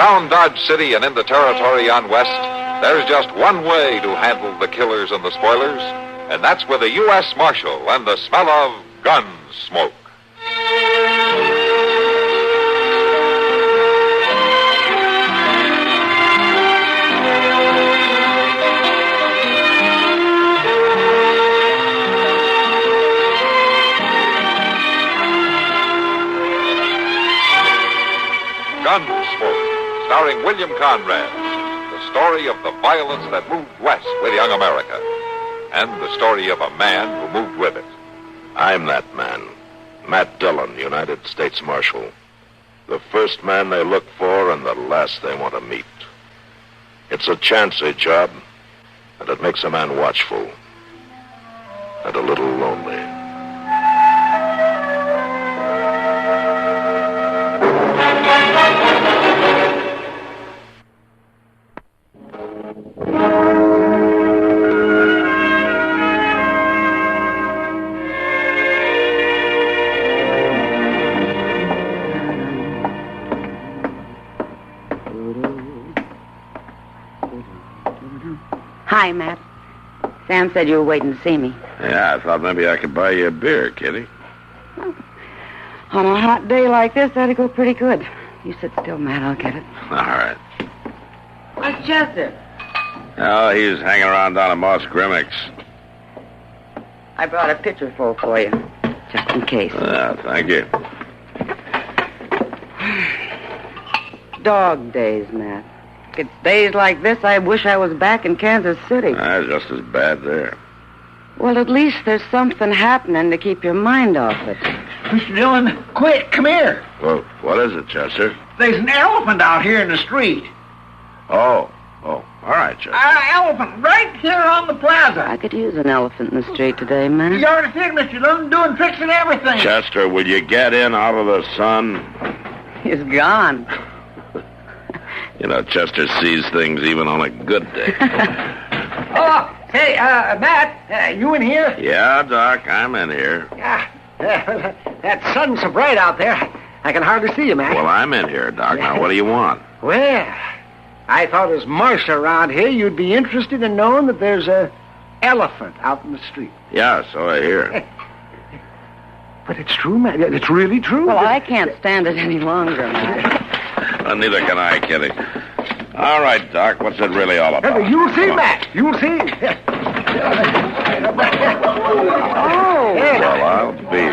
Around Dodge City and in the territory on West, there's just one way to handle the killers and the spoilers, and that's with a U.S. Marshal and the smell of Gunsmoke. Gunsmoke, starring William Conrad, the story of the violence that moved west with young America, and the story of a man who moved with it. I'm that man, Matt Dillon, United States Marshal. The first man they look for and the last they want to meet. It's a chancy job, and it makes a man watchful and a little lonely. Hi, Matt. Sam said you were waiting to see me. Yeah, I thought maybe I could buy you a beer, Kitty. Well, on a hot day like this, that'd go pretty good. You sit still, Matt. I'll get it. All right. Where's Chester? Oh, he's hanging around down at Moss Grimmick's. I brought a pitcher full for you, just in case. Thank you. Dog days, Matt. It's days like this I wish I was back in Kansas City. Just as bad there. Well, at least there's something happening to keep your mind off it. Mr. Dillon, quick, come here. Well, what is it, Chester? There's an elephant out here in the street. Oh, all right, Chester. Elephant right here on the plaza. I could use an elephant in the street today, man. You already see it, Mr. Dillon, doing tricks and everything. Chester, will you get in out of the sun? He's gone. You know, Chester sees things even on a good day. Oh, hey, Matt, you in here? Yeah, Doc, I'm in here. That sun's so bright out there, I can hardly see you, Matt. Well, I'm in here, Doc. Now, what do you want? Well, I thought as marshal around here, you'd be interested in knowing that there's a elephant out in the street. Yeah, so I hear. But it's true, Matt. It's really true. Well, I can't stand it any longer, Matt. Neither can I, Kitty. All right, Doc, what's it really all about? You'll see, Matt. You'll see. Oh. Well, I'll be.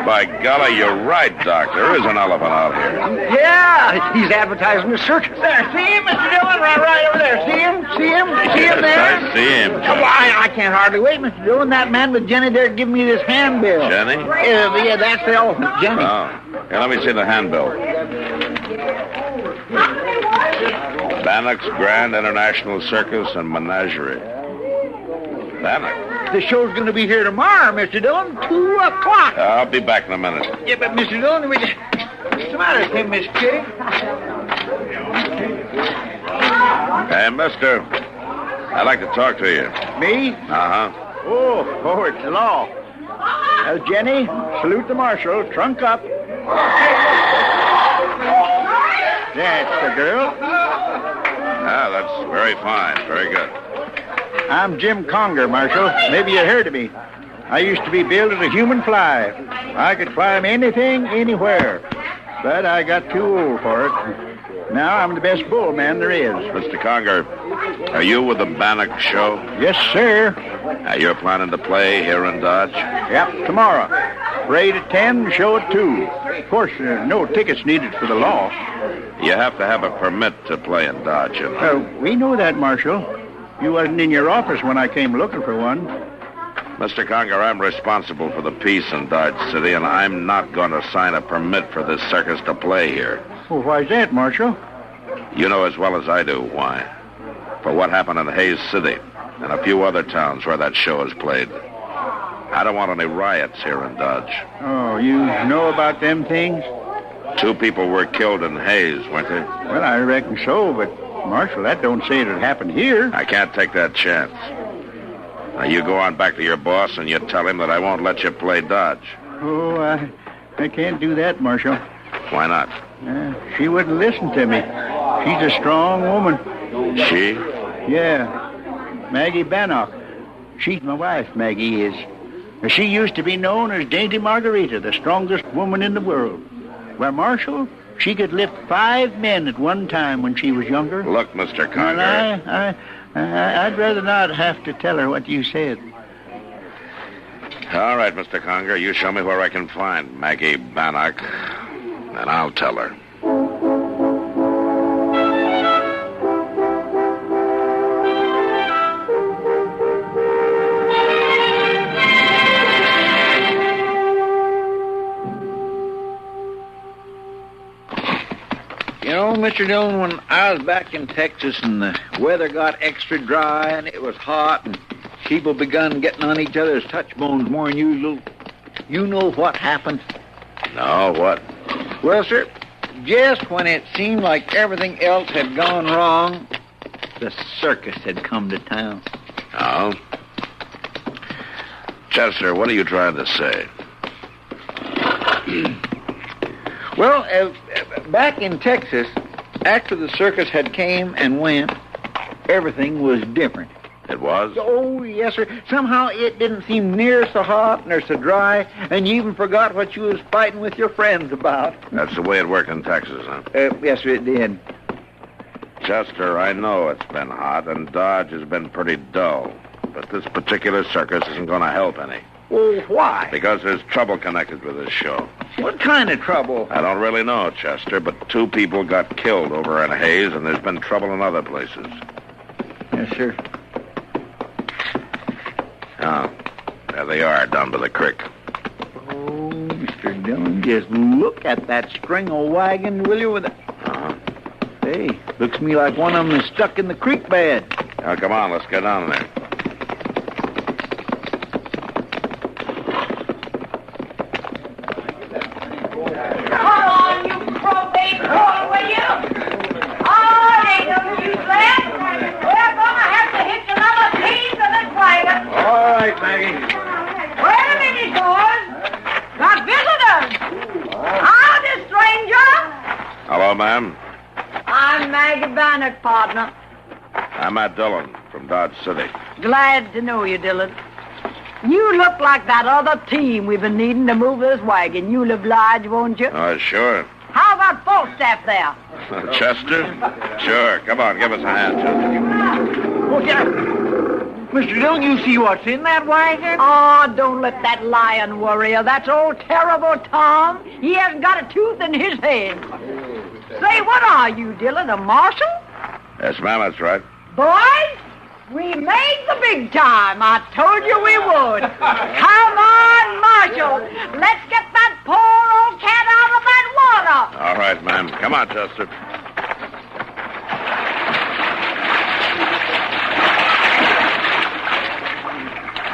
By golly, you're right, Doc. There is an elephant out here. Yeah, he's advertising the circus. There, see him, Mr. Dillon? Right over there. See him? See him? See him there? I see him. Well, I can't hardly wait, Mr. Dillon. That man with Jenny there giving me this handbill. Jenny? Yeah, that's the elephant, Jenny. Oh. Here, let me see the handbill. Bannock's Grand International Circus and Menagerie. Bannock? The show's going to be here tomorrow, Mr. Dillon, 2 o'clock. I'll be back in a minute. Yeah, but Mr. Dillon, what's the matter with him, Miss Kitty? Hey, mister, I'd like to talk to you. Me? Uh-huh. Oh, it's the law. Well, Jenny, salute the marshal. Trunk up. That's the girl. Ah, that's very fine. Very good. I'm Jim Conger, Marshal. Maybe you heard of me. I used to be billed as a human fly. I could climb anything, anywhere. But I got too old for it. Now I'm the best bull man there is. Mr. Conger, are you with the Bannock show? Yes, sir. You're planning to play here in Dodge? Yep, tomorrow. Parade at 10, show at 2. Of course, no tickets needed for the law. You have to have a permit to play in Dodge, you know. We know that, Marshal. You wasn't in your office when I came looking for one. Mr. Conger, I'm responsible for the peace in Dodge City, and I'm not going to sign a permit for this circus to play here. Well, why's that, Marshal? You know as well as I do why. For what happened in Hayes City and a few other towns where that show is played. I don't want any riots here in Dodge. Oh, you know about them things? 2 people were killed in Hayes, weren't they? Well, I reckon so, but, Marshal, that don't say it happened here. I can't take that chance. Now, you go on back to your boss and you tell him that I won't let you play Dodge. Oh, I can't do that, Marshal. Why not? She wouldn't listen to me. She's a strong woman. She? Yeah. Maggie Bannock. She's my wife, Maggie is. She used to be known as Dainty Margarita, the strongest woman in the world. Well, Marshal, she could lift 5 men at one time when she was younger. Look, Mr. Conger. Well, I'd rather not have to tell her what you said. All right, Mr. Conger, you show me where I can find Maggie Bannock, and I'll tell her. You know, Mr. Dillon, when I was back in Texas and the weather got extra dry and it was hot and people begun getting on each other's touch bones more than usual, you know what happened? No, what? Well, sir, just when it seemed like everything else had gone wrong, the circus had come to town. Oh? Chester, what are you trying to say? Well, back in Texas, after the circus had came and went, everything was different. It was? Oh, yes, sir. Somehow it didn't seem near so hot nor so dry, and you even forgot what you was fighting with your friends about. That's the way it worked in Texas, huh? Yes, sir, it did. Chester, I know it's been hot, and Dodge has been pretty dull. But this particular circus isn't going to help any. Well, why? Because there's trouble connected with this show. What kind of trouble? I don't really know, Chester, but 2 people got killed over in Hayes, and there's been trouble in other places. Yes, sir. Oh, there they are, down by the creek. Oh, Mr. Dillon, just look at that string of wagon, will you? Hey, looks to me like one of them is stuck in the creek bed. Now, come on, let's get down there. Come on, you probate boy, will you? Oh, ain't no use left. We're gonna have to hitch another team to this wagon. All right, Maggie. Wait a minute, boys. Got visitors. Howdy, stranger. Hello, ma'am. I'm Maggie Bannock, partner. I'm Matt Dillon from Dodge City. Glad to know you, Dillon. You look like that other team we've been needing to move this wagon. You'll oblige, won't you? Oh, sure. How about Falstaff there? Chester? Sure. Come on, give us a hand, Chester. Oh, yeah. Mr. Dillon, you see what's in that wagon? Oh, don't let that lion worry you. That's old terrible Tom. He hasn't got a tooth in his head. Say, what are you, Dillon, a marshal? Yes, ma'am, that's right. Boys, we made the big time. I told you we would. Come on, Marshal. Let's get that poor old cat out of that water. All right, ma'am. Come on, Chester.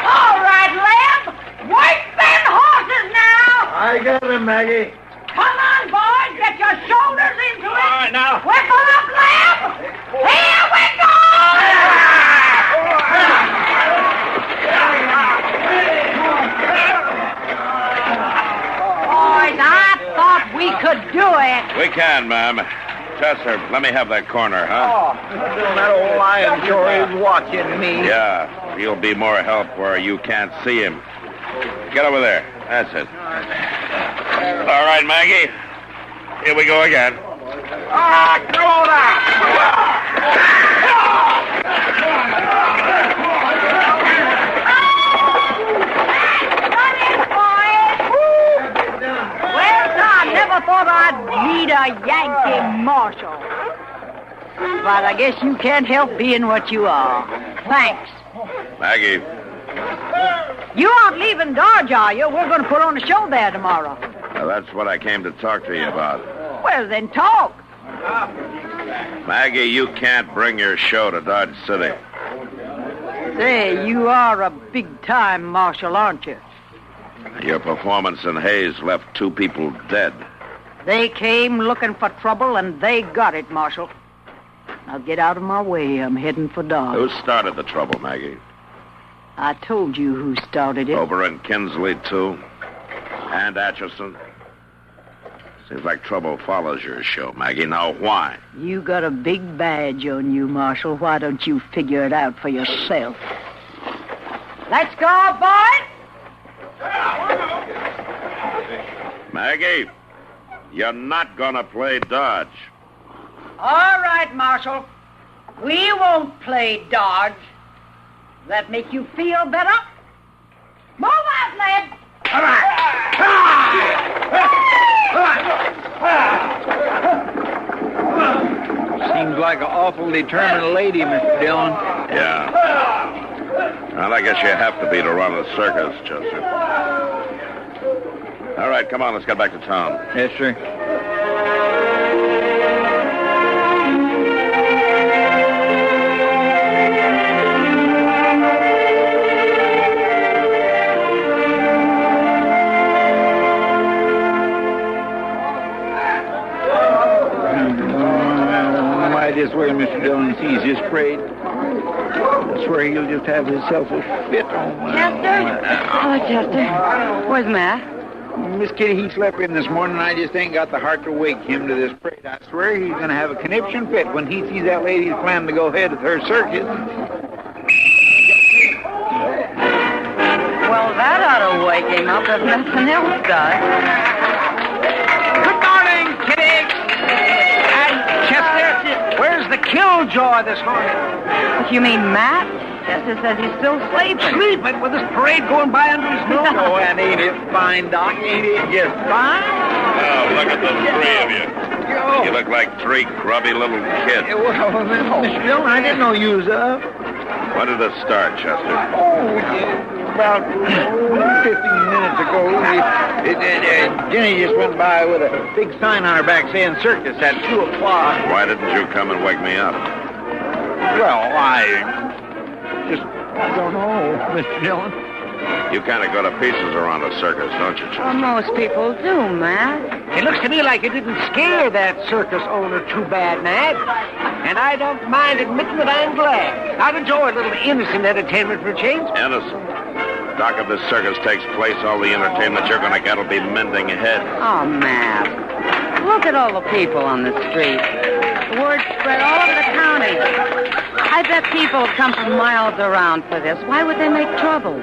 All right, Leb. Work them horses now. I got him, Maggie. Come on, boys. Get your shoulders into it. All right, now. Whipple up, Leb. Here we go. Boys, I thought we could do it. We can, ma'am. Chester, let me have that corner, huh? Oh, Mr. Dillon, that old lion sure is watching me. Yeah, he'll be more help where you can't see him. Get over there. That's it. All right, Maggie. Here we go again. Groat Never thought I'd meet a Yankee marshal. But I guess you can't help being what you are. Thanks. Maggie. You aren't leaving Dodge, are you? We're going to put on a show there tomorrow. Now, that's what I came to talk to you about. Well, then talk. Maggie, you can't bring your show to Dodge City. Say, you are a big-time marshal, aren't you? Your performance in Hayes left 2 people dead. They came looking for trouble, and they got it, Marshal. Now get out of my way. I'm heading for Dodge. Who started the trouble, Maggie? I told you who started it. Over in Kinsley, too? And Atchison? Seems like trouble follows your show, Maggie. Now, why? You got a big badge on you, Marshal. Why don't you figure it out for yourself? Let's go, boys! Maggie, you're not gonna play dodge. All right, Marshal. We won't play dodge. That make you feel better? Move out, lad! All right. Seems like an awful determined lady, Mr. Dillon. Yeah. Well, I guess you have to be to run a circus, Chester. All right, come on, let's get back to town. Yes, sir. This way Mr. Dillon sees his parade. I swear he'll just have himself a fit on. Chester? Oh, Chester. Where's Matt? Miss Kitty, he slept in this morning, and I just ain't got the heart to wake him to this parade. I swear he's going to have a conniption fit when he sees that lady's planning to go ahead with her circus. Well, that ought to wake him up if nothing else does. Good morning, Kitty! And Chester, where's the killjoy this morning? What, you mean Matt? Chester says he's still sleeping. Sleeping with this parade going by under his nose? Oh, and ain't it fine, Doc? Ain't it just fine? Oh, look at the three of you. You look like three grubby little kids. Well, Mr. Dillon, I didn't know you was up. When did it start, Chester? Oh, about 15 minutes ago. Jenny just went by with a big sign on her back saying circus at 2 o'clock. Why didn't you come and wake me up? Well, I don't know, Mr. Dillon. You kind of go to pieces around a circus, don't you, Chester? Well, most people do, Matt. It looks to me like it didn't scare that circus owner too bad, Matt. And I don't mind admitting that I'm glad. I'd enjoy a little innocent entertainment for a change. Innocent? Doc, if this circus takes place, all the entertainment you're going to get will be mending heads. Oh, Matt. Look at all the people on the street. The word spread all over the county. I bet people have come from miles around for this. Why would they make trouble?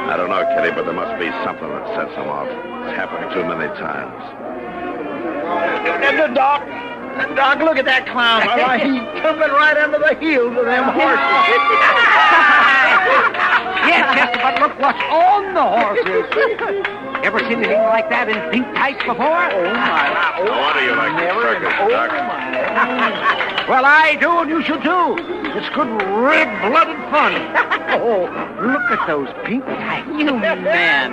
I don't know, Kitty, but there must be something that sets them off. It's happened too many times. Doc, look at that clown. He's tumbling right under the heels of them horses. Yeah, Chester, but look what's on the horses. Ever seen anything like that in pink tights before? Oh, my. No wonder you like the circus, Doc. Well, I do, and you should too. It's good red-blooded fun. Oh, look at those pink tights. You man.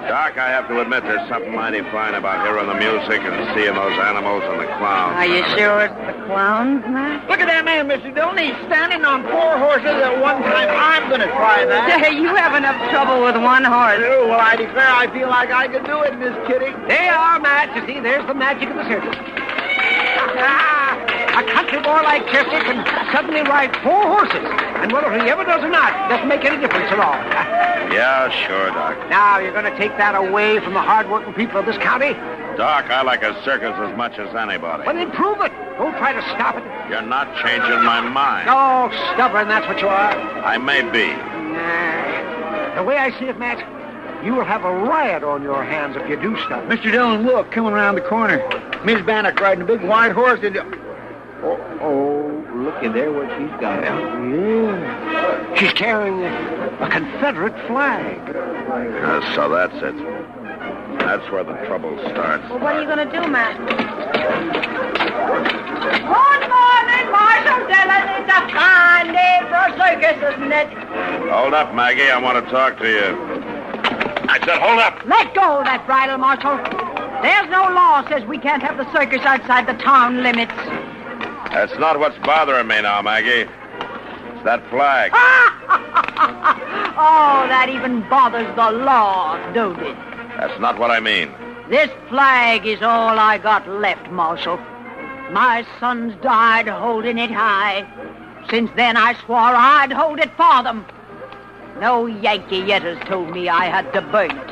Doc, I have to admit there's something mighty fine about hearing the music and seeing those animals and the clowns. Are you sure it's the clowns, Matt? Look at that man, Mr. Dillon. He's standing on 4 horses at one time. I'm going to try that. Hey, you have enough trouble with one horse. Oh, well, I declare I feel like I could do it, Miss Kitty. They are, Matt. You see, there's the magic of the circus. A country boy like Chester can suddenly ride 4 horses. And whether he ever does or not doesn't make any difference at all. Yeah, sure, Doc. Now, you're going to take that away from the hard-working people of this county? Doc, I like a circus as much as anybody. Well, then prove it. Don't try to stop it. You're not changing my mind. Oh, stubborn, that's what you are. I may be. The way I see it, Matt, you will have a riot on your hands if you do stop. Mr. Dillon, look, coming around the corner. Miss Bannock riding a big white horse. Look at there what she's got. Yeah. She's carrying a Confederate flag. So that's it. That's where the trouble starts. Well, what are you going to do, Matt? Good morning, Marshal Dillon. It's a fine day for a circus, isn't it? Hold up, Maggie. I want to talk to you. I said hold up. Let go of that bridle, Marshal. There's no law says we can't have the circus outside the town limits. That's not what's bothering me now, Maggie. It's that flag. Oh, that even bothers the law, don't it? That's not what I mean. This flag is all I got left, Marshal. My sons died holding it high. Since then, I swore I'd hold it for them. No Yankee yet has told me I had to burn it.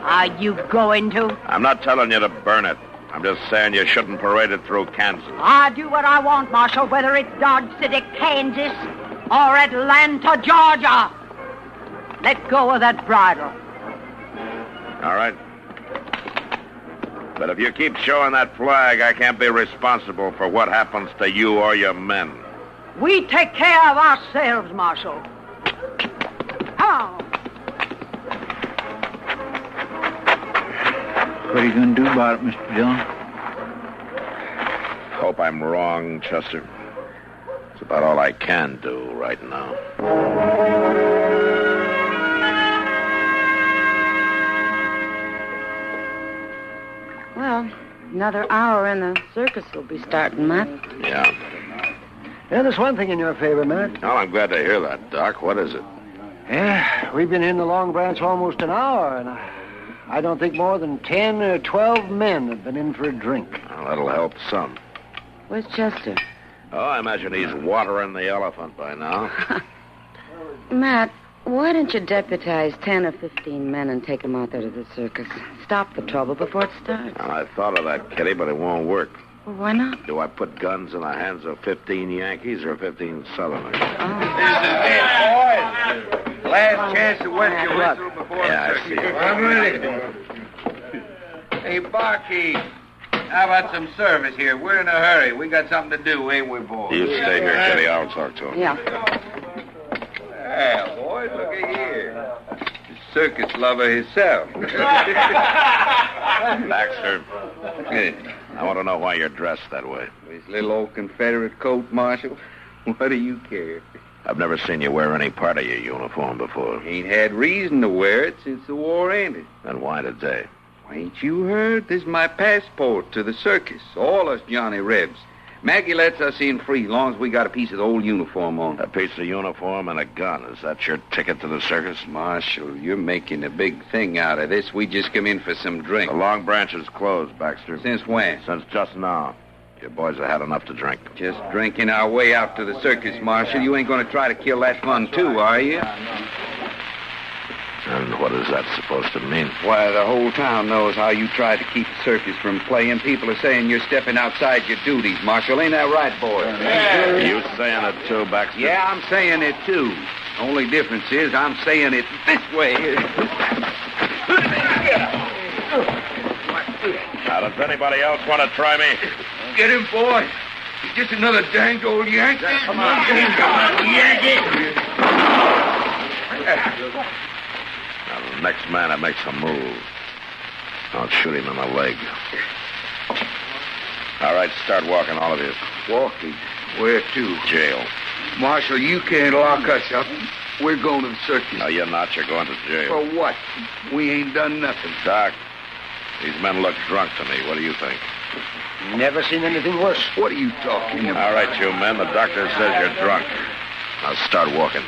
Are you going to? I'm not telling you to burn it. I'm just saying you shouldn't parade it through Kansas. I do what I want, Marshal, whether it's Dodge City, Kansas, or Atlanta, Georgia. Let go of that bridle. All right. But if you keep showing that flag, I can't be responsible for what happens to you or your men. We take care of ourselves, Marshal. Come on. What are you going to do about it, Mr. Dillon? Hope I'm wrong, Chester. It's about all I can do right now. Well, another hour and the circus will be starting, Matt. Yeah. Yeah, there's one thing in your favor, Matt. Well, I'm glad to hear that, Doc. What is it? Yeah, we've been in the Long Branch almost an hour, and I don't think more than 10 or 12 men have been in for a drink. Well, that'll help some. Where's Chester? Oh, I imagine he's watering the elephant by now. Matt, why don't you deputize 10 or 15 men and take them out there to the circus? Stop the trouble before it starts. Well, I thought of that, Kitty, but it won't work. Well, why not? Do I put guns in the hands of 15 Yankees or 15 Southerners? Oh. This is it, boys. Last chance to wet your whistle before Yeah, the I circus. see it. I'm ready. Hey, barkeep, how about some service here? We're in a hurry. We got something to do, ain't we, boys? You stay here, Kitty. I'll talk to him. Yeah. Yeah, boys, look at here. The circus lover himself. Baxter, Good. I want to know why you're dressed that way. This little old Confederate coat, Marshal. What do you care? I've never seen you wear any part of your uniform before. Ain't had reason to wear it since the war ended. Then why today? Ain't you heard? This is my passport to the circus. All us Johnny Rebs. Maggie lets us in free, long as we got a piece of the old uniform on. A piece of uniform and a gun. Is that your ticket to the circus? Marshal, you're making a big thing out of this. We just come in for some drink. The Long Branch is closed, Baxter. Since when? Since just now. Your boys have had enough to drink. Just drinking our way out to the circus, Marshal. You ain't going to try to kill that fun, too, are you? And what is that supposed to mean? Why, the whole town knows how you try to keep the circus from playing. People are saying you're stepping outside your duties, Marshal. Ain't that right, boys? Yeah. You saying it too, Baxter? Yeah, I'm saying it, too. Only difference is I'm saying it this way. Now, does anybody else want to try me? Get him, boy. He's just another dang old Yankee. Come on. Yankee. Now, the next man that makes a move, I'll shoot him in the leg. All right, start walking, all of you. Walking? Where to? Jail. Marshal, you can't lock us up. We're going to the circus. No, you're not. You're going to jail. For what? We ain't done nothing. Doc, these men look drunk to me. What do you think? Never seen anything worse. What are you talking about? All right, you men. The doctor says you're drunk. Now start walking.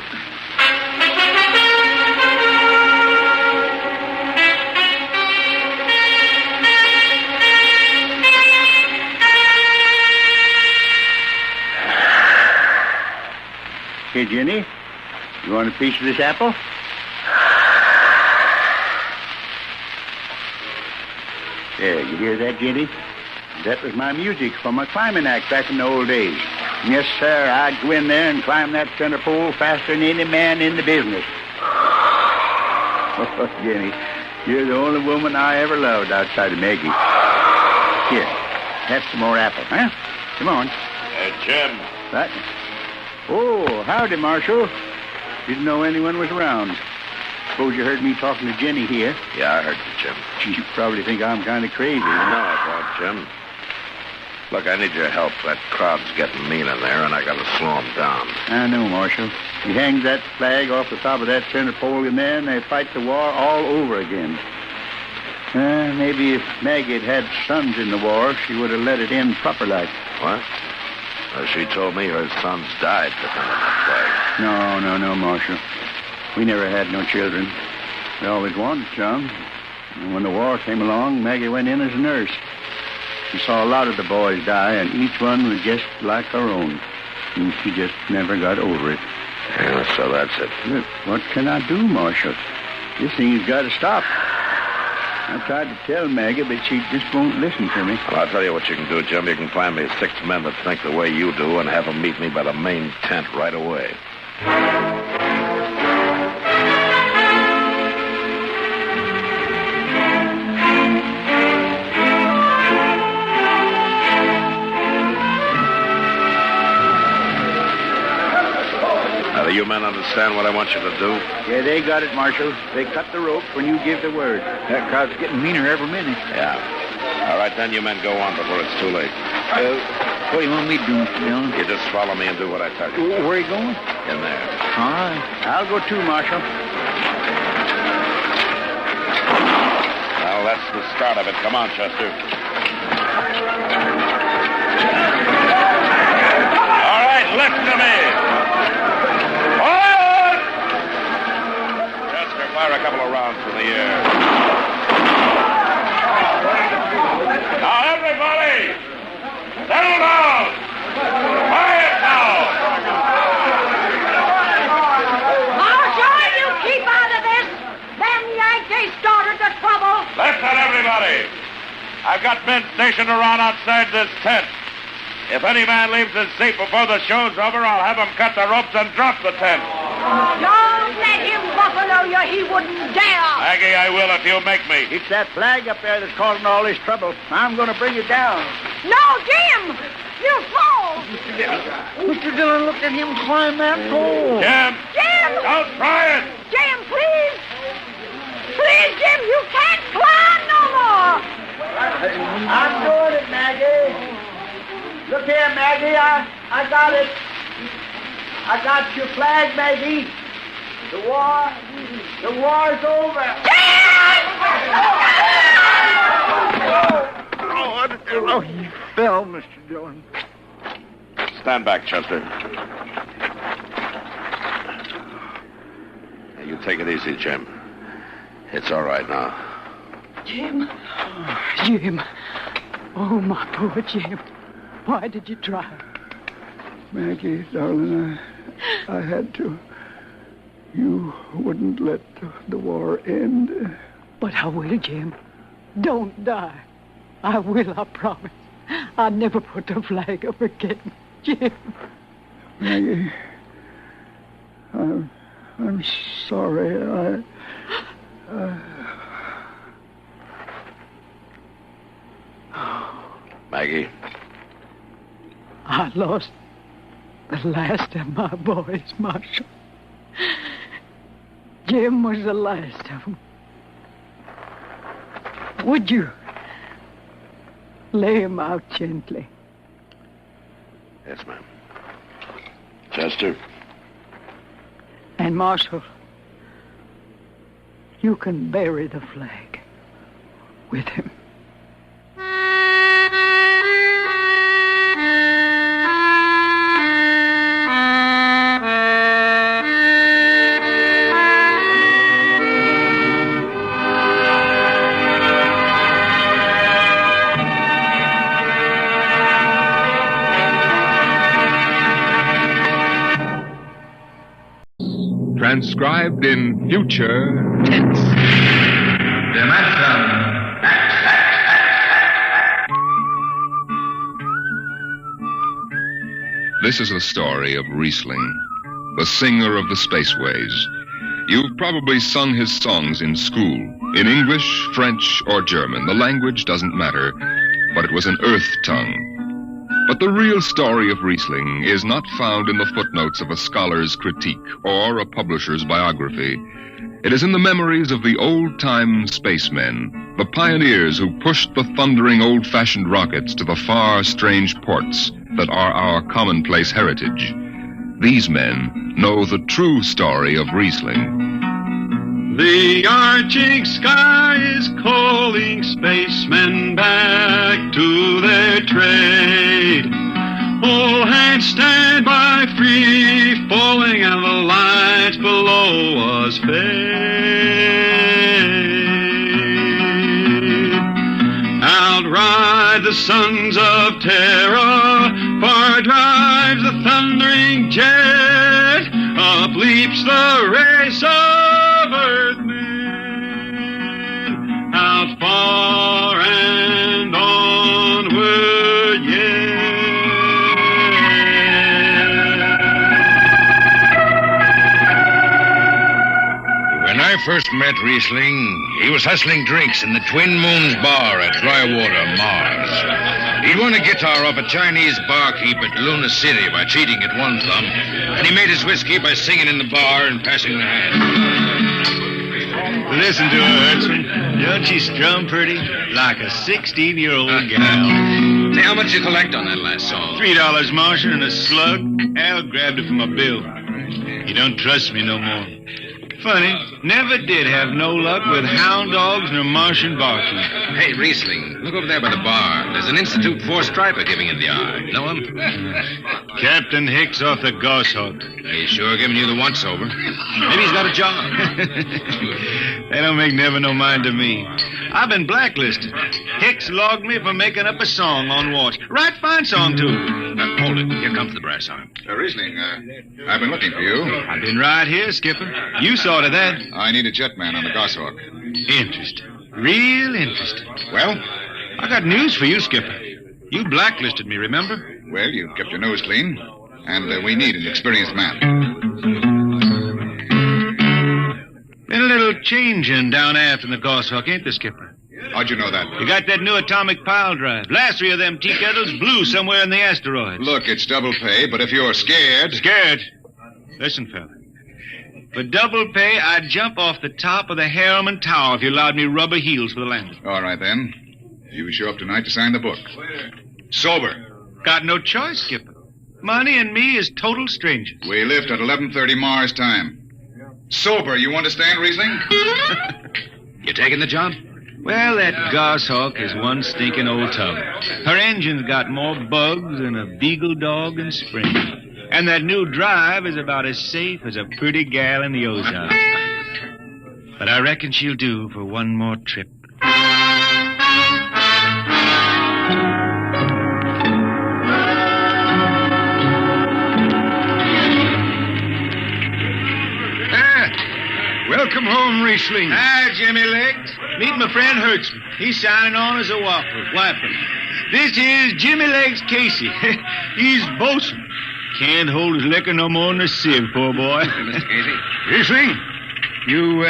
Hey, Jenny, you want a piece of this apple? There, you hear that, Jenny? That was my music for my climbing act back in the old days. Yes, sir, I'd go in there and climb that center pole faster than any man in the business. Oh, Jenny, you're the only woman I ever loved outside of Maggie. Here, have some more apple, huh? Come on. Hey, Jim. What? Oh, howdy, Marshal. Didn't know anyone was around. Suppose you heard me talking to Jenny here. Yeah, I heard you, Jim. You probably think I'm kind of crazy. No, I don't, Jim. Look, I need your help. That crowd's getting mean in there, and I got to slow them down. I know, Marshal. You hang that flag off the top of that center pole in there, and they fight the war all over again. Maybe if Maggie had sons in the war, she would have let it end proper like. What? Well, she told me her sons died defending that flag. No, Marshal. We never had no children. We always wanted some. And when the war came along, Maggie went in as a nurse. She saw a lot of the boys die, and each one was just like her own. And she just never got over it. Yeah, so that's it. Look, what can I do, Marshal? This thing's got to stop. I tried to tell Maggie, but she just won't listen to me. Well, I'll tell you what you can do, Jim. You can find me 6 men that think the way you do and have them meet me by the main tent right away. Now, do you men understand what I want you to do? Yeah, they got it, Marshal. They cut the rope when you give the word. That crowd's getting meaner every minute. Yeah. All right, then you men go on before it's too late. What do you want me to do, Mr. Dillon? You just follow me and do what I tell you. Where are you going? In there. All right. I'll go too, Marshal. Well, that's the start of it. Come on, Chester. All right, listen to me. Forward! Chester, fire a couple of rounds from the air. Now, everybody, settle down. Quiet now. Marshal, you keep out of this. Them Yankees started the trouble. Listen, everybody. I've got men stationed around outside this tent. If any man leaves his seat before the show's over, I'll have him cut the ropes and drop the tent. Don't let him buffalo you. He wouldn't dare. Maggie, I will if you make me. It's that flag up there that's causing all this trouble. I'm going to bring it down. No, Jim. You'll fall. Mr. Dillon, look at him climb that pole. Jim! Jim! Don't try it! Jim, please. Please, Jim, you can't climb no more. I'm doing it, Maggie. Look here, Maggie. I got it. I got your flag, Maggie. The war's over. Oh, he fell, Mr. Dillon. Stand back, Chester. Now, you take it easy, Jim. It's all right now. Jim. Jim. Oh, my poor Jim. Why did you try? Maggie, darling, I had to. You wouldn't let the war end. But I will, Jim. Don't die. I will, I promise. I'll never put the flag up again, Jim. Maggie, I'm sorry. Maggie. I lost the last of my boys, Marshal. Jim was the last of them. Would you lay him out gently? Yes, ma'am. Chester. And, Marshal, you can bury the flag with him. Transcribed in future tense. Dimension X. This is the story of Riesling, the singer of the spaceways. You've probably sung his songs in school, in English, French, or German. The language doesn't matter, but it was an earth tongue. But the real story of Riesling is not found in the footnotes of a scholar's critique or a publisher's biography. It is in the memories of the old-time spacemen, the pioneers who pushed the thundering old-fashioned rockets to the far, strange ports that are our commonplace heritage. These men know the true story of Riesling. The arching sky is calling spacemen back to their trade. All hands stand by, free falling, and the lights below us fade. Outride the sons of terror, far drives the thundering jet, up leaps the race of earthmen. How out far and onward, yeah. When I first met Riesling, he was hustling drinks in the Twin Moons Bar at Drywater, Mars. He'd won a guitar off a Chinese barkeep at Luna City by cheating at one thumb, and he made his whiskey by singing in the bar and passing the hat. Listen to her, Hertzman. Don't she strum pretty? Like a 16-year-old gal. Say, how much you collect on that last song? $3, Marshal, and a slug. Al grabbed it from my bill. He don't trust me no more. Funny, never did have no luck with hound dogs nor Martian barkeep. Hey, Riesling, look over there by the bar. There's an Institute 4-striper giving you the eye. Know him? Captain Hicks off the Goshawk. He's sure giving you the once-over. Maybe he's got a job. They don't make never no mind to me. I've been blacklisted. Hicks logged me for making up a song on watch. Right fine song, too. Hold it. Here comes the brass arm. Riesling, I've been looking for you. I've been right here, Skipper. You saw to that. I need a jetman on the Goshawk. Interesting. Real interesting. Well? I got news for you, Skipper. You blacklisted me, remember? Well, you kept your nose clean, and we need an experienced man. Been a little changing down aft in the Goshawk, ain't there, Skipper? How'd you know that? You got that new atomic pile drive. Last 3 of them tea kettles blew somewhere in the asteroids. Look, it's double pay, but if you're scared... Scared? Listen, fella. For double pay, I'd jump off the top of the Harriman Tower if you allowed me rubber heels for the landing. All right, then. You show up tonight to sign the book. Sober. Got no choice, Skipper. Money and me is total strangers. We lift at 11:30 Mars time. Sober, you understand, Riesling? You taking the job? Well, that Goshawk is one stinking old tub. Her engine's got more bugs than a beagle dog in spring. And that new drive is about as safe as a pretty gal in the ozone. But I reckon she'll do for one more trip. Welcome home, Riesling. Hi, Jimmy Legs. Meet my friend Hertzman. He's signing on as a wiper. This here's Jimmy Legs Casey. He's bosun. Can't hold his liquor no more than a sieve, poor boy. Mr. Casey. Riesling, you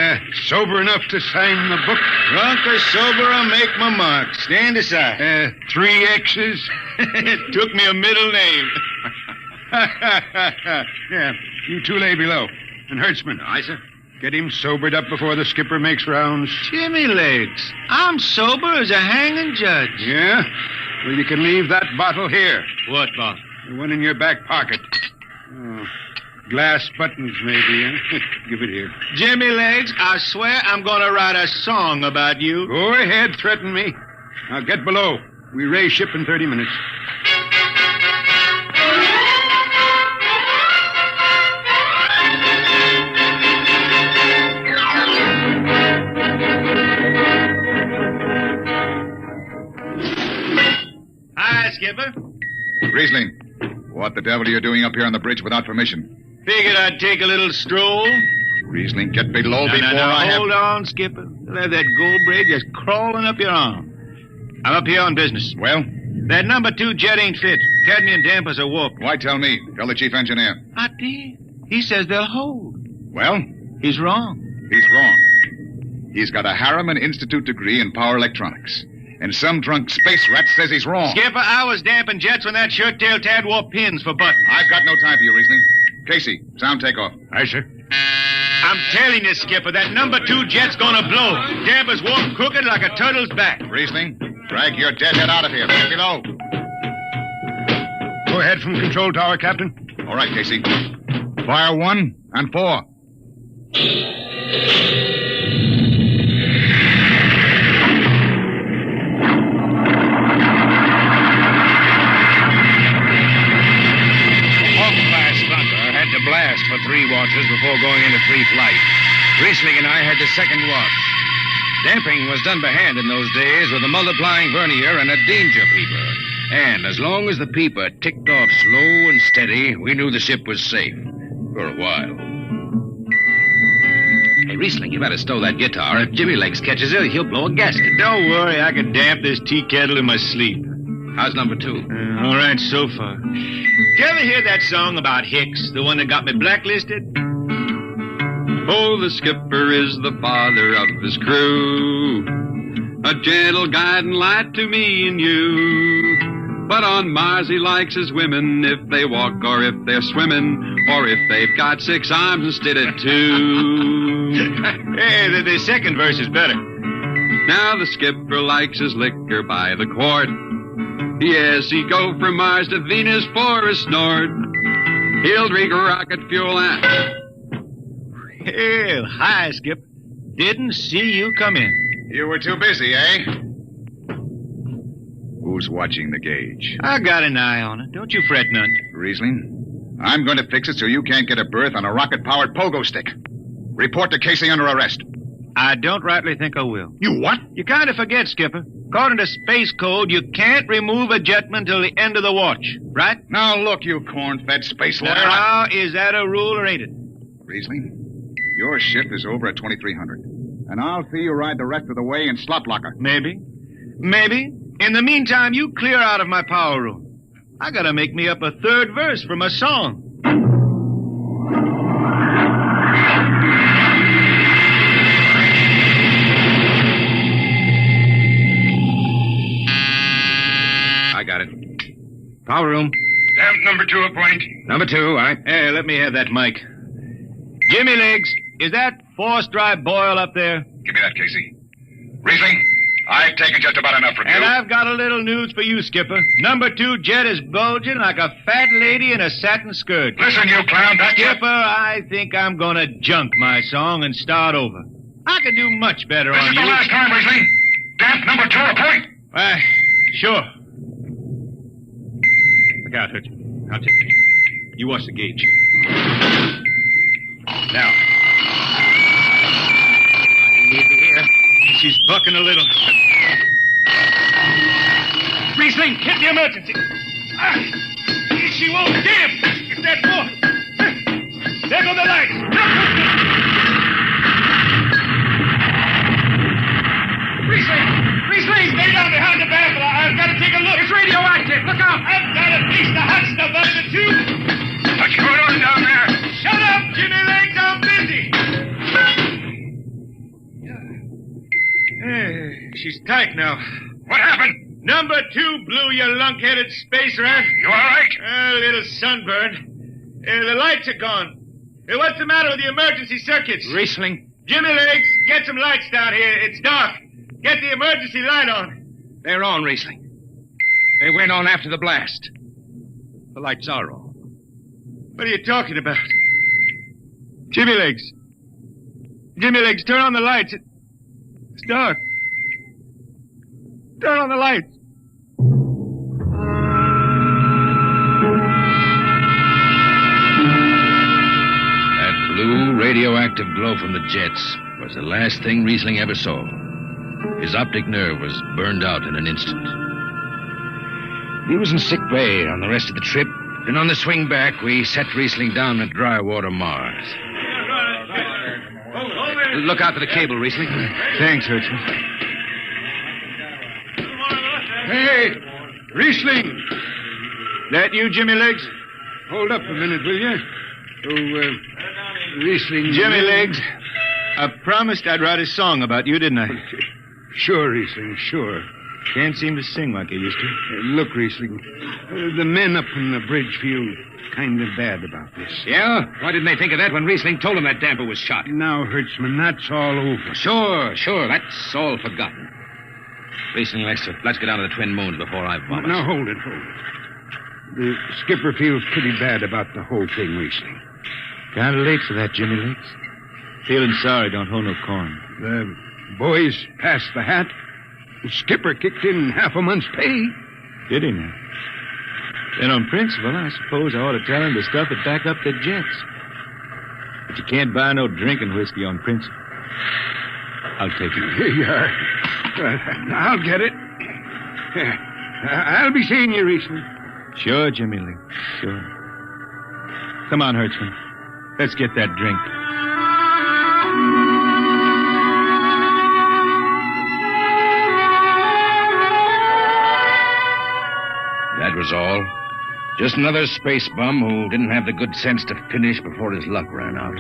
sober enough to sign the book? Drunk or sober, I make my mark. Stand aside. 3 X's? It took me a middle name. Yeah, you 2 lay below. And Hertzman. Aye, sir. Get him sobered up before the skipper makes rounds. Jimmy Legs, I'm sober as a hanging judge. Yeah? Well, you can leave that bottle here. What bottle? The one in your back pocket. Oh, glass buttons, maybe, huh? Give it here. Jimmy Legs, I swear I'm going to write a song about you. Go ahead, threaten me. Now get below. We raise ship in 30 minutes. Hi, Skipper. Riesling, what the devil are you doing up here on the bridge without permission? Figured I'd take a little stroll. Riesling, get below before I have... Hold on, Skipper. You'll have that gold braid just crawling up your arm. I'm up here on business. Well? That number 2 jet ain't fit. Cadmium dampers are warped. Why tell me? Tell the chief engineer. I did. He says they'll hold. Well? He's wrong. He's wrong. He's got a Harriman Institute degree in power electronics. And some drunk space rat says he's wrong. Skipper, I was damping jets when that shirt-tailed tad wore pins for buttons. I've got no time for you, Riesling. Casey, sound takeoff. Aye, sir. I'm telling you, Skipper, that number 2 jet's gonna blow. Dampers warp crooked like a turtle's back. Riesling, drag your deadhead out of here. Get below. Go ahead from control tower, Captain. All right, Casey. Fire 1 and 4. Blast for 3 watches before going into free flight. Riesling and I had the second watch. Damping was done by hand in those days with a multiplying vernier and a danger peeper. And as long as the peeper ticked off slow and steady, we knew the ship was safe. For a while. Hey, Riesling, you better stow that guitar. If Jimmy Legs catches it, he'll blow a gasket. Don't worry, I can damp this tea kettle in my sleep. How's number 2? All right so far. Did you ever hear that song about Hicks, the one that got me blacklisted? Oh, the skipper is the father of his crew, a gentle guiding light to me and you. But on Mars he likes his women if they walk or if they're swimming or if they've got 6 arms instead of 2. Hey, the second verse is better. Now the skipper likes his liquor by the quart. Yes, he'd go from Mars to Venus for a snort. He'll drink rocket fuel and... Hell, hi, Skip. Didn't see you come in. You were too busy, eh? Who's watching the gauge? I got an eye on it. Don't you fret none. Riesling, I'm going to fix it so you can't get a berth on a rocket-powered pogo stick. Report to Casey under arrest. I don't rightly think I will. You what? You kind of forget, Skipper. According to Space Code, you can't remove a jetman till the end of the watch, right? Now, look, you corn-fed space lawyer. Now, is that a rule or ain't it? Riesling, your shift is over at 2300. And I'll see you ride the rest of the way in slot locker. Maybe. Maybe. In the meantime, you clear out of my power room. I gotta make me up a third verse for my song. I got it. Power room. Damp number 2 a point. Number 2, all right. Hey, let me have that mic. Jimmy Legs, is that forced dry boil up there? Give me that, Casey. Riesling, I've taken just about enough from you. And I've got a little news for you, Skipper. Number 2 jet is bulging like a fat lady in a satin skirt. Listen, you clown, that's Skipper, I think I'm gonna junk my song and start over. I could do much better on you. This is the last time, Riesling. Damp number 2 a point. Sure. Look out, Hutchman. I'll take it. You watch the gauge. Now. You need to hear. She's bucking a little. Riesling, hit the emergency. She won't damn. Get that boy. There go the lights. Riesling, stay down behind the baffle. I've got to take a look. It's radioactive. Look out. I've got to piece the hot stuff out of the tube. What's going on down there? Shut up, Jimmy Legs. I'm busy. She's tight now. What happened? Number 2 blew, you lunk-headed space rat. You all right? A little sunburn. The lights are gone. What's the matter with the emergency circuits? Riesling. Jimmy Legs, get some lights down here. It's dark. Get the emergency light on. They're on, Riesling. They went on after the blast. The lights are on. What are you talking about? Jimmy Legs. Jimmy Legs, turn on the lights. It's dark. Turn on the lights. That blue radioactive glow from the jets was the last thing Riesling ever saw. His optic nerve was burned out in an instant. He was in sick bay on the rest of the trip, and on the swing back, we set Riesling down at dry water Mars. Look out for the cable, Riesling. Thanks, Hurtsman. Hey, Riesling. That you, Jimmy Legs? Hold up a minute, will you? Oh, Riesling. Jimmy Legs, I promised I'd write a song about you, didn't I? Sure, Riesling, sure. Can't seem to sing like I used to. Look, Riesling, the men up in the bridge feel kind of bad about this. Yeah? Why didn't they think of that when Riesling told them that damper was shot? Now, Hertzman, that's all over. Sure. That's all forgotten. Riesling, let's get down to the Twin Moons before I vomit. Now, hold it. The skipper feels pretty bad about the whole thing, Riesling. Kind of late for that, Jimmy Legs. Feeling sorry don't hold no corn. The boys passed the hat. The skipper kicked in half a month's pay. Did he now? Then on principle, I suppose I ought to tell him to stuff it back up the jets. But you can't buy no drinking whiskey on principle. I'll take it. Here you are. I'll get it. I'll be seeing you, Riesling. Sure, Jimmy Lee. Sure. Come on, Hertzman. Let's get that drink. was all. Just another space bum who didn't have the good sense to finish before his luck ran out.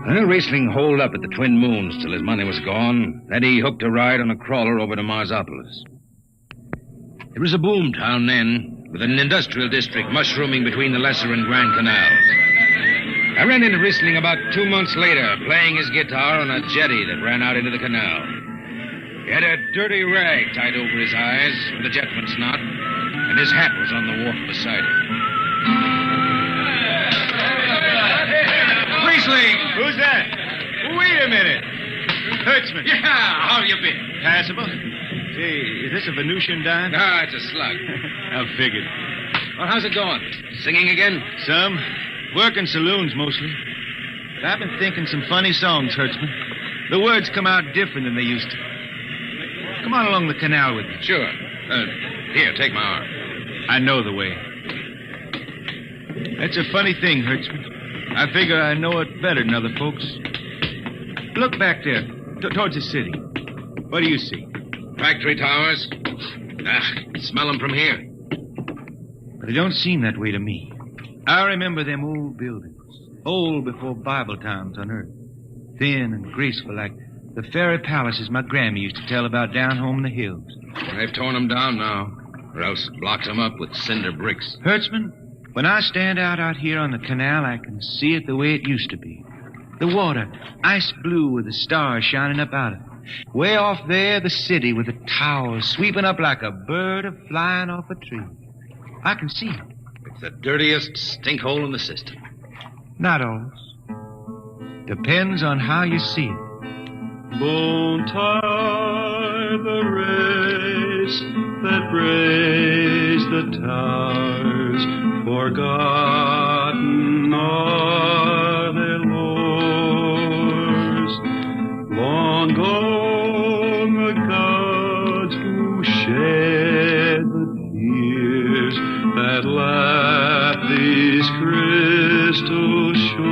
Well, Riesling holed up at the Twin Moons till his money was gone. Then he hooked a ride on a crawler over to Marsopolis. It was a boom town then, with an industrial district mushrooming between the Lesser and Grand Canals. I ran into Riesling about 2 months later, playing his guitar on a jetty that ran out into the canal. He had a dirty rag tied over his eyes with a jetman's knot, and his hat was on the wharf beside him. Riesling! Who's that? Wait a minute. Hertzman. Yeah, how you been? Passable. Say, is this a Venusian dime? Ah, it's a slug. I figured. Well, how's it going? Singing again? Some. Working saloons, mostly. But I've been thinking some funny songs, Hertzman. The words come out different than they used to. Come on along the canal with me. Sure. Here, take my arm. I know the way. That's a funny thing, Hertzman. I figure I know it better than other folks. Look back there, towards the city. What do you see? Factory towers. Smell them from here. But it don't seem that way to me. I remember them old buildings, old before Bible times on earth. Thin and graceful like the fairy palaces my Grammy used to tell about down home in the hills. They've torn them down now, or else blocked them up with cinder bricks. Hertzman, when I stand out here on the canal, I can see it the way it used to be. The water, ice blue with the stars shining up out of it. Way off there, the city with the towers sweeping up like a bird flying off a tree. I can see it. It's the dirtiest stinkhole in the system. Not always. Depends on how you see it. Bone tie the race that raised the towers, forgotten are their lores. Long gone the gods who shed the tears that lap these crystal shores.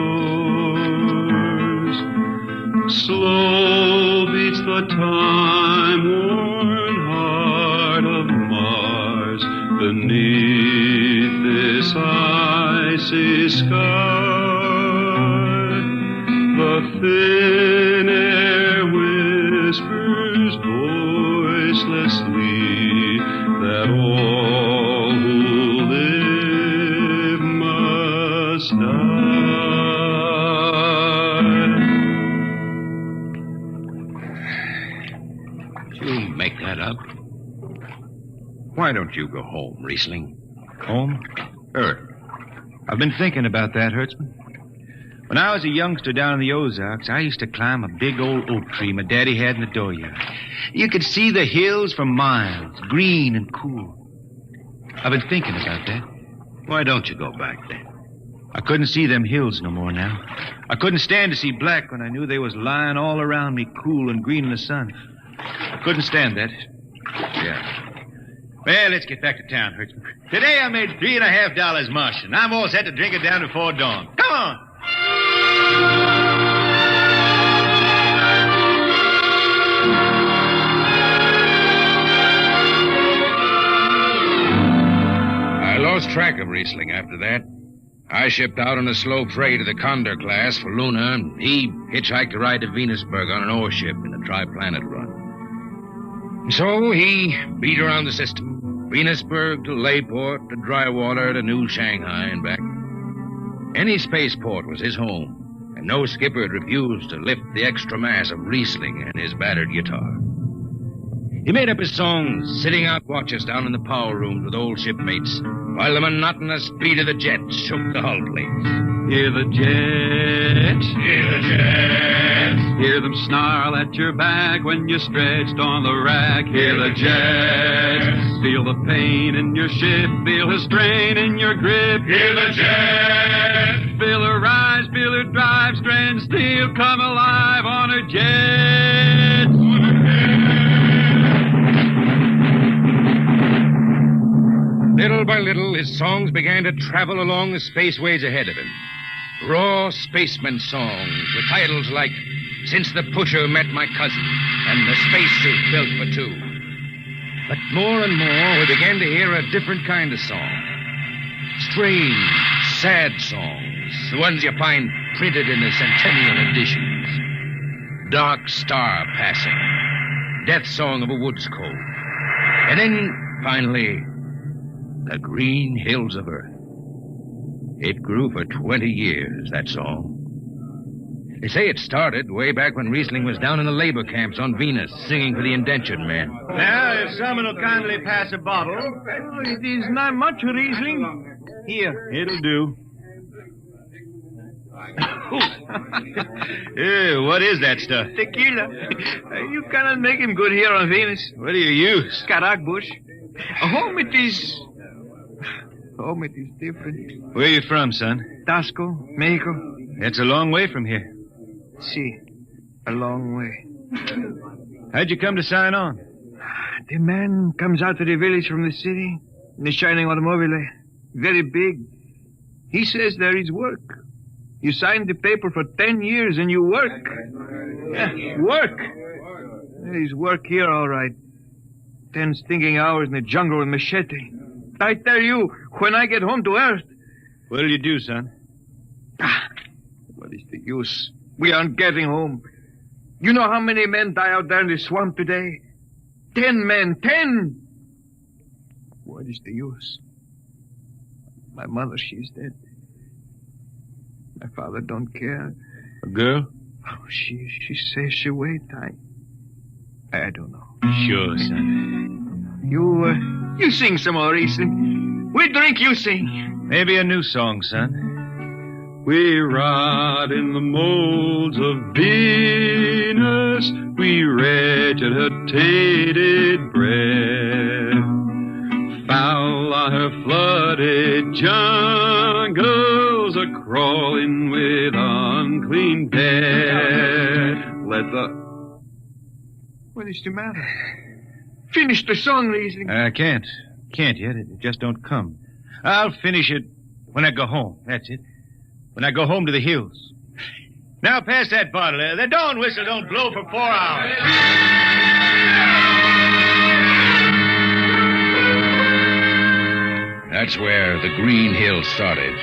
Slow beats the time-worn heart of Mars beneath this icy sky. The thin air whispers voicelessly that all who live must die. You make that up. Why don't you go home, Riesling? Home? I've been thinking about that, Hertzman. When I was a youngster down in the Ozarks, I used to climb a big old oak tree my daddy had in the dooryard. You could see the hills for miles, green and cool. I've been thinking about that. Why don't you go back then? I couldn't see them hills no more now. I couldn't stand to see black when I knew they was lying all around me, cool and green in the sun. I couldn't stand that. Yeah. Well, let's get back to town, Hertzman. Today I made $3.50 mush, and I'm all set to drink it down before dawn. Come on! I lost track of Riesling after that. I shipped out on a slow freight of the Condor class for Luna, and he hitchhiked to ride to Venusburg on an ore ship in a tri-planet run. So he beat around the system. Venusburg to Layport to Drywater to New Shanghai and back. Any spaceport was his home, and no skipper had refused to lift the extra mass of Riesling and his battered guitar. He made up his songs sitting out watches down in the power rooms with old shipmates, while the monotonous beat of the jets shook the hull plates. Hear the jets, hear the jets, hear them snarl at your back when you're stretched on the rack. Hear the jets, feel the pain in your ship, feel the strain in your grip. Hear the jets, feel her rise, feel her drive, strand steel come alive on her jets. Little by little, his songs began to travel along the spaceways ahead of him. Raw spaceman songs with titles like Since the Pusher Met My Cousin and The Spacesuit Built for Two. But more and more, we began to hear a different kind of song. Strange, sad songs. The ones you find printed in the centennial editions. Dark Star Passing. Death Song of a Woods Cove. And then, finally, The Green Hills of Earth. It grew for 20 years, that song. They say it started way back when Riesling was down in the labor camps on Venus, singing for the indentured men. Now, if someone will kindly pass a bottle. Oh, it is not much, Riesling. Here, it'll do. What is that stuff? Tequila. You cannot make him good here on Venus. What do you use? Carac bush. Home it is different. Where are you from, son? Tasco, Mexico. That's a long way from here. See, a long way. How'd you come to sign on? The man comes out to the village from the city in the shining automobile. Very big. He says there is work. You signed the paper for 10 years and you work. Yeah, work. There is work here, all right. 10 stinking hours in the jungle with machete. I tell you, when I get home to Earth... What'll you do, son? What is the use? We aren't getting home. You know how many men die out there in the swamp today? 10 men. 10! What is the use? My mother, she's dead. My father don't care. A girl? Oh, she says she wait. I don't know. Sure, son. You sing some more, Riesling. We drink, you sing. Maybe a new song, son. We rot in the molds of Venus. We regurgitated breath. Foul are her flooded jungles, a-crawling with unclean dead. What is the matter? Finish the song, Riesling. I can't. Can't yet. It just don't come. I'll finish it when I go home. That's it. When I go home to the hills. Now pass that bottle. The dawn whistle don't blow for 4 hours. That's where the Green Hills started.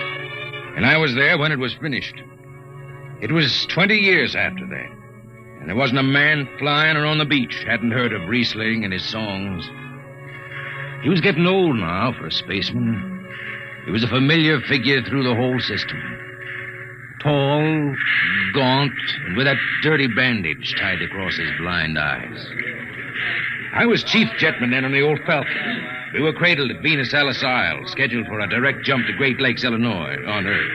And I was there when it was finished. It was 20 years after that. And there wasn't a man flying or on the beach hadn't heard of Riesling and his songs. He was getting old now for a spaceman. He was a familiar figure through the whole system. Tall, gaunt, and with that dirty bandage tied across his blind eyes. I was chief jetman then on the old Falcon. We were cradled at Venus Alice Isle, scheduled for a direct jump to Great Lakes, Illinois, on Earth.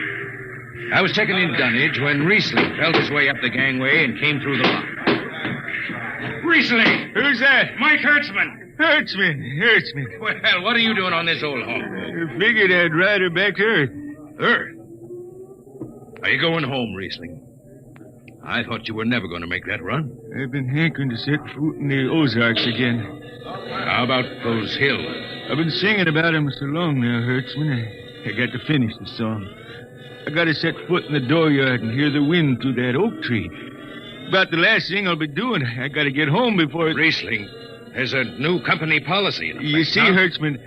I was taken in dunnage when Riesling felt his way up the gangway and came through the lock. Riesling! Who's that? Mike Hertzman. Hertzman. Well, what are you doing on this old hog? I figured I'd ride her back to Earth. Earth? Are you going home, Riesling? I thought you were never going to make that run. I've been hankering to set foot in the Ozarks again. How about those hills? I've been singing about them so long now, Hertzman. I got to finish the song. I got to set foot in the dooryard and hear the wind through that oak tree. About the last thing I'll be doing. I got to get home before... Riesling, there's a new company policy. You see, Hertzman,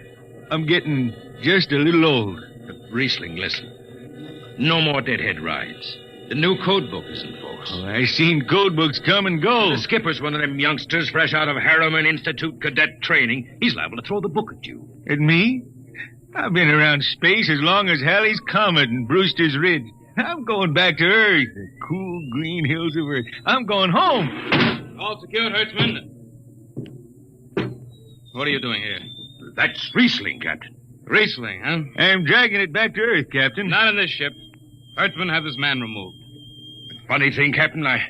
I'm getting just a little old. Riesling, listen. No more deadhead rides. The new code book is in force. Oh, I seen code books come and go. The skipper's one of them youngsters fresh out of Harriman Institute cadet training. He's liable to throw the book at you. At me? I've been around space as long as Halley's Comet and Brewster's Ridge. I'm going back to Earth, the cool green hills of Earth. I'm going home. All secured, Hertzman. What are you doing here? That's Riesling, Captain. Riesling, huh? I'm dragging it back to Earth, Captain. Not in this ship. Hertzman, have this man removed. Funny thing, Captain, I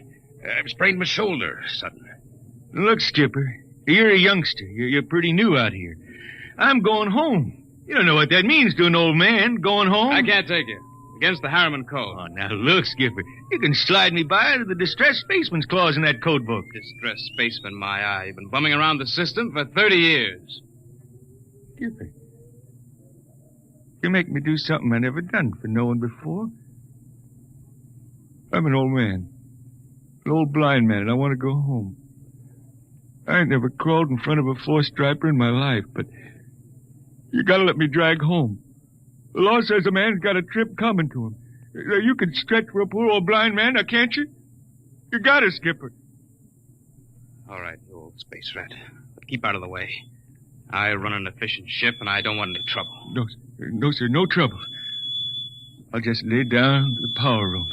sprained my shoulder suddenly. Look, Skipper, you're a youngster. You're pretty new out here. I'm going home. You don't know what that means to an old man, going home. I can't take you. Against the Harriman Code. Oh, now look, Skipper. You can slide me by to the distressed spaceman's clause in that code book. Distressed spaceman, my eye. You've been bumming around the system for 30 years. Skipper, you make me do something I never done for no one before. I'm an old man. An old blind man, and I want to go home. I ain't never crawled in front of a four-striper in my life, but you gotta let me drag home. The law says a man's got a trip coming to him. You can stretch for a poor old blind man, now can't you? You got it, Skipper. All right, you old space rat. But keep out of the way. I run an efficient ship, and I don't want any trouble. No, sir, no trouble. I'll just lay down in the power room.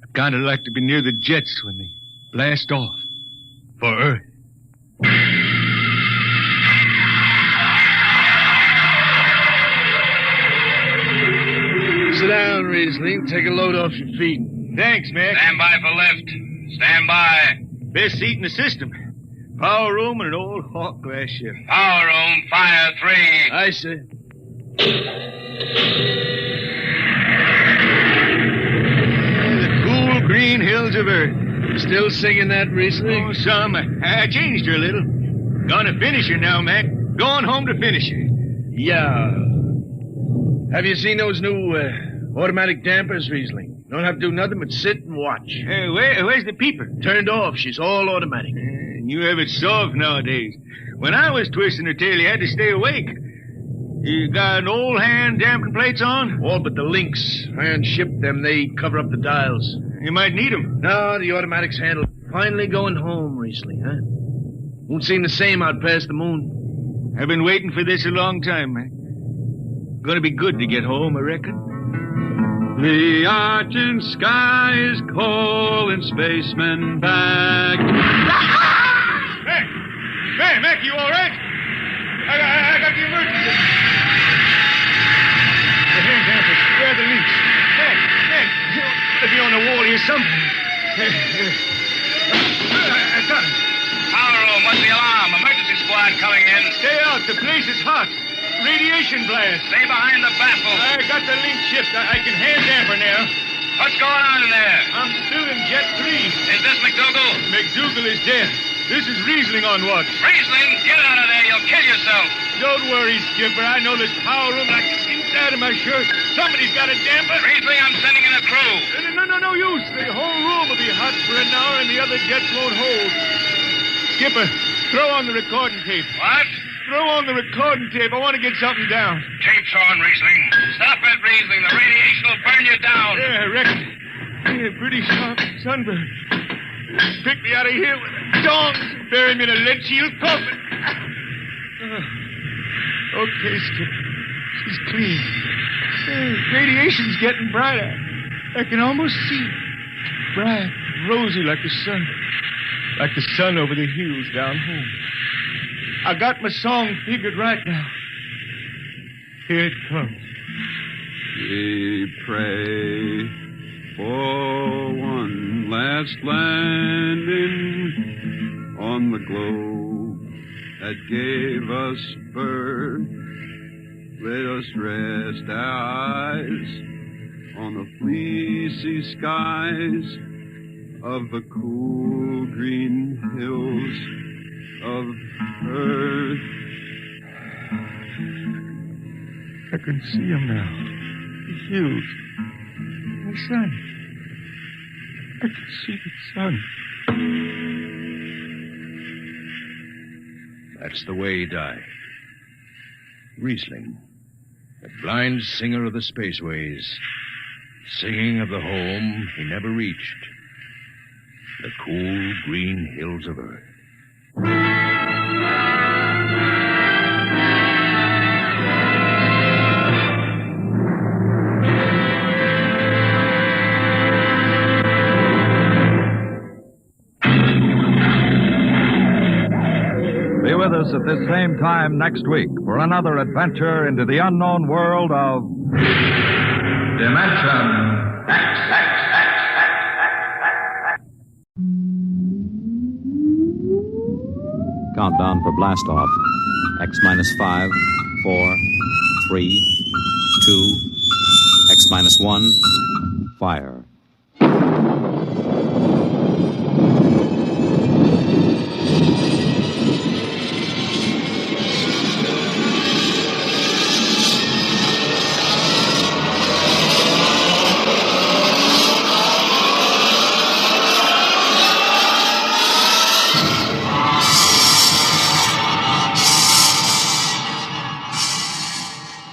I kind of like to be near the jets when they blast off. For Earth. Sit down, Riesling. Take a load off your feet. Thanks, Mac. Stand by for lift. Stand by. Best seat in the system. Power room and an old Hawk glass ship. Power room, fire 3. Aye, sir. The cool green hills of Earth. You still singing that, Riesling? Oh, some. I changed her a little. Gonna finish her now, Mac. Going home to finish her. Yeah. Have you seen those new automatic dampers, Riesling? Don't have to do nothing but sit and watch. Where's the peeper? Turned off. She's all automatic. You have it soft nowadays. When I was twisting her tail, you had to stay awake. You got an old hand damping plates on? All but the links. Iron shipped them. They cover up the dials. You might need them. No, the automatics handle. Finally going home, Riesling, huh? Won't seem the same out past the moon. I've been waiting for this a long time, man. Gonna be good to get home, I reckon. The argent sky is calling spacemen back. Mac, you all right? I got the emergency. The hand dampers, where are the links? Mac, you gotta be on the wall here somewhere. I got him. Power room, what's the alarm? Emergency squad coming in. Stay out, the place is hot. Radiation blast. Stay behind the baffle. I got the link shipped. I can hand damper now. What's going on in there? I'm still in Jet 3. Is this McDougal? McDougal is dead. This is Riesling on watch. Riesling, get out of there. You'll kill yourself. Don't worry, Skipper. I know this power room like the inside of my shirt. Somebody's got a damper. Riesling, I'm sending in a crew. No use. The whole room will be hot for an hour and the other jets won't hold. Skipper, throw on the recording tape. What? Throw on the recording tape. I want to get something down. Tape's on, Riesling. Stop it, Riesling. The radiation will burn you down. Yeah, I reckon. Yeah, pretty sharp sunburn. Pick me out of here with tongs and bury me in a lead shield coffin. Okay, Skipper. She's clean. Radiation's getting brighter. I can almost see it. Bright, rosy like the sun. Like the sun over the hills down home. I got my song figured right now. Here it comes. We pray for one last landing on the globe that gave us birth. Let us rest our eyes on the fleecy skies of the cool green hills of Earth. I can see him now. The hills. The sun. I can see the sun. That's the way he died. Riesling, the blind singer of the spaceways, singing of the home he never reached, the cool green hills of Earth. Be with us at this same time next week for another adventure into the unknown world of Dimension X. Countdown for blast off. X minus 5, 4, 3, 2, X minus 1, fire.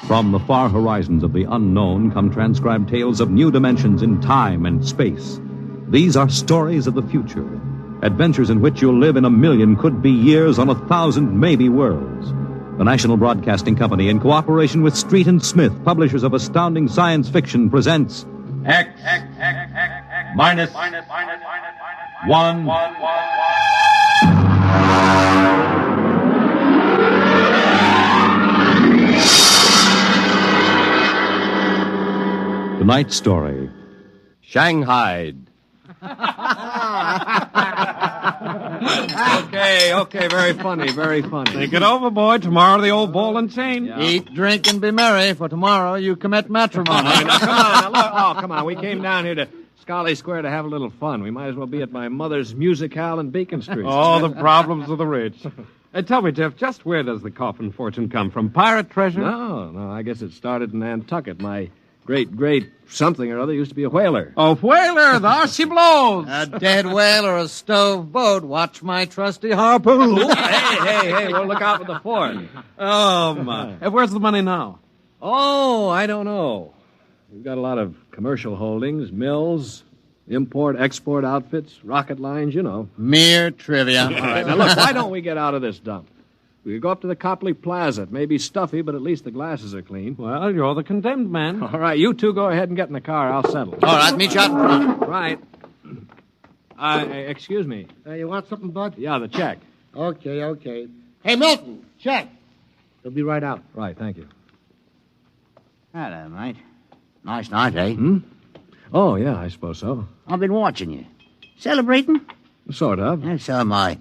From the far horizons of the unknown come transcribed tales of new dimensions in time and space. These are stories of the future, adventures in which you'll live in a million could-be years on 1,000 maybe worlds. The National Broadcasting Company, in cooperation with Street and Smith, publishers of astounding science fiction, presents X minus 1. Tonight's story, Shanghaied. Okay, very funny. Think it over, boy. Tomorrow the old ball and chain. Yeah. Eat, drink, and be merry, for tomorrow you commit matrimony. Come on. We came down here to Scarlet Square to have a little fun. We might as well be at my mother's musicale in Beacon Street. Oh, the problems of the rich. Tell me, Jeff, just where does the coffin fortune come from? Pirate treasure? No, I guess it started in Nantucket. My great something or other used to be a whaler. A whaler, there she blows. A dead whale or a stove boat. Watch my trusty harpoon. Hey, well, look out for the fort. Oh, my. Where's the money now? Oh, I don't know. We've got a lot of commercial holdings, mills, import-export outfits, rocket lines, you know. Mere trivia. All right, now look, why don't we get out of this dump? We could go up to the Copley Plaza. It may be stuffy, but at least the glasses are clean. Well, you're the condemned man. All right, you two go ahead and get in the car. I'll settle. All right, meet you out in front. Right. Excuse me. You want something, Bud? Yeah, the check. Okay. Hey, Milton, check. He'll be right out. Right, thank you. Hello, mate. Nice night, eh? Oh, yeah, I suppose so. I've been watching you. Celebrating? Sort of. Yeah, so am I.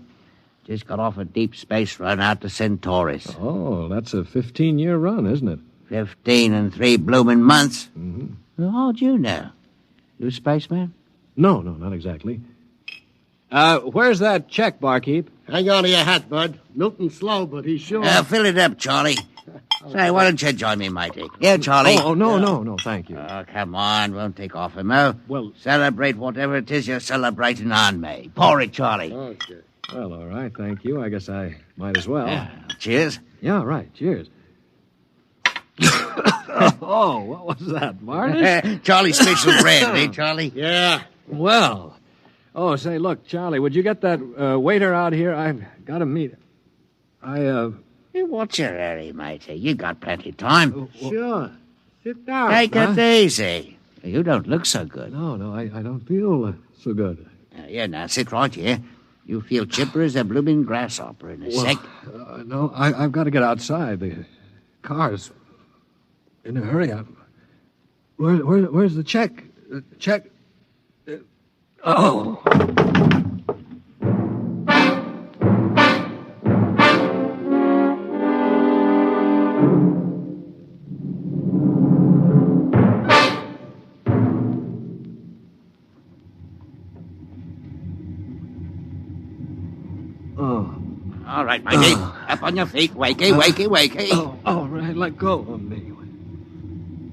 Just got off a deep space run out to Centaurus. Oh, that's a 15-year run, isn't it? 15 and 3 blooming months. Mm-hmm. Well, how'd you know? You a spaceman? No, not exactly. Where's that check, barkeep? Hang on to your hat, Bud. Milton's slow, but he's sure. Fill it up, Charlie. Say, why don't you join me, Mite? Yeah, Charlie. Oh, no, thank you. Oh, come on. Won't take off him, oh? Well... Celebrate whatever it is you're celebrating on me. Pour it, Charlie. Okay. Well, all right, thank you. I guess I might as well. Cheers. Yeah, right, cheers. Oh, what was that, Martin? Charlie's special bread, eh, Charlie? Yeah. Well. Oh, say, look, Charlie, would you get that waiter out here? I've got to meet him. Hey, what's your hurry, matey? You got plenty of time. Sure. Sit down. Take it easy. You don't look so good. No, I don't feel so good. Now, sit right here. You feel chipper as a blooming grasshopper in a sec. No, I've got to get outside. The car's in a hurry. Where's the check? Check. Oh. All right, matey. Up on your feet. Wakey. Oh, all right, let go of me.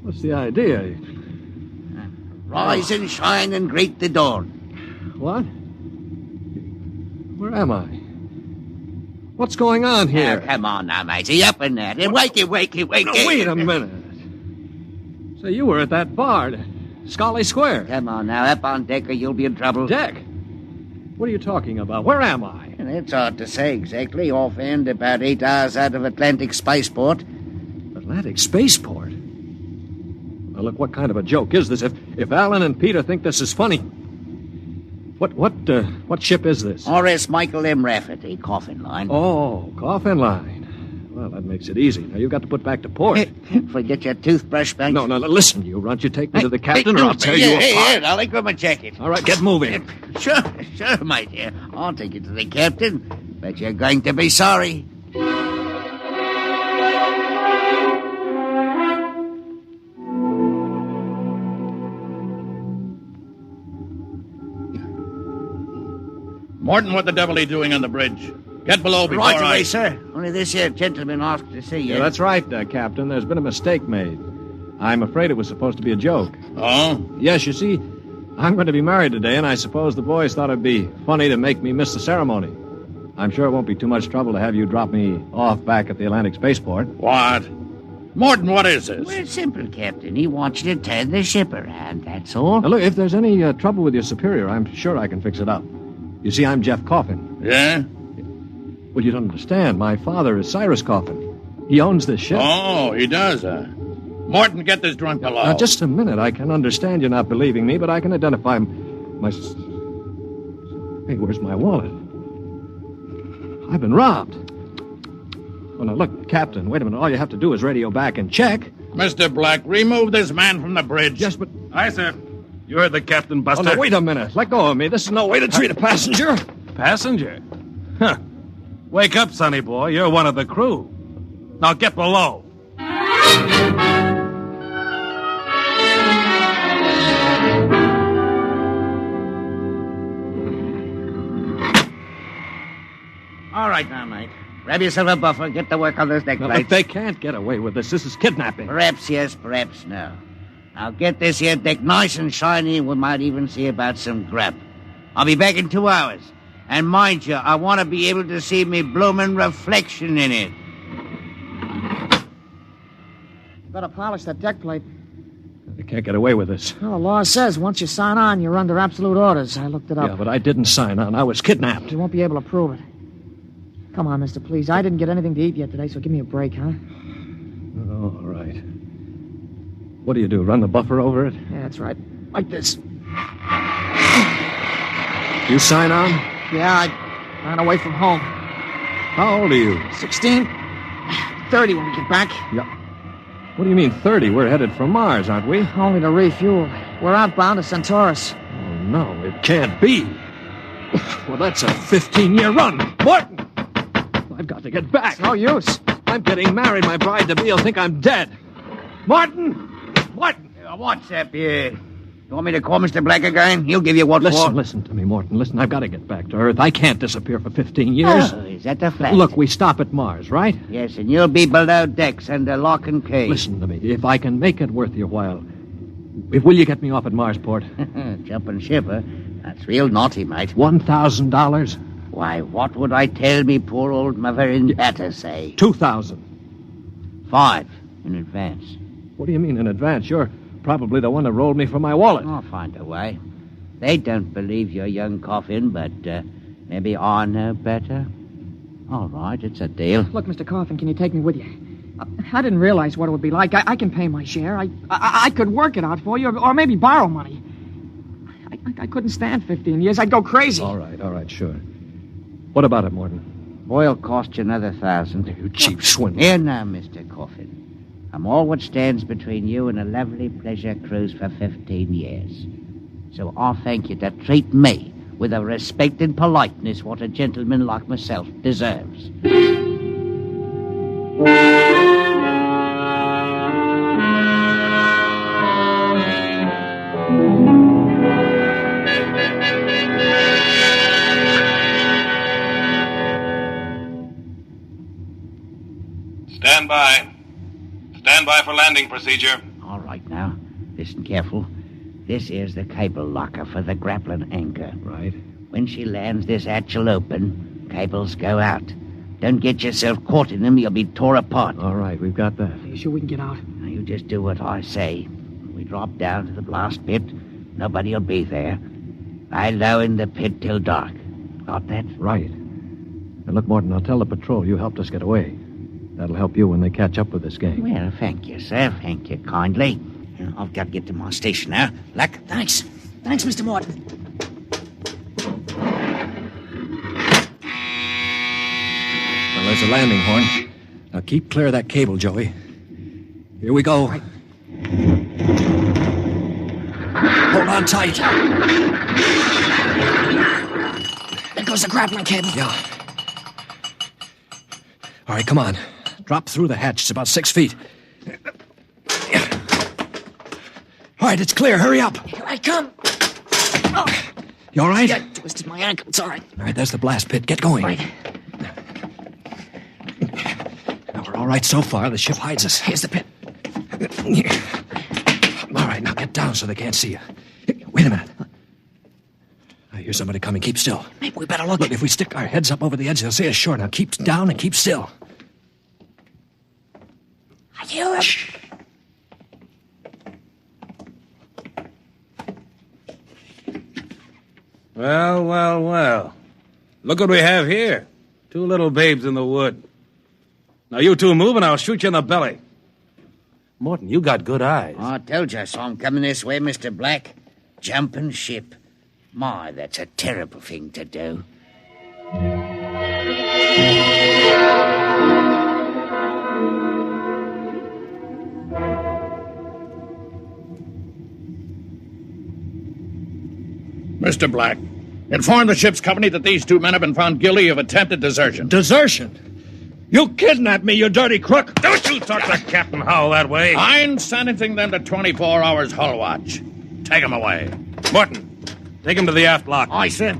What's the idea? Rise and shine and greet the dawn. What? Where am I? What's going on here? Come on now, matey. Up in there. Wakey. No, wait a minute. So you were at that bar, Scarlet Square. Come on now. Up on deck or you'll be in trouble. Deck? What are you talking about? Where am I? It's hard to say exactly. Offhand, about 8 hours out of Atlantic Spaceport. Atlantic Spaceport? Well, look, what kind of a joke is this? If Alan and Peter think this is funny... What ship is this? R.S. Michael M. Rafferty, Coffin Line. Oh, Coffin Line. Well, that makes it easy. Now, you've got to put back to port. Forget your toothbrush, Banks. No, listen, you runt. You take me to the captain or I'll tear you apart. Here, darling, grab my jacket. All right, get moving. Sure, my dear. I'll take you to the captain. But you're going to be sorry. Morton, what the devil are you doing on the bridge? Get below before Right away, sir. Only this here gentleman asked to see you. Yeah, that's right, Captain. There's been a mistake made. I'm afraid it was supposed to be a joke. Oh? Yes, you see, I'm going to be married today, and I suppose the boys thought it'd be funny to make me miss the ceremony. I'm sure it won't be too much trouble to have you drop me off back at the Atlantic Spaceport. What? Morton, what is this? Well, it's simple, Captain. He wants you to turn the ship around, that's all. Now, look, if there's any trouble with your superior, I'm sure I can fix it up. You see, I'm Jeff Coffin. Yeah? Well, you don't understand. My father is Cyrus Coffin. He owns this ship. Oh, he does, Morton, get this drunk below. Now, just a minute. I can understand you're not believing me, but I can identify my... Hey, where's my wallet? I've been robbed. Well, now, look, Captain, wait a minute. All you have to do is radio back and check. Mr. Black, remove this man from the bridge. Yes, but... Aye, sir. You heard the captain, Buster. Oh, no, wait a minute. Let go of me. This is no way to treat a passenger. Passenger? Huh. Wake up, Sonny boy. You're one of the crew. Now get below. All right now, mate. Grab yourself a buffer. Get to work on those deck No, plates. but they can't get away with this. This is kidnapping. Perhaps yes, perhaps no. I'll get this here deck nice and shiny, and we might even see about some grub. I'll be back in 2 hours. And mind you, I want to be able to see me bloomin' reflection in it. Better polish that deck plate. They can't get away with this. Well, the law says once you sign on, you're under absolute orders. I looked it up. Yeah, but I didn't sign on. I was kidnapped. You won't be able to prove it. Come on, mister, please. I didn't get anything to eat yet today, so give me a break, huh? All right. What do you do, run the buffer over it? Yeah, that's right. Like this. You sign on? Yeah, I ran away from home. How old are you? 16. 30 when we get back. Yeah. What do you mean 30? We're headed for Mars, aren't we? Only to refuel. We're outbound to Centaurus. Oh, no, it can't be. Well, that's a 15-year run. Morton! I've got to get back. It's no use. I'm getting married. My bride-to-be will think I'm dead. Martin! Martin! What's up here? You want me to call Mr. Black again? He'll give you what for. Listen to me, Morton. Listen, I've got to get back to Earth. I can't disappear for 15 years. Oh, is that the flat? Look, we stop at Mars, right? Yes, and you'll be below decks under lock and key. Listen to me. If I can make it worth your while, will you get me off at Marsport? Jumping ship, huh? That's real naughty, mate. $1,000? Why, what would I tell me poor old mother in better say? $2,000. 5 in advance. What do you mean in advance? You're probably the one that rolled me for my wallet. I'll find a way. They don't believe your young Coffin, but maybe I know better. All right, it's a deal. Look, Mr. Coffin, can you take me with you? I didn't realize what it would be like. I can pay my share. I could work it out for you, or maybe borrow money. I couldn't stand 15 years. I'd go crazy. All right, sure. What about it, Morton? Oil cost you another 1,000. You cheap swindler. Here now, Mr. Coffin. I'm all what stands between you and a lovely pleasure cruise for 15 years. So I'll thank you to treat me with a respect and politeness what a gentleman like myself deserves. Stand by. Stand by for landing procedure. All right now. Listen careful. This is the cable locker for the grappling anchor. Right. When she lands, this hatch will open. Cables go out. Don't get yourself caught in them. You'll be tore apart. All right, we've got that. Are you sure we can get out? Now, you just do what I say. When we drop down to the blast pit, nobody will be there. Lie low in the pit till dark. Got that? Right. And look, Morton, I'll tell the patrol you helped us get away. That'll help you when they catch up with this gang. Well, thank you, sir. Thank you kindly. I've got to get to my station now. Luck. Thanks. Thanks, Mr. Morton. Well, there's a landing horn. Now keep clear of that cable, Joey. Here we go. Right. Hold on tight. There goes the grappling cable. Yeah. All right, come on. Drop through the hatch. It's about 6 feet. All right, it's clear. Hurry up. Here I come. Oh. You all right? Yeah, I twisted my ankle. It's all right. All right, there's the blast pit. Get going. Right. Now, we're all right so far. The ship hides us. Here's the pit. All right, now get down so they can't see you. Wait a minute. I hear somebody coming. Keep still. Maybe we better look. Look, if we stick our heads up over the edge, they'll see us sure. Now keep down and keep still. I you... Shh. Well, well, well. Look what we have here. 2 little babes in the wood. Now, you two move and I'll shoot you in the belly. Morton, you got good eyes. I told you I saw him coming this way, Mr. Black. Jumping ship. My, that's a terrible thing to do. Mr. Black, inform the ship's company that these 2 men have been found guilty of attempted desertion. Desertion? You kidnapped me, you dirty crook! Don't you talk to Captain Howell that way! I'm sentencing them to 24 hours hull watch. Take them away. Morton, take him to the aft lock. Aye, sir.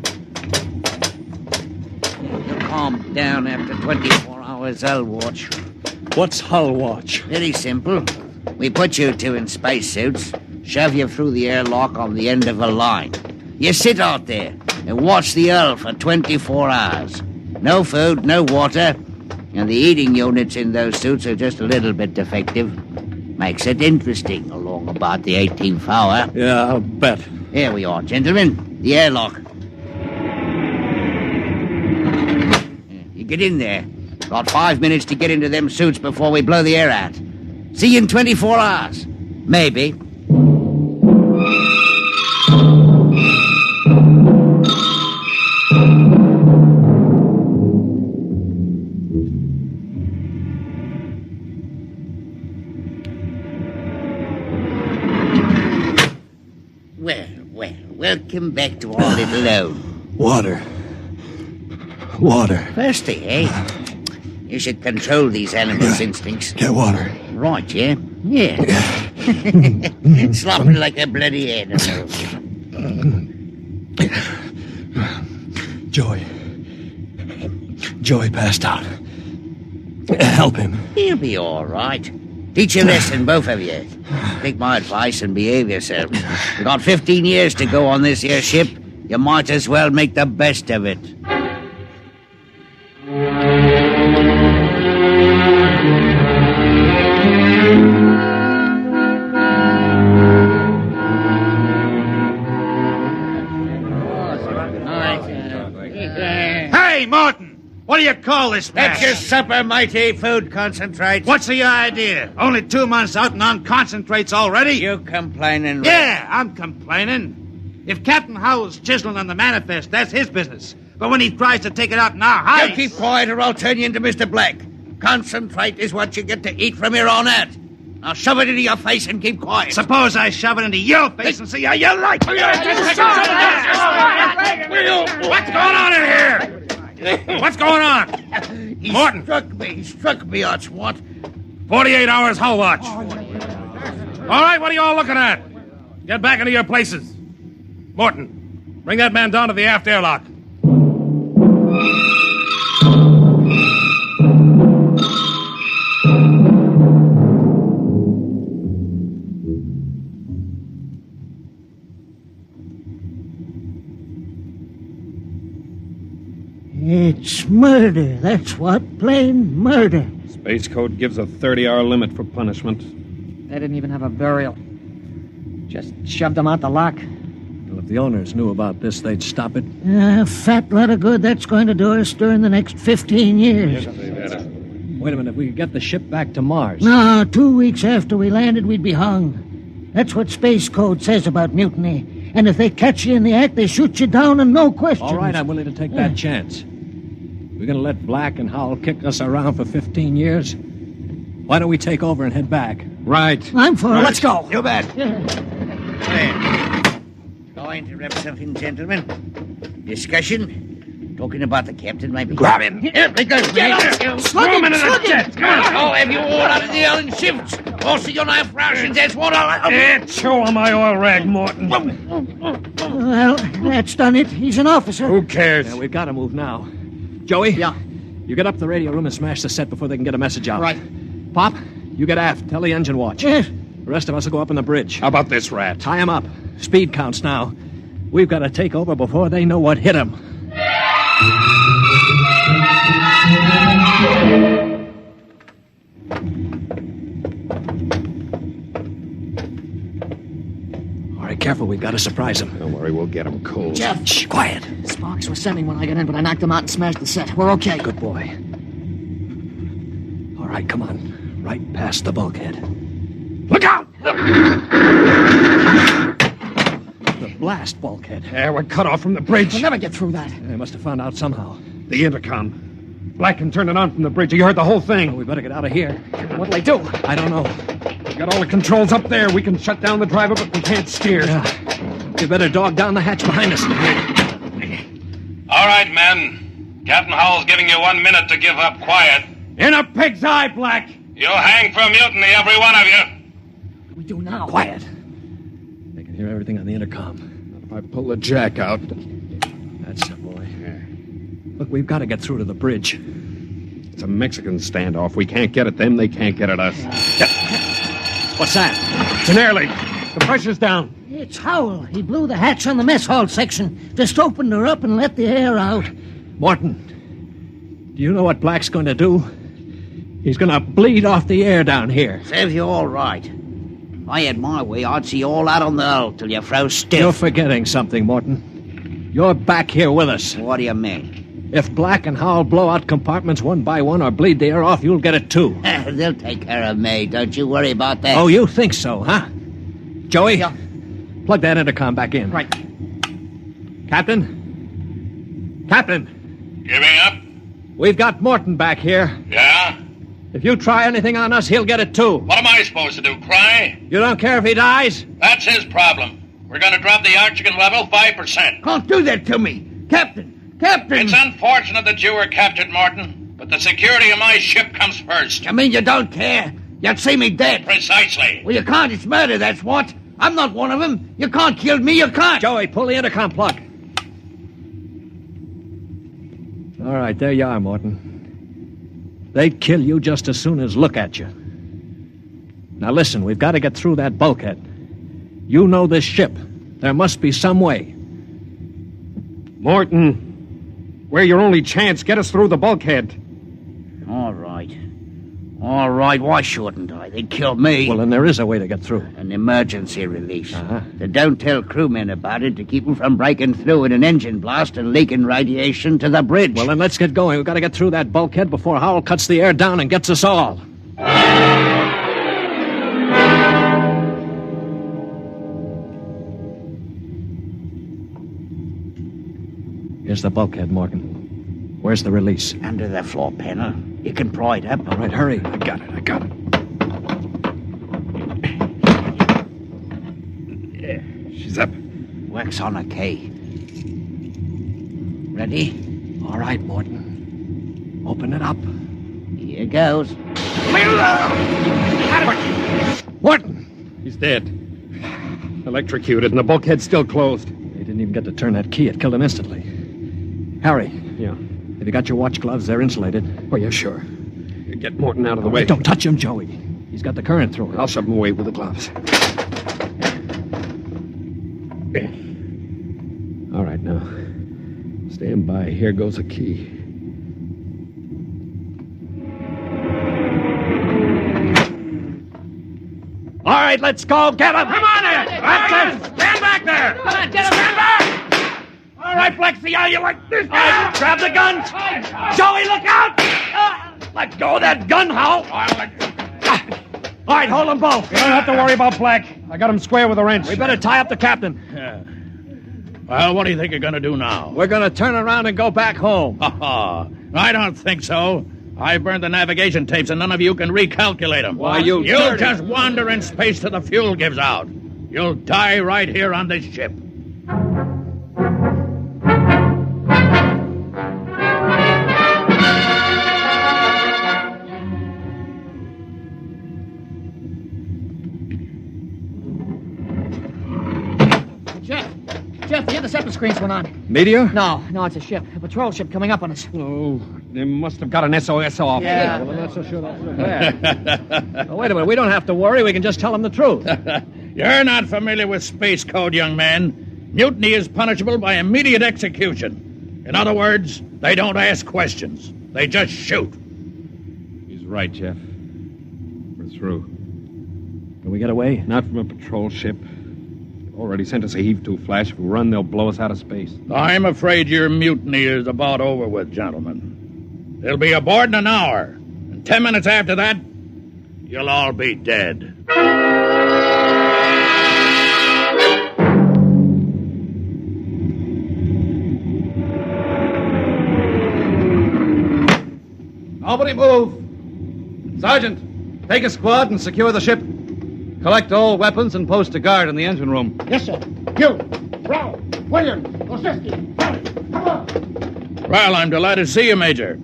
You calm down after 24 hours hull watch. What's hull watch? Very simple. We put you 2 in spacesuits, shove you through the airlock on the end of a line. You sit out there and watch the hull for 24 hours. No food, no water, and the eating units in those suits are just a little bit defective. Makes it interesting along about the 18th hour. Yeah, I'll bet. Here we are, gentlemen. The airlock. You get in there. Got 5 minutes to get into them suits before we blow the air out. See you in 24 hours. Maybe. Welcome back to our little home. Water. Water. Thirsty, eh? You should control these animals' instincts. Get water. Right, yeah? Yeah. Slopping like a bloody animal. Joey passed out. Help him. He'll be all right. Teach a lesson, both of you. Take my advice and behave yourselves. We've got 15 years to go on this here ship. You might as well make the best of it. Hey, Martin! What do you call this mess? That's your supper, Mite. Food concentrates. What's the idea? Only 2 months out and on concentrates already? You complaining, Yeah, I'm complaining. If Captain Howell's chiseling on the manifest, that's his business. But when he tries to take it out in our hides... You keep quiet or I'll turn you into Mr. Black. Concentrate is what you get to eat from here on out. Now shove it into your face and keep quiet. Suppose I shove it into your face and see how you like it. What's going on in here? What's going on? Morton. He struck me, that's what. 48 hours hull watch. All right, what are you all looking at? Get back into your places. Morton, bring that man down to the aft airlock. It's murder, that's what. Plain murder. Space Code gives a 30-hour limit for punishment. They didn't even have a burial. Just shoved them out the lock. Well, if the owners knew about this, they'd stop it. A fat lot of good that's going to do us during the next 15 years. Wait a minute, if we could get the ship back to Mars. No, 2 weeks after we landed, we'd be hung. That's what Space Code says about mutiny. And if they catch you in the act, they shoot you down and no questions. All right, I'm willing to take that chance. We're going to let Black and Howell kick us around for 15 years? Why don't we take over and head back? Right. I'm for it. Let's go. You bet. Going to rep something, gentlemen. Discussion? Talking about the captain, maybe? Grab him. Here, because Throw him into the jet. I'll have you all out of the island shifts. Also, you'll have rations. That's what I'll... Chew on my oil rag, Morton. Well, that's done it. He's an officer. Who cares? Yeah, we've got to move now. Joey? Yeah? You get up to the radio room and smash the set before they can get a message out. Right. Pop, you get aft. Tell the engine watch. Yes. The rest of us will go up on the bridge. How about this rat? Tie him up. Speed counts now. We've got to take over before they know what hit them. careful. We've got to surprise him. Don't worry, we'll get him cold. Jeff! Shh, quiet. Sparks were sending when I got in, but I knocked them out and smashed the set. We're okay. Good boy. All right, come on. Right past the bulkhead. Look out! The blast bulkhead. Yeah, we're cut off from the bridge. We'll never get through that. They must have found out somehow. The intercom. Black can turn it on from the bridge. You heard the whole thing. Well, we better get out of here. What'll they do? I don't know. We got all the controls up there. We can shut down the driver, but we can't steer. Yeah. You better dog down the hatch behind us. All right, men. Captain Howell's giving you 1 minute to give up quiet. In a pig's eye, Black! You'll hang for mutiny, every one of you. What do we do now? Quiet. They can hear everything on the intercom. Not if I pull the jack out. That's the boy. Look, we've got to get through to the bridge. It's a Mexican standoff. We can't get at them. They can't get at us. What's that? It's an air leak. The pressure's down. It's Howell. He blew the hatch on the mess hall section. Just opened her up and let the air out. Morton, do you know what Black's going to do? He's going to bleed off the air down here. Serves you all right. If I had my way, I'd see you all out on the hull till you froze stiff. You're forgetting something, Morton. You're back here with us. What do you mean? If Black and Howell blow out compartments one by one or bleed the air off, you'll get it too. They'll take care of me. Don't you worry about that. Oh, you think so, huh? Joey, Yeah. plug that intercom back in. Right. Captain? Captain, Giving up? we've got Morton back here. Yeah? If you try anything on us, he'll get it too. What am I supposed to do, cry? You don't care if he dies? That's his problem. We're going to drop the oxygen level 5%. Can't do that to me. Captain! Captain! It's unfortunate that you were captured, Morton, but the security of my ship comes first. You mean you don't care? You'd see me dead. Precisely. Well, you can't. It's murder, that's what. I'm not one of them. You can't kill me. You can't. Joey, pull the intercom plug. All right, there you are, Morton. They'd kill you just as soon as look at you. Now listen, we've got to get through that bulkhead. You know this ship. There must be some way. Morton, we're your only chance. Get us through the bulkhead. All right. All right, why shouldn't I? They'd kill me. Well, then there is a way to get through. An emergency release. Uh-huh. They don't tell crewmen about it to keep them from breaking through in an engine blast and leaking radiation to the bridge. Well, then let's get going. We've got to get through that bulkhead before Howell cuts the air down and gets us all. Here's the bulkhead, Morgan. Where's the release? Under the floor panel. You can pry it up. All right, hurry. I got it. Yeah, she's up. Works on a key. Ready? All right, Morton. Open it up. Here goes. Morton! He's dead. Electrocuted, and the bulkhead's still closed. They didn't even get to turn that key. It killed him instantly. Harry. Yeah. Have you got your watch gloves? They're insulated. Oh, yeah, sure. Get Morton out of the way. Don't touch him, Joey. He's got the current through him. I'll shove him away with the gloves. All right, now. Stand by. Here goes a key. All right, let's go. Get him. Come on there! Stand back there! Come on, get him! Stand back! All right, Flexi, are you like this? All right, grab the gun. Joey, look out! Let go of that gun, Howell. All right, hold them both. You don't have to worry about Black. I got him square with a wrench. We better tie up the captain. Well, what do you think you're going to do now? We're going to turn around and go back home. I don't think so. I burned the navigation tapes, and none of you can recalculate them. Why, you You'll dirty- just wander in space till the fuel gives out. You'll die right here on this ship. Jeff, the interceptor screens went on. Meteor? No, it's a ship. A patrol ship coming up on us. Oh, they must have got an SOS off. Yeah. Well, I'm not so sure that's so bad. Oh, wait a minute. We don't have to worry. We can just tell them the truth. You're not familiar with space code, young man. Mutiny is punishable by immediate execution. In other words, they don't ask questions. They just shoot. He's right, Jeff. We're through. Can we get away? Not from a patrol ship. Already sent us a heave-to flash. If we run, they'll blow us out of space. I'm afraid your mutiny is about over with, gentlemen. They'll be aboard in an hour. And 10 minutes after that, you'll all be dead. Nobody move. Sergeant, take a squad and secure the ship. Collect all weapons and post a guard in the engine room. Yes, sir. You, Brown, William, Osinski, come on. Well, I'm delighted to see you, Major.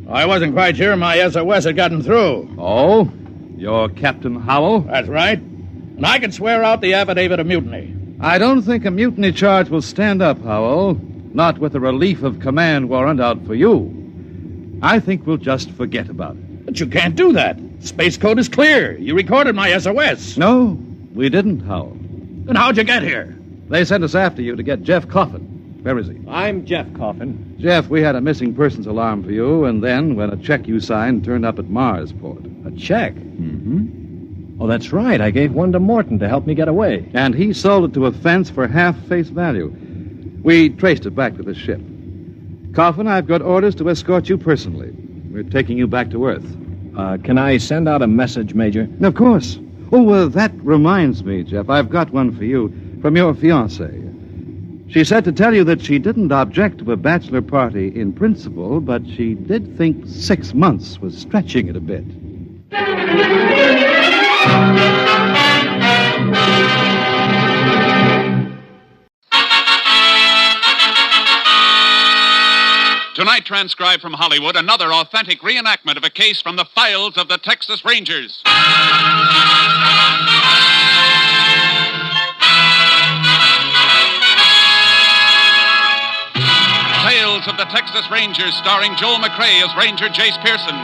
I wasn't quite sure my SOS had gotten through. Oh? You're Captain Howell? That's right. And I can swear out the affidavit of mutiny. I don't think a mutiny charge will stand up, Howell. Not with a relief of command warrant out for you. I think we'll just forget about it. But you can't do that. Space code is clear. You recorded my SOS. No, we didn't, Howell. Then how'd you get here? They sent us after you to get Jeff Coffin. Where is he? I'm Jeff Coffin. Jeff, we had a missing persons alarm for you, and then when a check you signed turned up at Marsport. A check? Mm-hmm. Oh, that's right. I gave one to Morton to help me get away. And he sold it to a fence for half face value. We traced it back to the ship. Coffin, I've got orders to escort you personally. We're taking you back to Earth. Can I send out a message, Major? Of course. Oh, that reminds me, Jeff. I've got one for you from your fiancée. She said to tell you that she didn't object to a bachelor party in principle, but she did think 6 months was stretching it a bit. Tonight, transcribed from Hollywood, another authentic reenactment of a case from the files of the Texas Rangers. Tales of the Texas Rangers, starring Joel McRae as Ranger Jace Pearson.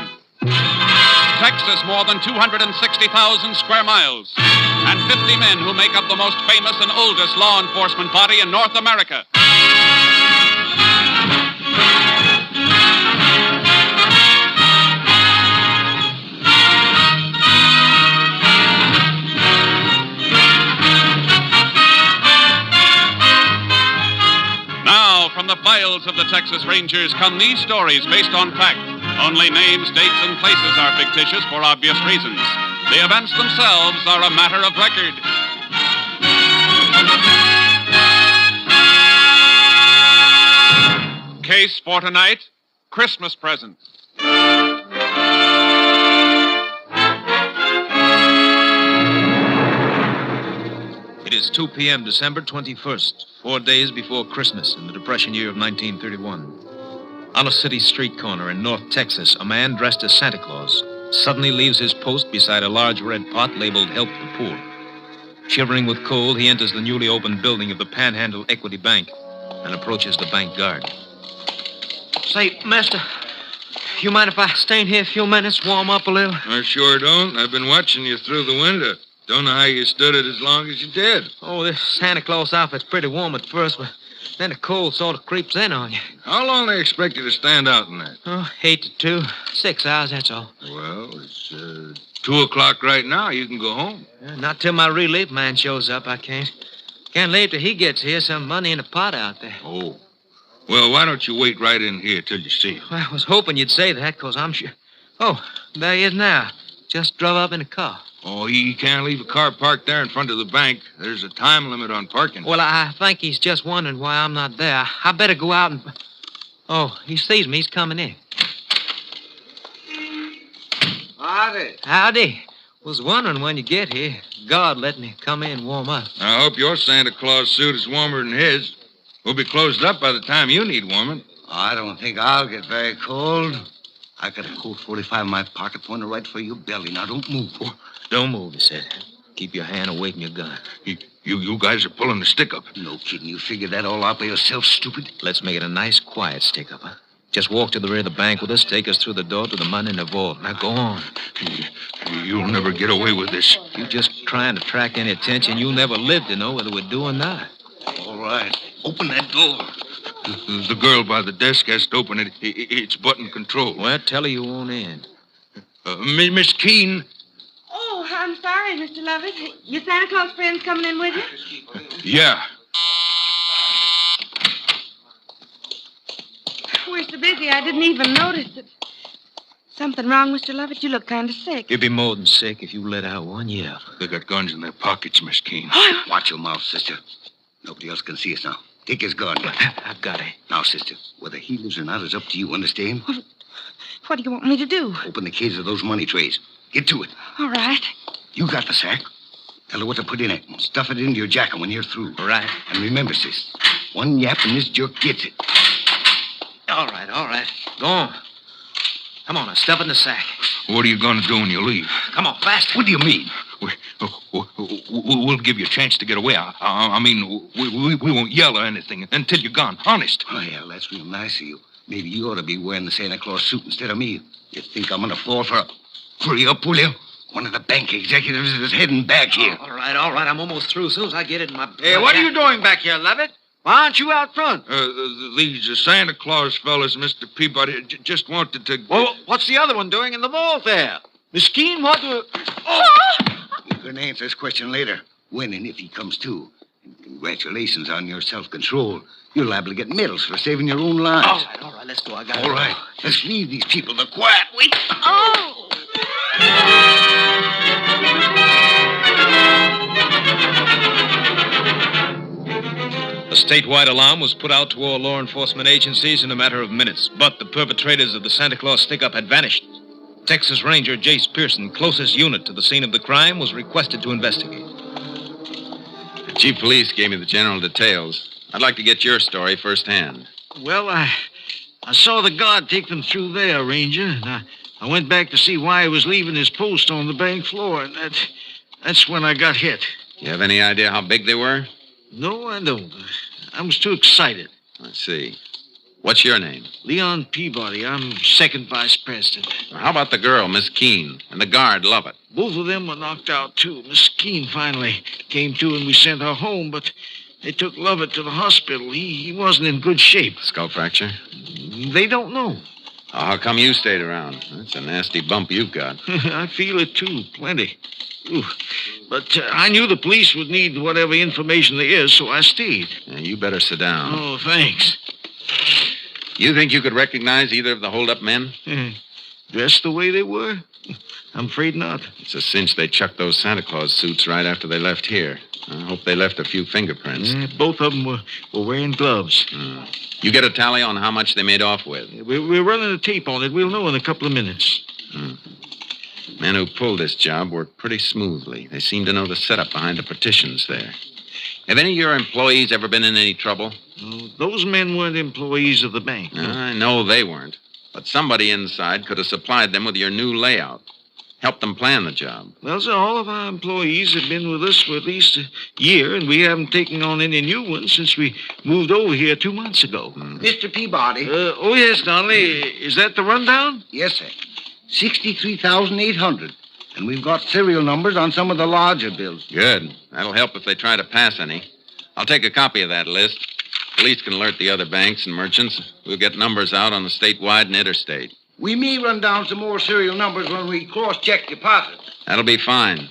Texas, more than 260,000 square miles, and 50 men who make up the most famous and oldest law enforcement body in North America. From the files of the Texas Rangers come these stories based on fact. Only names, dates, and places are fictitious for obvious reasons. The events themselves are a matter of record. Case for tonight, Christmas presents. It is 2 p.m., December 21st, 4 days before Christmas in the Depression year of 1931. On a city street corner in North Texas, a man dressed as Santa Claus suddenly leaves his post beside a large red pot labeled Help the Poor. Shivering with cold, he enters the newly opened building of the Panhandle Equity Bank and approaches the bank guard. Say, mister, you mind if I stay in here a few minutes, warm up a little? I sure don't. I've been watching you through the window. Don't know how you stood it as long as you did. Oh, this Santa Claus outfit's pretty warm at first, but then the cold sort of creeps in on you. How long do they expect you to stand out in that? Oh, 8 to 2. 6 hours, that's all. Well, it's 2 o'clock right now. You can go home. Not till my relief man shows up, I can't. Can't leave till he gets here. Some money in the pot out there. Oh. Well, why don't you wait right in here till you see him? Well, I was hoping you'd say that, because I'm sure... Oh, there he is now. Just drove up in a car. Oh, he can't leave a car parked there in front of the bank. There's a time limit on parking. Well, I think he's just wondering why I'm not there. I better go out and... Oh, he sees me. He's coming in. Howdy. Howdy. Was wondering when you get here. God let me come in and warm up. I hope your Santa Claus suit is warmer than his. We'll be closed up by the time you need warming. I don't think I'll get very cold. I got a Colt 45 in my pocket, pointed right for your belly. Now, don't move. Don't move, he said. Keep your hand away from your gun. You guys are pulling the stick up. No kidding. You figured that all out by yourself, stupid? Let's make it a nice, quiet stick up, huh? Just walk to the rear of the bank with us, take us through the door to the money in the vault. Now, go on. You'll never get away with this. You just trying to attract any attention. You'll never live to know whether we're doing or not. All right. Open that door. The girl by the desk has to open it. It's button control. Well, tell her you won't in. Miss Keene. Oh, I'm sorry, Hi, Mr. Lovett. Your Santa Claus friends coming in with you? Yeah. We're so busy, I didn't even notice it. Something wrong, Mr. Lovett? You look kind of sick. You'd be more than sick if you let out one yell. They got guns in their pockets, Miss Keene. Watch your mouth, sister. Nobody else can see us now. Take his gun. I've got it. Now, sister, whether he lives or not is up to you, understand? What do you want me to do? Open the cases of those money trays. Get to it. All right. You got the sack. Tell her what to put in it. And stuff it into your jacket when you're through. All right. And remember, sis, one yap and this jerk gets it. All right. Go on. Come on, now, stuff it in the sack. What are you going to do when you leave? Come on, faster. What do you mean? We'll give you a chance to get away. I mean, we won't yell or anything until you're gone. Honest. Oh, yeah, that's real nice of you. Maybe you ought to be wearing the Santa Claus suit instead of me. You think I'm going to fall for a... Hurry up, will you? One of the bank executives is heading back here. All right. I'm almost through. As soon as I get it in my... Hey, what are you doing back here, Lovett? Why aren't you out front? These Santa Claus fellas, Mr. Peabody, just wanted to... Well, what's the other one doing in the vault there? Miss Keene, what do... You're going to answer this question later, when and if he comes to. And congratulations on your self-control. You're liable to get medals for saving your own lives. All right, let's go. I got it. All right, let's leave these people the quiet way. Oh! A statewide alarm was put out to all law enforcement agencies in a matter of minutes, but the perpetrators of the Santa Claus stick-up had vanished. Texas Ranger Jace Pearson, closest unit to the scene of the crime, was requested to investigate. The chief of police gave me the general details. I'd like to get your story firsthand. Well, I saw the guard take them through there, Ranger, and I went back to see why he was leaving his post on the bank floor, and that's when I got hit. You have any idea how big they were? No, I don't. I was too excited. I see. What's your name? Leon Peabody. I'm second vice president. How about the girl, Miss Keene, and the guard, Lovett? Both of them were knocked out, too. Miss Keene finally came to, and we sent her home, but they took Lovett to the hospital. He wasn't in good shape. Skull fracture? They don't know. Oh, how come you stayed around? That's a nasty bump you've got. I feel it, too. Plenty. Ooh. But I knew the police would need whatever information there is, so I stayed. Yeah, you better sit down. Oh, thanks. You think you could recognize either of the hold-up men? Dressed the way they were? I'm afraid not. It's a cinch they chucked those Santa Claus suits right after they left here. I hope they left a few fingerprints. Both of them were wearing gloves. You get a tally on how much they made off with? We're running a tape on it. We'll know in a couple of minutes. Men who pulled this job worked pretty smoothly. They seem to know the setup behind the partitions there. Have any of your employees ever been in any trouble? No, those men weren't employees of the bank. No. I know they weren't. But somebody inside could have supplied them with your new layout. Helped them plan the job. Well, sir, all of our employees have been with us for at least a year, and we haven't taken on any new ones since we moved over here 2 months ago. Mr. Peabody. Oh, yes, Donnelly. Is that the rundown? Yes, sir. 63,800. And we've got serial numbers on some of the larger bills. Good. That'll help if they try to pass any. I'll take a copy of that list. Police can alert the other banks and merchants. We'll get numbers out on the statewide and interstate. We may run down some more serial numbers when we cross-check deposits. That'll be fine.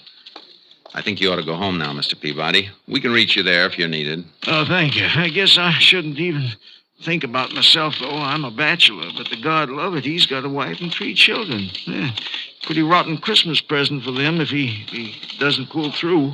I think you ought to go home now, Mr. Peabody. We can reach you there if you're needed. Oh, thank you. I guess I shouldn't even think about myself, though. I'm a bachelor, but the God love it, he's got a wife and 3 children. Yeah, pretty rotten Christmas present for them if he doesn't pull through.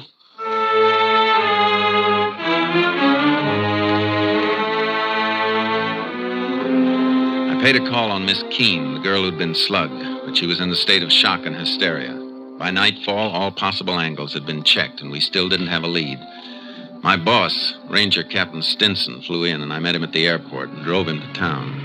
I paid a call on Miss Keene, the girl who'd been slugged, but she was in a state of shock and hysteria. By nightfall, all possible angles had been checked, and we still didn't have a lead. My boss, Ranger Captain Stinson, flew in, and I met him at the airport and drove him to town.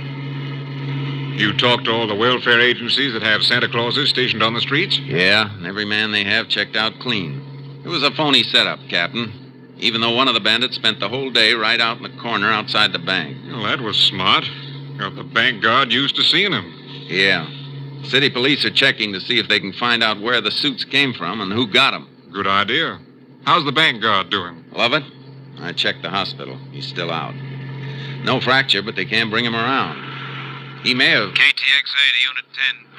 You talked to all the welfare agencies that have Santa Clauses stationed on the streets? Yeah, and every man they have checked out clean. It was a phony setup, Captain. Even though one of the bandits spent the whole day right out in the corner outside the bank. Well, that was smart. Got the bank guard used to seeing him. Yeah. City police are checking to see if they can find out where the suits came from and who got them. Good idea. How's the bank guard doing? Love it? I checked the hospital. He's still out. No fracture, but they can't bring him around. He may have... KTXA to Unit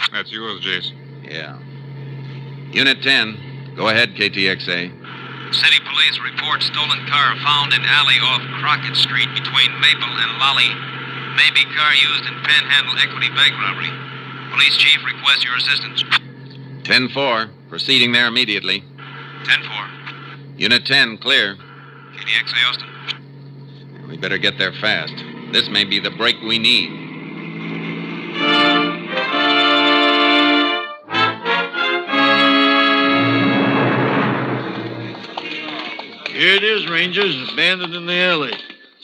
10. That's yours, Jason. Yeah. Unit 10, Go ahead, KTXA. City police report stolen car found in alley off Crockett Street between Maple and Lolly. Maybe car used in Panhandle equity bank robbery. Police chief requests your assistance. 10-4. Proceeding there immediately. 10-4. Unit 10, clear. KTXA Austin. We better get there fast. This may be the break we need. Here it is, Rangers, abandoned in the alley.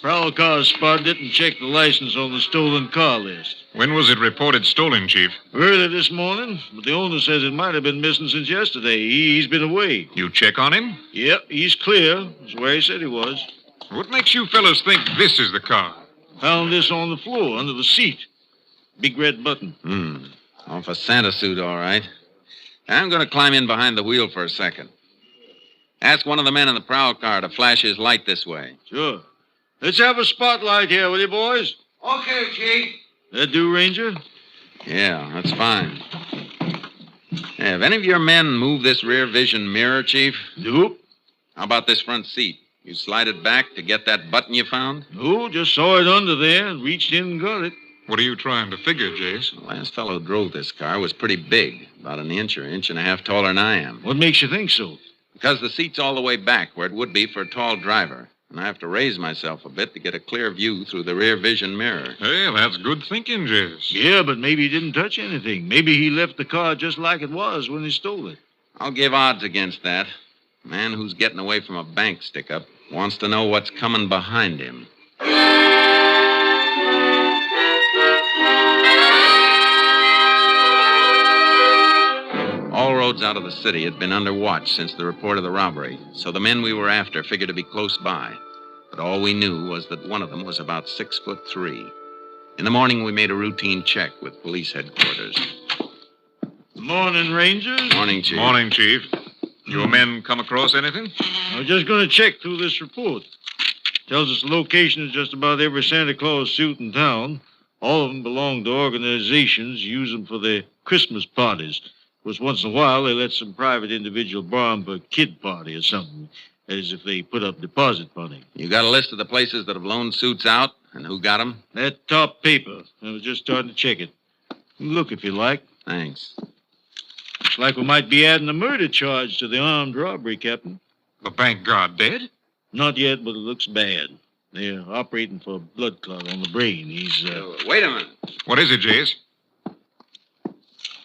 Prowl car spotted it and checked the license on the stolen car list. When was it reported stolen, Chief? Early this morning, but the owner says it might have been missing since yesterday. He's been away. You check on him? Yep, he's clear. That's where he said he was. What makes you fellows think this is the car? Found this on the floor, under the seat. Big red button. Off a Santa suit, all right. I'm going to climb in behind the wheel for a second. Ask one of the men in the prowl car to flash his light this way. Sure. Let's have a spotlight here, will you, boys? Okay, Chief. That do, Ranger? Yeah, that's fine. Hey, have any of your men moved this rear vision mirror, Chief? Nope. How about this front seat? You slide it back to get that button you found? No, just saw it under there and reached in and got it. What are you trying to figure, Jace? The last fellow who drove this car was pretty big, about an inch or inch and a half taller than I am. What makes you think so? Because the seat's all the way back where it would be for a tall driver. And I have to raise myself a bit to get a clear view through the rear vision mirror. Hey, that's good thinking, Jace. Yeah, but maybe he didn't touch anything. Maybe he left the car just like it was when he stole it. I'll give odds against that. A man who's getting away from a bank stick-up wants to know what's coming behind him. All roads out of the city had been under watch since the report of the robbery, so the men we were after figured to be close by. But all we knew was that one of them was about 6'3". In the morning, we made a routine check with police headquarters. Morning, Rangers. Morning, Chief. Morning, Chief. Your men come across anything? I'm just going to check through this report. Tells us the location of just about every Santa Claus suit in town. All of them belong to organizations, use them for their Christmas parties. Of course, once in a while, they let some private individual borrow them for a kid party or something. That is, if they put up deposit money. You got a list of the places that have loaned suits out and who got them? That top paper. I was just starting to check it. You can look if you like. Thanks. Looks like we might be adding a murder charge to the armed robbery, Captain. The bank guard dead? Not yet, but it looks bad. They're operating for a blood clot on the brain. He's, Wait a minute. What is it, Jace?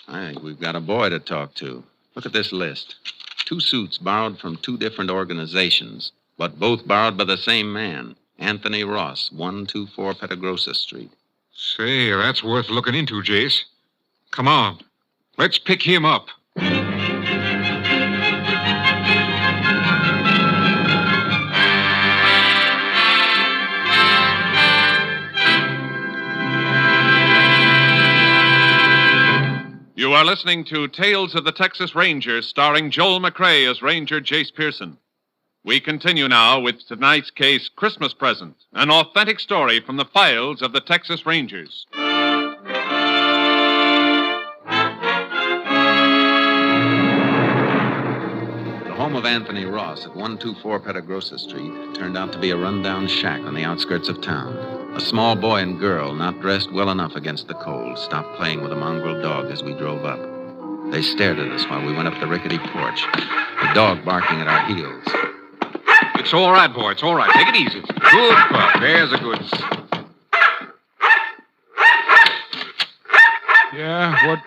I think we've got a boy to talk to. Look at this list. 2 suits borrowed from 2 different organizations, but both borrowed by the same man, Anthony Ross, 124 Petagrosa Street. Say, that's worth looking into, Jace. Come on. Let's pick him up. You are listening to Tales of the Texas Rangers, starring Joel McRae as Ranger Jace Pearson. We continue now with tonight's case, Christmas Present, an authentic story from the files of the Texas Rangers. The home of Anthony Ross at 124 Petagrosa Street turned out to be a rundown shack on the outskirts of town. A small boy and girl, not dressed well enough against the cold, stopped playing with a mongrel dog as we drove up. They stared at us while we went up the rickety porch, the dog barking at our heels. It's all right, boy. It's all right. Take it easy. Good pup. There's a good... Yeah, what?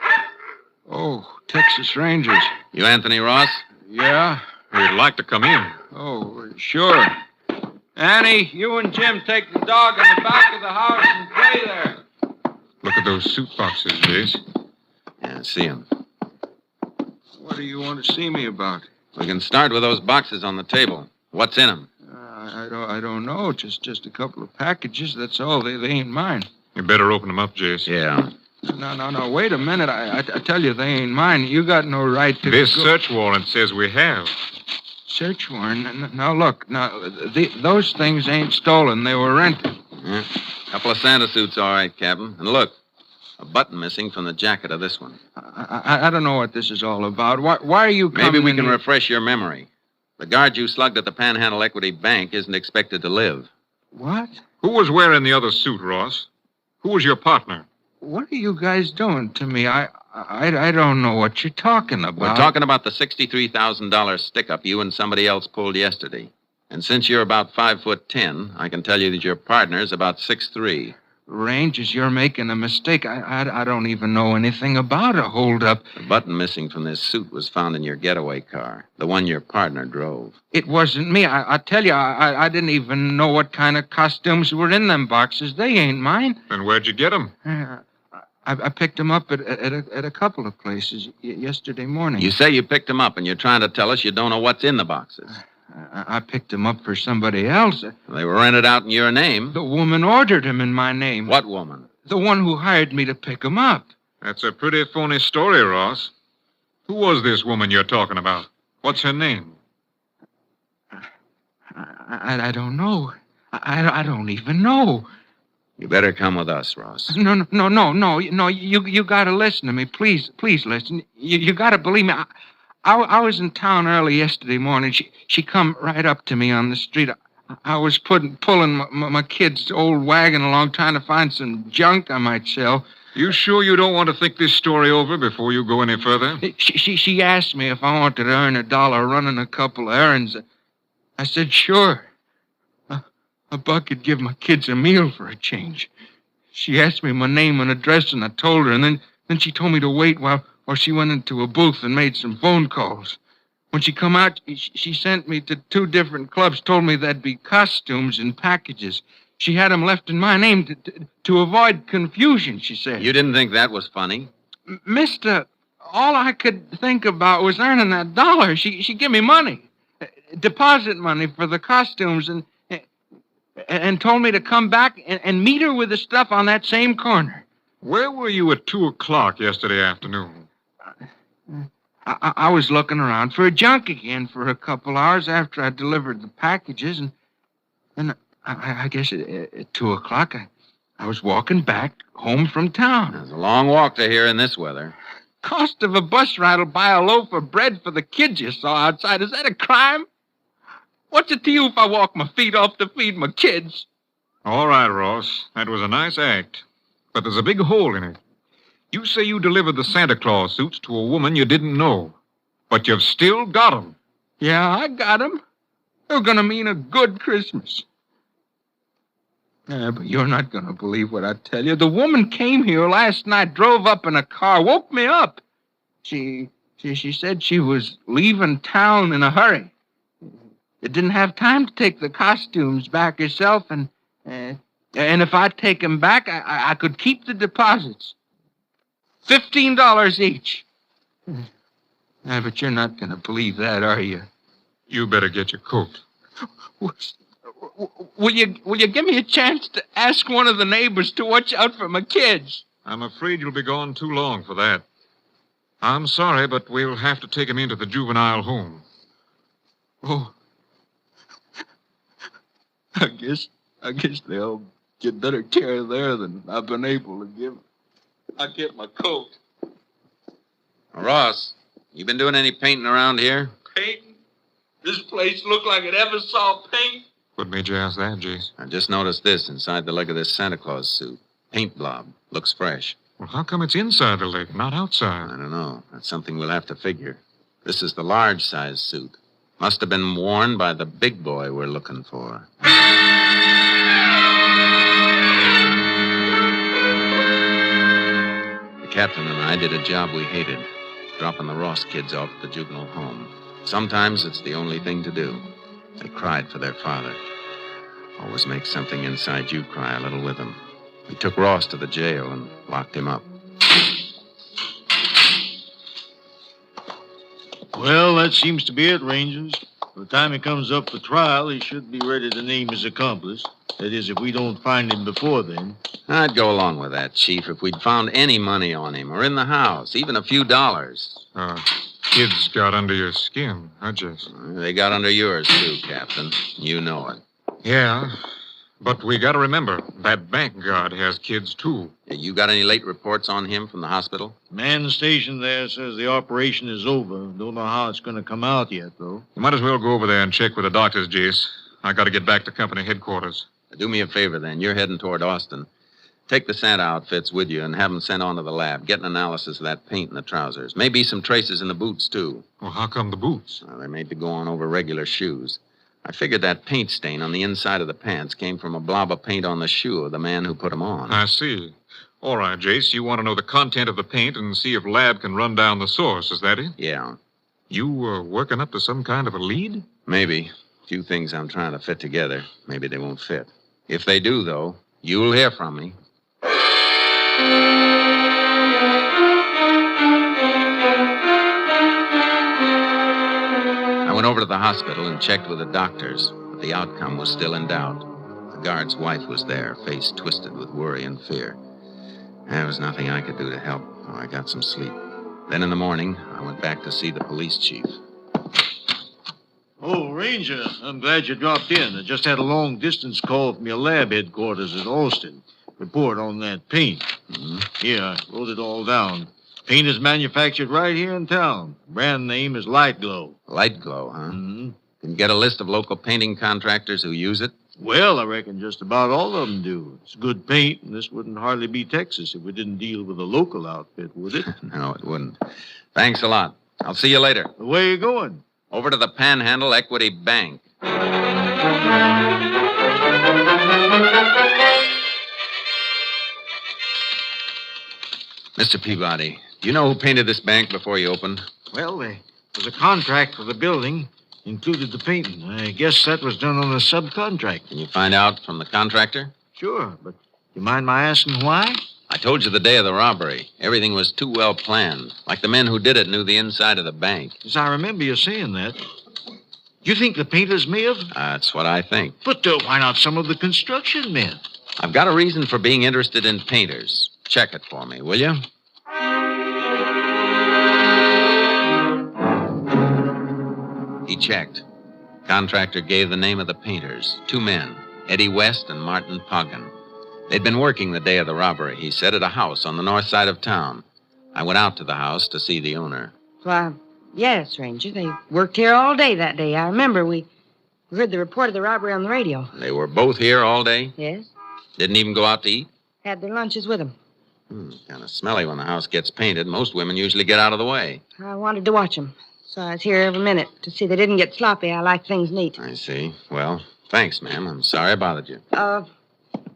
Oh, Texas Rangers. You Anthony Ross? Yeah? We'd like to come in. Oh, sure. Annie, you and Jim take the dog in the back of the house and play there. Look at those suit boxes, Jace. Yeah, see them. What do you want to see me about? We can start with those boxes on the table. What's in them? I don't know. Just a couple of packages. That's all. They ain't mine. You better open them up, Jace. Yeah. No. Wait a minute. I tell you, they ain't mine. You got no right to... This search warrant says we have. Search warrant? Now, look. Those things ain't stolen. They were rented. Yeah. Couple of Santa suits, all right, Captain. And look, A button missing from the jacket of this one. I don't know what this is all about. Why are you coming Maybe we in can here? refresh your memory. The guard you slugged at the Panhandle Equity Bank isn't expected to live. What? Who was wearing the other suit, Ross? Who was your partner? What are you guys doing to me? I don't know what you're talking about. We're talking about the $63,000 stick-up you and somebody else pulled yesterday. And since you're about 5'10", I can tell you that your partner's about 6'3". Rangers, you're making a mistake. I don't even know anything about a holdup. The button missing from this suit was found in your getaway car, the one your partner drove. It wasn't me. I tell you, I didn't even know what kind of costumes were in them boxes. They ain't mine. Then where'd you get them? I picked them up at a couple of places yesterday morning. You say you picked them up, and you're trying to tell us you don't know what's in the boxes. I picked them up for somebody else. They were rented out in your name. The woman ordered them in my name. What woman? The one who hired me to pick them up. That's a pretty phony story, Ross. Who was this woman you're talking about? What's her name? I don't know. I don't even know. You better come with us, Ross. No. You gotta listen to me. Please listen. You gotta believe me. I was in town early yesterday morning. She come right up to me on the street. I was pulling my kid's old wagon along, trying to find some junk I might sell. You sure you don't want to think this story over before you go any further? She asked me if I wanted to earn $1 running a couple of errands. I said, sure. A buck could give my kids a meal for a change. She asked me my name and address, and I told her, and then she told me to wait while she went into a booth and made some phone calls. When she come out, she sent me to 2 different clubs, told me there'd be costumes and packages. She had them left in my name to avoid confusion, she said. You didn't think that was funny? Mister, all I could think about was earning that $1. She gave me money, deposit money for the costumes, and told me to come back and meet her with the stuff on that same corner. Where were you at 2 o'clock yesterday afternoon? I was looking around for a junk again for a couple hours after I delivered the packages, and I guess at 2 o'clock I was walking back home from town. It's a long walk to here in this weather. Cost of a bus ride will buy a loaf of bread for the kids you saw outside. Is that a crime? What's it to you if I walk my feet off to feed my kids? All right, Ross. That was a nice act. But there's a big hole in it. You say you delivered the Santa Claus suits to a woman you didn't know. But you've still got them. Yeah, I got them. They're going to mean a good Christmas. Yeah, but you're not going to believe what I tell you. The woman came here last night, drove up in a car, woke me up. She said she was leaving town in a hurry. It didn't have time to take the costumes back herself, and if I'd take them back, I could keep the deposits. $15 each. Yeah, but you're not going to believe that, are you? You better get your coat. Will you give me a chance to ask one of the neighbors to watch out for my kids? I'm afraid you'll be gone too long for that. I'm sorry, but we'll have to take him into the juvenile home. Oh. I guess they'll get better care there than I've been able to give. I'll get my coat. Ross, you been doing any painting around here? Painting? This place looked like it ever saw paint. What made you ask that, Jace? I just noticed this inside the leg of this Santa Claus suit. Paint blob. Looks fresh. Well, how come it's inside the leg, not outside? I don't know. That's something we'll have to figure. This is the large size suit. Must have been worn by the big boy we're looking for. The captain and I did a job we hated, dropping the Ross kids off at the juvenile home. Sometimes it's the only thing to do. They cried for their father. Always makes something inside you cry a little with them. We took Ross to the jail and locked him up. Well, that seems to be it, Rangers. By the time he comes up for trial, he should be ready to name his accomplice. That is, if we don't find him before then. I'd go along with that, Chief, if we'd found any money on him or in the house, even a few dollars. Kids got under your skin, huh, Jess? They got under yours, too, Captain. You know it. Yeah. But we gotta remember, that bank guard has kids, too. You got any late reports on him from the hospital? Man stationed there says the operation is over. Don't know how it's going to come out yet, though. You might as well go over there and check with the doctors, Jace. I gotta get back to company headquarters. Do me a favor, then. You're heading toward Austin. Take the Santa outfits with you and have them sent on to the lab. Get an analysis of that paint in the trousers. Maybe some traces in the boots, too. Well, how come the boots? Well, they're made to go on over regular shoes. I figured that paint stain on the inside of the pants came from a blob of paint on the shoe of the man who put them on. I see. All right, Jace, you want to know the content of the paint and see if Lab can run down the source, is that it? Yeah. You working up to some kind of a lead? Maybe. A few things I'm trying to fit together. Maybe they won't fit. If they do, though, you'll hear from me. I went over to the hospital and checked with the doctors, but the outcome was still in doubt. The guard's wife was there, face twisted with worry and fear. There was nothing I could do to help, so I got some sleep. Then in the morning, I went back to see the police chief. Oh, Ranger, I'm glad you dropped in. I just had a long-distance call from your lab headquarters at Austin. Report on that paint. Mm-hmm. Here, I wrote it all down. Paint is manufactured right here in town. Brand name is Light Glow. Light Glow, huh? Mm-hmm. Can you get a list of local painting contractors who use it? Well, I reckon just about all of them do. It's good paint, and this wouldn't hardly be Texas if we didn't deal with a local outfit, would it? No, it wouldn't. Thanks a lot. I'll see you later. Where you going? Over to the Panhandle Equity Bank. Mr. Peabody, do you know who painted this bank before you opened? Well, there was a contract for the building, included the painting. I guess that was done on a subcontract. Can you find out from the contractor? Sure, but you mind my asking why? I told you the day of the robbery. Everything was too well planned. Like the men who did it knew the inside of the bank. Yes, I remember you saying that. You think the painters may have? That's what I think. But why not some of the construction men? I've got a reason for being interested in painters. Check it for me, will you? He checked. Contractor gave the name of the painters. 2 men, Eddie West and Martin Poggin. They'd been working the day of the robbery, he said, at a house on the north side of town. I went out to the house to see the owner. Why, yes, Ranger. They worked here all day that day. I remember we heard the report of the robbery on the radio. They were both here all day? Yes. Didn't even go out to eat? Had their lunches with them. Kind of smelly when the house gets painted. Most women usually get out of the way. I wanted to watch them, so I was here every minute to see they didn't get sloppy. I like things neat. I see. Well, thanks, ma'am. I'm sorry I bothered you.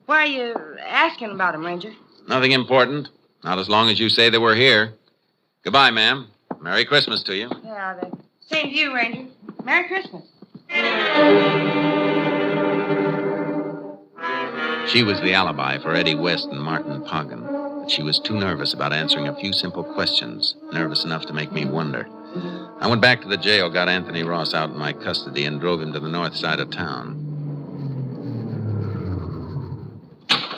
Why are you asking about them, Ranger? Nothing important. Not as long as you say they were here. Goodbye, ma'am. Merry Christmas to you. Yeah, the same to you, Ranger. Merry Christmas. She was the alibi for Eddie West and Martin Poggin. But she was too nervous about answering a few simple questions. Nervous enough to make me wonder. I went back to the jail, got Anthony Ross out in my custody, and drove him to the north side of town.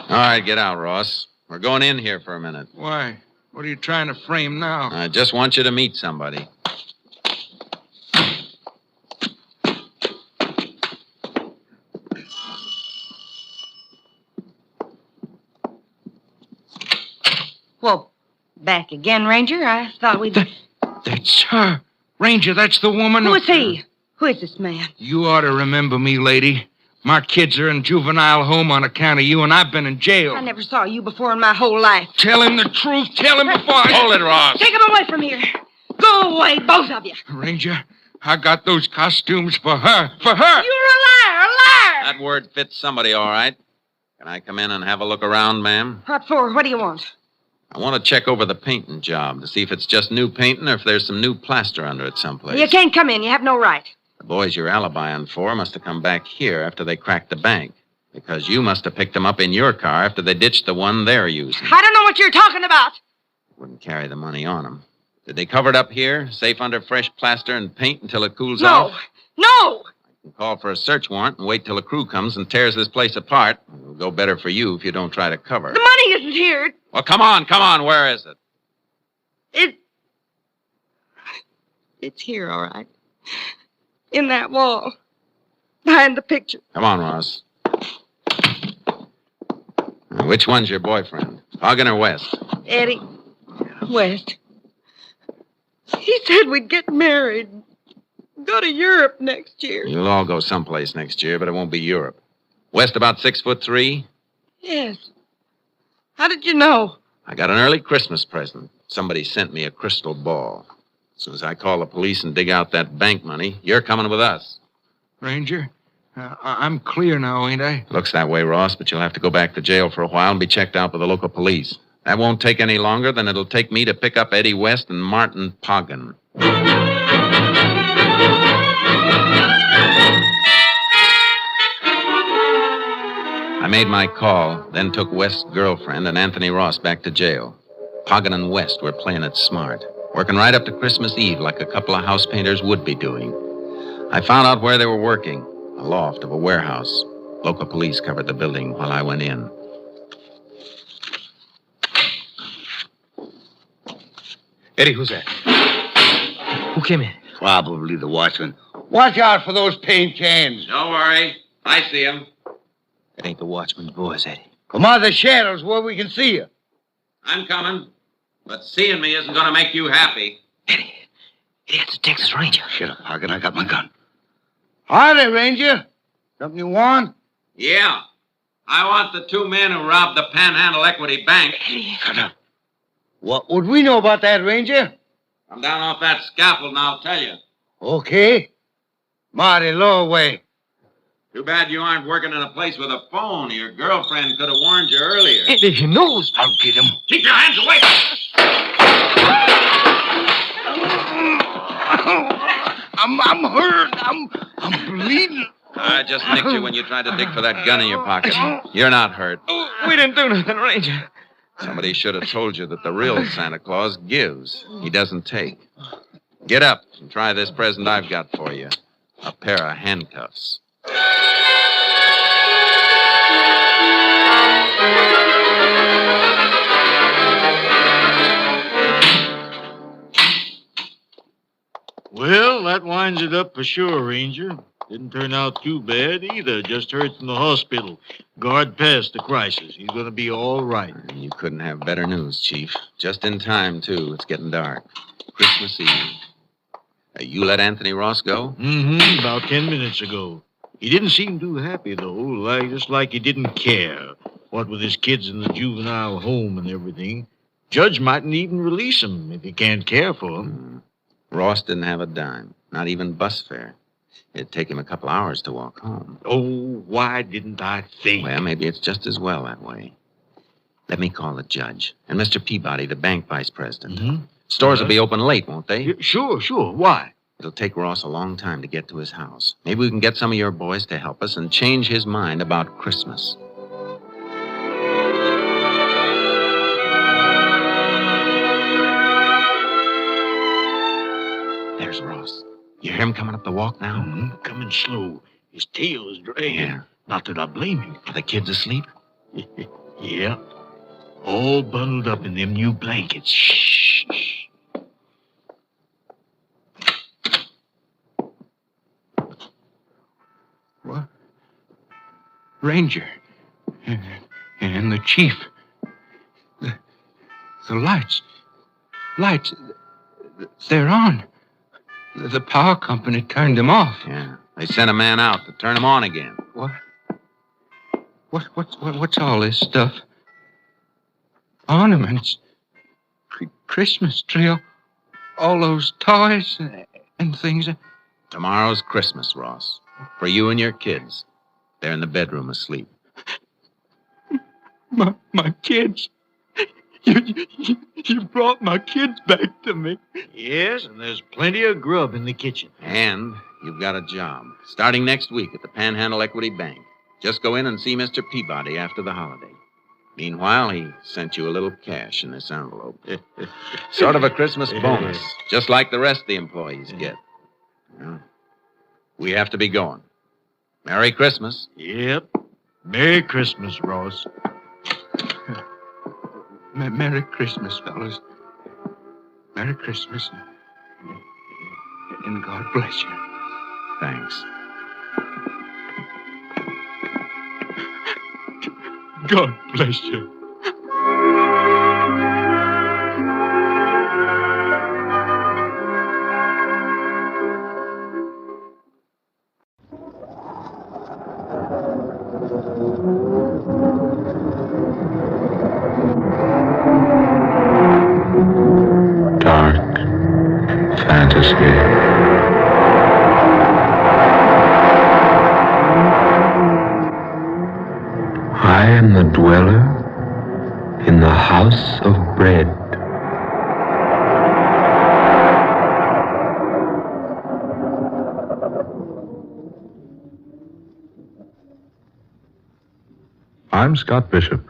All right, get out, Ross. We're going in here for a minute. Why? What are you trying to frame now? I just want you to meet somebody. Well, back again, Ranger. I thought we'd... That's her. Ranger, that's the woman Who is he? Who is this man? You ought to remember me, lady. My kids are in juvenile home on account of you, and I've been in jail. I never saw you before in my whole life. Tell him the truth. Tell him before I... Hold it, Ross. Take him away from here. Go away, both of you. Ranger, I got those costumes for her. For her! You're a liar, a liar! That word fits somebody, all right. Can I come in and have a look around, ma'am? What for? What do you want? I want to check over the painting job to see if it's just new painting or if there's some new plaster under it someplace. You can't come in. You have no right. The boys you're alibying for must have come back here after they cracked the bank. Because you must have picked them up in your car after they ditched the one they're using. I don't know what you're talking about. Wouldn't carry the money on them. Did they cover it up here, safe under fresh plaster and paint until it cools off? No! I can call for a search warrant and wait till a crew comes and tears this place apart. It'll go better for you if you don't try to cover it. The money isn't here. Well, come on. Where is it? It's here, all right. In that wall. Behind the picture. Come on, Ross. Which one's your boyfriend? Wagon or West? Eddie. West. He said we'd get married. Go to Europe next year. You'll all go someplace next year, but it won't be Europe. West about 6'3". Yes. How did you know? I got an early Christmas present. Somebody sent me a crystal ball. As soon as I call the police and dig out that bank money, you're coming with us. Ranger, I'm clear now, ain't I? Looks that way, Ross, but you'll have to go back to jail for a while and be checked out by the local police. That won't take any longer than it'll take me to pick up Eddie West and Martin Poggin. I made my call, then took West's girlfriend and Anthony Ross back to jail. Poggin and West were playing it smart, working right up to Christmas Eve like a couple of house painters would be doing. I found out where they were working, a loft of a warehouse. Local police covered the building while I went in. Eddie, who's that? Who came in? Probably the watchman. Watch out for those paint cans. Don't worry. I see him. It ain't the watchman's boys, Eddie. Come out of the shadows where we can see you. I'm coming. But seeing me isn't going to make you happy. Eddie, it's a Texas Ranger. Shut up, Poggin. I got my gun. Howdy, Ranger. Something you want? Yeah. I want the two men who robbed the Panhandle Equity Bank. Shut up. What would we know about that, Ranger? I'm down off that scaffold and I'll tell you. Okay. Mighty low way. Too bad you aren't working in a place with a phone. Your girlfriend could have warned you earlier. Eddie, he knows. I'll get him. Keep your hands away! I'm hurt. I'm bleeding. I just nicked you when you tried to dig for that gun in your pocket. You're not hurt. We didn't do nothing, Ranger. Somebody should have told you that the real Santa Claus gives. He doesn't take. Get up and try this present I've got for you. A pair of handcuffs. Well, that winds it up for sure, Ranger. Didn't turn out too bad either. Just heard from the hospital. Guard passed the crisis. He's going to be all right. You couldn't have better news, Chief. Just in time, too. It's getting dark. Christmas Eve. You let Anthony Ross go? Mm-hmm. About 10 minutes ago. He didn't seem too happy, though. Just like he didn't care. What with his kids in the juvenile home and everything. Judge mightn't even release him if he can't care for him. Ross didn't have a dime. Not even bus fare. It'd take him a couple hours to walk home. Oh, why didn't I think? Well, maybe it's just as well that way. Let me call the judge. And Mr. Peabody, the bank vice president. Mm-hmm. Stores will be open late, won't they? Sure. Why? It'll take Ross a long time to get to his house. Maybe we can get some of your boys to help us and change his mind about Christmas. There's Ross. You hear him coming up the walk now? Mm-hmm. Coming slow. His tail is dragging. Yeah. Not that I blame him. Are the kids asleep? Yeah. All bundled up in them new blankets. Shh. What? Ranger. And the chief. The lights. Lights. They're on. The power company turned them off. Yeah. They sent a man out to turn them on again. What? What's all this stuff? Ornaments. Christmas tree. All those toys and things. Tomorrow's Christmas, Ross. For you and your kids. They're in the bedroom asleep. My kids. You brought my kids back to me. Yes, and there's plenty of grub in the kitchen. And you've got a job. Starting next week at the Panhandle Equity Bank. Just go in and see Mr. Peabody after the holiday. Meanwhile, he sent you a little cash in this envelope. Sort of a Christmas bonus, just like the rest of the employees get. Well, we have to be going. Merry Christmas. Yep. Merry Christmas, Ross. Merry Christmas, fellas. Merry Christmas. And God bless you. Thanks. God bless you. Dark fantasy. I am the dweller in the house of bread. I'm Scott Bishop.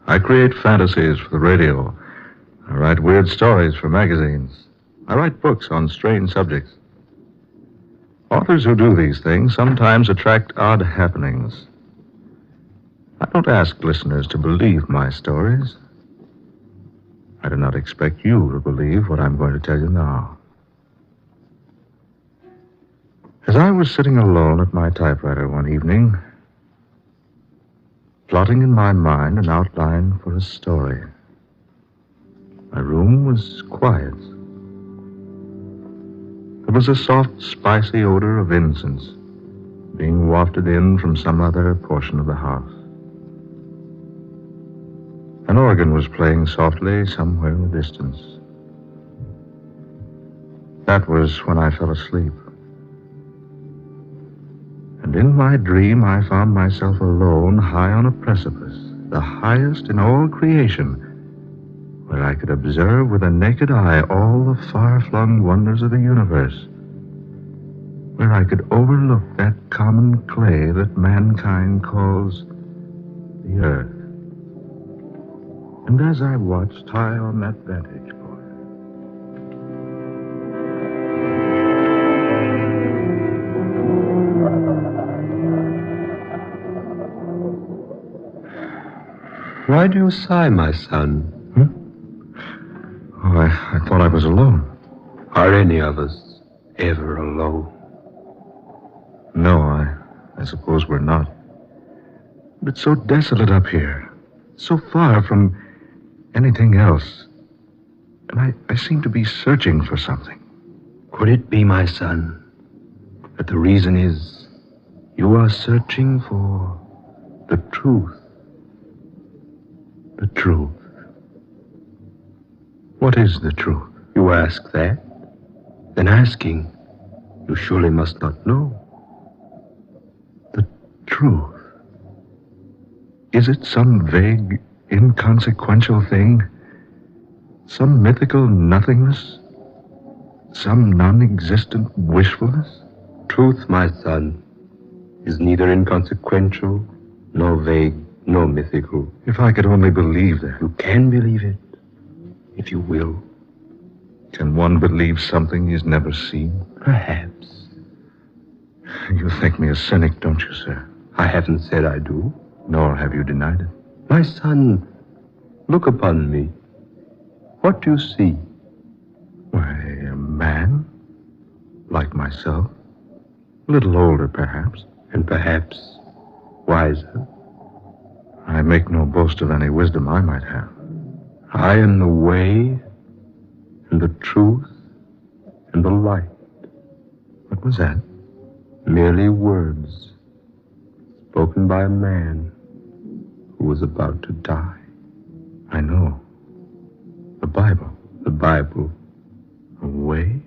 I create fantasies for the radio. I write weird stories for magazines. I write books on strange subjects. Authors who do these things sometimes attract odd happenings. I don't ask listeners to believe my stories. I do not expect you to believe what I'm going to tell you now. As I was sitting alone at my typewriter one evening, plotting in my mind an outline for a story, my room was quiet. There was a soft, spicy odor of incense being wafted in from some other portion of the house. An organ was playing softly somewhere in the distance. That was when I fell asleep. And in my dream, I found myself alone high on a precipice, the highest in all creation, where I could observe with a naked eye all the far-flung wonders of the universe, where I could overlook that common clay that mankind calls the earth. And as I watched high on that vantage point, Why do you sigh, my son? Oh, I thought I was alone. Are any of us ever alone? No, I suppose we're not. But it's so desolate up here, so far from anything else. And I seem to be searching for something. Could it be, my son, that the reason is you are searching for the truth? The truth. What is the truth? You ask that? Then asking, you surely must not know. The truth. Is it some vague, inconsequential thing? Some mythical nothingness? Some non-existent wishfulness? Truth, my son, is neither inconsequential, nor vague, nor mythical. If I could only believe that. You can believe it, if you will. Can one believe something he's never seen? Perhaps. You think me a cynic, don't you, sir? I haven't said I do. Nor have you denied it. My son, look upon me. What do you see? Why, a man. Like myself. A little older, perhaps. And perhaps wiser. I make no boast of any wisdom I might have. I am the way, and the truth, and the light. What was that? Merely words spoken by a man who was about to die. I know. The Bible. The Bible. A way,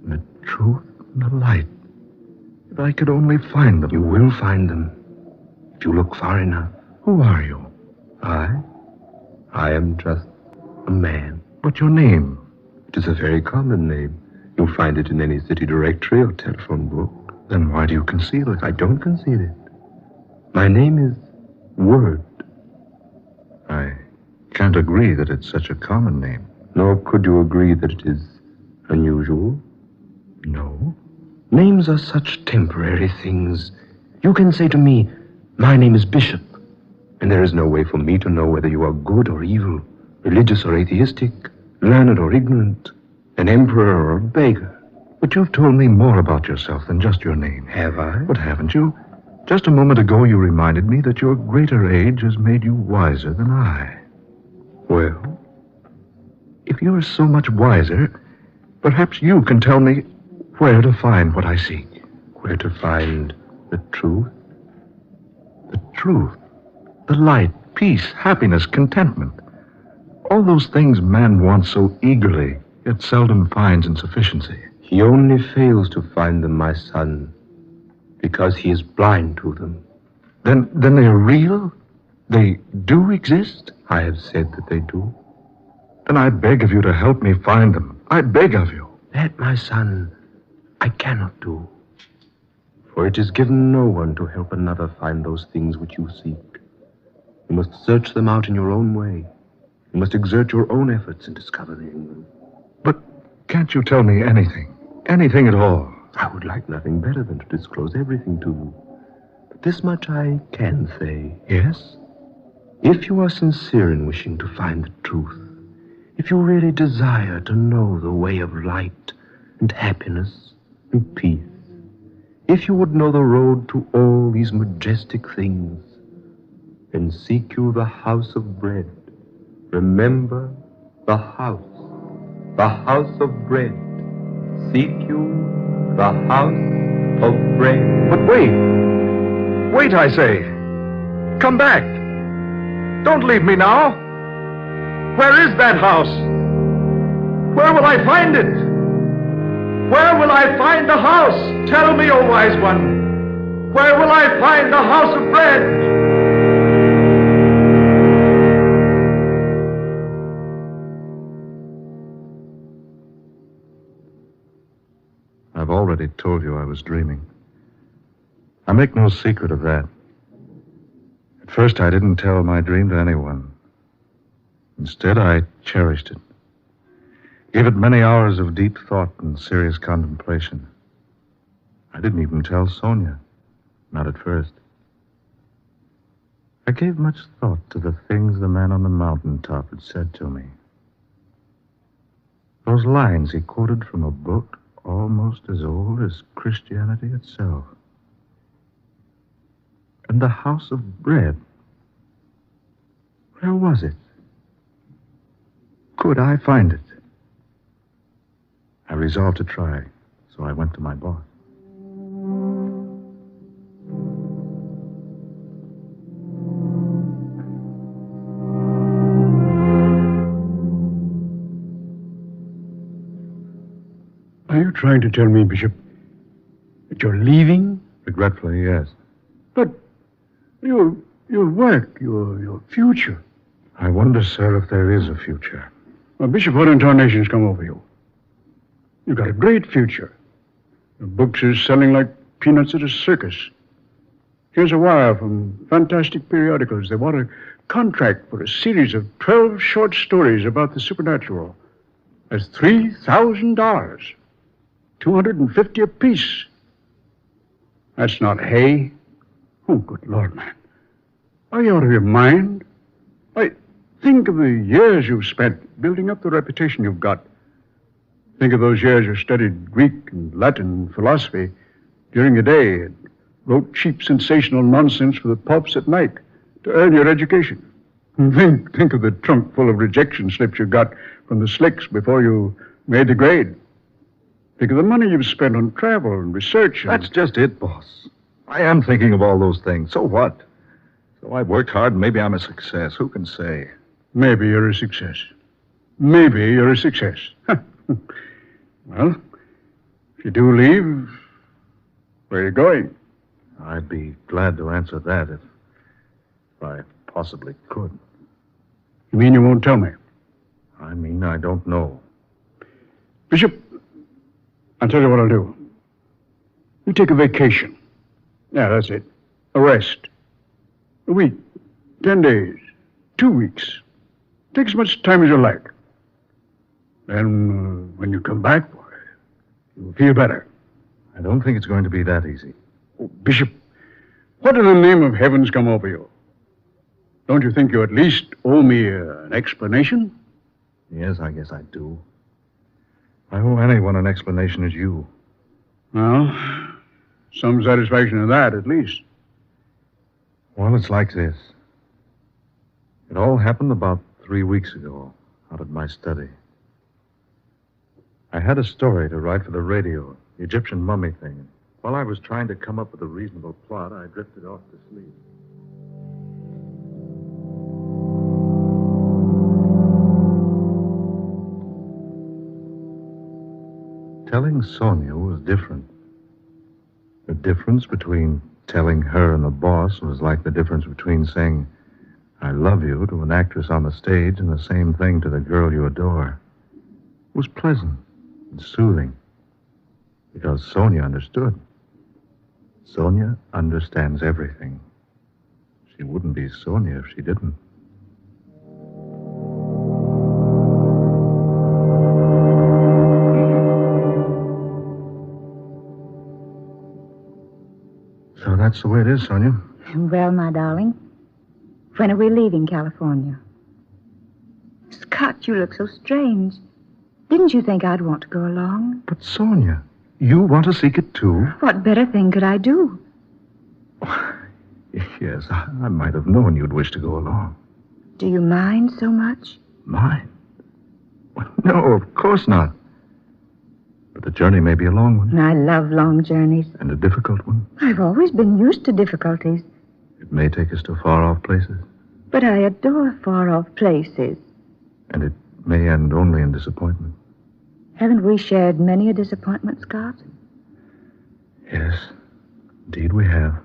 the truth, and the light. If I could only find them. You will find them, if you look far enough. Who are you? I am just a man. What's your name? It is a very common name. You'll find it in any city directory or telephone book. Then why do you conceal it? I don't conceal it. My name is Word. I can't agree that it's such a common name. Nor could you agree that it is unusual? No. Names are such temporary things. You can say to me, my name is Bishop, and there is no way for me to know whether you are good or evil, religious or atheistic, learned or ignorant, an emperor or a beggar. But you've told me more about yourself than just your name. Have I? But haven't you? Just a moment ago, you reminded me that your greater age has made you wiser than I. Well, if you're so much wiser, perhaps you can tell me where to find what I seek. Where to find the truth? The truth. The light, peace, happiness, contentment. All those things man wants so eagerly, yet seldom finds in sufficiency. He only fails to find them, my son, because he is blind to them. Then they're real? They do exist? I have said that they do. Then I beg of you to help me find them. I beg of you. That, my son, I cannot do. For it is given no one to help another find those things which you seek. You must search them out in your own way. You must exert your own efforts in discovering them. But can't you tell me anything? Anything at all? I would like nothing better than to disclose everything to you. But this much I can say. Yes? If you are sincere in wishing to find the truth, if you really desire to know the way of light and happiness and peace, if you would know the road to all these majestic things, then seek you the house of bread. Remember the house of bread. Seek you the house of bread. But wait! Wait, I say! Come back! Don't leave me now! Where is that house? Where will I find it? Where will I find the house? Tell me, O wise one. Where will I find the house of bread? I've already told you I was dreaming. I make no secret of that. At first, I didn't tell my dream to anyone. Instead, I cherished it. Gave it many hours of deep thought and serious contemplation. I didn't even tell Sonia. Not at first. I gave much thought to the things the man on the mountaintop had said to me. Those lines he quoted from a book almost as old as Christianity itself. And the house of bread. Where was it? Could I find it? I resolved to try, so I went to my boss. Are you trying to tell me, Bishop, that you're leaving? Regretfully, yes. But your work, your future. I wonder, sir, if there is a future. Well, Bishop, what intonations come over you? You've got a great future. Your books are selling like peanuts at a circus. Here's a wire from fantastic periodicals. They want a contract for a series of 12 short stories about the supernatural. That's $3,000. $250 apiece. That's not hay. Oh, good Lord, man. Are you out of your mind? Why, think of the years you've spent building up the reputation you've got. Think of those years you studied Greek and Latin and philosophy during the day and wrote cheap, sensational nonsense for the pulps at night to earn your education. Think of the trunk full of rejection slips you got from the slicks before you made the grade. Think of the money you've spent on travel and research. That's just it, boss. I am thinking of all those things. So what? So I've worked hard and maybe I'm a success. Who can say? Maybe you're a success. Maybe you're a success. Well, if you do leave, where are you going? I'd be glad to answer that if I possibly could. You mean you won't tell me? I mean, I don't know. Bishop, I'll tell you what I'll do. You take a vacation. Yeah, that's it. A rest. A week. 10 days. 2 weeks. Take as much time as you like. Then, when you come back, you'll feel better. I don't think it's going to be that easy. Oh, Bishop, what in the name of heaven's come over you? Don't you think you at least owe me an explanation? Yes, I guess I do. I owe anyone an explanation as you. Well, some satisfaction in that, at least. Well, it's like this. It all happened about 3 weeks ago, out at my study. I had a story to write for the radio, the Egyptian mummy thing. While I was trying to come up with a reasonable plot, I drifted off to sleep. Telling Sonia was different. The difference between telling her and the boss was like the difference between saying, I love you to an actress on the stage and the same thing to the girl you adore. It was pleasant and soothing because Sonia understood. Sonia understands everything. She wouldn't be Sonia if she didn't. So that's the way it is, Sonia. Well, my darling, when are we leaving California? Scott, you look so strange. Didn't you think I'd want to go along? But, Sonia, you want to seek it too? What better thing could I do? Yes, I might have known you'd wish to go along. Do you mind so much? Mind? Well, no, of course not. But the journey may be a long one. I love long journeys. And a difficult one. I've always been used to difficulties. It may take us to far-off places. But I adore far-off places. And it may end only in disappointment. Haven't we shared many a disappointment, Scott? Yes, indeed we have.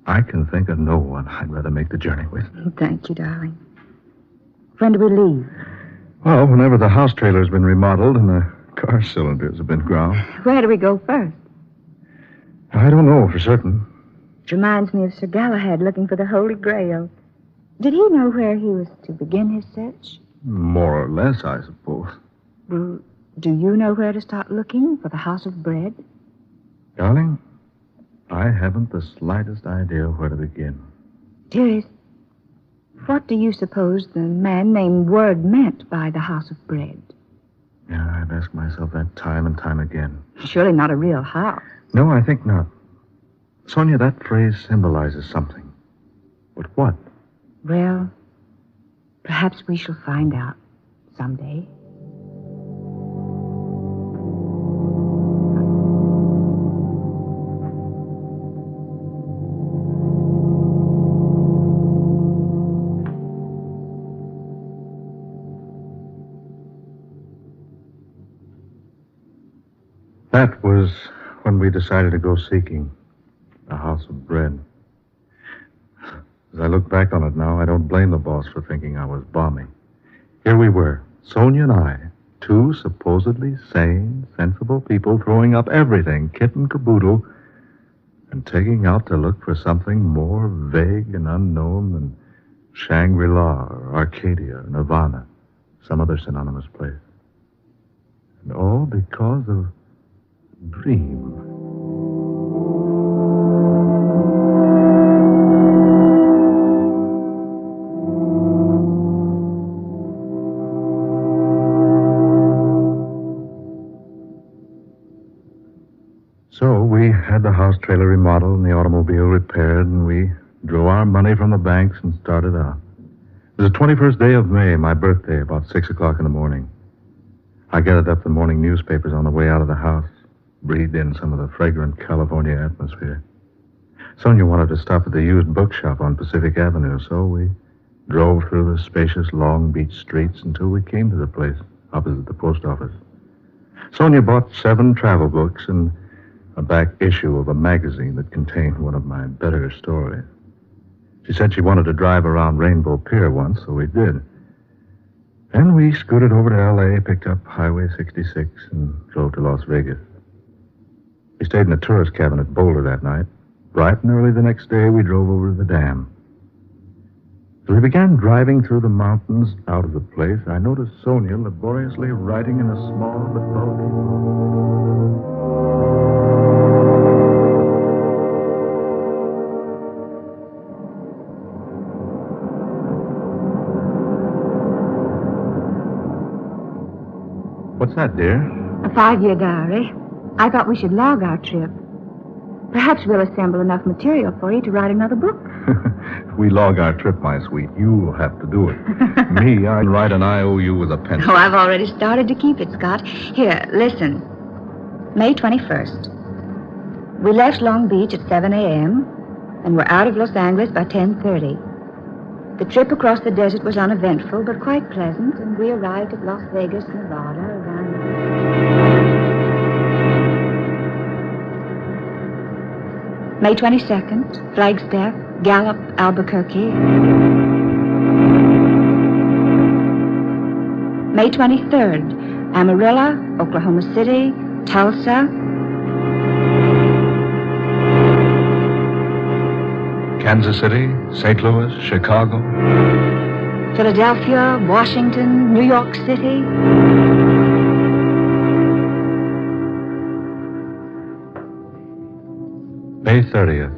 I can think of no one I'd rather make the journey with. Thank you, darling. When do we leave? Well, whenever the house trailer's been remodeled and the car cylinders have been ground. Where do we go first? I don't know for certain. It reminds me of Sir Galahad looking for the Holy Grail. Did he know where he was to begin his search? More or less, I suppose. Well, do you know where to start looking for the House of Bread? Darling, I haven't the slightest idea where to begin. Dearest, what do you suppose the man named Word meant by the House of Bread? Yeah, I've asked myself that time and time again. Surely not a real house. No, I think not. Sonia, that phrase symbolizes something. But what? Well, perhaps we shall find out someday. That was when we decided to go seeking the House of Bread. As I look back on it now, I don't blame the boss for thinking I was balmy. Here we were, Sonia and I, two supposedly sane, sensible people throwing up everything, kit and caboodle, and taking out to look for something more vague and unknown than Shangri-La or Arcadia or Nirvana, some other synonymous place. And all because of dream. So we had the house trailer remodeled and the automobile repaired, and we drew our money from the banks and started out. It was the 21st day of May, my birthday, about 6 o'clock in the morning. I gathered up the morning newspapers on the way out of the house, breathed in some of the fragrant California atmosphere. Sonia wanted to stop at the used bookshop on Pacific Avenue, so we drove through the spacious Long Beach streets until we came to the place opposite the post office. Sonia bought 7 travel books and a back issue of a magazine that contained one of my better stories. She said she wanted to drive around Rainbow Pier once, so we did. Then we scooted over to L.A., picked up Highway 66, and drove to Las Vegas. We stayed in a tourist cabin at Boulder that night. Bright and early the next day, we drove over to the dam. As we began driving through the mountains out of the place, I noticed Sonia laboriously riding in a small but bulky. What's that, dear? A 5-year diary. I thought we should log our trip. Perhaps we'll assemble enough material for you to write another book. If we log our trip, my sweet, you'll have to do it. Me, I can write an IOU with a pencil. Oh, I've already started to keep it, Scott. Here, listen. May 21st. We left Long Beach at 7 a.m. and were out of Los Angeles by 10:30. The trip across the desert was uneventful, but quite pleasant, and we arrived at Las Vegas, Nevada, around... May 22nd, Flagstaff, Gallup, Albuquerque. May 23rd, Amarillo, Oklahoma City, Tulsa. Kansas City, St. Louis, Chicago. Philadelphia, Washington, New York City. May 30th.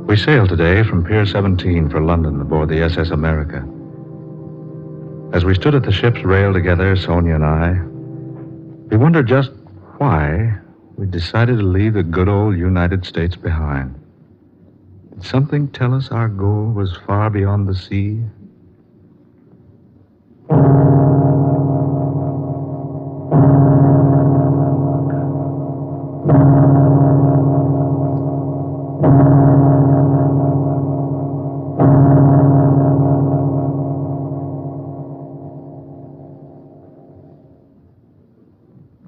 We sailed today from Pier 17 for London aboard the SS America. As we stood at the ship's rail together, Sonia and I, we wondered just why we decided to leave the good old United States behind. Did something tell us our goal was far beyond the sea?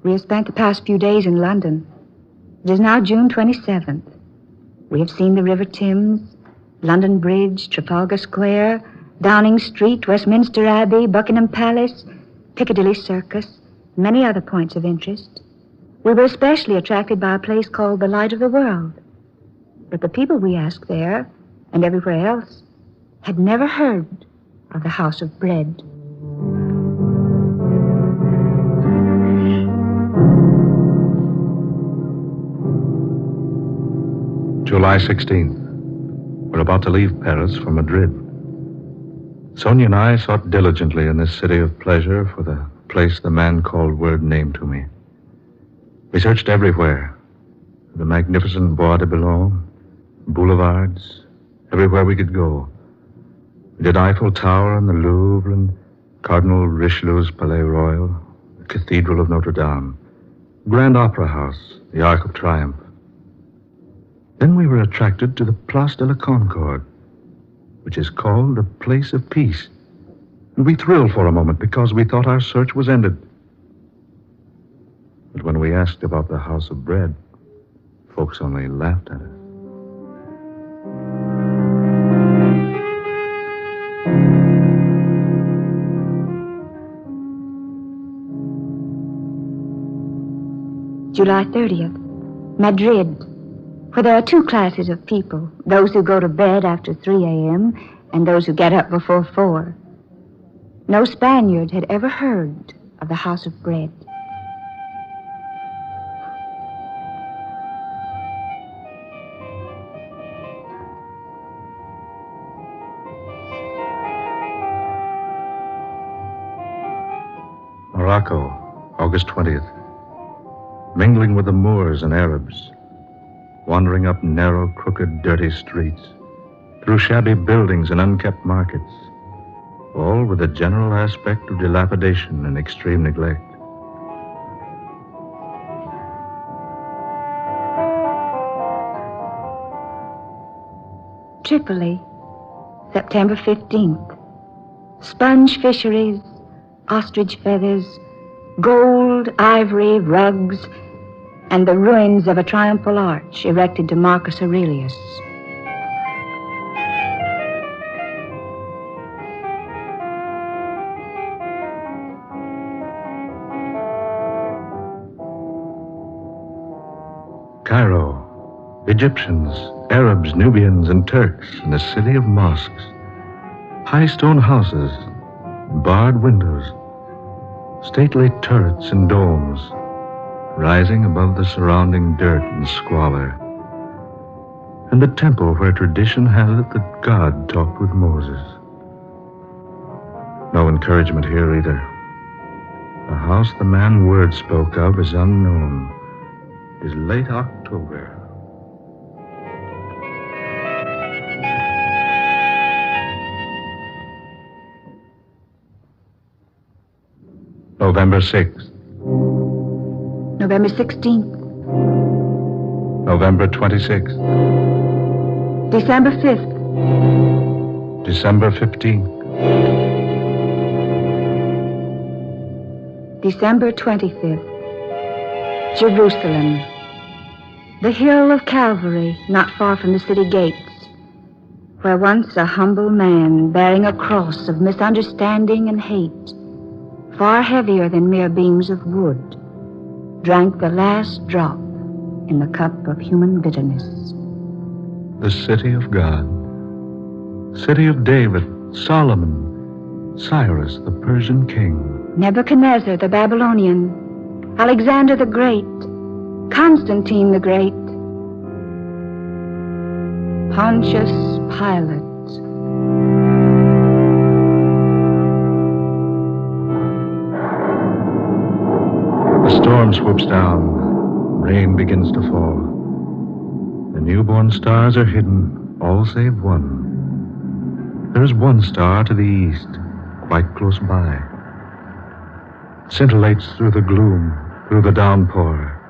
We have spent the past few days in London. It is now June 27th. We have seen the River Thames, London Bridge, Trafalgar Square, Downing Street, Westminster Abbey, Buckingham Palace, Piccadilly Circus, and many other points of interest. We were especially attracted by a place called the Light of the World. But the people we asked there, and everywhere else, had never heard of the House of Bread. July 16th. We're about to leave Paris for Madrid. Sonia and I sought diligently in this city of pleasure for the place the man called Word named to me. We searched everywhere. The magnificent Bois de Boulogne, boulevards, everywhere we could go. We did Eiffel Tower and the Louvre and Cardinal Richelieu's Palais Royal, the Cathedral of Notre Dame, Grand Opera House, the Arc of Triumph. Then we were attracted to the Place de la Concorde, which is called the Place of Peace. And we thrilled for a moment because we thought our search was ended. But when we asked about the House of Bread, folks only laughed at us. July 30th, Madrid, where there are two classes of people, those who go to bed after 3 a.m. and those who get up before 4. No Spaniard had ever heard of the House of Bread. Morocco, August 20th. Mingling with the Moors and Arabs, wandering up narrow, crooked, dirty streets, through shabby buildings and unkept markets, all with a general aspect of dilapidation and extreme neglect. Tripoli, September 15th. Sponge fisheries, ostrich feathers, gold, ivory, rugs, and the ruins of a triumphal arch erected to Marcus Aurelius. Cairo, Egyptians, Arabs, Nubians, and Turks in a city of mosques, high stone houses, barred windows, stately turrets and domes, rising above the surrounding dirt and squalor, and the temple where tradition had it that God talked with Moses. No encouragement here either. The house the man Word spoke of is unknown. It is late October. November 6th. November 16th. November 26th. December 5th. December 15th. December 25th. Jerusalem. The hill of Calvary, not far from the city gates, where once a humble man bearing a cross of misunderstanding and hate, far heavier than mere beams of wood, drank the last drop in the cup of human bitterness. The city of God. City of David, Solomon, Cyrus, the Persian king. Nebuchadnezzar the Babylonian, Alexander the Great, Constantine the Great, Pontius Pilate. The storm swoops down. Rain begins to fall. The newborn stars are hidden, all save one. There is one star to the east, quite close by. It scintillates through the gloom, through the downpour.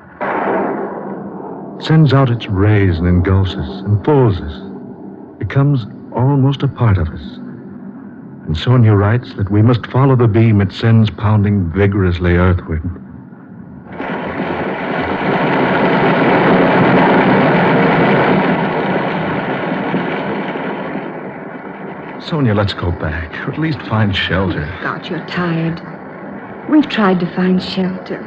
It sends out its rays and engulfs us, enfolds us, becomes almost a part of us. And Sonia writes that we must follow the beam it sends pounding vigorously earthward. Sonia, let's go back, or at least find shelter. Scott, you're tired. We've tried to find shelter.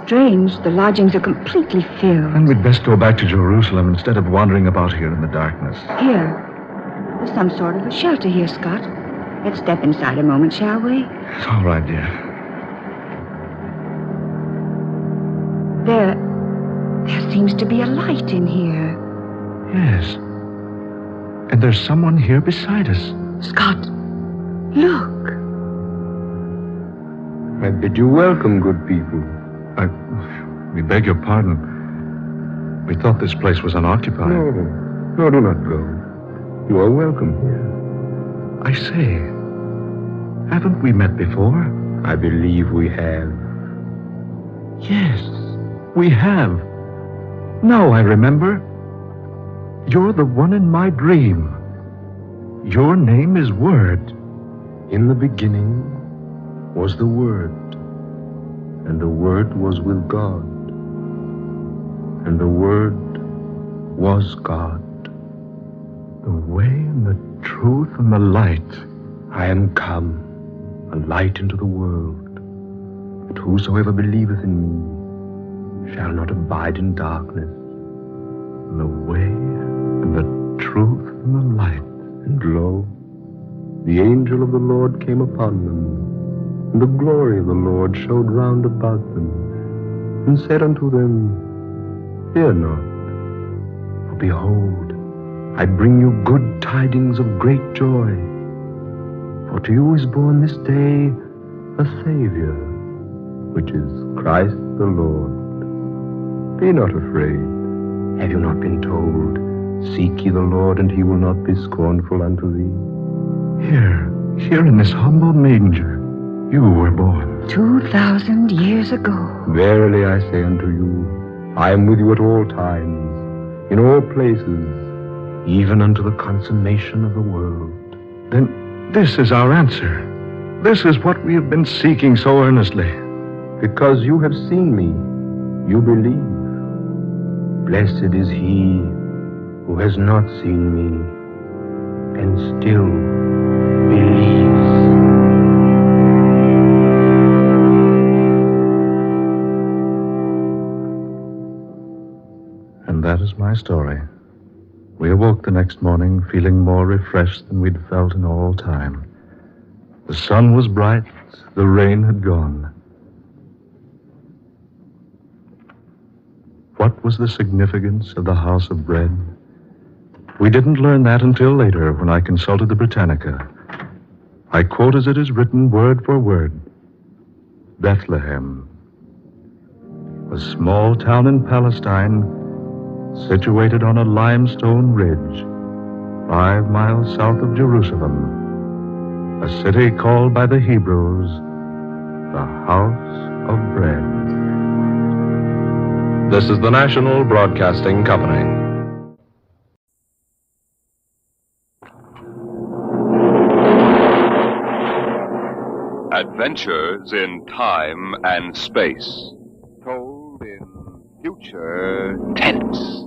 Strange, the lodgings are completely filled. And we'd best go back to Jerusalem instead of wandering about here in the darkness. Here. There's some sort of a shelter here, Scott. Let's step inside a moment, shall we? It's all right, dear. There seems to be a light in here. Yes. And there's someone here beside us. Scott, look. I bid you welcome, good people. We beg your pardon. We thought this place was unoccupied. No, do not go. You are welcome here. I say, haven't we met before? I believe we have. Yes, we have. Now I remember. You're the one in my dream. Your name is Word. In the beginning was the Word, and the Word was with God, and the Word was God. The way and the truth and the light. I am come, a light into the world, that whosoever believeth in me shall not abide in darkness. The way and the truth and the light. And lo, the angel of the Lord came upon them, and the glory of the Lord showed round about them, and said unto them, Fear not, for behold, I bring you good tidings of great joy. For to you is born this day a Savior, which is Christ the Lord. Be not afraid. Have you not been told, Seek ye the Lord, and he will not be scornful unto thee? Here in this humble manger, you were born. 2,000 years ago. Verily I say unto you, I am with you at all times, in all places, even unto the consummation of the world. Then this is our answer. This is what we have been seeking so earnestly. Because you have seen me, you believe. Blessed is he who has not seen me and still believes. And that is my story. We awoke the next morning feeling more refreshed than we'd felt in all time. The sun was bright, the rain had gone. What was the significance of the house of bread? We didn't learn that until later when I consulted the Britannica. I quote as it is written word for word. Bethlehem, a small town in Palestine situated on a limestone ridge 5 miles south of Jerusalem, a city called by the Hebrews the House of Bread. This is the National Broadcasting Company. Adventures in time and space. Told in future tense.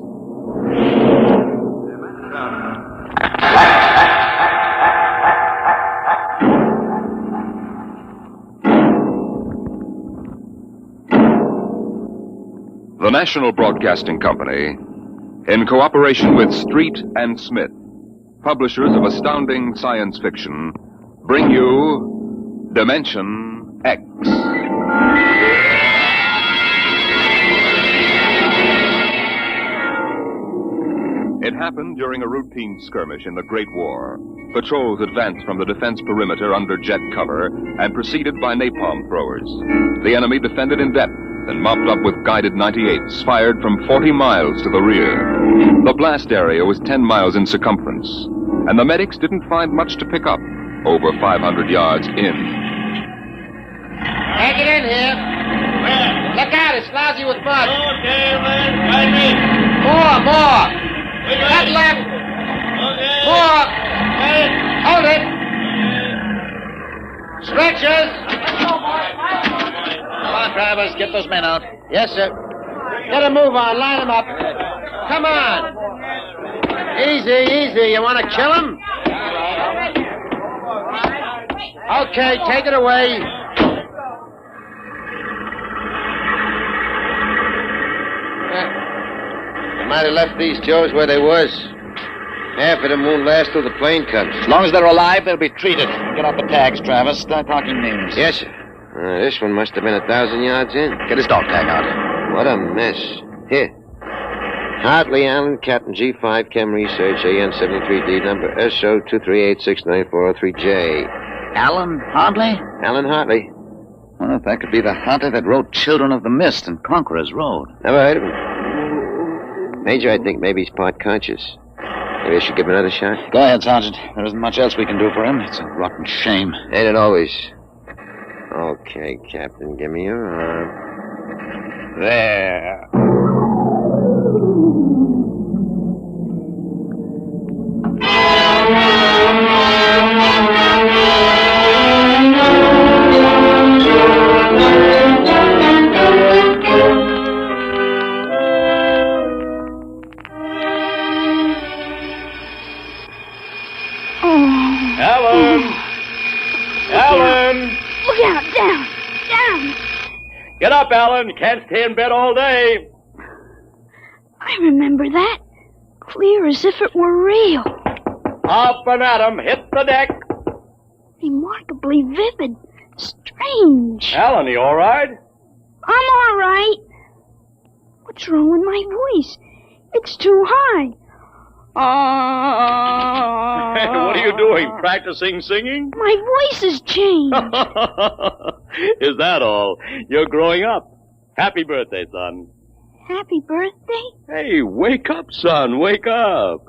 The National Broadcasting Company, in cooperation with Street and Smith, publishers of astounding science fiction, bring you Dimension X. It happened during a routine skirmish in the Great War. Patrols advanced from the defense perimeter under jet cover and preceded by napalm throwers. The enemy defended in depth and mopped up with guided 98s fired from 40 miles to the rear. The blast area was 10 miles in circumference, and the medics didn't find much to pick up over 500 yards in. Take it in here. Where? Look out, it's lousy with mud. Okay, man. Right me. More. That left. Okay. More. Okay. Hold it. Stretchers. Come on, drivers, get those men out. Yes, sir. Get a move on, line them up. Come on. Easy. You want to kill him? Okay, take it away. They might have left these Joes where they was. Half of them won't last till the plane comes. As long as they're alive, they'll be treated. Get out the tags, Travis. Start talking names. Yes, sir. This one must have been 1,000 yards in. Get his dog tag out. What a mess. Here. Hartley Allen, Captain G5, Chem Research, AN73D, number SO238694003J. Alan Hartley? Alan Hartley. Well, that could be the hunter that wrote Children of the Mist and Conqueror's Road. Never heard of him. Major, I think maybe he's part conscious. Maybe I should give him another shot. Go ahead, Sergeant. There isn't much else we can do for him. It's a rotten shame. Ain't it always? Okay, Captain, give me your arm. There. Alan! Look out, down! Get up, Alan. Can't stay in bed all day. I remember that. Clear as if it were real. Up and at 'em. Hit the deck. Remarkably vivid. Strange. Alan, you all right? I'm all right. What's wrong with my voice? It's too high. What are you doing? Practicing singing? My voice has changed. Is that all? You're growing up. Happy birthday, son. Happy birthday? Hey, wake up, son. Wake up.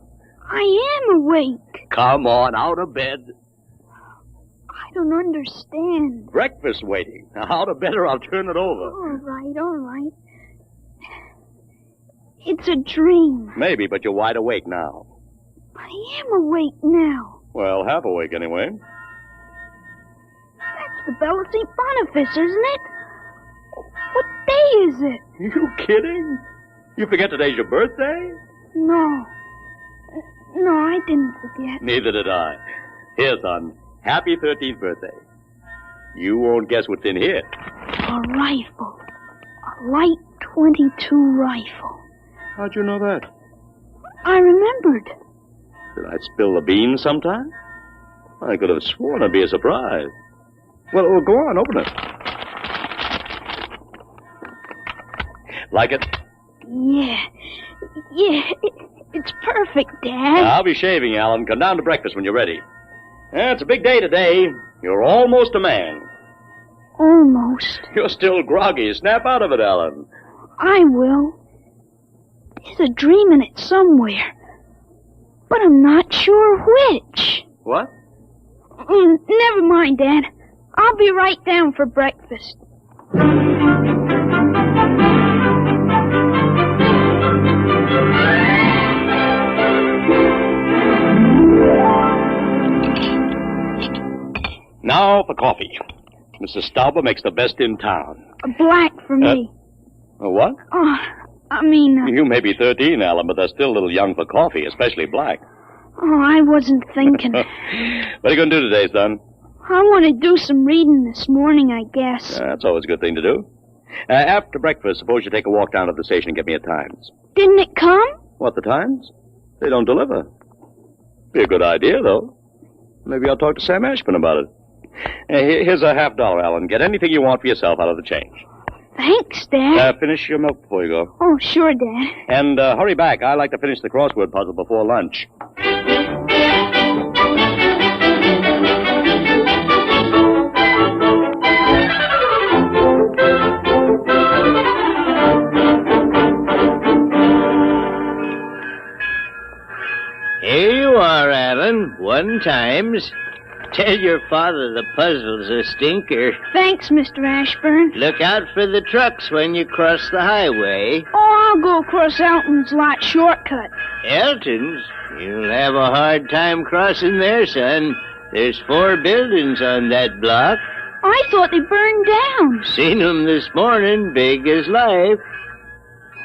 I am awake. Come on, out of bed. I don't understand. Breakfast waiting. Now, out of bed or I'll turn it over. All right. It's a dream. Maybe, but you're wide awake now. I am awake now. Well, half awake anyway. That's the bell of St. Boniface, isn't it? What day is it? You kidding? You forget today's your birthday? No, I didn't forget. Neither did I. Here, son. Happy 13th birthday. You won't guess what's in here. A rifle. A light .22 rifle. How'd you know that? I remembered. Did I spill the beans sometime? I could have sworn it'd be a surprise. Well, go on, open it. Like it? Yeah, it's perfect, Dad. I'll be shaving, Alan. Come down to breakfast when you're ready. It's a big day today. You're almost a man. Almost. You're still groggy. Snap out of it, Alan. I will. There's a dream in it somewhere. But I'm not sure which. What? Never mind, Dad. I'll be right down for breakfast. Now for coffee. Mrs. Stauber makes the best in town. A black for me. A what? Oh, I mean... You may be 13, Alan, but they're still a little young for coffee, especially black. Oh, I wasn't thinking. What are you going to do today, son? I want to do some reading this morning, I guess. That's always a good thing to do. After breakfast, suppose you take a walk down to the station and get me a Times. Didn't it come? What, the Times? They don't deliver. Be a good idea, though. Maybe I'll talk to Sam Ashburn about it. Here's a $50, Alan. Get anything you want for yourself out of the change. Thanks, Dad. Finish your milk before you go. Oh, sure, Dad. And hurry back. I like to finish the crossword puzzle before lunch. Here you are, Alan. 1 times. Tell your father the puzzle's a stinker. Thanks, Mr. Ashburn. Look out for the trucks when you cross the highway. Oh, I'll go across Elton's lot shortcut. Elton's? You'll have a hard time crossing there, son. There's 4 buildings on that block. I thought they burned down. Seen 'em this morning, big as life.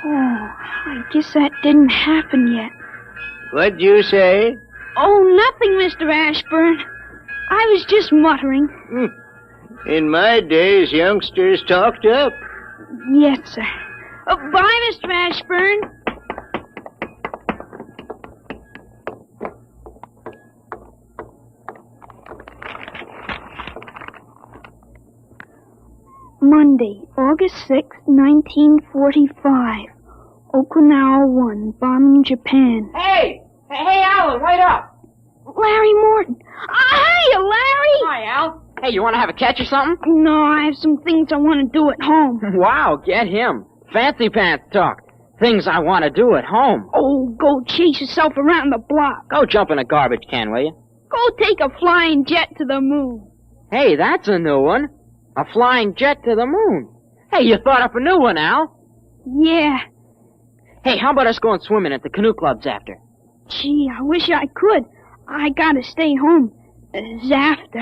Oh, I guess that didn't happen yet. What'd you say? Oh, nothing, Mr. Ashburn. I was just muttering. In my days, youngsters talked up. Yes, sir. Bye, Mr. Ashburn. Monday, August 6th, 1945. Okinawa 1, bombing Japan. Hey, Alan, wait up. Larry Morton. Hiya, Larry. Hi, Al. Hey, you want to have a catch or something? No, I have some things I want to do at home. Wow, get him. Fancy pants talk. Things I want to do at home. Oh, go chase yourself around the block. Go jump in a garbage can, will you? Go take a flying jet to the moon. Hey, that's a new one. A flying jet to the moon. Hey, you thought up a new one, Al. Yeah. Hey, how about us going swimming at the canoe clubs after? Gee, I wish I could. I gotta stay home. After.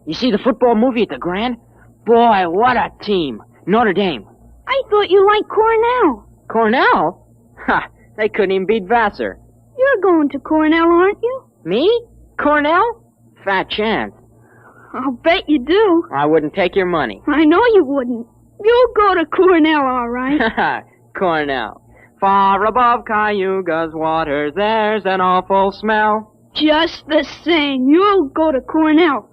You see the football movie at the Grand? Boy, what a team. Notre Dame. I thought you liked Cornell. Cornell? Ha, they couldn't even beat Vassar. You're going to Cornell, aren't you? Me? Cornell? Fat chance. I'll bet you do. I wouldn't take your money. I know you wouldn't. You'll go to Cornell, all right. Cornell. Far above Cayuga's waters, there's an awful smell. Just the same, you'll go to Cornell.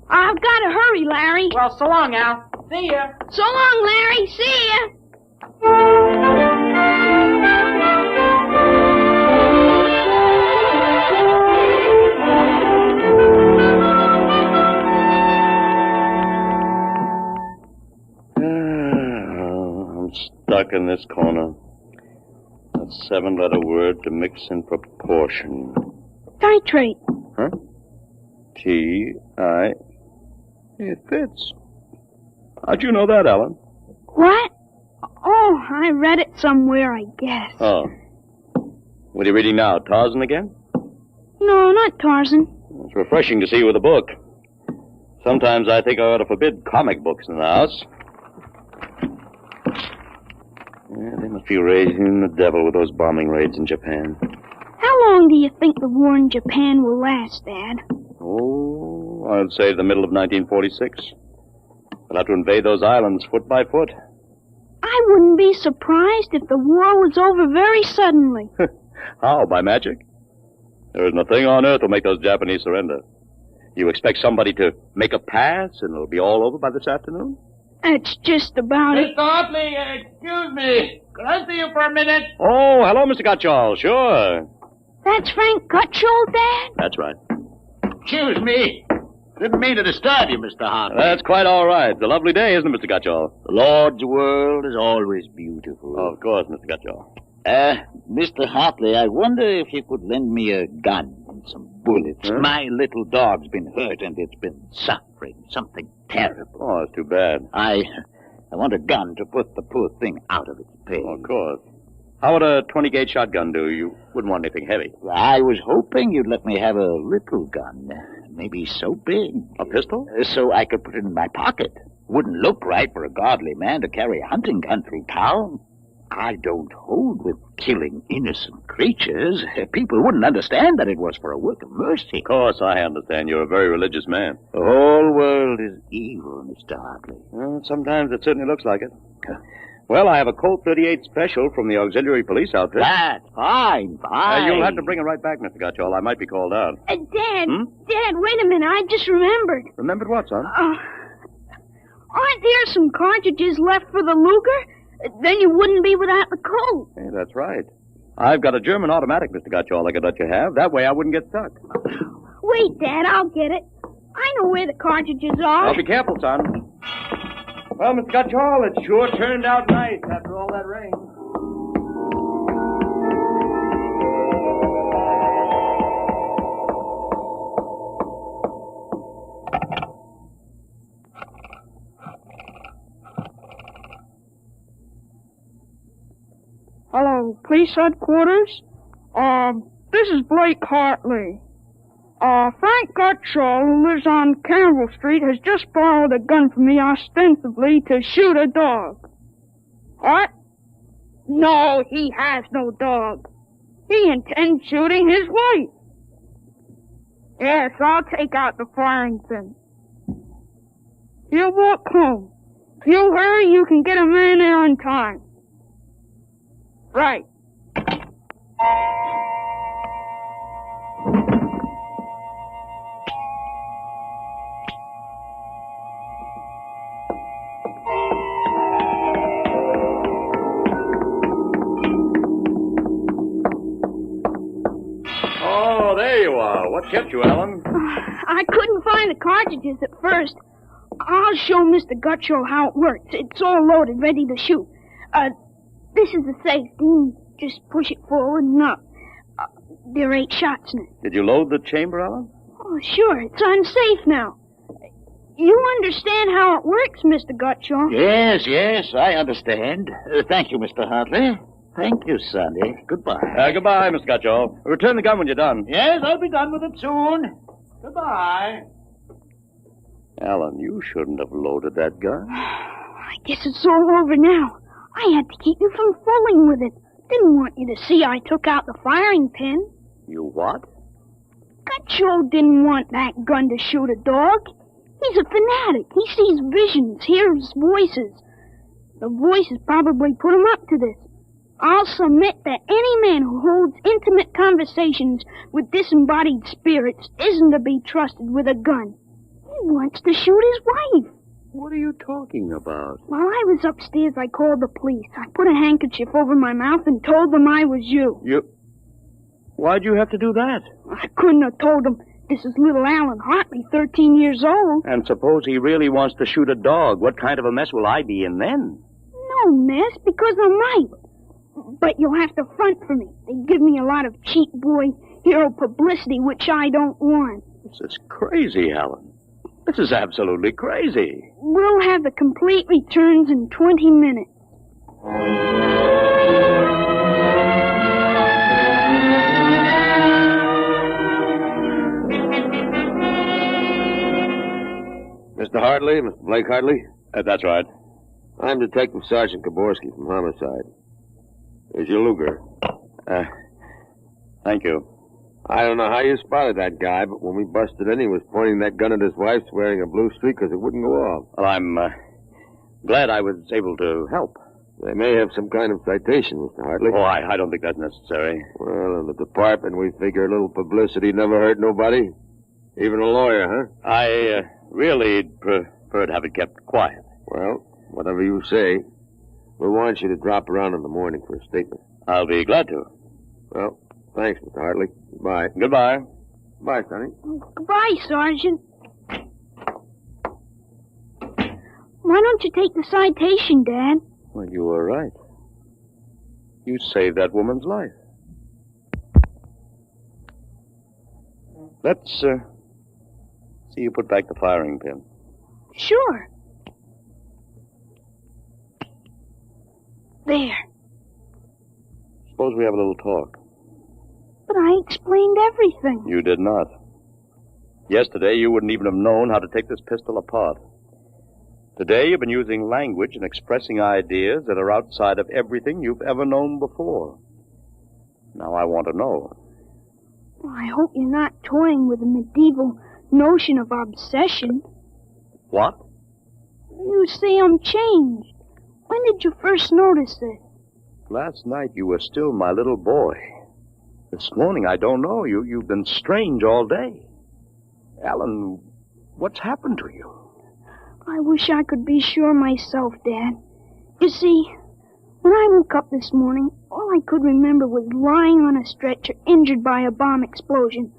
I've got to hurry, Larry. Well, so long, Al. See ya. So long, Larry. See ya. I'm stuck in this corner. A 7-letter word to mix in proportion. Titrate. Huh? T-I... It fits. How'd you know that, Alan? What? Oh, I read it somewhere, I guess. Oh. What are you reading now, Tarzan again? No, not Tarzan. It's refreshing to see you with a book. Sometimes I think I ought to forbid comic books in the house. Yeah, they must be raising the devil with those bombing raids in Japan. How long do you think the war in Japan will last, Dad? Oh, I'd say the middle of 1946. We'll have to invade those islands foot by foot. I wouldn't be surprised if the war was over very suddenly. How, by magic? There isn't a thing on earth will make those Japanese surrender. You expect somebody to make a pass and it'll be all over by this afternoon? That's just about it. Mr. Otley, excuse me. Could I see you for a minute? Oh, hello, Mr. Gutchall. Sure. That's Frank Gutchall, Dad? That's right. Excuse me. Didn't mean to disturb you, Mr. Hartley. That's quite all right. It's a lovely day, isn't it, Mr. Gutchall? The Lord's world is always beautiful. Of course, Mr. Gutchall. Mr. Hartley, I wonder if you could lend me a gun and some bullets. Huh? My little dog's been hurt, and it's been suffering something terrible. Oh, that's too bad. I want a gun to put the poor thing out of its pain. Oh, of course. How would a 20-gauge shotgun do? You wouldn't want anything heavy. I was hoping you'd let me have a little gun. Maybe so big. A pistol? So I could put it in my pocket. Wouldn't look right for a godly man to carry a hunting gun through town. I don't hold with killing innocent creatures. People wouldn't understand that it was for a work of mercy. Of course, I understand. You're a very religious man. The whole world is evil, Mr. Hartley. Well, sometimes it certainly looks like it. Well, I have a Colt 38 special from the auxiliary police outfit. That's fine. You'll have to bring it right back, Mr. Gutchall. I might be called out. Dad, Dad, wait a minute. I just remembered. Remembered what, son? Aren't there some cartridges left for the Luger? Then you wouldn't be without the Colt. Hey, that's right. I've got a German automatic, Mr. Gutchall, I could let you have. That way I wouldn't get stuck. Wait, Dad, I'll get it. I know where the cartridges are. Well, be careful, son. Well, Mr. Gutchall, it sure turned out nice after all that rain. Hello, police headquarters? This is Blake Hartley. Frank Gutchall, who lives on Campbell Street, has just borrowed a gun from me ostensibly to shoot a dog. What? No, he has no dog. He intends shooting his wife. Yes, I'll take out the firing pin. He'll walk home. If you hurry, you can get him in there on time. Right. Oh, there you are. What kept you, Ellen? I couldn't find the cartridges at first. I'll show Mr. Gutchall how it works. It's all loaded, ready to shoot. This is the safety. Just push it forward and up. There are 8 shots in it. Did you load the chamber, Ellen? Oh, sure. It's unsafe now. You understand how it works, Mr. Gutchall? Yes, I understand. Thank you, Mr. Hartley. Thank you, Sonny. Goodbye. Goodbye, Mr. Gutchall. Return the gun when you're done. Yes, I'll be done with it soon. Goodbye. Alan, you shouldn't have loaded that gun. I guess it's all over now. I had to keep you from fooling with it. Didn't want you to see I took out the firing pin. You what? Gutchall didn't want that gun to shoot a dog. He's a fanatic. He sees visions, hears voices. The voices probably put him up to this. I'll submit that any man who holds intimate conversations with disembodied spirits isn't to be trusted with a gun. He wants to shoot his wife. What are you talking about? While I was upstairs, I called the police. I put a handkerchief over my mouth and told them I was you. Why'd you have to do that? I couldn't have told them. This is little Alan Hartley, 13 years old. And suppose he really wants to shoot a dog. What kind of a mess will I be in then? No mess, because I might. But you'll have to front for me. They give me a lot of cheap boy hero publicity, which I don't want. This is crazy, Alan. This is absolutely crazy. We'll have the complete returns in 20 minutes. Mr. Hartley, Mr. Blake Hartley? That's right. I'm Detective Sergeant Kaborski from Homicide. Here's your Luger. Thank you. I don't know how you spotted that guy, but when we busted in, he was pointing that gun at his wife, wearing a blue streak because it wouldn't go off. Well, I'm glad I was able to help. They may have some kind of citation, Mr. Hartley. Oh, I don't think that's necessary. Well, in the department, we figure a little publicity never hurt nobody. Even a lawyer, huh? I really prefer to have it kept quiet. Well, whatever you say. We want you to drop around in the morning for a statement. I'll be glad to. Well, thanks, Mr. Hartley. Goodbye. Goodbye. Bye, Sonny. Goodbye, Sergeant. Why don't you take the citation, Dad? Well, you were right. You saved that woman's life. Let's, see you put back the firing pin. Sure. There. Suppose we have a little talk. But I explained everything. You did not. Yesterday, you wouldn't even have known how to take this pistol apart. Today, you've been using language and expressing ideas that are outside of everything you've ever known before. Now I want to know. Well, I hope you're not toying with the medieval notion of obsession. What? You say I'm changed. When did you first notice this? Last night, you were still my little boy. This morning, I don't know. You've been strange all day. Alan, what's happened to you? I wish I could be sure myself, Dad. You see, when I woke up this morning, all I could remember was lying on a stretcher injured by a bomb explosion.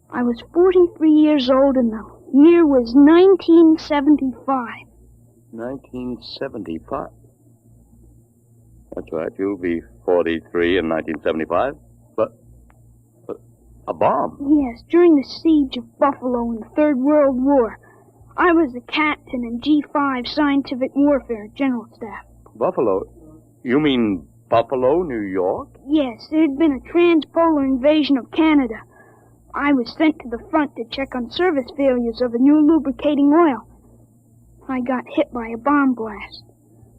I was 43 years old and the year was 1975. 1975? That's right, you'll be 43 in 1975. But a bomb? Yes, during the siege of Buffalo in the Third World War. I was the captain in G5 Scientific Warfare General Staff. Buffalo? You mean Buffalo, New York? Yes, there had been a transpolar invasion of Canada. I was sent to the front to check on service failures of a new lubricating oil. I got hit by a bomb blast.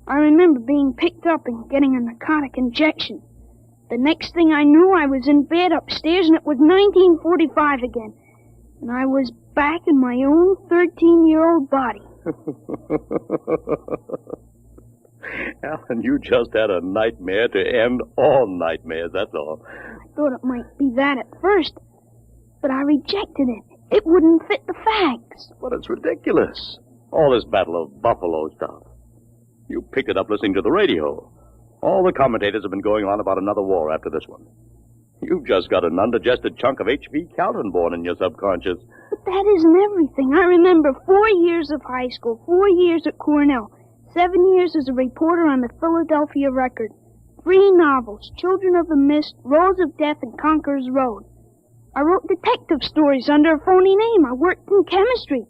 I remember being picked up and getting a narcotic injection. The next thing I knew, I was in bed upstairs, and it was 1945 again. And I was back in my own 13-year-old body. Alan, you just had a nightmare to end all nightmares, that's all. I thought it might be that at first, but I rejected it. It wouldn't fit the facts. Well, it's ridiculous. All this Battle of Buffalo stuff. You picked it up listening to the radio. All the commentators have been going on about another war after this one. You've just got an undigested chunk of H.V. Kaltenborn in your subconscious. But that isn't everything. I remember 4 years of high school, 4 years at Cornell, 7 years as a reporter on the Philadelphia Record, 3 novels, Children of the Mist, Rose of Death, and Conqueror's Road. I wrote detective stories under a phony name. I worked in chemistry.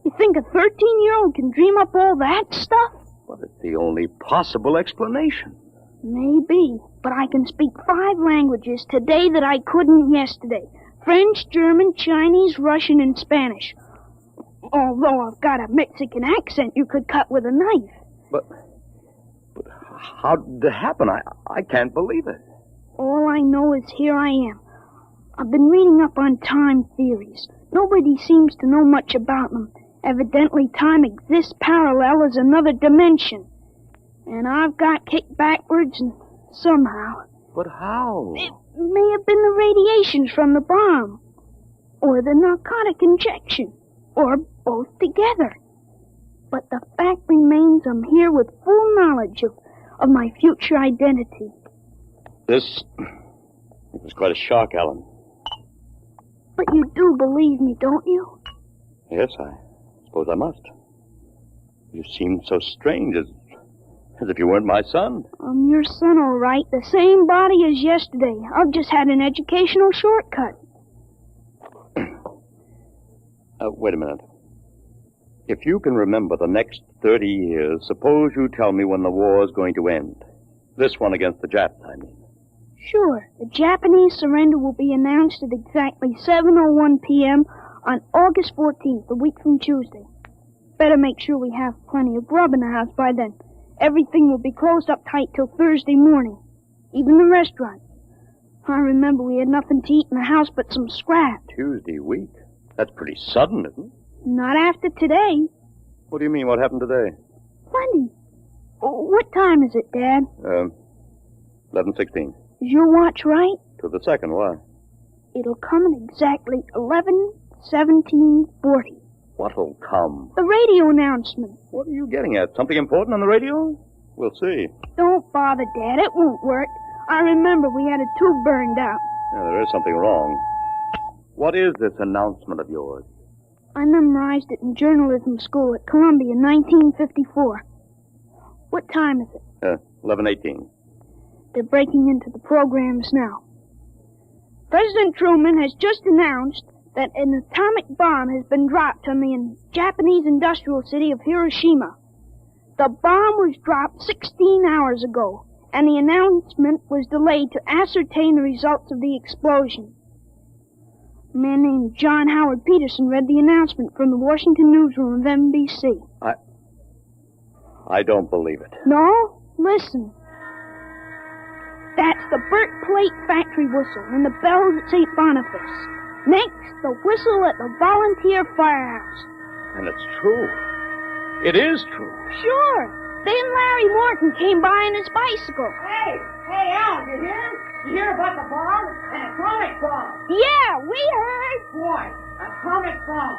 You think a 13-year-old can dream up all that stuff? Well, it's the only possible explanation. Maybe, but I can speak 5 languages today that I couldn't yesterday. French, German, Chinese, Russian, and Spanish. Although I've got a Mexican accent you could cut with a knife. But how did it happen? I can't believe it. All I know is here I am. I've been reading up on time theories. Nobody seems to know much about them. Evidently, time exists parallel as another dimension. And I've got kicked backwards and somehow. But how? It may have been the radiations from the bomb. Or the narcotic injection. Or both together. But the fact remains I'm here with full knowledge of my future identity. This was quite a shock, Alan. But you do believe me, don't you? Yes, I suppose I must. You seem so strange, as if you weren't my son. I'm your son, all right. The same body as yesterday. I've just had an educational shortcut. Wait a minute. If you can remember the next 30 years, suppose you tell me when the war is going to end. This one against the Japs, I mean. Sure. The Japanese surrender will be announced at exactly 7:01 p.m. on August 14th, a week from Tuesday. Better make sure we have plenty of grub in the house by then. Everything will be closed up tight till Thursday morning. Even the restaurant. I remember we had nothing to eat in the house but some scraps. Tuesday week? That's pretty sudden, isn't it? Not after today. What do you mean, what happened today? Plenty. Oh, what time is it, Dad? 11:16. Is your watch right? To the second, why? It'll come at exactly 11:17:40. What'll come? The radio announcement. What are you getting at? Something important on the radio? We'll see. Don't bother, Dad. It won't work. I remember we had a tube burned out. Yeah, there is something wrong. What is this announcement of yours? I memorized it in journalism school at Columbia in 1954. What time is it? 11:18. They're breaking into the programs now. President Truman has just announced that an atomic bomb has been dropped on the Japanese industrial city of Hiroshima. The bomb was dropped 16 hours ago, and the announcement was delayed to ascertain the results of the explosion. A man named John Howard Peterson read the announcement from the Washington newsroom of NBC. I don't believe it. No? Listen. That's the Burt Plate factory whistle and the bells at St. Boniface. Next, the whistle at the volunteer firehouse. And it's true. It is true. Sure. Then Larry Morton came by on his bicycle. Hey, Al, you hear? You hear about the bomb? An atomic bomb. Yeah, we heard. Boy, atomic bomb.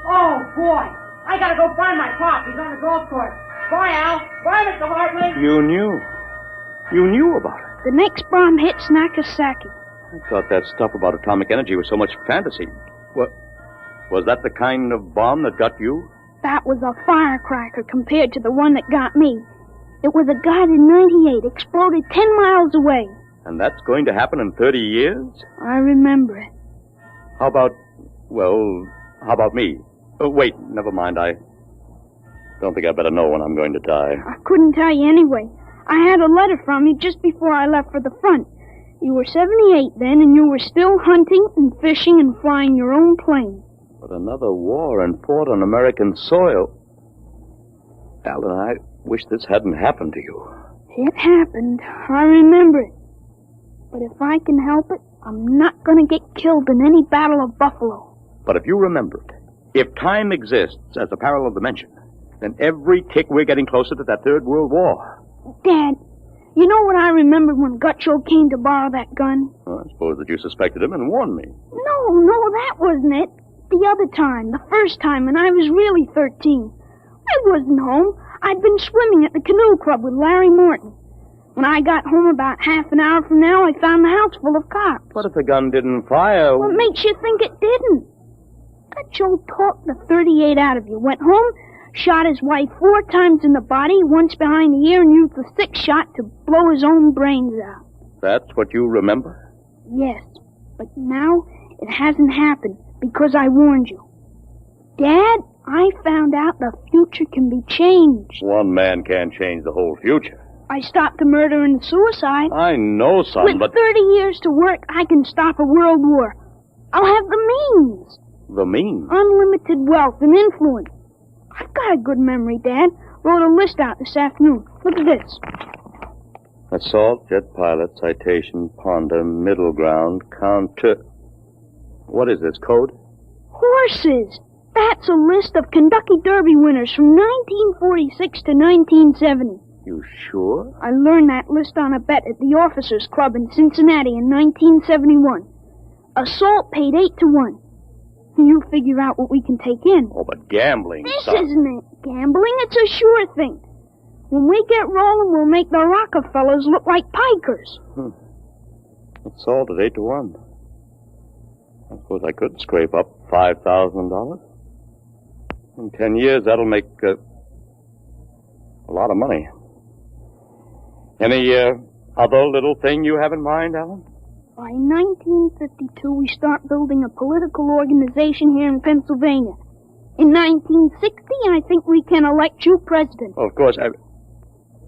Oh, boy. I gotta go find my pop. He's on the golf course. Bye, Al. Bye, Mr. Hartley. You knew. You knew about it. The next bomb hits Nagasaki. I thought that stuff about atomic energy was so much fantasy. What? Was that the kind of bomb that got you? That was a firecracker compared to the one that got me. It was a guided 98, exploded 10 miles away. And that's going to happen in 30 years? I remember it. How about me? Oh, wait, never mind. I don't think I better know when I'm going to die. I couldn't tell you anyway. I had a letter from you just before I left for the front. You were 78 then, and you were still hunting and fishing and flying your own plane. But another war and fought on American soil. Alan, I wish this hadn't happened to you. It happened. I remember it. But if I can help it, I'm not going to get killed in any Battle of Buffalo. But if you remembered, if time exists as a parallel dimension, then every tick we're getting closer to that Third World War. Dad, you know what I remembered when Gutcho came to borrow that gun? Well, I suppose that you suspected him and warned me. No, that wasn't it. The other time, the first time, when I was really 13. I wasn't home. I'd been swimming at the canoe club with Larry Morton. When I got home about half an hour from now, I found the house full of cops. What if the gun didn't fire? What makes you think it didn't? Gutcho talked the 38 out of you, went home, shot his wife 4 times in the body, once behind the ear, and used the 6th shot to blow his own brains out. That's what you remember? Yes, but now it hasn't happened because I warned you. Dad, I found out the future can be changed. One man can't change the whole future. I stopped the murder and the suicide. I know, son, With 30 years to work, I can stop a world war. I'll have the means. The means? Unlimited wealth and influence. I've got a good memory, Dad. Wrote a list out this afternoon. Look at this. Assault, jet pilot, citation, ponder, middle ground, counter... What is this, code? Horses. That's a list of Kentucky Derby winners from 1946 to 1970. You sure? I learned that list on a bet at the Officers Club in Cincinnati in 1971. Assault paid 8 to 1. You figure out what we can take in. Oh, but gambling, This son. isn't it. Gambling, it's a sure thing. When we get rolling, we'll make the Rockefellers look like pikers. Assault at 8 to 1. I suppose I could scrape up $5,000. In 10 years, that'll make a lot of money. Any other little thing you have in mind, Alan? By 1952, we start building a political organization here in Pennsylvania. In 1960, I think we can elect you president. Well, of course,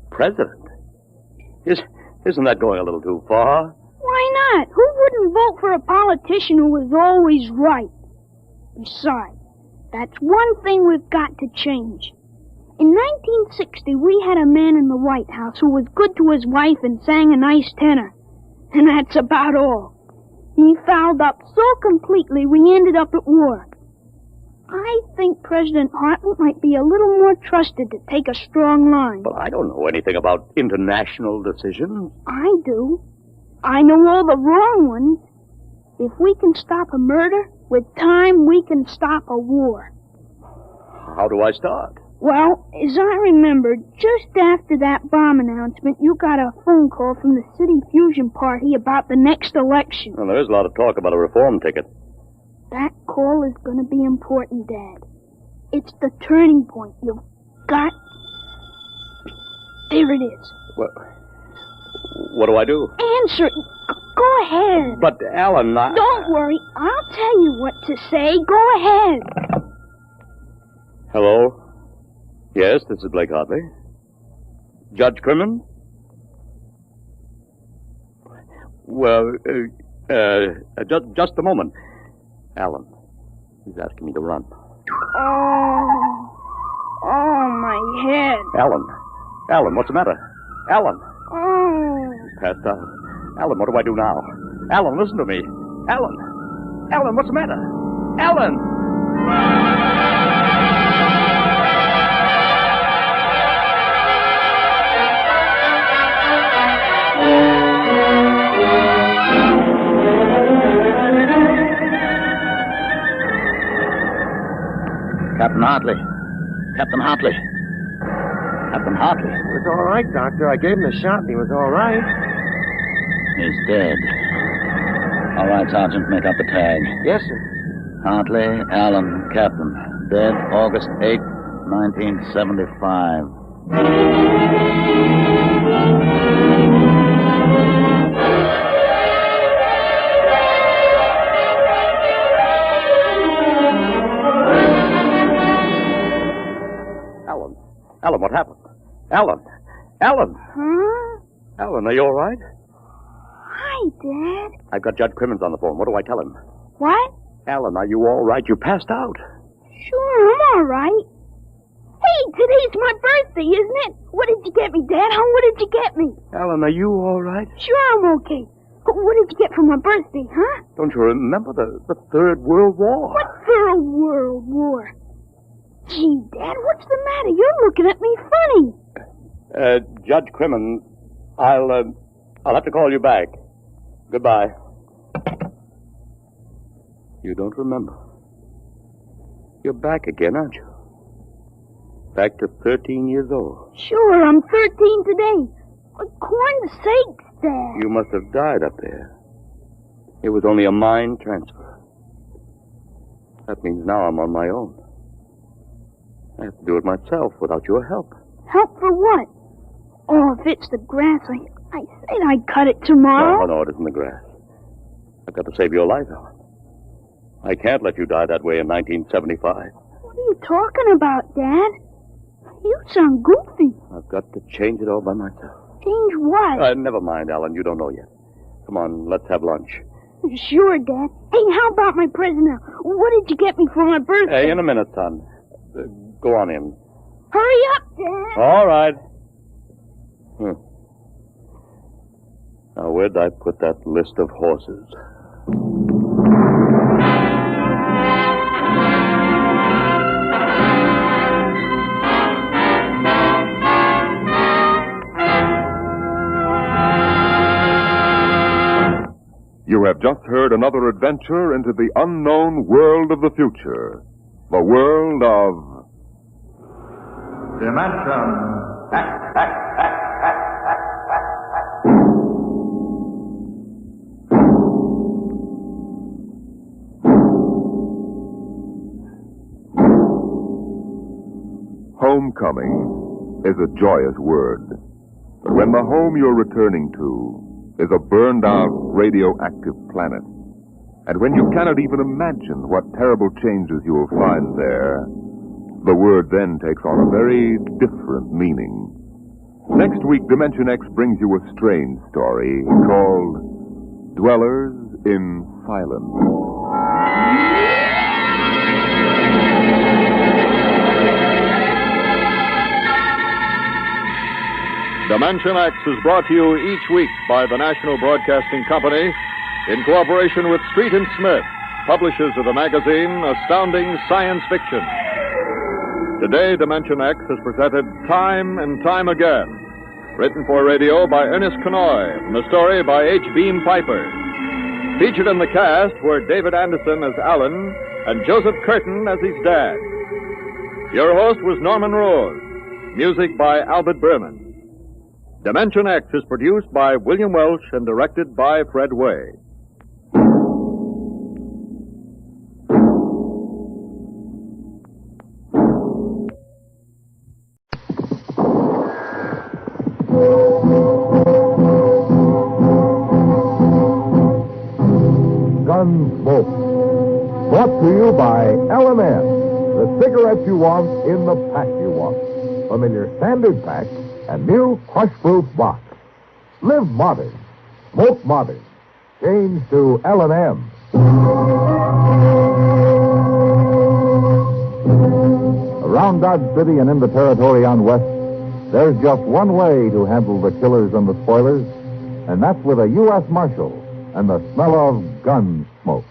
president? Isn't that going a little too far? Why not? Who wouldn't vote for a politician who was always right? Besides, that's one thing we've got to change. In 1960, we had a man in the White House who was good to his wife and sang a nice tenor. And that's about all. He fouled up so completely we ended up at war. I think President Hartley might be a little more trusted to take a strong line. But I don't know anything about international decisions. I do. I know all the wrong ones. If we can stop a murder, with time we can stop a war. How do I start? Well, as I remember, just after that bomb announcement, you got a phone call from the City Fusion Party about the next election. Well, there is a lot of talk about a reform ticket. That call is going to be important, Dad. It's the turning point. You've got... There it is. What do I do? Answer it. Go ahead. But, Alan, Don't Don't worry. I'll tell you what to say. Go ahead. Hello? Yes, this is Blake Hartley. Judge Crimmins? Well, just a moment. Alan, he's asking me to run. Oh, my head. Alan, what's the matter? Alan. Oh. Passed out. Alan, what do I do now? Alan, listen to me. Alan, what's the matter? Alan! Captain Hartley. Captain Hartley. Captain Hartley. It was all right, Doctor. I gave him a shot and he was all right. He's dead. All right, Sergeant, make up the tag. Yes, sir. Hartley, Allen, Captain. Dead August 8, 1975. Alan, what happened? Alan! Huh? Alan, are you all right? Hi, Dad. I've got Judge Crimmins on the phone. What do I tell him? What? Alan, are you all right? You passed out. Sure, I'm all right. Hey, today's my birthday, isn't it? What did you get me, Dad? What did you get me? Alan, are you all right? Sure, I'm okay. What did you get for my birthday, huh? Don't you remember the Third World War? What Third World War? Gee, Dad, what's the matter? You're looking at me funny. Judge Crimmins, I'll have to call you back. Goodbye. You don't remember. You're back again, aren't you? Back to 13 years old. Sure, I'm 13 today. For corn's sakes, Dad. You must have died up there. It was only a mind transfer. That means now I'm on my own. I have to do it myself without your help. Help for what? Oh, if it's the grass, I said I'd cut it tomorrow. No, it isn't the grass. I've got to save your life, Alan. I can't let you die that way in 1975. What are you talking about, Dad? You sound goofy. I've got to change it all by myself. Change what? Never mind, Alan. You don't know yet. Come on, let's have lunch. Sure, Dad. Hey, how about my present now? What did you get me for my birthday? Hey, in a minute, son. Go on in. Hurry up, Dad. All right. Now, where'd I put that list of horses? You have just heard another adventure into the unknown world of the future. The world of... Dimension. Homecoming is a joyous word. But when the home you're returning to is a burned-out radioactive planet, and when you cannot even imagine what terrible changes you will find there, the word then takes on a very different meaning. Next week, Dimension X brings you a strange story called Dwellers in Silence. Dimension X is brought to you each week by the National Broadcasting Company in cooperation with Street and Smith, publishers of the magazine Astounding Science Fiction. Today, Dimension X has presented Time and Time Again, written for radio by Ernest Kenoy, and the story by H. Beam Piper. Featured in the cast were David Anderson as Alan and Joseph Curtin as his dad. Your host was Norman Rose. Music by Albert Berman. Dimension X is produced by William Welch and directed by Fred Way. Gunsmoke. Brought to you by L&M, the cigarettes you want in the pack you want. Familiar standard pack and new crush-proof box. Live modern. Smoke modern. Change to L&M. Around Dodge City and in the territory on West, there's just one way to handle the killers and the spoilers, and that's with a U.S. Marshal and the smell of gun smoke.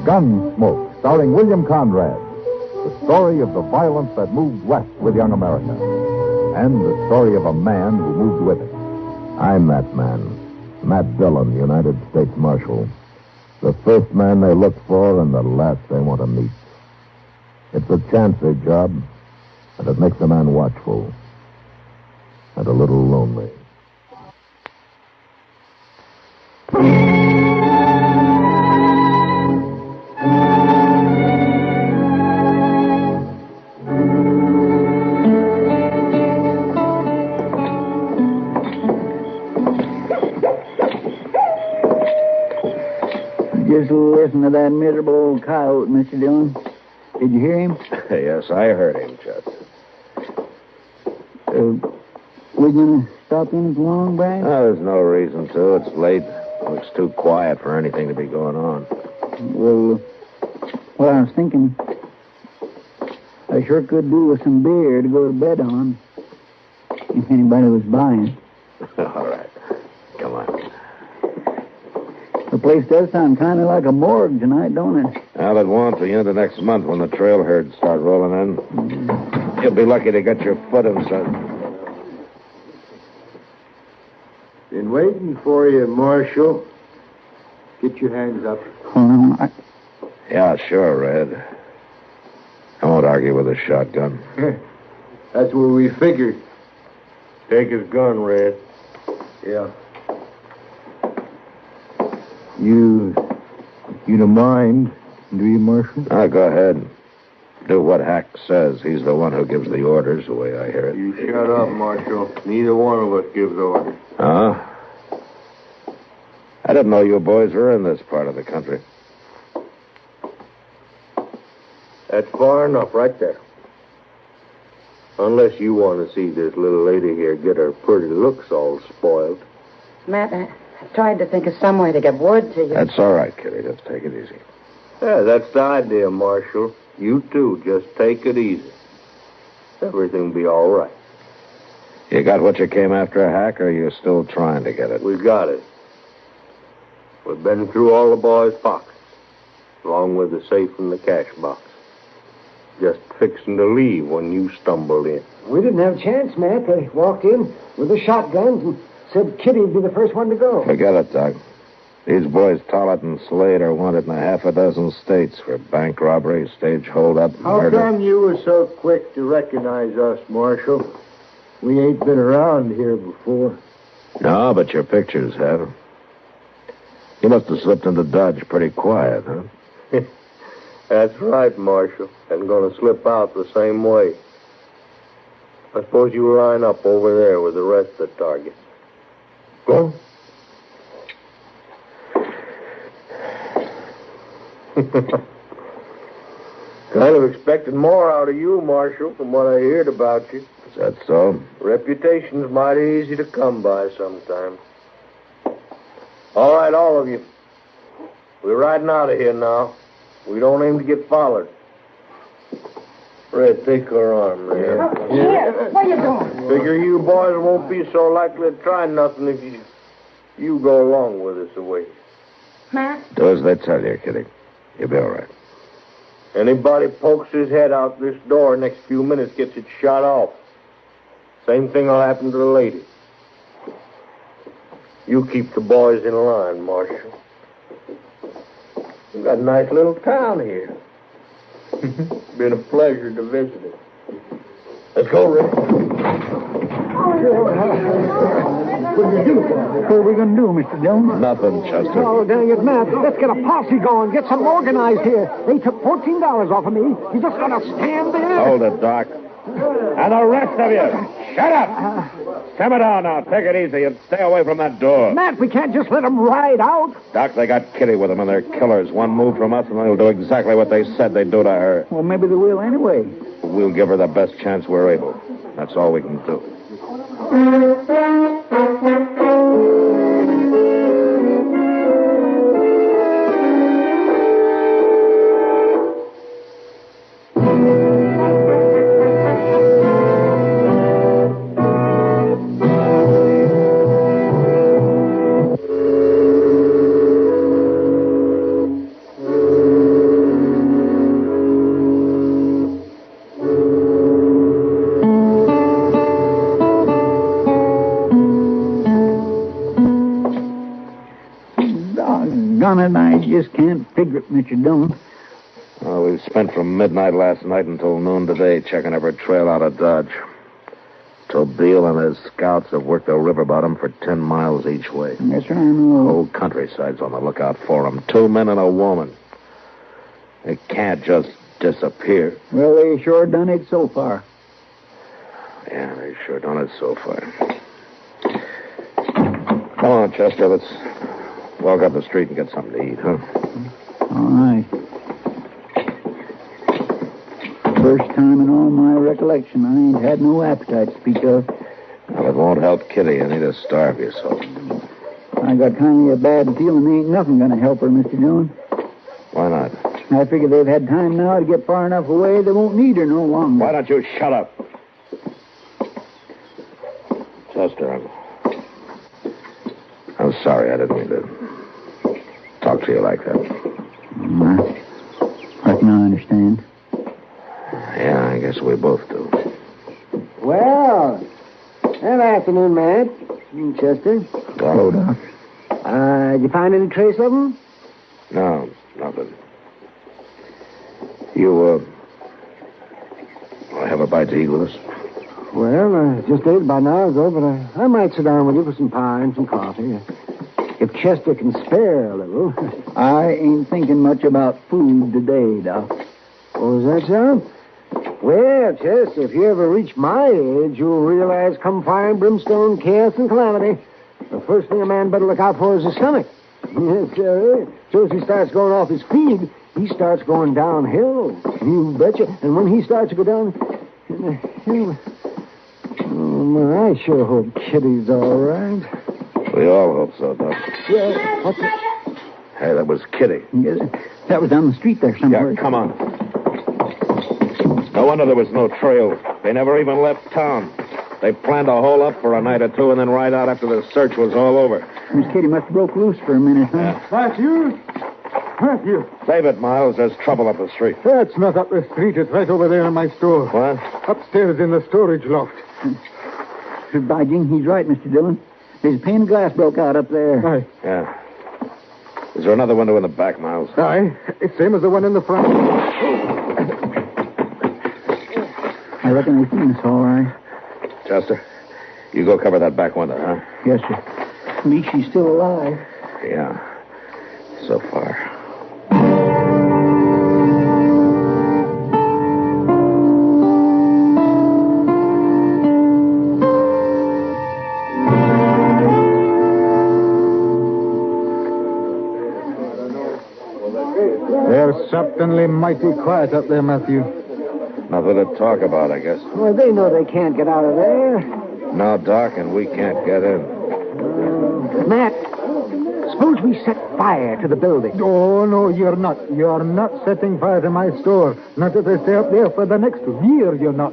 Gunsmoke, starring William Conrad. The story of the violence that moved west with young America. And the story of a man who moved with it. I'm that man. Matt Dillon, United States Marshal. The first man they look for and the last they want to meet. It's a chancy job, and it makes a man watchful. And a little lonely. Just listen to that miserable old coyote, Mr. Dillon. Did you hear him? Yes, I heard him, Judge. We gonna stop in for long, Brad? No, there's no reason to. It's late. Looks too quiet for anything to be going on. Well, I was thinking I sure could do with some beer to go to bed on, if anybody was buying. All right. Come on. The place does sound kind of like a morgue tonight, don't it? Well, it won't till the end of next month when the trail herds start rolling in. You'll be lucky to get your foot inside. Been waiting for you, Marshal. Get your hands up. Yeah, sure, Red. I won't argue with a shotgun. That's what we figured. Take his gun, Red. Yeah. You don't mind, do you, Marshal? Go ahead. Do what Hack says. He's the one who gives the orders, the way I hear it. You shut up, Marshal. Neither one of us gives orders. Huh? I didn't know you boys were in this part of the country. That's far enough right there. Unless you want to see this little lady here get her pretty looks all spoiled. Matt, I tried to think of some way to get word to you. That's all right, Kitty. Just take it easy. Yeah, that's the idea, Marshal. You too, just take it easy. Everything'll be all right. You got what you came after, Hack, or are you still trying to get it? We got it. We've been through all the boys' pockets, along with the safe and the cash box. Just fixing to leave when you stumbled in. We didn't have a chance, Matt. They walked in with the shotguns and said Kitty'd be the first one to go. Forget it, Doug. These boys, Tollett and Slade, are wanted in a half a dozen states for bank robbery, stage holdup, murder. How come you were so quick to recognize us, Marshal? We ain't been around here before. No, but your pictures have. You must have slipped into Dodge pretty quiet, huh? That's right, Marshal. And gonna slip out the same way. I suppose you line up over there with the rest of the targets. Go. Kind of expected more out of you, Marshal, from what I heard about you. Is that so? Reputation's mighty easy to come by sometimes. All right, all of you. We're riding out of here now. We don't aim to get followed. Red, take her arm, Red. Here, what are you doing? Figure you boys won't be so likely to try nothing if you go along with us away. Matt? Do as they tell you, Kitty. You'll be all right. Anybody pokes his head out this door next few minutes gets it shot off. Same thing will happen to the lady. You keep the boys in line, Marshal. We've got a nice little town here. Been a pleasure to visit it. Let's go, Rick. What are we going to do, Mr. Jones? Nothing, Chester. Oh, dang it, Matt. Let's get a posse going. Get some organized here. They took $14 off of me. You just going to stand there? Hold it, Doc. And the rest of you, shut up! Simmer down now. Take it easy and stay away from that door. Matt, we can't just let them ride out. Doc, they got Kitty with them, and they're killers. One move from us, and they'll do exactly what they said they'd do to her. Well, maybe they will anyway. We'll give her the best chance we're able. That's all we can do. Doggone it, I just can't figure it, Mr. Jones. Well, we've spent from midnight last night until noon today checking every trail out of Dodge. Beale and his scouts have worked the river bottom for 10 miles each way. Yes, sir, I know. The whole countryside's on the lookout for them. 2 men and a woman. They can't just disappear. Well, they sure done it so far. Yeah, they sure done it so far. Come on, Chester, let's walk up the street and get something to eat, huh? All right. First time in all my recollection, I ain't had no appetite to speak of. Well, it won't help Kitty. You need to starve yourself. I got kind of a bad feeling ain't nothing going to help her, Mr. Jones. Why not? I figure they've had time now to get far enough away they won't need her no longer. Why don't you shut up? Chester, I'm sorry. I didn't mean to talk to you like that. I reckon I understand. Yeah, I guess we both do. Well, good afternoon, Matt. Chester. Hello, Doc. Did you find any trace of them? No, nothing. You, have a bite to eat with us? Well, I just ate about an hour ago, but I might sit down with you for some pie and some coffee. If Chester can spare a little. I ain't thinking much about food today, Doc. Oh, is that so? Well, Chester, if you ever reach my age, you'll realize come fire and brimstone, chaos and calamity, the first thing a man better look out for is his stomach. Yes, sir. So as he starts going off his feed, he starts going downhill. You betcha. And when he starts to go down... Oh, I sure hope Kitty's all right. We all hope so, Doc. Yeah, what's it? Hey, that was Kitty. Yes, that was down the street there somewhere. Yeah, come on. No wonder there was no trail. They never even left town. They planned to hole up for a night or two and then ride out after the search was all over. Miss Kitty must have broke loose for a minute, huh? Yeah. That's you? That's you. Save it, Miles. There's trouble up the street. That's not up the street. It's right over there in my store. What? Upstairs in the storage loft. By jing, he's right, Mr. Dillon. There's a pane of glass broke out up there. Aye. Yeah. Is there another window in the back, Miles? Aye. It's same as the one in the front. I reckon they've seen us all right. Chester, you go cover that back window, huh? Yes, sir. At least she's still alive. Yeah. So far. They're certainly mighty quiet up there, Matthew. Nothing to talk about, I guess. Well, they know they can't get out of there. No, Doc, and we can't get in. Matt, suppose we set fire to the building. Oh, no, you're not. You're not setting fire to my store. Not if they stay up there for the next year, you're not.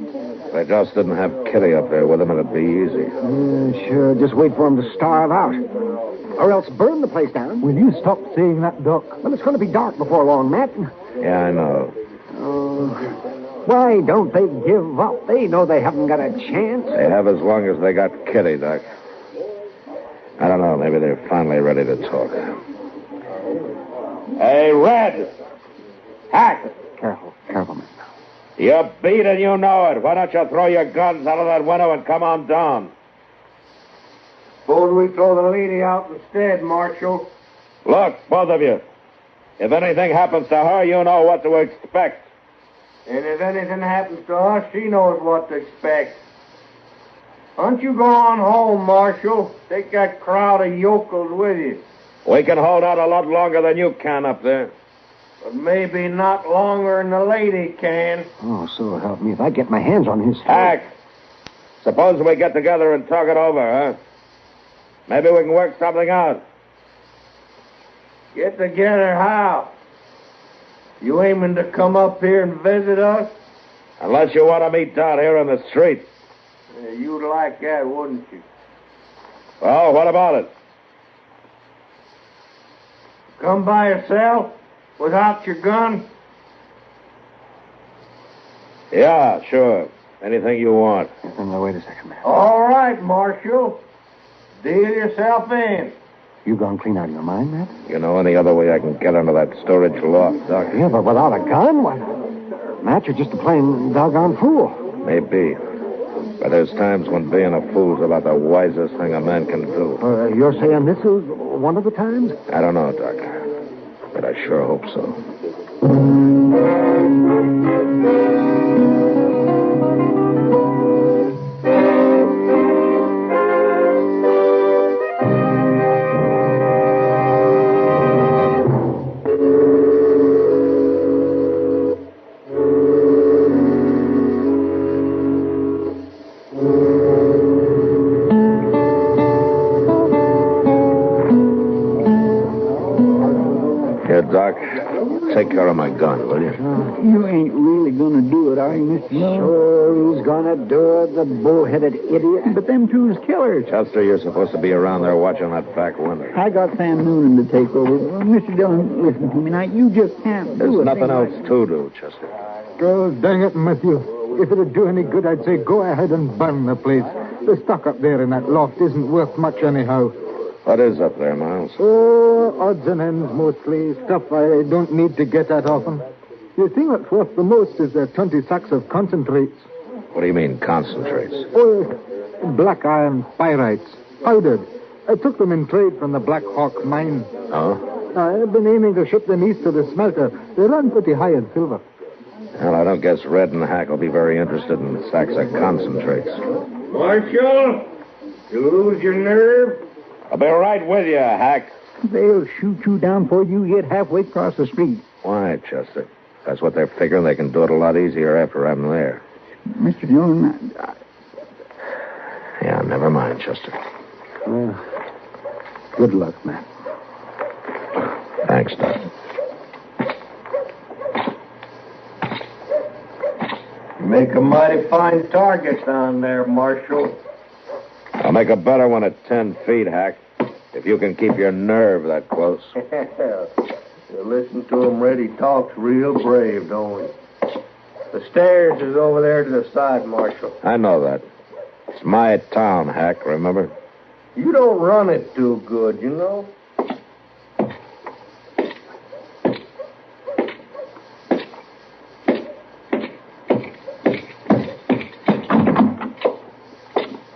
They just didn't have Kitty up there with them, and it'd be easy. Sure, just wait for them to starve out. Or else burn the place down. Will you stop saying that, Doc? Well, it's going to be dark before long, Matt. Yeah, I know. Why don't they give up? They know they haven't got a chance. They have as long as they got Kitty, Doc. I don't know. Maybe they're finally ready to talk. Hey, Red! Hack! Careful, man. You're beat and you know it. Why don't you throw your guns out of that window and come on down? Suppose we throw the lady out instead, Marshal. Look, both of you. If anything happens to her, you know what to expect. And if anything happens to us, she knows what to expect. Why don't you go on home, Marshal? Take that crowd of yokels with you. We can hold out a lot longer than you can up there. But maybe not longer than the lady can. Oh, so help me if I get my hands on his... Hack, suppose we get together and talk it over, huh? Maybe we can work something out. Get together how? You aiming to come up here and visit us? Unless you want to meet down here in the street. Yeah, you'd like that, wouldn't you? Well, what about it? Come by yourself? Without your gun? Yeah, sure. Anything you want. Now, wait a second, man. All right, Marshal. Deal yourself in. You gone clean out of your mind, Matt? You know any other way I can get into that storage loft, Doc? Yeah, but without a gun? What? Matt, you're just a plain doggone fool. Maybe. But there's times when being a fool's about the wisest thing a man can do. You're saying this is one of the times? I don't know, Doc. But I sure hope so. Here, Doc. Take care of my gun, will you? You ain't really gonna do it, are you, Mr. Miller? Sure, he's gonna do it, the bull-headed idiot. But them two's killers. Chester, you're supposed to be around there watching that back window. I got Sam Noonan to take over. Well, Mr. Dillon, listen to me now. You just can't There's do it. nothing else to do, Chester. Oh, dang it, Matthew. If it'd do any good, I'd say go ahead and burn the place. The stock up there in that loft isn't worth much anyhow. What is up there, Miles? Oh, odds and ends mostly. Stuff I don't need to get at often. The thing that's worth the most is their 20 sacks of concentrates. What do you mean, concentrates? Oh, black iron pyrites. Powdered. I took them in trade from the Black Hawk mine. Oh? I've been aiming to ship them east to the smelter. They run pretty high in silver. Well, I don't guess Red and Hack will be very interested in sacks of concentrates. Marshal, you lose your nerve? I'll be right with you, Hack. They'll shoot you down before you get halfway across the street. Why, Chester? That's what they're figuring. They can do it a lot easier after I'm there. Mr. Dillon, Yeah, never mind, Chester. Good luck, Matt. Thanks, Doc. You make a mighty fine target down there, Marshal. I'll make a better one at 10 feet, Hack. If you can keep your nerve that close. You listen to him, Red. He talks real brave, don't he? The stairs is over there to the side, Marshal. I know that. It's my town, Hack, remember? You don't run it too good, you know.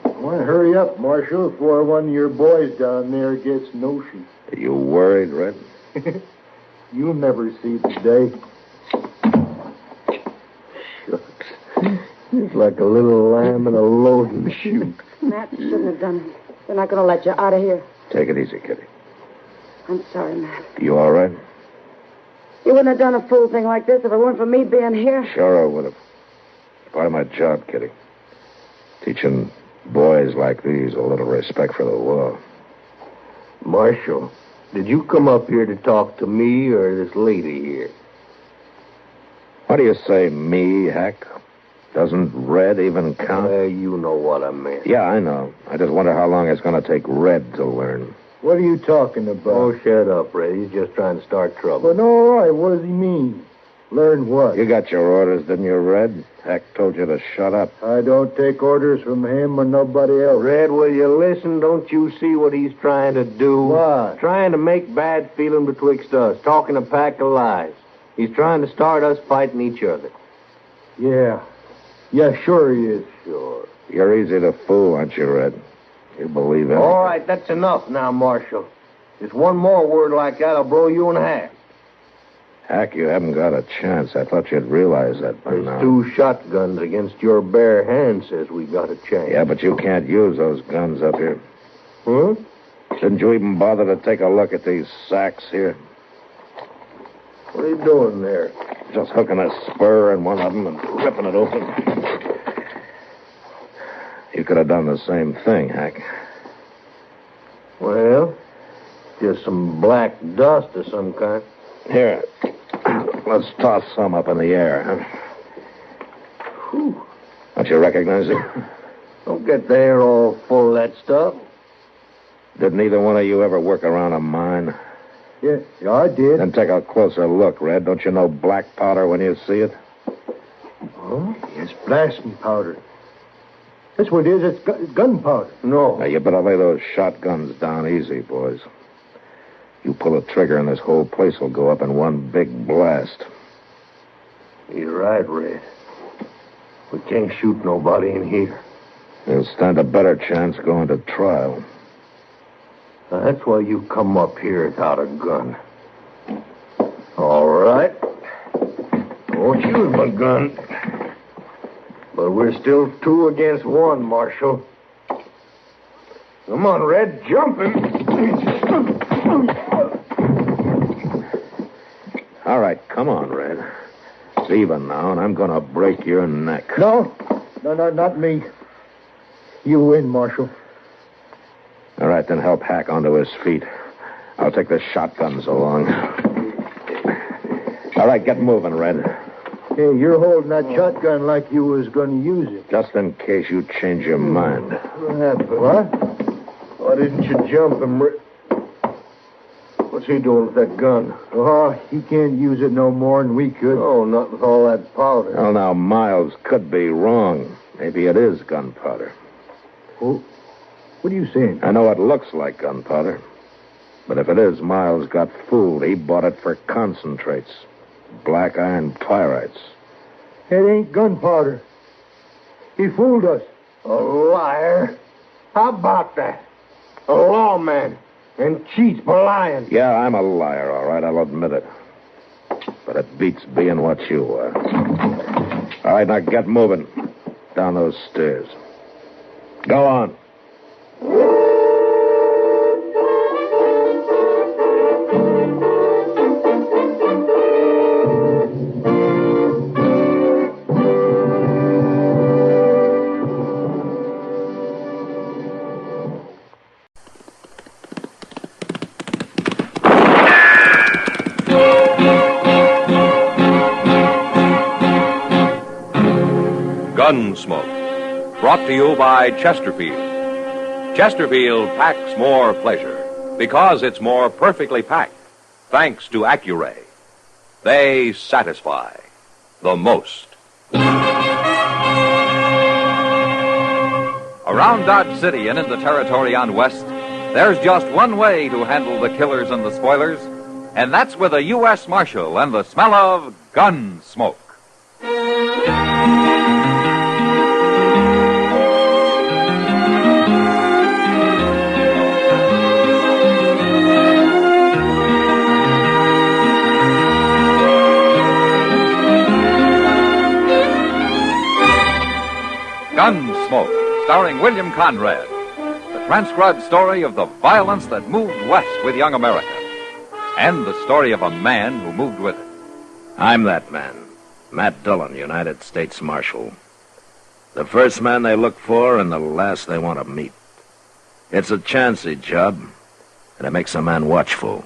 Well, hurry up, Marshal, before one of your boys down there gets notion. Are you worried, Red? You'll never see the day. Shucks. It's like a little lamb in a loading chute. Matt, you shouldn't have done it. They're not going to let you out of here. Take it easy, Kitty. I'm sorry, Matt. You all right? You wouldn't have done a fool thing like this if it weren't for me being here. Sure I would have. It's part of my job, Kitty. Teaching boys like these a little respect for the law. Marshal, did you come up here to talk to me or this lady here? What do you say, me, Hack? Doesn't Red even count? You know what I meant. Yeah, I know. I just wonder how long it's going to take Red to learn. What are you talking about? Oh, shut up, Red. He's just trying to start trouble. But all right, what does he mean? Learn what? You got your orders, didn't you, Red? Hack told you to shut up. I don't take orders from him or nobody else. Red, will you listen? Don't you see what he's trying to do? What? Trying to make bad feeling betwixt us, talking a pack of lies. He's trying to start us fighting each other. Yeah. Yeah, sure he is. Sure. You're easy to fool, aren't you, Red? You believe it? All right, that's enough now, Marshal. Just one more word like that, I'll blow you in half. Hack, you haven't got a chance. I thought you'd realize that by now. 2 shotguns against your bare hand says we got a chance. Yeah, but you can't use those guns up here. Huh? Didn't you even bother to take a look at these sacks here? What are you doing there? Just hooking a spur in one of them and ripping it open. You could have done the same thing, Hack. Well, just some black dust of some kind. Here, let's toss some up in the air, huh? Whew. Don't you recognize it? Don't get the air all full of that stuff. Didn't either one of you ever work around a mine? Yeah, I did. Then take a closer look, Red. Don't you know black powder when you see it? Oh, it's blasting powder. That's what it is. It's gunpowder. No. Now, you better lay those shotguns down easy, boys. You pull a trigger and this whole place will go up in one big blast. You're right, Red. We can't shoot nobody in here. You'll stand a better chance going to trial. Now, that's why you come up here without a gun. All right. I won't use my gun. But we're still 2 against 1, Marshal. Come on, Red, jump him. All right, come on, Red. It's even now, and I'm going to break your neck. No, not me. You win, Marshal. All right, then help Hack onto his feet. I'll take the shotguns along. All right, get moving, Red. Hey, you're holding that shotgun like you was going to use it. Just in case you change your mind. What happened? What? Why didn't you jump him? What's he doing with that gun? Oh, he can't use it no more than we could. Oh, not with all that powder. Well, now, Miles could be wrong. Maybe it is gunpowder. Oh, what are you saying? I know it looks like gunpowder. But if it is, Miles got fooled. He bought it for concentrates. Black iron pyrites. It ain't gunpowder. He fooled us. A liar? How about that? A lawman. And cheats for lying. Yeah, I'm a liar, all right. I'll admit it. But it beats being what you are. All right, now get moving. Down those stairs. Go on. Gunsmoke, brought to you by Chesterfield. Chesterfield packs more pleasure because it's more perfectly packed, thanks to Accuray. They satisfy the most. Around Dodge City and in the territory on West, there's just one way to handle the killers and the spoilers, and that's with a U.S. Marshal and the smell of Gunsmoke. Gunsmoke, starring William Conrad, the transcribed story of the violence that moved west with young America, and the story of a man who moved with it. I'm that man, Matt Dillon, United States Marshal. The first man they look for and the last they want to meet. It's a chancy job, and it makes a man watchful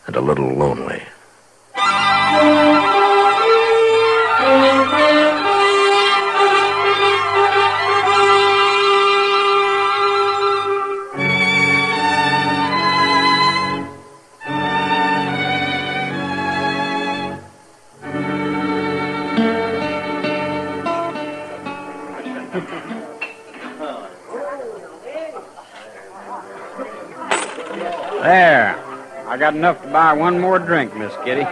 and a little lonely. There. I got enough to buy one more drink, Miss Kitty.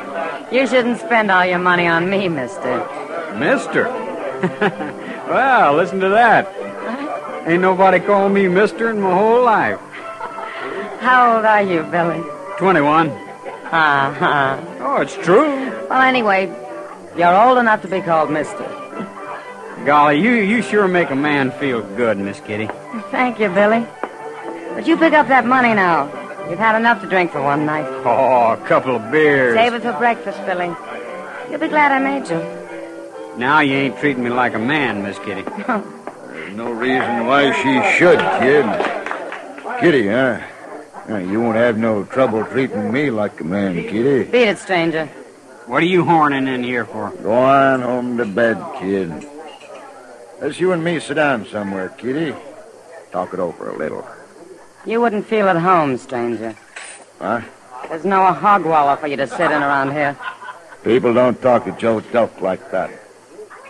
You shouldn't spend all your money on me, mister. Mister? Well, listen to that. Ain't nobody called me mister in my whole life. How old are you, Billy? 21. Uh-huh. Oh, it's true. Well, anyway, you're old enough to be called mister. Golly, you sure make a man feel good, Miss Kitty. Thank you, Billy. But you pick up that money now. You've had enough to drink for one night. Oh, a couple of beers. Save it for breakfast, Billy. You'll be glad I made you. Now you ain't treating me like a man, Miss Kitty. There's no reason why she should, kid. Kitty, huh? You won't have no trouble treating me like a man, Kitty. Beat it, stranger. What are you horning in here for? Go on home to bed, kid. Let's you and me sit down somewhere, Kitty. Talk it over a little. You wouldn't feel at home, stranger. Huh? There's no hog wallow for you to sit in around here. People don't talk to Joe Delk like that.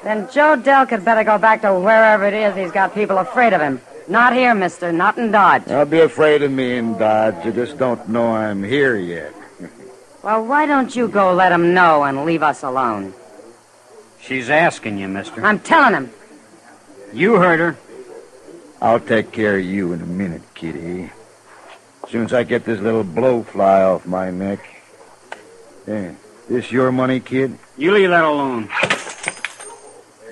Then Joe Delk had better go back to wherever it is he's got people afraid of him. Not here, mister. Not in Dodge. I'll be afraid of me in Dodge. You just don't know I'm here yet. Well, why don't you go let him know and leave us alone? She's asking you, mister. I'm telling him. You heard her. I'll take care of you in a minute, Kitty. As soon as I get this little blowfly off my neck. Yeah. This your money, kid? You leave that alone.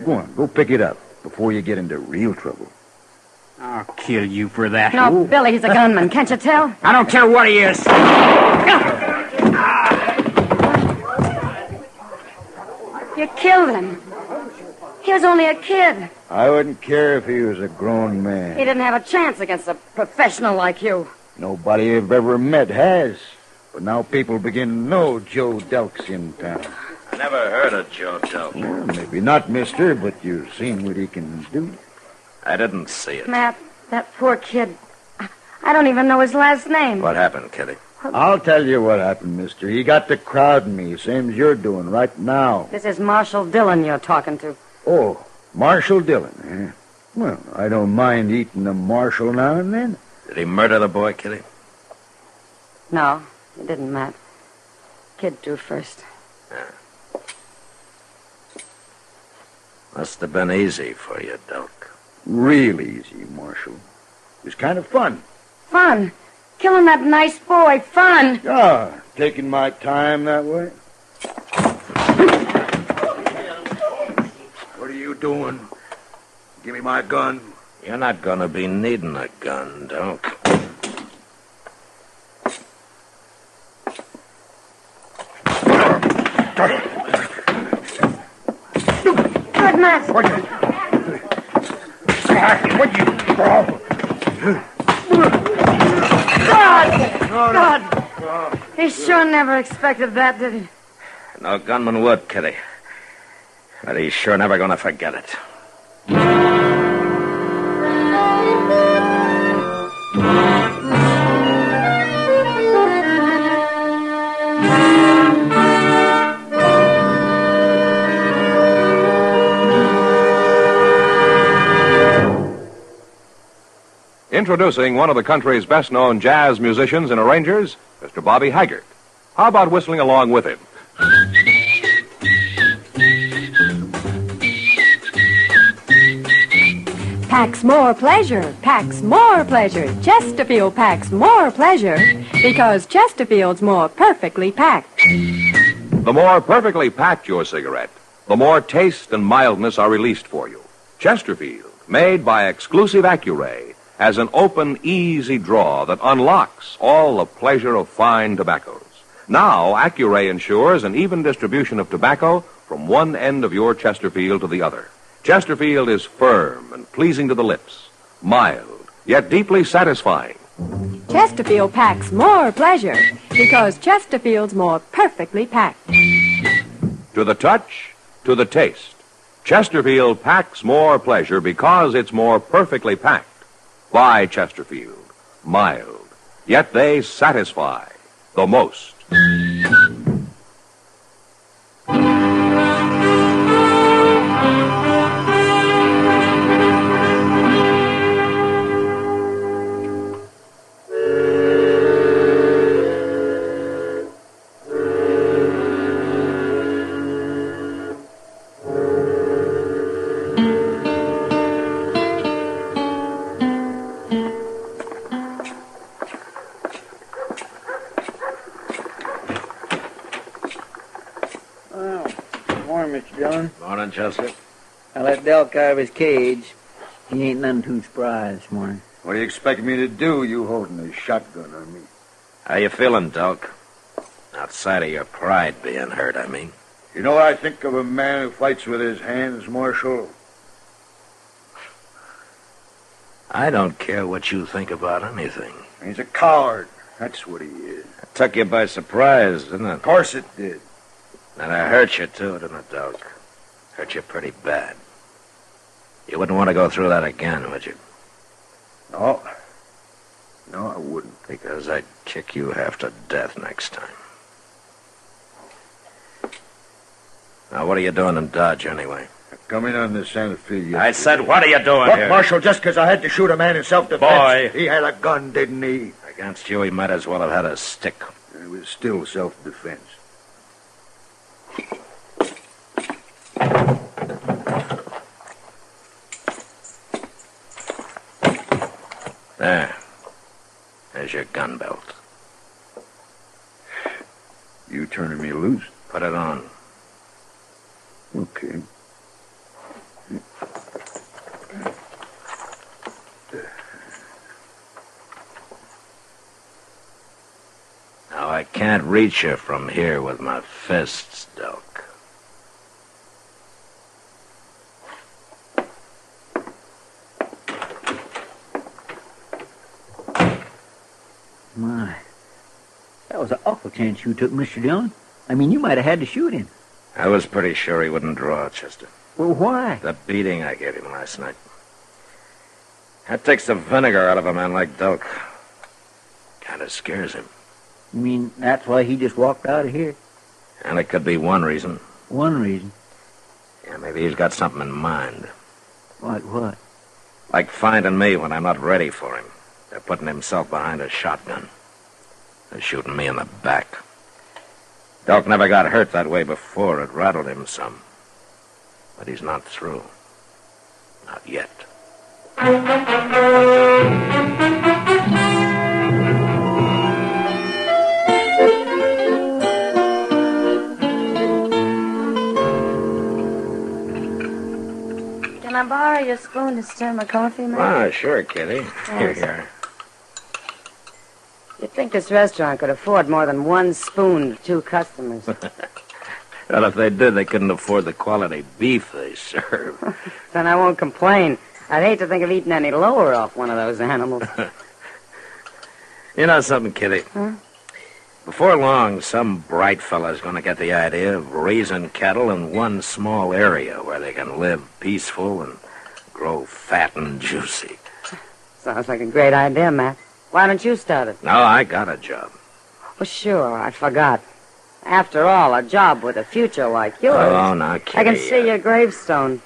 Go on, go pick it up before you get into real trouble. I'll kill you for that. No, Billy, he's a gunman. Can't you tell? I don't care what he is. You killed him. He was only a kid. I wouldn't care if he was a grown man. He didn't have a chance against a professional like you. Nobody I've ever met has. But now people begin to know Joe Delk's in town. I never heard of Joe Delk. Well, maybe not, mister, but you've seen what he can do. I didn't see it. Matt, that poor kid. I don't even know his last name. What happened, Kitty? I'll tell you what happened, mister. He got to crowding me, same as you're doing right now. This is Marshal Dillon you're talking to. Oh, Marshal Dillon, eh? Well, I don't mind eating a Marshal now and then. Did he murder the boy, Kitty? No, he didn't, Matt. Kid drew first. Yeah. Must have been easy for you, Delk. Real easy, Marshal. It was kind of fun. Fun? Killing that nice boy. Fun. Ah, taking my time that way. What are you doing? Give me my gun. You're not going to be needing a gun, Delk. Good, Matt. God! He sure never expected that, did he? No gunman would, Kitty. But he's sure never going to forget it. Introducing one of the country's best-known jazz musicians and arrangers, Mr. Bobby Haggart. How about whistling along with him? Packs more pleasure, packs more pleasure. Chesterfield packs more pleasure because Chesterfield's more perfectly packed. The more perfectly packed your cigarette, the more taste and mildness are released for you. Chesterfield, made by exclusive Accuray, has an open, easy draw that unlocks all the pleasure of fine tobaccos. Now, Accuray ensures an even distribution of tobacco from one end of your Chesterfield to the other. Chesterfield is firm and pleasing to the lips, mild, yet deeply satisfying. Chesterfield packs more pleasure because Chesterfield's more perfectly packed. To the touch, to the taste, Chesterfield packs more pleasure because it's more perfectly packed. By Chesterfield, mild, yet they satisfy the most. Mr. Dillon. Morning, Chester. I let Delk out of his cage. He ain't none too spry this morning. What do you expect me to do, you holding a shotgun on me? How you feeling, Delk? Outside of your pride being hurt, I mean. You know what I think of a man who fights with his hands, Marshal? I don't care what you think about anything. He's a coward. That's what he is. It took you by surprise, didn't it? Of course it did. And I hurt you, too, didn't it, Delk? Hurt you pretty bad. You wouldn't want to go through that again, would you? No. No, I wouldn't. Because I'd kick you half to death next time. Now, what are you doing in Dodge, anyway? Coming on the Santa Fe yesterday. I said, what are you doing Look, here? Marshal, just because I had to shoot a man in self-defense. Boy. He had a gun, didn't he? Against you, he might as well have had a stick. It was still self-defense. There. There's your gun belt. You turning me loose? Put it on. Okay. Now, I can't reach you from here with my fists, Delk. My. That was an awful chance you took, Mr. Dillon. I mean, you might have had to shoot him. I was pretty sure he wouldn't draw, Chester. Well, why? The beating I gave him last night. That takes the vinegar out of a man like Delk. Kind of scares him. You mean that's why he just walked out of here? And it could be one reason. One reason? Yeah, maybe he's got something in mind. Like what? Like finding me when I'm not ready for him. They're putting himself behind a shotgun. They're shooting me in the back. Delk never got hurt that way before. It rattled him some. But he's not through. Not yet. Can I borrow your spoon to stir my coffee, man? Ah, sure, Kitty. Here you are. You'd think this restaurant could afford more than one spoon to two customers. Well, if they did, they couldn't afford the quality beef they serve. Then I won't complain. I'd hate to think of eating any lower off one of those animals. You know something, Kitty? Huh? Before long, some bright fella's going to get the idea of raising cattle in one small area where they can live peaceful and grow fat and juicy. Sounds like a great idea, Matt. Why don't you start it? No, I got a job. Well, sure, I forgot. After all, a job with a future like yours. Oh, now, Kitty. I can see your gravestone.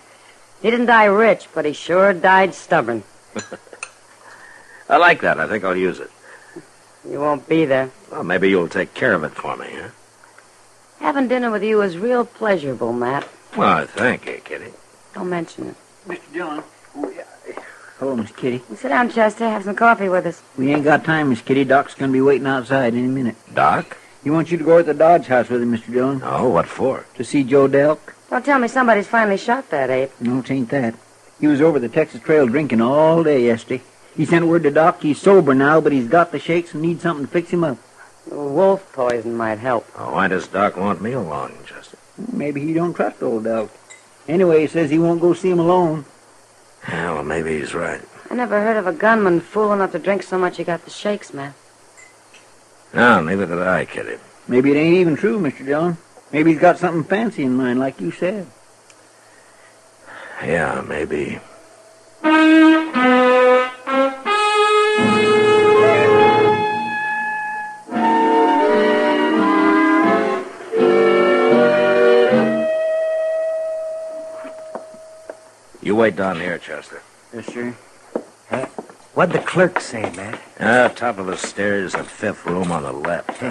He didn't die rich, but he sure died stubborn. I like that. I think I'll use it. You won't be there. Well, maybe you'll take care of it for me, huh? Having dinner with you is real pleasurable, Matt. Well, thank you, Kitty. Don't mention it. Mr. Dillon. Hello, Miss Kitty. Sit down, Chester. Have some coffee with us. We ain't got time, Miss Kitty. Doc's gonna be waiting outside any minute. Doc? He wants you to go at the Dodge house with him, Mr. Dillon. Oh, what for? To see Joe Delk. Don't tell me somebody's finally shot that ape. No, it ain't that. He was over the Texas Trail drinking all day yesterday. He sent word to Doc he's sober now, but he's got the shakes and needs something to fix him up. Wolf poison might help. Oh, why does Doc want me along, Chester? Maybe he don't trust old Delk. Anyway, he says he won't go see him alone. Yeah, well, maybe he's right. I never heard of a gunman fool enough to drink so much he got the shakes, man. No, neither did I, Kitty. Maybe it ain't even true, Mr. Dillon. Maybe he's got something fancy in mind, like you said. Yeah, maybe. You wait down here, Chester. Yes, sir. What'd the clerk say, man? Top of the stairs, the fifth room on the left.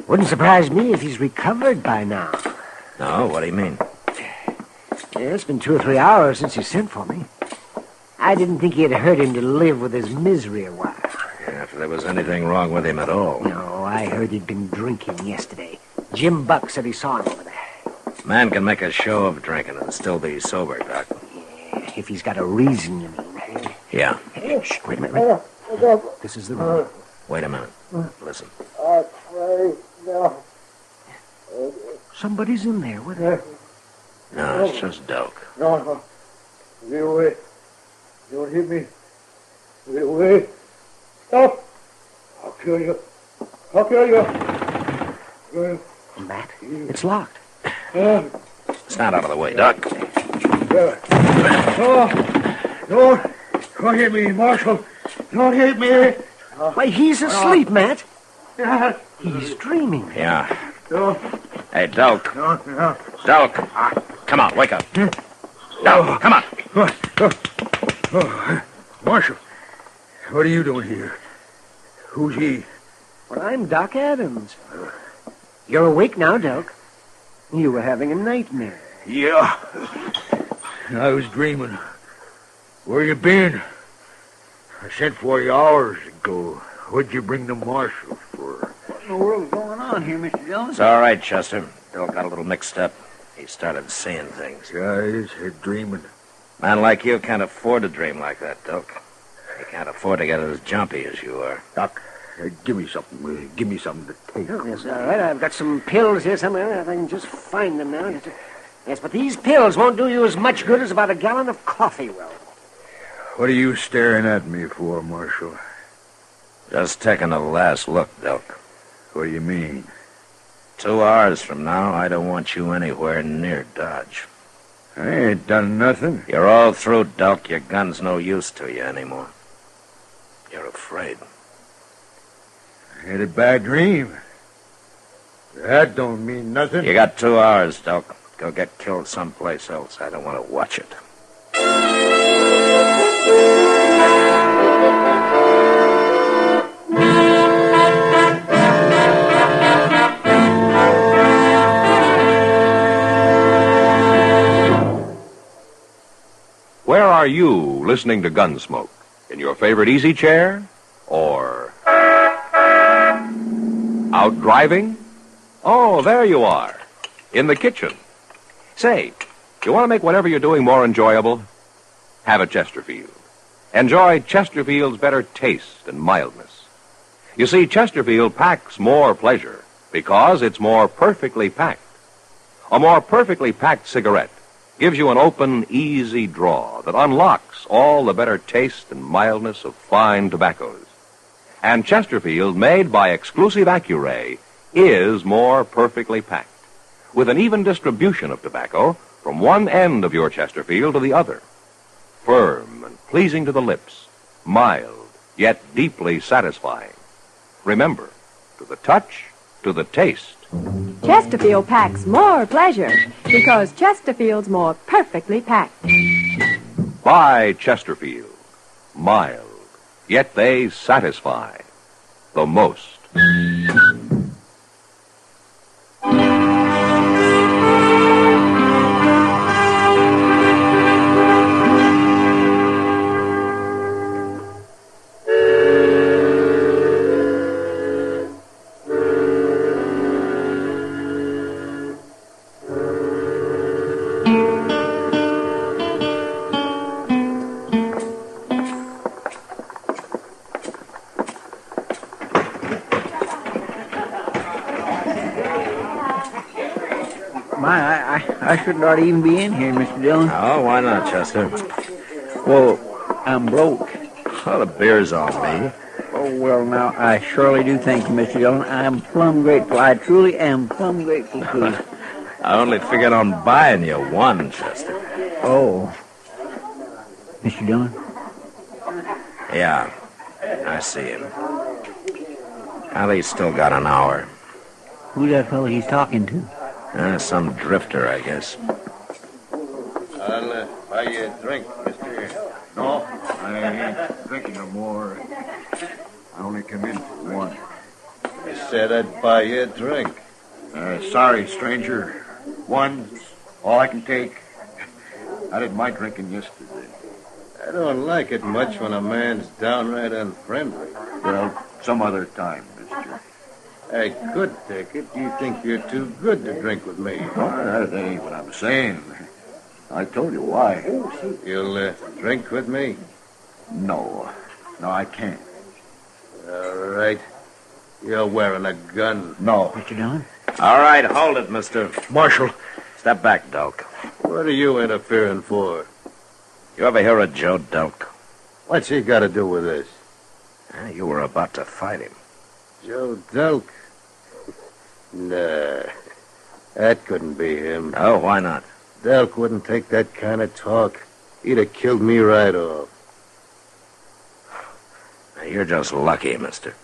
Wouldn't surprise me if he's recovered by now. No, what do you mean? Yeah, it's been 2 or 3 hours since he sent for me. I didn't think it hurt him to live with his misery a while. Yeah, if there was anything wrong with him at all. No, I heard he'd been drinking yesterday. Jim Buck said he saw him over there. Man can make a show of drinking and still be sober, Doc. If he's got a reason, you mean. Yeah. Hey, shh, wait a minute. Wait. This is the room. Wait a minute. Listen. Somebody's in there. What? No, it's just Doc. No. Get away. Don't hit me. Get away. Stop. I'll kill you. I'll kill you. Matt, it's locked. Stand out of the way, Doc. No. Don't hit me, Marshal. Don't hit me. Why, he's asleep, Matt. He's dreaming. Yeah. No. Hey, Doc. No. Doc. Come on, wake up. Doc, come on. Marshal, what are you doing here? Who's he? Well, I'm Doc Adams. You're awake now, Doc. You were having a nightmare. Yeah. I was dreaming. Where you been? I sent for you hours ago. What'd you bring the marshal for? What in the world's going on here, Mr. Dillon? It's all right, Chester. Bill got a little mixed up. He started seeing things. Guys, dreaming. Man like you can't afford to dream like that, Doc. He can't afford to get as jumpy as you are. Doc, give me something. Will you? Give me something to take. Oh, yes, all right. I've got some pills here somewhere. I can just find them now. Yes, but these pills won't do you as much good as about a gallon of coffee will. What are you staring at me for, Marshal? Just taking a last look, Doc. What do you mean? 2 hours from now, I don't want you anywhere near Dodge. I ain't done nothing. You're all through, Doc. Your gun's no use to you anymore. You're afraid. I had a bad dream. That don't mean nothing. You got 2 hours, Doc. Go get killed someplace else. I don't want to watch it. Where are you listening to Gunsmoke? In your favorite easy chair? Or out driving? Oh, there you are. In the kitchen. Say, you want to make whatever you're doing more enjoyable? Have a Chesterfield. Enjoy Chesterfield's better taste and mildness. You see, Chesterfield packs more pleasure because it's more perfectly packed. A more perfectly packed cigarette gives you an open, easy draw that unlocks all the better taste and mildness of fine tobaccos. And Chesterfield, made by exclusive Accuray, is more perfectly packed, with an even distribution of tobacco from one end of your Chesterfield to the other. Firm and pleasing to the lips, mild, yet deeply satisfying. Remember, to the touch, to the taste. Chesterfield packs more pleasure because Chesterfield's more perfectly packed. Buy Chesterfield. Mild, yet they satisfy the most. I shouldn't ought to even be in here, Mr. Dillon. Oh, why not, Chester? Well, I'm broke. Well, the beer's on me. Oh, well, now, I surely do thank you, Mr. Dillon. I am plumb grateful. I truly am plumb grateful to you. I only figured on buying you one, Chester. Oh. Mr. Dillon? Yeah, I see him. Well, he's still got an hour. Who's that fellow he's talking to? Some drifter, I guess. I'll buy you a drink, mister. No, I ain't drinking no more. I only come in for one. I said I'd buy you a drink. Sorry, stranger. One's all I can take. I did my drinking yesterday. I don't like it much when a man's downright unfriendly. Well, some other time, mister. I could take it. You think you're too good to drink with me. Well, that ain't what I'm saying. I told you why. You'll drink with me? No. No, I can't. All right. You're wearing a gun. No. Mr. Dillon? All right, hold it, mister. Marshal. Step back, Delk. What are you interfering for? You ever hear of Joe Delk? What's he got to do with this? You were about to fight him. Joe Delk? Nah. That couldn't be him. Oh, why not? Delk wouldn't take that kind of talk. He'd have killed me right off. You're just lucky, mister.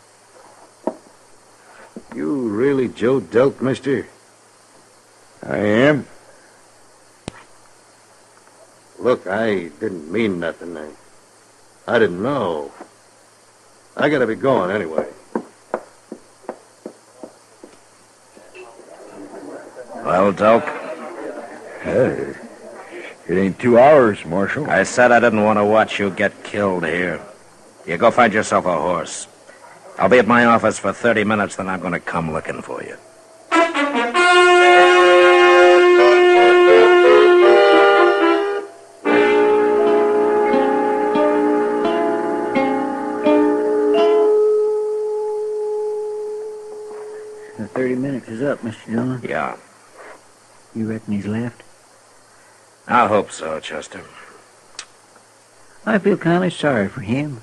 You really Joe Delk, mister? I am. Look, I didn't mean nothing. I didn't know. I gotta be going anyway. Well, Delk? Hey, it ain't 2 hours, Marshal. I said I didn't want to watch you get killed here. You go find yourself a horse. I'll be at my office for 30 minutes, then I'm going to come looking for you. The 30 minutes is up, Mr. Dillon. Yeah. You reckon he's left? I hope so, Chester. I feel kind of sorry for him.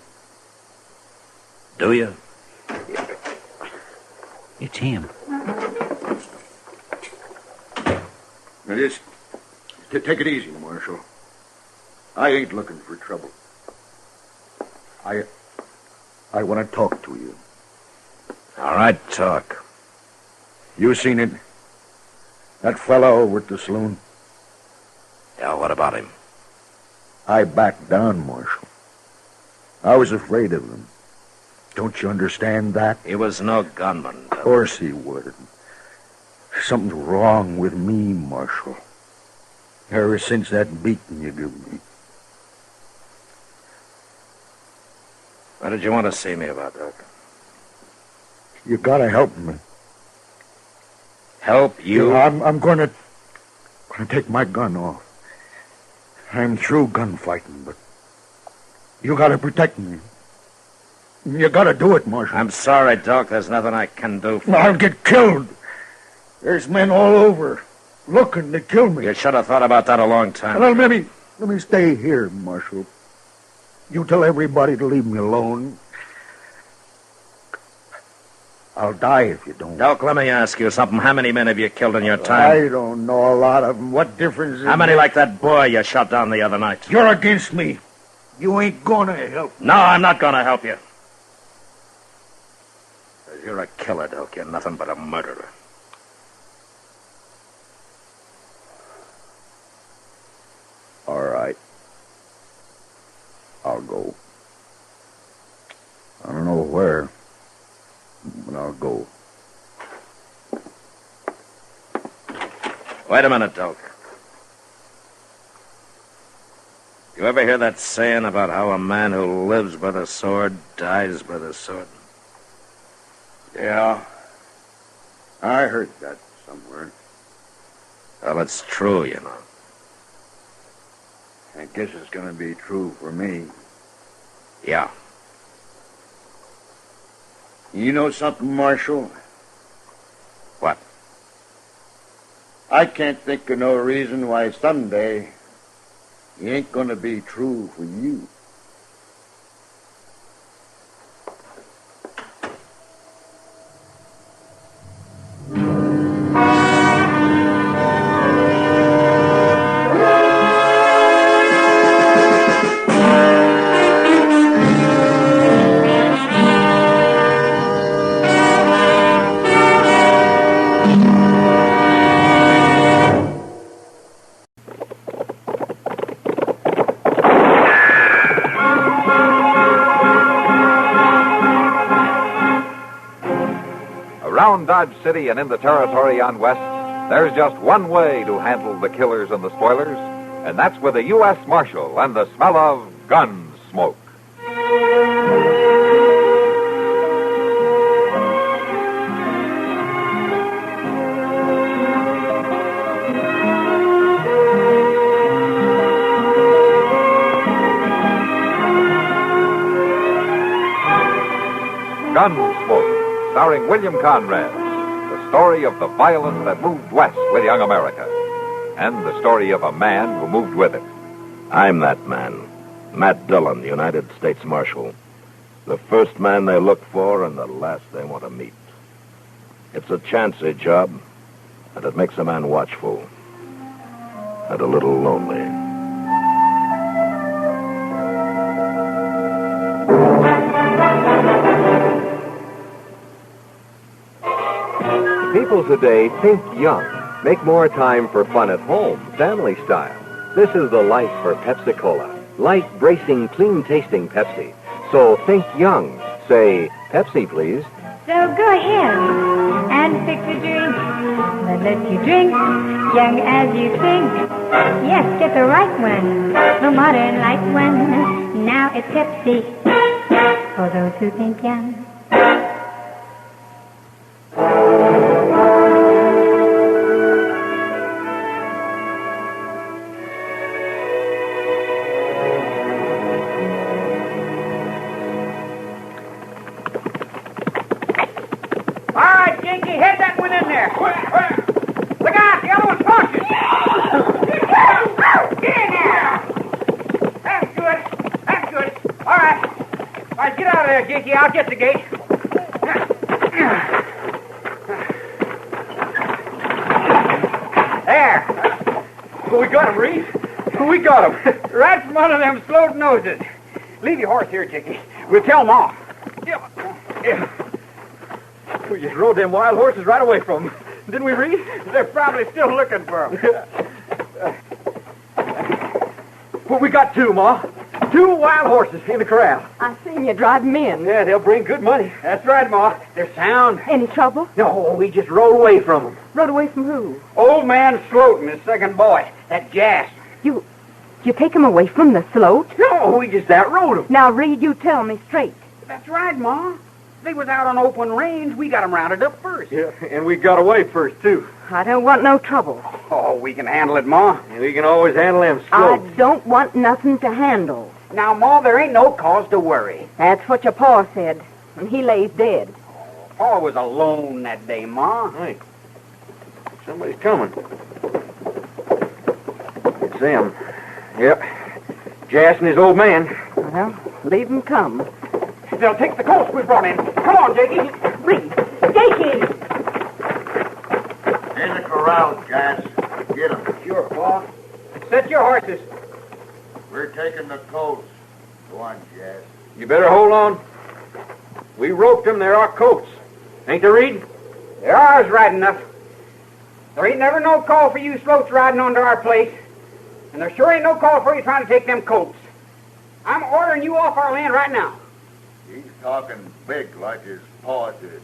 Do you? It's him. Now, just take it easy, Marshal. I ain't looking for trouble. I want to talk to you. All right, talk. You seen it? That fellow over at the saloon? Yeah, what about him? I backed down, Marshal. I was afraid of him. Don't you understand that? He was no gunman. Of course he would. Something's wrong with me, Marshal. Ever since that beating you gave me. What did you want to see me about, Doc? You gotta help me. Help you? I'm gonna take my gun off. I'm through gunfighting, but you gotta protect me. You gotta do it, Marshal. I'm sorry, Doc. There's nothing I can do for I'll you. get killed. There's men all over looking to kill me. You should have thought about that a long time Well, ago. let me stay here, Marshal. You tell everybody to leave me alone. I'll die if you don't. Doc, let me ask you something. How many men have you killed in your time? I don't know a lot of them. What difference is How many like that boy you shot down the other night? You're against me. You ain't gonna help me. No, I'm not going to help you. 'Cause you're a killer, Doc. You're nothing but a murderer. All right. I'll go. I don't know where, but I'll go. Wait a minute, Doc. You ever hear that saying about how a man who lives by the sword dies by the sword? Yeah. I heard that somewhere. Well, it's true, you know. I guess it's gonna be true for me. Yeah. You know something, Marshal? What? I can't think of no reason why someday it ain't gonna be true for you. Around Dodge City and in the territory on West, there's just one way to handle the killers and the spoilers, and that's with a U.S. Marshal and the smell of Gunsmoke. Gunsmoke, starring William Conrad. The story of the violence that moved west with young America. And the story of a man who moved with it. I'm that man. Matt Dillon, United States Marshal. The first man they look for and the last they want to meet. It's a chancy job, and it makes a man watchful. And a little lonely. People today think young, make more time for fun at home, family style. This is the life for Pepsi-Cola. Light, bracing, clean-tasting Pepsi. So think young. Say, Pepsi, please. So go ahead and fix a drink that lets you drink young as you think. Yes, get the right one, the modern light one. Now it's Pepsi for those who think young. I'll get the gate. There. We got him, Reed. We got him. Right from under them slowed noses. Leave your horse here, Dickie. We'll tell them off. Yeah. We just rode them wild horses right away from them. Didn't we, Reed? They're probably still looking for them. Well, we got two, Ma. 2 wild horses in the corral. I seen you drive them in. Yeah, they'll bring good money. That's right, Ma. They're sound. Any trouble? No, we just rode away from them. Rode away from who? Old man Sloat and his second boy, that Jas. You take them away from the float? No, we just outrode them. Now, Reed, you tell me straight. That's right, Ma. They was out on open range. We got them rounded up first. Yeah, and we got away first, too. I don't want no trouble. Oh, we can handle it, Ma. And we can always handle them I Sloats. don't want nothing to handle. Now, Ma, there ain't no cause to worry. That's what your pa said, and he lays dead. Pa was alone that day, Ma. Hey, somebody's coming. It's them. Yep. Jas and his old man. Well, leave him come. They'll take the colts we brought in. Come on, Jakey. Reed. Jakey! In the corral, Jas. Get them. Sure, Pa. Set your horses. We're taking the colts. Go on, Jas. You better hold on. We roped them. They're our coats. Ain't they, Reed? They're ours right enough. There ain't never no call for you Sloats riding onto our place. And there sure ain't no call for you trying to take them colts. I'm ordering you off our land right now. He's talking big like his paw did.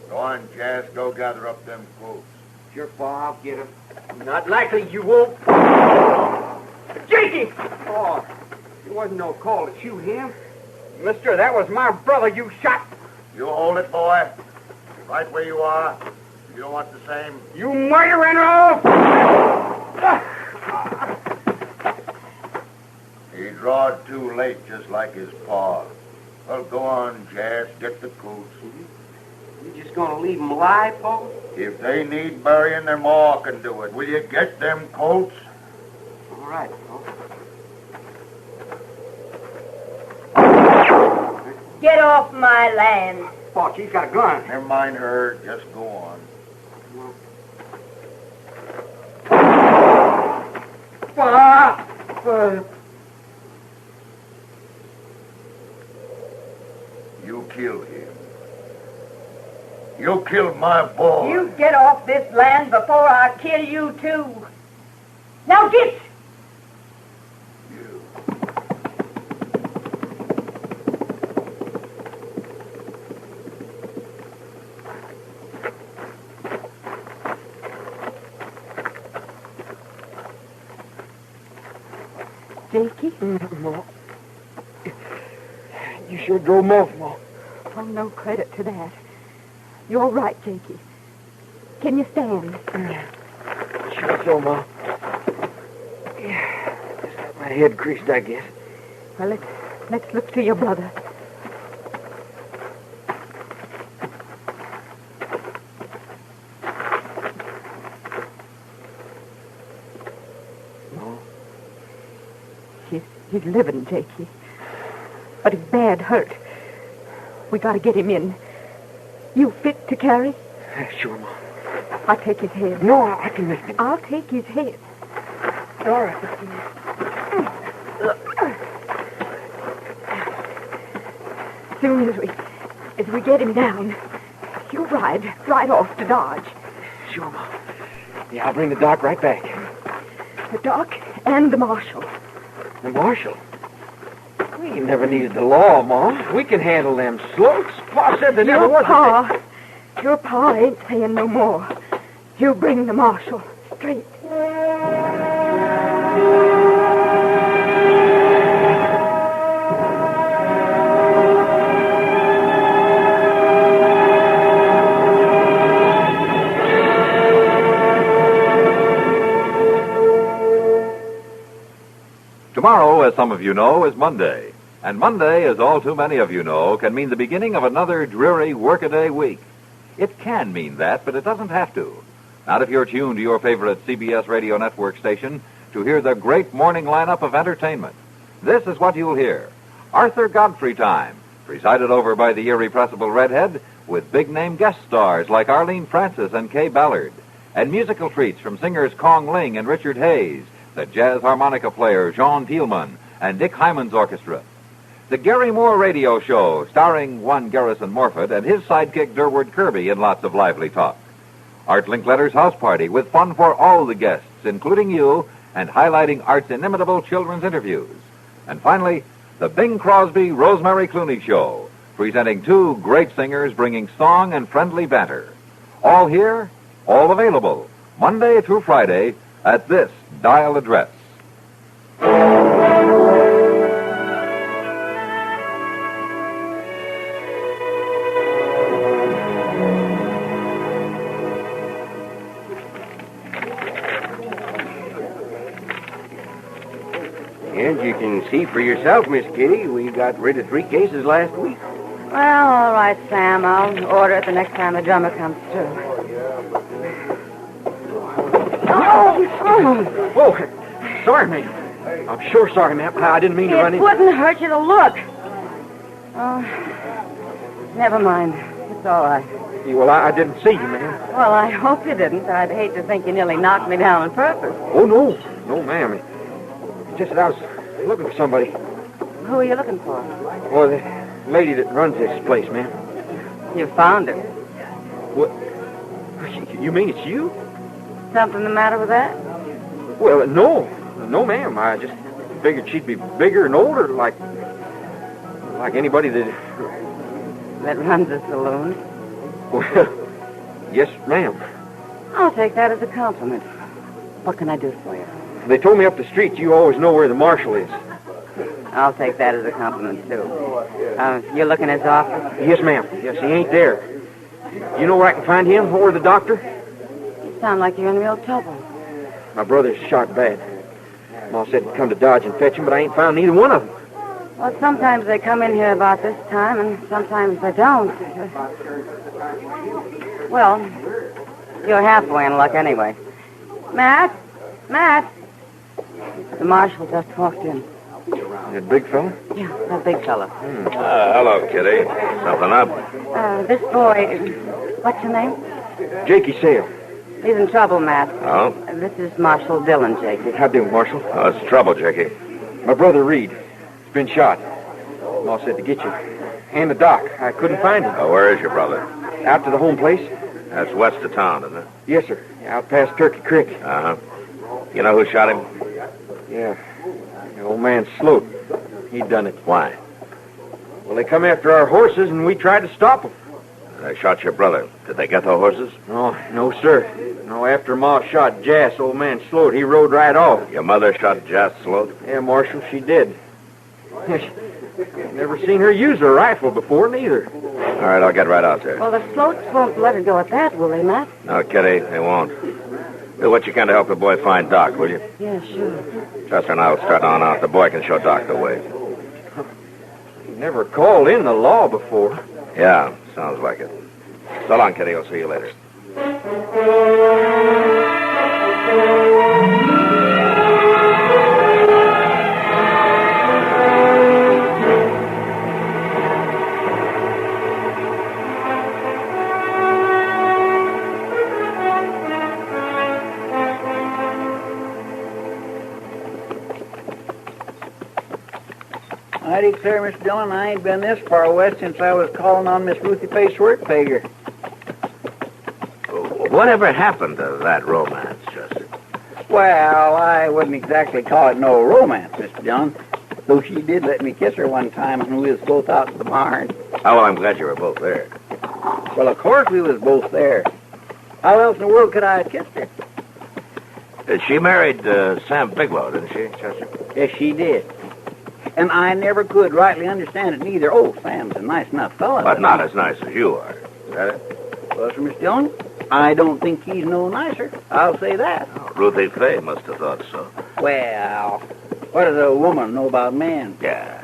Go on, Jas. Go gather up them colts. Sure, Pa. I'll get them. Not likely you won't. Jakey! Oh, there wasn't no call to shoot him. Mister, that was my brother you shot. You hold it, boy. Right where you are. You don't want the same. You murdering off! He drawed too late, just like his paw. Well, go on, Jas. Get the colts. You just gonna leave them alive, Pa? If they need burying, their ma can do it. Will you get them colts? All right, Pa. Get off my land. Pa, she's got a gun. Never mind her. Just go on. Pa! You killed him. You killed my boy. You get off this land before I kill you, too. Now get! Jakey? Ma. You sure drove him off, Ma. Oh, no credit to that. You're right, Jakey. Can you stand? Sure so, Ma. Yeah, just got my head creased, I guess. Well, let's look to your brother. He's living, Jakey. But he's bad hurt. We gotta get him in. You fit to carry? Sure, Mom. I'll take his head. No, I can lift him. I'll take his head. All right. Soon as we get him down, you ride right off to Dodge. Sure, Mom. Yeah, I'll bring the doc right back. The doc and the marshal. The marshal? We ain't never needed the law, Mom. We can handle them slopes. Pa said there never was Your pa ain't saying no more. You bring the marshal straight. Tomorrow, as some of you know, is Monday. And Monday, as all too many of you know, can mean the beginning of another dreary workaday week. It can mean that, but it doesn't have to. Not if you're tuned to your favorite CBS radio network station to hear the great morning lineup of entertainment. This is what you'll hear. Arthur Godfrey Time, presided over by the irrepressible redhead, with big-name guest stars like Arlene Francis and Kay Ballard, and musical treats from singers Kong Ling and Richard Hayes, the jazz harmonica player Jean Thielman, and Dick Hyman's orchestra. The Gary Moore Radio Show, starring one Garrison Morford and his sidekick Durward Kirby in lots of lively talk. Art Linkletter's house party with fun for all the guests, including you, and highlighting Art's inimitable children's interviews. And finally, the Bing Crosby Rosemary Clooney Show, presenting two great singers bringing song and friendly banter. All here, all available, Monday through Friday, at this dial address. And you can see for yourself, Miss Kitty, we got rid of 3 cases last week. Well, all right, Sam. I'll order it the next time the drummer comes through. Oh, sorry, ma'am. I'm sure sorry, ma'am. I didn't mean to run in. It wouldn't hurt you to look. Oh, never mind. It's all right. Well, I didn't see you, ma'am. Well, I hope you didn't. I'd hate to think you nearly knocked me down on purpose. Oh, no. No, ma'am. It's just that I was looking for somebody. Who are you looking for? Well, the lady that runs this place, ma'am. You found her. What? You mean it's you? Something the matter with that? Well, no. No, ma'am. I just figured she'd be bigger and older, like anybody that runs a saloon. Well, yes, ma'am. I'll take that as a compliment. What can I do for you? They told me up the street you always know where the marshal is. I'll take that as a compliment, too. You're looking at his office? Yes, ma'am. Yes, he ain't there. You know where I can find him or the doctor? You sound like you're in real trouble. My brother's shot bad. Ma said to come to Dodge and fetch him, but I ain't found neither one of them. Well, sometimes they come in here about this time, and sometimes they don't. Well, you're halfway in luck anyway. Matt? The marshal just walked in. That big fella? Yeah, that big fella. Hello, Kitty. Something up? This boy, what's your name? Jakey Sale. He's in trouble, Matt. Oh? This is Marshal Dillon, Jakey. How do, Marshal? Oh, it's trouble, Jakey. My brother Reed. He's been shot. Ma said to get you. And the doc. I couldn't find him. Oh, where is your brother? Out to the home place. That's west of town, isn't it? Yes, sir. Out past Turkey Creek. Uh-huh. You know who shot him? Yeah. The old man Sloat. He done it. Why? Well, they come after our horses, and we tried to stop them. They shot your brother. Did they get the horses? No, sir. No, after Ma shot Jas, old man Sloat, he rode right off. Your mother shot Jas Sloat? Yeah, Marshal, she did. Never seen her use a rifle before, neither. All right, I'll get right out there. Well, the Sloats won't let her go at that, will they, Matt? No, Kitty, they won't. Do what you can to help the boy find Doc, will you? Yeah, sure. Chester and I will start on out. The boy can show Doc the way. He never called in the law before. Yeah, sounds like it. So long, Kitty. I'll see you later. I declare, Miss Dillon, I ain't been this far west since I was calling on Miss Ruthie Face Workpager. Whatever happened to that romance, Chester? Well, I wouldn't exactly call it no romance, Mr. Dillon. Though she did let me kiss her one time when we was both out at the barn. Oh, well, I'm glad you were both there. Well, of course we was both there. How else in the world could I have kissed her? She married Sam Biglow, didn't she, Chester? Yes, she did. And I never could rightly understand it neither. Oh, Sam's a nice enough fellow. But not as nice as you are. Is that it? Well, sir, Miss Dillon, I don't think he's no nicer. I'll say that. Oh, Ruthie Fay must have thought so. Well, what does a woman know about men? Yeah.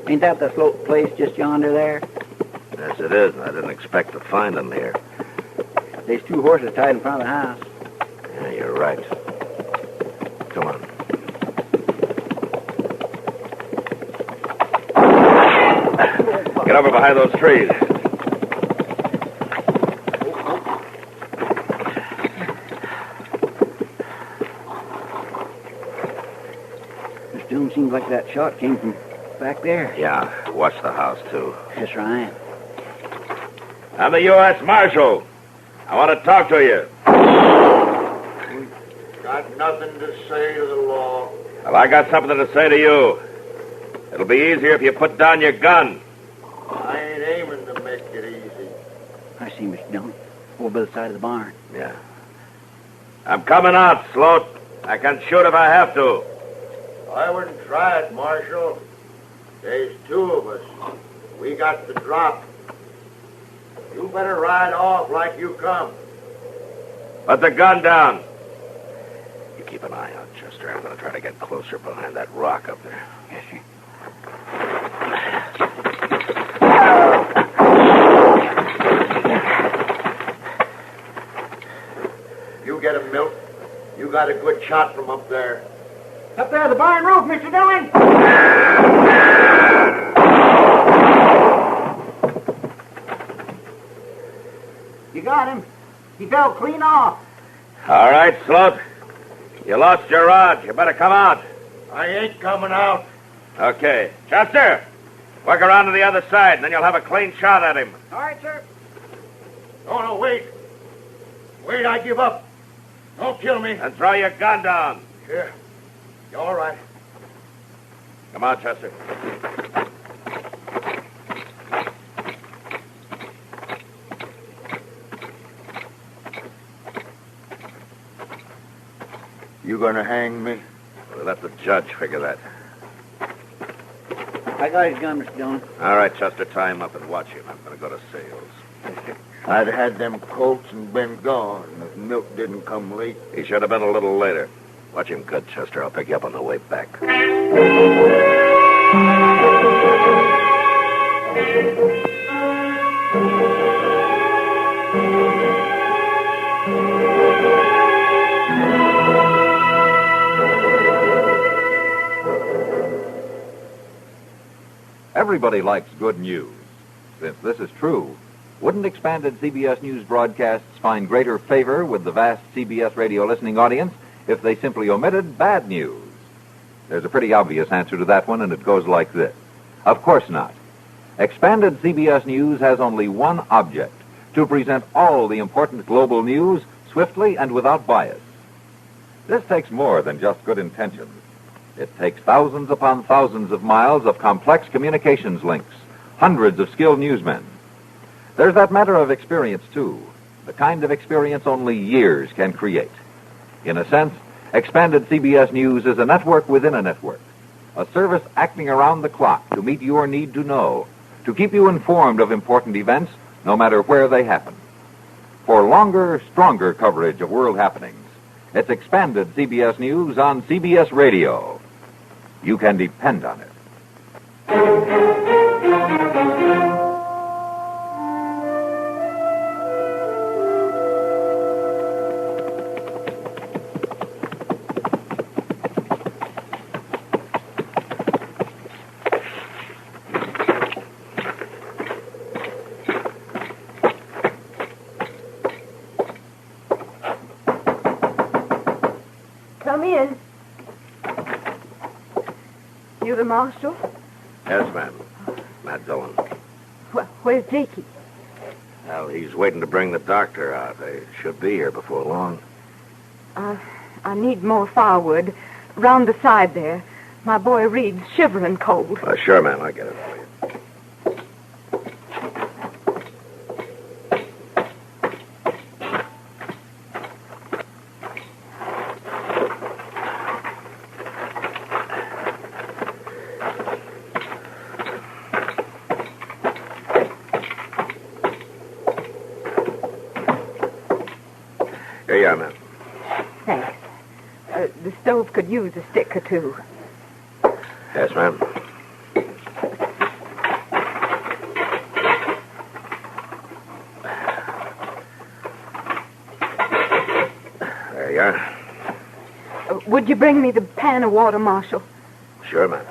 Ain't that the slope place just yonder there? Yes, it is. I didn't expect to find them here. There's 2 horses tied in front of the house. Yeah, you're right. Come on. Get over behind those trees. Miss Dillon, seems like that shot came from back there. Yeah, watch the house, too. Yes, Ryan. I'm the U.S. Marshal. I want to talk to you. Got nothing to say to the law. Well, I got something to say to you. It'll be easier if you put down your gun. I ain't aiming to make it easy. I see, Mr. Dillon. Over by the side of the barn. Yeah. I'm coming out, Sloat. I can shoot if I have to. I wouldn't try it, Marshal. There's 2 of us. We got the drop. You better ride off like you come. Put the gun down. You keep an eye out, Chester. I'm going to try to get closer behind that rock up there. Yes, sir. You get him, Milt. You got a good shot from up there. Up there, the barn roof, Mr. Dillon. You got him. He fell clean off. All right, Sloat. You lost your rod. You better come out. I ain't coming out. Okay. Chester, work around to the other side, and then you'll have a clean shot at him. All right, sir. No, wait. Wait, I give up. Don't kill me. And throw your gun down. Yeah. You all right? Come on, Chester. You gonna hang me? We'll let the judge figure that. I got his gun, Mr. Dillon. All right, Chester, tie him up and watch him. I'm going to go to sales. I'd had them colts and been gone if Milt didn't come late. He should have been a little later. Watch him good, Chester. I'll pick you up on the way back. Everybody likes good news. Since this is true, wouldn't expanded CBS News broadcasts find greater favor with the vast CBS radio listening audience if they simply omitted bad news? There's a pretty obvious answer to that one, and it goes like this. Of course not. Expanded CBS News has only one object, to present all the important global news swiftly and without bias. This takes more than just good intentions. It takes thousands upon thousands of miles of complex communications links, hundreds of skilled newsmen. There's that matter of experience, too, the kind of experience only years can create. In a sense, Expanded CBS News is a network within a network, a service acting around the clock to meet your need to know, to keep you informed of important events, no matter where they happen. For longer, stronger coverage of world happenings, it's Expanded CBS News on CBS Radio. You can depend on it. Come in. you the marshal? Yes, ma'am. Matt Dillon. Well, where's Jakey? Well, he's waiting to bring the doctor out. They should be here before long. I need more firewood. Round the side there. My boy Reed's shivering cold. Sure, ma'am. I'll get it for you. Here you are, ma'am. Thanks. The stove could use a stick or two. Yes, ma'am. There you are. Would you bring me the pan of water, Marshal? Sure, ma'am.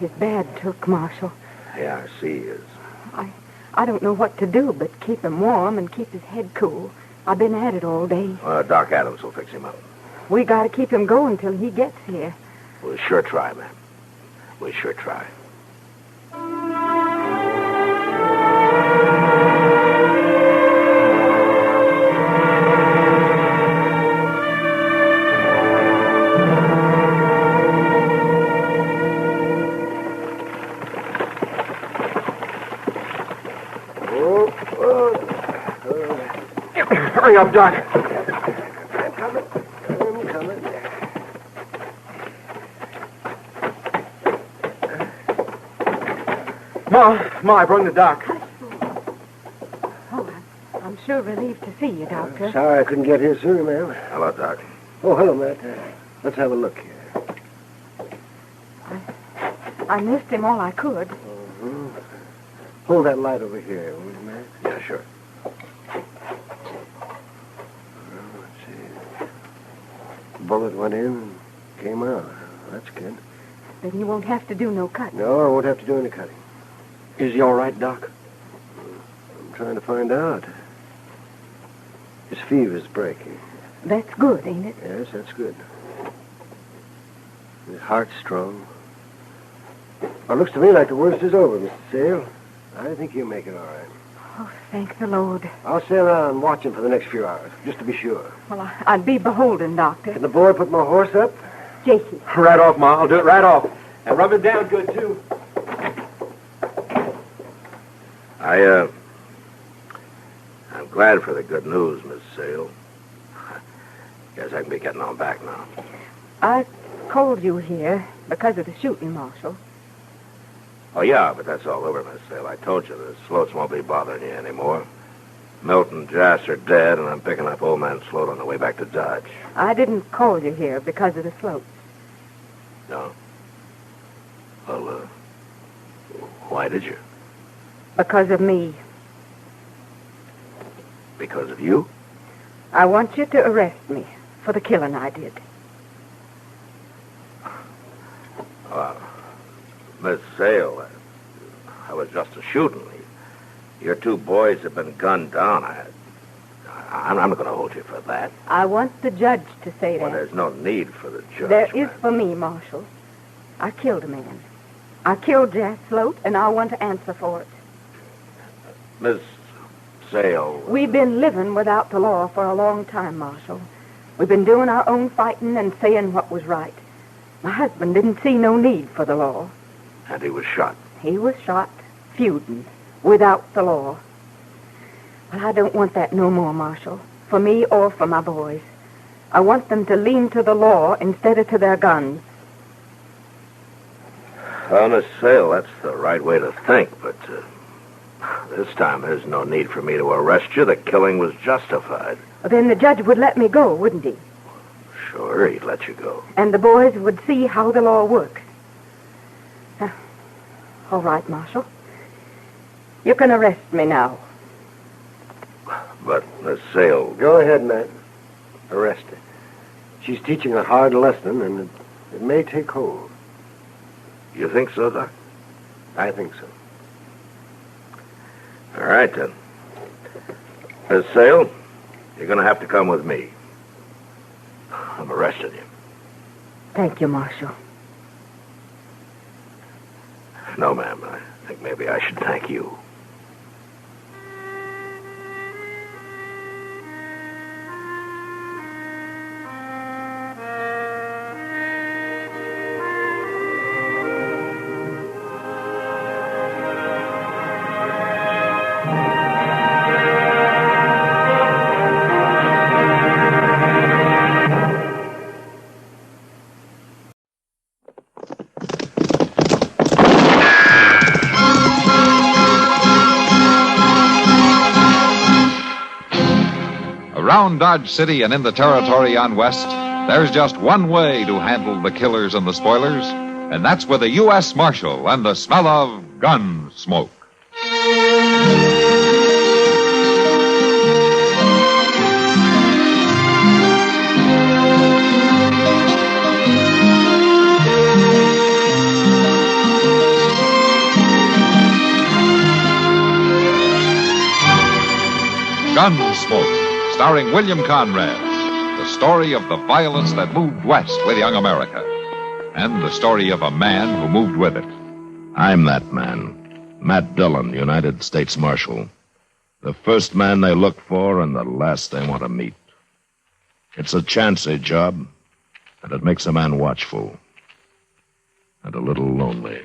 He's bad took, Marshal. Yeah, I see he is. I don't know what to do but keep him warm and keep his head cool. I've been at it all day. Doc Adams will fix him up. We got to keep him going till he gets here. We'll sure try, ma'am. We'll sure try. Hurry up, Doc. I'm coming. Ma, I brought the doc. Oh, I'm sure relieved to see you, Doctor. Sorry I couldn't get here sooner, ma'am. Hello, Doc. Oh, hello, Matt. Let's have a look here. I missed him all I could. Mm-hmm. Hold that light over here, will you, Matt? Yeah, sure. Bullet went in and came out. That's good. Then you won't have to do no cutting. No, I won't have to do any cutting. Is he all right, Doc? I'm trying to find out. His fever's breaking. That's good, ain't it? Yes, that's good. His heart's strong. Well, it looks to me like the worst is over, Mr. Sale. I think he'll make it all right. Oh, thank the Lord. I'll stay around and watch him for the next few hours, just to be sure. Well, I'd be beholden, Doctor. Can the boy put my horse up? Jakey. Right off, Ma. I'll do it right off. And rub it down good, too. I'm glad for the good news, Miss Sale. Guess I can be getting on back now. I called you here because of the shooting, Marshal. Oh, yeah, but that's all over, Miss Sale. I told you the Sloats won't be bothering you anymore. Milton and Jas are dead, and I'm picking up old man Sloat on the way back to Dodge. I didn't call you here because of the Sloats. No? Well, why did you? Because of me. Because of you? I want you to arrest me for the killing I did. Miss Sale, I was just a shooting. Your two boys have been gunned down. I'm not going to hold you for that. I want the judge to say Well, that. there's no need for the judge. There is for me, Marshal. I killed a man. I killed Jas Sloat, and I want to answer for it. Miss Sale. We've been living without the law for a long time, Marshal. We've been doing our own fighting and saying what was right. My husband didn't see no need for the law. And he was shot. He was shot, feuding, without the law. Well, I don't want that no more, Marshal, for me or for my boys. I want them to lean to the law instead of to their guns. Well, Miss Sale, that's the right way to think, but this time there's no need for me to arrest you. The killing was justified. Then the judge would let me go, wouldn't he? Sure, he'd let you go. And the boys would see how the law works. All right, Marshal. You can arrest me now. But, Miss Sale... Go ahead, Matt. Arrest her. She's teaching a hard lesson, and it may take hold. You think so, Doc? I think so. All right, then. Miss Sale, You're going to have to come with me. I've arrested him. Thank you, Marshal. No, ma'am. I think maybe I should thank you. Around Dodge City and in the territory on West, there's just one way to handle the killers and the spoilers, and that's with a U.S. Marshal and the smell of Gunsmoke. Gunsmoke, starring William Conrad, the story of the violence that moved west with young America, and the story of a man who moved with it. I'm that man, Matt Dillon, United States Marshal. The first man they look for and the last they want to meet. It's a chancy job, and it makes a man watchful and a little lonely.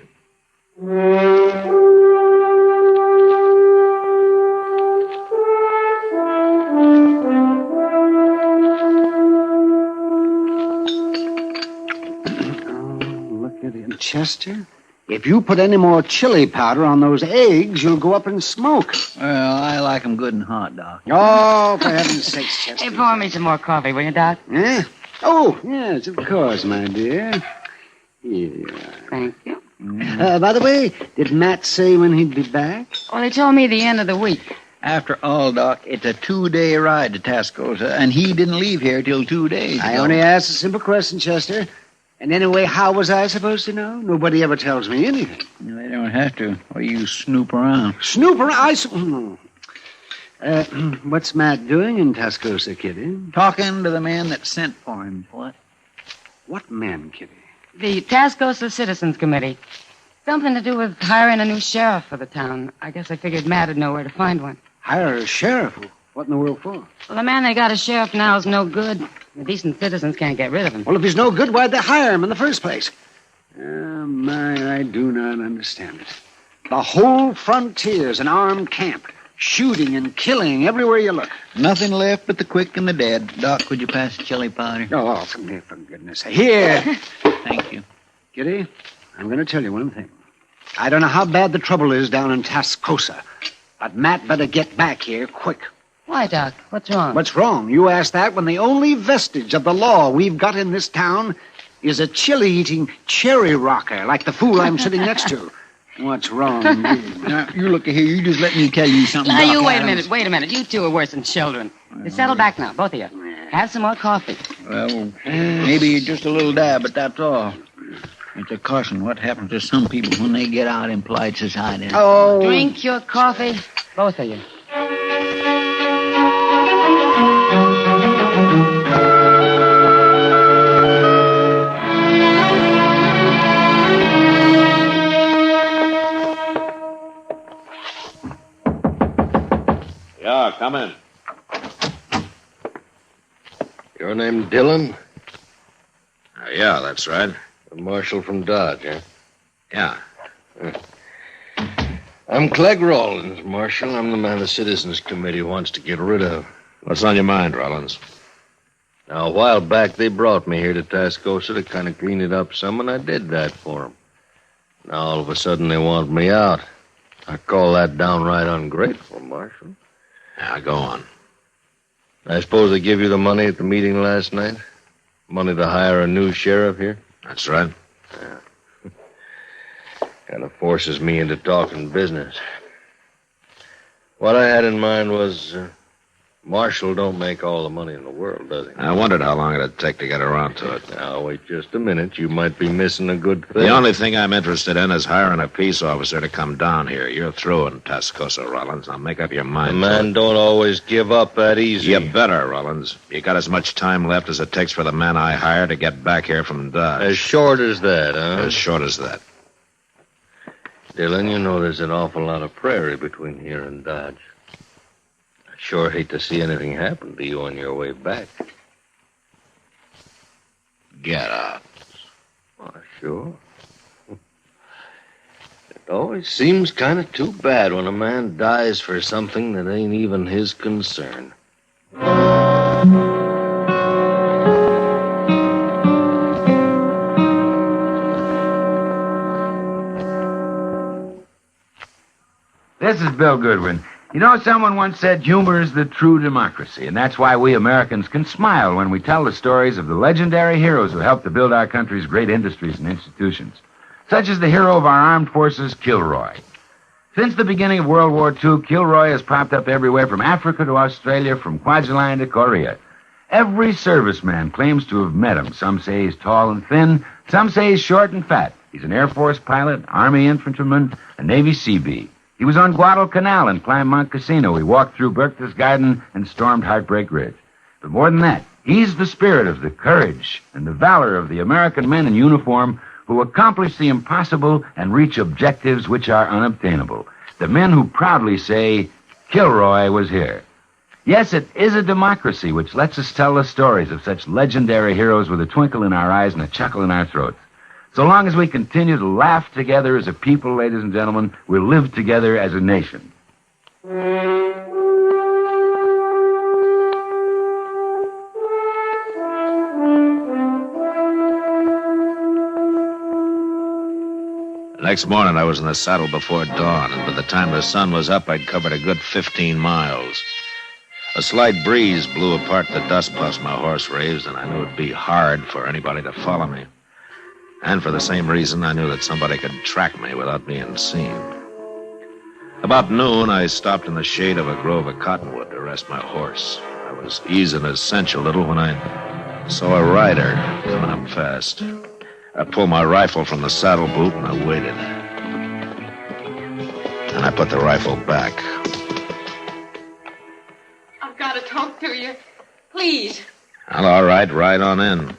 Chester, if you put any more chili powder on those eggs, you'll go up in smoke. Well, I like 'em good and hot, Doc. Oh, for heaven's sakes, Chester. Hey, pour me some more coffee, will you, Doc? Eh? Oh, yes, of course, my dear. Here you are. Thank you. By the way, did Matt say when he'd be back? Well, he told me the end of the week. After all, Doc, it's a 2-day ride to Tascosa, and he didn't leave here till 2 days ago. I only asked a simple question, Chester. And anyway, how was I supposed to know? Nobody ever tells me anything. They don't have to, or you snoop around. Snoop around? What's Matt doing in Tascosa, Kitty? Talking to the man that sent for him. What? What man, Kitty? The Tascosa Citizens Committee. Something to do with hiring a new sheriff for the town. I guess I figured Matt would know where to find one. Hire a sheriff? What in the world for? Well, the man they got as sheriff now is no good. The decent citizens can't get rid of him. Well, if he's no good, why'd they hire him in the first place? I do not understand it. The whole frontier's an armed camp. Shooting and killing everywhere you look. Nothing left but the quick and the dead. Doc, would you pass the chili powder? Oh, for goodness sake. Here. Thank you. Kitty, I'm going to tell you one thing. I don't know how bad the trouble is down in Tascosa, but Matt better get back here quick. Why, Doc? What's wrong? What's wrong? You ask that when the only vestige of the law we've got in this town is a chili-eating cherry rocker like the fool I'm sitting next to. What's wrong, indeed? Now, you look here. You just let me tell you something. Now, Doc you wait Adams. a minute. You two are worse than children. You settle back now, both of you. Have some more coffee. Well, maybe just a little dab, but that's all. It's a caution what happens to some people when they get out in polite society. Oh. Drink your coffee, both of you. Yeah, come in. Your name Dillon? Yeah, that's right. The marshal from Dodge, huh? Yeah. I'm Clegg Rollins, Marshal. I'm the man the Citizens Committee wants to get rid of. What's on your mind, Rollins? Now, a while back, they brought me here to Tascosa to kind of clean it up some, and I did that for them. Now, all of a sudden, they want me out. I call that downright ungrateful, Marshal. Now, go on. I suppose they give you the money at the meeting last night? Money to hire a new sheriff here? That's right. Yeah. Kind of forces me into talking business. What I had in mind was Marshall don't make all the money in the world, does he? I wondered how long it'd take to get around to it. Now, wait just a minute. You might be missing a good thing. The only thing I'm interested in is hiring a peace officer to come down here. You're through in Tascosa, Rollins. Now make up your mind. A man don't always give up that easy. You better, Rollins. You got as much time left as it takes for the man I hire to get back here from Dodge. As short as that, huh? As short as that. Dillon, you know there's an awful lot of prairie between here and Dodge. I sure hate to see anything happen to you on your way back. Get out. Oh, sure. It always seems kind of too bad when a man dies for something that ain't even his concern. This is Bill Goodwin. You know, someone once said humor is the true democracy, and that's why we Americans can smile when we tell the stories of the legendary heroes who helped to build our country's great industries and institutions, such as the hero of our armed forces, Kilroy. Since the beginning of World War II, Kilroy has popped up everywhere from Africa to Australia, from Kwajalein to Korea. Every serviceman claims to have met him. Some say he's tall and thin, some say he's short and fat. He's an Air Force pilot, Army infantryman, a Navy Seabee. He was on Guadalcanal and climbed Mount Casino. He walked through Berchtesgaden Garden and stormed Heartbreak Ridge. But more than that, he's the spirit of the courage and the valor of the American men in uniform who accomplish the impossible and reach objectives which are unobtainable. The men who proudly say, Kilroy was here. Yes, it is a democracy which lets us tell the stories of such legendary heroes with a twinkle in our eyes and a chuckle in our throats. So long as we continue to laugh together as a people, ladies and gentlemen, we'll live together as a nation. The next morning, I was in the saddle before dawn, and by the time the sun was up, I'd covered a good 15 miles. A slight breeze blew apart the dust puffs my horse raised, and I knew it'd be hard for anybody to follow me. And for the same reason, I knew that somebody could track me without being seen. About noon, I stopped in the shade of a grove of cottonwood to rest my horse. I was easing his cinch a little when I saw a rider coming up fast. I pulled my rifle from the saddle boot and I waited. And I put the rifle back. I've got to talk to you. Please. Well, all right, ride on in.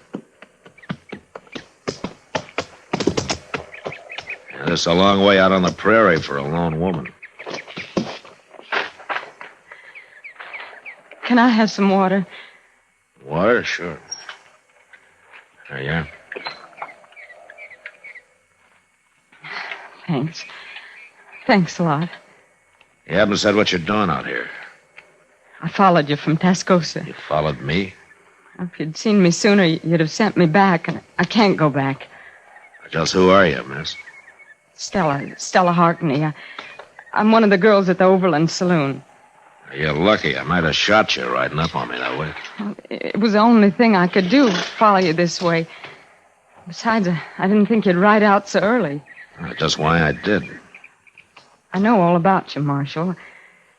It's a long way out on the prairie for a lone woman. Can I have some water? Water? Sure. There you are. Thanks. Thanks a lot. You haven't said what you're doing out here. I followed you from Tascosa. You followed me? If you'd seen me sooner, you'd have sent me back, and I can't go back. Just who are you, miss? Stella Harkney. I'm one of the girls at the Overland Saloon. You're lucky. I might have shot you riding up on me that way. It was the only thing I could do, follow you this way. Besides, I didn't think you'd ride out so early. Just why I did. I know all about you, Marshal.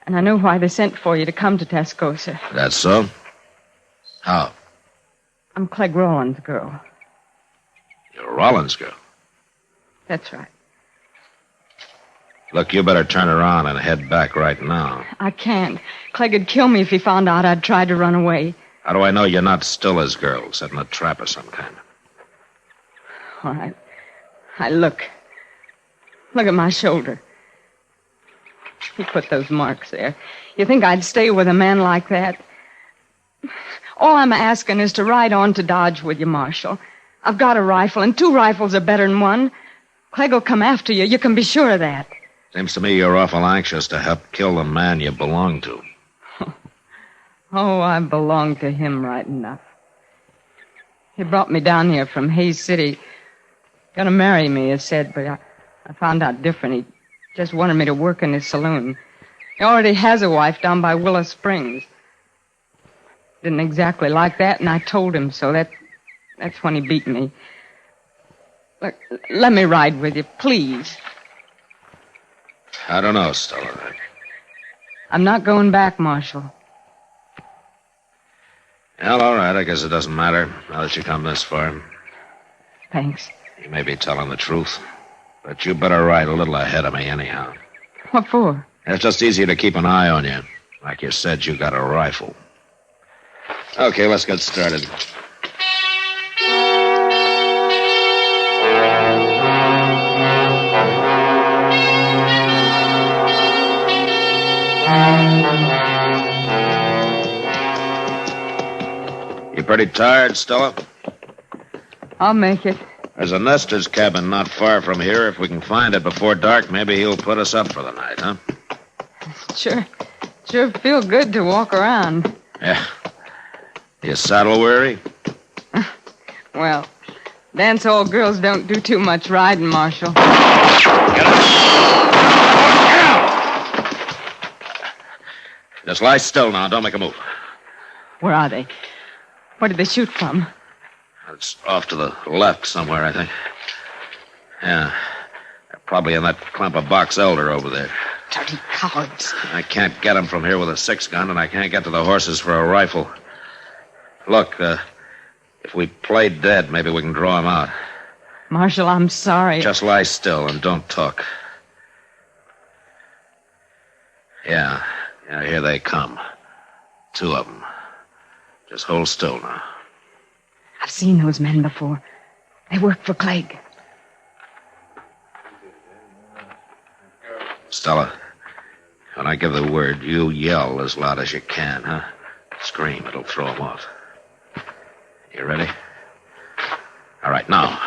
And I know why they sent for you to come to Tascosa. That's so? How? I'm Clegg Rollins' girl. You're Rollins' girl? That's right. Look, you better turn around and head back right now. I can't. Clegg would kill me if he found out I'd tried to run away. How do I know you're not still his girl, setting a trap of some kind? All right. Look. Look at my shoulder. He put those marks there. You think I'd stay with a man like that? All I'm asking is to ride on to Dodge with you, Marshal. I've got a rifle, and 2 rifles are better than 1. Clegg will come after you. You can be sure of that. Seems to me you're awful anxious to help kill the man you belong to. Oh, I belong to him right enough. He brought me down here from Hayes City. Gonna marry me, he said, but I found out different. He just wanted me to work in his saloon. He already has a wife down by Willow Springs. Didn't exactly like that, and I told him so. That's when he beat me. Look, let me ride with you, please. I don't know, Stella. I'm not going back, Marshal. Well, all right. I guess it doesn't matter now that you come this far. Thanks. You may be telling the truth, but you better ride a little ahead of me anyhow. What for? It's just easier to keep an eye on you. Like you said, you got a rifle. Okay, let's get started. You pretty tired, Stella? I'll make it. There's a nester's cabin not far from here. If we can find it before dark, maybe he'll put us up for the night, huh? Sure feel good to walk around. Yeah. You saddle weary? Well, dance hall girls don't do too much riding, Marshal. Get up! Just lie still now. Don't make a move. Where are they? Where did they shoot from? It's off to the left somewhere, I think. Yeah. They're probably in that clump of box elder over there. Dirty cowards. I can't get them from here with a 6-gun, and I can't get to the horses for a rifle. Look, if we play dead, maybe we can draw them out. Marshal, I'm sorry. Just lie still and don't talk. Yeah, here they come. 2 of them. Just hold still now. I've seen those men before. They work for Clegg. Stella, when I give the word, you yell as loud as you can, huh? Scream, it'll throw them off. You ready? All right, now.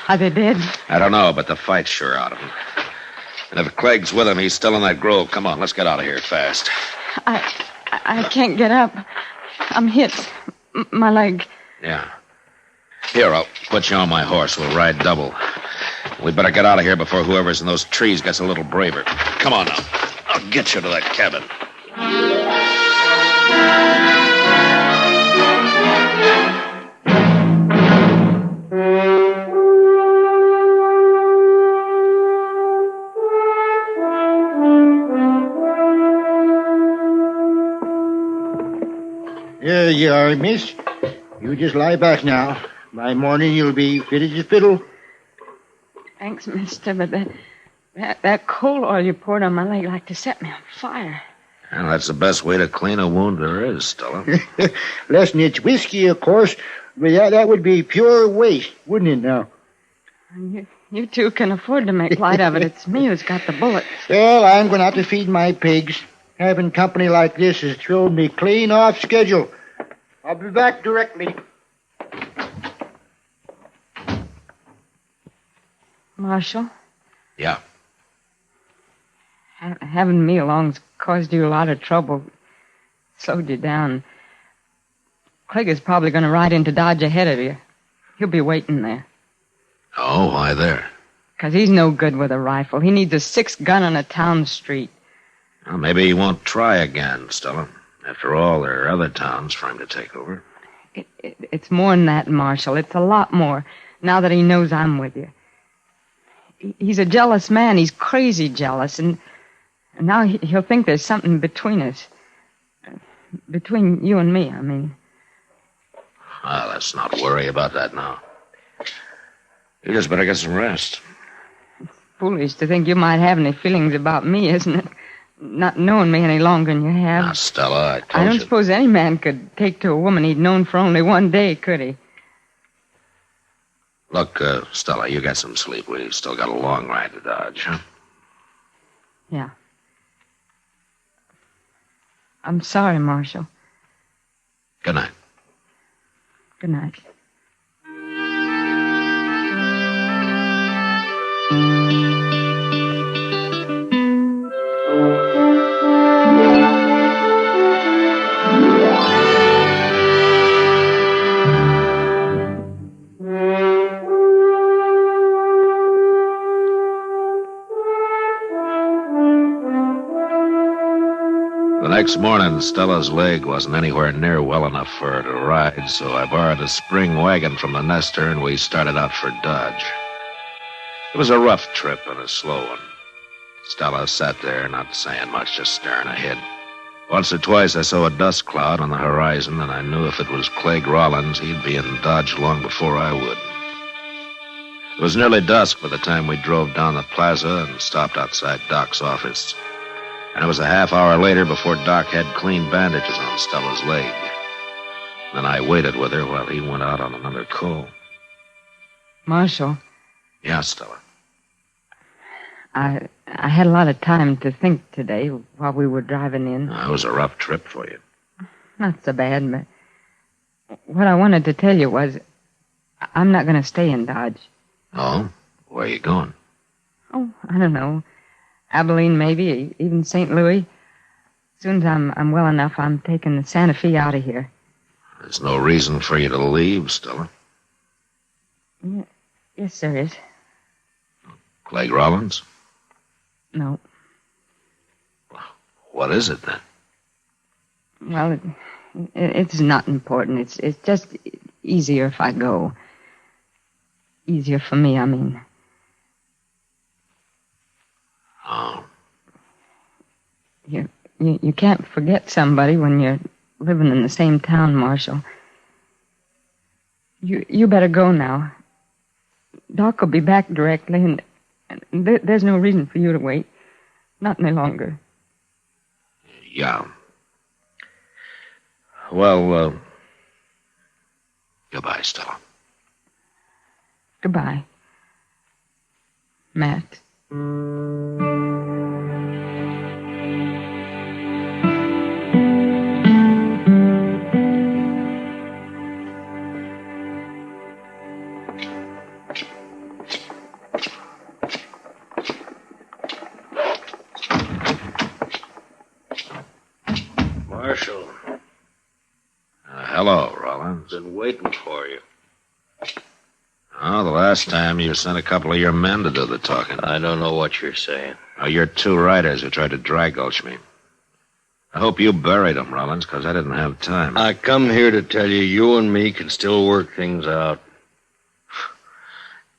Are they dead? I don't know, but the fight's sure out of him. And if Clegg's with him, he's still in that grove. Come on, let's get out of here fast. I can't get up. I'm hit. My leg. Yeah. Here, I'll put you on my horse. We'll ride double. We better get out of here before whoever's in those trees gets a little braver. Come on now. I'll get you to that cabin. There you are, miss. You just lie back now. By morning, you'll be fit as a fiddle. Thanks, mister, but that coal oil you poured on my leg like to set me on fire. Well, that's the best way to clean a wound there is, Stella. Less than it's whiskey, of course, but that would be pure waste, wouldn't it now? You two can afford to make light of it. It's me who's got the bullets. Well, I'm going to have to feed my pigs. Having company like this has thrown me clean off schedule. I'll be back directly. Marshal? Yeah. Having me along's caused you a lot of trouble. Slowed you down. Clegg is probably going to ride into Dodge ahead of you. He'll be waiting there. Oh, why there? Because he's no good with a rifle. He needs a 6-gun on a town street. Well, maybe he won't try again, Stella. After all, there are other towns for him to take over. It's more than that, Marshal. It's a lot more, now that he knows I'm with you. He's a jealous man. He's crazy jealous, and now he'll think there's something between us. Between you and me, I mean. Well, let's not worry about that now. You just better get some rest. It's foolish to think you might have any feelings about me, isn't it? Not knowing me any longer than you have. Now, Stella, I told you. I don't suppose any man could take to a woman he'd known for only one day, could he? Look, Stella, you get some sleep. We've still got a long ride to Dodge, huh? Yeah. I'm sorry, Marshal. Good night. Good night. Next morning, Stella's leg wasn't anywhere near well enough for her to ride, so I borrowed a spring wagon from the nester, and we started out for Dodge. It was a rough trip and a slow one. Stella sat there, not saying much, just staring ahead. Once or twice I saw a dust cloud on the horizon, and I knew if it was Clegg Rollins, he'd be in Dodge long before I would. It was nearly dusk by the time we drove down the plaza and stopped outside Doc's office. And it was a half hour later before Doc had clean bandages on Stella's leg. Then I waited with her while he went out on another call. Marshal, Yeah, Stella. I had a lot of time to think today while we were driving in. It was a rough trip for you. Not so bad, but what I wanted to tell you was I'm not going to stay in Dodge. Oh? Where are you going? Oh, I don't know. Abilene, maybe, even St. Louis. As soon as I'm well enough, I'm taking the Santa Fe out of here. There's no reason for you to leave, Stella. Yes, there is. Clegg Rollins? No. What is it, then? Well, it's not important. It's just easier if I go. Easier for me, I mean. Oh. You can't forget somebody when you're living in the same town, Marshal. You better go now. Doc will be back directly, and there's no reason for you to wait. Not any longer. Yeah. Well, goodbye, Stella. Goodbye, Matt. Marshal. Hello, Rollins. Been waiting for you. Oh, the last time you sent a couple of your men to do the talking. I don't know what you're saying. Oh, you're two riders who tried to dry gulch me. I hope you buried them, Rollins, because I didn't have time. I come here to tell you, you and me can still work things out.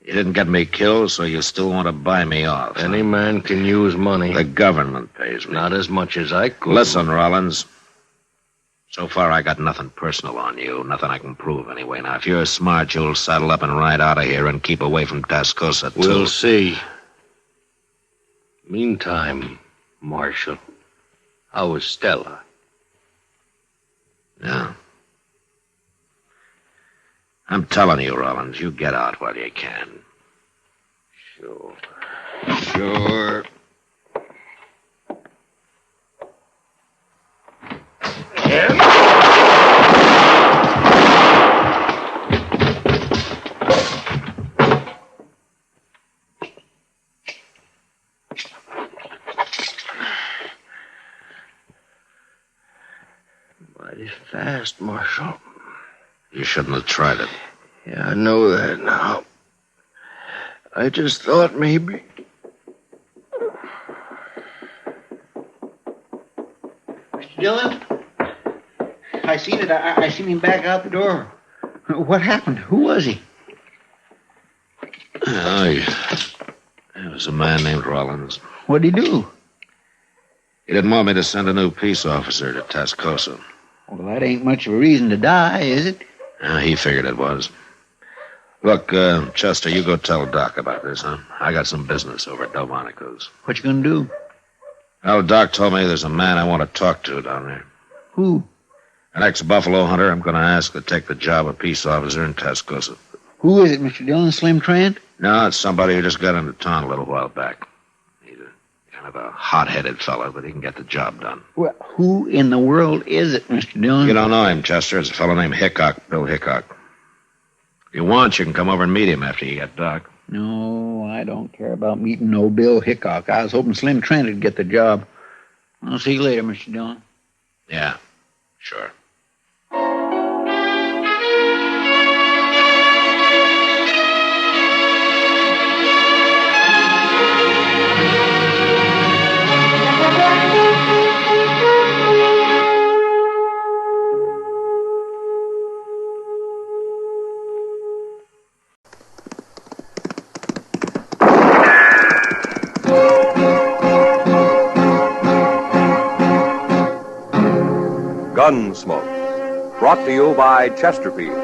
You didn't get me killed, so you still want to buy me off. Any man can use money. The government pays me. Not as much as I could. Listen, Rollins. So far, I got nothing personal on you. Nothing I can prove, anyway. Now, if you're smart, you'll saddle up and ride out of here and keep away from Tascosa, too. We'll see. Meantime, Marshal, how is Stella? Yeah. I'm telling you, Rollins, you get out while you can. Sure. Sure. Mighty fast, Marshal. You shouldn't have tried it. Yeah, I know that now. I just thought maybe... Mr. Dillon? I seen it. I seen him back out the door. What happened? Who was he? Oh, it was a man named Rollins. What'd he do? He didn't want me to send a new peace officer to Tascosa. Well, that ain't much of a reason to die, is it? He figured it was. Look, Chester, you go tell Doc about this, huh? I got some business over at Delmonico's. What you gonna do? Well, Doc told me there's a man I want to talk to down there. Who? An ex-buffalo hunter I'm going to ask to take the job of peace officer in Tascosa. Who is it, Mr. Dillon? Slim Trent? No, it's somebody who just got into town a little while back. He's kind of a hot-headed fellow, but he can get the job done. Well, who in the world is it, Mr. Dillon? You don't know him, Chester. It's a fellow named Hickok, Bill Hickok. If you want, you can come over and meet him after you get Doc. No, I don't care about meeting no Bill Hickok. I was hoping Slim Trent would get the job. I'll see you later, Mr. Dillon. Yeah, sure. Gunsmoke. Brought to you by Chesterfield.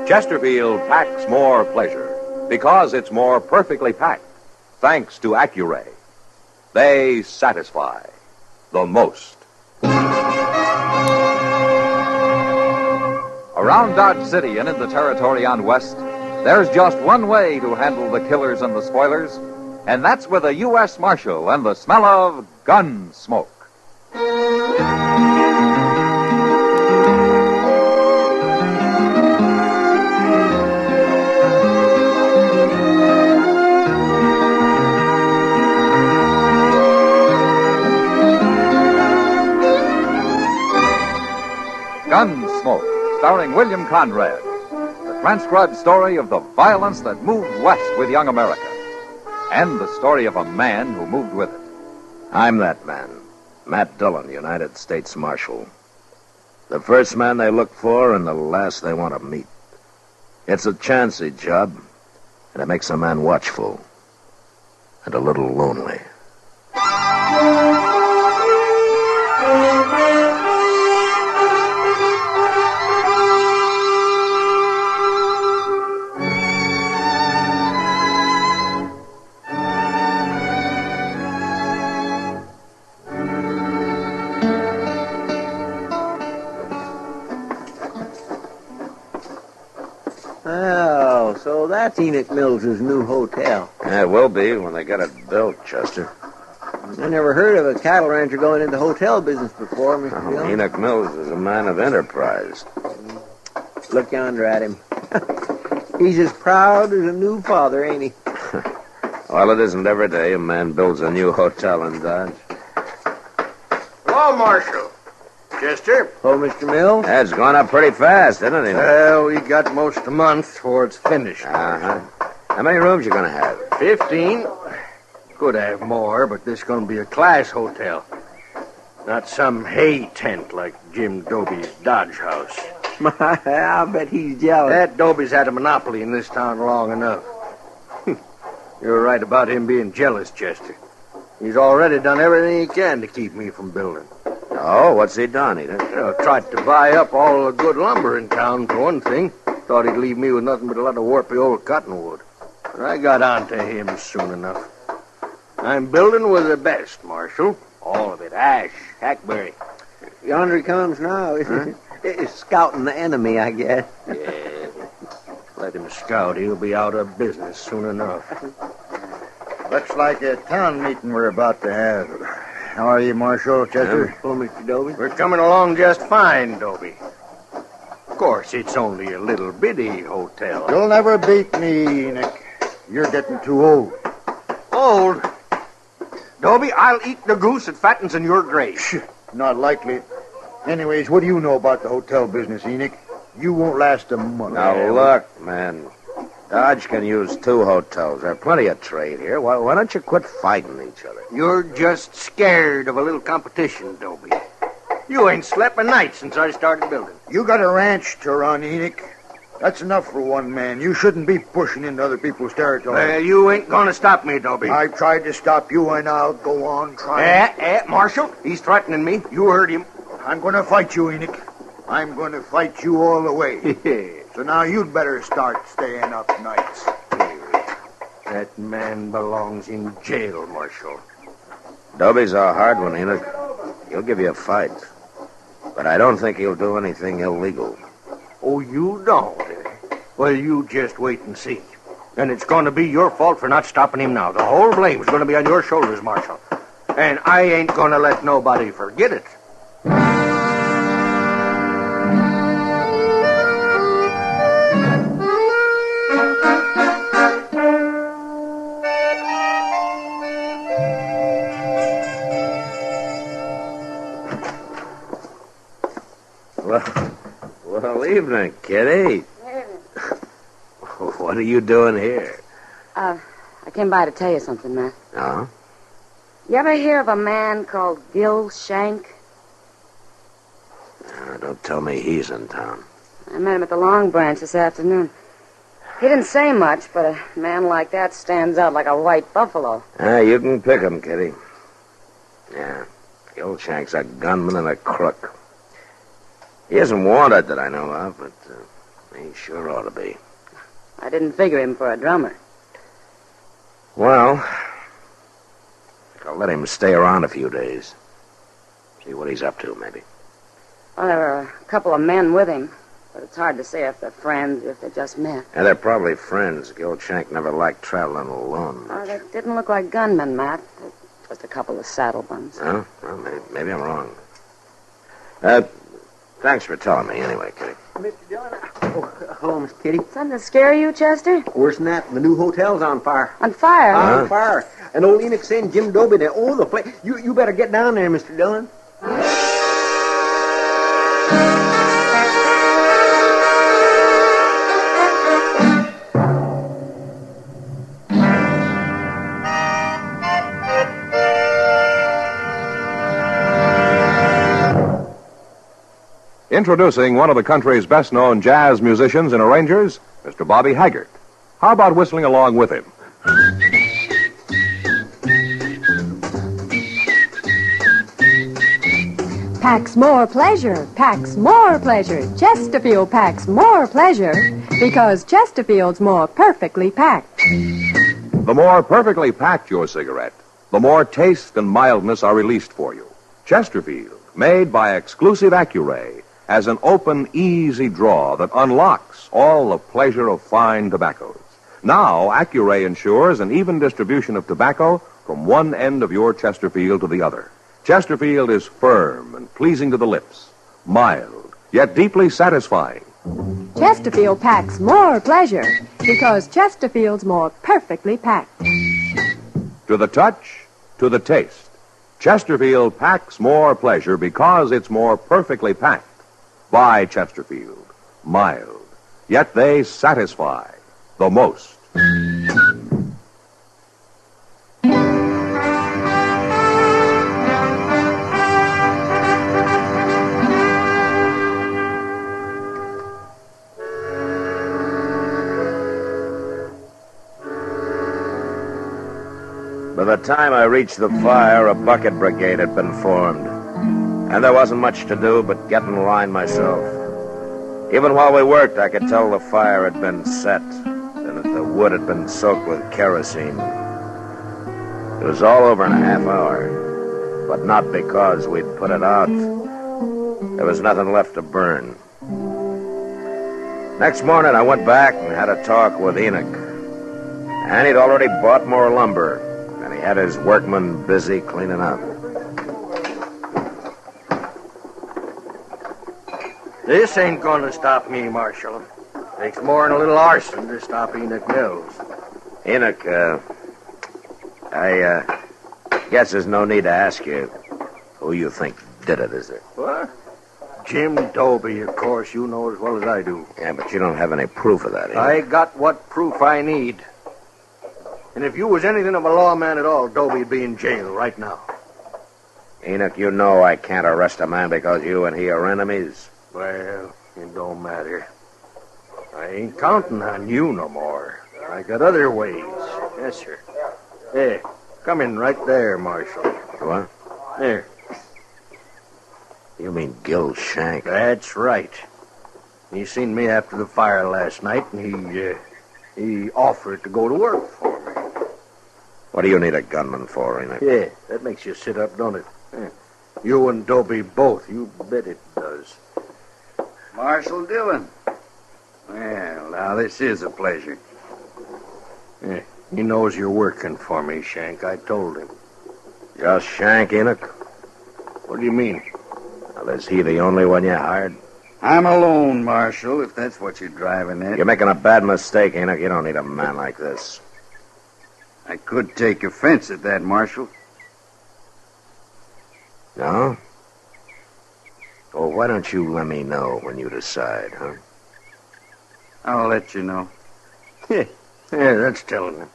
Chesterfield packs more pleasure because it's more perfectly packed, thanks to Accuray. They satisfy the most. Around Dodge City and in the territory on West, there's just one way to handle the killers and the spoilers, and that's with a U.S. Marshal and the smell of gun smoke. Gunsmoke, starring William Conrad. The transcribed story of the violence that moved west with young America. And the story of a man who moved with it. I'm that man, Matt Dillon, United States Marshal. The first man they look for and the last they want to meet. It's a chancy job, and it makes a man watchful and a little lonely. Oh, so that's Enoch Mills' new hotel. Yeah, it will be when they get it built, Chester. I never heard of a cattle rancher going into hotel business before, Mr. Bill. Enoch Mills is a man of enterprise. Look yonder at him. He's as proud as a new father, ain't he? Well, it isn't every day a man builds a new hotel in Dodge. Hello, Marshal. Chester? Oh, Mr. Mills? That's gone up pretty fast, isn't it? Well, we got most a month before it's finished. Uh-huh. How many rooms you gonna have? 15. Could have more, but this is going to be a class hotel. Not some hay tent like Jim Dobie's Dodge house. I bet he's jealous. That Dobie's had a monopoly in this town long enough. You're right about him being jealous, Chester. He's already done everything he can to keep me from building. Oh, what's he done, Enoch? Tried to buy up all the good lumber in town, for one thing. Thought he'd leave me with nothing but a lot of warpy old cottonwood. But I got on to him soon enough. I'm building with the best, Marshal. All of it. Ash, hackberry. Yonder he comes now. He's scouting the enemy, I guess. Yeah. Let him scout. He'll be out of business soon enough. Looks like a town meeting we're about to have. How are you, Marshal, Chester? Oh, Mr. Dobie. We're coming along just fine, Dobie. Of course, it's only a little bitty hotel. You'll never beat me, Enoch. You're getting too old. Old? Dobie, I'll eat the goose that fattens in your grave. Not likely. Anyways, what do you know about the hotel business, Enoch? You won't last a month. Now, look, man. Dodge can use 2 hotels. There's plenty of trade here. Why don't you quit fighting each other? You're just scared of a little competition, Dobie. You ain't slept a night since I started building. You got a ranch to run, Enoch. That's enough for one man. You shouldn't be pushing into other people's territory. You ain't gonna stop me, Dobie. I tried to stop you, and I'll go on trying. Marshal, he's threatening me. You heard him. I'm gonna fight you, Enoch. I'm gonna fight you all the way. So now you'd better start staying up nights. That man belongs in jail, Marshal. Dobie's a hard one, Enoch. He'll give you a fight. But I don't think he'll do anything illegal. Oh, you don't? Well, you just wait and see. And it's going to be your fault for not stopping him now. The whole blame's going to be on your shoulders, Marshal. And I ain't going to let nobody forget it. Well, evening, Kitty. What are you doing here? I came by to tell you something, Matt. Oh? You ever hear of a man called Gil Shank? Don't tell me he's in town. I met him at the Long Branch this afternoon. He didn't say much, but a man like that stands out like a white buffalo. You can pick him, Kitty. Yeah, Gil Shank's a gunman and a crook. He isn't wanted that I know of, but he sure ought to be. I didn't figure him for a drummer. Well, I'll let him stay around a few days. See what he's up to, maybe. Well, there were a couple of men with him, but it's hard to say if they're friends or if they just met. And they're probably friends. The old Shank never liked traveling alone. Oh, they didn't look like gunmen, Matt. Just a couple of saddle buns. Oh, well, maybe I'm wrong. Thanks for telling me anyway, Kitty. Mr. Dillon. Oh, hello, Miss Kitty. Something to scare you, Chester? Worse than that, the new hotel's on fire. On fire? On fire. And old Enoch saying Jim Dobie there. Oh, the place. You better get down there, Mr. Dillon. Introducing one of the country's best-known jazz musicians and arrangers, Mr. Bobby Haggart. How about whistling along with him? Packs more pleasure, packs more pleasure. Chesterfield packs more pleasure because Chesterfield's more perfectly packed. The more perfectly packed your cigarette, the more taste and mildness are released for you. Chesterfield, made by exclusive Accuray, has an open, easy draw that unlocks all the pleasure of fine tobaccos. Now, Accuray ensures an even distribution of tobacco from one end of your Chesterfield to the other. Chesterfield is firm and pleasing to the lips, mild, yet deeply satisfying. Chesterfield packs more pleasure because Chesterfield's more perfectly packed. To the touch, to the taste, Chesterfield packs more pleasure because it's more perfectly packed. By Chesterfield, mild, yet they satisfy the most. By the time I reached the fire, a bucket brigade had been formed. And there wasn't much to do but get in line myself. Even while we worked, I could tell the fire had been set and that the wood had been soaked with kerosene. It was all over in a half hour, but not because we'd put it out. There was nothing left to burn. Next morning, I went back and had a talk with Enoch. And he'd already bought more lumber, and he had his workmen busy cleaning up. This ain't gonna stop me, Marshal. Takes more than a little arson to stop Enoch Mills. Enoch, I guess there's no need to ask you who you think did it, is there? What? Jim Dobie, of course. You know as well as I do. Yeah, but you don't have any proof of that, Enoch. I got what proof I need. And if you was anything of a lawman at all, Dobie'd be in jail right now. Enoch, you know I can't arrest a man because you and he are enemies. Well, it don't matter. I ain't counting on you no more. I got other ways. Yes, sir. Hey, come in right there, Marshal. What? There. You mean Gil Shank? That's right. He seen me after the fire last night, and he offered to go to work for me. What do you need a gunman for, Enoch? Yeah, that makes you sit up, don't it? Yeah. You and Dobie both. You bet it does. Marshal Dillon. Well, now, this is a pleasure. Yeah, he knows you're working for me, Shank. I told him. Just Shank, Enoch? What do you mean? Well, is he the only one you hired? I'm alone, Marshal, if that's what you're driving at. You're making a bad mistake, Enoch. You don't need a man like this. I could take offense at that, Marshal. No? Well, why don't you let me know when you decide, huh? I'll let you know. Yeah, that's telling him.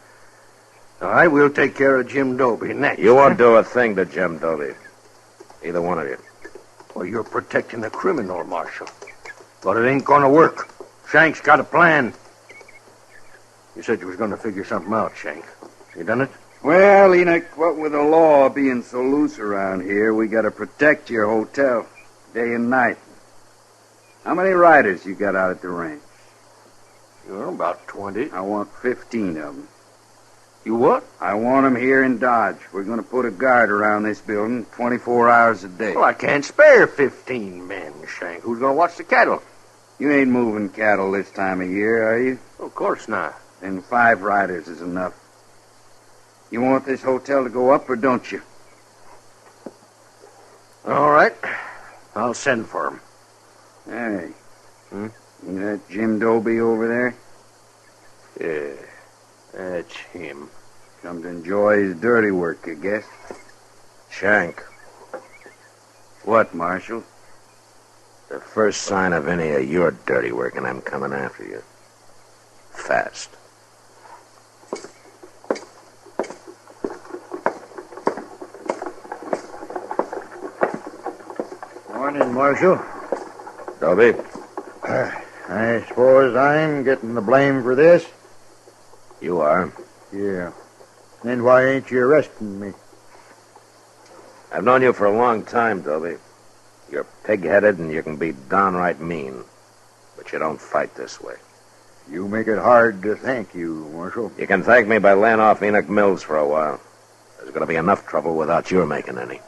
All right, we'll take care of Jim Dobie next. You won't do a thing to Jim Dobie. Either one of you. Well, you're protecting the criminal, Marshal. But it ain't gonna work. Shank's got a plan. You said you was gonna figure something out, Shank. You done it? Well, Enoch, what with the law being so loose around here, we gotta protect your hotel day and night. How many riders you got out at the ranch? About 20. I want 15 of them. You what? I want them here in Dodge. We're going to put a guard around this building 24 hours a day. Well, I can't spare 15 men, Shank. Who's going to watch the cattle? You ain't moving cattle this time of year, are you? Of course not. Then 5 riders is enough. You want this hotel to go up or don't you? All right. I'll send for him. Hey. You that Jim Doby over there? Yeah, that's him. Come to enjoy his dirty work, I guess. Shank, What, Marshal? the first sign of any of your dirty work, and I'm coming after you. Fast. Morning, Marshal. Dobie? I suppose I'm getting the blame for this? You are. Yeah. Then why ain't you arresting me? I've known you for a long time, Dobie. You're pig-headed and you can be downright mean. But you don't fight this way. You make it hard to thank you, Marshal. You can thank me by laying off Enoch Mills for a while. There's going to be enough trouble without your making any.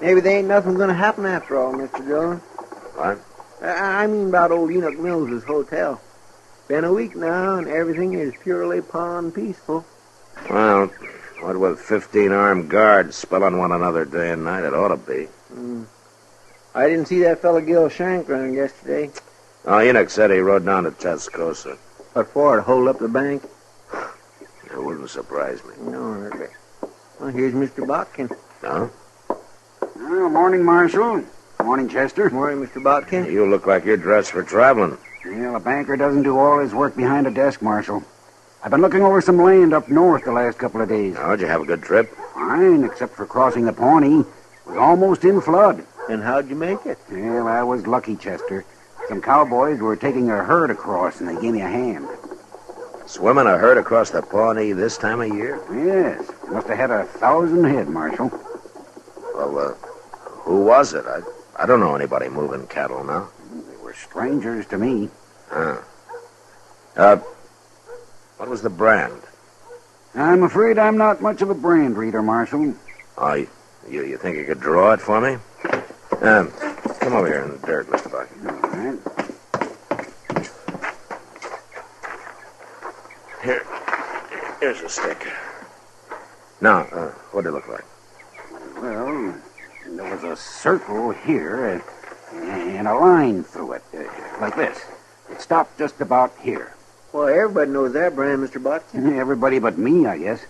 Maybe there ain't nothing going to happen after all, Mr. Dillon. What? I mean about old Enoch Mills' hotel. Been a week now, and everything is purely pond peaceful. Well, what with 15 armed guards spelling one another day and night, it ought to be. I didn't see that fella Gil Shank around yesterday. Oh, Enoch said he rode down to Tascosa. What for, to hold up the bank? It wouldn't surprise me. No, hardly. Well, here's Mr. Botkin. No? Well, morning, Marshal. Morning, Chester. Morning, Mr. Botkin. You look like you're dressed for traveling. Well, a banker doesn't do all his work behind a desk, Marshal. I've been looking over some land up north the last couple of days. Oh, did you have a good trip? Fine, except for crossing the Pawnee. It was almost in flood. And how'd you make it? Well, I was lucky, Chester. Some cowboys were taking a herd across, and they gave me a hand. Swimming a herd across the Pawnee this time of year? Yes. Must have had 1,000 head, Marshal. Well, who was it? I don't know anybody moving cattle now. They were strangers to me. What was the brand? I'm afraid I'm not much of a brand reader, Marshal. Oh, you think you could draw it for me? Come over here in the dirt, Mr. Bucky. All right. Here's a stick. Now, what did it look like? Well, there was a circle here and a line through it, like this. It stopped just about here. Well, everybody knows that brand, Mr. Botkin. Everybody but me, I guess.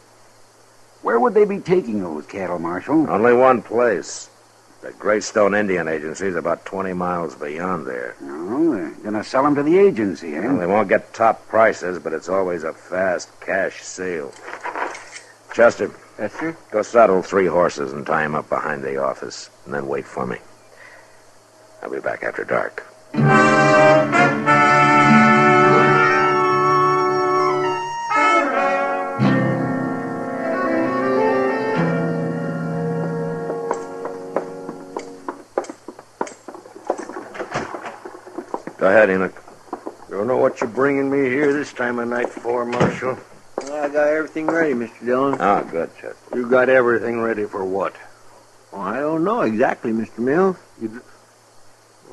Where would they be taking those cattle, Marshal? Only one place. The Greystone Indian Agency is about 20 miles beyond there. No, they're going to sell them to the agency, eh? Well, they won't get top prices, but it's always a fast cash sale. Chester. Yes, sir? Go saddle 3 horses and tie them up behind the office, and then wait for me. I'll be back after dark. Go ahead, Enoch. Don't know what you're bringing me here this time of night for, Marshal. Well, I got everything ready, Mr. Dillon. Oh, good, Chester. You got everything ready for what? Well, I don't know exactly, Mr. Mills.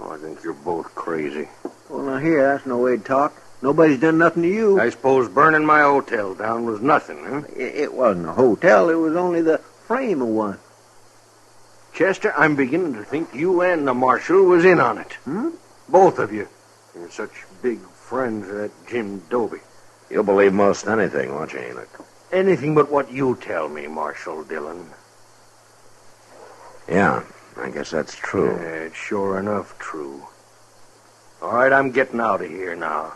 I think you're both crazy. Well, now here, that's no way to talk. Nobody's done nothing to you. I suppose burning my hotel down was nothing, huh? It wasn't a hotel. It was only the frame of one. Chester, I'm beginning to think you and the Marshal was in on it. Both of you. You're such big friends of that Jim Doby. You'll believe most anything, won't you, Enoch? Anything but what you tell me, Marshal Dillon. Yeah, I guess that's true. Yeah, it's sure enough true. All right, I'm getting out of here now.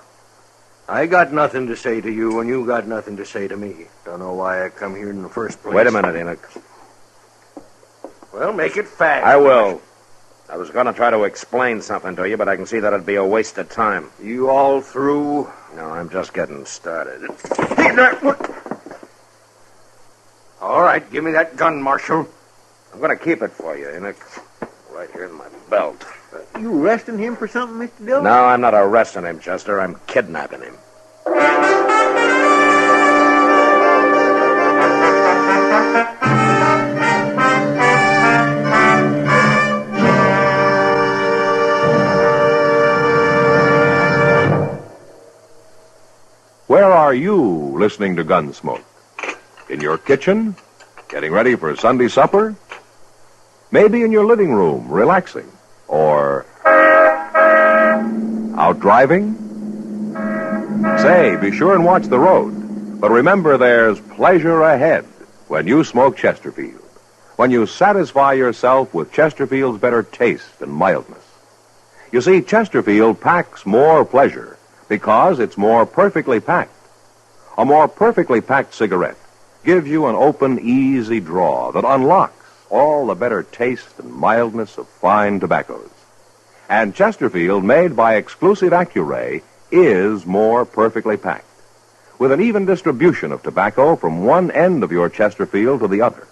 I got nothing to say to you, and you got nothing to say to me. Don't know why I come here in the first place. Wait a minute, Enoch. Well, make it fast. I will. I was going to try to explain something to you, but I can see that it'd be a waste of time. You all through? No, I'm just getting started. All right, give me that gun, Marshal. I'm going to keep it for you, Enoch. Right here in my belt. You arresting him for something, Mr. Dillon? No, I'm not arresting him, Chester. I'm kidnapping him. Where are you listening to Gunsmoke? In your kitchen? Getting ready for Sunday supper? Maybe in your living room, relaxing? Or out driving? Say, be sure and watch the road. But remember, there's pleasure ahead when you smoke Chesterfield. When you satisfy yourself with Chesterfield's better taste and mildness. You see, Chesterfield packs more pleasure because it's more perfectly packed. A more perfectly packed cigarette gives you an open, easy draw that unlocks all the better taste and mildness of fine tobaccos. And Chesterfield, made by exclusive Accuray, is more perfectly packed, with an even distribution of tobacco from one end of your Chesterfield to the other.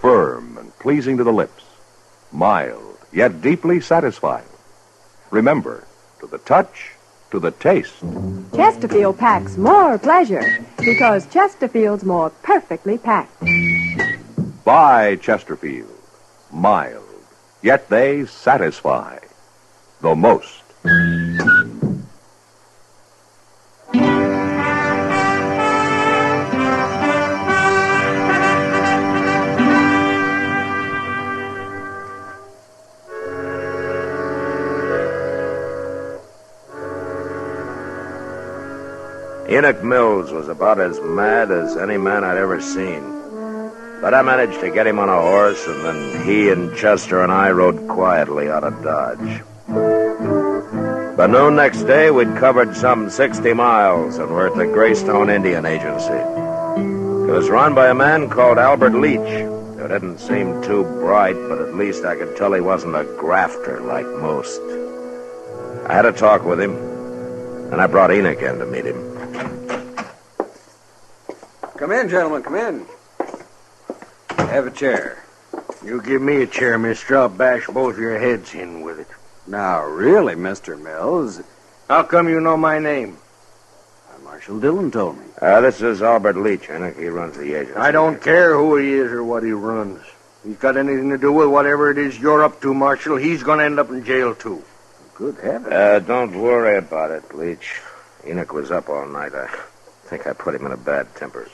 Firm and pleasing to the lips, mild, yet deeply satisfying. Remember, to the touch, to the taste. Chesterfield packs more pleasure because Chesterfield's more perfectly packed. Buy Chesterfield. Mild, yet they satisfy the most. Enoch Mills was about as mad as any man I'd ever seen. But I managed to get him on a horse, and then he and Chester and I rode quietly out of Dodge. By noon next day, we'd covered some 60 miles and were at the Greystone Indian Agency. It was run by a man called Albert Leach, who didn't seem too bright, but at least I could tell he wasn't a grafter like most. I had a talk with him, and I brought Enoch in to meet him. Come in, gentlemen, come in. Have a chair. You give me a chair, mister. I'll bash both your heads in with it. Now, really, Mr. Mills. How come you know my name? Marshal Dillon told me. This is Albert Leach, Enoch. He runs the agency. I don't care who he is or what he runs. If he's got anything to do with whatever it is you're up to, Marshal, he's going to end up in jail, too. Good heavens. Don't worry about it, Leach. Enoch was up all night. I think I put him in a bad temper.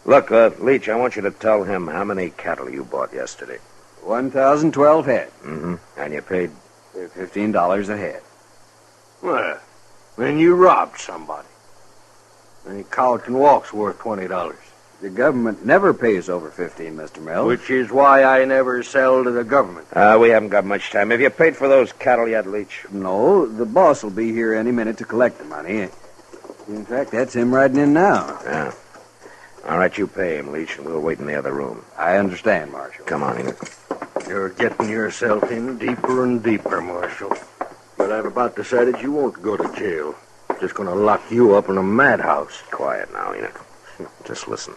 Look, Leach, I want you to tell him how many cattle you bought yesterday. 1,012 head. Mm-hmm. And you paid? $15 a head. Well, then you robbed somebody. Any couch and walk's worth $20. The government never pays over 15, Mr. Mills. Which is why I never sell to the government. We haven't got much time. Have you paid for those cattle yet, Leach? No, the boss will be here any minute to collect the money. In fact, that's him riding in now. Yeah. All right, you pay him, Leach, and we'll wait in the other room. I understand, Marshal. Come on, Enoch. You're getting yourself in deeper and deeper, Marshal. But I've about decided you won't go to jail. Just going to lock you up in a madhouse. Quiet now, Enoch. Just listen.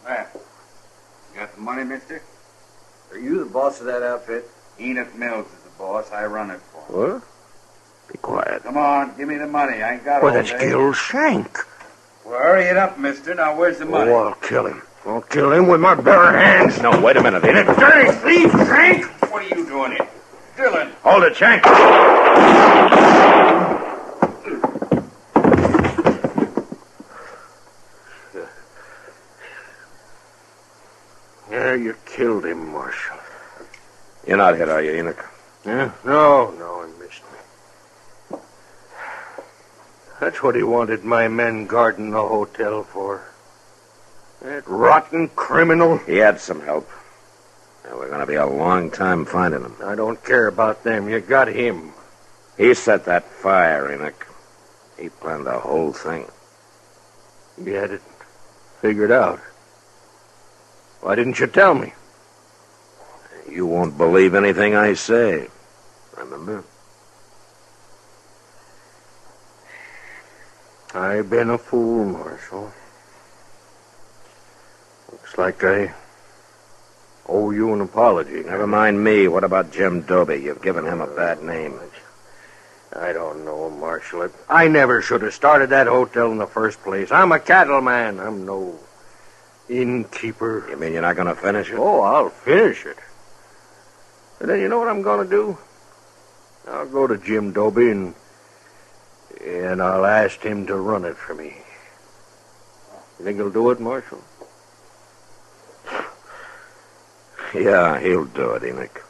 Well, you got the money, mister? Are you the boss of that outfit? Enoch Mills is the boss. I run it for him. What? Be quiet. Come on, give me the money. I ain't got it Well, all that's day. Gil Shank. Well, hurry it up, mister. Now, where's the money? Oh, I'll kill him. I'll kill him with my bare hands. No, wait a minute, Enoch. Dirty thief, Shank! What are you doing here? Dillon! Hold it, Shank. Yeah, you killed him, Marshal. You're not hit, are you, Enoch? Yeah? No, I missed me. That's what he wanted my men guarding the hotel for. That rotten criminal. He had some help. Now, we're going to be a long time finding him. I don't care about them. You got him. He set that fire, Enoch. He planned the whole thing. You had it figured out. Why didn't you tell me? You won't believe anything I say. Remember? I've been a fool, Marshal. Looks like I owe you an apology. Never mind me. What about Jim Doby? You've given him a bad name. I don't know, Marshal. I never should have started that hotel in the first place. I'm a cattleman. I'm no innkeeper. You mean you're not going to finish it? Oh, I'll finish it. And then you know what I'm going to do? I'll go to Jim Doby and I'll ask him to run it for me. You think he'll do it, Marshal? Yeah, he'll do it, Enoch.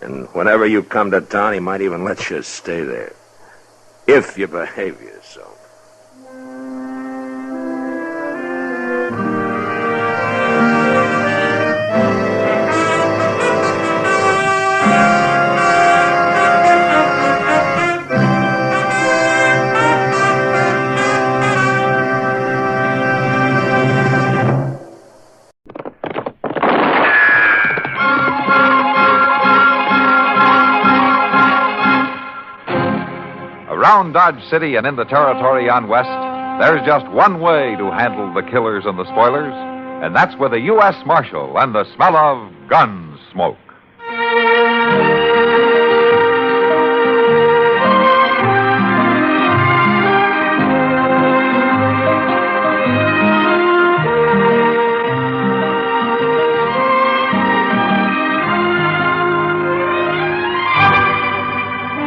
And whenever you come to town, he might even let you stay there. If you behave yourself. Around Dodge City and in the territory on West, there's just one way to handle the killers and the spoilers, and that's with a U.S. Marshal and the smell of Gunsmoke.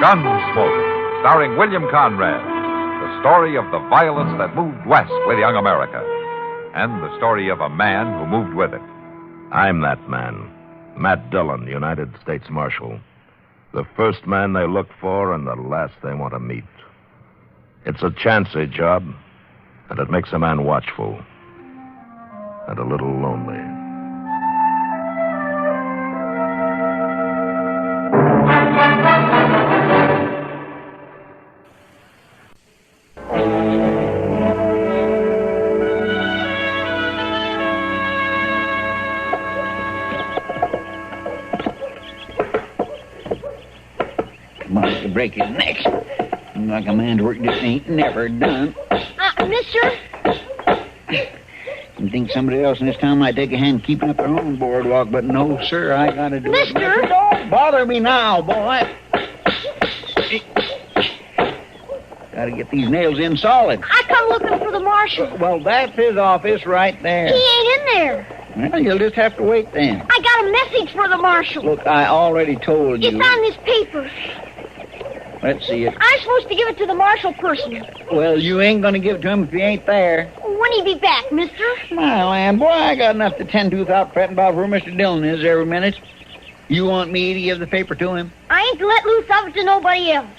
Gunsmoke, starring William Conrad, the story of the violence that moved west with young America, and the story of a man who moved with it. I'm that man, Matt Dillon, United States Marshal. The first man they look for and the last they want to meet. It's a chancy job, and it makes a man watchful and a little lonely. Must break his neck. Like a man's work just ain't never done. Mister? You think somebody else in this town might take a hand keeping up their own boardwalk, but no, sir, I gotta do it. Mister? Don't bother me now, boy. Gotta get these nails in solid. I come looking for the marshal. Well, that's his office right there. He ain't in there. Well, you'll just have to wait then. I got a message for the marshal. Look, I already told you. It's on this paper. Let's see it. I'm supposed to give it to the marshal personally. Well, you ain't gonna give it to him if he ain't there. When he be back, mister? My land, boy, I got enough to tend to without fretting about where Mr. Dillon is every minute. You want me to give the paper to him? I ain't to let loose of it to nobody else.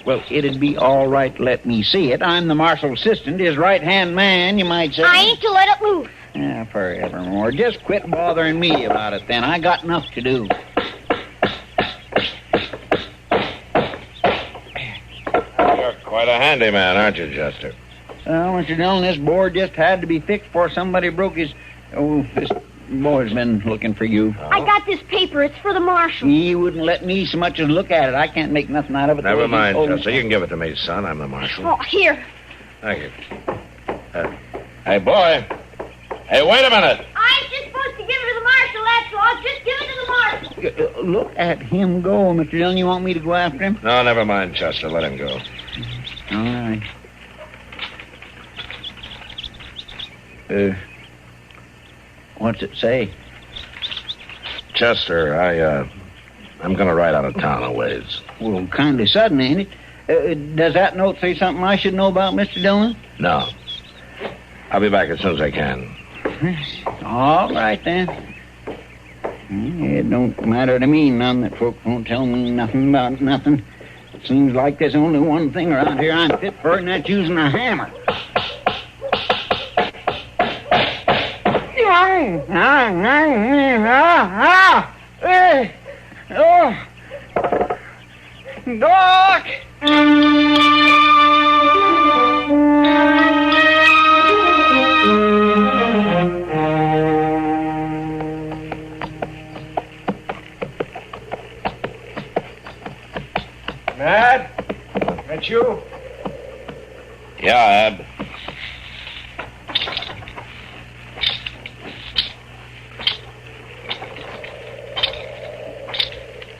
Well, it'd be all right to let me see it. I'm the marshal's assistant, his right-hand man, you might say. I ain't to let it loose. Yeah, forevermore. Just quit bothering me about it, then. I got enough to do. You're quite a handyman, aren't you, Chester? Well, Mr. Dillon, this board just had to be fixed before somebody broke his... Oh, this boy's been looking for you. I got this paper. It's for the marshal. He wouldn't let me so much as look at it. I can't make nothing out of it. Never mind, Chester. You can give it to me, son. I'm the marshal. Oh, here. Thank you. Hey, boy. Hey, wait a minute. I ain't just supposed to give it to the marshal, that's all. Just give it to the marshal. Look at him go, Mr. Dillon. You want me to go after him? No, never mind, Chester. Let him go. All right. What's it say? Chester, I'm going to ride out of town a ways. Well, kindly sudden, ain't it? Does that note say something I should know about, Mr. Dillon? No. I'll be back as soon as I can. All right, then. It don't matter to me none that folks won't tell me nothing about nothing. It seems like there's only one thing around here I'm fit for, and that's using a hammer. Doc! you? Yeah, Ab.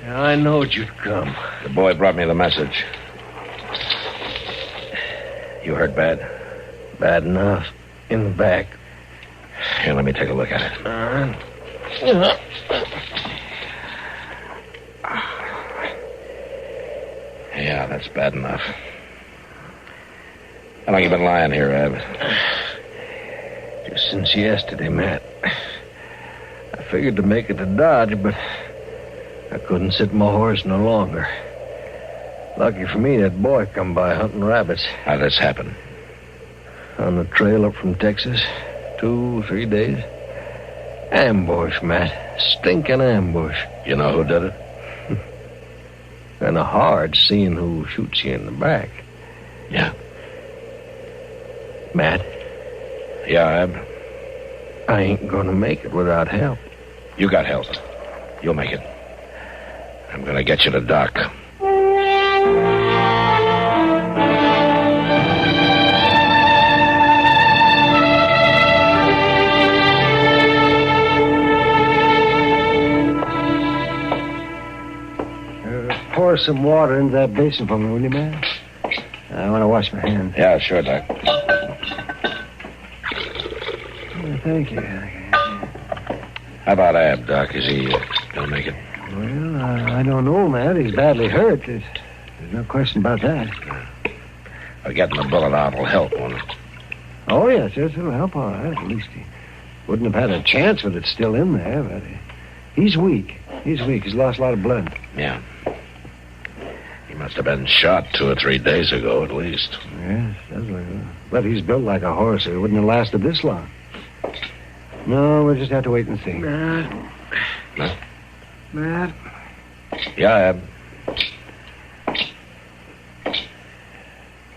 I knowed you'd come. The boy brought me the message. You hurt bad? Bad enough. In the back. Here, let me take a look at it. Yeah, that's bad enough. How long you been lying here, Ab? Just since yesterday, Matt. I figured to make it to Dodge, but I couldn't sit my horse no longer. Lucky for me, that boy come by hunting rabbits. How'd this happen? On the trail up from Texas. 2-3 days. Ambush, Matt. Stinking ambush. You know who did it? Kind of hard seeing who shoots you in the back. Yeah. Matt? Yeah, Ab? I ain't gonna make it without help. You got help. You'll make it. I'm gonna get you to Doc. Pour some water into that basin for me, will you, man? I want to wash my hands. Yeah, sure, Doc. Thank you. How about Ab, Doc? Is he gonna make it? Well, I don't know, man. He's badly hurt. There's no question about that. Getting the bullet out will help, won't it? Oh, yes, it'll help all right. At least he wouldn't have had a chance with it still in there, but he's weak. He's weak. He's lost a lot of blood. Yeah. He must have been shot 2 or 3 days ago, at least. Yes, does look good. But he's built like a horse. It wouldn't have lasted this long. No, we'll just have to wait and see. Matt? Yeah, Ab.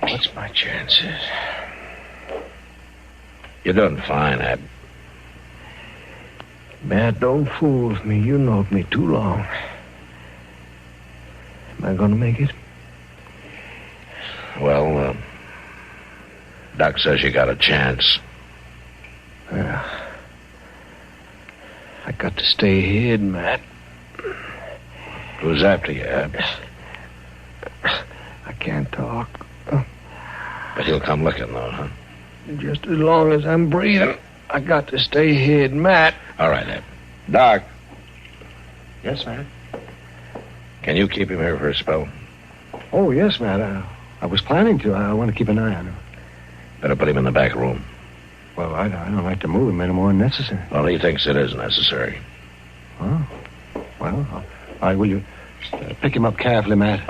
What's my chances? You're doing fine, Ab. Matt, don't fool with me. You knowed me too long. Am I gonna make it? Well, Doc says you got a chance. Yeah. I got to stay hid, Matt. Who's after you, Ab? I can't talk. But he'll come looking, though, huh? Just as long as I'm breathing, I got to stay hid, Matt. All right, Ab. Doc. Yes, man. Can you keep him here for a spell? Oh, yes, Matt. I was planning to. I want to keep an eye on him. Better put him in the back room. Well, I don't like to move him any more than necessary. Well, he thinks it is necessary. Oh. Well, all right, will you pick him up carefully, Matt?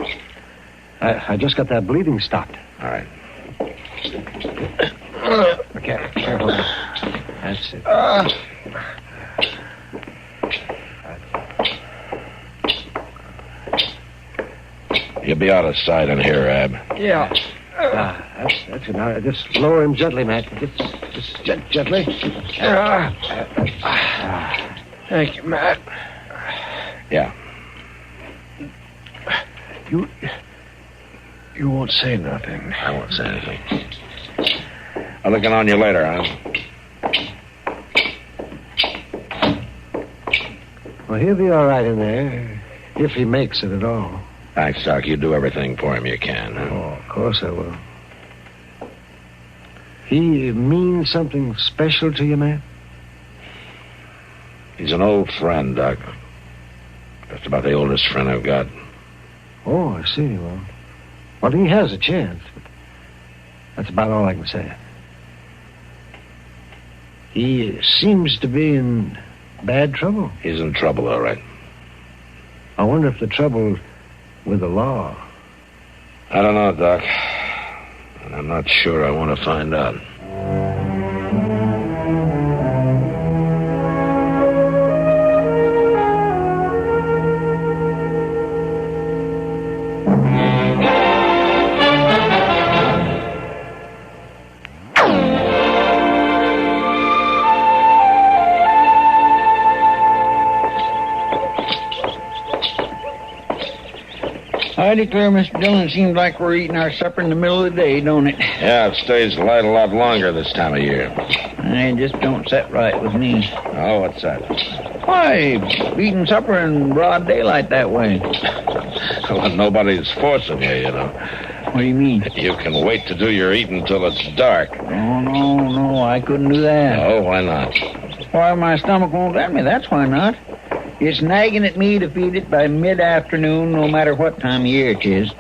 I just got that bleeding stopped. All right. Okay, careful. That's it. You'll be out of sight in here, Ab. Yeah. That's it. Now, just lower him gently, Matt. Just gently. Thank you, Matt. Yeah. You won't say nothing. I won't say anything. I'll look in on you later, huh? Well, he'll be all right in there, if he makes it at all. Thanks, Doc. You do everything for him you can, huh? Oh, of course I will. He means something special to you, man? He's an old friend, Doc. Just about the oldest friend I've got. Oh, I see. Well, he has a chance, but that's about all I can say. He seems to be in bad trouble. He's in trouble, all right. I wonder if the trouble's with the law. I don't know, Doc. And I'm not sure I want to find out. I declare, Mr. Dillon, it seems like we're eating our supper in the middle of the day, don't it? Yeah, it stays light a lot longer this time of year. It just don't set right with me. Oh, what's that? Why, eating supper in broad daylight that way? Well, nobody's forcing you, you know. What do you mean? You can wait to do your eating till it's dark. Oh, no, I couldn't do that. Oh, why not? Why, my stomach won't let me, that's why not. It's nagging at me to feed it by mid-afternoon, no matter what time of year it is.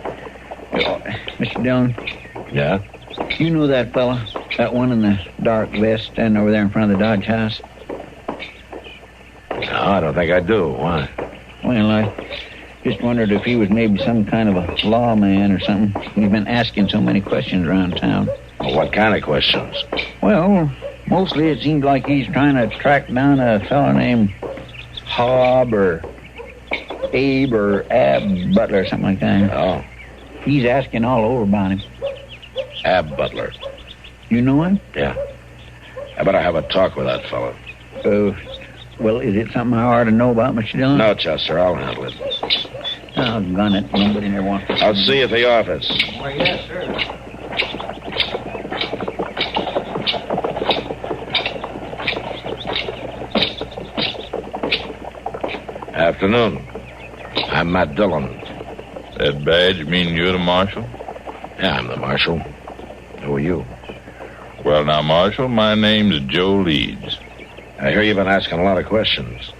Mr. Dillon? Yeah? You know that fella? That one in the dark vest standing over there in front of the Dodge house? No, I don't think I do. Why? Well, I just wondered if he was maybe some kind of a lawman or something. He's been asking so many questions around town. Well, what kind of questions? Well, mostly it seems like he's trying to track down a fella named Hob or Abe or Ab Butler or something like that. Oh. He's asking all over about him. Ab Butler. You know him? Yeah. I better have a talk with that fellow. Well, is it something I ought to know about, Mr. Dillon? No, Chester, I'll handle it. Oh, gun it. Nobody never wants to... I'll see you at the office. Why, yes, sir. Afternoon. I'm Matt Dillon. That badge mean you're the marshal? Yeah, I'm the marshal. Who are you? Well, now, Marshal, my name's Joe Leeds. I hear you've been asking a lot of questions.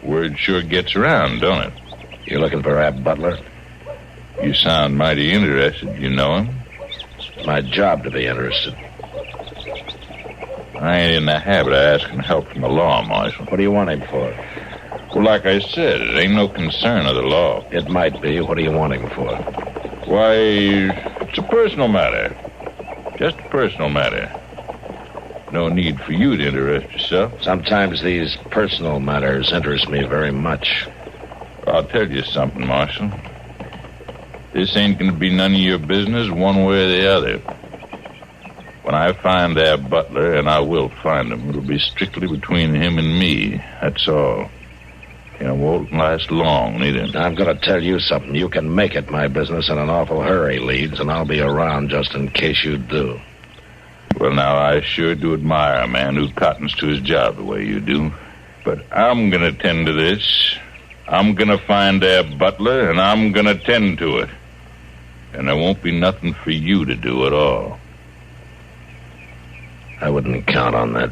Word sure gets around, don't it? You looking for Ab Butler? You sound mighty interested. You know him? It's my job to be interested. I ain't in the habit of asking help from the law, Marshal. What do you want him for? Well, like I said, it ain't no concern of the law. It might be. What do you want him for? Why, it's a personal matter. Just a personal matter. No need for you to interest yourself. Sometimes these personal matters interest me very much. I'll tell you something, Marshal. This ain't going to be none of your business one way or the other. When I find Ab Butler, and I will find him, it'll be strictly between him and me. That's all. It won't last long, neither. I'm going to tell you something. You can make it my business in an awful hurry, Leeds, and I'll be around just in case you do. Well, now, I sure do admire a man who cottons to his job the way you do. But I'm going to tend to this. I'm going to find Ab Butler, and I'm going to tend to it. And there won't be nothing for you to do at all. I wouldn't count on that.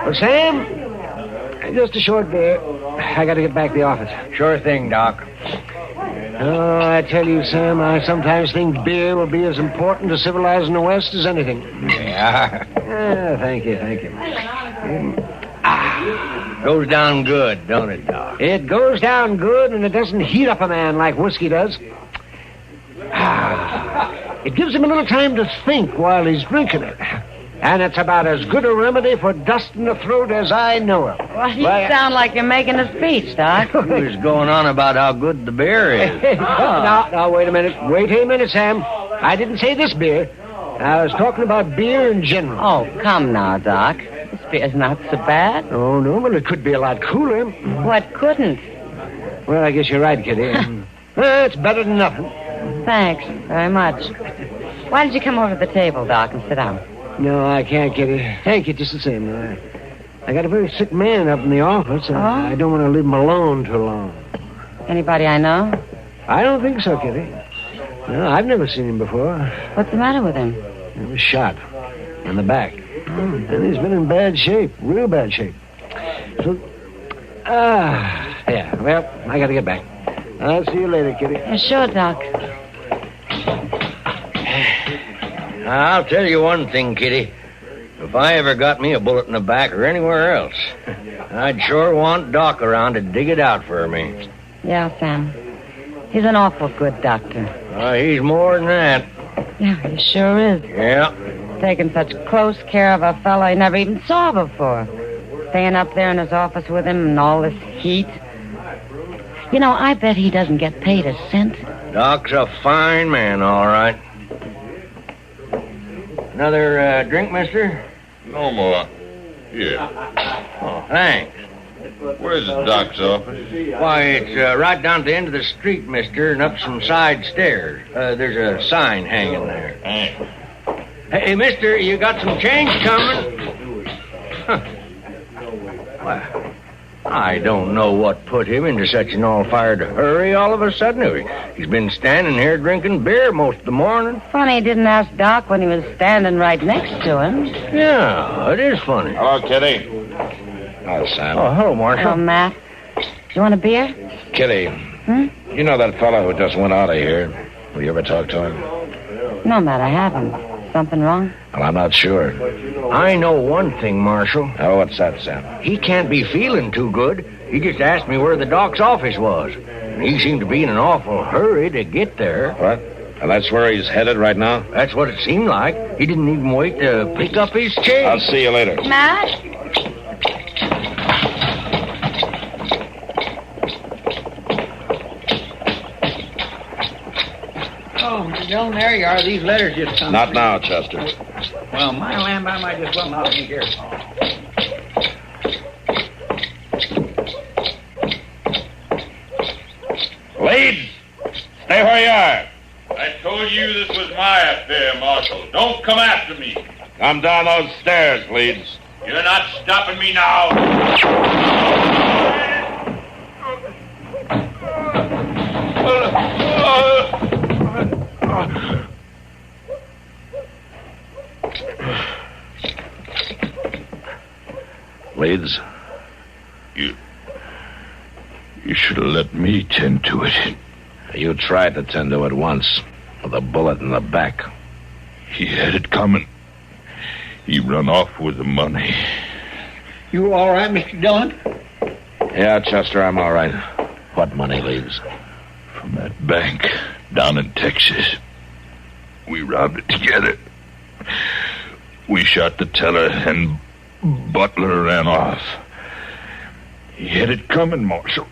Well, Sam, just a short bit. I got to get back to the office. Sure thing, Doc. Oh, I tell you, Sam, I sometimes think beer will be as important to civilizing the West as anything. Yeah. Thank you. Goes down good, don't it, Doc? It goes down good, and it doesn't heat up a man like whiskey does. It gives him a little time to think while he's drinking it. And it's about as good a remedy for dust in the throat as I know of. Well, you sound like you're making a speech, Doc. He was going on about how good the beer is. Now, wait a minute. Wait a minute, Sam. I didn't say this beer. I was talking about beer in general. Oh, come now, Doc. This beer's not so bad. Oh, no, but it could be a lot cooler. What couldn't? Well, I guess you're right, Kitty. It's better than nothing. Thanks very much. Why did you come over to the table, Doc, and sit down? No, I can't, Kitty. Thank you just the same. I got a very sick man up in the office. I don't want to leave him alone too long. Anybody I know? I don't think so, Kitty. No, I've never seen him before. What's the matter with him? He was shot in the back. And he's been in bad shape, real bad shape. So, yeah, well, I got to get back. I'll see you later, Kitty. Sure, Doc. I'll tell you one thing, Kitty. If I ever got me a bullet in the back or anywhere else, I'd sure want Doc around to dig it out for me. Yeah, Sam. He's an awful good doctor. He's more than that. Yeah, he sure is. Yeah. Taking such close care of a fellow he never even saw before. Staying up there in his office with him in all this heat. You know, I bet he doesn't get paid a cent. Doc's a fine man, all right. Another drink, mister? No more. Here. Oh, thanks. Where's the Doc's office? Why, it's right down at the end of the street, mister, and up some side stairs. There's a sign hanging there. Thanks. Hey, mister, you got some change coming? Huh. Well, I don't know what put him into such an all-fired hurry all of a sudden. He's been standing here drinking beer most of the morning. Funny he didn't ask Doc when he was standing right next to him. Yeah, it is funny. Hello, Kitty. Hello, Sam. Oh, hello, Marshal. Oh, Matt. You want a beer? Kitty, you know that fellow who just went out of here? Have you ever talked to him? No, Matt, I haven't. Something wrong? Well, I'm not sure. I know one thing, Marshal. Oh, what's that, Sam? He can't be feeling too good. He just asked me where the Doc's office was. And he seemed to be in an awful hurry to get there. What? And that's where he's headed right now? That's what it seemed like. He didn't even wait to pick up his change. I'll see you later. Matt? Oh, Mr. Dillon, there you are. These letters just come. Not now, Chester. Well, my lamb, I might just well not be here. Leeds, stay where you are. I told you this was my affair, Marshal. Don't come after me. Come down those stairs, Leeds. You're not stopping me now. Leeds? You should have let me tend to it. You tried to tend to it once, with a bullet in the back. He had it coming. He run off with the money. You all right, Mr. Dillon? Yeah, Chester, I'm all right. What money, Leeds? From that bank down in Texas. We robbed it together. We shot the teller and Butler ran off. He had it coming, Marshal.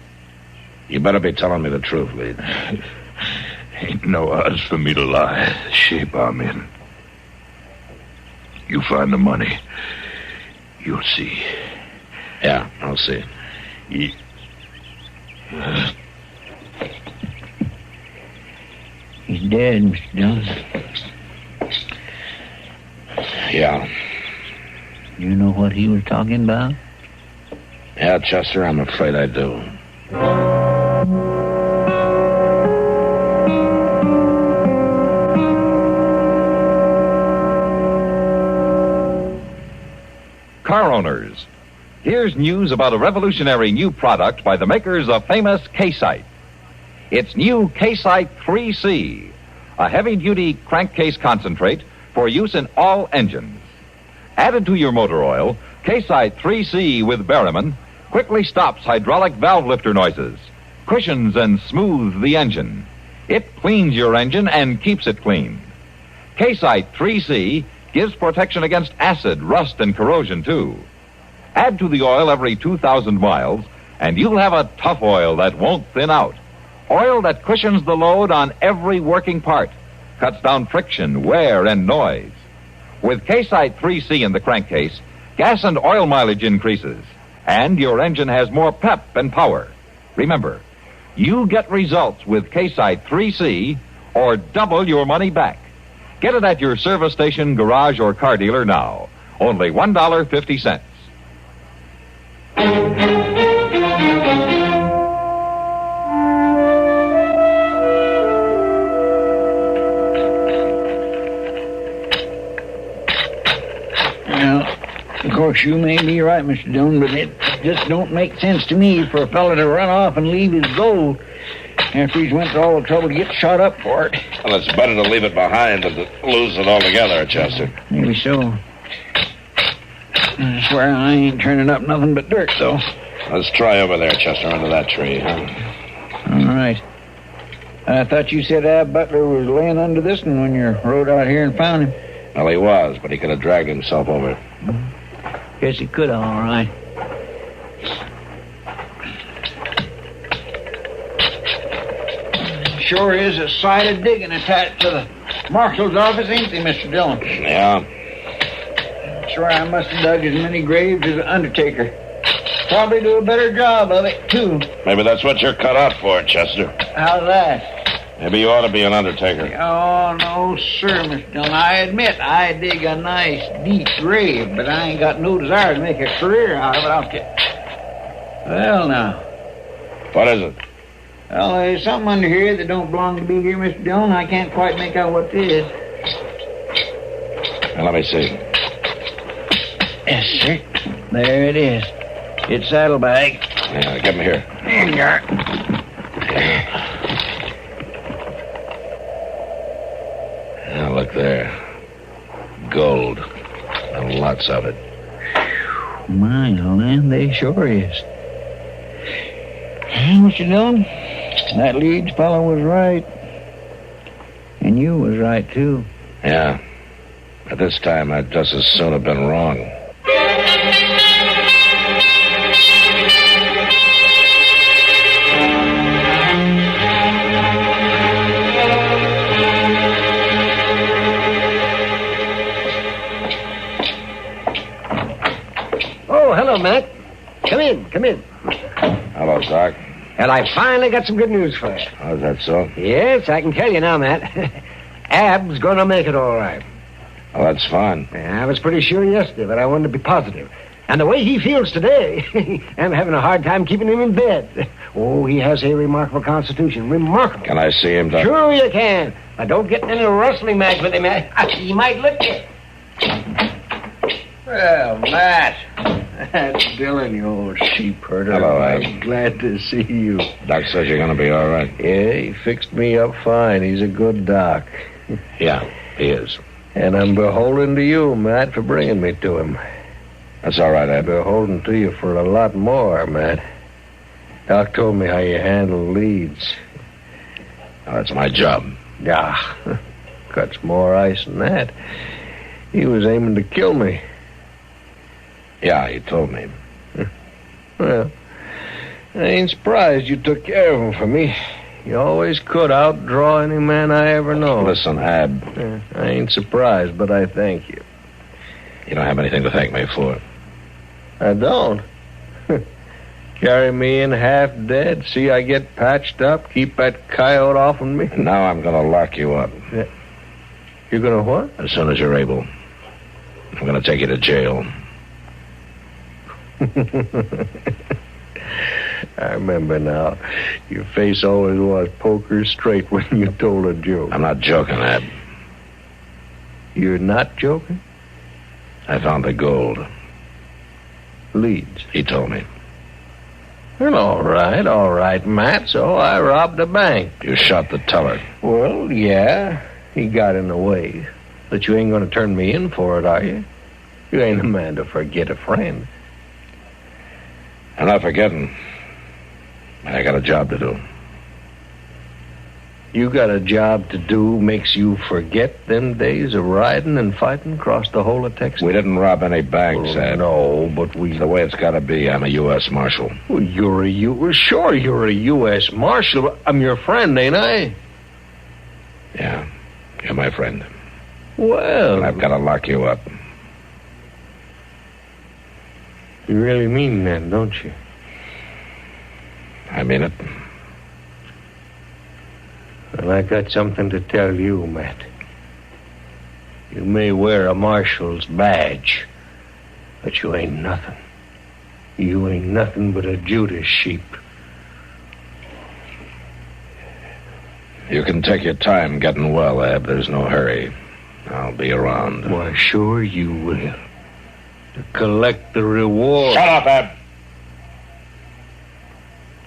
You better be telling me the truth, Leeds. Ain't no odds for me to lie, the shape I'm in. You find the money, you'll see. Yeah, I'll see. He's dead, Mr. Dillon. Yeah. You know what he was talking about? Yeah, Chester, I'm afraid I do. Car owners, here's news about a revolutionary new product by the makers of famous K-Site. It's new K-Site 3C, a heavy-duty crankcase concentrate for use in all engines. Added to your motor oil, K-Site 3C with Berryman quickly stops hydraulic valve lifter noises, cushions and smooths the engine. It cleans your engine and keeps it clean. K-Site 3C gives protection against acid, rust, and corrosion, too. Add to the oil every 2,000 miles, and you'll have a tough oil that won't thin out. Oil that cushions the load on every working part, cuts down friction, wear, and noise. With K-Site 3C in the crankcase, gas and oil mileage increases, and your engine has more pep and power. Remember, you get results with K-Site 3C or double your money back. Get it at your service station, garage, or car dealer now. Only $1.50. Well, of course, you may be right, Mr. Dillon, but it just don't make sense to me for a fella to run off and leave his gold after he's went to all the trouble to get shot up for it. Well, it's better to leave it behind than to lose it altogether, Chester. Maybe so. I swear I ain't turning up nothing but dirt, though. Let's try over there, Chester, under that tree, huh? All right. I thought you said Ab Butler was laying under this one when you rode out here and found him. Well, he was, but he could have dragged himself over. Guess he could have, all right. sure is a sight of digging attached to the marshal's office, ain't they, Mr. Dillon? Yeah. Sure, I must have dug as many graves as the undertaker. Probably do a better job of it, too. Maybe that's what you're cut out for, Chester. How's that? Maybe you ought to be an undertaker. Oh, no, sir, Mr. Dillon. I admit I dig a nice, deep grave, but I ain't got no desire to make a career out of it, I'll tell you. Well, now. What is it? Well, there's something under here that don't belong to be here, Mr. Dillon. I can't quite make out what it is. Now, let me see. Yes, sir. There it is. It's saddlebag. Yeah, give me here. Here you are. Now, look there. Gold. And lots of it. My land, they sure is. Well, Mr. Dillon, that Leeds fellow was right. And you was right, too. Yeah. At this time, I'd just as soon have been wrong. Oh, hello, Matt. Come in, come in. Hello, Doc. And I finally got some good news for you. Oh, is that so? Yes, I can tell you now, Matt. Ab's gonna make it all right. Oh, that's fine. I was pretty sure yesterday, but I wanted to be positive. And the way he feels today, I'm having a hard time keeping him in bed. Oh, he has a remarkable constitution. Remarkable. Can I see him, Doc? Sure you can. Now, don't get in any wrestling match with him. He might lick you. Well, Matt. That's Dillon, you old sheep herder. Hello, I'm glad to see you. Doc says you're going to be all right. Yeah, he fixed me up fine. He's a good doc. Yeah, he is. And I'm beholden to you, Matt, for bringing me to him. That's all right, I'm beholden to you for a lot more, Matt. Doc told me how you handle leads. Oh, that's my job. Yeah, cuts more ice than that. He was aiming to kill me. Yeah, he told me. Well, I ain't surprised you took care of him for me. You always could outdraw any man I ever know. Listen, Ab. I ain't surprised, but I thank you. You don't have anything to thank me for. I don't. Carry me in half dead, see I get patched up, keep that coyote off of me. And now I'm going to lock you up. Yeah. You're going to what? As soon as you're able. I'm going to take you to jail. I remember now. Your face always was poker straight when you told a joke. I'm not joking, Ab. You're not joking? I found the gold. Leads. He told me. Well, all right, Matt. So I robbed a bank. You shot the teller. Well, yeah. He got in the way. But you ain't going to turn me in for it, are you? You ain't a man to forget a friend. I'm not forgetting. I got a job to do. You got a job to do makes you forget them days of riding and fighting across the whole of Texas? We didn't rob any banks, Ed. No, but we... It's the way it's got to be. I'm a U.S. Marshal. Well, you're a U.S. Marshal. I'm your friend, ain't I? Yeah, you're my friend. Well... And I've got to lock you up. You really mean that, don't you? I mean it. Well, I got something to tell you, Matt. You may wear a marshal's badge, but you ain't nothing. You ain't nothing but a Judas sheep. You can take your time getting well, Ab. There's no hurry. I'll be around. Why, sure you will. To collect the reward. Shut up, Ab!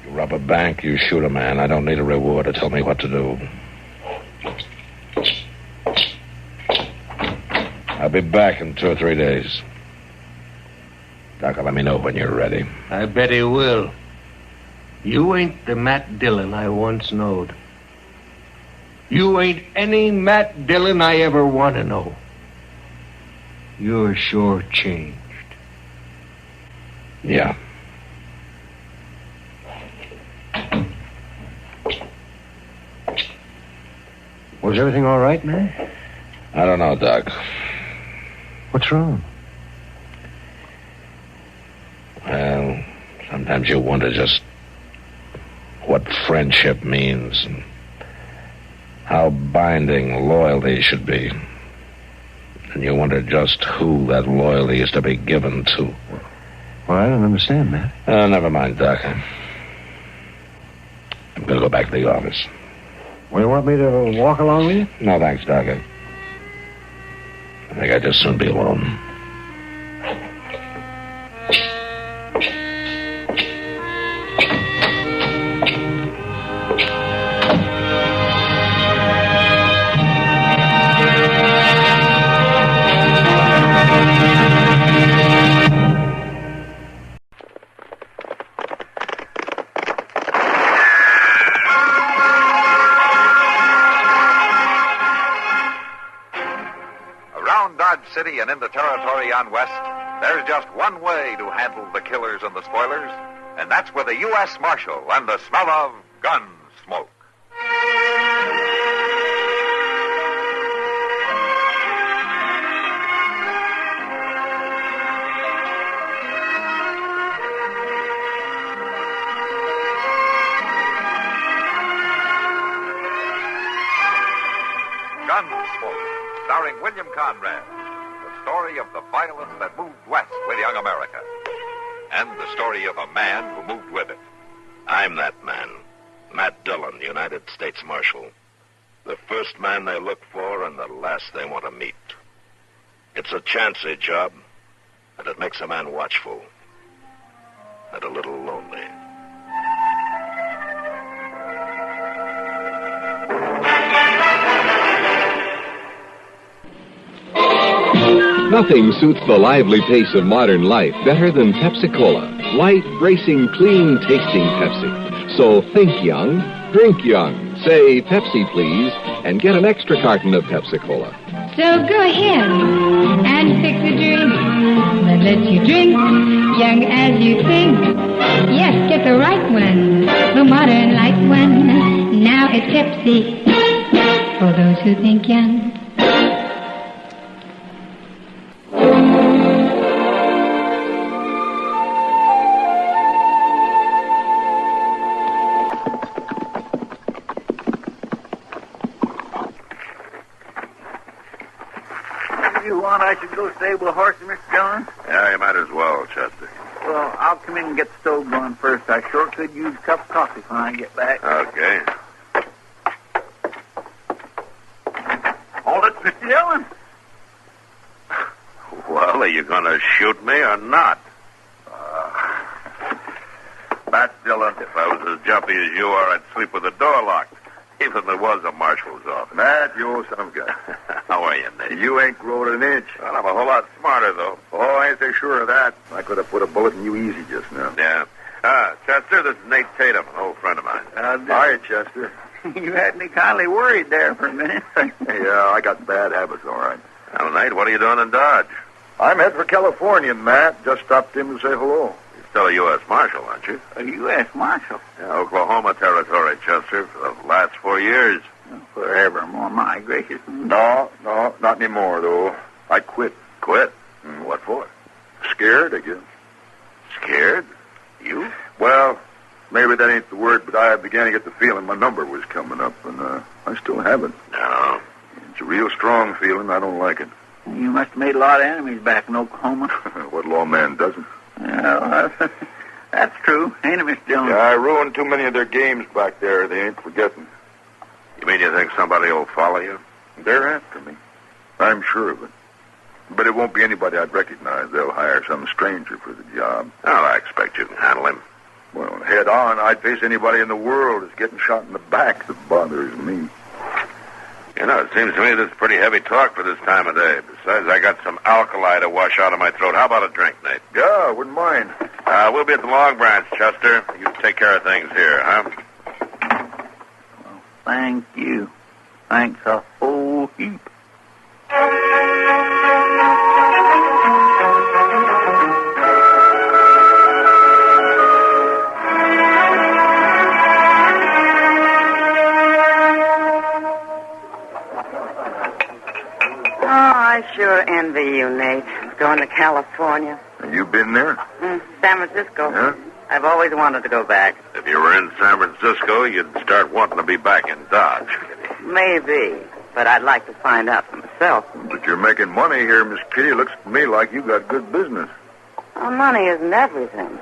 You rob a bank, you shoot a man. I don't need a reward to tell me what to do. I'll be back in 2 or 3 days. Doc will let me know when you're ready. I bet he will. You ain't the Matt Dillon I once knowed. You ain't any Matt Dillon I ever want to know. You're sure changed. Yeah. Was everything all right, man? I don't know, Doc. What's wrong? Well, sometimes you wonder just what friendship means and how binding loyalty should be. And you wonder just who that loyalty is to be given to. Well, I don't understand, man. Never mind, Doc. I'm going to go back to the office. Well, you want me to walk along with you? No, thanks, Doc. I think I'd just soon be alone. City and in the territory on West, there's just one way to handle the killers and the spoilers, and that's with a U.S. Marshal and the smell of Gunsmoke. Gunsmoke, starring William Conrad. The story of the violence that moved west with young America. And the story of a man who moved with it. I'm that man. Matt Dillon, United States Marshal. The first man they look for and the last they want to meet. It's a chancy job, and it makes a man watchful. And a little lonely. Nothing suits the lively pace of modern life better than Pepsi-Cola. Light, bracing, clean, tasting Pepsi. So think young, drink young. Say Pepsi, please, and get an extra carton of Pepsi-Cola. So go ahead and fix a drink that lets you drink young as you think. Yes, get the right one, the modern light one. Now it's Pepsi for those who think young. I should go stable the horses, Mr. Dillon? Yeah, you might as well, Chester. Well, I'll come in and get the stove going first. I sure could use a cup of coffee when I get back. Okay. Hold it, Mr. Dillon. Well, are you going to shoot me or not? Matt Dillon, if I was as jumpy as you are, I'd sleep with the door locked. Even if there was a marshal's office. Matt, you owe some guy. How are you, Nate? You ain't grown an inch. Well, I'm a whole lot smarter, though. Oh, I ain't so sure of that. I could have put a bullet in you easy just now. Yeah. Chester, this is Nate Tatum, an old friend of mine. Hi, Chester. You had me kindly worried there for a minute. Yeah, I got bad habits, all right. Well, Nate, what are you doing in Dodge? I'm heading for California, Matt. Just stopped in to say hello. You're still a U.S. Marshal, aren't you? A U.S. Marshal? Yeah, Oklahoma Territory, Chester, for the last 4 years. Forevermore, my gracious. No, not anymore, though. I quit. Quit? What for? Scared, I guess. Scared? You? Well, maybe that ain't the word, but I began to get the feeling my number was coming up, and I still have it. No. It's a real strong feeling. I don't like it. You must have made a lot of enemies back in Oklahoma. What lawman doesn't? Yeah, that's true, ain't it, Mr. Dillon? Yeah, I ruined too many of their games back there. They ain't forgetting. You mean you think somebody will follow you? They're after me. I'm sure of it. But it won't be anybody I'd recognize. They'll hire some stranger for the job. Oh, I expect you can handle him. Well, head on, I'd face anybody in the world that's getting shot in the back that bothers me. You know, it seems to me this is pretty heavy talk for this time of day. Besides, I got some alkali to wash out of my throat. How about a drink, Nate? Yeah, I wouldn't mind. We'll be at the Long Branch, Chester. You take care of things here, huh? Well, thank you. Thanks a whole heap. Nate. Going to California. You been there? San Francisco. Yeah? I've always wanted to go back. If you were in San Francisco, you'd start wanting to be back in Dodge. Maybe, but I'd like to find out for myself. But you're making money here, Miss Kitty. Looks to me like you got good business. Well, money isn't everything.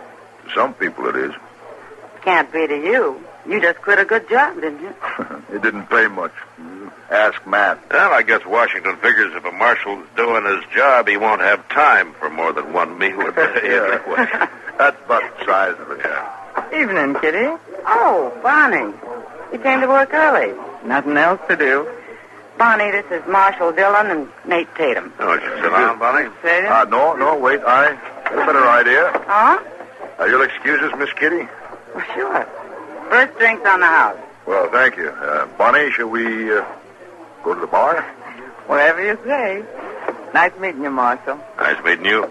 To some people it is. Can't be to you. You just quit a good job, didn't you? It didn't pay much. Ask Matt. Well, I guess Washington figures if a marshal's doing his job, he won't have time for more than one meal a day anyway. That's about the size of it, yeah. Evening, Kitty. Oh, Bonnie. You came to work early. Nothing else to do. Bonnie, this is Marshal Dillon and Nate Tatum. Oh, you sit down, Bonnie. Tatum? No, wait. I got a better idea. Huh? You'll excuse us, Miss Kitty? Well, sure. First drinks on the house. Well, thank you. Bonnie, shall we go to the bar? Whatever you say. Nice meeting you, Marshal. Nice meeting you.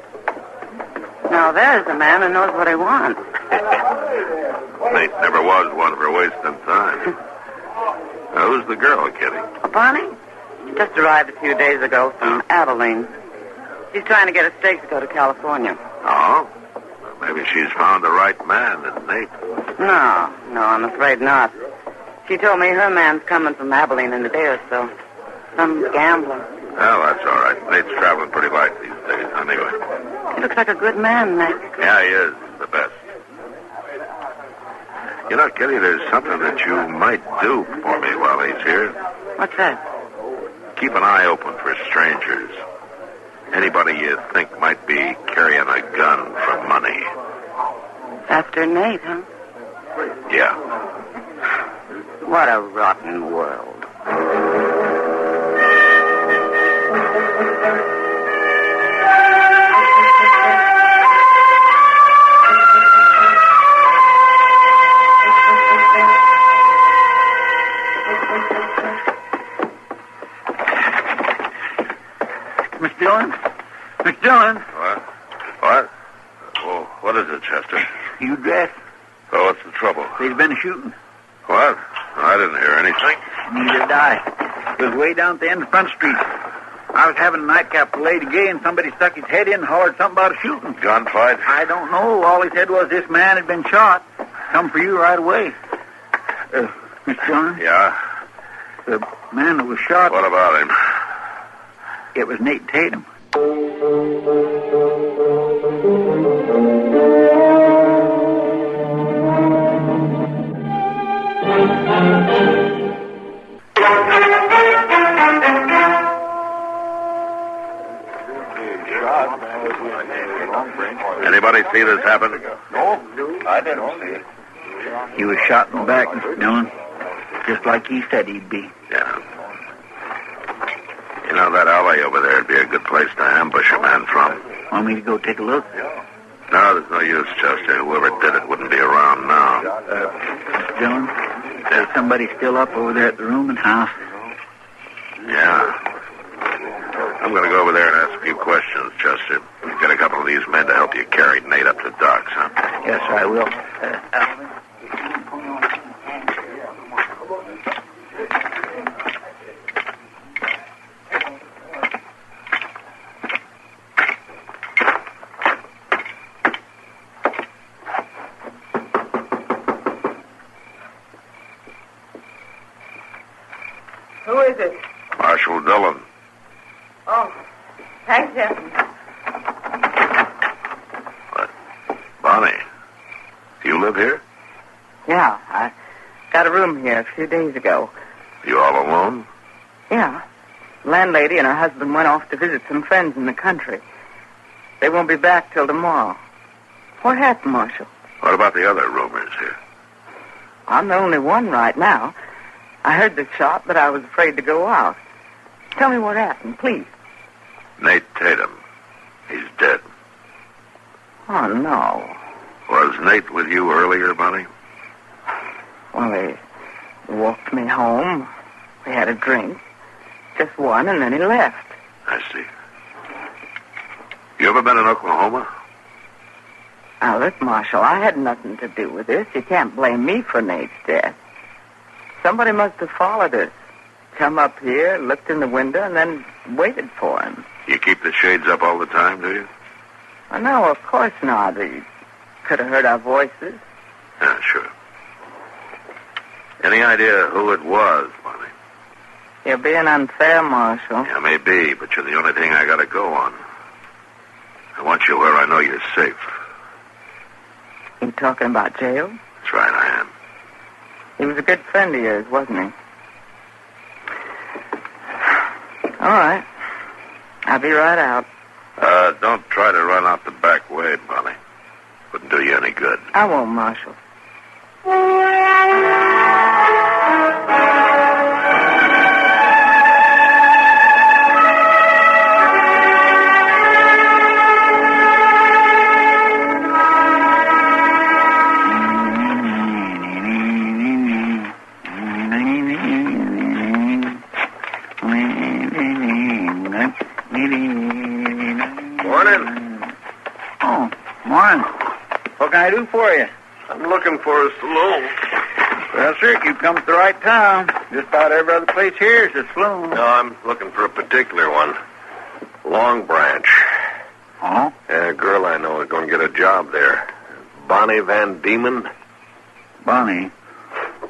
Now, there's a man who knows what he wants. Nate never was one for wasting time. Now, who's the girl, Kitty? Bonnie? She just arrived a few days ago from Abilene. She's trying to get a stake to go to California. Oh? Maybe she's found the right man in Nate. No, I'm afraid not. She told me her man's coming from Abilene in a day or so. Some gambler. Well, that's all right. Nate's traveling pretty light these days, anyway. He looks like a good man, Nate. Yeah, he is. The best. You know, Kitty, there's something that you might do for me while he's here. What's that? Keep an eye open for strangers. Anybody you think might be carrying a gun for money. After Nate, huh? Yeah. What a rotten world. Miss Dillon? Miss Dillon? What? Oh, what is it, Chester? You dressed? Oh, what's the trouble? There's been a shooting. What? I didn't hear anything. Neither did I. It was way down at the end of Front Street. I was having a nightcap for Lady Gay, and somebody stuck his head in and hollered something about a shooting. Gunfight? I don't know. All he said was this man had been shot. Come for you right away. Miss Dillon? Yeah? The man that was shot... What about him? It was Nate Tatum. Anybody see this happen? No, I didn't see it. He was shot in the back, Mr. Dillon. Just like he said he'd be. Yeah. You know, that alley over there would be a good place to ambush a man from. Want me to go take a look? No, there's no use, Chester. Whoever did it wouldn't be around now. Mr. Dillon, there's somebody still up over there at the room and house. Yeah. I'm going to go over there and ask a few questions, Chester. Get a couple of these men to help you carry Nate up to the docks, huh? Yes, I will. Who is it? Marshal Dillon. Oh, thanks, Jim. Bonnie, do you live here? Yeah, I got a room here a few days ago. You all alone? Yeah. Landlady and her husband went off to visit some friends in the country. They won't be back till tomorrow. What happened, Marshal? What about the other roomers here? I'm the only one right now. I heard the shot, but I was afraid to go out. Tell me what happened, please. Nate Tatum. He's dead. Oh, no. Was Nate with you earlier, Bonnie? Well, he walked me home. We had a drink. Just one, and then he left. I see. You ever been in Oklahoma? Now, look, Marshal, I had nothing to do with this. You can't blame me for Nate's death. Somebody must have followed us. Come up here, looked in the window, and then waited for him. You keep the shades up all the time, do you? Oh, no, of course not. You could have heard our voices. Yeah, sure. Any idea who it was, Bonnie? You're being unfair, Marshal. Yeah, maybe, but you're the only thing I gotta go on. I want you where I know you're safe. You talking about jail? That's right, I am. He was a good friend of yours, wasn't he? All right. I'll be right out. Don't try to run out the back way, Bonnie. Wouldn't do you any good. I won't, Marshal. I do for you? I'm looking for a saloon. Well, sir, you've come to the right town. Just about every other place here is a saloon. No, I'm looking for a particular one. Long Branch. Oh? A girl I know is going to get a job there. Bonnie Van Diemen. Bonnie?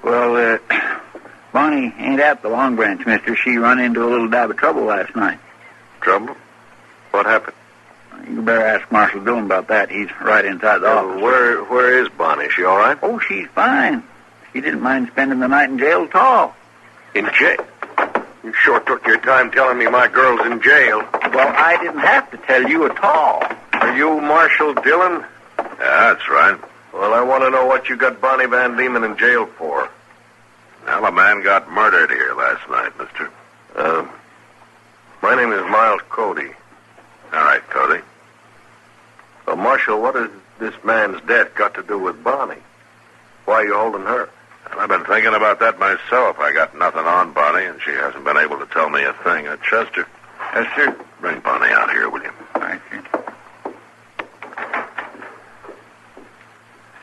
Well, Bonnie ain't at the Long Branch, mister. She run into a little dab of trouble last night. Trouble? What happened? You better ask Marshal Dillon about that. He's right inside the office. Where is Bonnie? She all right? Oh, she's fine. She didn't mind spending the night in jail at all. In jail? You sure took your time telling me my girl's in jail. Well, I didn't have to tell you at all. Are you Marshal Dillon? Yeah, that's right. Well, I want to know what you got Bonnie Van Diemen in jail for. Well, a man got murdered here last night, mister. My name is Miles Cody. All right, Cody. Well, Marshal, what has this man's death got to do with Bonnie? Why are you holding her? Well, I've been thinking about that myself. I got nothing on Bonnie, and she hasn't been able to tell me a thing. Chester. Yes, sir. Bring Bonnie out here, will you? All right, sir.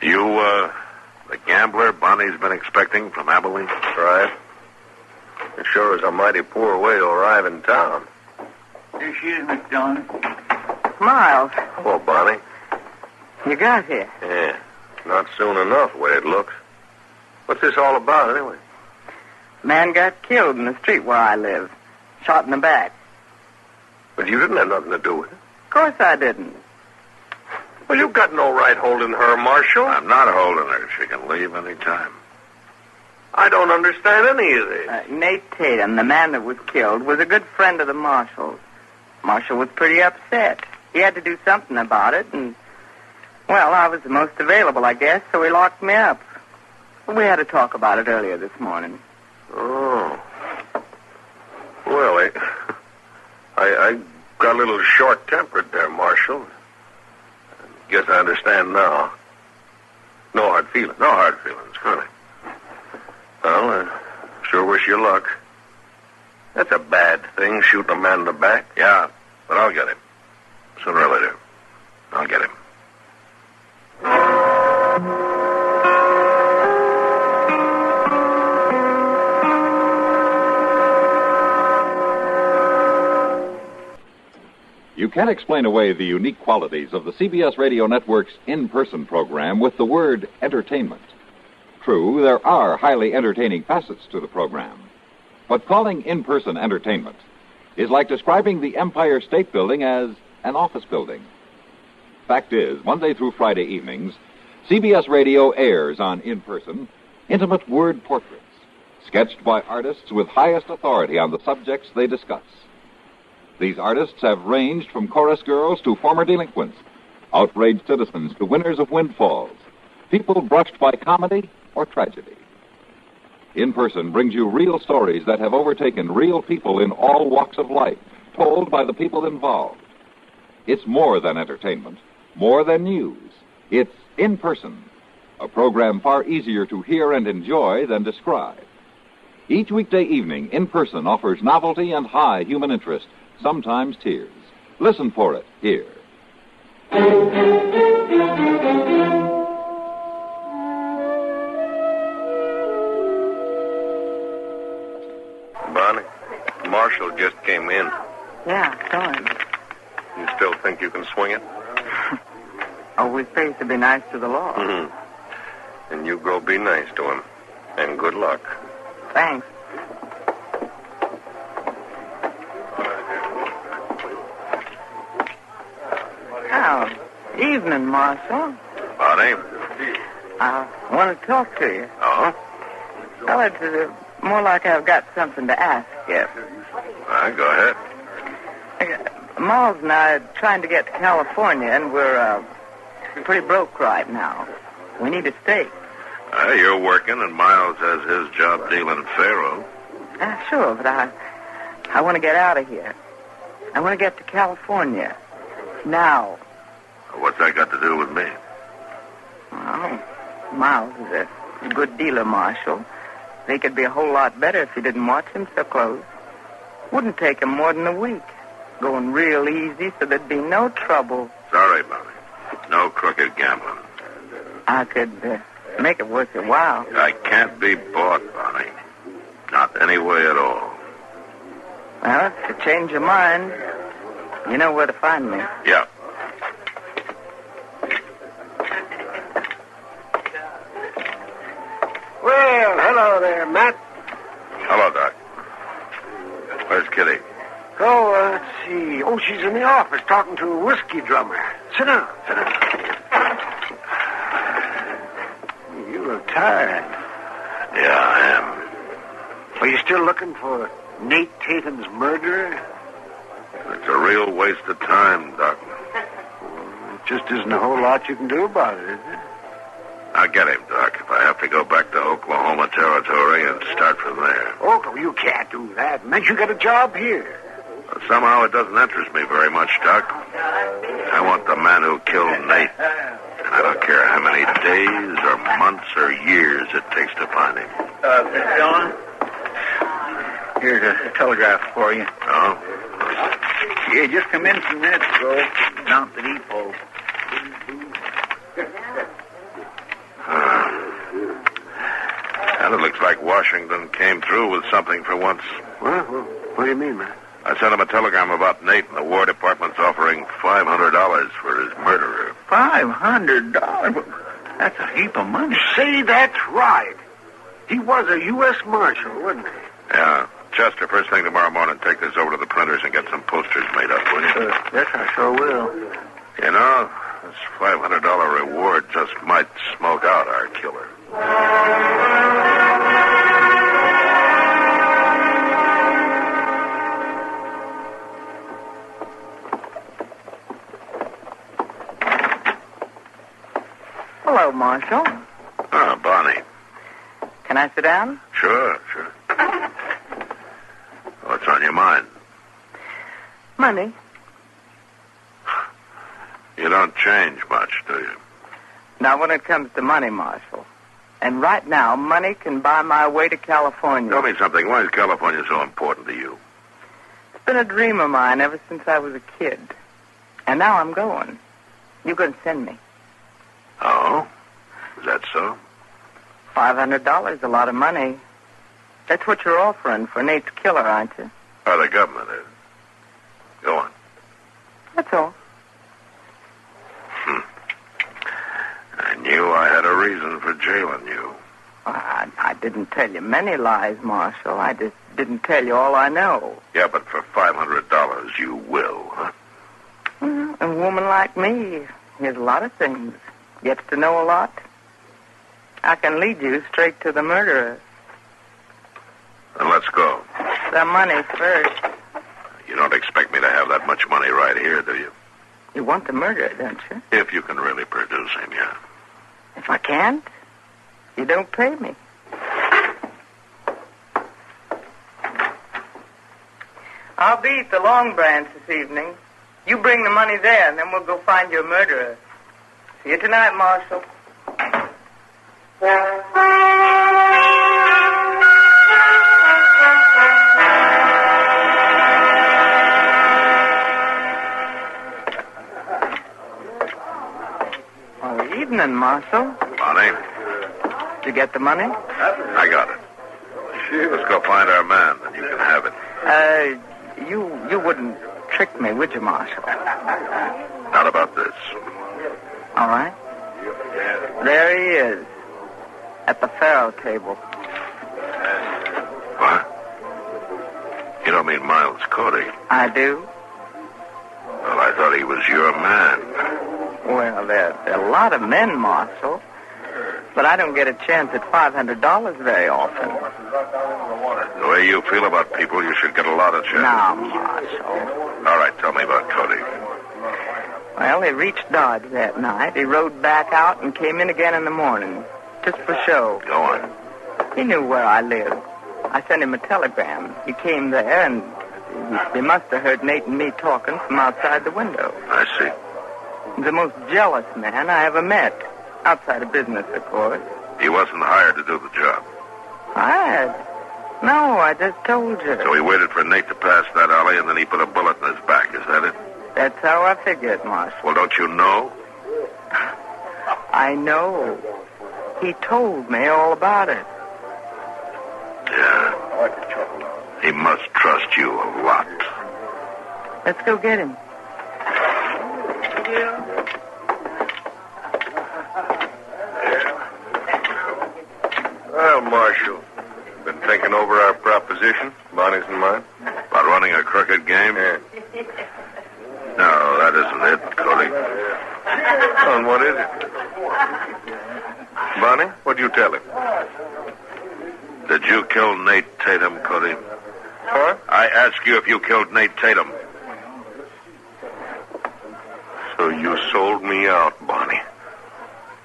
You, the gambler Bonnie's been expecting from Abilene? Right. It sure is a mighty poor way to arrive in town. Here she is, Miss Dillon. Miles. Hello, Bonnie. You got here. Yeah. Not soon enough, the way it looks. What's this all about, anyway? Man got killed in the street where I live. Shot in the back. But you didn't have nothing to do with it. Of course I didn't. Well, you've got no right holding her, Marshal. I'm not holding her. She can leave any time. I don't understand any of this. Nate Tatum, the man that was killed, was a good friend of the Marshal's. Marshal was pretty upset. He had to do something about it, and, well, I was the most available, I guess, so he locked me up. We had a talk about it earlier this morning. Oh. Well, I got a little short-tempered there, Marshal. Guess I understand now. No hard feelings, honey. Well, I sure wish you luck. That's a bad thing, shooting a man in the back. Yeah, but I'll get him. Sooner or later, I'll get him. You can't explain away the unique qualities of the CBS Radio Network's in-person program with the word entertainment. True, there are highly entertaining facets to the program. But calling in-person entertainment is like describing the Empire State Building as an office building. Fact is, Monday through Friday evenings, CBS Radio airs on in-person intimate word portraits, sketched by artists with highest authority on the subjects they discuss. These artists have ranged from chorus girls to former delinquents, outraged citizens to winners of windfalls, people brushed by comedy or tragedy. In Person brings you real stories that have overtaken real people in all walks of life, told by the people involved. It's more than entertainment, more than news. It's In Person, a program far easier to hear and enjoy than describe. Each weekday evening, In Person offers novelty and high human interest, sometimes tears. Listen for it here. Bonnie, Marshal just came in. Yeah, I saw him. still think you can swing it? Always pays to be nice to the law. Mm-hmm. And you go be nice to him. And good luck. Thanks. Oh, evening, Marshal. Bonnie? I want to talk to you. Oh? Well, it's more like I've got something to ask you. All right, go ahead. Miles and I are trying to get to California, and we're pretty broke right now. We need a stake. You're working, and Miles has his job dealing faro. Sure, but I want to get out of here. I want to get to California. Now. What's that got to do with me? Well, Miles is a good dealer, Marshal. He could be a whole lot better if he didn't watch him so close. Wouldn't take him more than a week. Going real easy so there'd be no trouble. Sorry, Bonnie. No crooked gambling. I could make it worth your while. I can't be bought, Bonnie. Not any way at all. Well, if you change your mind, you know where to find me. Yeah. Well, hello there, Matt. Hello, Doc. Where's Kitty? Oh, let's see. Oh, she's in the office talking to a whiskey drummer. Sit down, sit down. You look tired. Yeah, I am. Are you still looking for Nate Tatum's murderer? It's a real waste of time, Doc. Well, it just isn't a whole lot you can do about it, is it? I'll get him, Doc, if I have to go back to Oklahoma Territory and start from there. Oh, you can't do that. And then you get a job here. Somehow it doesn't interest me very much, Doc. I want the man who killed Nate. And I don't care how many days or months or years it takes to find him. Mr. Dillon? Here's a telegraph for you. Oh? Yeah, just come in some minutes ago. Down at the depot. Well, it looks like Washington came through with something for once. What do you mean, man? I sent him a telegram about Nate, and the War Department's offering $500 for his murderer. $500? That's a heap of money. Say that's right. He was a U.S. Marshal, wasn't he? Yeah. Chester, first thing tomorrow morning, take this over to the printers and get some posters made up, will you? Yes, I sure will. You know, this $500 reward just might smoke out our killer. Hello, Marshal. Oh, Bonnie. Can I sit down? Sure. What's on your mind? Money. You don't change much, do you? Not when it comes to money, Marshal. And right now, money can buy my way to California. Tell me something. Why is California so important to you? It's been a dream of mine ever since I was a kid. And now I'm going. You're going to send me. Oh? Is that so? $500 is a lot of money. That's what you're offering for Nate's killer, aren't you? Oh, the government is. Go on. That's all. I knew I had a reason for jailing you. I didn't tell you many lies, Marshal. I just didn't tell you all I know. Yeah, but for $500 you will, huh? Well, a woman like me hears a lot of things. Gets to know a lot. I can lead you straight to the murderer. Then let's go. The money first. You don't expect me to have that much money right here, do you? You want the murderer, don't you? If you can really produce him, yeah. If I can't, you don't pay me. I'll be at the Long Branch this evening. You bring the money there, and then we'll go find your murderer. See you tonight, Marshal. Well, evening, Marshal. Bonnie? Did you get the money? I got it. Let's go find our man, and you can have it. You wouldn't trick me, would you, Marshal? Not about this. All right. There he is. At the faro table. What? You don't mean Miles Cody? I do. Well, I thought he was your man. Well, there are a lot of men, Marshal. But I don't get a chance at $500 very often. The way you feel about people, you should get a lot of chances. Now, Marshal. All right, tell me about Cody. Well, he reached Dodge that night. He rode back out and came in again in the morning. Just for show. Go on. He knew where I lived. I sent him a telegram. He came there, and he must have heard Nate and me talking from outside the window. I see. He's the most jealous man I ever met. Outside of business, of course. He wasn't hired to do the job. Hired? No, I just told you. So he waited for Nate to pass that alley, and then he put a bullet in his back. Is that it? That's how I figured, Marshal. Well, don't you know? I know. He told me all about it. Yeah. He must trust you a lot. Let's go get him. Well, Marshal, been thinking over our proposition, Bonnie's and mine? About running a crooked game? Yeah. No, that isn't it, Cody. Well, and what is it? Bonnie, what'd you tell him? Did you kill Nate Tatum, Cody? What? I ask you if you killed Nate Tatum. So you sold me out, Bonnie.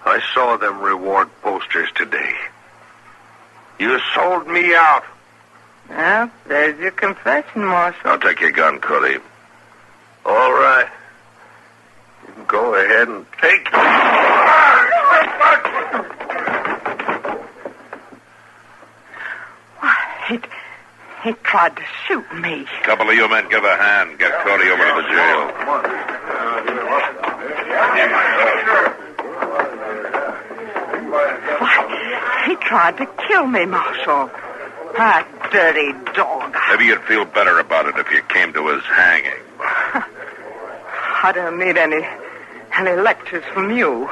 I saw them reward posters today. You sold me out. Well, there's your confession, Marshal. I'll take your gun, Cody. All right. You can go ahead and take... He tried to shoot me. Couple of you men give a hand. Get Cody over to the jail. He tried to kill me, Marshal. That dirty dog. Maybe you'd feel better about it if you came to his hanging. I don't need any lectures from you.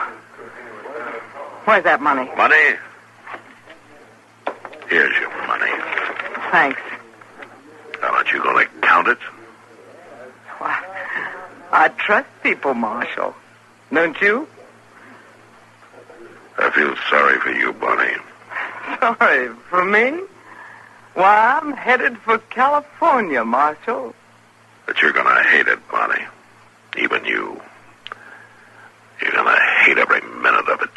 Where's that money? Money? Here's your money. Thanks. Now, aren't you going to count it? Well, I trust people, Marshal. Don't you? I feel sorry for you, Bonnie. Sorry for me? Why, I'm headed for California, Marshal. But you're going to hate it, Bonnie. Even you. You're going to hate every minute of it.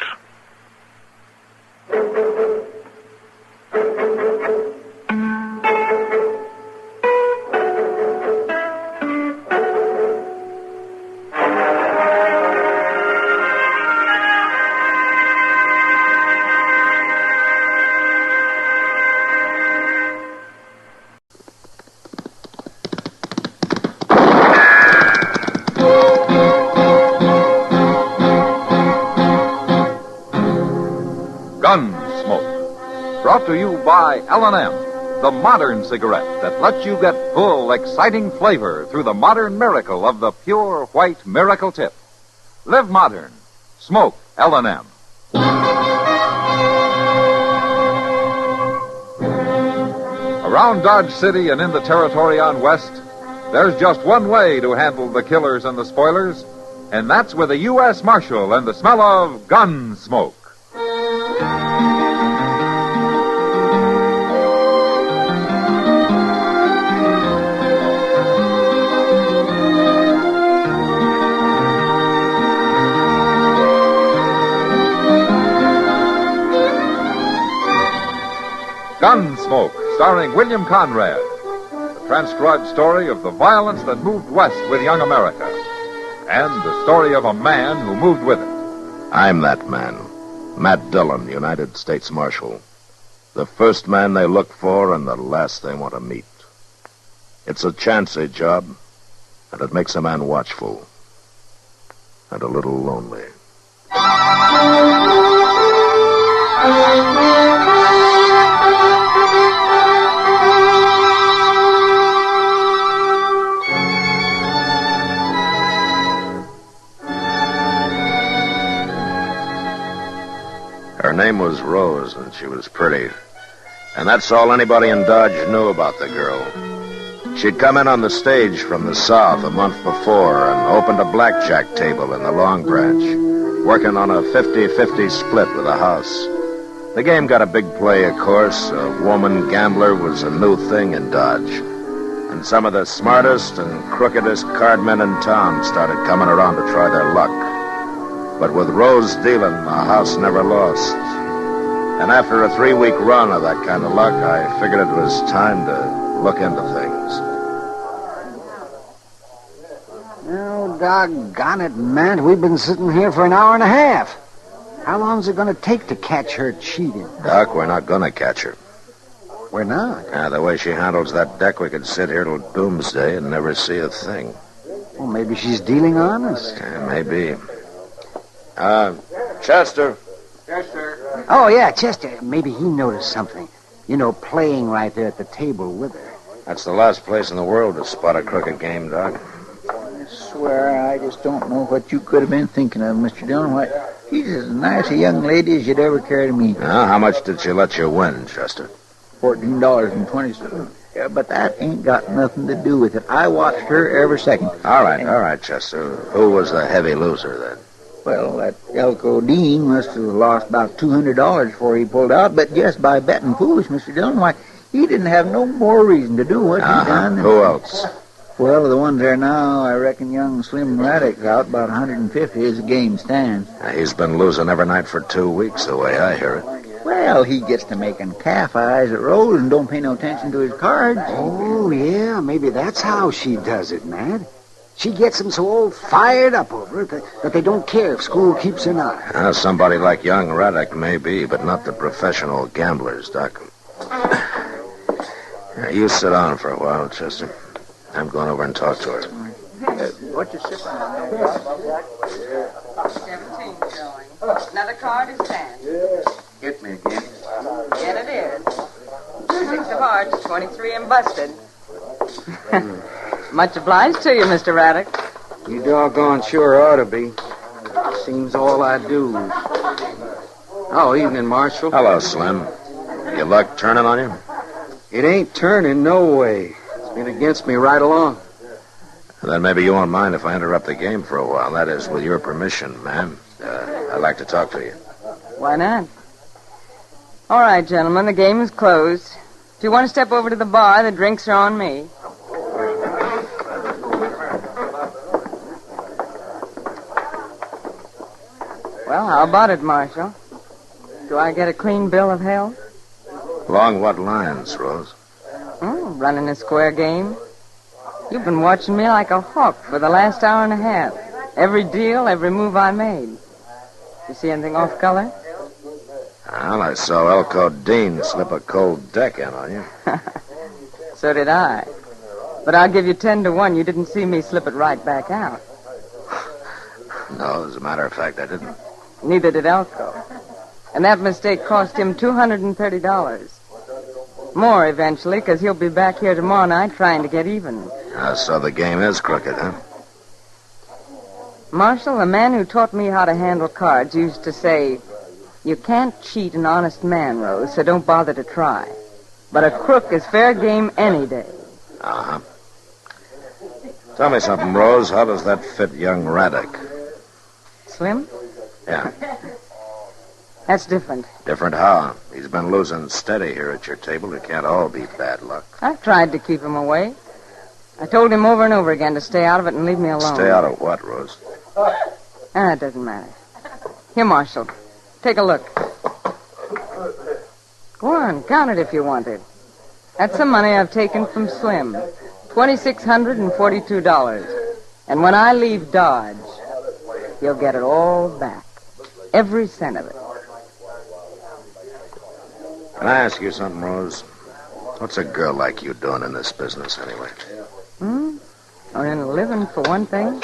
Gunsmoke. Brought to you by L&M, the modern cigarette that lets you get full, exciting flavor through the modern miracle of the pure white miracle tip. Live modern. Smoke L&M. Around Dodge City and in the territory on West, there's just one way to handle the killers and the spoilers, and that's with a U.S. Marshal and the smell of Gunsmoke. Gunsmoke, starring William Conrad. The transcribed story of the violence that moved west with young America. And the story of a man who moved with it. I'm that man. Matt Dillon, United States Marshal. The first man they look for and the last they want to meet. It's a chancy job, and it makes a man watchful. And a little lonely. name was Rose, and she was pretty. And that's all anybody in Dodge knew about the girl. She'd come in on the stage from the south a month before and opened a blackjack table in the Long Branch, working on a 50-50 split with the house. The game got a big play, of course. A woman gambler was a new thing in Dodge. And some of the smartest and crookedest cardmen in town started coming around to try their luck. But with Rose dealing, the house never lost. And after a 3-week run of that kind of luck, I figured it was time to look into things. Oh, doggone it, Matt. We've been sitting here for an hour and a half. How long's it going to take to catch her cheating? Doc, we're not going to catch her. We're not? Yeah, the way she handles that deck, we could sit here till doomsday and never see a thing. Well, maybe she's dealing honest. Yeah, maybe. Chester. Chester. Oh, yeah, Chester. Maybe he noticed something. You know, playing right there at the table with her. That's the last place in the world to spot a crooked game, Doc. I swear, I just don't know what you could have been thinking of, Mr. Dillon. Why, she's as nice a young lady as you'd ever care to meet. Now, how much did she let you win, Chester? $14.20. Yeah, but that ain't got nothing to do with it. I watched her every second. All right, Chester. Who was the heavy loser, then? Well, that Elko Dean must have lost about $200 before he pulled out, but just by betting foolish, Mr. Dillon, why, he didn't have no more reason to do what he done. Who else? Well, the ones there now, I reckon young Slim Raddick's out about 150 as the game stands. He's been losing every night for 2 weeks, the way I hear it. Well, he gets to making calf eyes at Rose and don't pay no attention to his cards. Oh, yeah, maybe that's how she does it, Matt. She gets them so all fired up over it that they don't care if school keeps her not. Somebody like young Raddick may be, but not the professional gamblers, Doc. You sit down for a while, Chester. I'm going over and talk to her. What you sipping on? 17 showing. Another card is 10. Hit me again. Again it is. 6 of hearts, 23 and busted. Much obliged to you, Mr. Raddick. You doggone sure ought to be. Seems all I do. Oh, evening, Marshal. Hello, Slim. Your luck turning on you? It ain't turning, no way. It's been against me right along. Then maybe you won't mind if I interrupt the game for a while. That is, with your permission, ma'am. I'd like to talk to you. Why not? All right, gentlemen, the game is closed. If you want to step over to the bar, the drinks are on me. Well, how about it, Marshal? Do I get a clean bill of health? Along what lines, Rose? Running a square game. You've been watching me like a hawk for the last hour and a half. Every deal, every move I made. You see anything off color? Well, I saw Elko Dean slip a cold deck in on you. So did I. But I'll give you 10 to 1. You didn't see me slip it right back out. No, as a matter of fact, I didn't. Neither did Elko. And that mistake cost him $230. More eventually, because he'll be back here tomorrow night trying to get even. So the game is crooked, huh? Marshal, the man who taught me how to handle cards used to say, you can't cheat an honest man, Rose, so don't bother to try. But a crook is fair game any day. Uh-huh. Tell me something, Rose. How does that fit young Raddick? Slim? Yeah. That's different. Different how? He's been losing steady here at your table. It can't all be bad luck. I've tried to keep him away. I told him over and over again to stay out of it and leave me alone. Stay out of what, Rose? It doesn't matter. Here, Marshal. Take a look. Go on, count it if you want it. That's the money I've taken from Slim. $2,642. And when I leave Dodge, you'll get it all back. Every cent of it. Can I ask you something, Rose? What's a girl like you doing in this business, anyway? Earning a living, for one thing.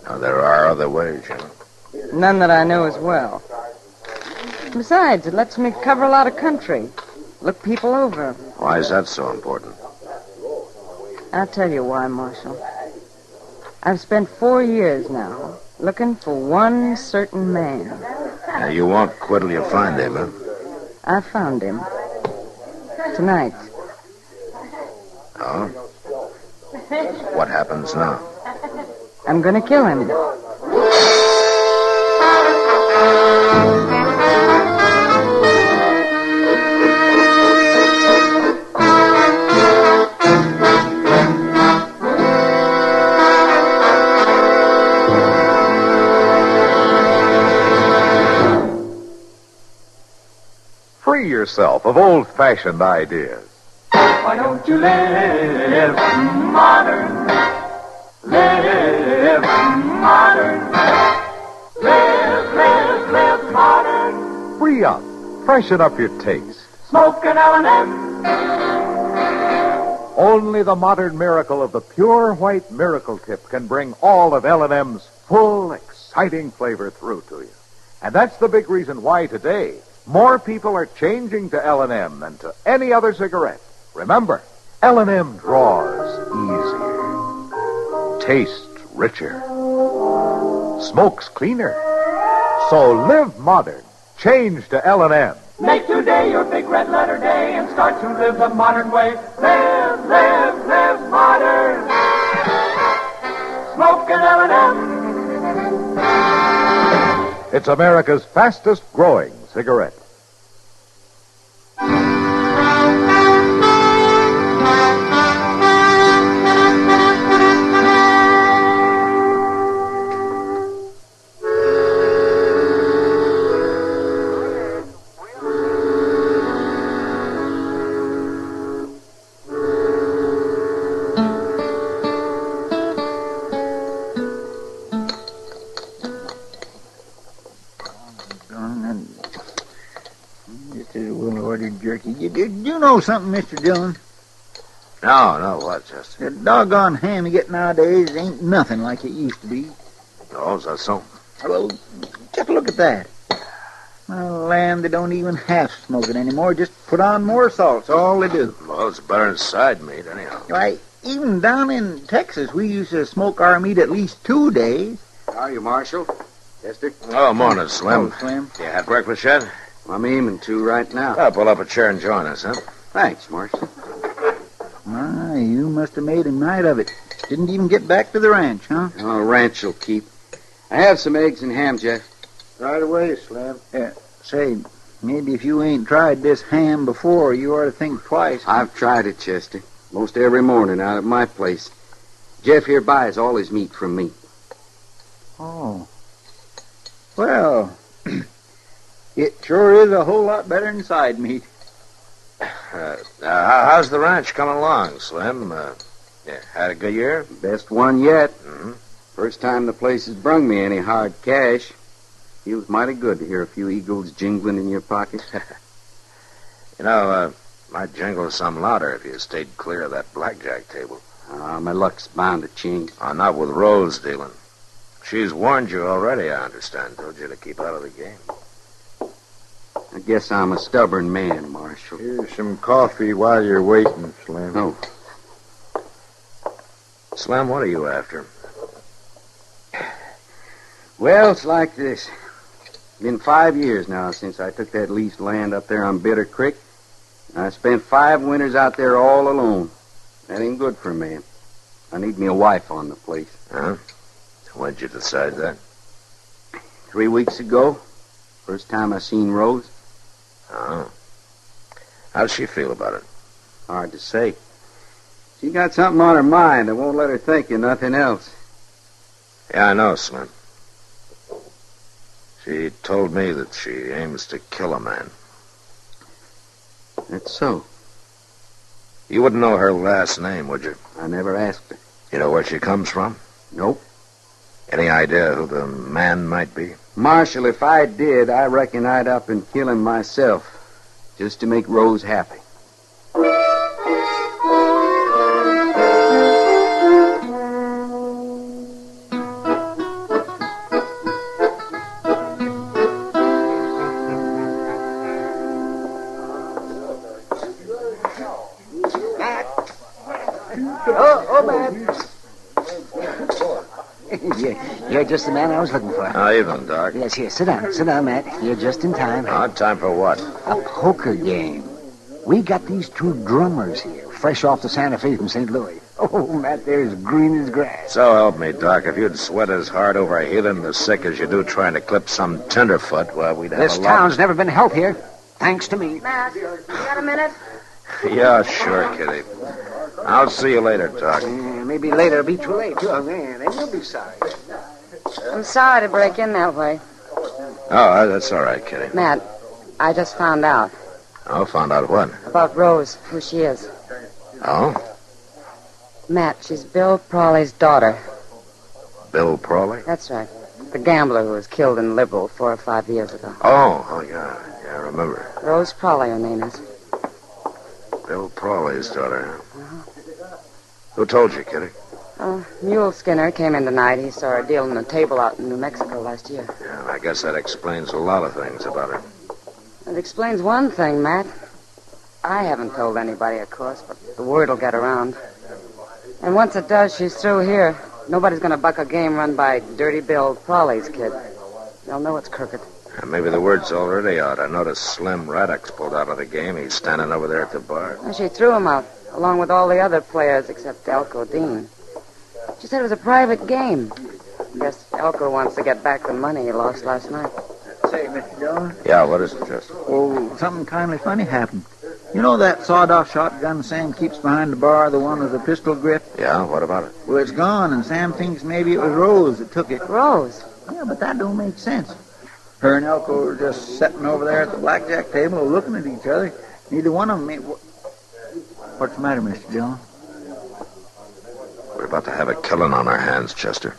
Now, there are other ways, you know. None that I know as well. Besides, it lets me cover a lot of country. Look people over. Why is that so important? I'll tell you why, Marshal. I've spent 4 years now looking for one certain man. Now, you won't quit till you find him, huh? I found him. Tonight. Oh? What happens now? I'm gonna kill him. Free yourself of old-fashioned ideas. Why don't you live modern? Live modern. Live modern. Free up. Freshen up your taste. Smoke an L&M. Only the modern miracle of the pure white miracle tip can bring all of L&M's full, exciting flavor through to you. And that's the big reason why today more people are changing to L&M than to any other cigarette. Remember, L&M draws easier, tastes richer, smokes cleaner. So live modern. Change to L&M. Make today your big red letter day and start to live the modern way. Live modern. Smoke an L&M. It's America's fastest growing cigarette. Jerky. You know something, Mr. Dillon? No, what, Chester? That doggone ham you get nowadays ain't nothing like it used to be. Oh, is that so? Well, just look at that. Well, lamb, they don't even half smoke it anymore. Just put on more salt. That's all they do. Well, it's better than side meat, anyhow. Why, even down in Texas, we used to smoke our meat at least 2 days. How are you, Marshal? Chester? Oh, morning, Slim. Oh, Slim. You had breakfast yet? I'm aiming to right now. I'll pull up a chair and join us, huh? Thanks, Marshal. My, you must have made a night of it. Didn't even get back to the ranch, huh? Oh, ranch will keep. I have some eggs and ham, Jeff. Right away, Slim. Say, maybe if you ain't tried this ham before, you ought to think twice. I've tried it, Chester. Most every morning out at my place. Jeff here buys all his meat from me. Oh. Well, it sure is a whole lot better than side meat. How's the ranch coming along, Slim? Had a good year? Best one yet. Mm-hmm. First time the place has brung me any hard cash. Feels mighty good to hear a few eagles jingling in your pocket. Might jingle some louder if you stayed clear of that blackjack table. My luck's bound to change. Not with Rose dealing. She's warned you already, I understand. Told you to keep out of the game. I guess I'm a stubborn man, Marshal. Here's some coffee while you're waiting, Slim. Oh. Slim, what are you after? Well, it's like this. Been 5 years now since I took that leased land up there on Bitter Creek. I spent 5 winters out there all alone. That ain't good for a man. I need me a wife on the place. Huh? When'd you decide that? 3 weeks ago. First time I seen Rose. Oh. How'd she feel about it? Hard to say. She got something on her mind that won't let her think of nothing else. Yeah, I know, Slim. She told me that she aims to kill a man. That's so. You wouldn't know her last name, would you? I never asked her. You know where she comes from? Nope. Any idea who the man might be? Marshal, if I did, I reckon I'd up and kill him myself, just to make Rose happy. You're just the man I was looking for. Evening, Doc. Yes, here. Sit down. Sit down, Matt. You're just in time. Time for what? A poker game. We got these two drummers here, fresh off the Santa Fe from St. Louis. Oh, Matt, they're as green as grass. So help me, Doc. If you'd sweat as hard over healing the sick as you do trying to clip some tenderfoot, well, we'd have This a lot... town's never been healthier, thanks to me. Matt, you got a minute? Yeah, sure, Kitty. I'll see you later, Doc. Maybe later it'll be too late, too. Oh, man, they will be sorry. I'm sorry to break in that way. Oh, that's all right, Kitty. Matt, I just found out. Oh, found out what? About Rose, who she is. Oh? Matt, she's Bill Prawley's daughter. Bill Prawley? That's right. The gambler who was killed in Liberal 4 or 5 years ago. Oh, yeah. Yeah, I remember. Rose Prawley, her name is. Bill Prawley's daughter. Who told you, Kitty? Mule Skinner came in tonight. He saw her dealing a table out in New Mexico last year. Yeah, I guess that explains a lot of things about her. It explains one thing, Matt. I haven't told anybody, of course, but the word will get around. And once it does, she's through here. Nobody's going to buck a game run by Dirty Bill Prawley's kid. They'll know it's crooked. Maybe the word's already out. I noticed Slim Raddock's pulled out of the game. He's standing over there at the bar. Well, she threw him out, along with all the other players except Elko Dean. She said it was a private game. I guess Elko wants to get back the money he lost last night. Say, Mr. Dillon. Yeah, what is it, Chester? Oh, something kindly funny happened. You know that sawed-off shotgun Sam keeps behind the bar, the one with the pistol grip? Yeah, what about it? Well, it's gone, and Sam thinks maybe it was Rose that took it. Rose? Yeah, but that don't make sense. Her and Elko were just sitting over there at the blackjack table looking at each other. Neither one of them made... What's the matter, Mr. Dillon? We're about to have a killing on our hands, Chester.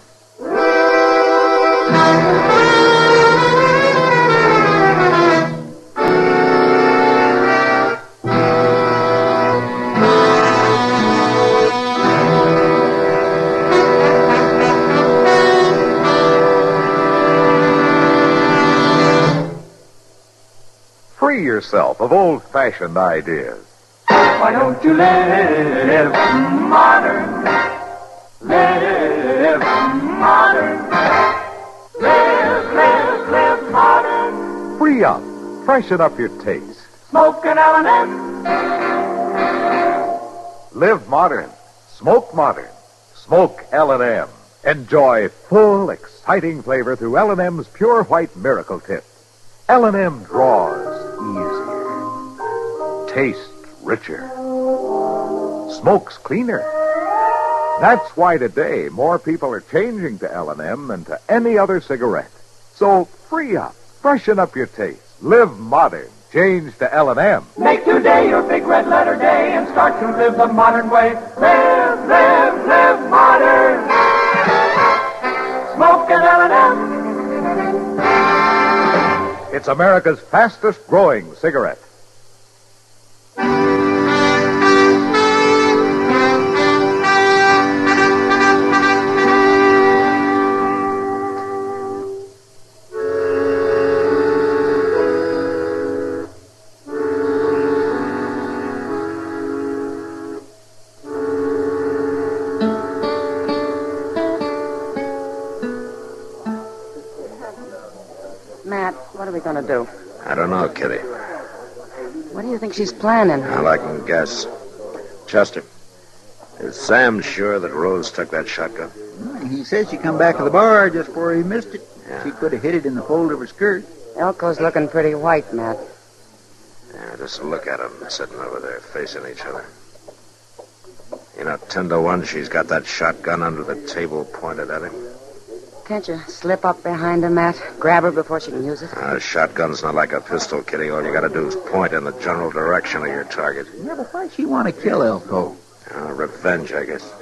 Free yourself of old-fashioned ideas. Why don't you live modern? Live modern. Live modern. Free up. Freshen up your taste. Smoke an L&M. Live modern. Smoke modern. Smoke L&M. Enjoy full, exciting flavor through L&M's Pure White Miracle Tip. L&M draws easier. Tastes richer. Smokes cleaner. That's why today more people are changing to L&M than to any other cigarette. So free up. Freshen up your taste. Live modern. Change to L&M. Make today your big red letter day and start to live the modern way. Live modern. Smoke an L&M. It's America's fastest growing cigarette. Matt, what are we going to do? I don't know, Kitty. What do you think she's planning? Well, I can guess. Chester, is Sam sure that Rose took that shotgun? He says she come back to the bar just before he missed it. Yeah. She could have hid it in the fold of her skirt. Elko's looking pretty white, Matt. Yeah, just look at them sitting over there facing each other. You know, 10 to 1, she's got that shotgun under the table pointed at him. Can't you slip up behind her, Matt? Grab her before she can use it? A shotgun's not like a pistol, Kitty. All you gotta do is point in the general direction of your target. Yeah, but why'd she want to kill Elko? Revenge, I guess.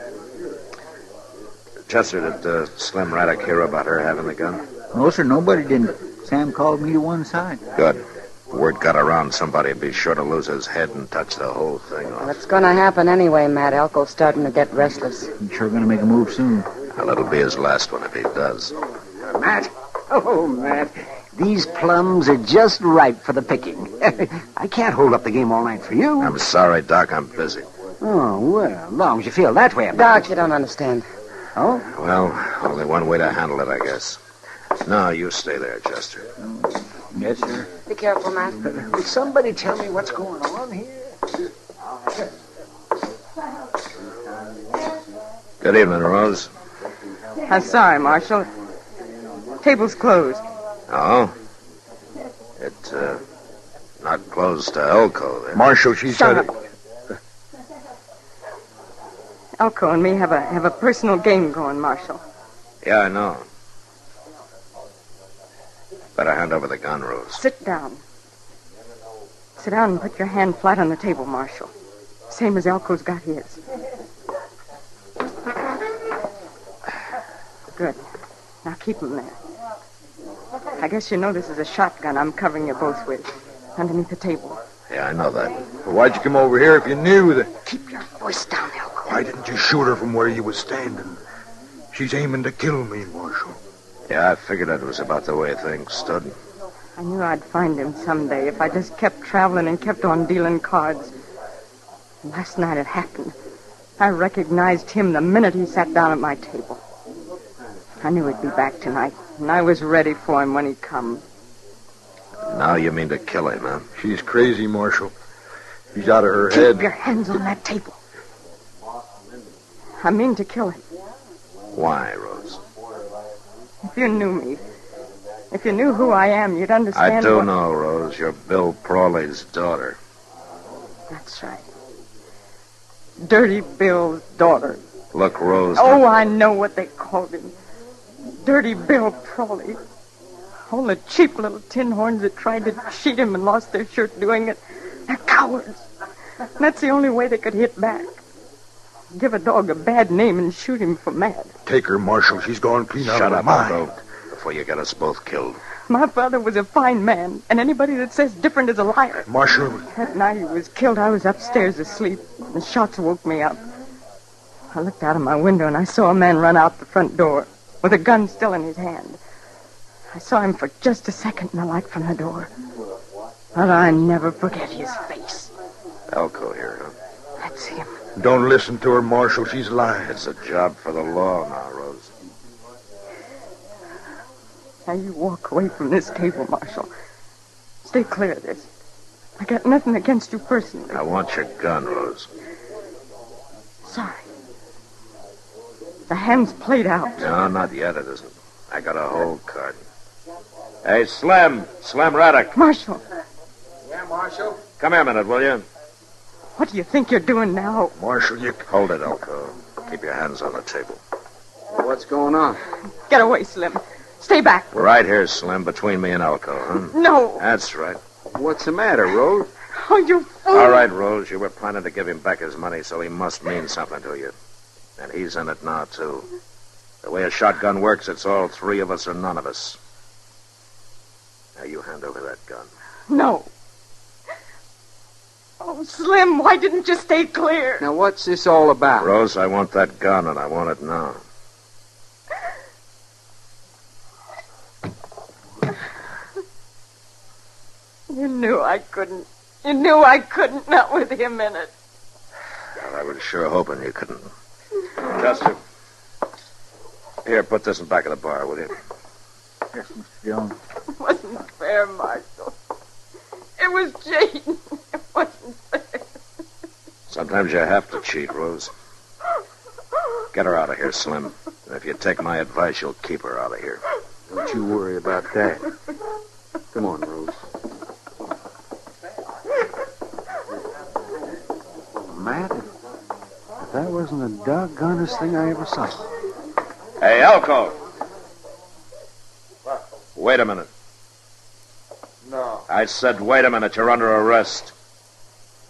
Chester, did Slim Raddock hear about her having the gun? No, sir, nobody didn't. Sam called me to one side. Good. Word got around, somebody'd be sure to lose his head and touch the whole thing off. Well, it's going to happen anyway, Matt. Elko's starting to get restless. He's sure going to make a move soon. Well, it'll be his last one if he does. Matt? Oh, Matt. These plums are just ripe for the picking. I can't hold up the game all night for you. I'm sorry, Doc. I'm busy. Oh, well, as long as you feel that way about Doc, you don't understand. Oh? Well, only one way to handle it, I guess. No, you stay there, Chester. Yes, sir. Be careful, Matt. Will somebody tell me what's going on here? Good evening, Rose. I'm sorry, Marshal. Table's closed. Oh? It's, not closed to Elko, then. Marshal, she's Shut got up. Elko and me have a personal game going, Marshal. Yeah, I know. Better hand over the gun, Rose. Sit down. Sit down and put your hand flat on the table, Marshal. Same as Elko's got his. Good. Now keep him there. I guess you know this is a shotgun I'm covering you both with. Underneath the table. Yeah, I know that. Well, why'd you come over here if you knew that... Keep your voice down, Elko. Why didn't you shoot her from where you was standing? She's aiming to kill me, Marshal. Yeah, I figured it was about the way things stood. I knew I'd find him someday if I just kept traveling and kept on dealing cards. And last night it happened. I recognized him the minute he sat down at my table. I knew he'd be back tonight, and I was ready for him when he come. Now you mean to kill him, huh? She's crazy, Marshal. She's out of her head. Keep your hands on that table. I mean to kill him. Why, Rose? If you knew me, if you knew who I am, you'd understand. I do know, Rose. You're Bill Prawley's daughter. That's right. Dirty Bill's daughter. Look, Rose. Oh, I know what they called him. Dirty Bill Prawley. All the cheap little tin horns that tried to cheat him and lost their shirt doing it. They're cowards. And that's the only way they could hit back. Give a dog a bad name and shoot him for mad. Take her, Marshal. She's gone clean out Shut of her up, mind. Groat, before you get us both killed. My father was a fine man, and anybody that says different is a liar. Marshal... That night he was killed, I was upstairs asleep. The shots woke me up. I looked out of my window, and I saw a man run out the front door with a gun still in his hand. I saw him for just a second in the light from the door. But I never forget his face. Elko here, huh? That's him. Don't listen to her, Marshal. She's lying. It's a job for the law now, Rose. Now you walk away from this table, Marshal. Stay clear of this. I got nothing against you personally. I want your gun, Rose. Sorry. The hand's played out. No, not yet, it isn't. I got a whole card. Hey, Slim. Slim Raddick. Marshal. Yeah, Marshal? Come here a minute, will you? What do you think you're doing now? Marshal, you... Hold it, Elko. Keep your hands on the table. What's going on? Get away, Slim. Stay back. Right here, Slim, between me and Elko, huh? No. That's right. What's the matter, Rose? Oh, you fool. All right, Rose, you were planning to give him back his money, so he must mean something to you. And he's in it now, too. The way a shotgun works, it's all three of us or none of us. Now you hand over that gun. No. Oh, Slim, why didn't you stay clear? Now, what's this all about? Rose, I want that gun, and I want it now. You knew I couldn't. You knew I couldn't, not with him in it. Well, I was sure hoping you couldn't. Chester. Here, put this in back of the bar, will you? Yes, Mr. Jones. It wasn't fair, Marshal. It was cheating. It wasn't fair. Sometimes you have to cheat, Rose. Get her out of here, Slim. And if you take my advice, you'll keep her out of here. Don't you worry about that. Come on, Rose. Matt, if that wasn't the doggonest thing I ever saw. Hey, Elko! Wait a minute. No. I said wait a minute. You're under arrest.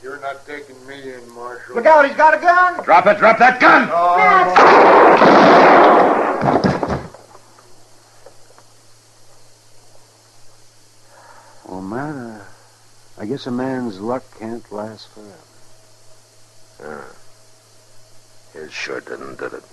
You're not taking me in, Marshal. Look out, he's got a gun! Drop it! Drop that gun! Well, Matt, I guess a man's luck can't last forever. It sure didn't, did it?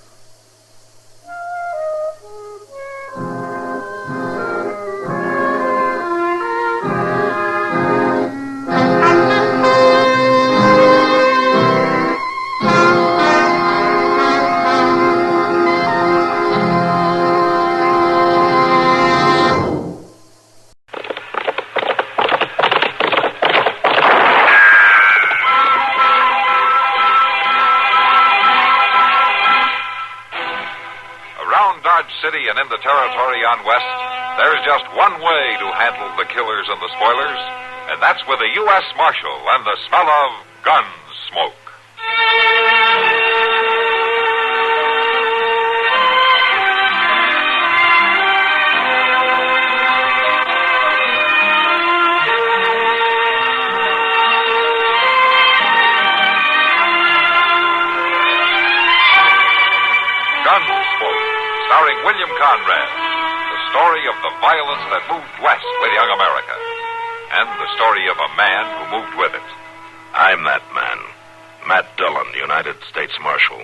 in the territory on West, there's just one way to handle the killers and the spoilers, and that's with a U.S. Marshal and the smell of Gunsmoke. Gunsmoke, starring William Conrad, the story of the violence that moved west with young America, and the story of a man who moved with it. I'm that man, Matt Dillon, United States Marshal.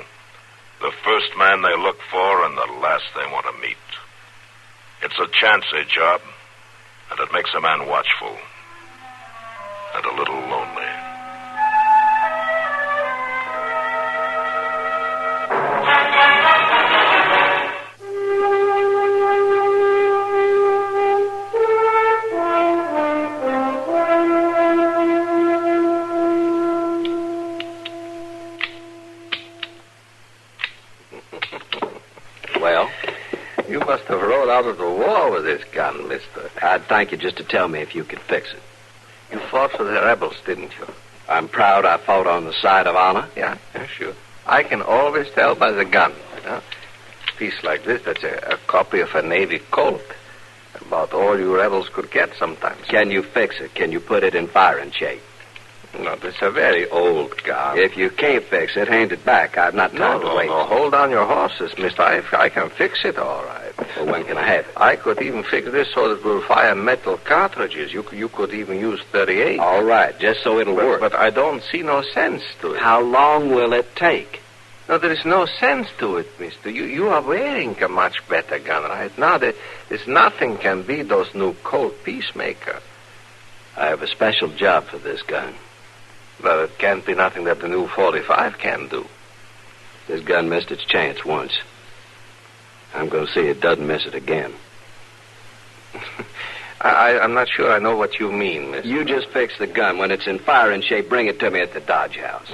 The first man they look for and the last they want to meet. It's a chancy job, and it makes a man watchful and a little lonely. Well, you must have rode out of the war with this gun, mister. I'd thank you just to tell me if you could fix it. You fought for the rebels, didn't you? I'm proud I fought on the side of honor. Yeah, sure. I can always tell by the gun. A piece like this, that's a copy of a Navy Colt. About all you rebels could get sometimes. Can you fix it? Can you put it in firing shape? No, this is a very old gun. If you can't fix it, hand it back. I've not time to wait. No, hold on your horses, mister. I can fix it all right. Well, when can I have it? I could even fix this so that it will fire metal cartridges. You could even use 38. All right, just so it'll work. But I don't see no sense to it. How long will it take? No, there is no sense to it, mister. You are wearing a much better gun right now. There's nothing can beat those new Colt Peacemaker. I have a special job for this gun. Well, it can't be nothing that the new 45 can do. This gun missed its chance once. I'm going to see it doesn't miss it again. I'm not sure I know what you mean, mister. You just fix the gun. When it's in firing shape, bring it to me at the Dodge House.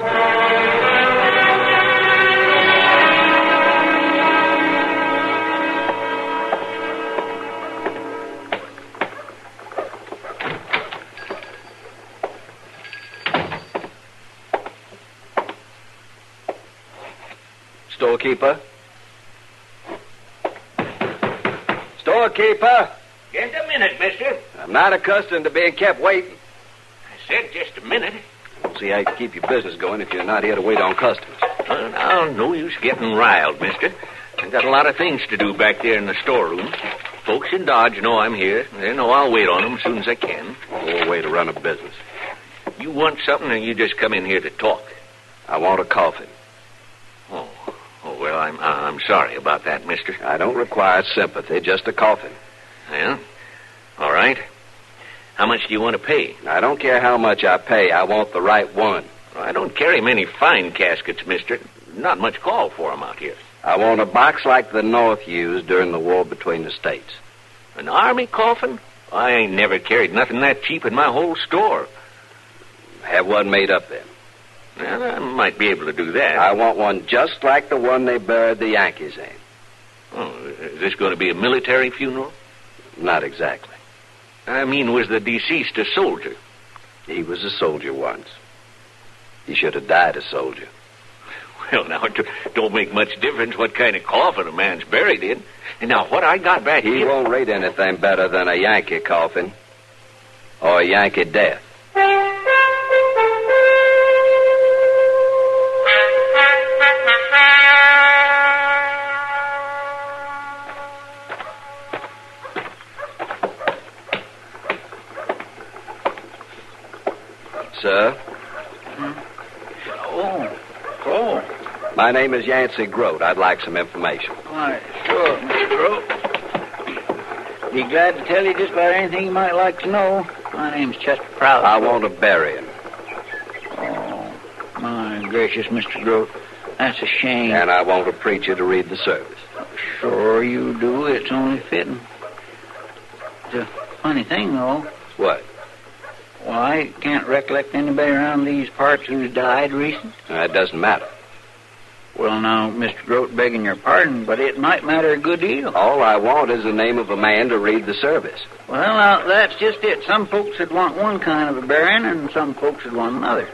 Storekeeper? Storekeeper? Just a minute, mister. I'm not accustomed to being kept waiting. I said just a minute. We'll see how you can keep your business going if you're not here to wait on customers. Well, now, no use getting riled, mister. I've got a lot of things to do back there in the storeroom. Folks in Dodge know I'm here. They know I'll wait on them as soon as I can. No way to run a business. You want something, or you just come in here to talk? I want a coffin. Oh, well, I'm sorry about that, mister. I don't require sympathy, just a coffin. Well, all right. How much do you want to pay? I don't care how much I pay. I want the right one. Well, I don't carry many fine caskets, mister. Not much call for them out here. I want a box like the North used during the war between the states. An army coffin? I ain't never carried nothing that cheap in my whole store. Have one made up then. Well, I might be able to do that. I want one just like the one they buried the Yankees in. Oh, is this going to be a military funeral? Not exactly. I mean, was the deceased a soldier? He was a soldier once. He should have died a soldier. Well, now, it don't make much difference what kind of coffin a man's buried in. And now, what I got back here... He won't rate anything better than a Yankee coffin. Or a Yankee death. Sir? Oh. My name is Yancey Groat. I'd like some information. Why, sure, Mr. Groat. Be glad to tell you just about anything you might like to know. My name's Chester Prowse. I want to bury him. Oh, my gracious, Mr. Groat. That's a shame. And I want a preacher to read the service. Sure you do. It's only fitting. It's a funny thing, though. What? Well, I can't recollect anybody around these parts who's died recent. It doesn't matter. Well, now, Mr. Groat, begging your pardon, but it might matter a good deal. All I want is the name of a man to read the service. Well, now, that's just it. Some folks would want one kind of a burying, and some folks would want another.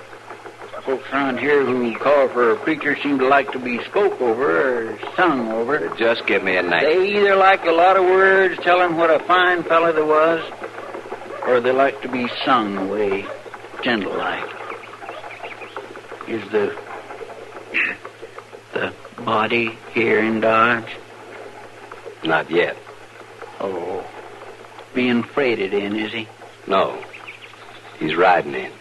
Folks around here who call for a preacher seem to like to be spoke over or sung over. Just give me a name. They either like a lot of words telling what a fine fella there was, or they like to be sung away gentle-like. Is the body here in Dodge? Not yet. Oh, being freighted in, is he? No, he's riding in.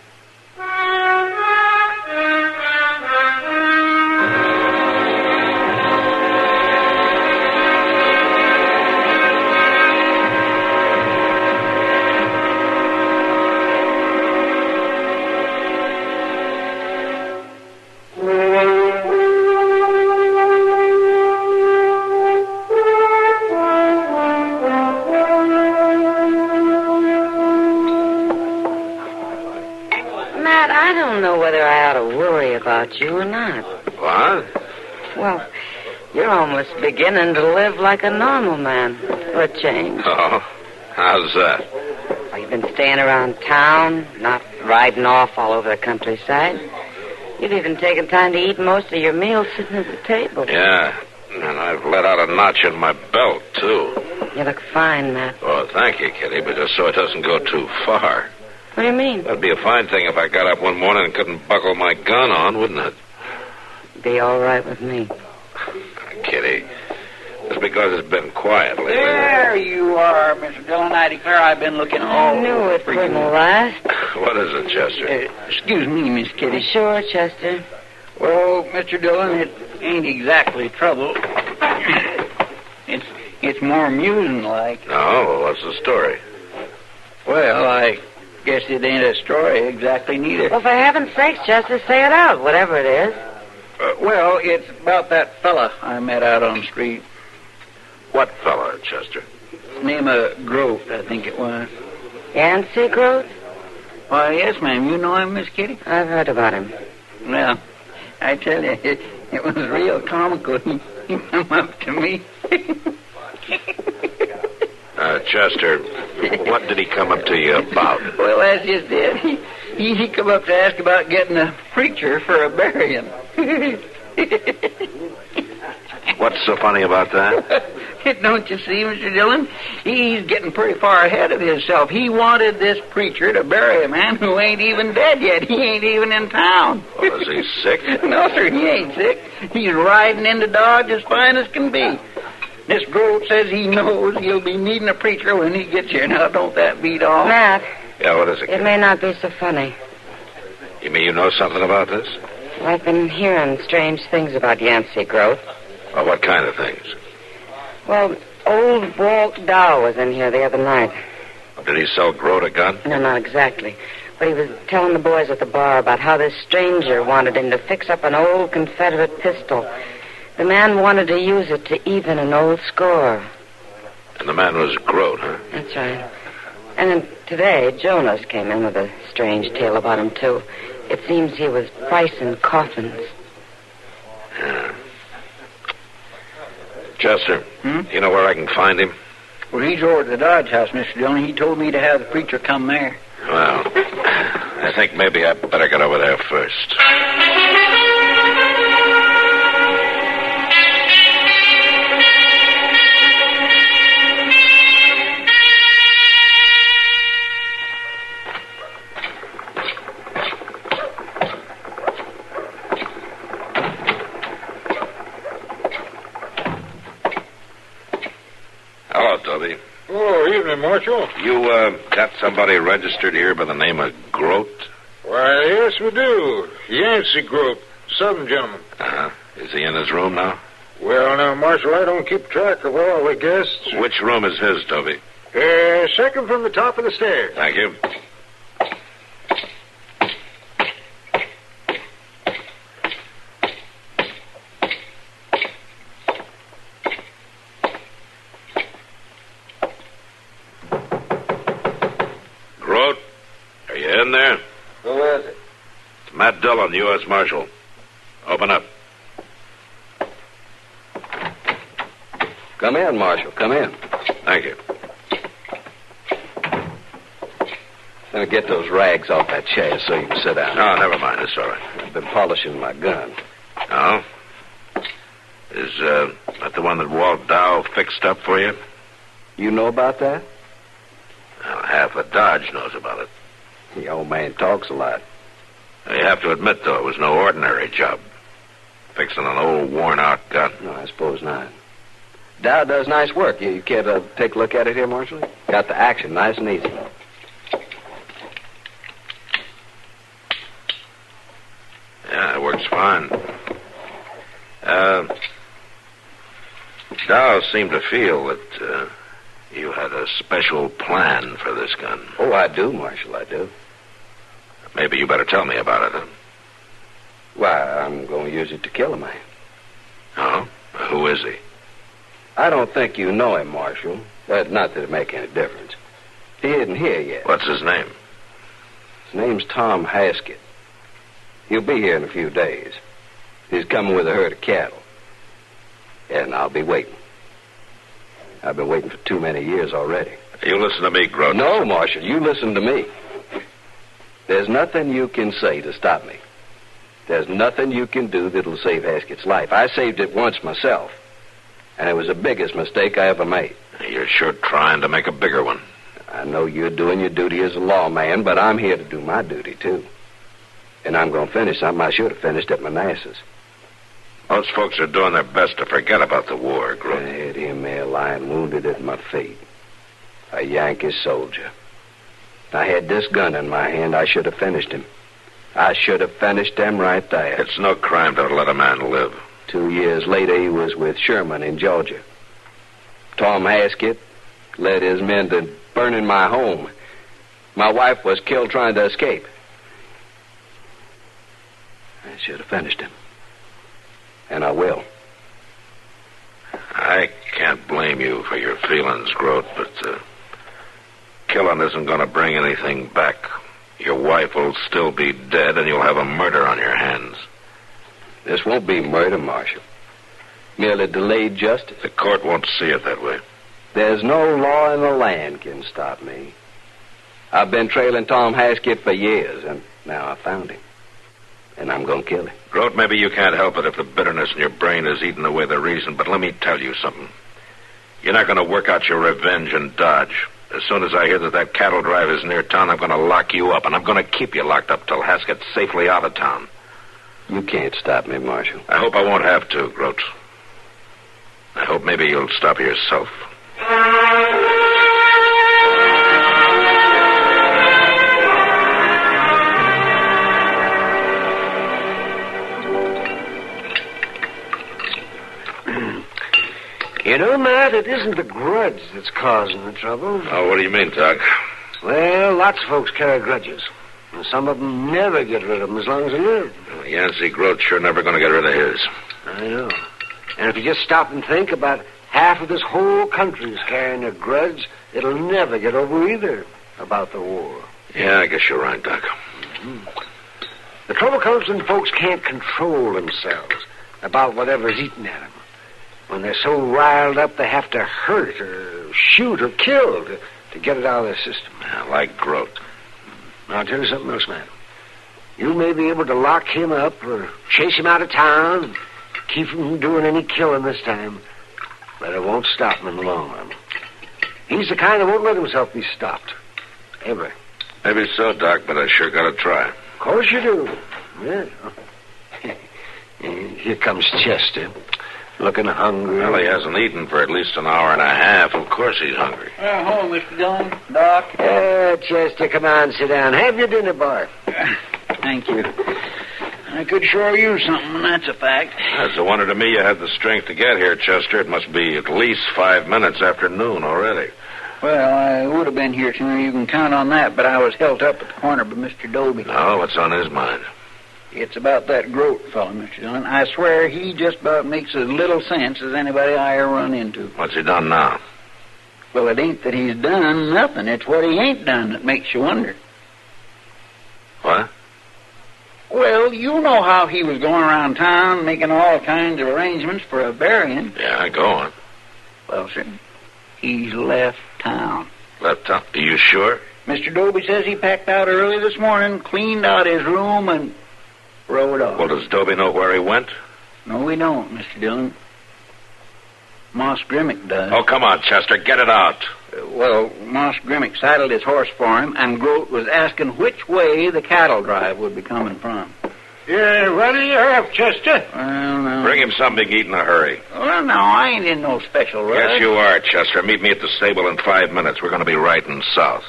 About you or not. What? Well, you're almost beginning to live like a normal man for a change. Oh, how's that? Well, you've been staying around town, not riding off all over the countryside. You've even taken time to eat most of your meals sitting at the table. Yeah, and I've let out a notch in my belt, too. You look fine, Matt. Oh, thank you, Kitty, but just so it doesn't go too far. What do you mean? That'd be a fine thing if I got up one morning and couldn't buckle my gun on, wouldn't it? Be all right with me. Kitty, it's because it's been quiet lately. There you are, Mr. Dillon. I declare I've been looking all I knew it for couldn't you. last. What is it, Chester? Excuse me, Miss Kitty. Sure, Chester. Well, Mr. Dillon, it ain't exactly trouble. It's more amusing like. No, well, what's the story? Well, I guess it ain't a story exactly neither. Well, for heaven's sakes, Chester, say it out, whatever it is. Well, it's about that fella I met out on the street. What fella, Chester? Name of Groat, I think it was. Yancey Groat? Why, yes, ma'am. You know him, Miss Kitty? I've heard about him. Well, I tell you, it was real comical. He come up to me. Chester, what did he come up to you about? Well, that's just it. He come up to ask about getting a preacher for a burying. What's so funny about that? Don't you see, Mr. Dillon? He's getting pretty far ahead of himself. He wanted this preacher to bury a man who ain't even dead yet. He ain't even in town. Well, is he sick? No, sir, he ain't sick. He's riding into Dodge as fine as can be. This Groat says he knows he'll be needing a preacher when he gets here. Now, don't that beat all? Matt. Yeah, what is it? It may not be so funny. You mean you know something about this? I've been hearing strange things about Yancey Groat. Well, what kind of things? Well, old Walt Dow was in here the other night. Did he sell Groat a gun? No, not exactly. But he was telling the boys at the bar about how this stranger wanted him to fix up an old Confederate pistol. The man wanted to use it to even an old score. And the man was Groat, huh? That's right. And then today, Jonas came in with a strange tale about him, too. It seems he was pricing coffins. Yeah. Chester, you know where I can find him? Well, he's over at the Dodge House, Mr. Dillon. He told me to have the preacher come there. Well, I think maybe I better get over there first. Hello, Toby. Oh, evening, Marshal. You, got somebody registered here by the name of Groat? Why, yes, we do. Yancey Groat, Southern gentleman. Uh-huh. Is he in his room now? Well, now, Marshal, I don't keep track of all the guests. Which room is his, Toby? Second from the top of the stairs. Thank you. Groat, are you in there? Who is it? It's Matt Dillon, U.S. Marshal. Open up. Come in, Marshal. Come in. Thank you. Let me get those rags off that chair so you can sit down. No, never mind. It's all right. I've been polishing my gun. Oh? Is that the one that Walt Dow fixed up for you? You know about that? Well, half of Dodge knows about it. The old man talks a lot. You have to admit, though, it was no ordinary job. Fixing an old, worn-out gun. No, I suppose not. Dow does nice work. You care to take a look at it here, Marshal? Got the action nice and easy. Yeah, it works fine. Dow seemed to feel that you had a special plan for this gun. Oh, I do, Marshal, I do. Maybe you better tell me about it, huh? Why, I'm going to use it to kill a man. Oh? Who is he? I don't think you know him, Marshal. But not that it make any difference. He isn't here yet. What's his name? His name's Tom Haskett. He'll be here in a few days. He's coming with a herd of cattle. And I'll be waiting. I've been waiting for too many years already. You listen to me, Groat. No, Marshal, you listen to me. There's nothing you can say to stop me. There's nothing you can do that'll save Haskett's life. I saved it once myself. And it was the biggest mistake I ever made. You're sure trying to make a bigger one. I know you're doing your duty as a lawman, but I'm here to do my duty, too. And I'm going to finish something I should have finished at Manassas. Most folks are doing their best to forget about the war, Groat. I had him there lying wounded at my feet. A Yankee soldier. I had this gun in my hand. I should have finished him. I should have finished him right there. It's no crime to let a man live. 2 years later, he was with Sherman in Georgia. Tom Haskett led his men to burning my home. My wife was killed trying to escape. I should have finished him. And I will. I can't blame you for your feelings, Groat, but killing isn't going to bring anything back. Your wife will still be dead, and you'll have a murder on your hands. This won't be murder, Marshal. Merely delayed justice. The court won't see it that way. There's no law in the land can stop me. I've been trailing Tom Haskett for years, and now I found him. And I'm going to kill him. Groat, maybe you can't help it if the bitterness in your brain is eating away the reason, but let me tell you something. You're not going to work out your revenge in Dodge. As soon as I hear that cattle drive is near town, I'm going to lock you up, and I'm going to keep you locked up till Haskett's safely out of town. You can't stop me, Marshal. I hope I won't have to, Groat. I hope maybe you'll stop yourself. You know, Matt, it isn't the grudge that's causing the trouble. Oh, what do you mean, Doc? Well, lots of folks carry grudges. And some of them never get rid of them as long as they live. Well, Yancey Groat's sure never going to get rid of his. I know. And if you just stop and think, about half of this whole country is carrying a grudge, it'll never get over either about the war. Yeah, I guess you're right, Doc. Mm-hmm. The trouble comes when folks can't control themselves about whatever's eating at them. When they're so riled up, they have to hurt or shoot or kill to get it out of their system. Yeah, like Groat. Now, I'll tell you something else, man. You may be able to lock him up or chase him out of town and keep him from doing any killing this time, but it won't stop him in the long run. He's the kind that won't let himself be stopped. Ever. Maybe so, Doc, but I sure got to try. Of course you do. Yeah. Here comes Chester. Looking hungry. Well, he hasn't eaten for at least an hour and a half. Of course he's hungry. Hello, Mr. Dillon. Doc. Chester, come on, sit down. Have your dinner, boy. Thank you. I could sure use something, that's a fact. It's a wonder to me you had the strength to get here, Chester. It must be at least 5 minutes after noon already. Well, I would have been here sooner, you can count on that, but I was held up at the corner by Mr. Dobie. Oh, what's on his mind? It's about that Groat fellow, Mr. Dillon. I swear he just about makes as little sense as anybody I ever run into. What's he done now? Well, it ain't that he's done nothing. It's what he ain't done that makes you wonder. What? Well, you know how he was going around town making all kinds of arrangements for a burying. Yeah, go on. Well, sir, he's left town. Left town? Are you sure? Mr. Doby says he packed out early this morning, cleaned out his room, and rode off. Well, does Doby know where he went? No, we don't, Mr. Dillon. Moss Grimmick does. Oh, come on, Chester, get it out. Well, Moss Grimmick saddled his horse for him, and Groat was asking which way the cattle drive would be coming from. Yeah, what do you have, Chester? Well, no. Bring him something to eat in a hurry. Well, no, I ain't in no special rush. Yes, you are, Chester. Meet me at the stable in 5 minutes. We're going to be riding south.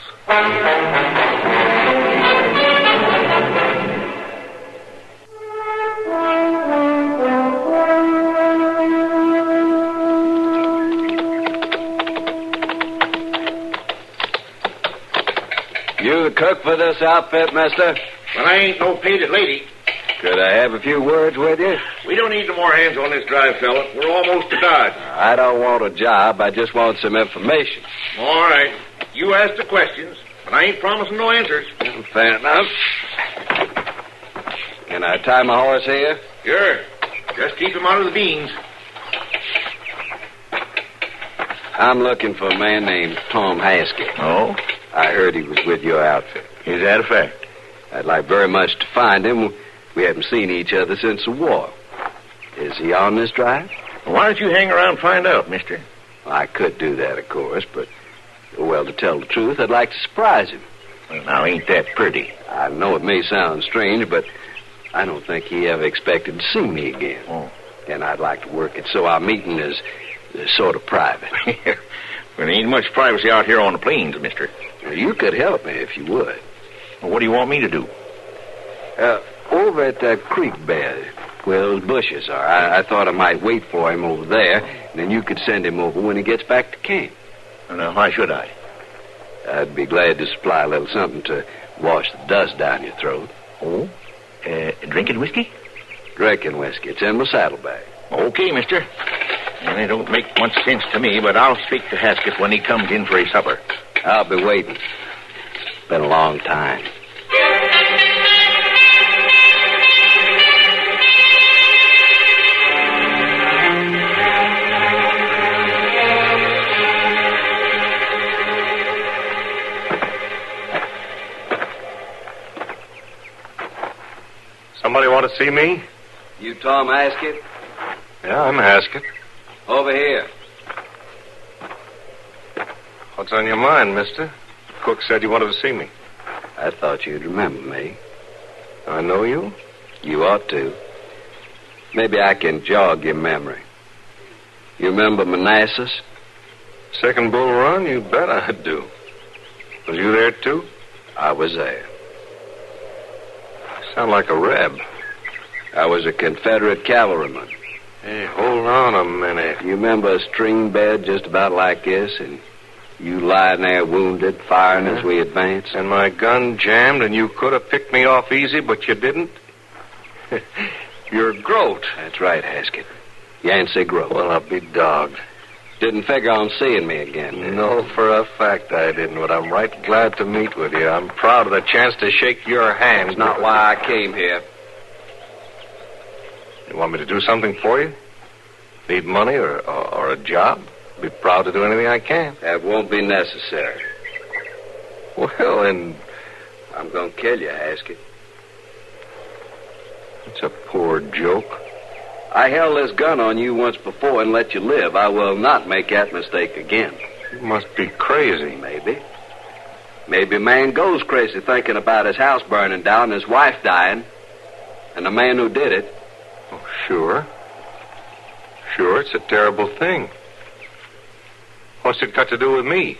You the cook for this outfit, mister? But I ain't no painted lady. Could I have a few words with you? We don't need no more hands on this drive, fella. We're almost to Dodge. I don't want a job. I just want some information. All right. You ask the questions, but I ain't promising no answers. Fair enough. Can I tie my horse here? Sure. Just keep him out of the beans. I'm looking for a man named Tom Haskett. Oh? I heard he was with your outfit. Is that a fact? I'd like very much to find him. We haven't seen each other since the war. Is he on this drive? Why don't you hang around and find out, mister? Well, I could do that, of course, but, well, to tell the truth, I'd like to surprise him. Well, now, ain't that pretty? I know it may sound strange, but I don't think he ever expected to see me again. Oh. And I'd like to work it so our meeting is sort of private. Well, there ain't much privacy out here on the plains, mister. Well, you could help me if you would. Well, what do you want me to do? Over at that creek bed where those bushes are, I thought I might wait for him over there, and then you could send him over when he gets back to camp. Well, now, why should I? I'd be glad to supply a little something to wash the dust down your throat. Oh? Drinking whiskey? Drinking whiskey. It's in my saddlebag. Okay, mister. And it don't make much sense to me, but I'll speak to Haskett when he comes in for his supper. I'll be waiting. It's been a long time. Somebody want to see me? You Tom Haskett? Yeah, I'm Haskett. Over here. What's on your mind, mister? Cook said you wanted to see me. I thought you'd remember me. I know you? You ought to. Maybe I can jog your memory. You remember Manassas? Second Bull Run? You bet I do. Was you there, too? I was there. You sound like a Reb. I was a Confederate cavalryman. Hey, hold on a minute. You remember a stream bed just about like this, and you lying there wounded, firing as we advanced? And my gun jammed, and you could have picked me off easy, but you didn't? You're Groat. That's right, Haskett. Yancey Groat. Well, I'll be dogged. Didn't figure on seeing me again, did you? No, for a fact I didn't, but I'm right glad to meet with you. I'm proud of the chance to shake your hand. That's not why I came here. You want me to do something for you? Need money or a job? Be proud to do anything I can. That won't be necessary. Well, then, I'm going to kill you, Haskett. It's a poor joke. I held this gun on you once before and let you live. I will not make that mistake again. You must be crazy. Maybe. Maybe a man goes crazy thinking about his house burning down and his wife dying. And the man who did it. Oh, sure. Sure, it's a terrible thing. What's it got to do with me?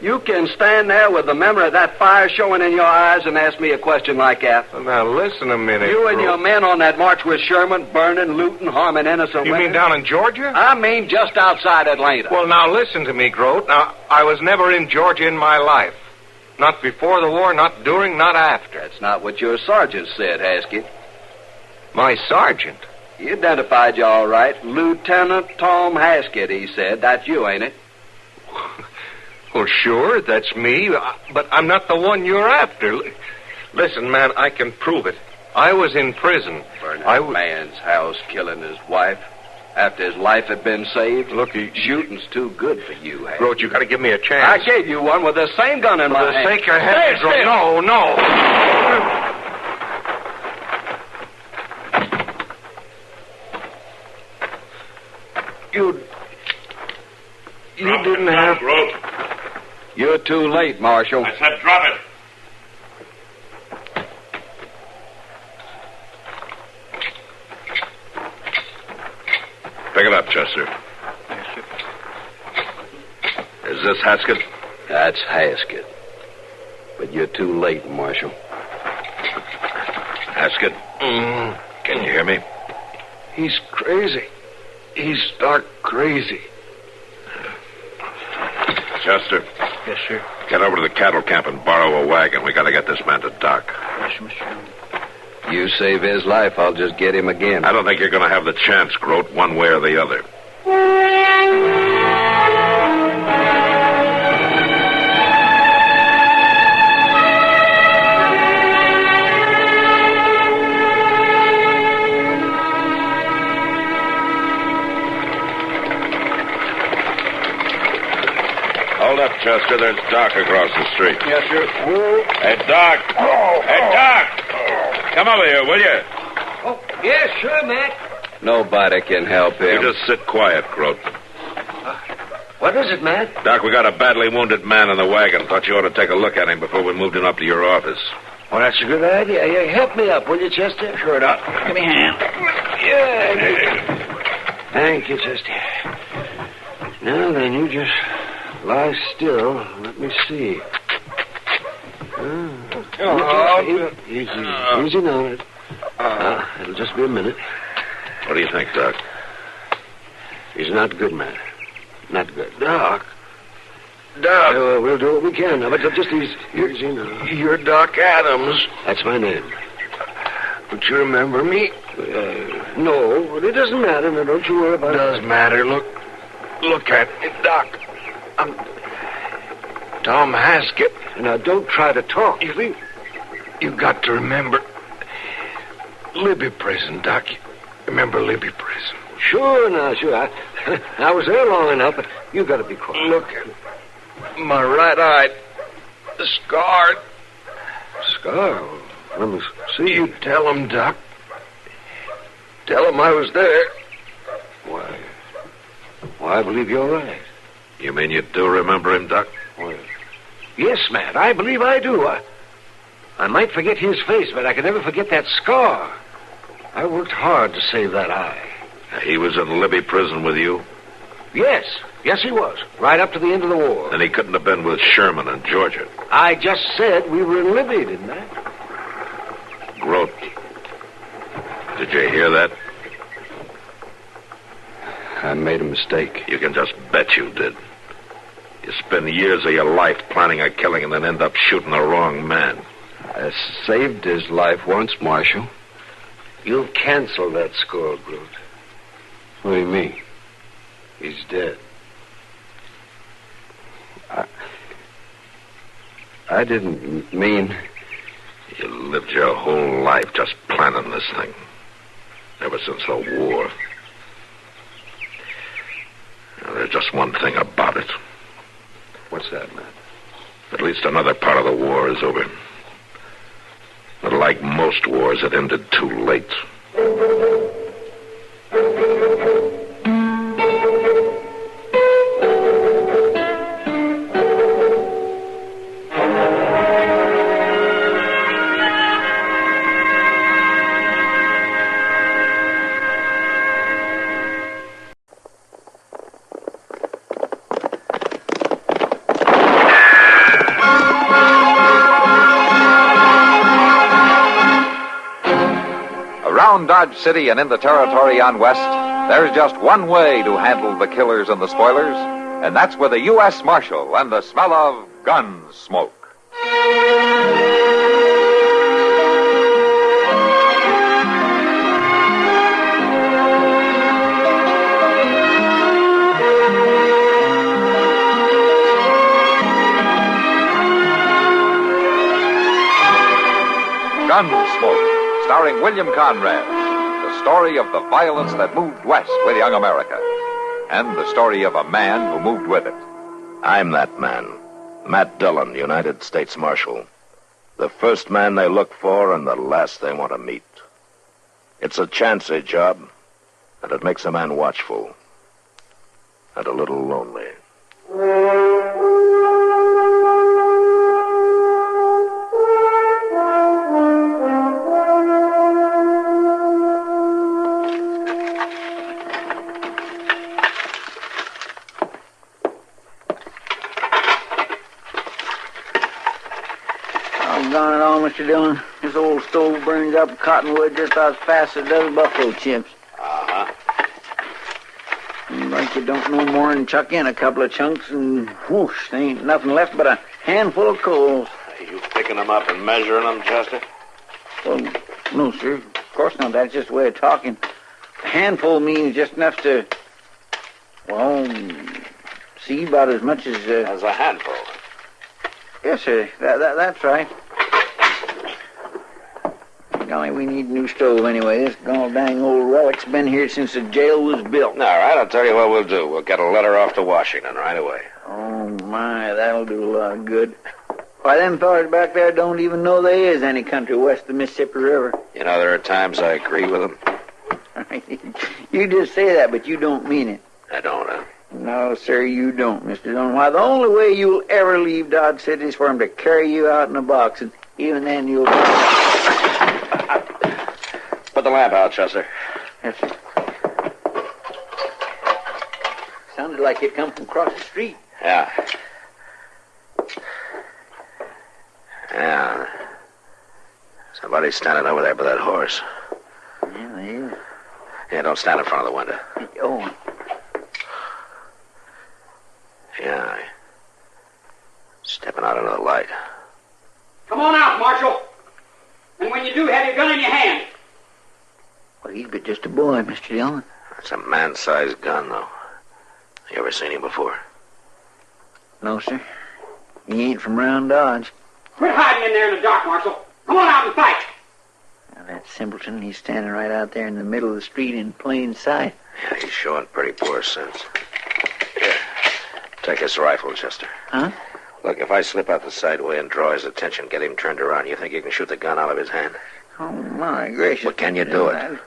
You can stand there with the memory of that fire showing in your eyes and ask me a question like that. Well, now, listen a minute. You and your men on that march with Sherman, burning, looting, harming innocent You women. mean down in Georgia? I mean just outside Atlanta. Well, now, listen to me, Groat. Now, I was never in Georgia in my life. Not before the war, not during, not after. That's not what your sergeant said, Haskett. My sergeant? He identified you all right. Lieutenant Tom Haskett, he said. That's you, ain't it? Well, sure, that's me, but I'm not the one you're after. Listen, man, I can prove it. I was in prison. Burning a man's house, killing his wife. After his life had been saved? Look, shooting's too good for you, Hank. Groat, you got to give me a chance. I gave you one with the same gun in my hand. For the sake of heaven, Stay still. No. You didn't have... Groat. You're too late, Marshal. I said drop it. Pick it up, Chester. Is this Haskett? That's Haskett. But you're too late, Marshal. Haskett? Can you hear me? He's crazy. He's stark crazy. Chester. Yes, sir. Get over to the cattle camp and borrow a wagon. We got to get this man to Doc. Yes, Mr. You save his life, I'll just get him again. I don't think you're going to have the chance, Groat, one way or the other. Hold up, Chester. There's Doc across the street. Yes, sir. Hey, Doc. Hey, Doc. Come over here, will you? Oh, yes, sure, Matt. Nobody can help him. You just sit quiet, Groat. What is it, Matt? Doc, we got a badly wounded man in the wagon. Thought you ought to take a look at him before we moved him up to your office. Well, that's a good idea. Yeah, help me up, will you, Chester? Sure, Doc. Give me a hand. Yeah. Thank you, Chester. Now then, you just lie still. Let me see. Easy now. It'll just be a minute. What do you think, Doc? He's not good, man. Not good. Doc. We'll do what we can now, but just easy now. You're Doc Adams. That's my name. Don't you remember me? No, it doesn't matter. Now, don't you worry about it. Does matter. Look at me, Doc. I'm Tom Haskett. Now, don't try to talk. You've got to remember Libby Prison, Doc. You remember Libby Prison? Sure. I was there long enough, but you got to be quiet. Look, my right eye, scarred. Scar? Let me see. You tell him, Doc. Tell him I was there. Why, I believe you're right. You mean you do remember him, Doc? Well, yes, Matt, I believe I do. I might forget his face, but I can never forget that scar. I worked hard to save that eye. He was in Libby Prison with you? Yes, he was. Right up to the end of the war. Then he couldn't have been with Sherman in Georgia. I just said we were in Libby, didn't I? Groat. Did you hear that? I made a mistake. You can just bet you did. You spend years of your life planning a killing and then end up shooting the wrong man. I saved his life once, Marshal. You've canceled that score, Groat. What do you mean? He's dead. I didn't mean... You lived your whole life just planning this thing. Ever since the war. Now, there's just one thing about it. What's that, man? At least another part of the war is over. But like most wars, it ended too late. Around Dodge City and in the territory on West, there's just one way to handle the killers and the spoilers, and that's with a U.S. Marshal and the smell of Gunsmoke. Gunsmoke, starring William Conrad. The story of the violence that moved west with young America, and the story of a man who moved with it. I'm that man, Matt Dillon, United States Marshal. The first man they look for and the last they want to meet. It's a chancy job, and it makes a man watchful and a little lonely. Doggone it all, Mr. Dillon. This old stove burns up cottonwood just about as fast as it does buffalo chips. Uh-huh. Like you don't know more than chuck in a couple of chunks and whoosh, there ain't nothing left but a handful of coals. Are you picking them up and measuring them, Chester? Well, no, sir. Of course not. That's just a way of talking. A handful means just enough to, well, see about as much as... As a handful? Yes, sir. That's right. Golly, we need a new stove anyway. This gall dang old relic's been here since the jail was built. All right, I'll tell you what we'll do. We'll get a letter off to Washington right away. Oh, my, that'll do a lot of good. Why, them fellas back there don't even know there is any country west of the Mississippi River. You know, there are times I agree with them. You just say that, but you don't mean it. I don't, huh? No, sir, you don't, Mr. Dillon. Why, the only way you'll ever leave Dodge City is for him to carry you out in a box, and even then you'll... Put the lamp out, Chester. Yes, sir. Sounded like it come from across the street. Yeah. Yeah. Somebody's standing over there by that horse. Yeah, they is. Yeah, don't stand in front of the window. Oh. Yeah. Stepping out into the light. Come on out, Marshal. And when you do, have your gun in your hand. Well, he's but just a boy, Mr. Dillon. That's a man-sized gun, though. You ever seen him before? No, sir. He ain't from round Dodge. Quit hiding in there in the dark, Marshal. Come on out and fight. Now, that simpleton, he's standing right out there in the middle of the street in plain sight. Yeah, he's showing pretty poor sense. Here, take this rifle, Chester. Huh? Look, if I slip out the side way and draw his attention, get him turned around, you think you can shoot the gun out of his hand? Oh, my gracious. Well, can you do it?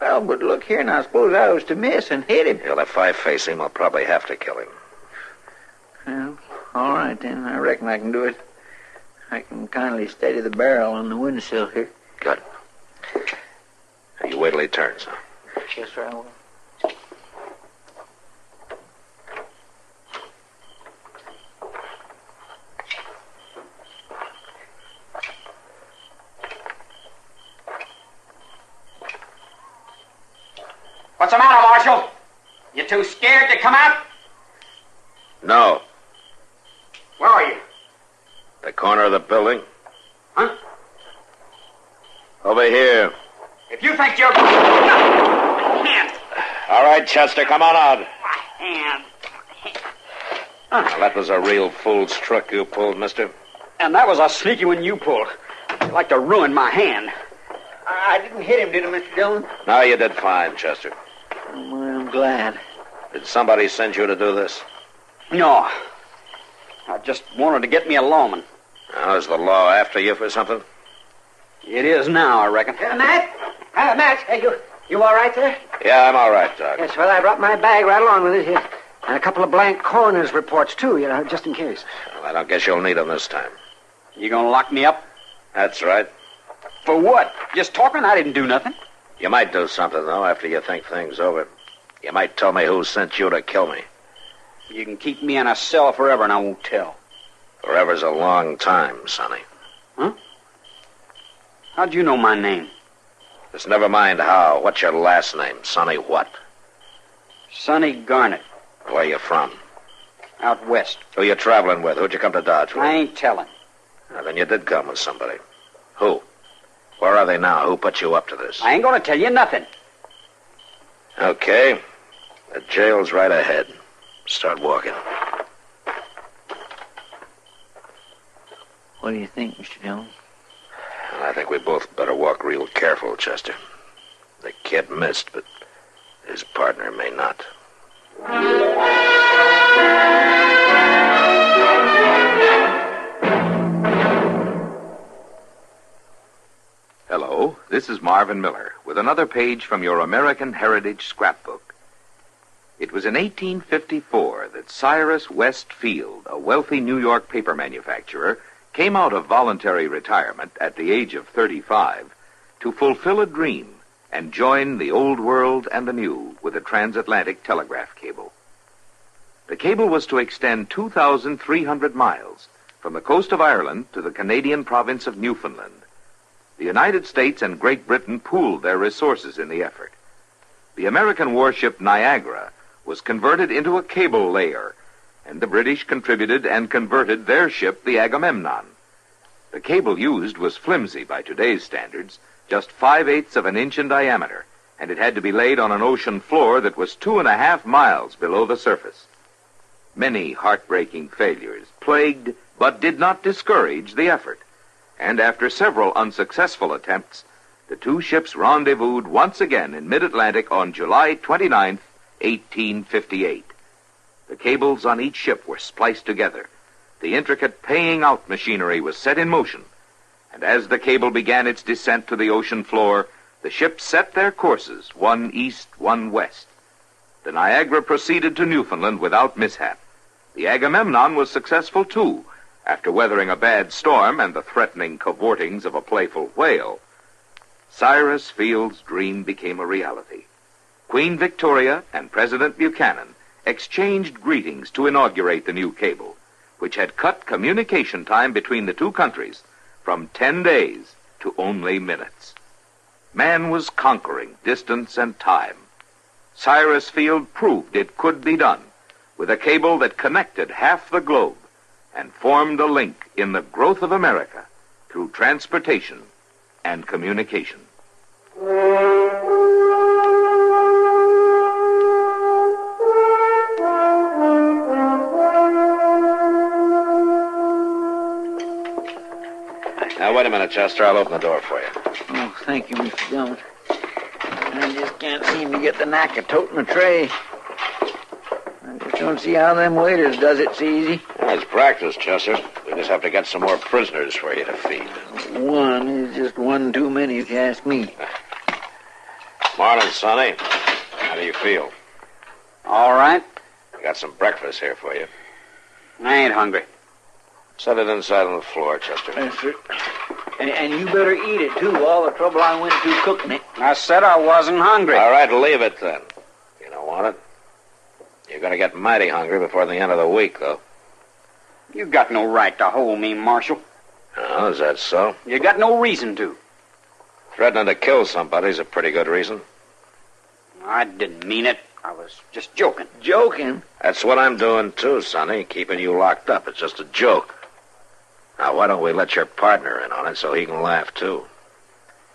Well, but look here, now, suppose I was to miss and hit him. Well, if I face him, I'll probably have to kill him. Well, all right, then. I reckon I can do it. I can kindly steady the barrel on the windowsill here. Good. Now, you wait till he turns, huh? Yes, sir, I will. What's the matter, Marshal? You too scared to come out? No. Where are you? The corner of the building. Huh? Over here. If you think you're... My hand. All right, Chester, come on out. My hand. Now, that was a real fool's trick you pulled, mister. And that was a sneaky one you pulled. You'd like to ruin my hand. I didn't hit him, did I, Mr. Dillon? No, you did fine, Chester. Well, I'm glad. Did somebody send you to do this? No. I just wanted to get me a lawman. Now, is the law after you for something? It is now, I reckon. Matt? Matt, you all right there? Yeah, I'm all right, Doc. Yes, well, I brought my bag right along with it here. And a couple of blank coroner's reports, too, just in case. Well, I don't guess you'll need them this time. You gonna lock me up? That's right. For what? Just talking? I didn't do nothing. You might do something, though, after you think things over. You might tell me who sent you to kill me. You can keep me in a cell forever, and I won't tell. Forever's a long time, Sonny. Huh? How'd you know my name? Just never mind how. What's your last name? Sonny what? Sonny Garnett. Where you from? Out west. Who you traveling with? Who'd you come to Dodge with? I ain't telling. Well, then you did come with somebody. Who? Where are they now? Who put you up to this? I ain't gonna tell you nothing. Okay. The jail's right ahead. Start walking. What do you think, Mr. Dillon? Well, I think we both better walk real careful, Chester. The kid missed, but his partner may not. Hello, this is Marvin Miller with another page from your American Heritage Scrapbook. It was in 1854 that Cyrus West Field, a wealthy New York paper manufacturer, came out of voluntary retirement at the age of 35 to fulfill a dream and join the old world and the new with a transatlantic telegraph cable. The cable was to extend 2,300 miles from the coast of Ireland to the Canadian province of Newfoundland. The United States and Great Britain pooled their resources in the effort. The American warship Niagara was converted into a cable layer, and the British contributed and converted their ship, the Agamemnon. The cable used was flimsy by today's standards, just 5/8 of an inch in diameter, and it had to be laid on an ocean floor that was 2.5 miles below the surface. Many heartbreaking failures plagued but did not discourage the effort, and after several unsuccessful attempts, the two ships rendezvoused once again in mid-Atlantic on July 29th, 1858. The cables on each ship were spliced together. The intricate paying out machinery was set in motion, and as the cable began its descent to the ocean floor, the ships set their courses, one east, one west. The Niagara proceeded to Newfoundland without mishap. The Agamemnon was successful, too, after weathering a bad storm and the threatening cavortings of a playful whale. Cyrus Field's dream became a reality. Queen Victoria and President Buchanan exchanged greetings to inaugurate the new cable, which had cut communication time between the two countries from 10 days to only minutes. Man was conquering distance and time. Cyrus Field proved it could be done with a cable that connected half the globe and formed a link in the growth of America through transportation and communication. Now, wait a minute, Chester. I'll open the door for you. Oh, thank you, Mr. Dillon. I just can't seem to get the knack of toting a tray. I just don't see how them waiters does it so easy. Well, it's practice, Chester. We just have to get some more prisoners for you to feed. One is just one too many, if you ask me. Morning, Sonny. How do you feel? All right. I got some breakfast here for you. I ain't hungry. Set it inside on the floor, Chester. Yes, sir. And you better eat it, too. All the trouble I went to cooking it. I said I wasn't hungry. All right, leave it then. You don't want it? You're going to get mighty hungry before the end of the week, though. You got no right to hold me, Marshal. Oh, is that so? You got no reason to. Threatening to kill somebody's a pretty good reason. I didn't mean it. I was just joking. Joking? That's what I'm doing, too, Sonny. Keeping you locked up. It's just a joke. Now, why don't we let your partner in on it so he can laugh, too?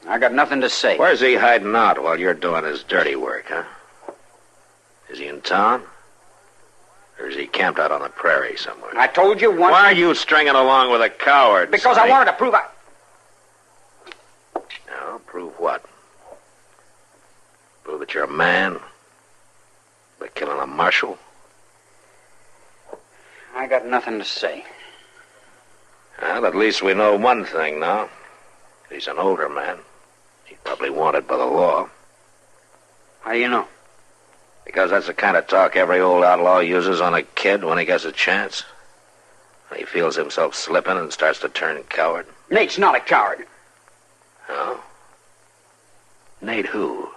I got nothing to say. Where's he hiding out while you're doing his dirty work, huh? Is he in town? Or is he camped out on the prairie somewhere? I told you once... Why are you stringing along with a coward, Because Sonny? I wanted to prove I... No, prove what? Prove that you're a man? By killing a marshal? I got nothing to say. Well, at least we know one thing now. He's an older man. He's probably wanted by the law. How do you know? Because that's the kind of talk every old outlaw uses on a kid when he gets a chance. When he feels himself slipping and starts to turn coward. Nate's not a coward. Oh? Nate who?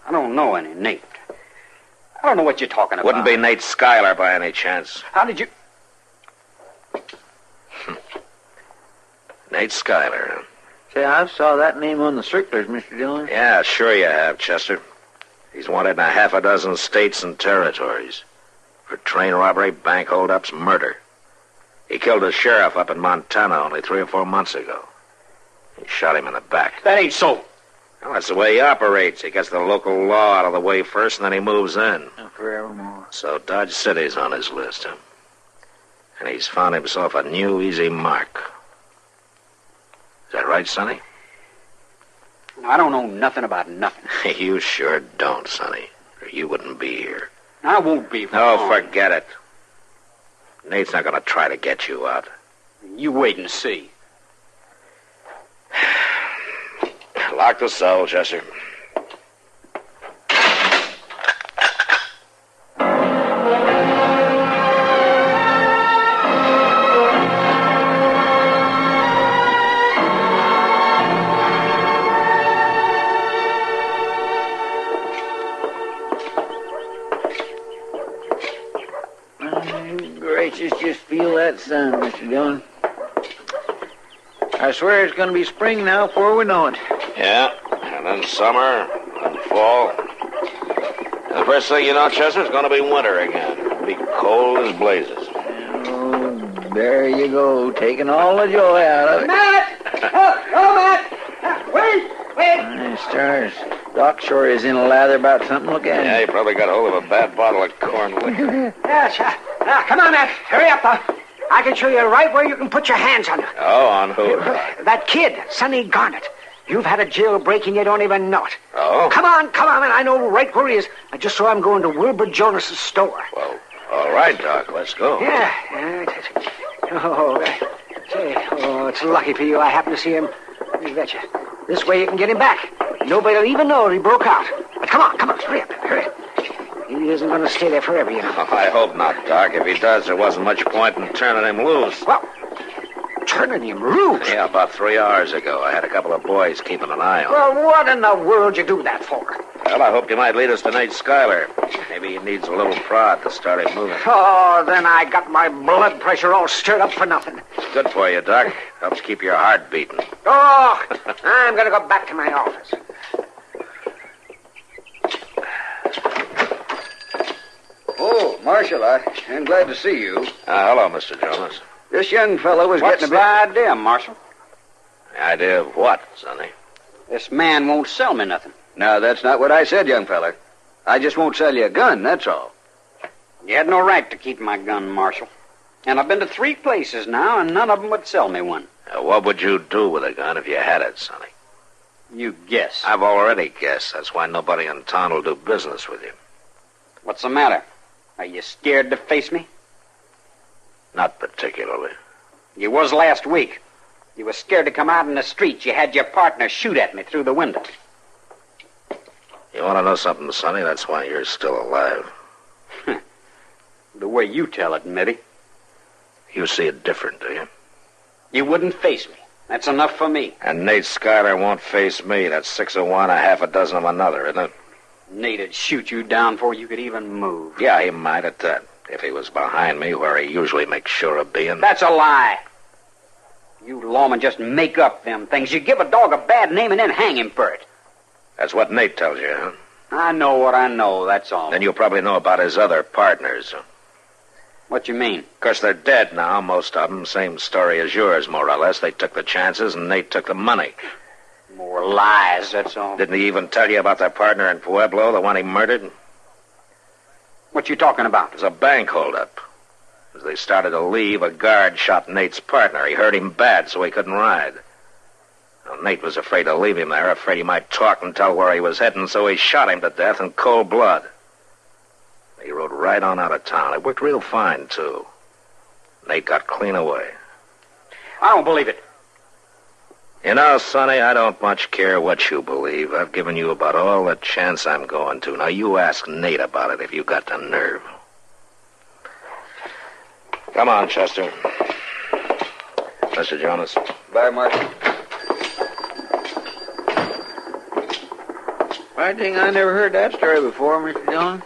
I don't know any Nate. I don't know what you're talking about. Wouldn't be Nate Schuyler by any chance. How did you... Nate Schuyler, huh? Say, I've saw that name on the circulars, Mr. Dillon. Yeah, sure you have, Chester. He's wanted in 6 states and territories. For train robbery, bank holdups, murder. He killed a sheriff up in Montana only 3 or 4 months ago. He shot him in the back. That ain't so. Well, that's the way he operates. He gets the local law out of the way first, and then he moves in. Forevermore. So Dodge City's on his list, huh? And he's found himself a new, easy mark. Is that right, Sonny? I don't know nothing about nothing. You sure don't, Sonny. Or you wouldn't be here. I won't be for No, long. forget it. Nate's not going to try to get you out. You wait and see. Lock the cell, Chester. Gracious, just feel that sun, Mr. Dillon. I swear it's going to be spring now before we know it. Yeah, and then summer, and fall. And the first thing you know, Chester, it's going to be winter again. It'll be cold as blazes. Oh, there you go, taking all the joy out of it. Matt! Oh, Matt! Wait! My stars. Doc sure is in a lather about something. Look at him. Yeah, he probably got hold of a bad bottle of corn liquor. Yes, come on, Matt. Hurry up, though. I can show you right where you can put your hands on it. Oh, on who? That kid, Sonny Garnett. You've had a jailbreak and you don't even know it. Oh? Come on, and I know right where he is. I just saw him going to Wilbur Jonas's store. Well, all right, Doc, let's go. Yeah. It's lucky for you I happened to see him. You betcha. This way you can get him back. Nobody will even know he broke out. But come on, hurry up. He isn't going to stay there forever, you know. Oh, I hope not, Doc. If he does, there wasn't much point in turning him loose. Well, turning him loose? Yeah, about 3 hours ago. I had a couple of boys keeping an eye on him. Well, what in the world you do that for? Well, I hoped you might lead us to Nate Schuyler. Maybe he needs a little prod to start him moving. Oh, then I got my blood pressure all stirred up for nothing. It's good for you, Doc. Helps keep your heart beating. Oh, I'm going to go back to my office. Oh, Marshal, I'm glad to see you. Hello, Mr. Jonas. This young fellow was What's getting the idea, Marshal? The idea of what, Sonny? This man won't sell me nothing. No, that's not what I said, young feller. I just won't sell you a gun, that's all. You had no right to keep my gun, Marshal. And I've been to 3 places now, and none of them would sell me one. What would you do with a gun if you had it, Sonny? You guess. I've already guessed. That's why nobody in town will do business with you. What's the matter? Are you scared to face me? Not particularly. You was last week. You was scared to come out in the street. You had your partner shoot at me through the window. You want to know something, Sonny? That's why you're still alive. The way you tell it, Mitty. You see it different, do you? You wouldn't face me. That's enough for me. And Nate Schuyler won't face me. That's 6 of one, a half a dozen of another, isn't it? Nate'd shoot you down before you could even move. Yeah, he might at that. If he was behind me, where he usually makes sure of being. That's a lie. You lawmen just make up them things. You give a dog a bad name and then hang him for it. That's what Nate tells you, huh? I know what I know, that's all. Then you probably know about his other partners. What you mean? Of course, they're dead now, most of them. Same story as yours, more or less. They took the chances, and Nate took the money. More lies, that's all. Didn't he even tell you about their partner in Pueblo, the one he murdered? What you talking about? It was a bank holdup. As they started to leave, a guard shot Nate's partner. He hurt him bad, so he couldn't ride. Well, Nate was afraid to leave him there, afraid he might talk and tell where he was heading, so he shot him to death in cold blood. He rode right on out of town. It worked real fine, too. Nate got clean away. I don't believe it. You know, Sonny, I don't much care what you believe. I've given you about all the chance I'm going to. Now, you ask Nate about it if you got the nerve. Come on, Chester. Mr. Jonas. Bye, Marshal. I think I never heard that story before, Mr. Dillon.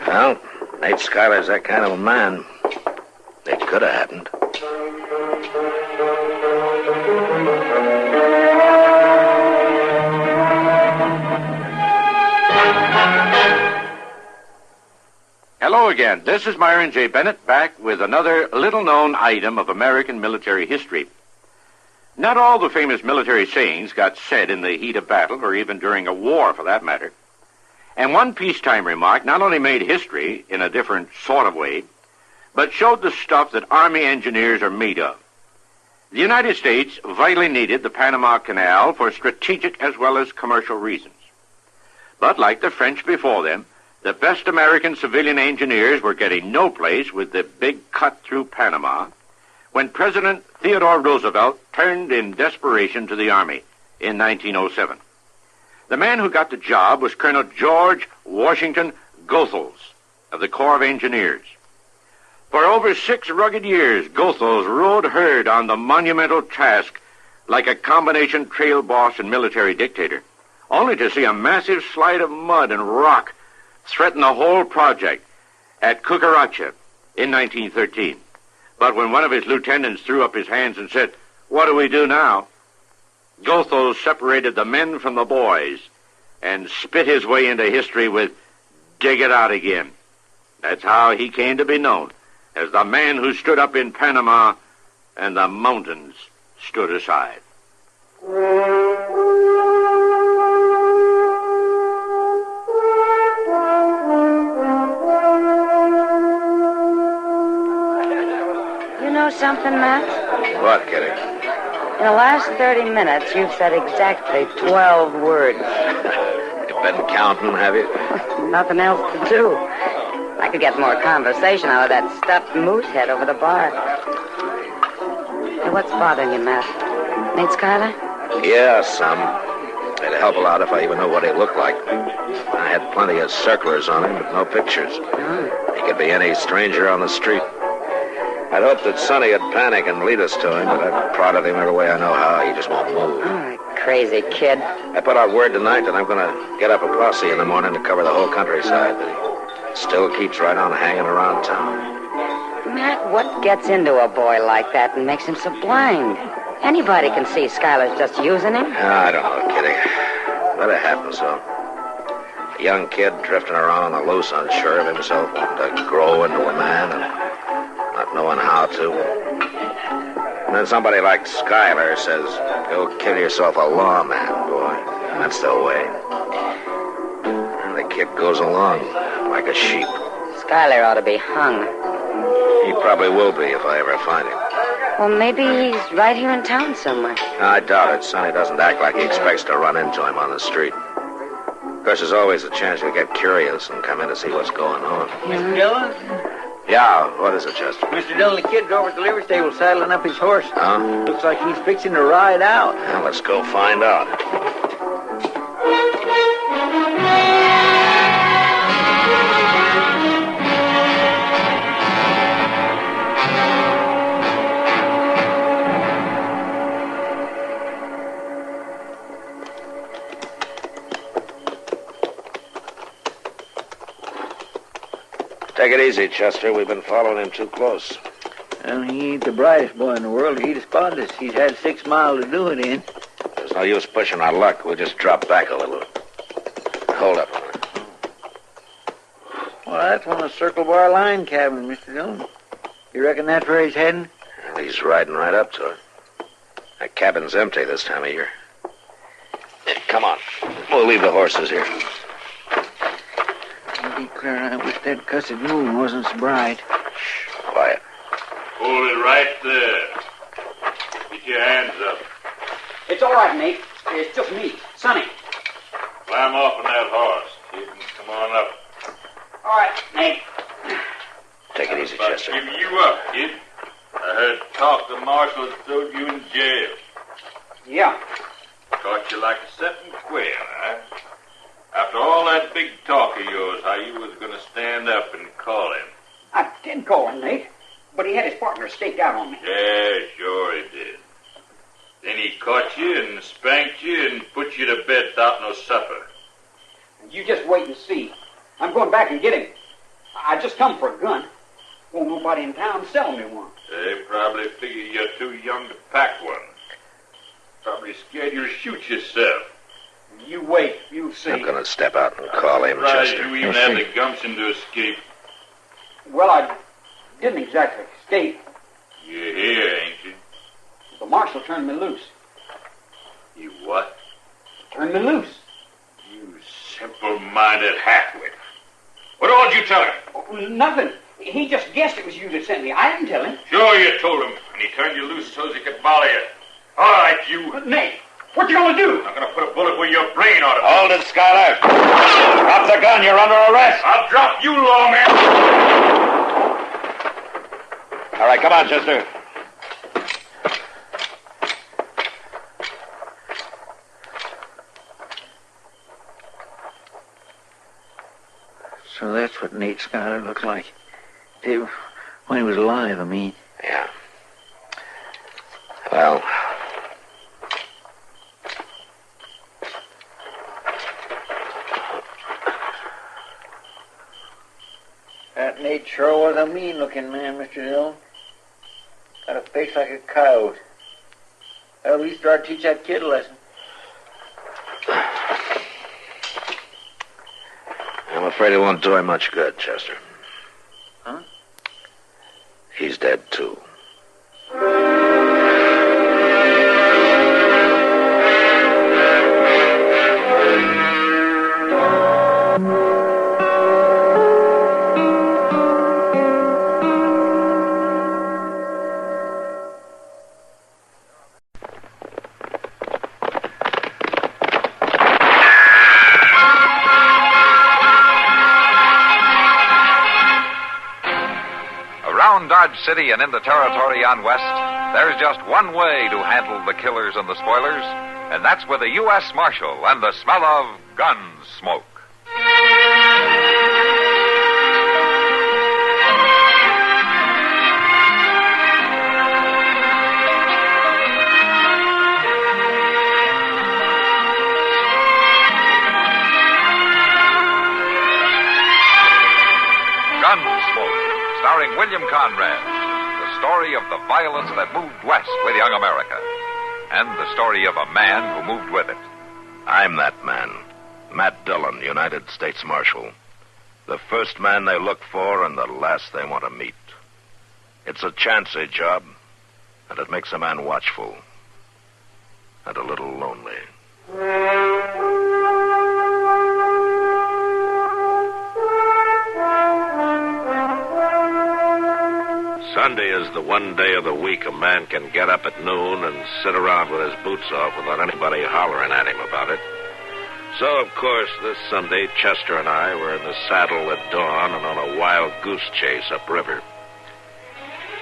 Well, Nate Schuyler's that kind of a man. It could have happened. Hello again. This is Myron J. Bennett back with another little-known item of American military history. Not all the famous military sayings got said in the heat of battle, or even during a war, for that matter. And one peacetime remark not only made history in a different sort of way, but showed the stuff that Army engineers are made of. The United States vitally needed the Panama Canal for strategic as well as commercial reasons. But like the French before them, the best American civilian engineers were getting no place with the big cut through Panama when President Theodore Roosevelt turned in desperation to the Army in 1907. The man who got the job was Colonel George Washington Goethals of the Corps of Engineers. For over 6 rugged years, Goethals rode herd on the monumental task like a combination trail boss and military dictator, only to see a massive slide of mud and rock threaten the whole project at Cucaracha in 1913. But when one of his lieutenants threw up his hands and said, "What do we do now?" Goethals separated the men from the boys and spit his way into history with "Dig it out again." That's how he came to be known as the man who stood up in Panama and the mountains stood aside. You know something, Matt? What, Kitty? In the last 30 minutes, you've said exactly 12 words. You've been counting, have you? Nothing else to do. I could get more conversation out of that stuffed moose head over the bar. Hey, what's bothering you, Matt? Meet Skylar? Yeah, some. It'd help a lot if I even knew what he looked like. I had plenty of circlers on him, but no pictures. He could be any stranger on the street. I'd hoped that Sonny would panic and lead us to him, but I've prodded him every way I know how. He just won't move. Oh, crazy kid. I put out word tonight that I'm going to get up a posse in the morning to cover the whole countryside, but he still keeps right on hanging around town. Matt, what gets into a boy like that and makes him so blind? Anybody can see Skylar's just using him. I don't know, Kitty. But it happens, so. A young kid drifting around on the loose, unsure of himself, wanting to grow into a man and not knowing how to. And then somebody like Skylar says, "Go kill yourself a lawman, boy." And that's the way. And the kid goes along like a sheep. Skylar ought to be hung. He probably will be if I ever find him. Well, maybe he's right here in town somewhere. I doubt it. Sonny doesn't act like he expects to run into him on the street. Of course, there's always a chance he'll get curious and come in to see what's going on. Mr. Dillon? Yeah, what is it, Chester? Mr. Dillon, the kid's over at the livery stable saddling up his horse. Huh? Looks like he's fixing to ride out. Well, let's go find out. Take it easy, Chester. We've been following him too close. Well, he ain't the brightest boy in the world. He'd spotted us. He's had 6 miles to do it in. There's no use pushing our luck. We'll just drop back a little. Hold up. Well, that's one of the Circle Bar line cabins, Mr. Dillon. You reckon that's where he's heading? Well, he's riding right up to it. That cabin's empty this time of year. Hey, come on. We'll leave the horses here. I'll be clear. I wish that cussed moon wasn't so bright. Quiet. Hold it right there. Get your hands up. It's all right, mate. It's just me, Sonny. Climb off on that horse, kid, and come on up. All right, mate. Take it easy, About Chester. to give you up, kid. I heard talk the marshal had thrown you in jail. Yeah. Caught you like a setting quail, huh? After all that big talk of yours, how you was going to stand up and call him. I did call him, mate, but he had his partner staked out on me. Yeah, sure he did. Then he caught you and spanked you and put you to bed without no supper. You just wait and see. I'm going back and get him. I just come for a gun. Won't nobody in town sell me one. They probably figure you're too young to pack one. Probably scared you'll shoot yourself. You wait, you'll see. I'm going to step out and call him, Surprised Chester. you even had the gumption to escape. Well, I didn't exactly escape. You're here, ain't you? The marshal turned me loose. You what? Turned me loose. You simple-minded halfwit. What all did you tell him? Oh, nothing. He just guessed it was you that sent me. I didn't tell him. Sure you told him, and he turned you loose so he could volley you. All right, you. Nate, what you gonna do? I'm gonna put a bullet where your brain ought to be. Hold it, Skylar. Drop the gun. You're under arrest. I'll drop you, lawman. All right, come on, Chester. So that's what Nate Schuyler looked like. When he was alive, I mean. Yeah. Well, that Nate sure was a mean-looking man, Mr. Dillon. Got a face like a coyote. At least I'd teach that kid a lesson. I'm afraid it won't do him much good, Chester. Huh? He's dead, too. Dodge City and in the territory on west, there's just one way to handle the killers and the spoilers, and that's with a U.S. Marshal and the smell of Gunsmoke. Gunsmoke, starring William Conrad, the story of the violence that moved west with young America, and the story of a man who moved with it. I'm that man, Matt Dillon, United States Marshal. The first man they look for and the last they want to meet. It's a chancy job, and it makes a man watchful and a little lonely. Sunday is the one day of the week a man can get up at noon and sit around with his boots off without anybody hollering at him about it. So, of course, this Sunday, Chester and I were in the saddle at dawn and on a wild goose chase upriver.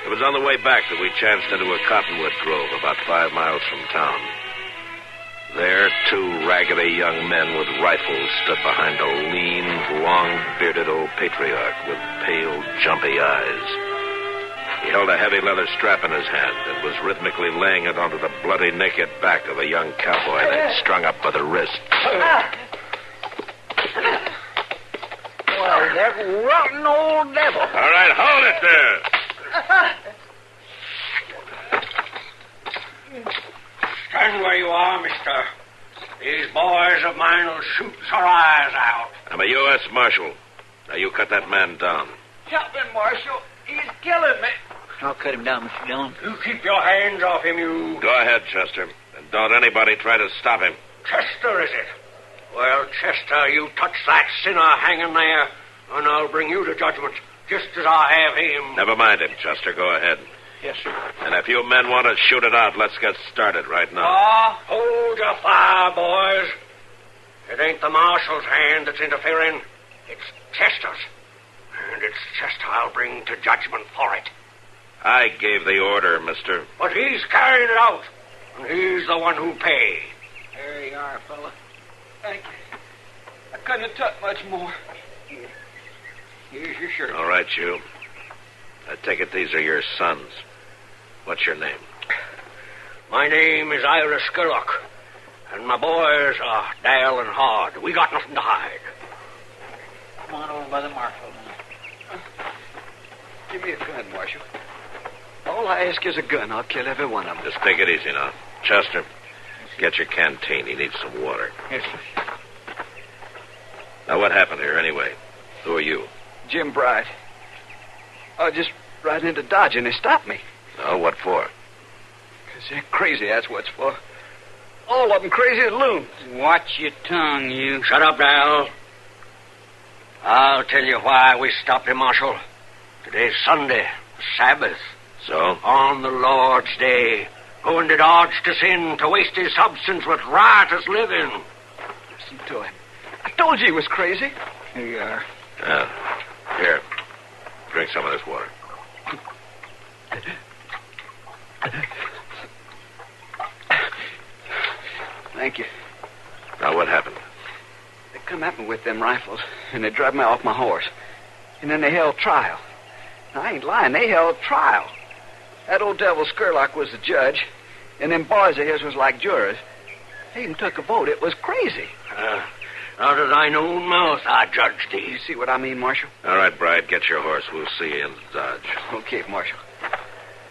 It was on the way back that we chanced into a cottonwood grove about 5 miles from town. There, 2 raggedy young men with rifles stood behind a lean, long-bearded old patriarch with pale, jumpy eyes. He held a heavy leather strap in his hand and was rhythmically laying it onto the bloody, naked back of a young cowboy they'd strung up by the wrists. Why, that rotten old devil. All right, hold it there. Stand where you are, mister. These boys of mine will shoot your eyes out. I'm a U.S. Marshal. Now, you cut that man down. Help him, Marshal. He's killing me. I'll cut him down, Mr. Dillon. You keep your hands off him, you... Go ahead, Chester. And don't anybody try to stop him. Chester, is it? Well, Chester, you touch that sinner hanging there, and I'll bring you to judgment, just as I have him. Never mind him, Chester. Go ahead. Yes, sir. And if you men want to shoot it out, let's get started right now. Hold your fire, boys. It ain't the marshal's hand that's interfering. It's Chester's. And it's Chester I'll bring to judgment for it. I gave the order, mister. But he's carrying it out, and he's the one who pays. There you are, fella. Thank you. I couldn't have took much more. Here's your shirt. All right, you. I take it these are your sons. What's your name? My name is Ira Skirlock, and my boys are Dale and Hard. We got nothing to hide. Come on over by the marshal now. Give me a gun, Marshal. All I ask is a gun. I'll kill every one of them. Just take it easy now. Chester, get your canteen. He needs some water. Yes, sir. Now, what happened here, anyway? Who are you? Jim Bright. I was just riding into Dodge, and they stopped me. Oh, what for? Because they're crazy, that's what's for. All of them crazy as loons. Watch your tongue, you. Shut up, Dal. I'll tell you why we stopped him, Marshal. Today's Sunday, Sabbath. So? On the Lord's day. Going to dodge to sin, to waste his substance with riotous living. Listen to him. I told you he was crazy. Here you are. Here. Drink some of this water. Thank you. Now, what happened? They come at me with them rifles, and they drive me off my horse. And then they held trial. Now, I ain't lying. They held trial. That old devil Skurlock was the judge, and them boys of his was like jurors. They even took a vote. It was crazy. Out of thine own mouth, I judge thee. You see what I mean, Marshal? All right, Bride, get your horse. We'll see you in Dodge. Okay, Marshal.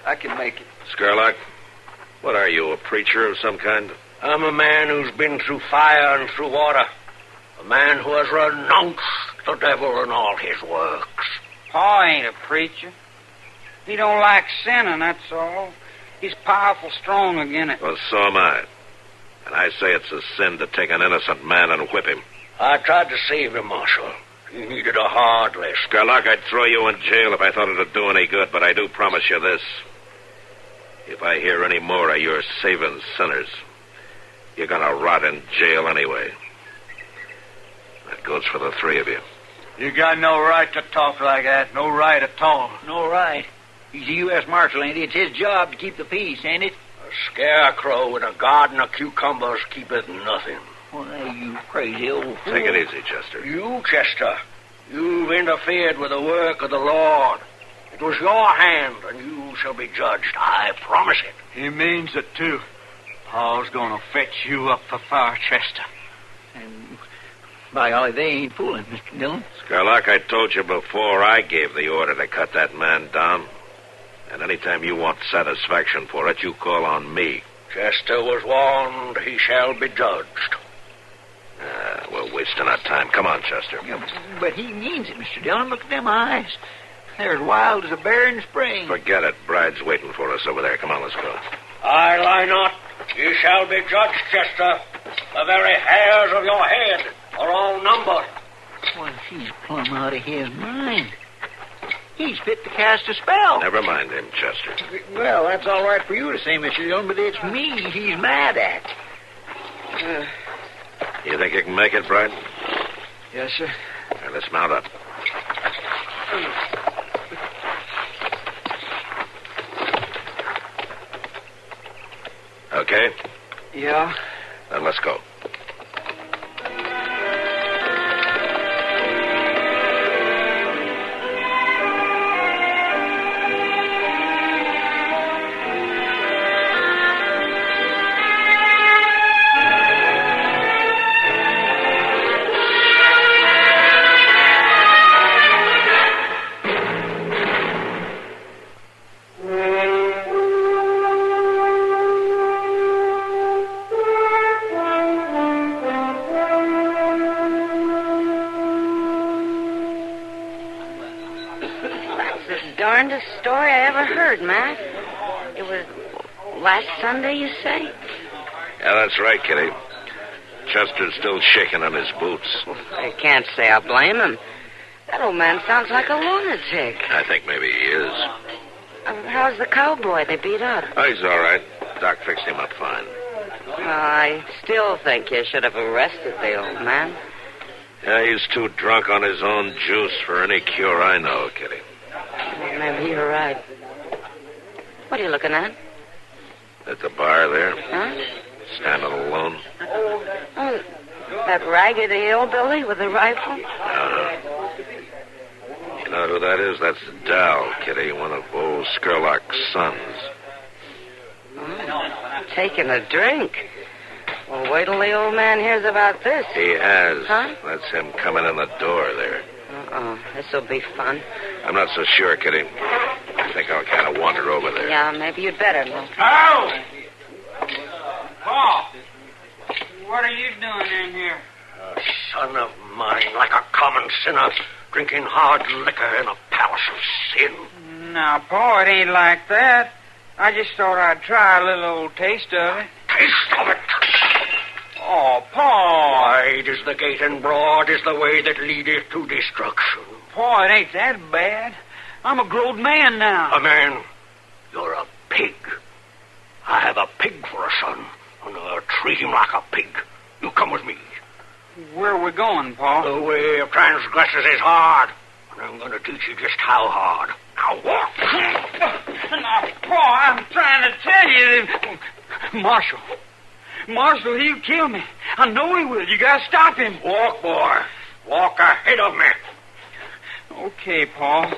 I can make it. Skurlock, what are you, a preacher of some kind? I'm a man who's been through fire and through water. A man who has renounced the devil and all his works. Pa ain't a preacher. He don't like sinning, that's all. He's powerful strong again it. Well, so am I. And I say it's a sin to take an innocent man and whip him. I tried to save him, Marshal. He needed a hard lesson. Skurlock, I'd throw you in jail if I thought it'd do any good, but I do promise you this. If I hear any more of your saving sinners, you're gonna rot in jail anyway. That goes for the three of you. You got no right to talk like that. No right at all. No right. He's a U.S. Marshal, ain't he? It's his job to keep the peace, ain't it? A scarecrow with a garden of cucumbers keepeth nothing. Why, you crazy old fool. Take it easy, Chester. You, Chester, you've interfered with the work of the Lord. It was your hand, and you shall be judged. I promise it. He means it, too. Paul's gonna fetch you up for fire, Chester. And by golly, they ain't fooling, Mr. Dillon. Skurlock, I told you before I gave the order to cut that man down. And anytime you want satisfaction for it, you call on me. Chester was warned. He shall be judged. We're wasting our time. Come on, Chester. Yeah, but he means it, Mr. Dillon. Look at them eyes. They're as wild as a bear in spring. Forget it. Bride's waiting for us over there. Come on, let's go. I lie not. You shall be judged, Chester. The very hairs of your head are all numbered. Why, he's plumb out of his mind. He's fit to cast a spell. Never mind him, Chester. Well, that's all right for you to say, Mr. Dillon, but it's me he's mad at. You think you can make it, Bride? Yes, sir. All right, let's mount up. Okay? Yeah. Then let's go. Darndest story I ever heard, Matt. It was last Sunday, you say? Yeah, that's right, Kitty. Chester's still shaking on his boots. I can't say I blame him. That old man sounds like a lunatic. I think maybe he is. How's the cowboy they beat up? Oh, he's all right. Doc fixed him up fine. I still think you should have arrested the old man. Yeah, he's too drunk on his own juice for any cure I know, Kitty. Well, maybe you're right. What are you looking at? At the bar there. Huh? Standing alone. Oh, that raggedy hillbilly with the rifle? You know who that is? That's Dal, Kitty, one of old Skurlock's sons. Oh, taking a drink. Well, wait till the old man hears about this. He has. Huh? That's him coming in the door there. Uh-oh, this'll be fun. I'm not so sure, Kitty. I think I'll kind of wander over there. Yeah, maybe you'd better, Lou. Carl! Paul! What are you doing in here? A son of mine, like a common sinner, drinking hard liquor in a palace of sin. Now, Paul, it ain't like that. I just thought I'd try a little old taste of it. Taste of it? Oh, Paul! Wide is the gate and broad is the way that leadeth to destruction. Paul, it ain't that bad. I'm a grown man now. A man? You're a pig. I have a pig for a son, and I'll treat him like a pig. You come with me. Where are we going, Pa? The way of transgressors is hard, and I'm going to teach you just how hard. Now walk. Now, Pa, I'm trying to tell you. Marshal, he'll kill me. I know he will. You got to stop him. Walk, boy. Walk ahead of me. Okay, Pa.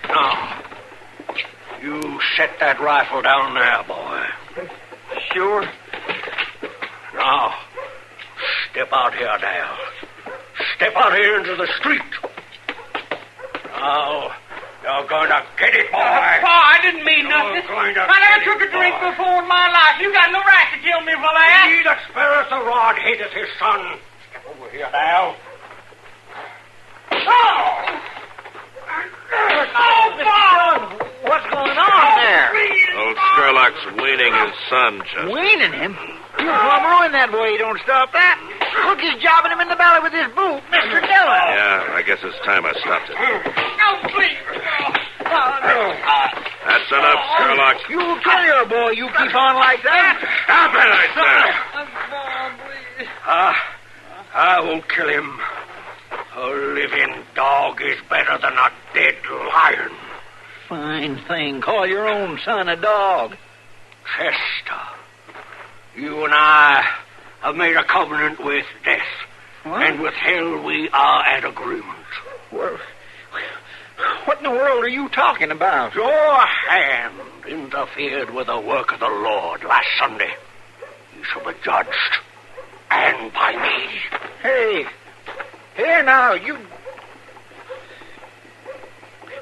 Now, you set that rifle down there, boy. Sure. Now, step out here, Dale. Step out here into the street. Now, you're going to get it, boy. Pa, I didn't mean nothing. I never took a drink before in my life. You got no right to kill me for that. He that spareth the rod hateth his son. Step over here, Dale. What's going on there? Old Skurlock's weaning his son, Chester. Weaning him? You'll plumb ruin that boy. You don't stop that. Look, he's jobbing him in the belly with his boot, Mr. Dillon. Yeah, I guess it's time I stopped it. No, please. That's enough, Skurlock. You'll kill your boy. You keep on like that. Stop it, I said. I won't kill him. A living dog is better than a dead lion. Fine thing. Call your own son a dog. Chester, you and I have made a covenant with death. What? And with hell we are at agreement. What in the world are you talking about? Your hand interfered with the work of the Lord last Sunday. You shall be judged. And by me. Hey, here now, you...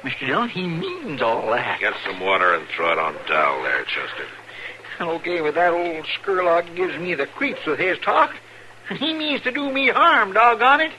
Mr. Dillon, he means all that. Get some water and throw it on Dal there, Chester. Okay, but that old Skurlock gives me the creeps with his talk. He means to do me harm, doggone it.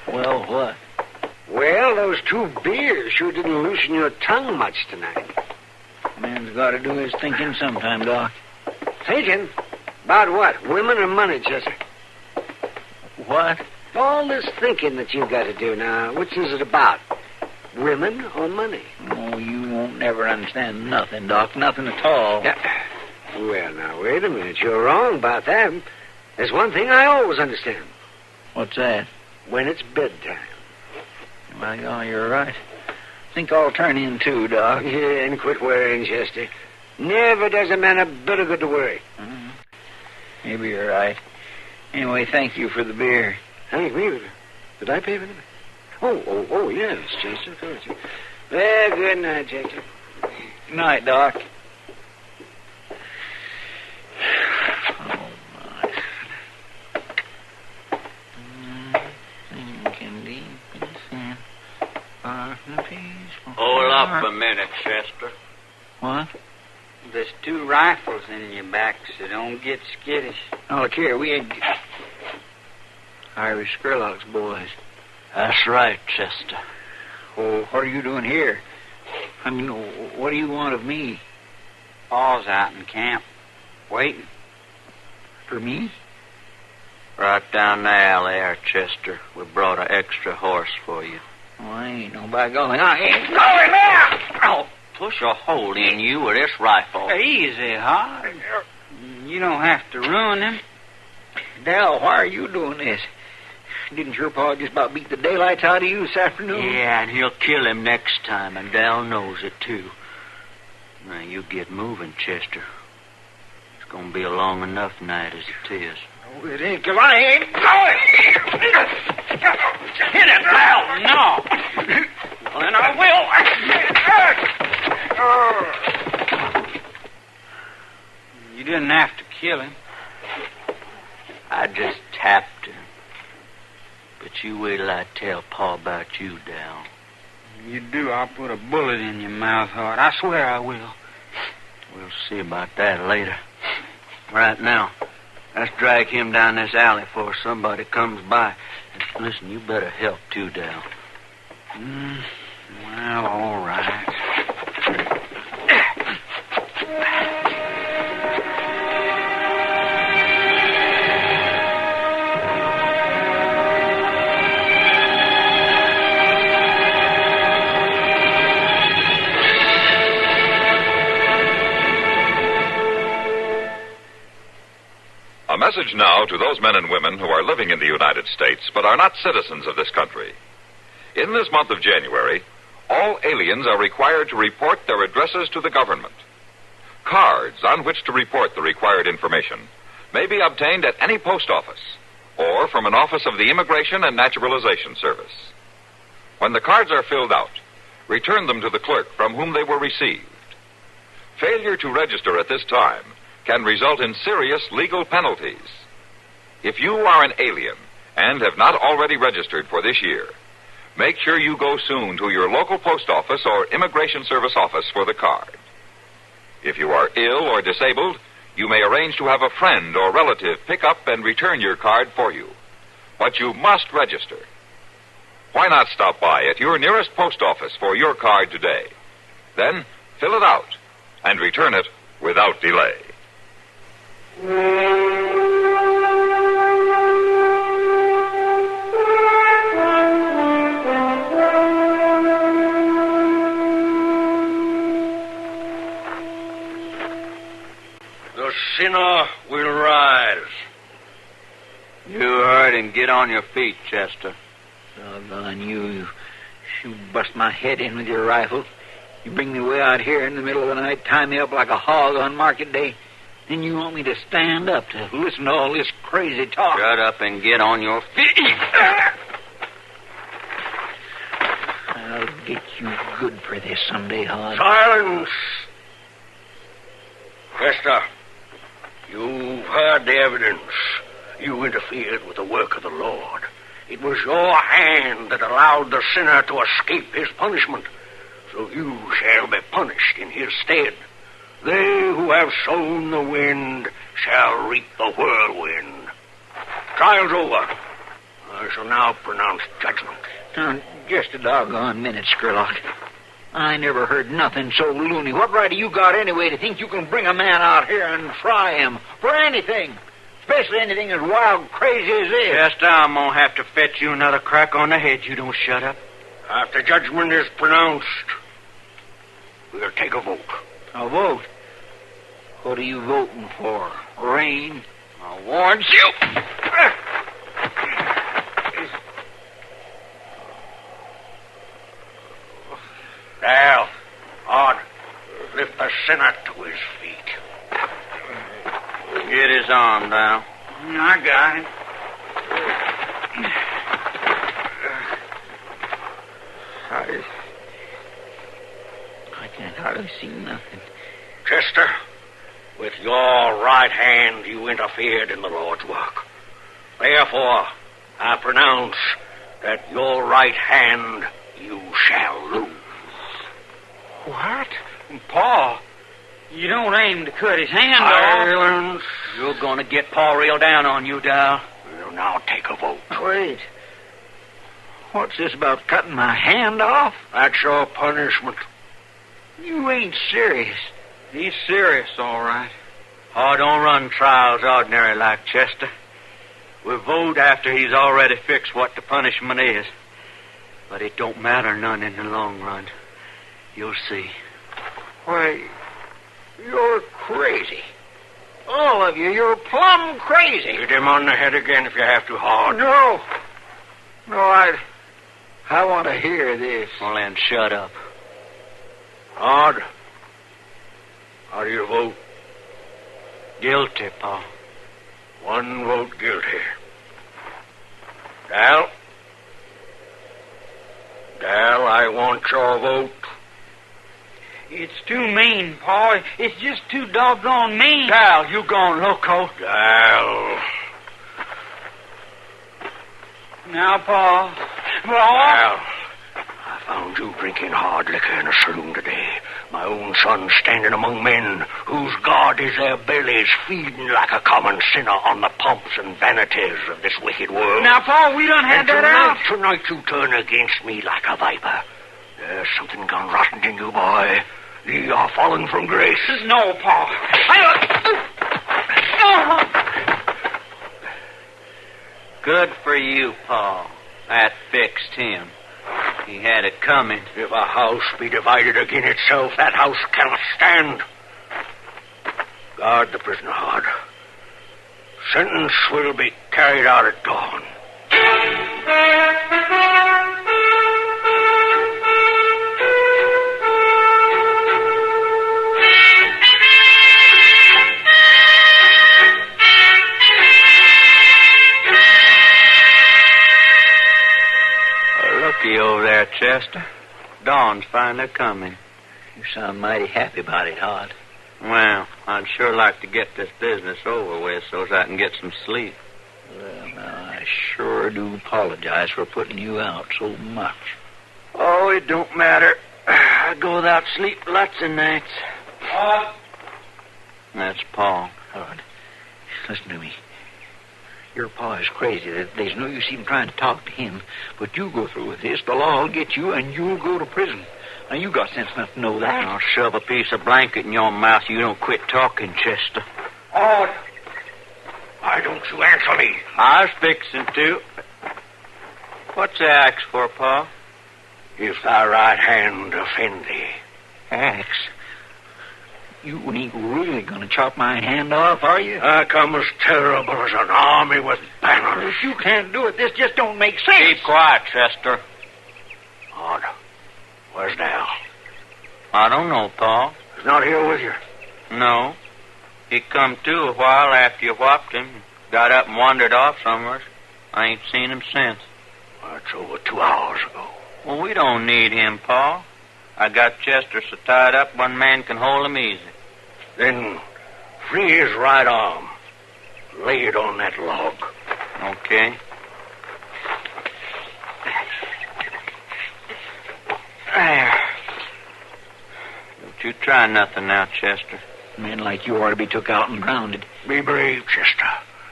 Well, what? Well, those 2 beers sure didn't loosen your tongue much tonight. Man's got to do his thinking sometime, Doc. Thinking? About what? Women or money, Chester? What? All this thinking that you've got to do now, which is it about? Women or money? Oh, you won't never understand nothing, Doc. Nothing at all. Yeah. Well, now, wait a minute. You're wrong about that. There's one thing I always understand. What's that? When it's bedtime. My God, you're right. Think I'll turn in, too, Doc. Yeah, and quit worrying, Chester. Never does a man a bit of good to worry. Maybe you're right. Anyway, thank you for the beer. Thank me? Did I pay for the beer? Oh, yes, Chester, of course. Well, good night, Chester. Good night, Doc. Hold up a minute, Chester. What? There's 2 rifles in your back, so don't get skittish. Oh, look here, we ain't... Irish Skurlock's boys. That's right, Chester. Oh, what are you doing here? I mean, what do you want of me? Paul's out in camp, waiting. For me? Right down the alley there, Chester. We brought an extra horse for you. Oh, I ain't no by golly. I ain't going there! I'll push a hole in you with this rifle. Easy, Hard. You don't have to ruin him. Dal, why are you doing this? Didn't your pa just about beat the daylights out of you this afternoon? Yeah, and he'll kill him next time, and Dal knows it, too. Now, you get moving, Chester. It's going to be a long enough night as it is. Oh, it ain't, 'cause I ain't going. Hit it, Dal! No. Well, then I will. You didn't have to kill him. I just tapped him. But But you wait till I tell Pa about you, Dal. You do, I'll put a bullet in your mouth, Hart. I swear I will. We'll see about that later. Right now, let's drag him down this alley before somebody comes by. And listen, you better help too, Dal. Well, all right. A message now to those men and women who are living in the United States but are not citizens of this country. In this month of January, all aliens are required to report their addresses to the government. Cards on which to report the required information may be obtained at any post office or from an office of the Immigration and Naturalization Service. When the cards are filled out, return them to the clerk from whom they were received. Failure to register at this time can result in serious legal penalties. If you are an alien and have not already registered for this year, make sure you go soon to your local post office or Immigration Service office for the card. If you are ill or disabled, you may arrange to have a friend or relative pick up and return your card for you. But you must register. Why not stop by at your nearest post office for your card today? Then fill it out and return it without delay. The sinner will rise. You heard him. Get on your feet, Chester. Doggone you. You bust my head in with your rifle. You bring me way out here in the middle of the night, tie me up like a hog on market day. Then you want me to stand up to listen to all this crazy talk. Shut up and get on your feet. I'll get you good for this someday, Hod. Silence! Pester, you've heard the evidence. You interfered with the work of the Lord. It was your hand that allowed the sinner to escape his punishment. So you shall be punished in his stead. They who have sown the wind shall reap the whirlwind. Trial's over. I shall now pronounce judgment. Now, just a doggone minute, Skurlock. I never heard nothing so loony. What right do you got anyway to think you can bring a man out here and try him for anything? Especially anything as wild crazy as this. Chester, I'm going to have to fetch you another crack on the head. You don't shut up. After judgment is pronounced, we'll take a vote. A vote? What are you voting for? Rain? I warned you. Dal, Odd, lift the sinner to his feet. Get his arm down. I got him. I can't hardly see nothing. Chester, with your right hand you interfered in the Lord's work. Therefore, I pronounce that your right hand you shall lose. What? Pa, you don't aim to cut his hand Silence. off. You're going to get Pa reeled down on you, Dal. We'll now take a vote. Wait. What's this about cutting my hand off? That's your punishment. You ain't serious. He's serious, all right. Pa don't run trials ordinary like Chester. We vote after he's already fixed what the punishment is. But it don't matter none in the long run. You'll see. Why, you're crazy. All of you, you're plumb crazy. Hit him on the head again if you have to, hard. No, I want to hear this. Well, then, shut up. Hard. How do you vote? Guilty, Pa. One vote guilty. Dal? Dal, I want your vote. It's too mean, Pa. It's just too doggone mean. Dal, you gone loco. Dal. Now, Pa. Well, I found you drinking hard liquor in a saloon today. My own son standing among men whose God is their bellies, feeding like a common sinner on the pomps and vanities of this wicked world. Now, Pa, we done had that out. Tonight you turn against me like a viper. There's something gone rotten in you, boy. Ye are fallen from grace. No, Pa. Good for you, Paul. That fixed him. He had it coming. If a house be divided against itself, that house cannot stand. Guard the prisoner hard. Sentence will be carried out at dawn. Looky over there, Chester. Dawn's finally coming. You sound mighty happy about it, Hod. Well, I'd sure like to get this business over with so as I can get some sleep. Well, now, I sure do apologize for putting you out so much. Oh, it don't matter. I go without sleep lots of nights. That's Paul. Hod, listen to me. Your pa is crazy. There's no use even trying to talk to him. But you go through with this, the law will get you, and you'll go to prison. Now, you got sense enough to know that. I'll shove a piece of blanket in your mouth. You don't quit talking, Chester. Oh, why don't you answer me? I was fixing to. What's the axe for, Pa? If thy right hand offend thee. Axe? You ain't really going to chop my hand off, are you? I come as terrible as an army with banners. If you can't do it, this just don't make sense. Keep quiet, Chester. Odd. Where's Dal? I don't know, Pa. He's not here with you? No. He come to a while after you whopped him. Got up and wandered off somewhere. I ain't seen him since. That's over 2 hours ago. Well, we don't need him, Pa. I got Chester so tied up one man can hold him easy. Then free his right arm. Lay it on that log. Okay. There. Don't you try nothing now, Chester. Men like you ought to be took out and grounded. Be brave, Chester.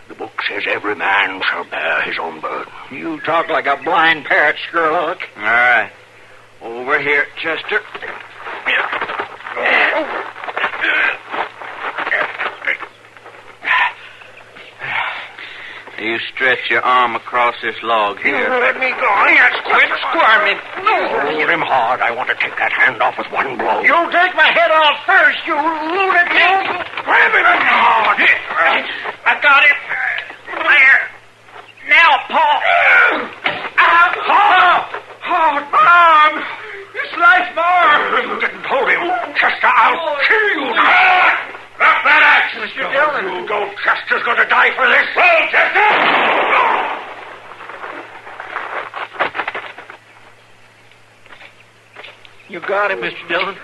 The book says every man shall bear his own burden. You talk like a blind parrot, Sherlock. All right. Over here, Chester. You stretch your arm across this log here. Let me go. Quit squirming. Hold him hard. I want to take that hand off with one blow. You take my head off first, you lunatic. Grab him hard. I got it. There. Now, Paul. Arm! This life's more! You didn't hold him. Chester, I'll kill you now. Drop that axe, Mr. Dillon. You go. Chester's going to die for this. Well, Chester! You got him, Mr. Dillon.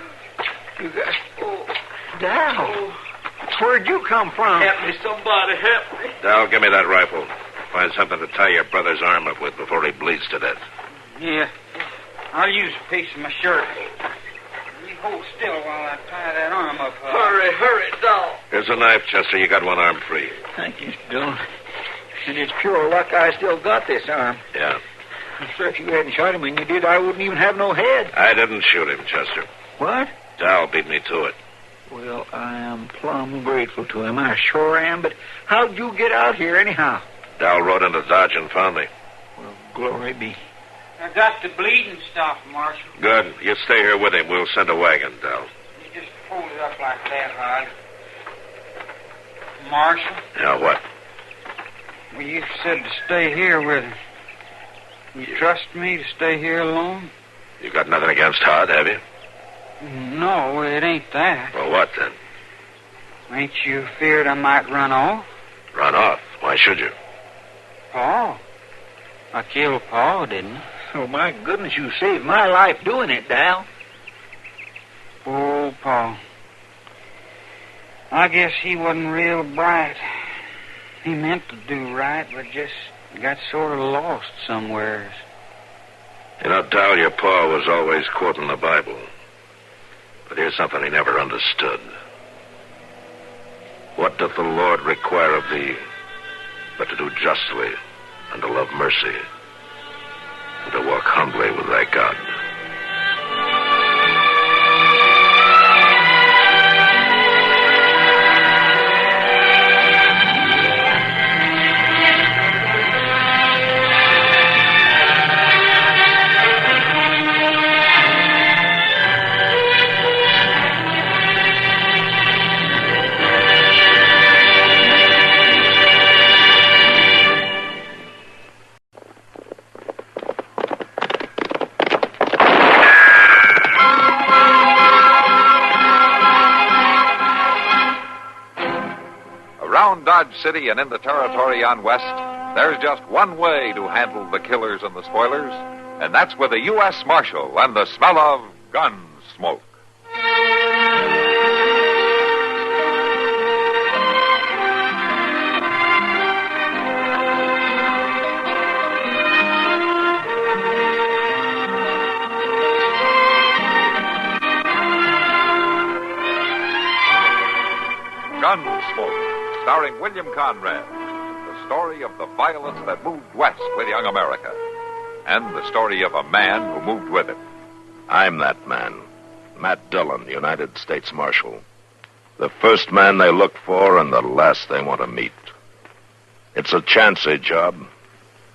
You got... Oh, Dal. Where'd you come from? Help me, somebody, help me. Dal, give me that rifle. Find something to tie your brother's arm up with before he bleeds to death. Yeah. I'll use a piece of my shirt. You hold still while I tie that arm up. Hurry, Dal. Here's a knife, Chester. You got one arm free. Thank you, Mr. Dillon. And it's pure luck I still got this arm. Yeah. Sir, if you hadn't shot him when you did, I wouldn't even have no head. I didn't shoot him, Chester. What? Dal beat me to it. Well, I am plumb grateful to him. I sure am. But how'd you get out here anyhow? Dal rode into Dodge and found me. Well, glory be. I got the bleeding stopped, Marshal. Good. You stay here with him. We'll send a wagon, Dal. You just hold it up like that, Hod. Marshal? Yeah, what? Well, you said to stay here with him. You trust me to stay here alone? You got nothing against Hod, have you? No, it ain't that. Well, what then? Ain't you feared I might run off? Run off? Why should you? Paul. I killed Paul, didn't I? Oh, my goodness, you saved my life doing it, Dal. Oh, Paul. I guess he wasn't real bright. He meant to do right, but just I got sort of lost somewheres. You know, Dal, your pa was always quoting the Bible. But here's something he never understood. What doth the Lord require of thee but to do justly and to love mercy and to walk humbly with thy God? Dodge City and in the territory on west, there's just one way to handle the killers and the spoilers, and that's with a U.S. Marshal and the smell of Gunsmoke. Gunsmoke, starring William Conrad, the story of the violence that moved west with young America, and the story of a man who moved with it. I'm that man, Matt Dillon, United States Marshal. The first man they look for and the last they want to meet. It's a chancy job,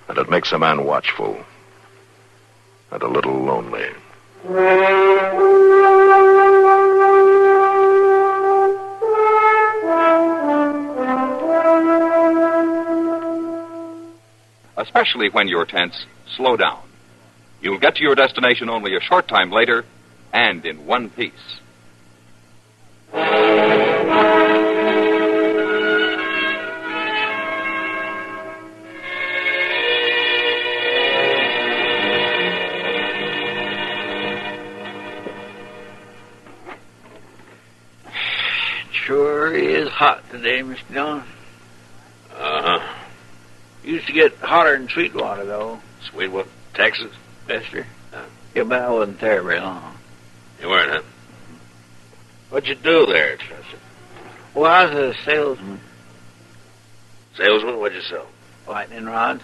and it makes a man watchful and a little lonely. Especially when you're tense, slow down. You'll get to your destination only a short time later, and in one piece. Sure is hot today, Mr. Dillon. Uh-huh. Used to get hotter than Sweetwater, though. Sweetwater? Texas? Pester. Yeah, but I wasn't there very long. You weren't, huh? What'd you do there, Chester? Well, I was a salesman. Salesman? What'd you sell? Lightning rods.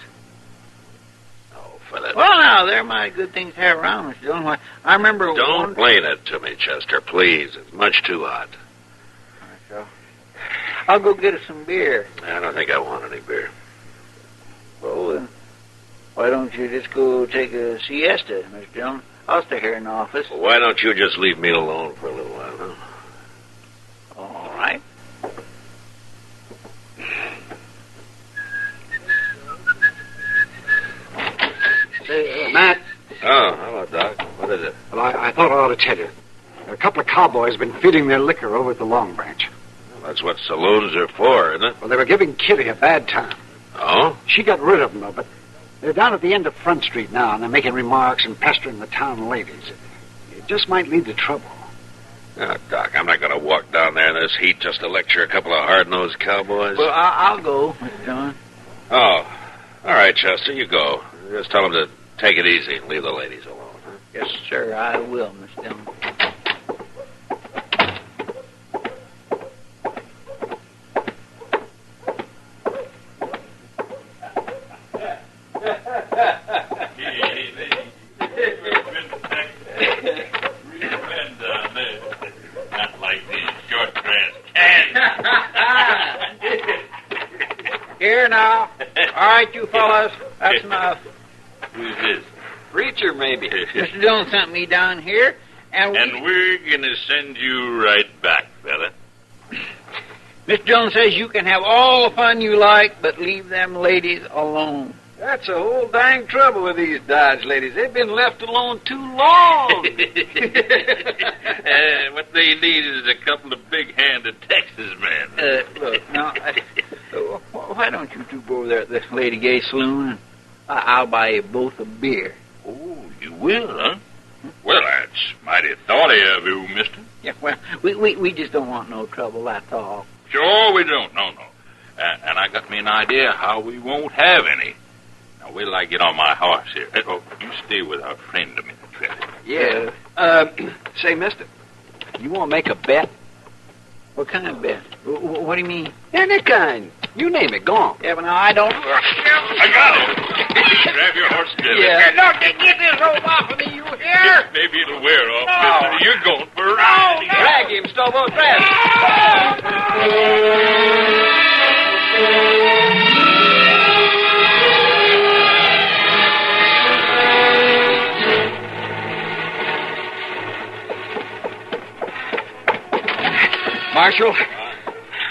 Oh, fella. Well, now, they're mighty good things to have around, Mr. Dillon. Why, I remember... Don't blame it to me, Chester, please. It's much too hot. I'll go get us some beer. I don't think I want any beer. Well, then, why don't you just go take a siesta, Mr. Dillon? I'll stay here in the office. Well, why don't you just leave me alone for a little while, huh? All right. Say, Matt. Oh, hello, Doc. What is it? Well, I thought I ought to tell you. A couple of cowboys have been feeding their liquor over at the Long Branch. Well, that's what saloons are for, isn't it? Well, they were giving Kitty a bad time. Oh? She got rid of them, though, but they're down at the end of Front Street now, and they're making remarks and pestering the town ladies. It just might lead to trouble. Oh, Doc, I'm not going to walk down there in this heat just to lecture a couple of hard-nosed cowboys. Well, I'll go, Mr. Dillon. Oh, all right, Chester, you go. Just tell them to take it easy and leave the ladies alone, huh? Yes, sir, I will, Mr. Dillon. Here now. All right, you fellas. That's enough. Who's this? Preacher, maybe. Mr. Dillon sent me down here, and we're going to send you right back, fella. Mr. Dillon says you can have all the fun you like, but leave them ladies alone. That's the whole dang trouble with these Dodge ladies. They've been left alone too long. What they need is a couple of big-handed Texas men. Look, now, why don't you two go over there at the Lady Gay Saloon, and I'll buy you both a beer. Oh, you will, huh? Well, that's mighty thoughty of you, mister. Yeah, well, we just don't want no trouble, that's all. Sure we don't, no. And I got me an idea how we won't have any. Now, wait till I get on my horse here. Oh, you stay with our friend a minute, Freddy. Yeah. Say, mister, you want to make a bet? What kind of bet? What do you mean? Any kind. You name it. Go on. Yeah, but now I don't... I got it. Grab your horse, Billy. Yeah. Look, get this rope off of me, you hear? Maybe it'll wear off, No. mister. You're going for a ride. No. Drag him, Stobo. Drag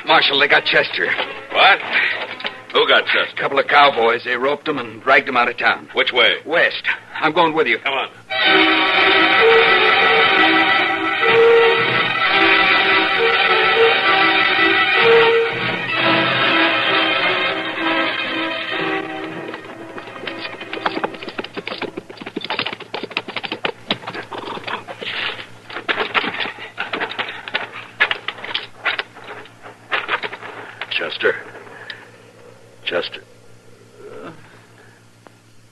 Marshal, they got Chester. What? Who got Chester? A couple of cowboys. They roped him and dragged him out of town. Which way? West. I'm going with you. Come on. Chester.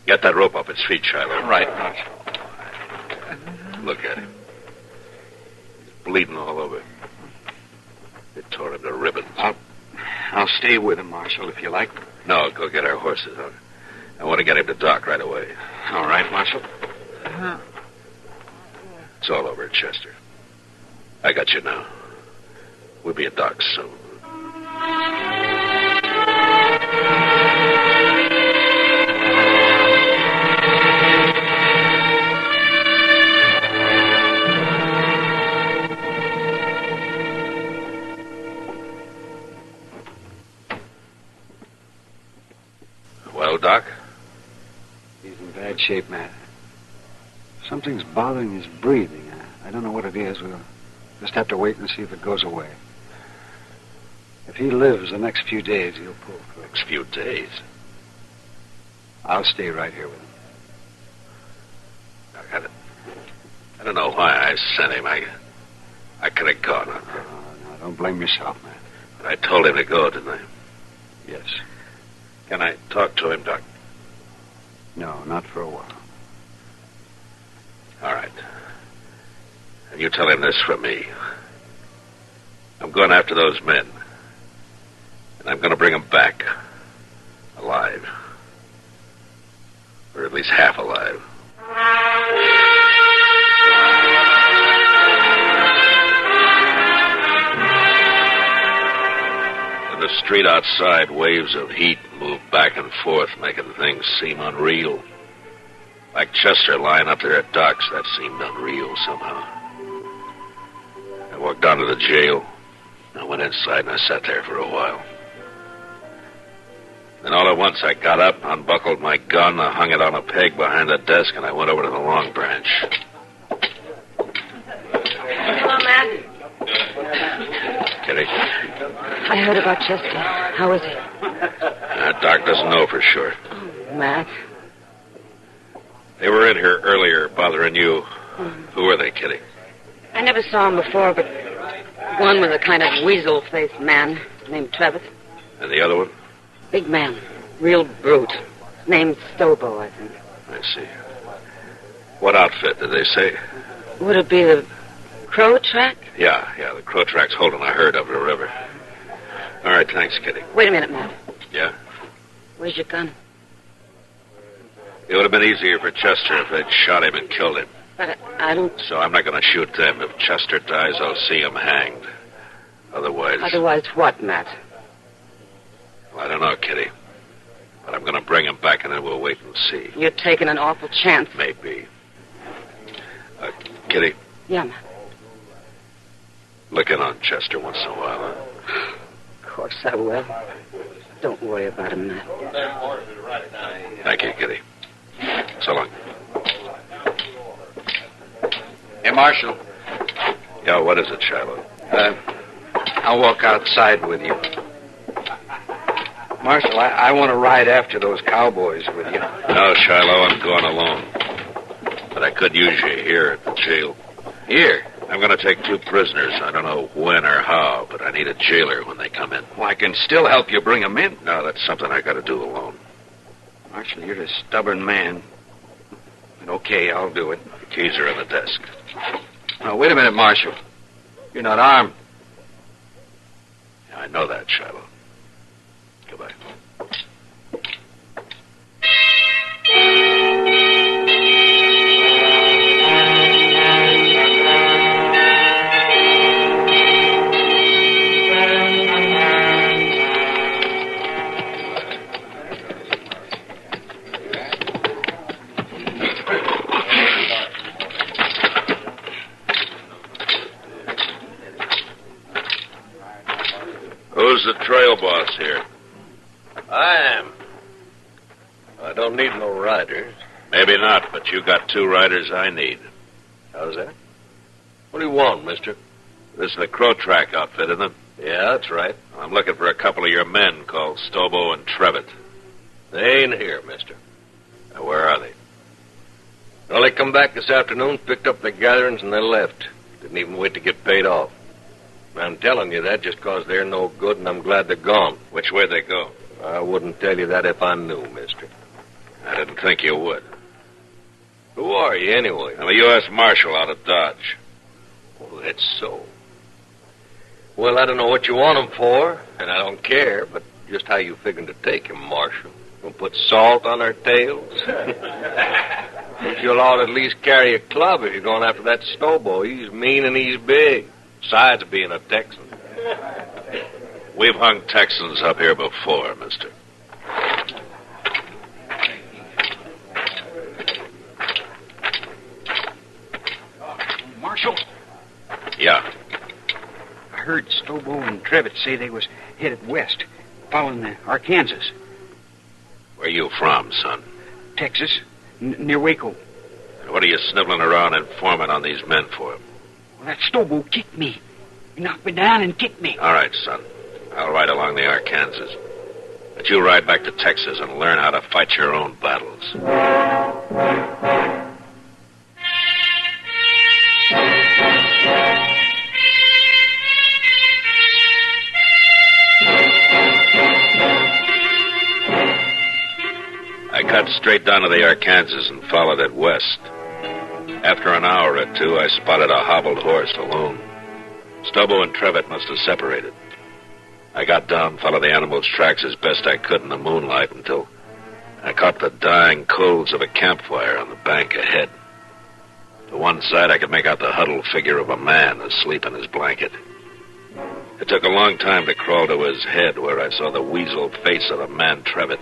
Get that rope off his feet, Shiloh. Right, Marshal. Look at him. He's bleeding all over. They tore him to ribbons. I'll stay with him, Marshal, if you like. No, go get our horses. I want to get him to dock right away. All right, Marshal. It's all over, Chester. I got you now. We'll be at dock soon. Well, Doc? He's in bad shape, Matt. Something's bothering his breathing. I don't know what it is. We'll just have to wait and see if it goes away. If he lives the next few days, he'll pull through. Next few days? I'll stay right here with him. Doc, I don't know why I sent him. I could have gone. No, don't blame yourself, Matt. But I told him to go, didn't I? Yes. Can I talk to him, Doc? No, not for a while. All right. And you tell him this from me. I'm going after those men. And I'm going to bring them back. Alive. Or at least half alive. In the street outside, waves of heat moved back and forth, making things seem unreal. Like Chester lying up there at docks, that seemed unreal somehow. I walked down to the jail. I went inside and I sat there for a while. Then all at once I got up, unbuckled my gun, I hung it on a peg behind the desk, and I went over to the Long Branch. Hello, Matt. Kitty? I heard about Chester. How is he? Doc doesn't know for sure. Oh, Matt. They were in here earlier bothering you. Who were they, Kitty? I never saw him before, but one was a kind of weasel-faced man named Trevitt. And the other one? Big man. Real brute. Named Stobo, I think. I see. What outfit did they say? Would it be the Crow track? Yeah, the Crow track's holding a herd over the river. All right, thanks, Kitty. Wait a minute, Matt. Yeah? Where's your gun? It would have been easier for Chester if they'd shot him and killed him. But I don't... So I'm not going to shoot them. If Chester dies, I'll see him hanged. Otherwise... Otherwise what, Matt? Well, I don't know, Kitty. But I'm going to bring him back, and then we'll wait and see. You're taking an awful chance. Maybe. Kitty, Yeah, Matt. look in on Chester once in a while, huh? Of course I will. Don't worry about him, Matt. Thank you, Kitty. So long. Hey, Marshal. Yeah, what is it, Shiloh? I'll walk outside with you. Marshal, I want to ride after those cowboys with you. No, Shiloh, I'm going alone. But I could use you here at the jail. Here? I'm going to take 2 prisoners. I don't know when or how, but I need a jailer when they come in. Well, I can still help you bring them in. No, that's something I got to do alone. Marshal, you're a stubborn man. But okay, I'll do it. The keys are in the desk. Now, wait a minute, Marshal. You're not armed. I know that, Shiloh. Goodbye. Who's the trail boss here? I am. I don't need no riders. Maybe not, but you got 2 riders I need. How's that? What do you want, mister? This is the Crow Track outfit, isn't it? Yeah, that's right. I'm looking for a couple of your men called Stobo and Trevitt. They ain't here, mister. Now, where are they? Well, they come back this afternoon, picked up their gatherings, and they left. Didn't even wait to get paid off. I'm telling you that just 'cause they're no good, and I'm glad they're gone. Which way they go? I wouldn't tell you that if I knew, mister. I didn't think you would. Who are you, anyway? I'm a U.S. Marshal out of Dodge. Oh, that's so. Well, I don't know what you want 'em for, and I don't care, but just how you figuring to take 'em, Marshal? Gonna put salt on our tails? Think you'll ought to at least carry a club if you're going after that Stobo. He's mean and he's big. Besides being a Texan. We've hung Texans up here before, mister. Marshal? Yeah. I heard Stobo and Trevitt say they was headed west, following the Arkansas. Where you from, son? Texas, near Waco. And what are you sniveling around informing on these men for? Well, that Stobo kicked me. He knocked me down and kicked me. All right, son. I'll ride along the Arkansas. But you ride back to Texas and learn how to fight your own battles. I cut straight down to the Arkansas and followed it west. After an hour or 2, I spotted a hobbled horse alone. Stobo and Trevitt must have separated. I got down, followed the animal's tracks as best I could in the moonlight until I caught the dying coals of a campfire on the bank ahead. To one side, I could make out the huddled figure of a man asleep in his blanket. It took a long time to crawl to his head, where I saw the weasel face of the man Trevitt.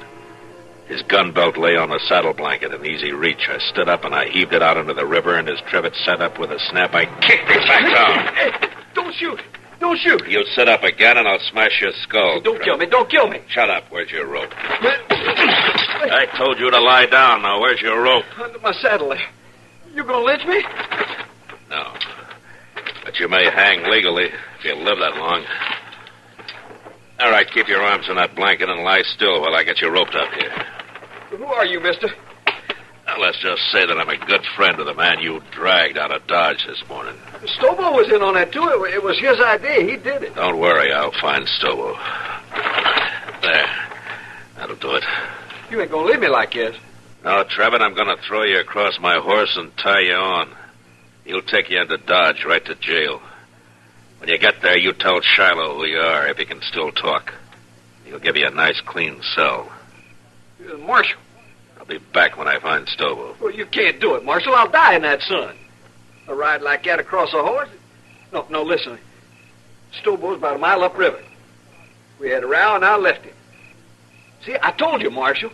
His gun belt lay on the saddle blanket in easy reach. I stood up and I heaved it out into the river, and as Trevitt sat up with a snap, I kicked it back down. Hey, don't shoot! Don't shoot! You sit up again and I'll smash your skull. Don't kill me! Don't kill me! Shut up. Where's your rope? I told you to lie down. Now, where's your rope? Under my saddle. You gonna lynch me? No. But you may hang legally if you live that long. All right, keep your arms in that blanket and lie still while I get you roped up here. Who are you, mister? Now, let's just say that I'm a good friend of the man you dragged out of Dodge this morning. Stobo was in on that, too. It was his idea. He did it. Don't worry, I'll find Stobo. There. That'll do it. You ain't gonna leave me like this. No, Trevitt, I'm gonna throw you across my horse and tie you on. He'll take you into Dodge, right to jail. When you get there, you tell Shiloh who you are, if he can still talk. He'll give you a nice, clean cell. Marshal. I'll be back when I find Stobo. Well, you can't do it, Marshal. I'll die in that sun. A ride like that across a horse? No, listen. Stobo's about a mile upriver. We had a row, and I left him. See, I told you, Marshal.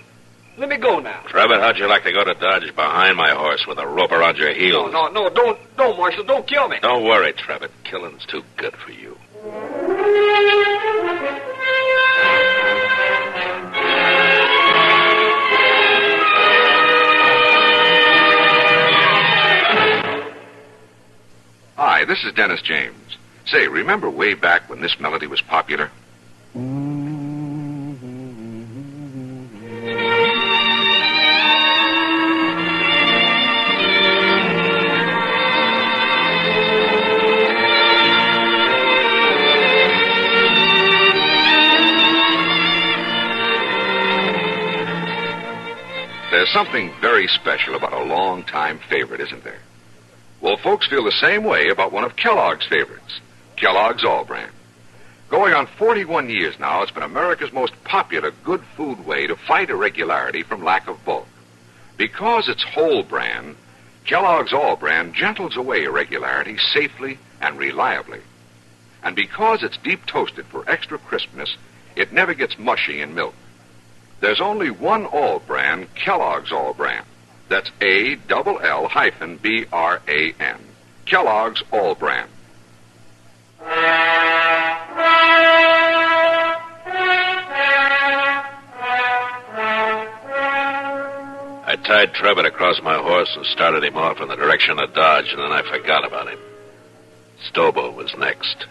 Let me go now. Trevitt, how'd you like to go to Dodge behind my horse with a rope around your heels? No, don't, Marshal. Don't kill me. Don't worry, Trevitt. Killing's too good for you. Hi, this is Dennis James. Say, remember way back when this melody was popular? There's something very special about a long-time favorite, isn't there? Well, folks feel the same way about one of Kellogg's favorites, Kellogg's All Brand. Going on 41 years now, it's been America's most popular good food way to fight irregularity from lack of bulk. Because it's whole brand, Kellogg's All Brand gentles away irregularity safely and reliably. And because it's deep toasted for extra crispness, it never gets mushy in milk. There's only one All Brand, Kellogg's All Brand. That's ALL-BRAN. Kellogg's All Brand. I tied Trevitt across my horse and started him off in the direction of Dodge, and then I forgot about him. Stobo was next.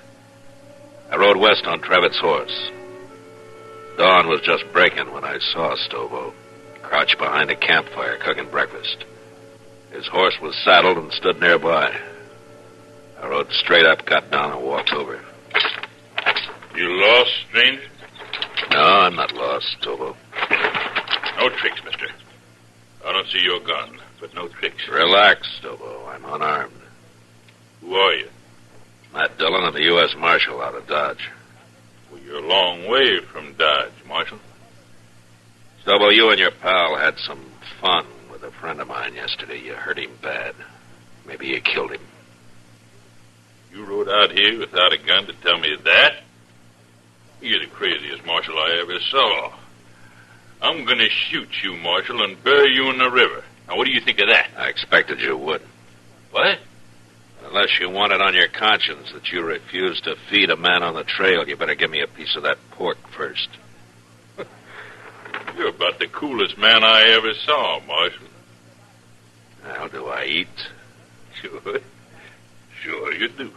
I rode west on Trevitt's horse. Dawn was just breaking when I saw Stobo, crouched behind a campfire cooking breakfast. His horse was saddled and stood nearby. I rode straight up, got down, and walked over. You lost, stranger? No, I'm not lost, Stobo. No tricks, mister. I don't see your gun, but no tricks. Relax, Stobo. I'm unarmed. Who are you? Matt Dillon of the U.S. Marshal out of Dodge. Well, you're a long way from Dodge, Marshal. Stobo, you and your pal had some fun with a friend of mine yesterday. You hurt him bad. Maybe you killed him. You rode out here without a gun to tell me that? You're the craziest marshal I ever saw. I'm going to shoot you, Marshal, and bury you in the river. Now, what do you think of that? I expected you would. What? Unless you want it on your conscience that you refused to feed a man on the trail, you better give me a piece of that pork first. You're about the coolest man I ever saw, Marshal. How do I eat? Sure you do.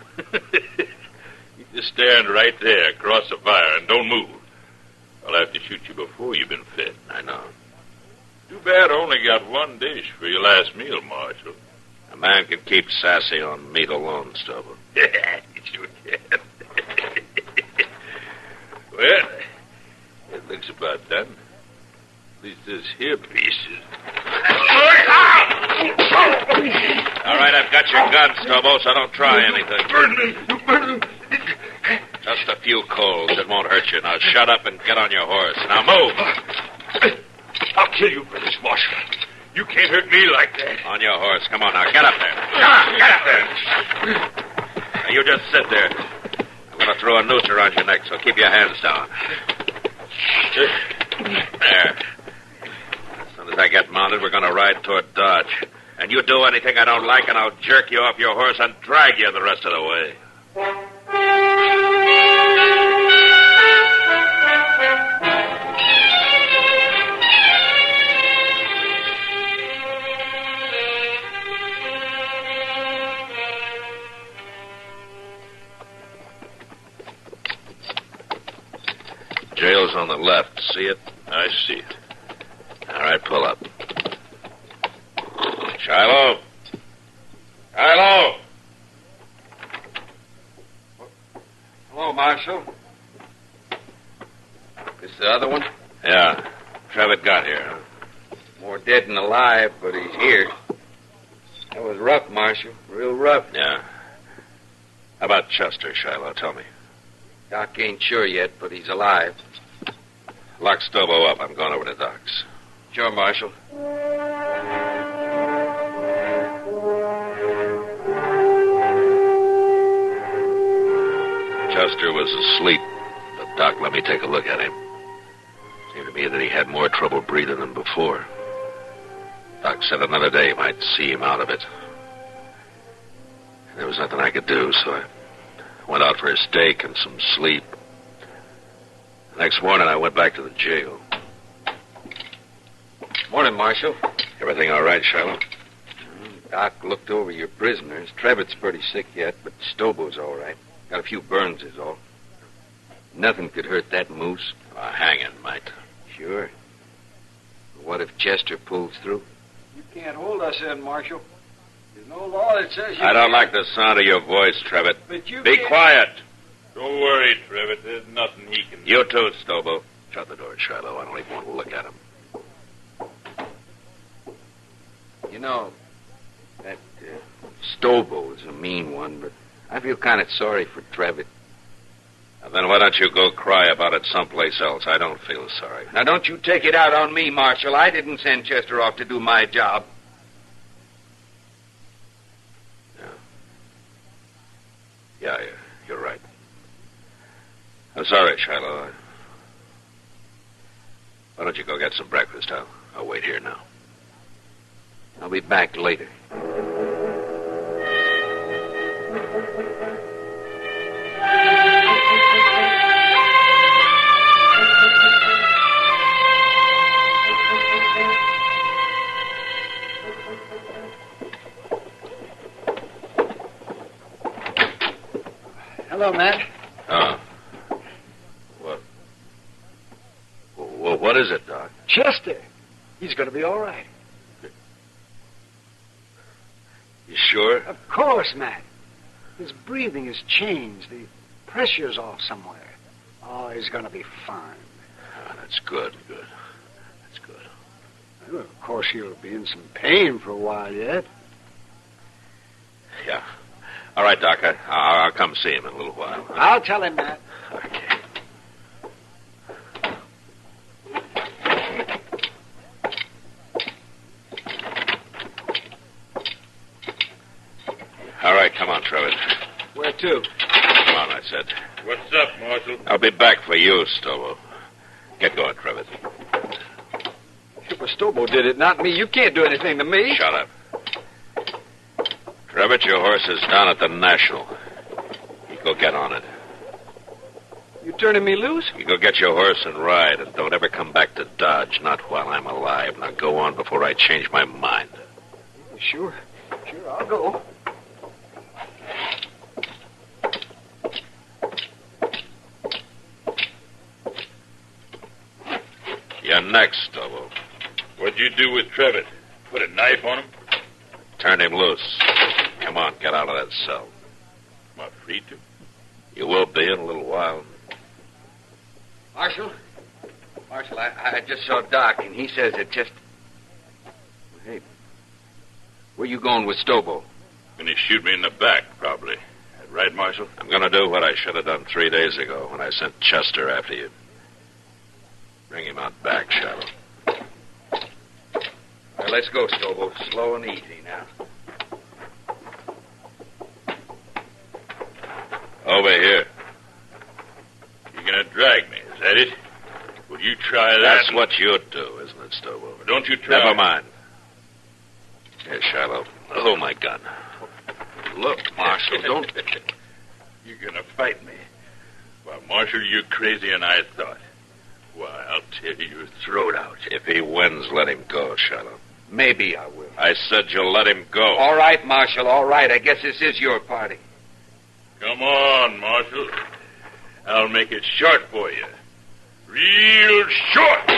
You just stand right there across the fire and don't move. I'll have to shoot you before you've been fed. I know. Too bad I only got one dish for your last meal, Marshal. A man can keep sassy on meat alone, Stobo. Yeah, you sure can. Well, it looks about done. At least this here piece is... All right, I've got your gun, Stobo, so don't try anything. Burn me. Just a few coals. It won't hurt you. Now shut up and get on your horse. Now move. I'll kill you for this, Marshal. You can't hurt me like that. On your horse. Come on now. Get up there. Get up there. Now, you just sit there. I'm going to throw a noose around your neck, so keep your hands down. There. As soon as I get mounted, we're going to ride toward Dodge. And you do anything I don't like, and I'll jerk you off your horse and drag you the rest of the way. Jail's on the left. See it? I see it. All right, pull up. Shiloh! Shiloh! Hello, Marshal. This the other one? Yeah. Trevitt got here. More dead than alive, but he's here. That was rough, Marshal. Real rough. Yeah. How about Chester, Shiloh? Tell me. Doc ain't sure yet, but he's alive. Lock Stobo up. I'm going over to Doc's. Sure, Marshal. Chester was asleep, but Doc let me take a look at him. Seemed to me that he had more trouble breathing than before. Doc said another day might see him out of it. There was nothing I could do, so I went out for a steak and some sleep. The next morning, I went back to the jail. Morning, Marshal. Everything all right, Shiloh? Doc looked over your prisoners. Trevitt's pretty sick yet, but Stobo's all right. Got a few burns is all. Nothing could hurt that moose. Hanging might. Sure. What if Chester pulls through? You can't hold us in, Marshal. There's no law that says you I don't like the sound of your voice, Trevitt. But you Be can't... quiet. Don't worry, Trevitt. There's nothing he can do. You too, Stobo. Shut the door, Shiloh. I don't even want to look at him. know, that Stobo is a mean one, but I feel kind of sorry for Trevitt. And then why don't you go cry about it someplace else? I don't feel sorry. Now, don't you take it out on me, Marshal. I didn't send Chester off to do my job. Yeah, you're right. I'm sorry, Shiloh. Why don't you go get some breakfast? I'll wait here now. I'll be back later. Hello, Matt. What is it, Doc? Chester. He's going to be all right. You sure? Of course, Matt. His breathing has changed. The pressure's off somewhere. Oh, he's going to be fine. Oh, that's good. That's good. Well, of course, he'll be in some pain for a while yet. Yeah. All right, Doc. I'll come see him in a little while. I'll tell him, Matt. Okay. All right, come on, Trevitt. Where to? Come on, I said. What's up, Marshal? I'll be back for you, Stobo. Get going, Trevitt. Well, Stobo did it, not me. You can't do anything to me. Shut up. Trevitt, your horse is down at the National. You go get on it. You turning me loose? You go get your horse and ride, and don't ever come back to Dodge, not while I'm alive. Now go on before I change my mind. Sure, I'll go. You're next, Stobo. What'd you do with Trevitt? Put a knife on him? Turn him loose. Come on, get out of that cell. Am I free to? You will be in a little while. Marshal, I just saw Doc, and he says it just... Hey, where you going with Stobo? Gonna shoot me in the back, probably. Right, Marshal? I'm gonna do what I should have done 3 days ago when I sent Chester after you. Bring him out back, Shiloh. All right, let's go, Stobo. Slow and easy now. Over here. You're gonna drag me, is that it? Will you try that? That's what you'd do, isn't it, Stobo? Don't you try. Never mind. Here, Shiloh. Hold my gun. Look, Marshal, don't... You're gonna fight me. Well, Marshal, you're crazier than I thought. Why, I'll tear your throat out. If he wins, let him go, Shiloh. Maybe I will. I said you'll let him go. All right, Marshal, all right. I guess this is your party. Come on, Marshal. I'll make it short for you. Real short.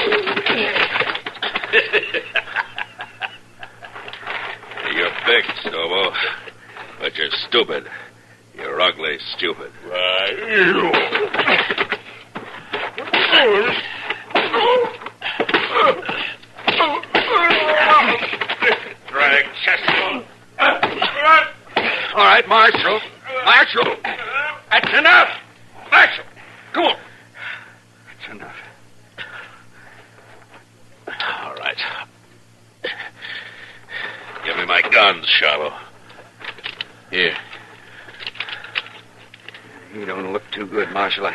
You're big, Stobo. But you're stupid. You're ugly, stupid. Drag Chester. All right, Marshal. Marshal. That's enough. Marshal. Come on. That's enough. All right. Give me my guns, Shiloh. Here. You don't look too good, Marshal. I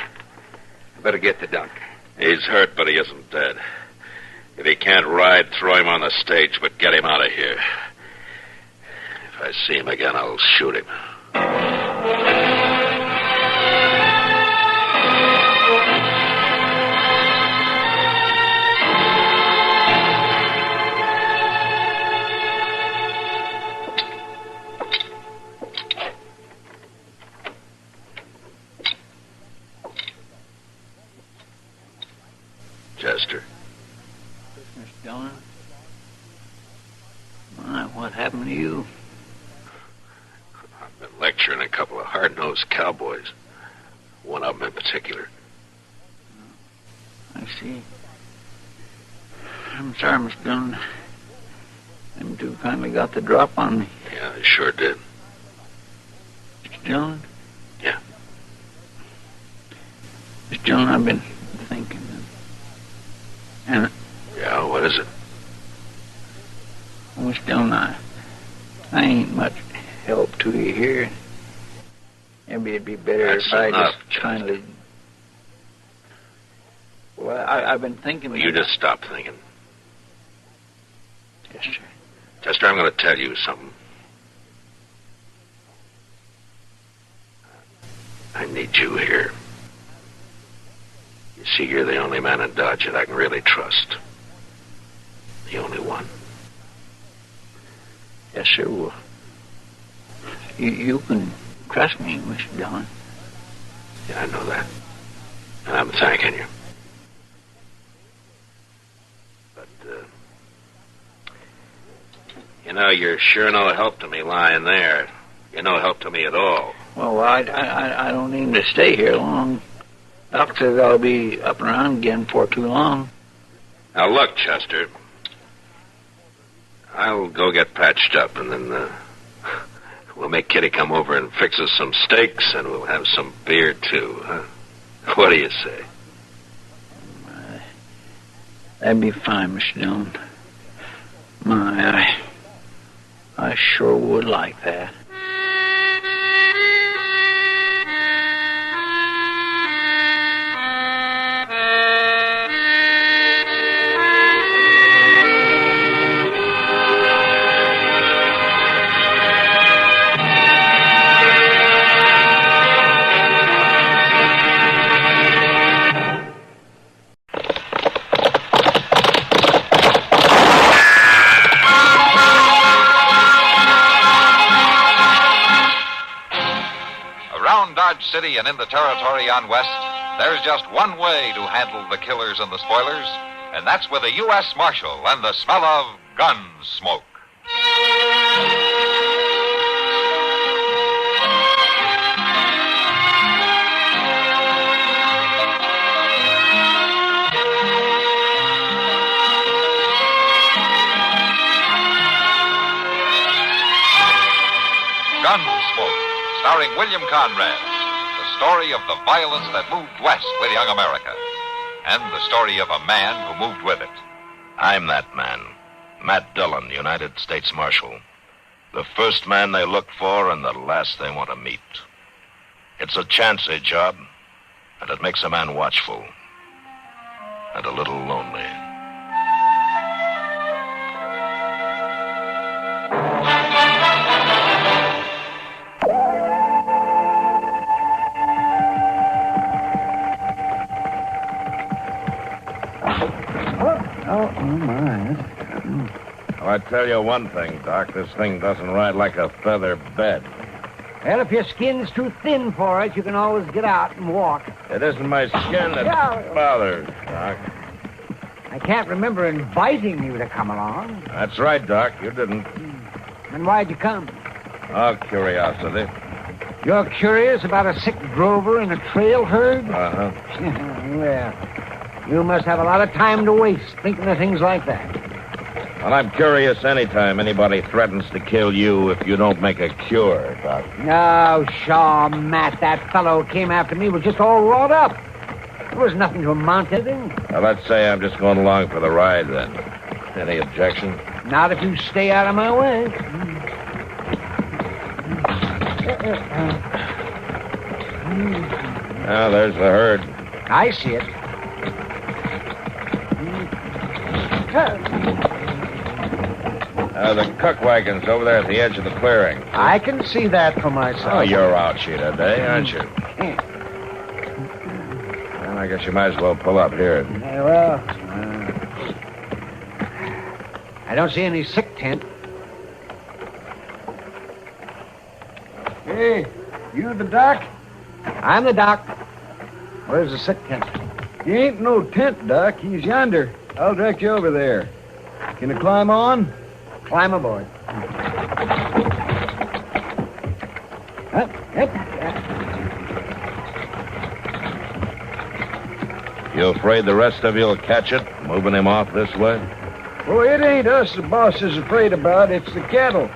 better get the doctor. He's hurt, but he isn't dead. If he can't ride, throw him on the stage, but get him out of here. If I see him again, I'll shoot him. Chester. Mr. Dillon? My, what happened to you? I've been lecturing a couple of hard-nosed cowboys. One of them in particular. I see. I'm sorry, Mr. Dillon. Them two kindly got the drop on me. Yeah, I sure did. Mr. Dillon? Yeah. Mr. Dillon, I've been thinking. And... Yeah, what is it? Well, Mr. Dillon, I ain't much help to you here. Maybe it'd be better That's if I enough, just kindly... Well, I've been thinking... Well, you just stop thinking. Yes, sir. Chester, I'm going to tell you something. I need you here. You see, you're the only man in Dodge that I can really trust. The only one. Yes, sir. Well, you can trust me, Mr. Dillon. Yeah, I know that. And I'm thanking you. But, you know, you're sure no help to me lying there. You're no help to me at all. Well, I don't need to stay here long. Doc says I'll be up and around again before too long. Now, look, Chester. I'll go get patched up, and then we'll make Kitty come over and fix us some steaks, and we'll have some beer, too, huh? What do you say? That'd be fine, Mr. Dillon. I sure would like that. City and in the territory on West, there's just one way to handle the killers and the spoilers, and that's with a U.S. Marshal and the smell of Gunsmoke. Gunsmoke, starring William Conrad. The story of the violence that moved west with young America, and the story of a man who moved with it. I'm that man, Matt Dillon, United States Marshal. The first man they look for and the last they want to meet. It's a chancy job, and it makes a man watchful and a little lonely. Oh, my. Well, I tell you one thing, Doc. This thing doesn't ride like a feather bed. Well, if your skin's too thin for it, you can always get out and walk. It isn't my skin that bothers, Doc. I can't remember inviting you to come along. That's right, Doc. You didn't. Then why'd you come? Oh, curiosity. You're curious about a sick drover in a trail herd? Uh-huh. Well, you must have a lot of time to waste thinking of things like that. Well, I'm curious anytime anybody threatens to kill you if you don't make a cure, Doc. Oh, Shaw, Matt, that fellow came after me was just all wrought up. There was nothing to amount to anything. Well, let's say I'm just going along for the ride, then. Any objection? Not if you stay out of my way. Now, there's the herd. I see it. The cook wagon's over there at the edge of the clearing. I can see that for myself. Oh, you're out, Sheeta, today, aren't you? Well, I guess you might as well pull up here. I don't see any sick tent. Hey, you the doc? I'm the doc. Where's the sick tent? He ain't no tent, Doc. He's yonder. I'll direct you over there. Can you climb on? Climb aboard. You afraid the rest of you'll catch it, moving him off this way? Well, it ain't us the boss is afraid about. It's the cattle.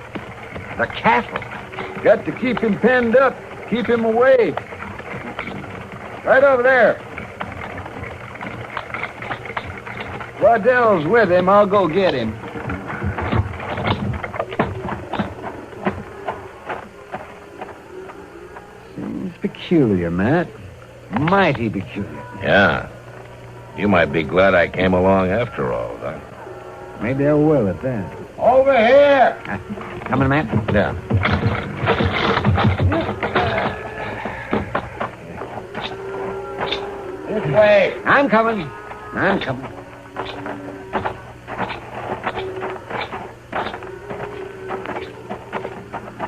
The cattle? Got to keep him penned up. Keep him away. Right over there. Waddell's with him. I'll go get him. Seems peculiar, Matt. Mighty peculiar. Yeah. You might be glad I came along after all, Doc. Maybe I will at that. Over here! Coming, Matt? Yeah. This way. I'm coming. I'm coming.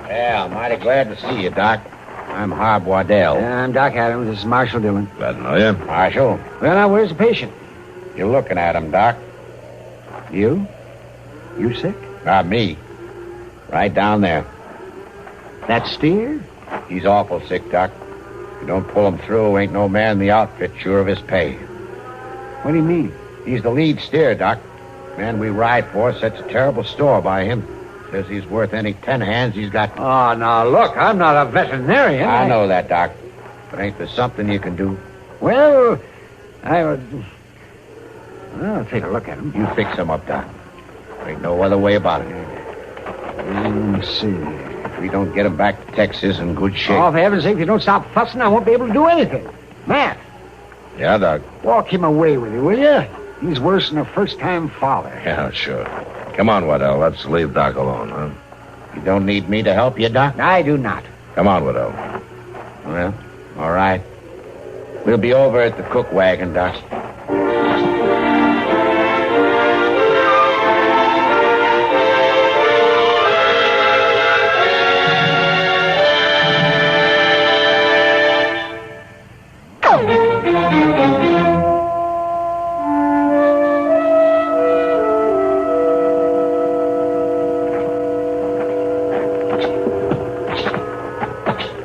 Yeah, I'm mighty glad to see you, Doc. I'm Harb Waddell. I'm Doc Adams. This is Marshal Dillon. Glad to know you. Marshal, Well, now, where's the patient? you're looking at him, Doc. You? You sick? Not me. Right down there. That steer? He's awful sick, Doc. If you don't pull him through, ain't no man in the outfit sure of his pay. What do you mean? He's the lead steer, Doc. Man we ride for sets a terrible store by him. Says he's worth any 10 hands he's got. Oh, now, look, I'm not a veterinarian. I know that, Doc. But ain't there something you can do? Well, I'll take a look at him. You fix him up, Doc. Ain't no other way about it. Let's see. If we don't get him back to Texas in good shape. Oh, for heaven's sake, if you don't stop fussing, I won't be able to do anything. Matt, Yeah, Doc. walk him away with you, will you? He's worse than a first-time father. Yeah, sure. Come on, Waddell. Let's leave Doc alone, huh? You don't need me to help you, Doc? I do not. Come on, Waddell. Well, all right. We'll be over at the cook wagon, Doc.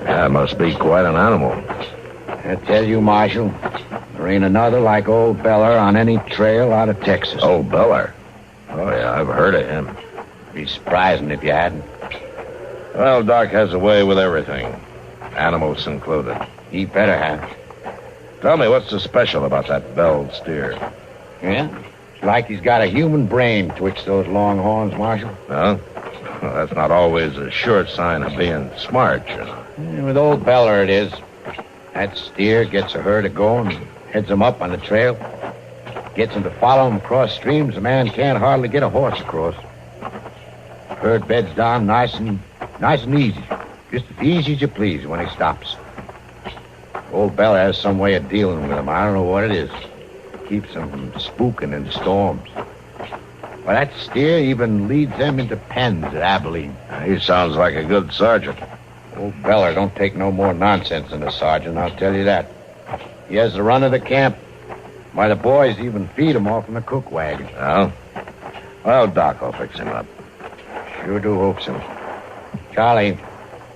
That must be quite an animal. I tell you, Marshal, there ain't another like old Beller on any trail out of Texas. Old Beller? Oh, yeah, I've heard of him. Be surprising if you hadn't. Well, Doc has a way with everything. Animals included. He better have. Tell me, what's so special about that belled steer? Yeah? It's like he's got a human brain twixt those long horns, Marshal. No? Well, that's not always a sure sign of being smart, you know. Yeah, with old Beller it is. That steer gets a herd going, heads them up on the trail. Gets them to follow him across streams a man can't hardly get a horse across. Herd beds down nice and easy. Just as easy as you please when he stops. Old Beller has some way of dealing with him. I don't know what it is. Keeps them from spooking in storms. Well, that steer even leads them into pens at Abilene. He sounds like a good sergeant. Old Beller don't take no more nonsense than a sergeant, I'll tell you that. He has the run of the camp. Why, the boys even feed him off in the cook wagon. Oh? Well, Doc will fix him up. Sure do hope so. Charlie,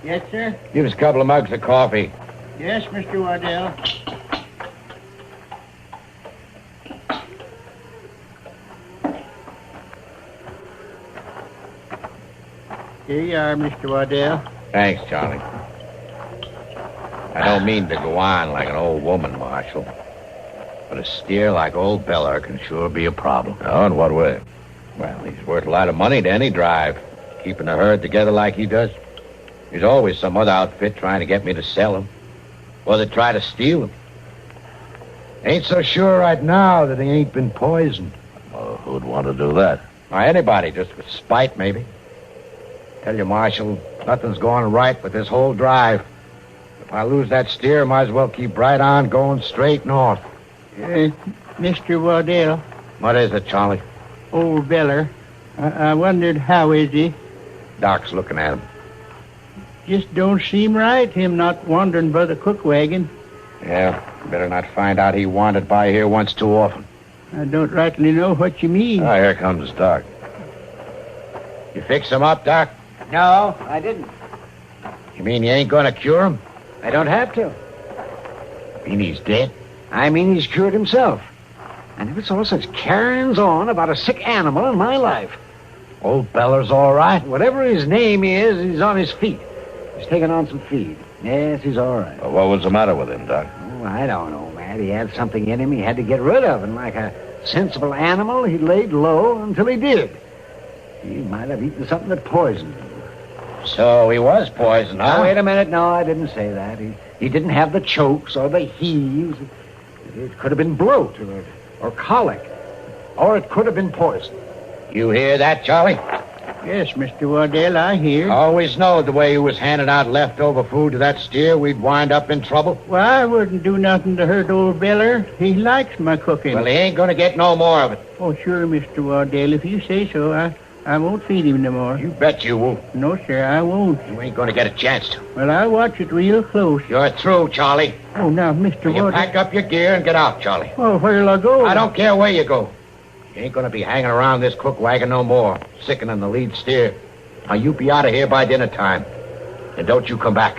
Yes, sir? give us a couple of mugs of coffee. Yes, Mr. Waddell. Here you are, Mr. Waddell. Thanks, Charlie. I don't mean to go on like an old woman, Marshal. But a steer like old Beller can sure be a problem. Oh, in what way? Well, he's worth a lot of money to any drive, keeping the herd together like he does. There's always some other outfit trying to get me to sell him. Or they try to steal him. Ain't so sure right now that he ain't been poisoned. Well, who'd want to do that? Or anybody, just with spite, maybe. Tell you, Marshal, nothing's going right with this whole drive. If I lose that steer, might as well keep right on going straight north. Mr. Waddell. What is it, Charlie? Old Beller. I wondered how is he? Doc's looking at him. Just don't seem right, him not wandering by the cook wagon. Yeah, better not find out he wandered by here once too often. I don't rightly know what you mean. Ah, here comes Doc. You fix him up, Doc? No, I didn't. You mean you ain't going to cure him? I don't have to. You mean he's dead? I mean he's cured himself. I never saw such carryings on about a sick animal in my life. Old Beller's all right. Whatever his name is, he's on his feet. He's taking on some feed. Yes, he's all right. Well, what was the matter with him, Doc? Oh, I don't know, Matt. He had something in him he had to get rid of, and like a sensible animal, he laid low until he did. He might have eaten something that poisoned him. So he was poisoned, huh? Now, wait a minute. No, I didn't say that. He didn't have the chokes or the heaves. It could have been bloat or colic. Or it could have been poison. You hear that, Charlie? Yes, Mr. Waddell, I hear. I always knowed the way you was handing out leftover food to that steer, we'd wind up in trouble. Well, I wouldn't do nothing to hurt old Beller. He likes my cooking. Well, he ain't going to get no more of it. Oh, sure, Mr. Waddell. If you say so, I won't feed him no more. You bet you won't. No, sir, I won't. You ain't going to get a chance to. Well, I'll watch it real close. You're through, Charlie. Oh, now, Mr. You Waddell. pack up your gear and get out, Charlie. Oh, where'll I go? I don't care where you go. You ain't going to be hanging around this cook wagon no more, sickening the lead steer. Now, you be out of here by dinner time. And don't you come back.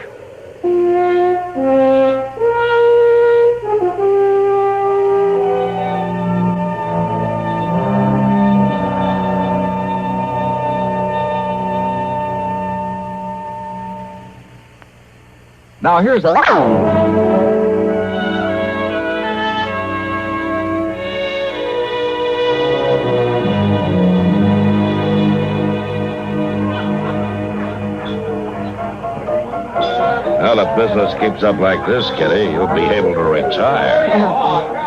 Now, here's a... Well, if business keeps up like this, Kitty, you'll be able to retire.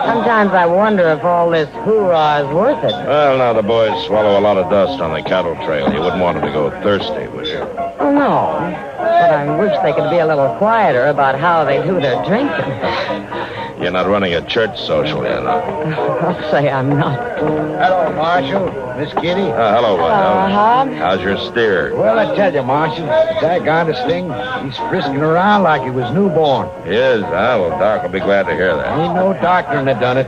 Sometimes I wonder if all this hoorah is worth it. Well, now the boys swallow a lot of dust on the cattle trail. You wouldn't want them to go thirsty, would you? Oh, no. But I wish they could be a little quieter about how they do their drinking. You're not running a church social, you know. I'll say I'm not. Hello, Marshal. Miss Kitty. Hello, Hob. How's your steer? Well, I tell you, Marshal, that darndest thing, he's frisking around like he was newborn. He is, huh? Well, Doc will be glad to hear that. Ain't no doctoring that done it.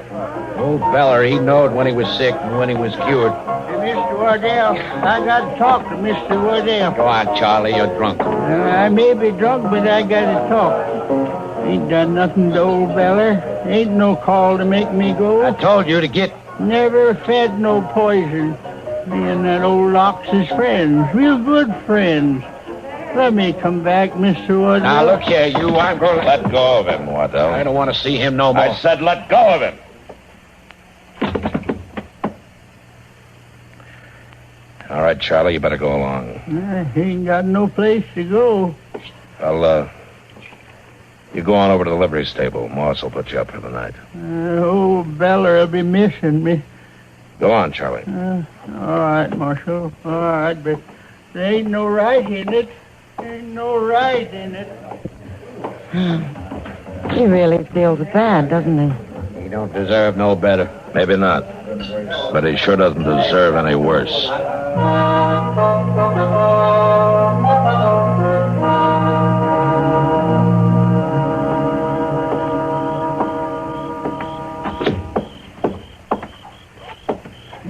Old Beller, he knowed when he was sick and when he was cured. Hey, Mr. Waddell, I got to talk to Mr. Waddell. Go on, Charlie, you're drunk. I may be drunk, but I got to talk. Ain't done nothing to old Beller. Ain't no call to make me go. I told you to get... Never fed no poison. Me and that old Ox is friends. Real good friends. Let me come back, Mr. Waddell. Now, look here, you. I'm going to... Let go of him, Waddell. I don't want to see him no more. I said let go of him. All right, Charlie, you better go along. I ain't got no place to go. Well, you go on over to the livery stable. Moss will put you up for the night. Old Beller will be missing me. Go on, Charlie. All right, Marshal. All right, but there ain't no right in it. Ain't no right in it. He really feels bad, doesn't he? He don't deserve no better. Maybe not. But he sure doesn't deserve any worse.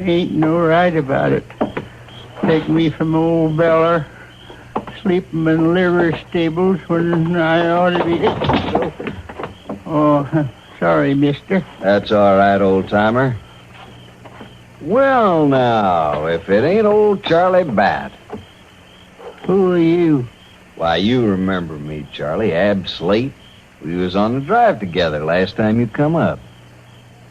Ain't no right about it. Take me from old Beller, sleep him in liver stables when I ought to be... Oh, sorry, mister. That's all right, old-timer. Well, now, if it ain't old Charlie Bat. Who are you? Why, you remember me, Charlie. Ab Slate. We was on the drive together last time you come up.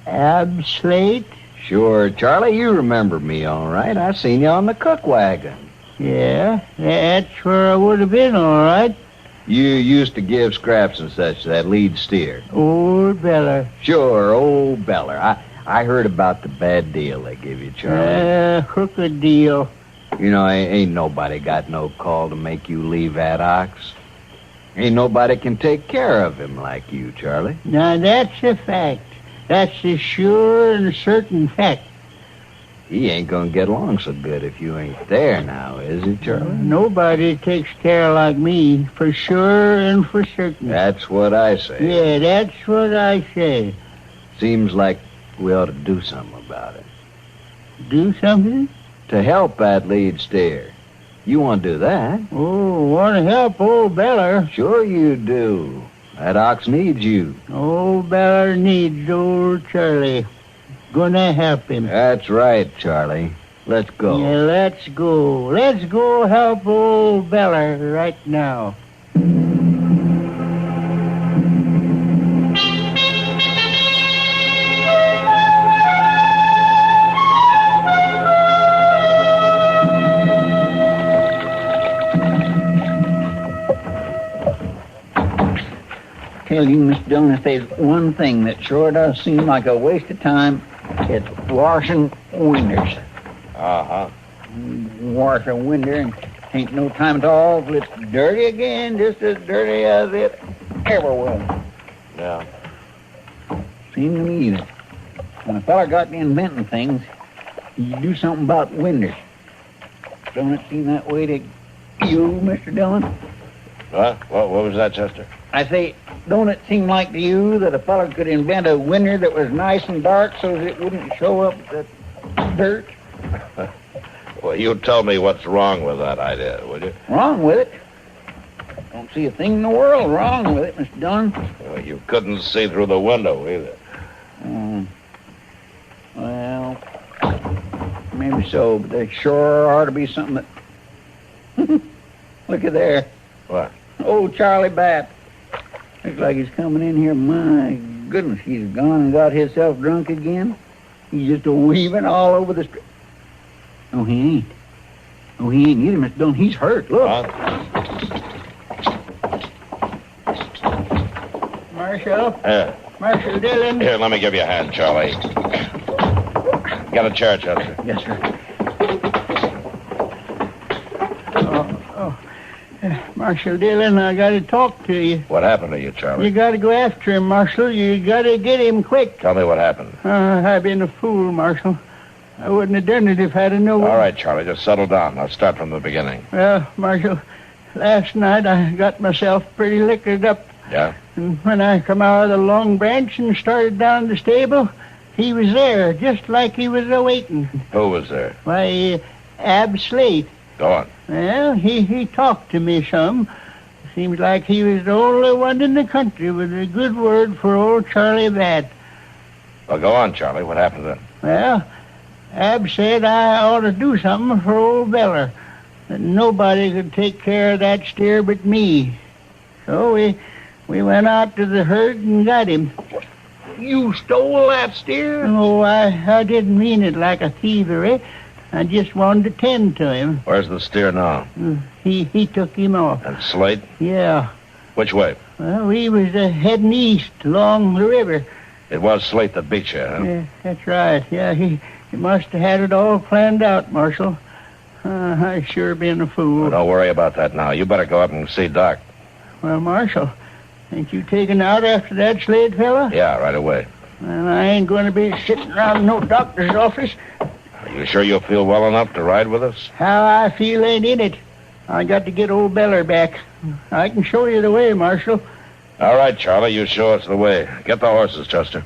Ab Slate? Sure, Charlie, you remember me all right. I seen you on the cook wagon. Yeah, that's where I would have been, all right. You used to give scraps and such to that lead steer. Old Beller. Sure, old Beller. I heard about the bad deal they give you, Charlie. Crooked deal. You know, ain't nobody got no call to make you leave that ox. Ain't nobody can take care of him like you, Charlie. Now, that's a fact. That's a sure and certain fact. He ain't gonna get along so good if you ain't there now, is he, Charlie? Nobody takes care like me, for sure and for certain. That's what I say. Yeah, that's what I say. Seems like we ought to do something about it. Do something? To help that lead steer. You want to do that? Oh, want to help old Beller? Sure you do. That ox needs you. Old Beller needs old Charlie. Gonna help him. That's right, Charlie. Let's go. Yeah, let's go. Let's go help old Beller right now. Tell you, Mr. Dillon, if there's one thing that sure does seem like a waste of time, it's washing winders. Uh-huh. Wash a winder and ain't no time at all till it's dirty again, just as dirty as it ever was. Yeah. Seems to me that when a fella got to inventing things, you do something about winders. Don't it seem that way to you, Mr. Dillon? What was that, Chester? I say, don't it seem like to you that a fella could invent a winder that was nice and dark so that it wouldn't show up the dirt? Well, you tell me what's wrong with that idea, would you? Wrong with it? Don't see a thing in the world wrong with it, Mr. Dillon. Well, you couldn't see through the window either. Well, maybe so, but there sure ought to be something that... Look at there. What? Oh, Charlie Bat. Looks like he's coming in here. My goodness, he's gone and got himself drunk again. He's just weaving all over the street. No, he ain't. No, he ain't either, Mr. Dillon. He's hurt. Look. Marshal. Marshal Dillon. Here, let me give you a hand, Charlie. Got a chair, Chester? Yes, sir. Marshal Dillon, I got to talk to you. What happened to you, Charlie? You got to go after him, Marshal. You got to get him quick. Tell me what happened. I've been a fool, Marshal. I wouldn't have done it if I'd have known. All right, Charlie, just settle down. Let's start from the beginning. Well, Marshal, last night I got myself pretty liquored up. Yeah? And when I come out of the Long Branch and started down the stable, he was there, just like he was a-waiting. Who was there? Why, Ab Slate. Go on. Well, he talked to me some. Seems like he was the only one in the country with a good word for old Charlie Bat. Well, go on, Charlie. What happened then? Well, Ab said I ought to do something for old Beller. That nobody could take care of that steer but me. So we went out to the herd and got him. You stole that steer? No, I didn't mean it like a thievery. I just wanted to tend to him. Where's the steer now? He took him off. And Slate? Yeah. Which way? Well, we was heading east along the river. It was Slate that beat you, huh? Yeah, that's right. Yeah, he must have had it all planned out, Marshal. I sure been a fool. Well, don't worry about that now. You better go up and see Doc. Well, Marshal, ain't you taken out after that Slade fella? Yeah, right away. Well, I ain't going to be sitting around no doctor's office. Are you sure you'll feel well enough to ride with us? How I feel ain't in it. I got to get old Beller back. I can show you the way, Marshal. All right, Charlie, you show us the way. Get the horses, Chester.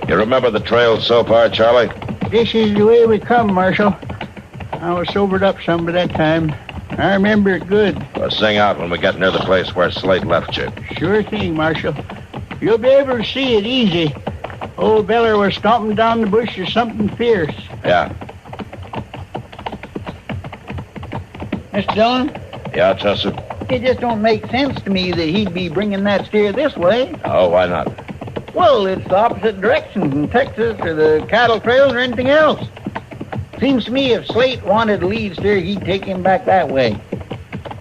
You remember the trail so far, Charlie? This is the way we come, Marshal. I was sobered up some by that time. I remember it good. Well, sing out when we get near the place where Slate left you. Sure thing, Marshal. You'll be able to see it easy. Old Beller was stomping down the bush or something fierce. Yeah. Mr. Dillon? Yeah, Chester? It just don't make sense to me that he'd be bringing that steer this way. Oh, why not? Well, it's the opposite direction from Texas or the cattle trails or anything else. Seems to me if Slate wanted to lead steer, he'd take him back that way.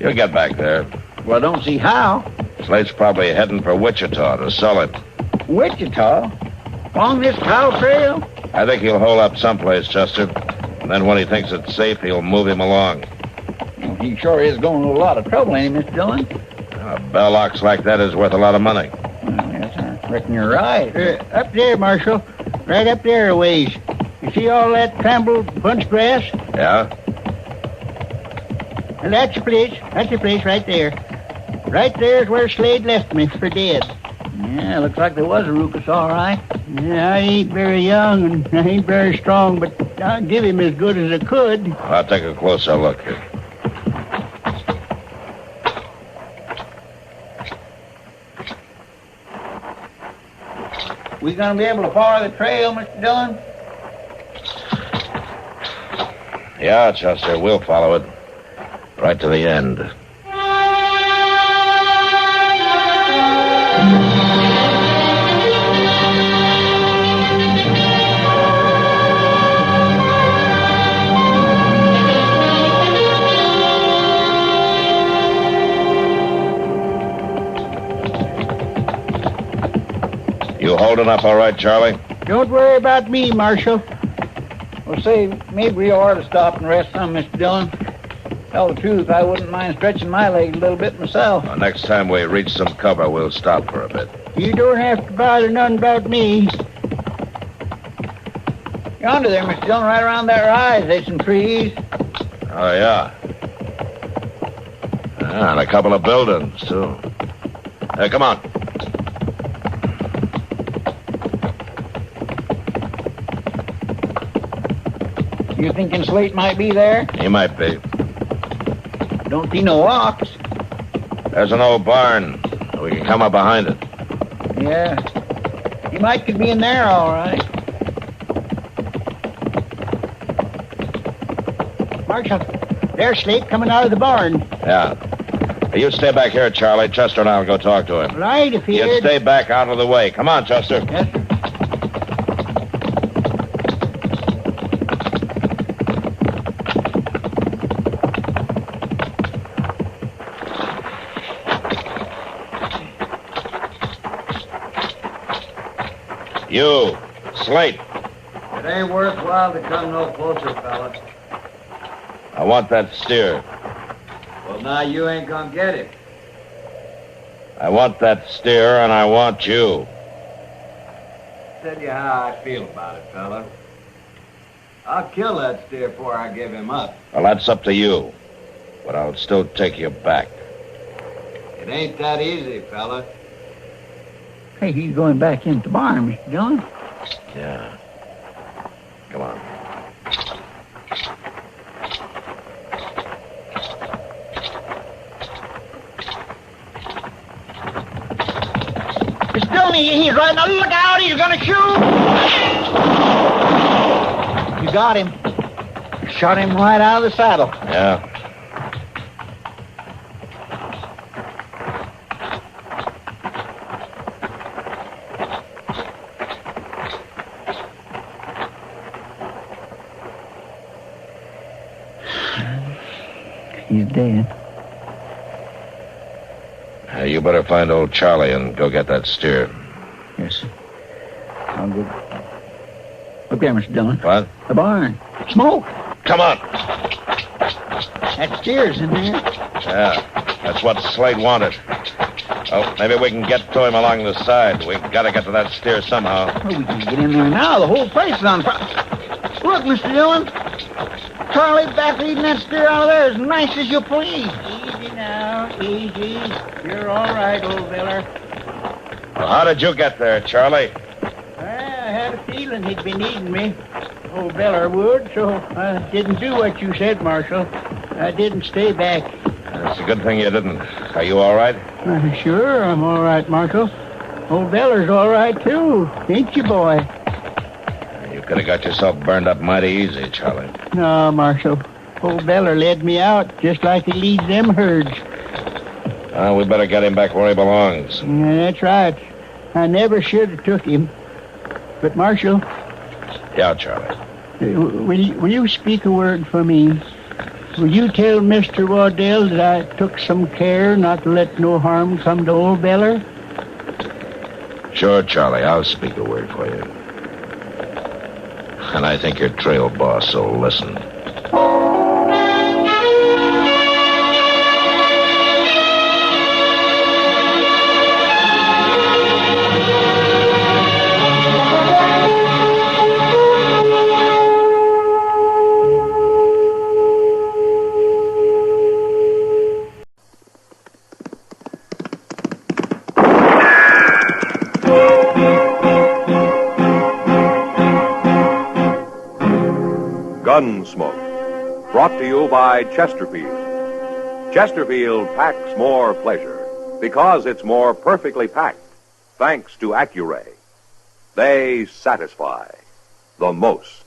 You'll get back there. Well, I don't see how. Slate's probably heading for Wichita to sell it. Wichita? On this cow trail? I think he'll hole up someplace, Chester. And then when he thinks it's safe, he'll move him along. Well, he sure is going to a lot of trouble, ain't he, Mr. Dillon? A bell ox like that is worth a lot of money. Well, yes, I reckon you're right. Up there, Marshal. Right up there a ways. You see all that trampled bunch grass? Yeah? And that's the place. That's the place right there. Right there's where Slade left me for dead. Yeah, looks like there was a Rucus, all right. Yeah, I ain't very young and I ain't very strong, but I'll give him as good as I could. I'll take a closer look here. We gonna be able to follow the trail, Mr. Dillon? Yeah, Chester, we'll follow it. Right to the end. You holding up all right, Charlie? Don't worry about me, Marshal. Well, say, maybe we ought to stop and rest some, Mr. Dillon. Tell the truth, I wouldn't mind stretching my legs a little bit myself. Well, next time we reach some cover, we'll stop for a bit. You don't have to bother none about me. Yonder there, Mr. Dillon, right around that rise, there's some trees. Oh, yeah. Ah, and a couple of buildings, too. Hey, come on. You thinking Slate might be there? He might be. Don't see no ox. There's an old barn. We can come up behind it. Yeah. He might could be in there, all right. Marshal, there's Slate coming out of the barn. Yeah. Hey, you stay back here, Charlie. Chester and I will go talk to him. Right, if he You stay back out of the way. Come on, Chester. Yes, sir. You, Slate. It ain't worthwhile to come no closer, fella. I want that steer. Well, now you ain't gonna get it. I want that steer, and I want you. Tell you how I feel about it, fella. I'll kill that steer before I give him up. Well, that's up to you. But I'll still take you back. It ain't that easy, fella. Hey, he's going back into the barn, Mr. Dillon. Yeah. Come on. Mr. Dillon, he's right now. Look out, he's gonna shoot! You got him. Shot him right out of the saddle. Yeah. He's dead. You better find old Charlie and go get that steer. Yes, sir. I'll go. Look there, Mr. Dillon. What? The barn. Smoke. Come on. That steer's in there. Yeah, that's what Slate wanted. Oh, maybe we can get to him along the side. We've got to get to that steer somehow. Well, we can get in there now. The whole place is on fire. Look, Mr. Dillon. Charlie back leading that steer out of there as nice as you please. Easy now, easy. You're all right, old feller. Well, how did you get there, Charlie? I had a feeling he'd be needing me. Old Beller would, so I didn't do what you said, Marshal. I didn't stay back. It's a good thing you didn't. Are you all right? Sure, I'm all right, Marshal. Old Beller's all right, too. Ain't you, boy? You could have got yourself burned up mighty easy, Charlie. No, Marshal. Old Beller led me out just like he leads them herds. We better get him back where he belongs. Yeah, that's right. I never should have took him. But, Marshal... Yeah, Charlie. Will you speak a word for me? Will you tell Mr. Waddell that I took some care not to let no harm come to old Beller? Sure, Charlie. I'll speak a word for you. And I think your trail boss will listen. Gunsmoke, brought to you by Chesterfield. Chesterfield packs more pleasure because it's more perfectly packed, thanks to Accuray. They satisfy the most.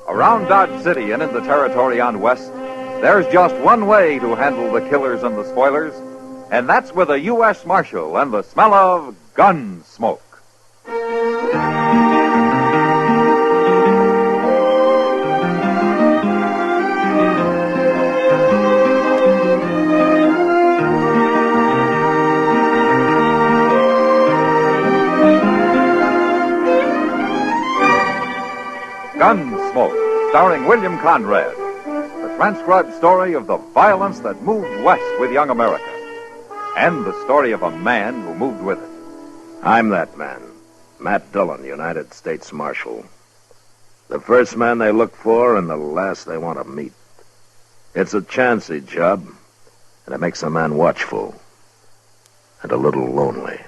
Around Dodge City and in the territory on West, there's just one way to handle the killers and the spoilers, and that's with a U.S. Marshal and the smell of Gunsmoke. Gunsmoke, starring William Conrad. The transcribed story of the violence that moved west with young America. And the story of a man who moved with it. I'm that man, Matt Dillon, United States Marshal. The first man they look for and the last they want to meet. It's a chancy job, and it makes a man watchful and a little lonely.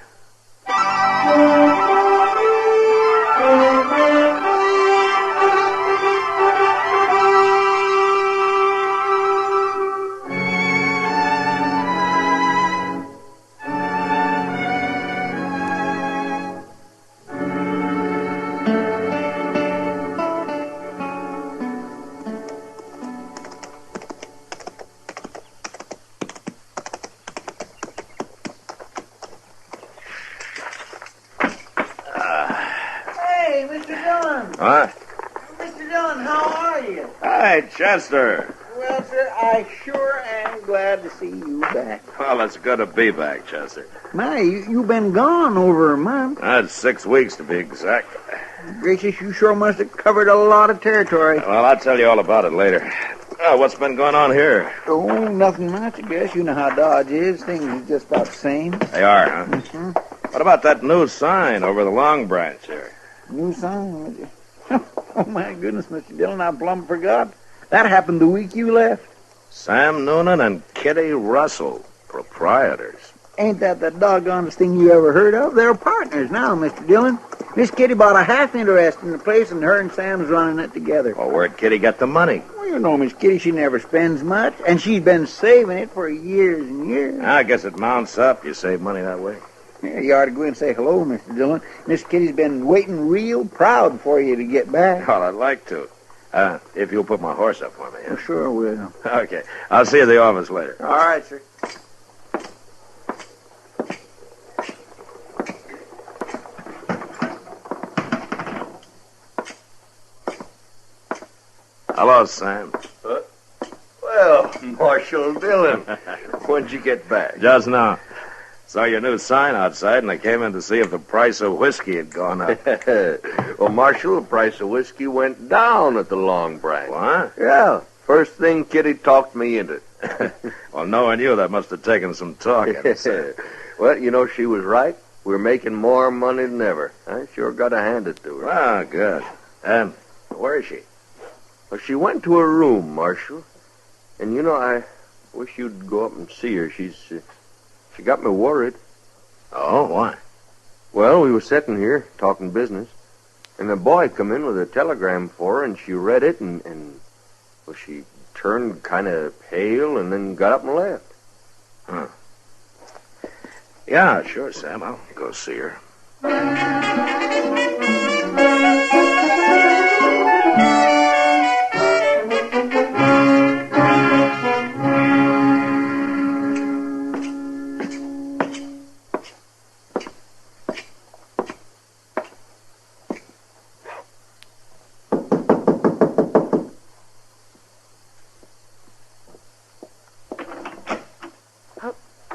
What? Mr. Dillon, how are you? Hi, Chester. Well, sir, I sure am glad to see you back. Well, it's good to be back, Chester. My, you've been gone over a month. That's 6 weeks to be exact. Gracious, you sure must have covered a lot of territory. Well, I'll tell you all about it later. What's been going on here? Oh, nothing much, I guess. You know how Dodge is. Things are just about the same. They are, huh? Mm-hmm. What about that new sign over the Long Branch here? New sign? Oh, my goodness, Mr. Dillon, I plumb forgot. That happened the week you left. Sam Noonan and Kitty Russell, proprietors. Ain't that the doggonest thing you ever heard of? They're partners now, Mr. Dillon. Miss Kitty bought a half interest in the place, and her and Sam's running it together. Well, where'd Kitty get the money? Well, you know, Miss Kitty, she never spends much, and she's been saving it for years and years. I guess it mounts up. You save money that way. Yeah, you ought to go in and say hello, Mr. Dillon. Miss Kitty's been waiting real proud for you to get back. Well, I'd like to. If you'll put my horse up for me. Well, sure will. Okay. I'll see you at the office later. All right, sir. Hello, Sam. Well, Marshal Dillon, when'd you get back? Just now. Saw your new sign outside, and I came in to see if the price of whiskey had gone up. Well, Marshal, the price of whiskey went down at the Long Branch. What? Yeah. First thing Kitty talked me into. Well, knowing you, that must have taken some talking. Well, you know, she was right. We're making more money than ever. I sure got to hand it to her. Ah, good. And where is she? Well, she went to her room, Marshal. And, you know, I wish you'd go up and see her. She got me worried. Oh, why? Well, we were sitting here talking business, and a boy come in with a telegram for her, and she read it, and well, she turned kind of pale and then got up and left. Huh. Yeah, sure, Sam. I'll go see her.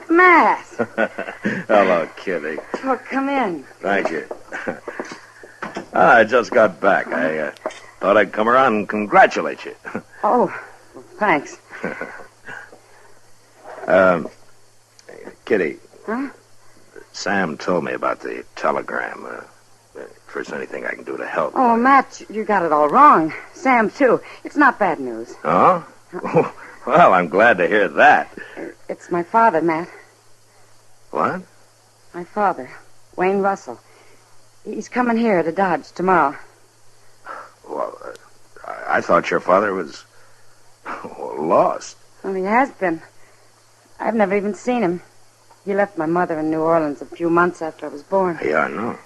Matt. Hello, Kitty. Oh, come in. Thank you. I just got back. I thought I'd come around and congratulate you. Oh, well, thanks. Kitty. Huh? Sam told me about the telegram. If there's anything I can do to help. Oh, Matt, you got it all wrong. Sam, too. It's not bad news. Oh? Well, I'm glad to hear that. It's my father, Matt. What? My father, Wayne Russell. He's coming here to Dodge tomorrow. Well, I thought your father was lost. Well, he has been. I've never even seen him. He left my mother in New Orleans a few months after I was born. Yeah, I know.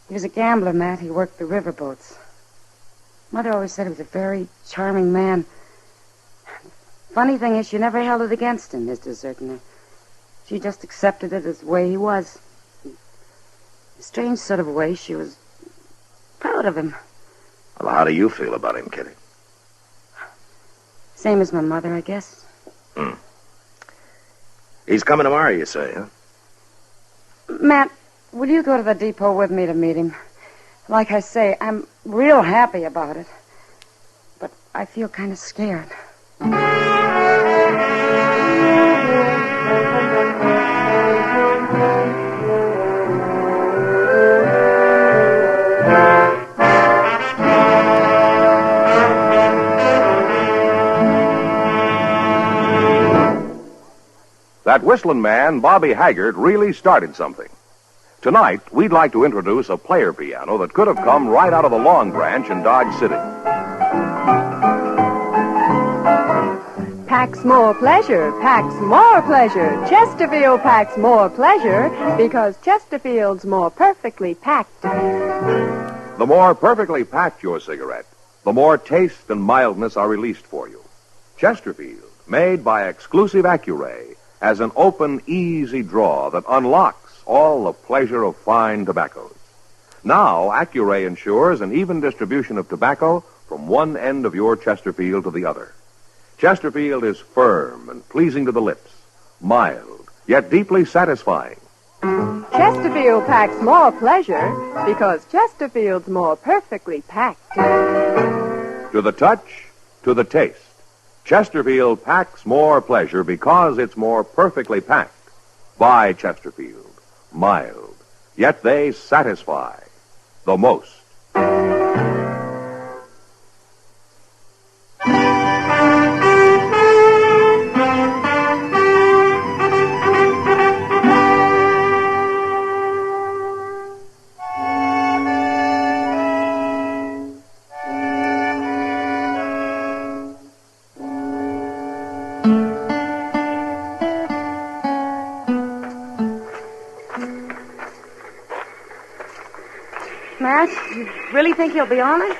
He was a gambler, Matt. He worked the riverboats. Mother always said he was a very charming man. Funny thing is, she never held it against him, his deserting her. She just accepted it as the way he was. In a strange sort of way, she was proud of him. Well, how do you feel about him, Kitty? Same as my mother, I guess. He's coming tomorrow, you say, huh? Matt, will you go to the depot with me to meet him? Like I say, I'm real happy about it. But I feel kind of scared. That whistling man, Bobby Haggart, really started something. Tonight, we'd like to introduce a player piano that could have come right out of the Long Branch in Dodge City. Packs more pleasure, packs more pleasure. Chesterfield packs more pleasure because Chesterfield's more perfectly packed. The more perfectly packed your cigarette, the more taste and mildness are released for you. Chesterfield, made by exclusive Accuray, has an open, easy draw that unlocks all the pleasure of fine tobaccos. Now, Accuray ensures an even distribution of tobacco from one end of your Chesterfield to the other. Chesterfield is firm and pleasing to the lips, mild, yet deeply satisfying. Chesterfield packs more pleasure because Chesterfield's more perfectly packed. To the touch, to the taste, Chesterfield packs more pleasure because it's more perfectly packed. By Chesterfield. Mild, yet they satisfy the most. Matt, you really think he'll be on it?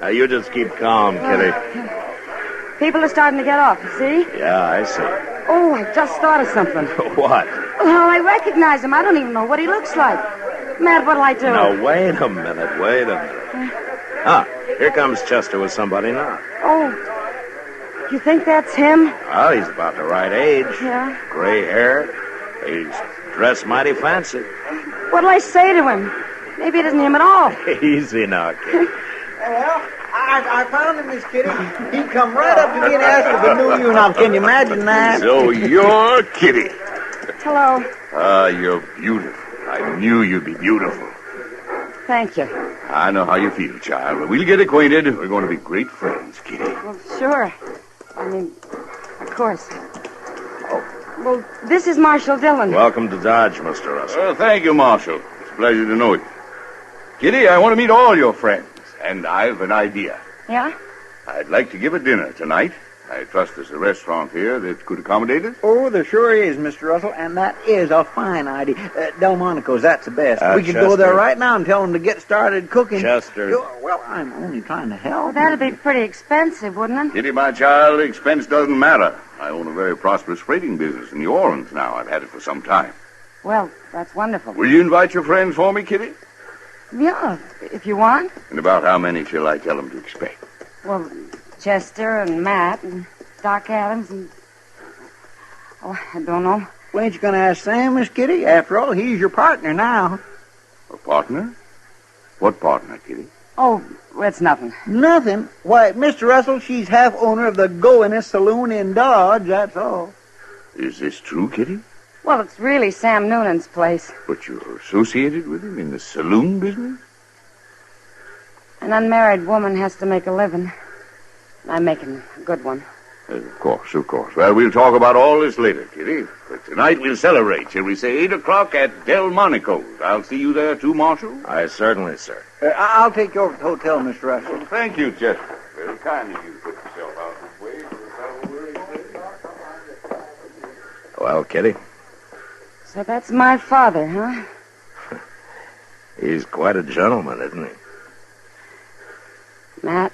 Now, you just keep calm, Kitty. People are starting to get off, you see? Yeah, I see. Oh, I just thought of something. What? Oh, I recognize him. I don't even know what he looks like. Matt, what'll I do? Now, wait a minute. Ah, here comes Chester with somebody now. Oh, you think that's him? Well, he's about the right age. Yeah. Gray hair. He's dressed mighty fancy. What'll I say to him? Maybe it isn't him at all. Easy now, Kitty. Well, I found him, Miss Kitty. He come right up to me and asked if I knew you. Now, can you imagine that? So you're Kitty. Hello. You're beautiful. I knew you'd be beautiful. Thank you. I know how you feel, child. But we'll get acquainted. We're going to be great friends, Kitty. Well, sure. I mean, of course. Oh, well, this is Marshal Dillon. Welcome to Dodge, Mr. Russell. Thank you, Marshal. It's a pleasure to know you. Kitty, I want to meet all your friends, and I've an idea. Yeah? I'd like to give a dinner tonight. I trust there's a restaurant here that could accommodate us. Oh, there sure is, Mr. Russell, and that is a fine idea. Delmonico's, that's the best. We could go there right now and tell them to get started cooking. Chester. Well, I'm only trying to help. Well, that'd be pretty expensive, wouldn't it? Kitty, my child, expense doesn't matter. I own a very prosperous freighting business in New Orleans now. I've had it for some time. Well, that's wonderful. Will you invite your friends for me, Kitty? Yeah, if you want. And about how many shall I tell them to expect? Well, Chester and Matt and Doc Adams and... Oh, I don't know. Well, ain't you going to ask Sam, Miss Kitty? After all, he's your partner now. A partner? What partner, Kitty? Oh, it's nothing. Nothing? Why, Mr. Russell, she's half owner of the Goinest Saloon in Dodge, that's all. Is this true, Kitty? Well, it's really Sam Noonan's place. But you're associated with him in the saloon business? An unmarried woman has to make a living. I'm making a good one. Of course, of course. Well, we'll talk about all this later, Kitty. But tonight we'll celebrate, shall we say, 8 o'clock at Delmonico's. I'll see you there too, Marshal? Aye, certainly, sir. I'll take you over to the hotel, Mr. Russell. Well, thank you, Chester. Very kind of you to put yourself out this way for a fellow wearing clothes. Well, Kitty, So that's my father, huh? he's quite a gentleman, isn't he? Matt,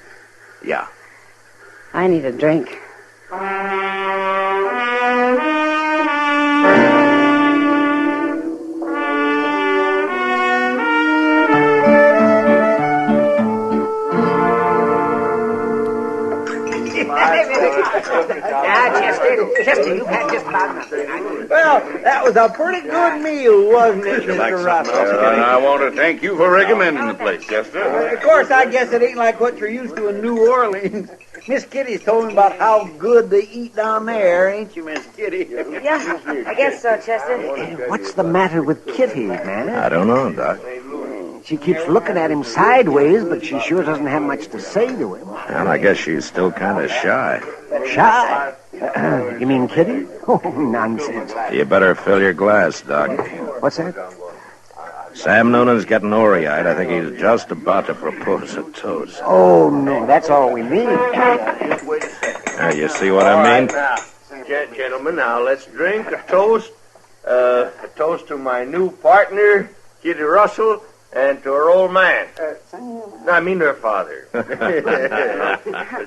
Yeah. I need a drink. Chester, you've had just about nothing. Well, that was a pretty good meal, wasn't it, Mr. Russell? And I want to thank you for recommending the place, Chester. Of course, I guess it ain't like what you're used to in New Orleans. Miss Kitty's told me about how good they eat down there, ain't you, Miss Kitty? Yeah, I guess so, Chester. What's the matter with Kitty, man? I don't know, Doc. She keeps looking at him sideways, but she sure doesn't have much to say to him. And I guess she's still kind of shy. Shy? You mean Kitty? Oh, nonsense. You better fill your glass, Doc. What's that? Sam Noonan's getting ory-eyed. I think he's just about to propose a toast. Oh, no, that's all we need. Now, you see what I mean? Now, gentlemen, now let's drink a toast. A toast to my new partner, Kitty Russell, and to her old man. I mean her father.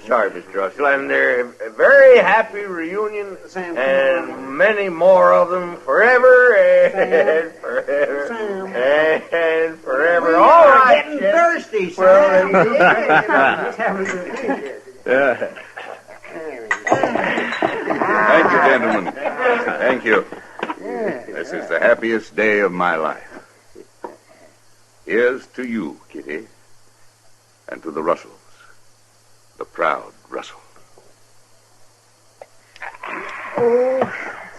Sorry, Mr. Russell. And they're a very happy reunion, and many more of them forever and forever and forever. All right. Getting thirsty, Sam. Thank you, gentlemen. Thank you. This is the happiest day of my life. Here's to you, Kitty, and to the Russells, the proud Russell. Oh,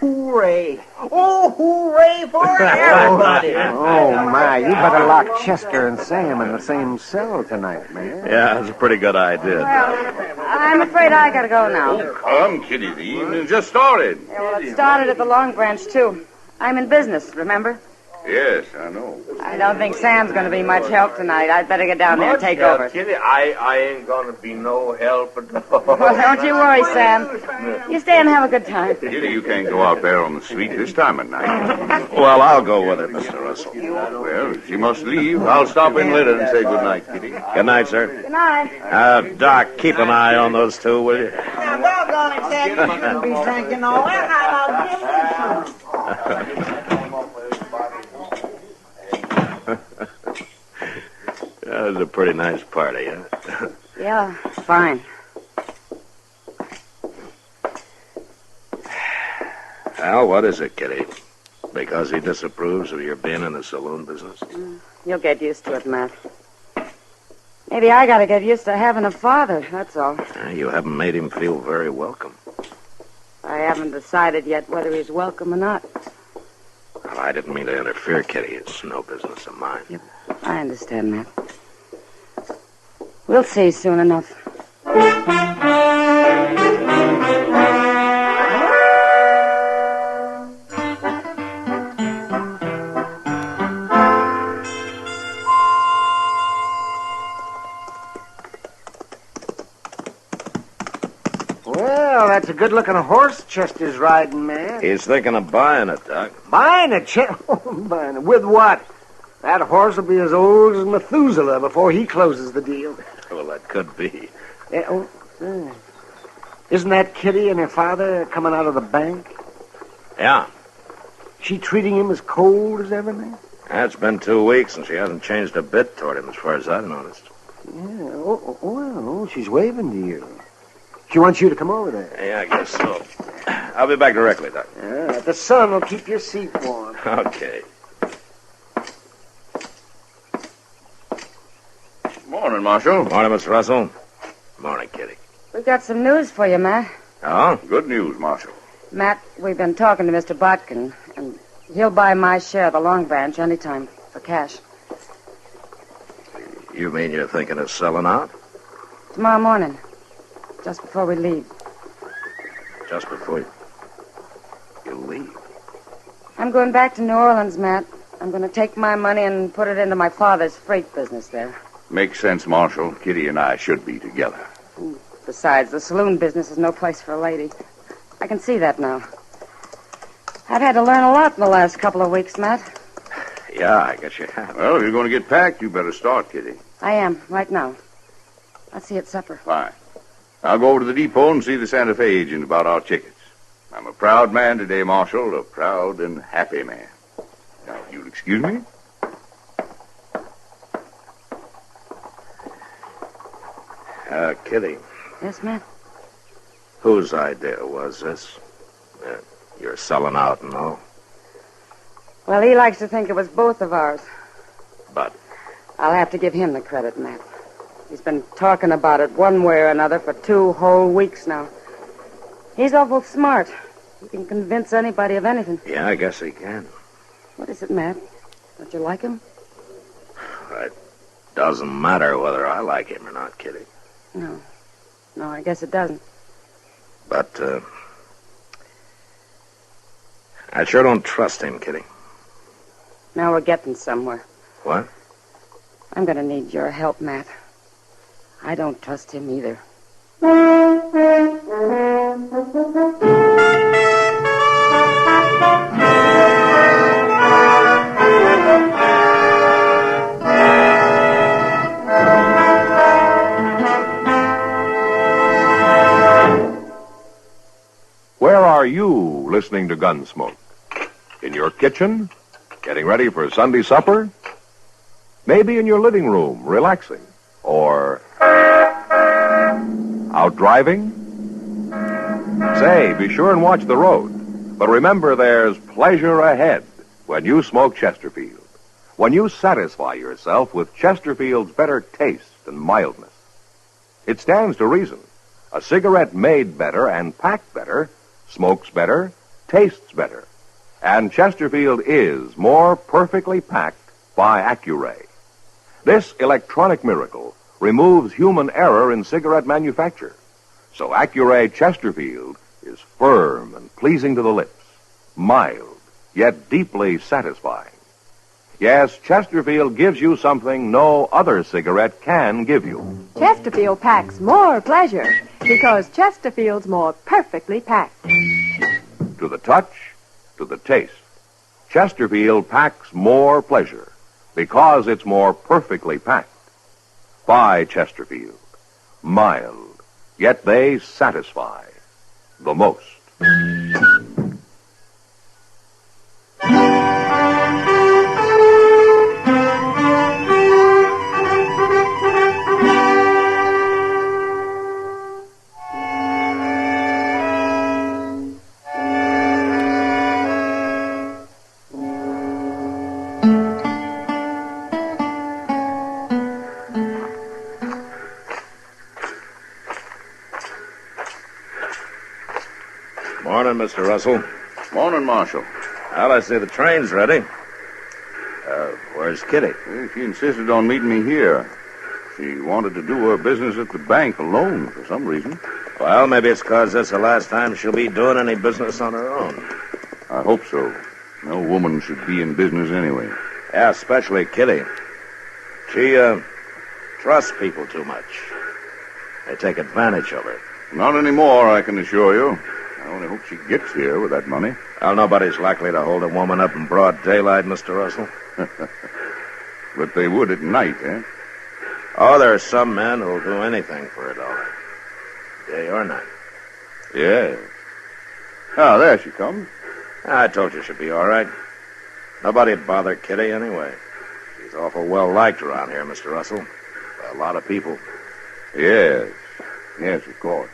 hooray. Oh, hooray for everybody. Oh, my, you better lock Chester and Sam in the same cell tonight, man. Yeah, that's a pretty good idea. Well, I'm afraid I gotta go now. Come, Kitty, the evening just started. Yeah, well, it started at the Long Branch, too. I'm in business, remember? Yes, I know. I don't think Sam's going to be much help tonight. I'd better get down there and take over. Kitty, I ain't gonna be no help at all. Well, don't you worry, Sam. You stay and have a good time. Kitty, you can't go out there on the street this time of night. Well, I'll go with it, Mr. Russell. Well, if she must leave, I'll stop in later and say good night, Kitty. Good night, sir. Good night. Doc, keep an eye on those two, will you? Now, doggone it, Sam, you shouldn't be drinking all that. I'll give you some. That was a pretty nice party, huh? Yeah, fine. Al, what is it, Kitty? Because he disapproves of your being in the saloon business? You'll get used to it, Matt. Maybe I gotta get used to having a father, that's all. You haven't made him feel very welcome. I haven't decided yet whether he's welcome or not. Well, I didn't mean to interfere, Kitty. It's no business of mine. Yep. I understand, Matt. We'll see soon enough. Well, that's a good-looking horse Chester's riding, man. He's thinking of buying it, Doc. Buying it, buying it. With what? That horse will be as old as Methuselah before he closes the deal. Well, that could be. Isn't that Kitty and her father coming out of the bank? Yeah. She treating him as cold as ever, man? It's been 2 weeks, and she hasn't changed a bit toward him, as far as I've noticed. Yeah, well, she's waving to you. She wants you to come over there. Yeah, I guess so. I'll be back directly, Doc. Yeah, the sun will keep your seat warm. Okay. Morning, Marshal. Morning, Miss Russell. Morning, Kitty. We've got some news for you, Matt. Oh? Good news, Marshal. Matt, we've been talking to Mr. Botkin, and he'll buy my share of the Long Branch anytime for cash. You mean you're thinking of selling out? Tomorrow morning, just before we leave. just before you leave. I'm going back to New Orleans, Matt. I'm going to take my money and put it into my father's freight business there. Makes sense, Marshal. Kitty and I should be together. Besides, the saloon business is no place for a lady. I can see that now. I've had to learn a lot in the last couple of weeks, Matt. Yeah, I guess you have. Well, if you're going to get packed, you better start, Kitty. I am, right now. I'll see you at supper. Fine. I'll go over to the depot and see the Santa Fe agent about our tickets. I'm a proud man today, Marshal, a proud and happy man. Now, if you'll excuse me. Kitty, Yes, Matt? whose idea was this? You're selling out and all. Well, he likes to think it was both of ours. But? I'll have to give him the credit, Matt. He's been talking about it one way or another for 2 whole weeks now. He's awful smart. He can convince anybody of anything. Yeah, I guess he can. What is it, Matt? Don't you like him? It doesn't matter whether I like him or not, Kitty. No. No, I guess it doesn't. But, I sure don't trust him, Kitty. Now we're getting somewhere. What? I'm going to need your help, Matt. I don't trust him either. Where are you listening to Gunsmoke? In your kitchen? Getting ready for Sunday supper? Maybe in your living room, relaxing? Or out driving? Say, be sure and watch the road. But remember, there's pleasure ahead when you smoke Chesterfield. When you satisfy yourself with Chesterfield's better taste and mildness. It stands to reason. A cigarette made better and packed better smokes better, tastes better. And Chesterfield is more perfectly packed by Accuray. This electronic miracle removes human error in cigarette manufacture. So Accuray Chesterfield is firm and pleasing to the lips, mild, yet deeply satisfying. Yes, Chesterfield gives you something no other cigarette can give you. Chesterfield packs more pleasure because Chesterfield's more perfectly packed. To the touch, to the taste, Chesterfield packs more pleasure because it's more perfectly packed. By Chesterfield. Mild, yet they satisfy the most. Morning, Mr. Russell. Morning, Marshal. Well, I see the train's ready. Where's Kitty? She insisted on meeting me here. She wanted to do her business at the bank alone for some reason. Well, maybe it's because this is the last time she'll be doing any business on her own. I hope so. No woman should be in business anyway. Yeah, especially Kitty. She, trusts people too much. They take advantage of her. Not anymore, I can assure you. I only hope she gets here with that money. Well, nobody's likely to hold a woman up in broad daylight, Mr. Russell. But they would at night, eh? Oh, there are some men who'll do anything for $1. Day or night. Yeah. Ah, there she comes. I told you she'd be all right. Nobody'd bother Kitty anyway. She's awful well liked around here, Mr. Russell. By a lot of people. Yes. Yes, of course.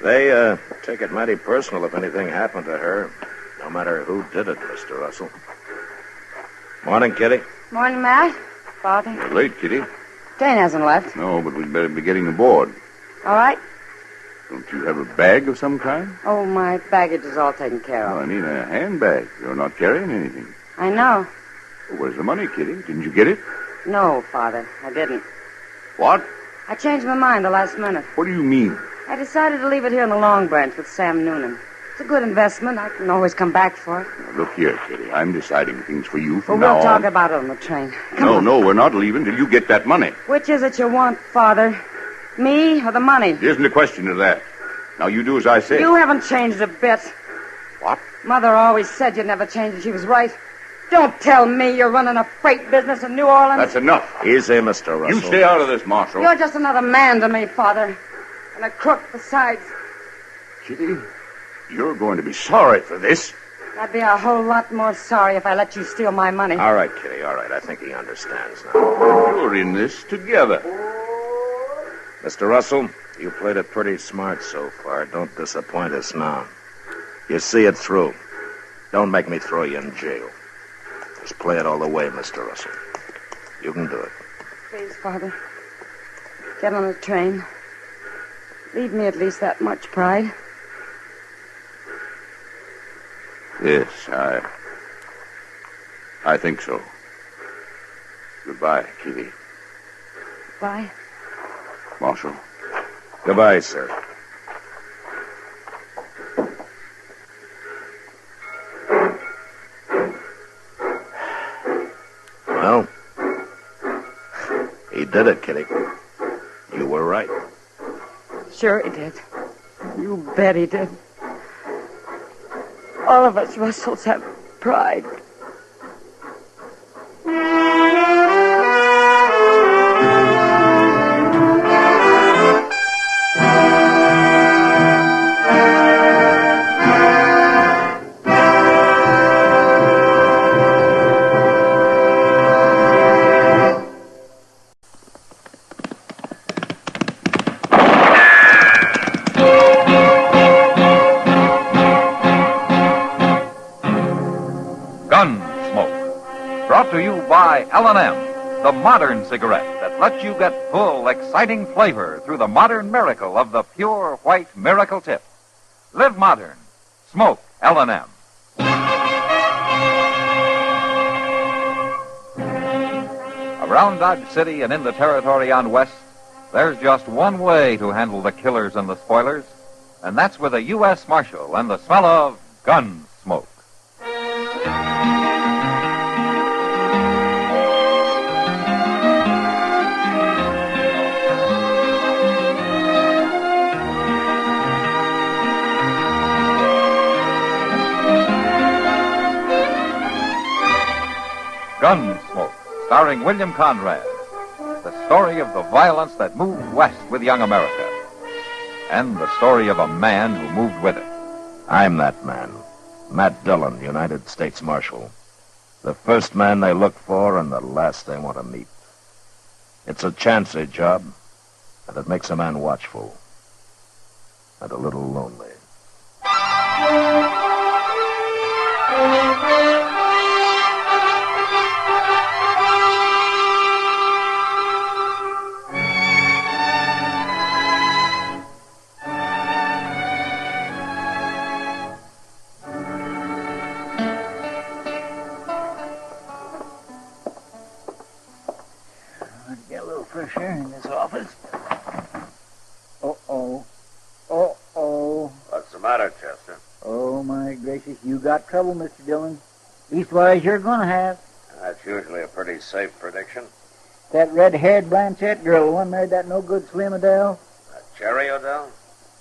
They, take it mighty personal if anything happened to her, no matter who did it, Mr. Russell. Morning, Kitty. Morning, Matt. Father. You're late, Kitty. Jane hasn't left. No, but we'd better be getting aboard. All right. Don't you have a bag of some kind? Oh, my baggage is all taken care Oh, of. I mean a handbag. You're not carrying anything. I know. Well, where's the money, Kitty? Didn't you get it? No, Father, I didn't. What? I changed my mind the last minute. What do you mean? I decided to leave it here in the Long Branch with Sam Noonan. It's a good investment. I can always come back for it. Now, look here, Kitty. I'm deciding things for you Well, from we'll now talk on. about it on the train. No, we're not leaving till you get that money. Which is it you want, Father? Me or the money? There isn't a question of that. Now, you do as I say. You haven't changed a bit. What? Mother always said you'd never change, and she was right. Don't tell me you're running a freight business in New Orleans. That's enough. Easy, Mr. Russell. You stay out of this, Marshal. You're just another man to me, Father. And a crook besides. Kitty, you're going to be sorry for this. I'd be a whole lot more sorry if I let you steal my money. All right, Kitty, all right. I think he understands now. You're in this together. Mr. Russell, you played it pretty smart so far. Don't disappoint us now. You see it through. Don't make me throw you in jail. Just play it all the way, Mr. Russell. You can do it. Please, Father. Get on the train. Leave me at least that much pride. Yes, I think so. Goodbye, Kitty. Bye. Marshal. Goodbye, sir. Well, he did it, Kitty. You were right. Sure he did. You bet he did. All of us Russells have pride. Gunsmoke. Brought to you by L&M, the modern cigarette that lets you get full, exciting flavor through the modern miracle of the pure white miracle tip. Live modern. Smoke L&M. Around Dodge City and in the territory on West, there's just one way to handle the killers and the spoilers, and that's with a U.S. Marshal and the smell of Gunsmoke. Gunsmoke, starring William Conrad. The story of the violence that moved west with young America. And the story of a man who moved with it. I'm that man. Matt Dillon, United States Marshal. The first man they look for and the last they want to meet. It's a chancy job, and it makes a man watchful. And a little lonely. Get a little fresh air in this office. Uh-oh. Uh-oh. What's the matter, Chester? Oh, my gracious. You got trouble, Mr. Dillon. Leastwise, you're going to have. That's usually a pretty safe prediction. That red-haired Blanchette girl, the one married that no-good Slim Adele. Cherry Odell?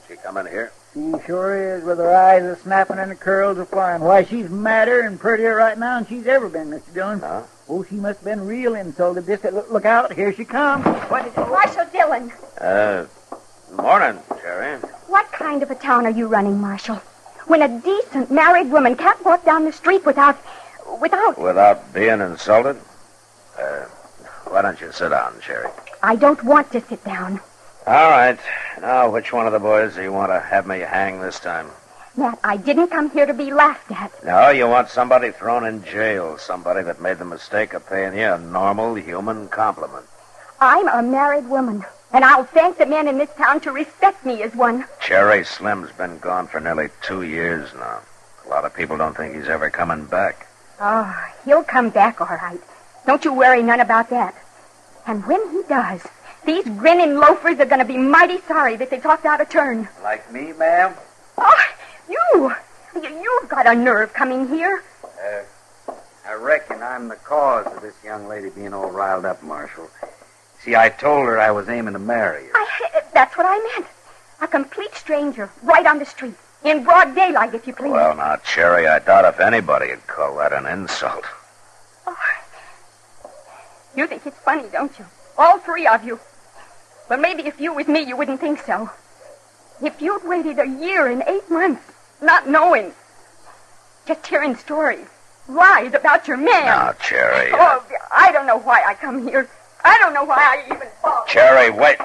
She come in here? She sure is, with her eyes a-snapping and her curls a-flying. Why, she's madder and prettier right now than she's ever been, Mr. Dillon. Huh? Oh, she must have been real insulted. Look out, here she comes. What is it? Marshal Dillon, Morning, Cherry. what kind of a town are you running, Marshal? When a decent married woman can't walk down the street without... Without being insulted? Why don't you sit down, Cherry? I don't want to sit down. All right. Now, which one of the boys do you want to have me hang this time? Matt, I didn't come here to be laughed at. No, you want somebody thrown in jail. Somebody that made the mistake of paying you a normal human compliment. I'm a married woman, and I'll thank the men in this town to respect me as one. Cherry Slim's been gone for nearly 2 years now. A lot of people don't think he's ever coming back. Oh, he'll come back all right. Don't you worry none about that. And when he does, These grinning loafers are going to be mighty sorry that they talked out of turn. Like me, ma'am? Oh, you've got a nerve coming here. I reckon I'm the cause of this young lady being all riled up, Marshal. See, I told her I was aiming to marry her. That's what I meant. A complete stranger, right on the street. In broad daylight, if you please. Well, now, Cherry, I doubt if anybody would call that an insult. Oh, you think it's funny, don't you? All three of you. Well, maybe if you was me, you wouldn't think so. If you'd waited a year and 8 months, not knowing, just hearing stories, lies about your man. Now, Cherry. Oh, I don't know why I come here. I don't know why I even thought. Cherry, wait.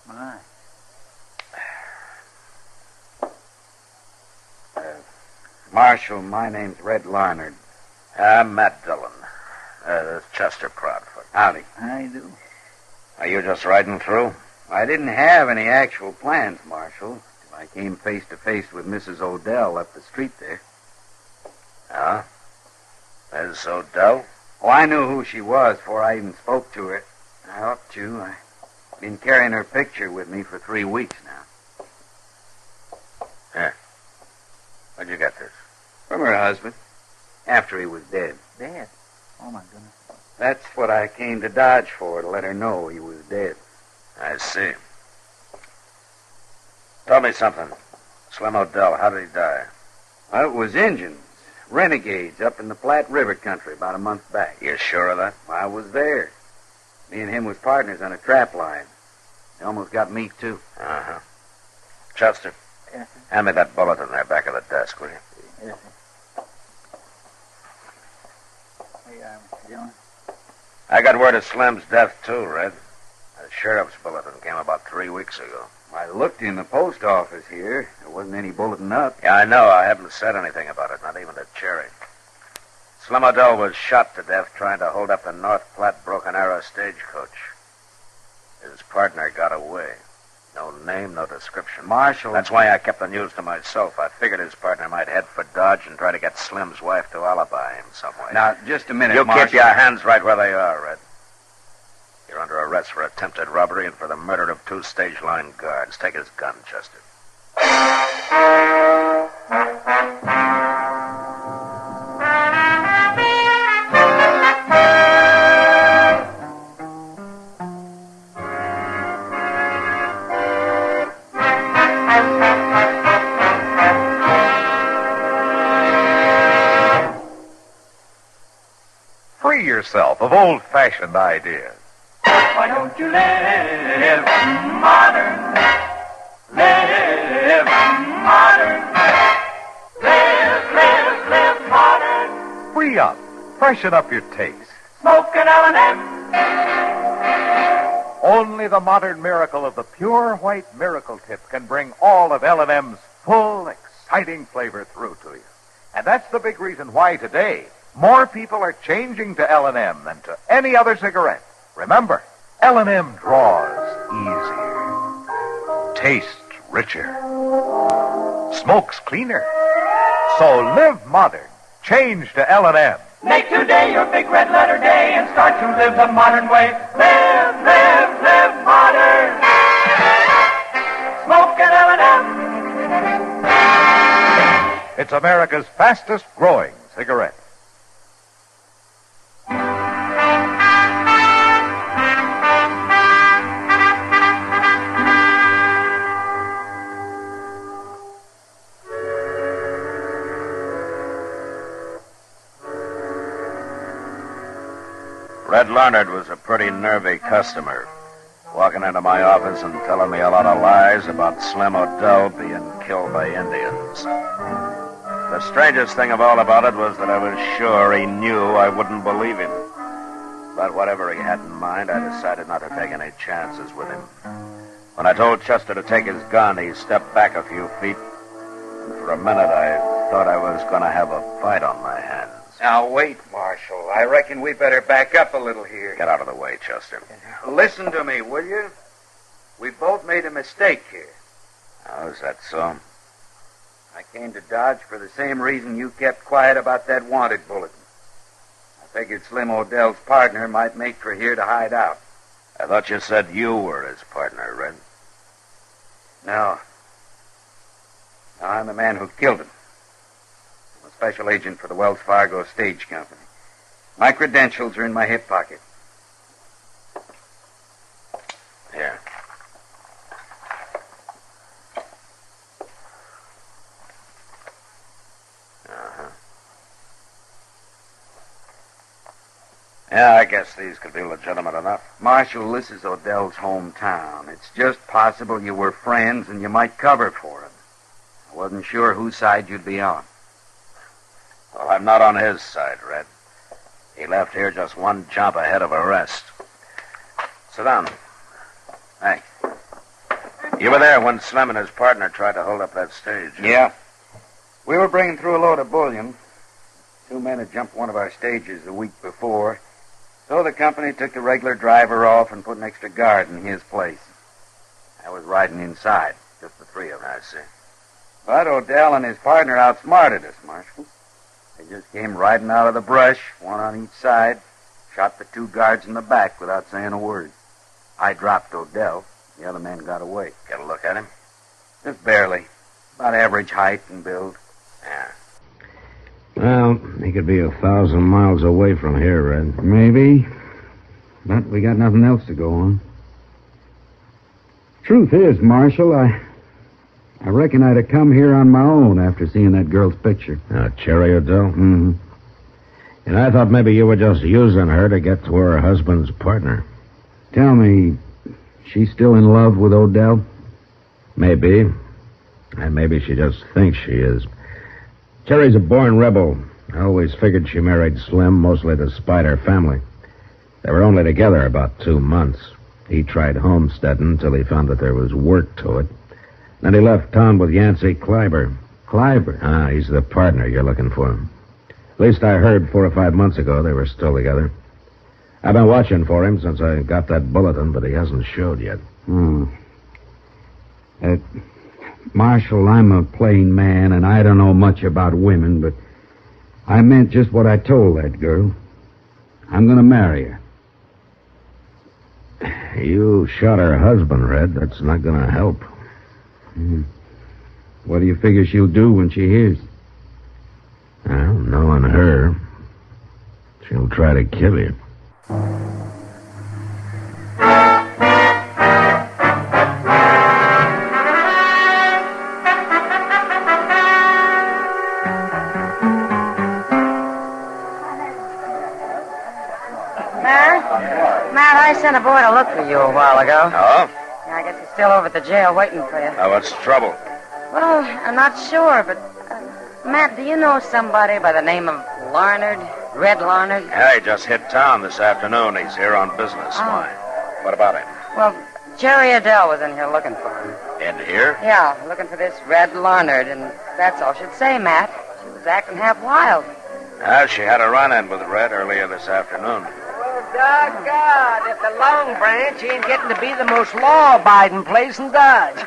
My. Marshal, my name's Red Larnard. I'm Matt Dillon. This is Chester Proudfoot. Howdy. How you do? Are you just riding through? I didn't have any actual plans, Marshal, till I came face to face with Mrs. Odell up the street there. Huh? Miss Odell? Oh, I knew who she was before I even spoke to her. I ought to. I've been carrying her picture with me for 3 weeks now. Here. Where'd you get this? From her husband, after he was dead. Dead? Oh, my goodness. That's what I came to Dodge for, to let her know he was dead. I see. Tell me something. Slim Odell, how did he die? Well, it was Injuns, renegades up in the Platte River country about a month back. You sure of that? I was there. Me and him was partners on a trap line. They almost got me, too. Uh-huh. Chester, Yes, sir. hand me that bulletin there back of the desk, will you? Yes, sir. Here you are, Mr. Dillon. I got word of Slim's death, too, Red. The sheriff's bulletin came about 3 weeks ago. I looked in the post office here. There wasn't any bulletin up. Yeah, I know. I haven't said anything about it, not even to Cherry. Slim Odell was shot to death trying to hold up the North Platte Broken Arrow stagecoach. His partner got away. No name, no description. Marshal... That's why I kept the news to myself. I figured his partner might head for Dodge and try to get Slim's wife to alibi him some way. Now, just a minute, You Marshal. keep your hands right where they are, Red. You're under arrest for attempted robbery and for the murder of 2 stage line guards. Take his gun, Chester. Free yourself of old-fashioned ideas. Why don't you live modern? Live modern. Live modern. Free up. Freshen up your taste. Smoke an L&M. Only the modern miracle of the pure white miracle tip can bring all of L&M's full, exciting flavor through to you. And that's the big reason why today more people are changing to L&M than to any other cigarette. Remember, L&M draws easier, tastes richer, smokes cleaner. So live modern. Change to L&M. Make today your big red letter day and start to live the modern way. Live modern. Smoke an L&M. It's America's fastest growing cigarette. Red Larnard was a pretty nervy customer, walking into my office and telling me a lot of lies about Slim Odell being killed by Indians. The strangest thing of all about it was that I was sure he knew I wouldn't believe him. But whatever he had in mind, I decided not to take any chances with him. When I told Chester to take his gun, he stepped back a few feet, and for a minute I thought I was going to have a fight on my hands. Now, wait, Marshal. I reckon we better back up a little here. Get out of the way, Chester. Listen to me, will you? We both made a mistake here. Oh, is that so? I came to Dodge for the same reason you kept quiet about that wanted bulletin. I figured Slim Odell's partner might make for here to hide out. I thought you said you were his partner, Red. No. No, I'm the man who killed him. I'm a special agent for the Wells Fargo Stage Company. My credentials are in my hip pocket. Here. Uh-huh. Yeah, I guess these could be legitimate enough. Marshal, this is Odell's hometown. It's just possible you were friends and you might cover for him. I wasn't sure whose side you'd be on. Well, I'm not on his side, Red. He left here just one jump ahead of arrest. Sit down. Thanks. You were there when Slim and his partner tried to hold up that stage. Yeah. We were bringing through a load of bullion. 2 men had jumped one of our stages a week before. So the company took the regular driver off and put an extra guard in his place. I was riding inside, just the 3 of us. I see. But Odell and his partner outsmarted us, Marshal. They just came riding out of the brush, one on each side, shot the 2 guards in the back without saying a word. I dropped Odell. The other man got away. Get a look at him? Just barely. About average height and build. Yeah. Well, he could be 1,000 miles away from here, Red. Maybe. But we got nothing else to go on. Truth is, Marshal, I reckon I'd have come here on my own after seeing that girl's picture. Cherry Odell? Mm-hmm. And I thought maybe you were just using her to get to her husband's partner. Tell me, she's still in love with Odell? Maybe. And maybe she just thinks she is. Cherry's a born rebel. I always figured she married Slim, mostly to spite her family. They were only together about 2 months. He tried homesteading until he found that there was work to it. Then he left town with Yancey Kleiber. Kleiber? He's the partner you're looking for. At least I heard 4 or 5 months ago they were still together. I've been watching for him since I got that bulletin, but he hasn't showed yet. Marshal, I'm a plain man, and I don't know much about women, but I meant just what I told that girl. I'm going to marry her. You shot her husband, Red. That's not going to help. What do you figure she'll do when she hears? Well, knowing her, she'll try to kill you. Matt, I sent a boy to look for you a while ago. Oh? Yeah, I guess he's still over at the jail waiting for you. What's the trouble? Well, I'm not sure, but... Matt, do you know somebody by the name of Larnard? Red Larnard? Yeah, he just hit town this afternoon. He's here on business. Why? What about him? Well, Cherry Adele was in here looking for him. In here? Yeah, looking for this Red Larnard, and that's all she'd say, Matt. She was acting half wild. She had a run-in with Red earlier this afternoon. Doggone, if the Long Branch ain't getting to be the most law-abiding place in Dodge.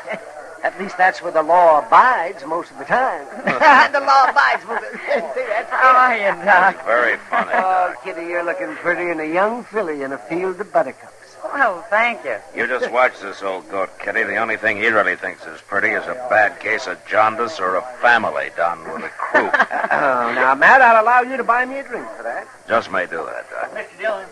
At least that's where the law abides most of the time. The law abides most of the time. How are you, Doc? Very funny. Oh, Kitty, you're looking prettier than a young filly in a field of buttercups. Well, thank you. You just watch this old goat, Kitty. The only thing he really thinks is pretty is a bad case of jaundice or a family down with a croup. Oh, now, Matt, I'll allow you to buy me a drink for that. Just may do that, Doc. Mr. Dillon.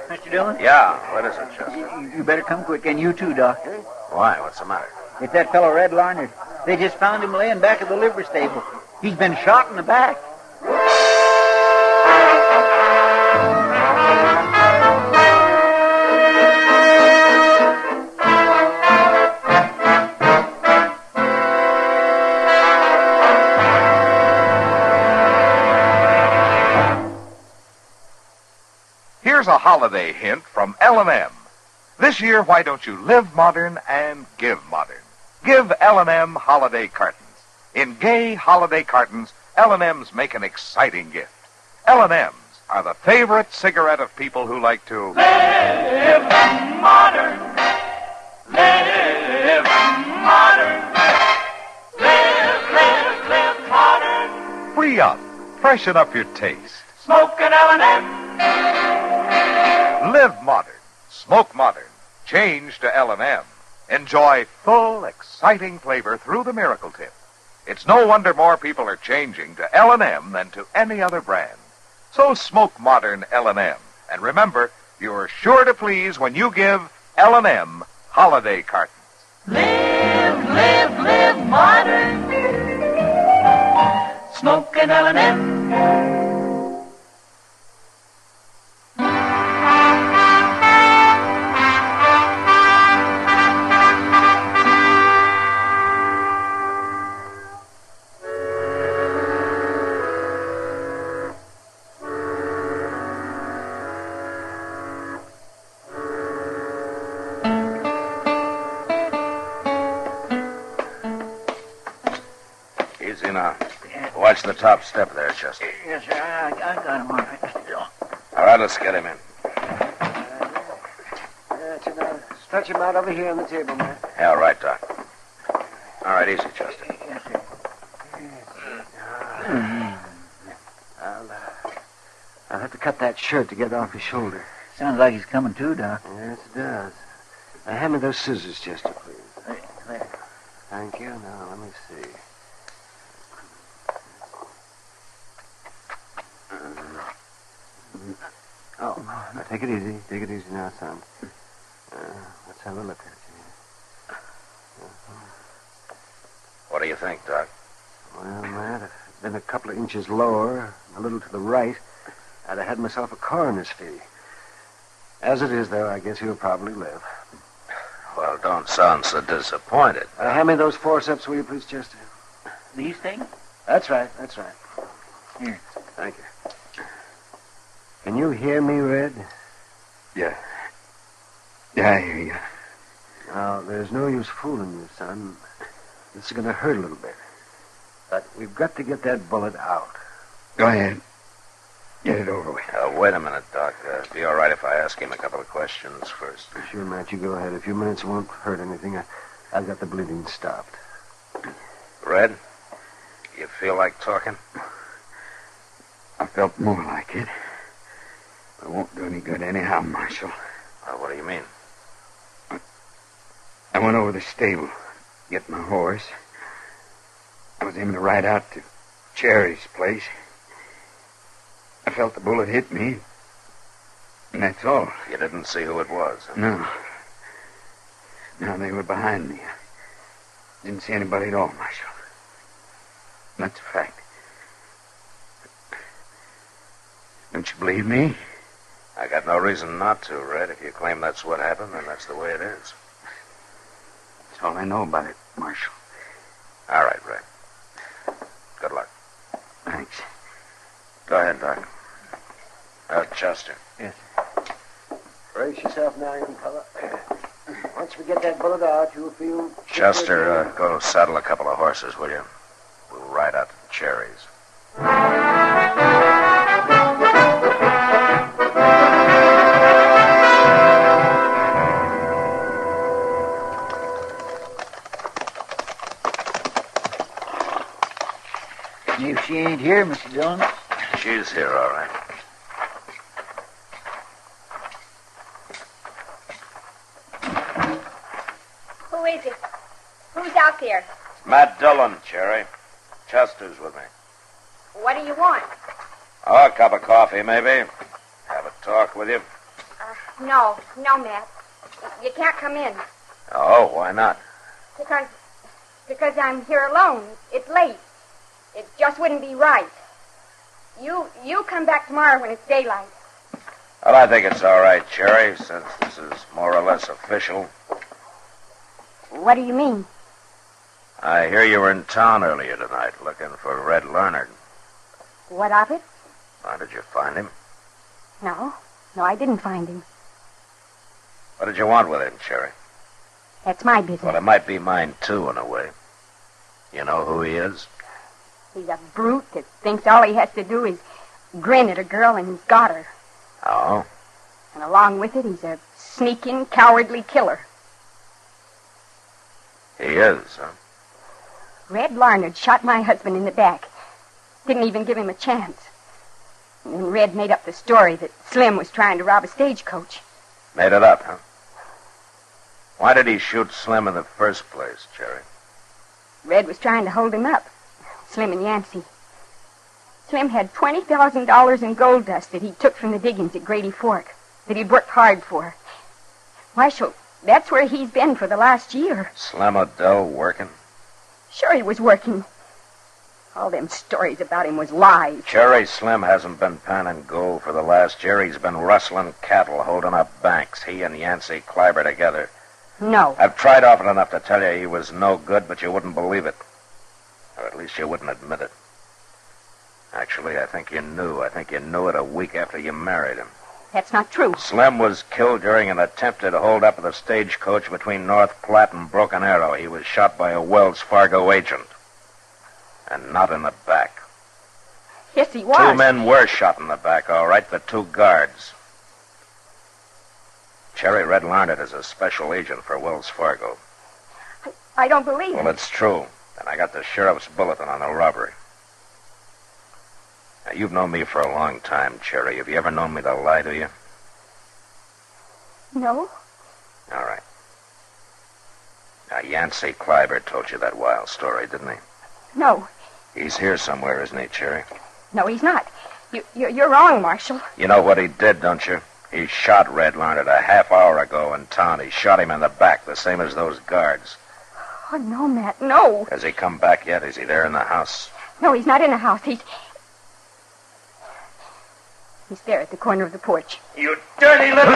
Mr. Dillon? Yeah, what is it, Chester? You better come quick, and you too, Doctor. Why? What's the matter? It's that fellow Red Larnard. They just found him laying back at the livery stable. He's been shot in the back. Here's a holiday hint from L&M. This year, why don't you live modern and give modern? Give L&M holiday cartons. In gay holiday cartons, L&M's make an exciting gift. L&M's are the favorite cigarette of people who like to live modern. Live modern. Live modern. free up, freshen up your taste. Smoke an L&M. Live modern. Smoke Modern. Change to L&M. Enjoy full, exciting flavor through the Miracle Tip. It's no wonder more people are changing to L&M than to any other brand. So smoke Modern L&M. And remember, you're sure to please when you give L&M holiday cartons. Live modern. Smoke an L&M. Easy now. Watch the top step there, Chester. Yes, sir. I got him all right. All right, let's get him in. Stretch him out over here on the table, man. Yeah, all right, Doc. All right, easy, Chester. Yes, sir. I'll have to cut that shirt to get it off his shoulder. Sounds like he's coming to, Doc. Yes, it does. Now, hand me those scissors, Chester, please. There. Thank you. Now, let me see. Now take it easy. Take it easy now, son. Let's have a look at you. What do you think, Doc? Well, Matt, if it'd been a couple of inches lower, a little to the right, I'd have had myself a coroner's fee. As it is, though, I guess he'll probably live. Well, don't sound so disappointed. Hand me those forceps, will you, please, Chester? These things? That's right. Here. Thank you. Can you hear me, Red? Yeah. Yeah, I hear you. Now, there's no use fooling you, son. This is going to hurt a little bit. But we've got to get that bullet out. Go ahead. Get it over with. Wait a minute, Doc. Be all right if I ask him a couple of questions first. Sure, Matt, you go ahead. A few minutes won't hurt anything. I've got the bleeding stopped. Red, you feel like talking? I felt more like it. It won't do any good anyhow, Marshal. What do you mean? I went over the stable, get my horse. I was aiming to ride out to Cherry's place. I felt the bullet hit me, and that's all. You didn't see who it was? Huh? No. No, they were behind me. I didn't see anybody at all, Marshal. That's a fact. Don't you believe me? I got no reason not to, Red. If you claim that's what happened, then that's the way it is. That's all I know about it, Marshal. All right, Red. Good luck. Thanks. Go ahead, Doc. Chester. Yes. Brace yourself now, young fella. Once we get that bullet out, you'll feel... Chester, go saddle a couple of horses, will you? We'll ride out to the Cherries. If she ain't here, Mr. Dillon. She's here, all right. Who is it? Who's out there? Matt Dillon, Cherry. Chester's with me. What do you want? Oh, a cup of coffee, maybe. Have a talk with you. No, Matt. You can't come in. Oh, why not? Because I'm here alone. It's late. It just wouldn't be right. You come back tomorrow when it's daylight. Well, I think it's all right, Cherry, since this is more or less official. What do you mean? I hear you were in town earlier tonight looking for Red Leonard. What of it? How did you find him? No, I didn't find him. What did you want with him, Cherry? That's my business. Well, it might be mine, too, in a way. You know who he is? He's a brute that thinks all he has to do is grin at a girl and he's got her. Oh? And along with it, he's a sneaking, cowardly killer. He is, huh? Red Larnard shot my husband in the back. Didn't even give him a chance. And then Red made up the story that Slim was trying to rob a stagecoach. Made it up, huh? Why did he shoot Slim in the first place, Cherry? Red was trying to hold him up. Slim and Yancey. Slim had $20,000 in gold dust that he took from the diggings at Grady Fork, that he'd worked hard for. Marshal, that's where he's been for the last year. Slim Odell working? Sure he was working. All them stories about him was lies. Cherry, Slim hasn't been panning gold for the last year. He's been rustling cattle, holding up banks. He and Yancey Kleiber together. No. I've tried often enough to tell you he was no good, but you wouldn't believe it. Or at least you wouldn't admit it. Actually, I think you knew. I think you knew it a week after you married him. That's not true. Slim was killed during an attempted holdup of the stagecoach between North Platte and Broken Arrow. He was shot by a Wells Fargo agent. And not in the back. Yes, he was. 2 men were shot in the back, all right, the 2 guards. Cherry, Red Larned is a special agent for Wells Fargo. I don't believe Well, it. it's true. And I got the sheriff's bulletin on the robbery. Now, you've known me for a long time, Cherry. Have you ever known me to lie to you? No. All right. Now, Yancey Kleiber told you that wild story, didn't he? No. He's here somewhere, isn't he, Cherry? No, he's not. You're wrong, Marshal. You know what he did, don't you? He shot Red Larned a half hour ago in town. He shot him in the back, the same as those guards. Oh, no, Matt, no. Has he come back yet? Is he there in the house? No, he's not in the house. He's there at the corner of the porch. You dirty little...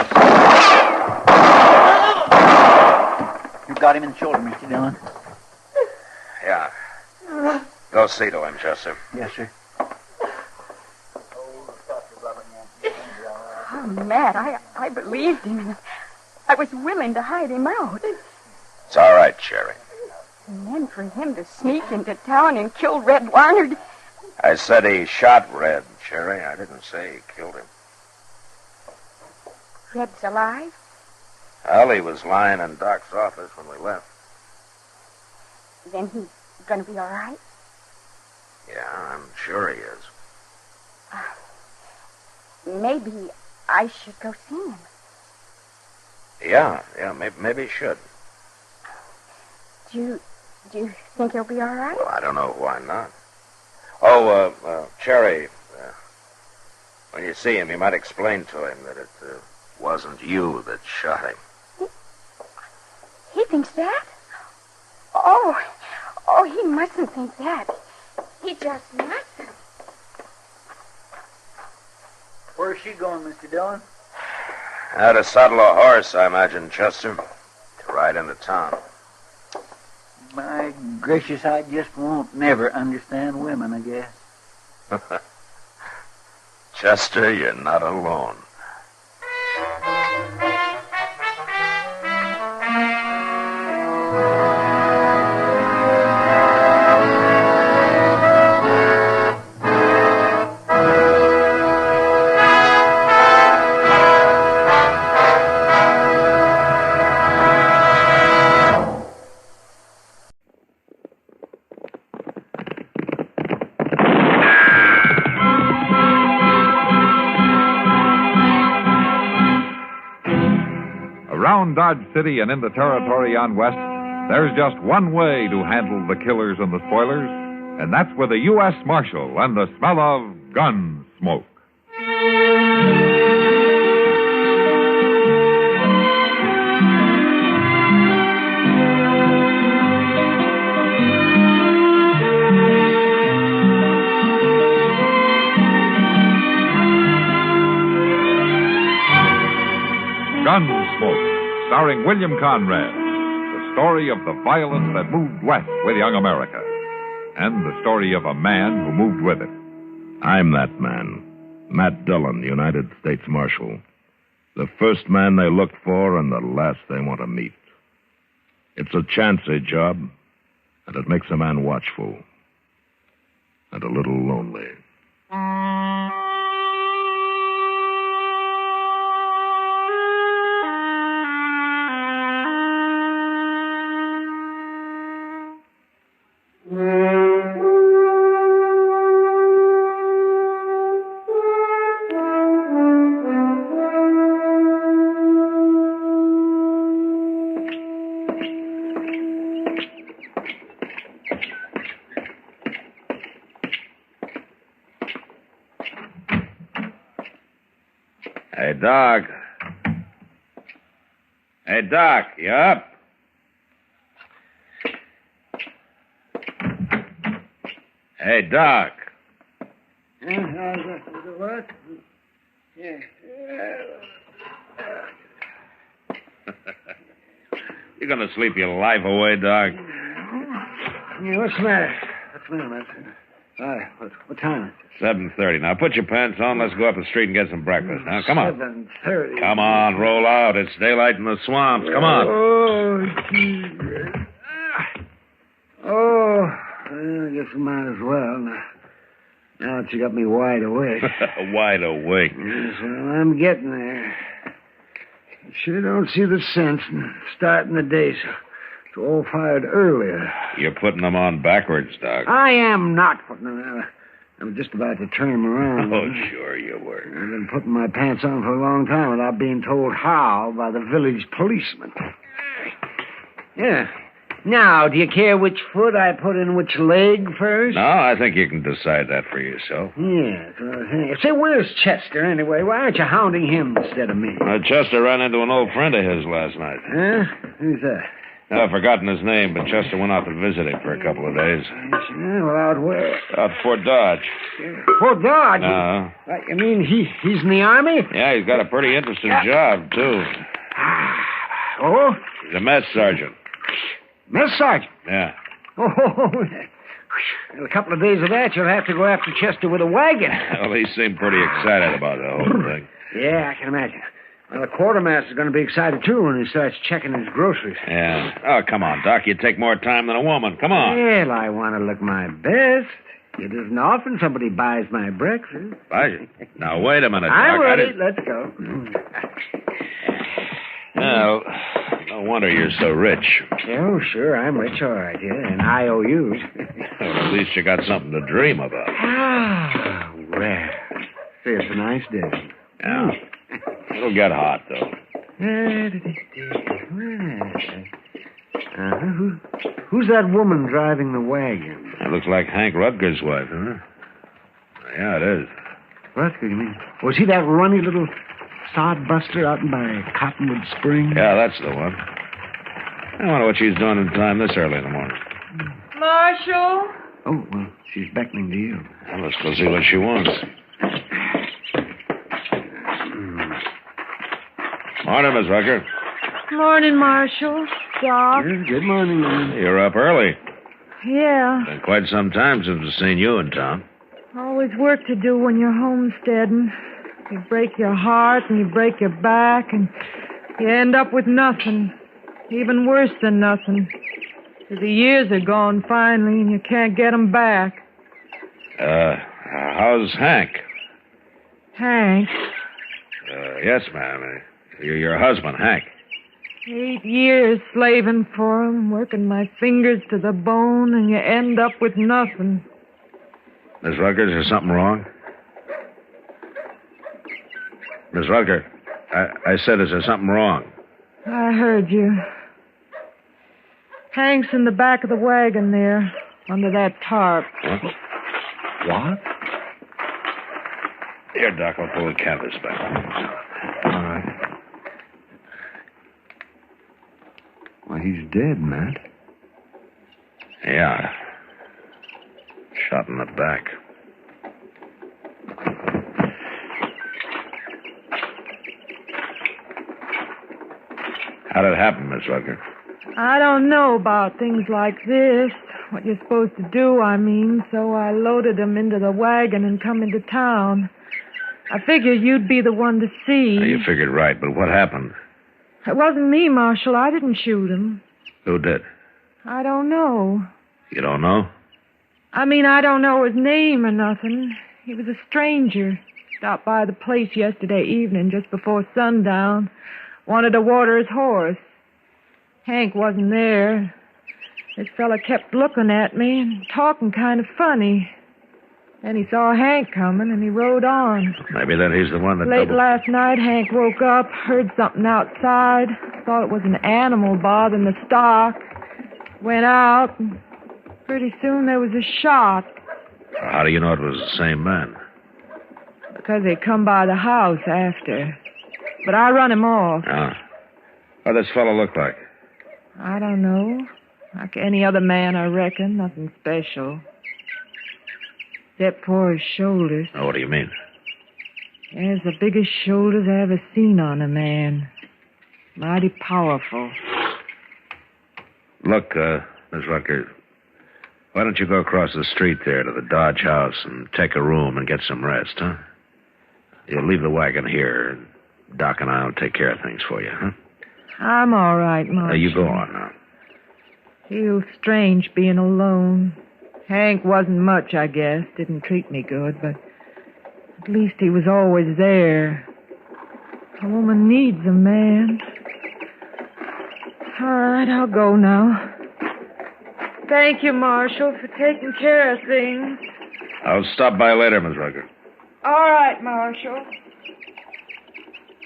You got him in the shoulder, Mr. Dillon. Yeah. Go see to him, Chester. Yes, sir. Oh, Matt, I believed him, and I was willing to hide him out. It's all right, Cherry. And then for him to sneak into town and kill Red Larned. I said he shot Red, Cherry. I didn't say he killed him. Red's alive? Well, he was lying in Doc's office when we left. Then he's gonna be all right? Yeah, I'm sure he is. Maybe I should go see him. Yeah, maybe he should. Do you think he'll be all right? Well, I don't know why not. Oh, Cherry, when you see him, you might explain to him that it wasn't you that shot him. He thinks that? Oh, he mustn't think that. He just mustn't. Where's she going, Mr. Dillon? How to saddle a horse, I imagine, Chester. To ride into town. My gracious, I just won't never understand women, I guess. Chester, you're not alone. Around Dodge City and in the territory on west, there's just one way to handle the killers and the spoilers, and that's with a U.S. Marshal and the smell of Gunsmoke. Gunsmoke, starring William Conrad, the story of the violence that moved west with young America, and the story of a man who moved with it. I'm that man, Matt Dillon, United States Marshal. The first man they look for and the last they want to meet. It's a chancy job, and it makes a man watchful and a little lonely. Doc. Hey, Doc, you up? Hey, Doc. What? Yeah. You gonna sleep your life away, Doc? Yeah, what's the matter? What's the matter, man? All right, what time is it? 7:30. Now, put your pants on. Let's go up the street and get some breakfast. Now, come on. 7:30. Come on, roll out. It's daylight in the swamps. Come on. Oh, Jesus. Oh, well, I guess we might as well. Now that you got me wide awake. Wide awake. Yes, well, I'm getting there. I sure don't see the sense in starting the day so all fired earlier. You're putting them on backwards, Doc. I am not putting them on. I'm just about to turn them around. Oh, sure you were. I've been putting my pants on for a long time without being told how by the village policeman. Yeah. Now, do you care which foot I put in which leg first? No, I think you can decide that for yourself. Yeah. Say, where's Chester, anyway? Why aren't you hounding him instead of me? Chester ran into an old friend of his last night. Huh? Who's that? I've forgotten his name, but Chester went out to visit him for a couple of days. Yeah, well, out where? Out Fort Dodge. Fort Dodge? Uh-huh. You mean he's in the Army? Yeah, he's got a pretty interesting job, too. Oh? He's a mess sergeant. Mess sergeant? Yeah. Oh, in a couple of days of that, you'll have to go after Chester with a wagon. Well, he seemed pretty excited about the whole thing. Yeah, I can imagine. Well, the quartermaster's going to be excited, too, when he starts checking his groceries. Yeah. Oh, come on, Doc. You take more time than a woman. Come on. Well, I want to look my best. It isn't often somebody buys my breakfast. Buys it? Now, wait a minute, Doc. I'm ready. Let's go. Well, no wonder you're so rich. Oh, sure, I'm rich, all right, yeah, and IOUs. Well, at least you got something to dream about. Ah, well, it's a nice day. Yeah. It'll get hot, though. Who's that woman driving the wagon? That looks like Hank Rutger's wife, huh? Yeah, it is. Rutger, you mean? Was he that runny little sodbuster out by Cottonwood Springs? Yeah, that's the one. I wonder what she's doing in time this early in the morning. Marshal? Oh, well, she's beckoning to you. Well, let's go see what she wants. Morning, Miss Rucker. Morning, Marshal. Doc. Good morning, Mom. You're up early. Yeah. Been quite some time since I've seen you in town. Always work to do when you're homesteading. You break your heart and you break your back and you end up with nothing. Even worse than nothing. 'Cause the years are gone finally and you can't get 'em back. How's Hank? Hank? Yes, ma'am. Your husband, Hank. 8 years slaving for him, working my fingers to the bone, and you end up with nothing. Miss Rucker, is there something wrong? Miss Rucker, I said, is there something wrong? I heard you. Hank's in the back of the wagon there, under that tarp. What? Here, Doc, I'll pull the canvas back. All right. Well, he's dead, Matt. Yeah. Shot in the back. How'd it happen, Miss Rucker? I don't know about things like this. What you're supposed to do, I mean. So I loaded him into the wagon and come into town. I figured you'd be the one to see. You figured right, but what happened? It wasn't me, Marshal. I didn't shoot him. Who did? I don't know. You don't know? I mean, I don't know his name or nothing. He was a stranger. Stopped by the place yesterday evening just before sundown. Wanted to water his horse. Hank wasn't there. This fella kept looking at me and talking kind of funny. Then he saw Hank coming and he rode on. Maybe then he's the one that Late last night, Hank woke up, heard something outside. Thought it was an animal bothering the stock. Went out, and pretty soon there was a shot. How do you know it was the same man? Because they come by the house after. but I run him off. Oh. What does this fellow look like? I don't know. Like any other man, I reckon. Nothing special. Except for his shoulders. Oh, what do you mean? He has the biggest shoulders I ever seen on a man. Mighty powerful. Look, Miss Rutgers, why don't you go across the street there to the Dodge house and take a room and get some rest, huh? You'll leave the wagon here, and Doc and I will take care of things for you, huh? I'm all right, Marshal. You go on now. Feels strange being alone. Hank wasn't much, I guess. Didn't treat me good, but at least he was always there. A woman needs a man. All right, I'll go now. Thank you, Marshal, for taking care of things. I'll stop by later, Miss Rucker. All right, Marshal.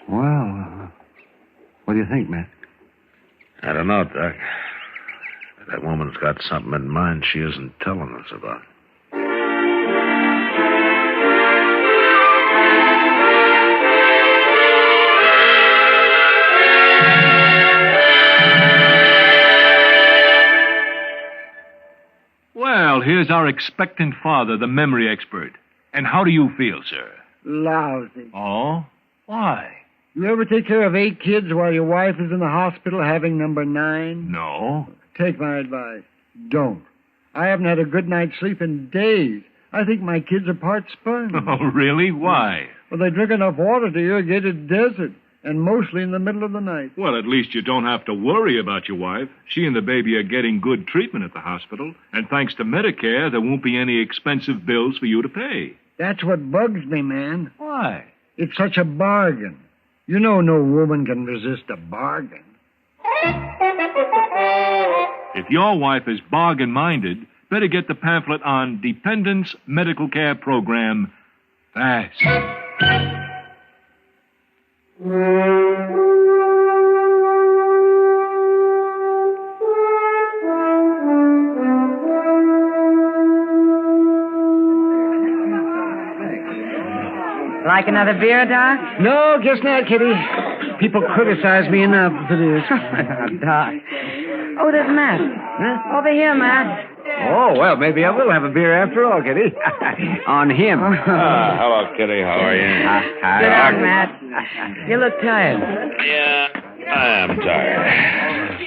Well, what do you think, Matt? I don't know, Doc. That woman's got something in mind she isn't telling us about. Well, here's our expectant father, the memory expert. And how do you feel, sir? Lousy. Oh? Why? You ever take care of 8 kids while your wife is in the hospital having number 9? No. Take my advice. Don't. I haven't had a good night's sleep in days. I think my kids are part sponge. Oh, really? Why? Well, they drink enough water to irrigate a desert, and mostly in the middle of the night. Well, at least you don't have to worry about your wife. She and the baby are getting good treatment at the hospital, and thanks to Medicare, there won't be any expensive bills for you to pay. That's what bugs me, man. Why? It's such a bargain. You know no woman can resist a bargain. If your wife is bargain-minded, better get the pamphlet on Dependents Medical Care Program fast. Like another beer, Doc? No, guess not, Kitty. People criticize me enough for this. Doc. Oh, there's Matt. Huh? Over here, Matt. Oh, well, maybe I will have a beer after all, Kitty. On him. Hello, Kitty. How are you? Sit down, Matt. You look tired. Yeah, I am tired.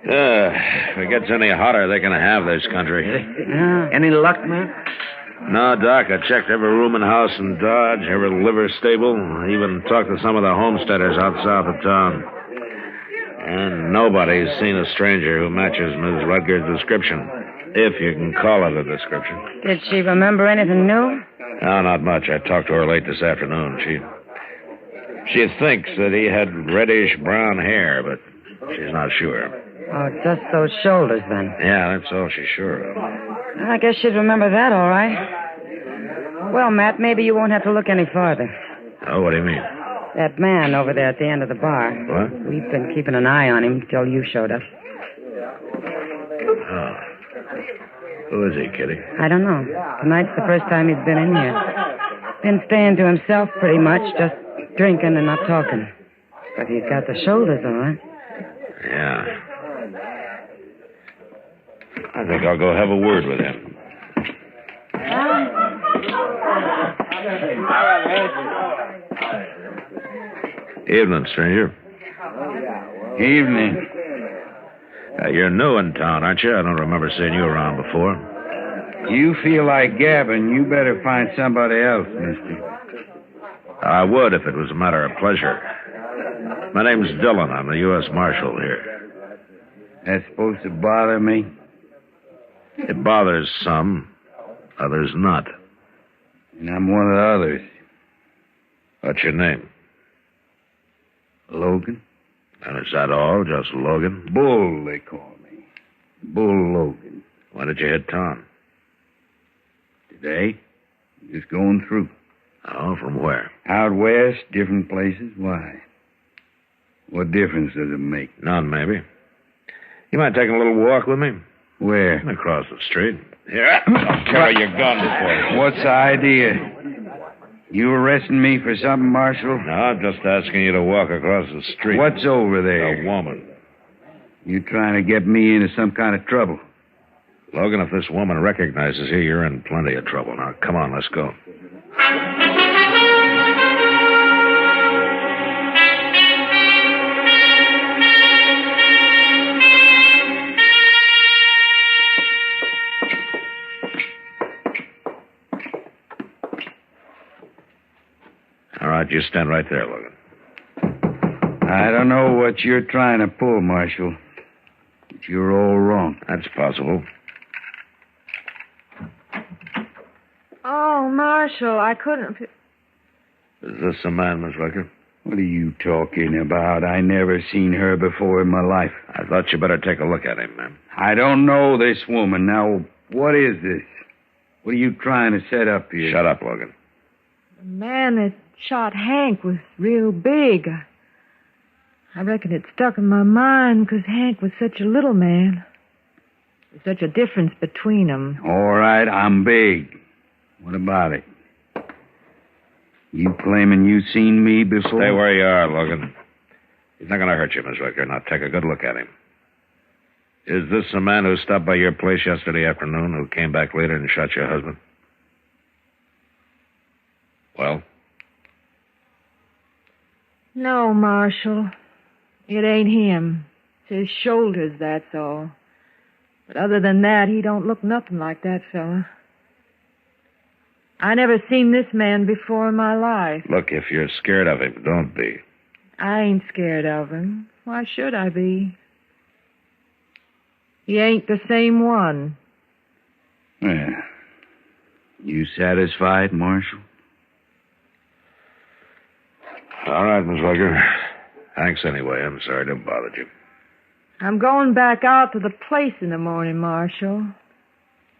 If it gets any hotter, they can have this country. Any luck, man? No, Doc. I checked every rooming house in Dodge, every liver stable. I even talked to some of the homesteaders out south of town. And nobody's seen a stranger who matches Ms. Rutgers' description, if you can call it a description. Did she remember anything new? No, not much. I talked to her late this afternoon. She thinks that he had reddish-brown hair, but she's not sure. Oh, just those shoulders, then. Yeah, that's all she's sure of. I guess she'd remember that, all right. Well, Matt, maybe you won't have to look any farther. Oh, what do you mean? That man over there at the end of the bar. What? We've been keeping an eye on him till you showed up. Oh. Who is he, Kitty? I don't know. Tonight's the first time he's been in here. Been staying to himself pretty much, just drinking and not talking. But he's got the shoulders, all right. Yeah. I think I'll go have a word with him. Evening, stranger. Evening. You're new in town, aren't you? I don't remember seeing you around before. You feel like gabbing, you better find somebody else, mister. I would if it was a matter of pleasure. My name's Dillon. I'm the U.S. Marshal here. That's supposed to bother me? It bothers some, others not. And I'm one of the others. What's your name? Logan. And is that all? Just Logan? Bull, they call me. Bull Logan. When did you hit town? Today. Just going through. Oh, from where? Out west, different places. Why? What difference does it make? None, maybe. You mind taking a little walk with me? Where? Across the street. Here, I'll carry your gun for you. What's the idea? You arresting me for something, Marshal? No, I'm just asking you to walk across the street. What's over there? A woman. You trying to get me into some kind of trouble? Logan, if this woman recognizes you, you're in plenty of trouble. Now, come on, let's go. All right, you stand right there, Logan. I don't know what you're trying to pull, Marshal. But you're all wrong. That's possible. Oh, Marshal, I couldn't... Is this the man, Miss Rucker? What are you talking about? I never seen her before in my life. I thought you better take a look at him, man. I don't know this woman. Now, what is this? What are you trying to set up here? Shut up, Logan. The man that shot Hank was real big. I reckon it stuck in my mind because Hank was such a little man. There's such a difference between them. All right, I'm big. What about it? You claiming you seen me before? Stay where you are, Logan. He's not going to hurt you, Miss Rucker. Now, take a good look at him. Is this the man who stopped by your place yesterday afternoon, who came back later and shot your husband? Well? No, Marshal. It ain't him. It's his shoulders, that's all. But other than that, he don't look nothing like that fella. I never seen this man before in my life. Look, if you're scared of him, don't be. I ain't scared of him. Why should I be? He ain't the same one. Well, you satisfied, Marshal? All right, Miss Rucker. Thanks anyway. I'm sorry to have bothered you. I'm going back out to the place in the morning, Marshal.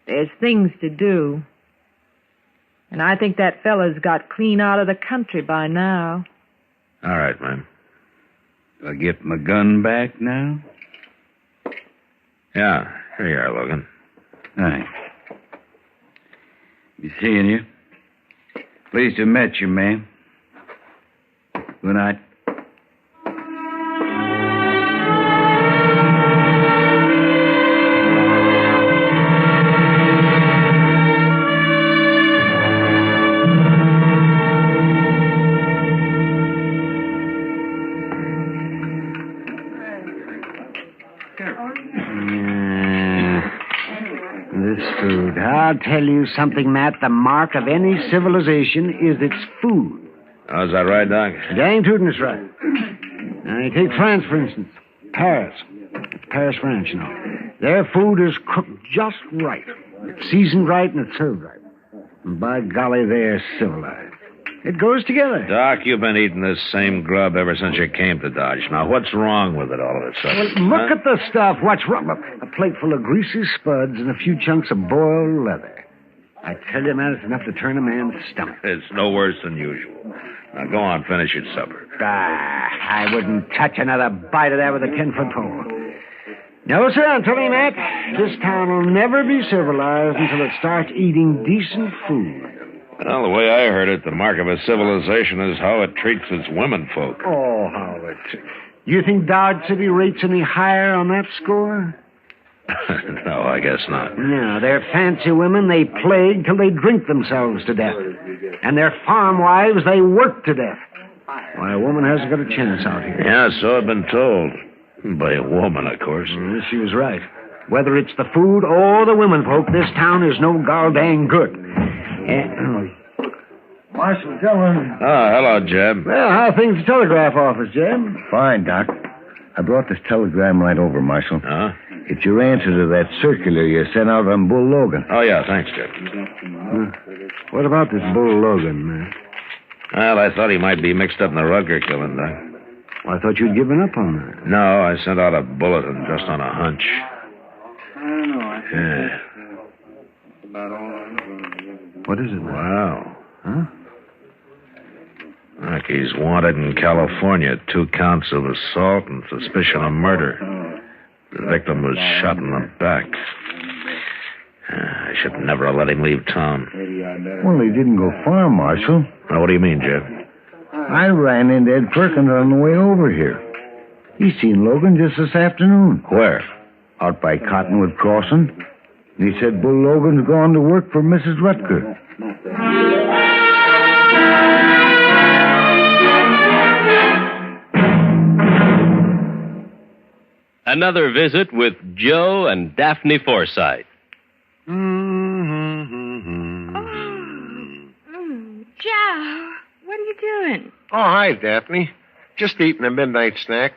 There's things to do. And I think that fella's got clean out of the country by now. All right, ma'am. Do I get my gun back now? Yeah, here you are, Logan. Thanks. Be seeing you. Pleased to have met you, ma'am. Good night. I'll tell you something, Matt. The mark of any civilization is its food. How's that right, Doc? Dang tootin' it's right. Now, you take France, for instance. Paris. It's Paris, France, you know. Their food is cooked just right. It's seasoned right and it's served right. And by golly, they're civilized. It goes together. Doc, you've been eating this same grub ever since you came to Dodge. Now, what's wrong with it all of a sudden? Well, look at the stuff. What's wrong? A plate full of greasy spuds and a few chunks of boiled leather. I tell you, man, it's enough to turn a man's stomach. It's no worse than usual. Now, go on, finish your supper. I wouldn't touch another bite of that with a 10-foot pole. No, sir, I'm telling you, Matt, this town will never be civilized until it starts eating decent food. Well, the way I heard it, the mark of a civilization is how it treats its women folk. Oh, Howard. You think Dodge City rates any higher on that score? No, I guess not. No, they're fancy women. They plague till they drink themselves to death. And their farm wives, they work to death. Why, a woman hasn't got a chance out here. Yeah, so I've been told. By a woman, of course. She was right. Whether it's the food or the women folk, this town is no goddamn good. Marshal Dillon. Oh, hello, Jeb. Well, how are things at the telegraph office, Jeb? Fine, Doc. I brought this telegram right over, Marshal. Huh? It's your answer to that circular you sent out on Bull Logan. Oh, yeah, thanks, Jeb. What about this Bull Logan, man? Well, I thought he might be mixed up in the Rutger killing, Doc. Well, I thought you'd given up on that. No, I sent out a bulletin just on a hunch. Yeah. What is it, man? Wow. Huh? Like he's wanted in California, 2 counts of assault and suspicion of murder. The victim was shot in the back. I should never have let him leave town. Well, he didn't go far, Marshal. Now, what do you mean, Jeff? I ran into Ed Perkins on the way over here. He seen Logan just this afternoon. Where? Out by Cottonwood Crossing. And he said Bull Logan's gone to work for Mrs. Rutger. Another visit with Joe and Daphne Forsythe. Joe, what are you doing? Oh, hi, Daphne. Just eating a midnight snack.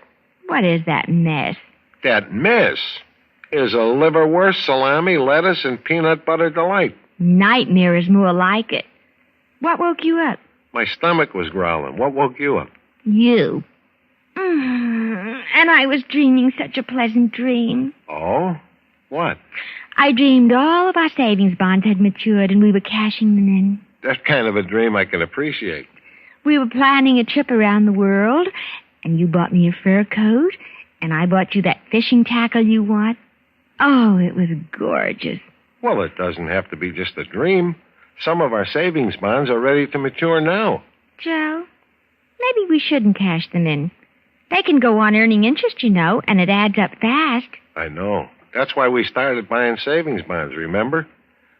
What is that mess? That mess is a liverwurst, salami, lettuce, and peanut butter delight. Nightmare is more like it. What woke you up? My stomach was growling. What woke you up? You. And I was dreaming such a pleasant dream. Oh? What? I dreamed all of our savings bonds had matured and we were cashing them in. That kind of a dream I can appreciate. We were planning a trip around the world, and you bought me a fur coat, and I bought you that fishing tackle you want. Oh, it was gorgeous. Well, it doesn't have to be just a dream. Some of our savings bonds are ready to mature now. Joe, maybe we shouldn't cash them in. They can go on earning interest, you know, and it adds up fast. I know. That's why we started buying savings bonds, remember?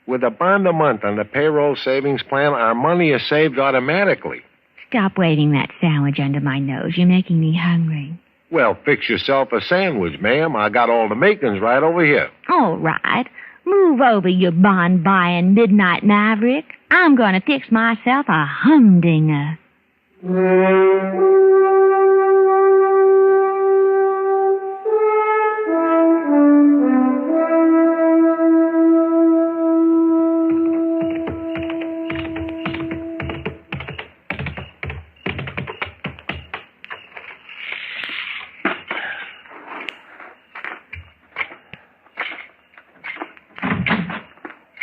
With a bond a month on the payroll savings plan, our money is saved automatically. Stop waving that sandwich under my nose. You're making me hungry. Well, fix yourself a sandwich, ma'am. I got all the makings right over here. All right. Move over, you bond-buying midnight maverick. I'm going to fix myself a humdinger.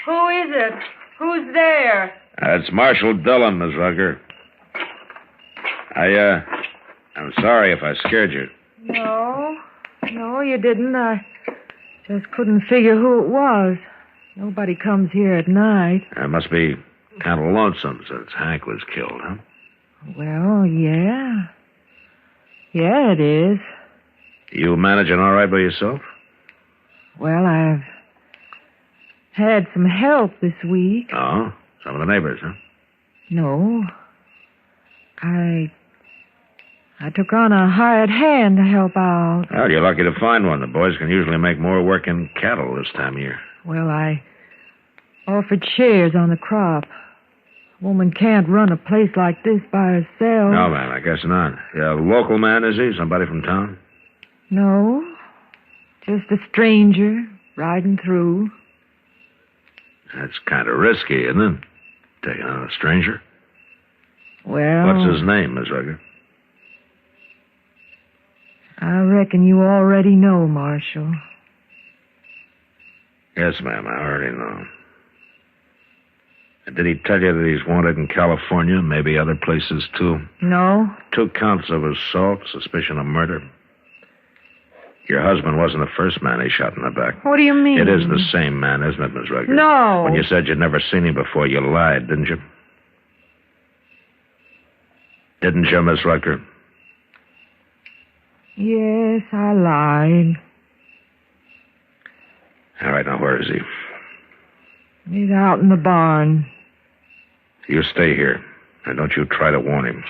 Who is it? Who's there? It's Marshal Dillon, Miss Rutger. I'm sorry if I scared you. No, you didn't. I just couldn't figure who it was. Nobody comes here at night. It must be kind of lonesome since Hank was killed, huh? Well, yeah. Yeah, it is. You managing all right by yourself? Well, I've had some help this week. Oh? Some of the neighbors, huh? No. I took on a hired hand to help out. Well, you're lucky to find one. The boys can usually make more work in cattle this time of year. Well, I offered shares on the crop. A woman can't run a place like this by herself. No, ma'am, I guess not. Yeah, a local man, is he? Somebody from town? No. Just a stranger riding through. That's kind of risky, isn't it? Taking on a stranger. Well... What's his name, Miss Rutger? I reckon you already know, Marshal. Yes, ma'am, I already know. And did he tell you that he's wanted in California, maybe other places, too? No. 2 counts of assault, suspicion of murder. Your husband wasn't the first man he shot in the back. What do you mean? It is the same man, isn't it, Miss Rutger? No. When you said you'd never seen him before, you lied, didn't you? Didn't you, Miss Rutger? Yes, I lied. All right, now where is he? He's out in the barn. You stay here, and don't you try to warn him.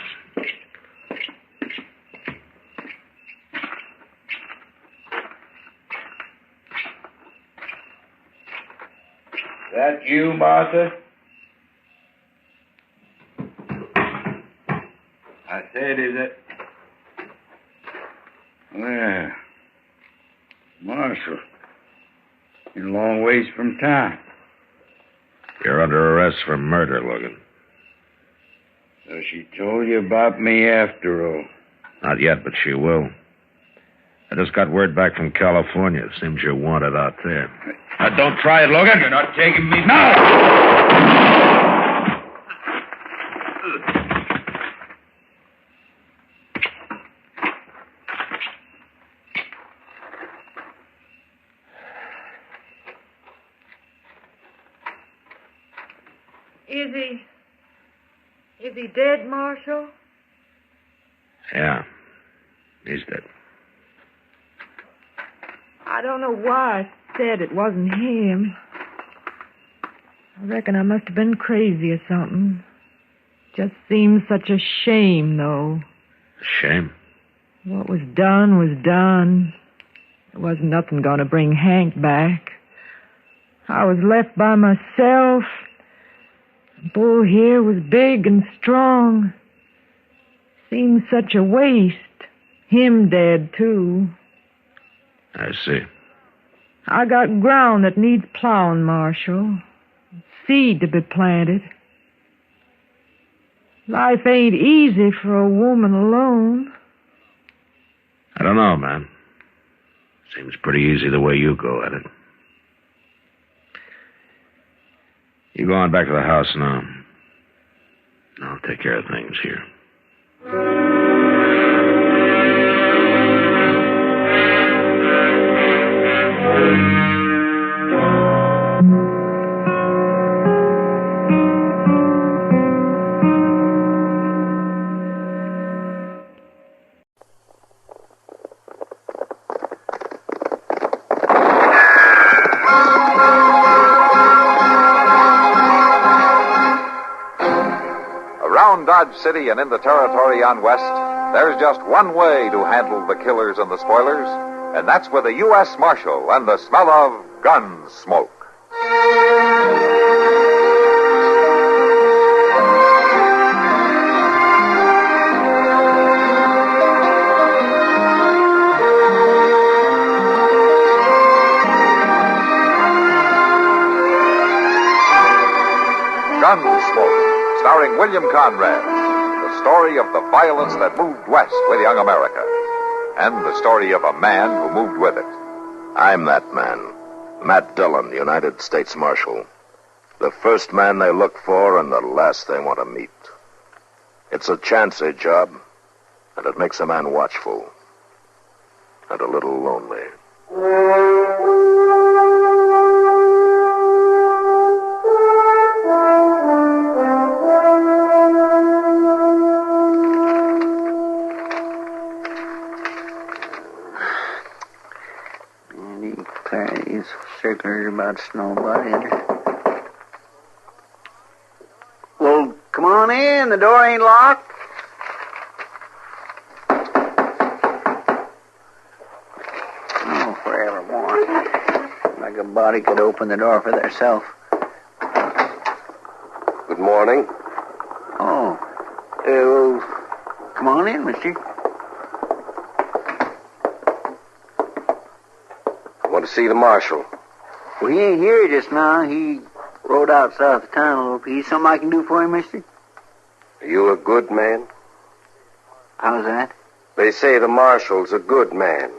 That you, Martha? I said, is it? Well, Marshal, you're a long ways from town. You're under arrest for murder, Logan. So she told you about me after all. Not yet, but she will. I just got word back from California. It seems you're wanted out there. Now, don't try it, Logan. You're not taking me now. Is he dead, Marshal? Yeah. He's dead. I don't know why I said it wasn't him. I reckon I must have been crazy or something. Just seems such a shame, though. Shame? What was done was done. There wasn't nothing going to bring Hank back. I was left by myself. Bull here was big and strong. Seemed such a waste. Him dead, too. I see. I got ground that needs plowing, Marshal. Seed to be planted. Life ain't easy for a woman alone. I don't know, man. Seems pretty easy the way you go at it. You go on back to the house now. I'll take care of things here. Dodge City and in the territory on west, there's just one way to handle the killers and the spoilers, and that's with a U.S. Marshal and the smell of Gunsmoke. Gunsmoke, starring William Conrad, the story of the violence that moved west with young America, and the story of a man who moved with it. I'm that man, Matt Dillon, United States Marshal. The first man they look for and the last they want to meet. It's a chancy job, and it makes a man watchful and a little lonely. These circulars about snowbody. Well, come on in. The door ain't locked. Oh, forevermore. Like a body could open the door for theirself. Good morning. Oh. Well, come on in, mister. I want to see the marshal. Well, he ain't here just now. He rode out south of town a little piece. Something I can do for him, mister? Are you a good man? How's that? They say the marshal's a good man.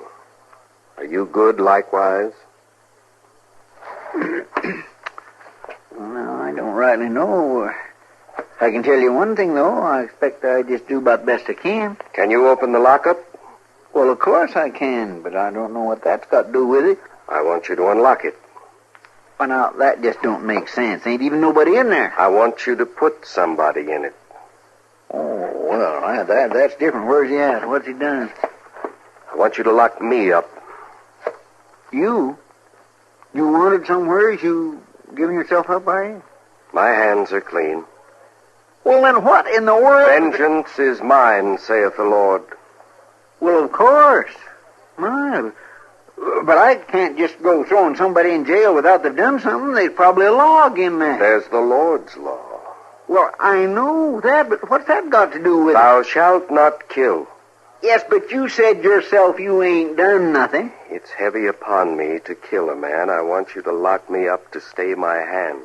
Are you good likewise? Well, no, I don't rightly know. I can tell you one thing, though. I expect I just do about the best I can. Can you open the lockup? Well, of course I can, but I don't know what that's got to do with it. I want you to unlock it. Well, now, that just don't make sense. Ain't even nobody in there. I want you to put somebody in it. Oh, well, that's different. Where's he at? What's he done? I want you to lock me up. You? You wanted somewhere? You giving yourself up, are you? My hands are clean. Well, then what in the world... Vengeance is mine, saith the Lord. Well, of course. My... But I can't just go throwing somebody in jail without they've done something. There's probably a log in there. There's the Lord's law. Well, I know that, but what's that got to do with Thou shalt not kill. Yes, but you said yourself you ain't done nothing. It's heavy upon me to kill a man. I want you to lock me up to stay my hand.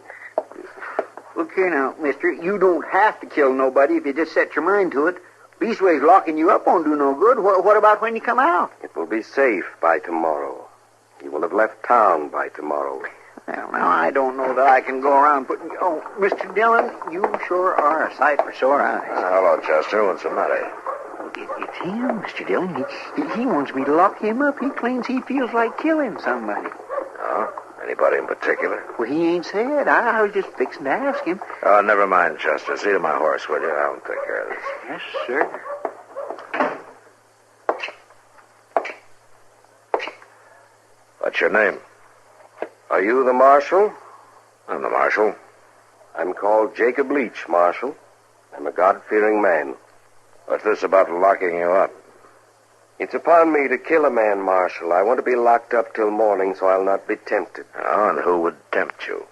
Look here now, mister. You don't have to kill nobody if you just set your mind to it. Leastways, locking you up won't do no good. What about when you come out? It will be safe by tomorrow. You will have left town by tomorrow. Well, now, I don't know that I can go around putting... Oh, Mr. Dillon, you sure are a sight for sore eyes. Hello, Chester. What's the matter? It's him, Mr. Dillon. He wants me to lock him up. He claims he feels like killing somebody. Oh? Any Anybody in particular? Well, he ain't said. I was just fixing to ask him. Oh, never mind, Chester. See to my horse, will you? I'll take care of this. Yes, sir. What's your name? Are you the marshal? I'm the marshal. I'm called Jacob Leach, Marshal. I'm a God-fearing man. What's this about locking you up? It's upon me to kill a man, Marshal. I want to be locked up till morning so I'll not be tempted. Oh, and who would tempt you?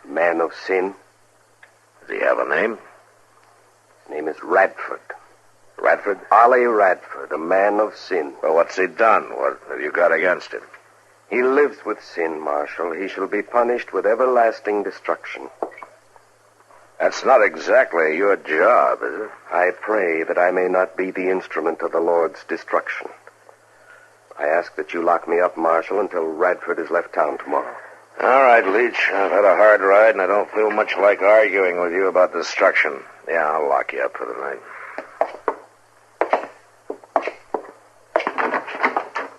A man of sin. Does he have a name? His name is Radford. Radford? Ollie Radford, a man of sin. Well, what's he done? What have you got against him? He lives with sin, Marshal. He shall be punished with everlasting destruction. That's not exactly your job, is it? I pray that I may not be the instrument of the Lord's destruction. I ask that you lock me up, Marshal, until Radford has left town tomorrow. All right, Leach. I've had a hard ride, and I don't feel much like arguing with you about destruction. Yeah, I'll lock you up for the night.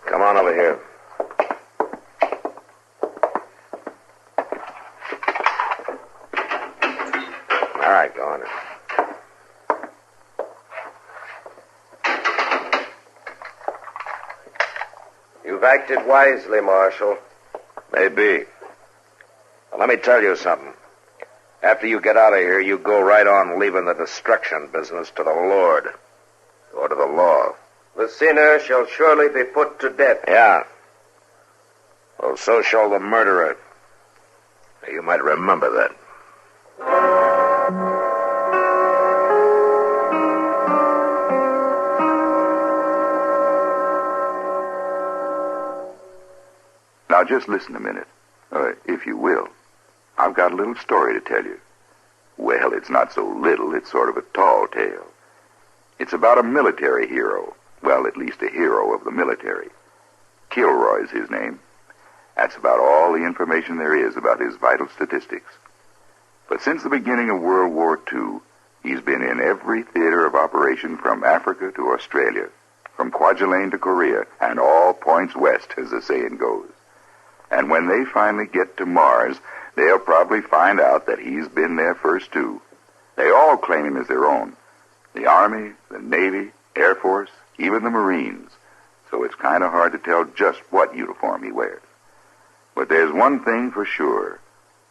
Come on over here. All right, go on in. You've acted wisely, Marshal. Maybe. Well, let me tell you something. After you get out of here, you go right on leaving the destruction business to the Lord. Or to the law. The sinner shall surely be put to death. Yeah. Well, so shall the murderer. You might remember that. Now, just listen a minute, if you will. I've got a little story to tell you. Well, it's not so little, it's sort of a tall tale. It's about a military hero. Well, at least a hero of the military. Kilroy's his name. That's about all the information there is about his vital statistics. But since the beginning of World War II, he's been in every theater of operation from Africa to Australia, from Kwajalein to Korea, and all points west, as the saying goes. And when they finally get to Mars, they'll probably find out that he's been there first, too. They all claim him as their own. The Army, the Navy, Air Force, even the Marines. So it's kind of hard to tell just what uniform he wears. But there's one thing for sure.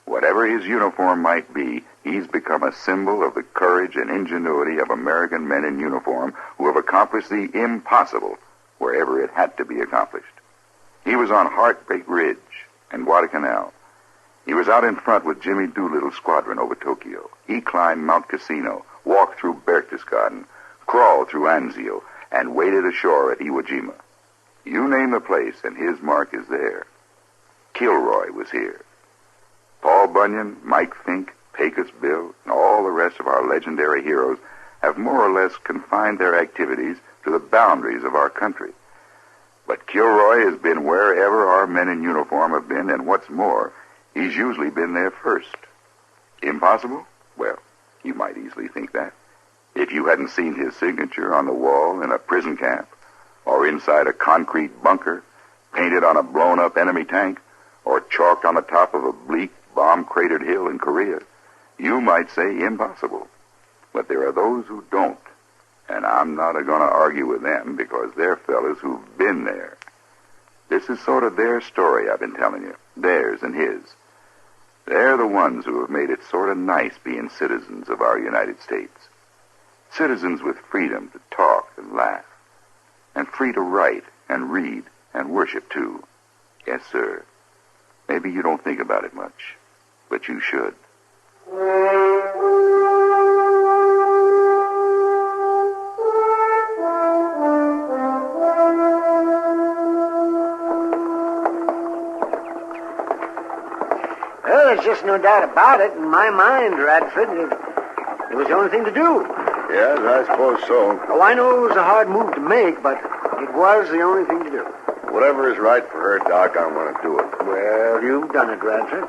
Whatever his uniform might be, he's become a symbol of the courage and ingenuity of American men in uniform who have accomplished the impossible wherever it had to be accomplished. He was on Heartbreak Ridge and Guadalcanal. He was out in front with Jimmy Doolittle's squadron over Tokyo. He climbed Mount Cassino, walked through Berchtesgaden, crawled through Anzio, and waded ashore at Iwo Jima. You name the place, and his mark is there. Kilroy was here. Paul Bunyan, Mike Fink, Pecos Bill, and all the rest of our legendary heroes have more or less confined their activities to the boundaries of our country. But Kilroy has been wherever our men in uniform have been, and what's more, he's usually been there first. Impossible? Well, you might easily think that. If you hadn't seen his signature on the wall in a prison camp, or inside a concrete bunker, painted on a blown-up enemy tank, or chalked on the top of a bleak, bomb-cratered hill in Korea, you might say impossible. But there are those who don't. And I'm not going to argue with them because they're fellas who've been there. This is sort of their story I've been telling you, theirs and his. They're the ones who have made it sort of nice being citizens of our United States. Citizens with freedom to talk and laugh, and free to write and read and worship too. Yes, sir. Maybe you don't think about it much, but you should. Well, there's just no doubt about it. In my mind, Radford, it was the only thing to do. Yes, I suppose so. Oh, I know it was a hard move to make, but it was the only thing to do. Whatever is right for her, Doc, I'm going to do it. Well, you've done it, Radford.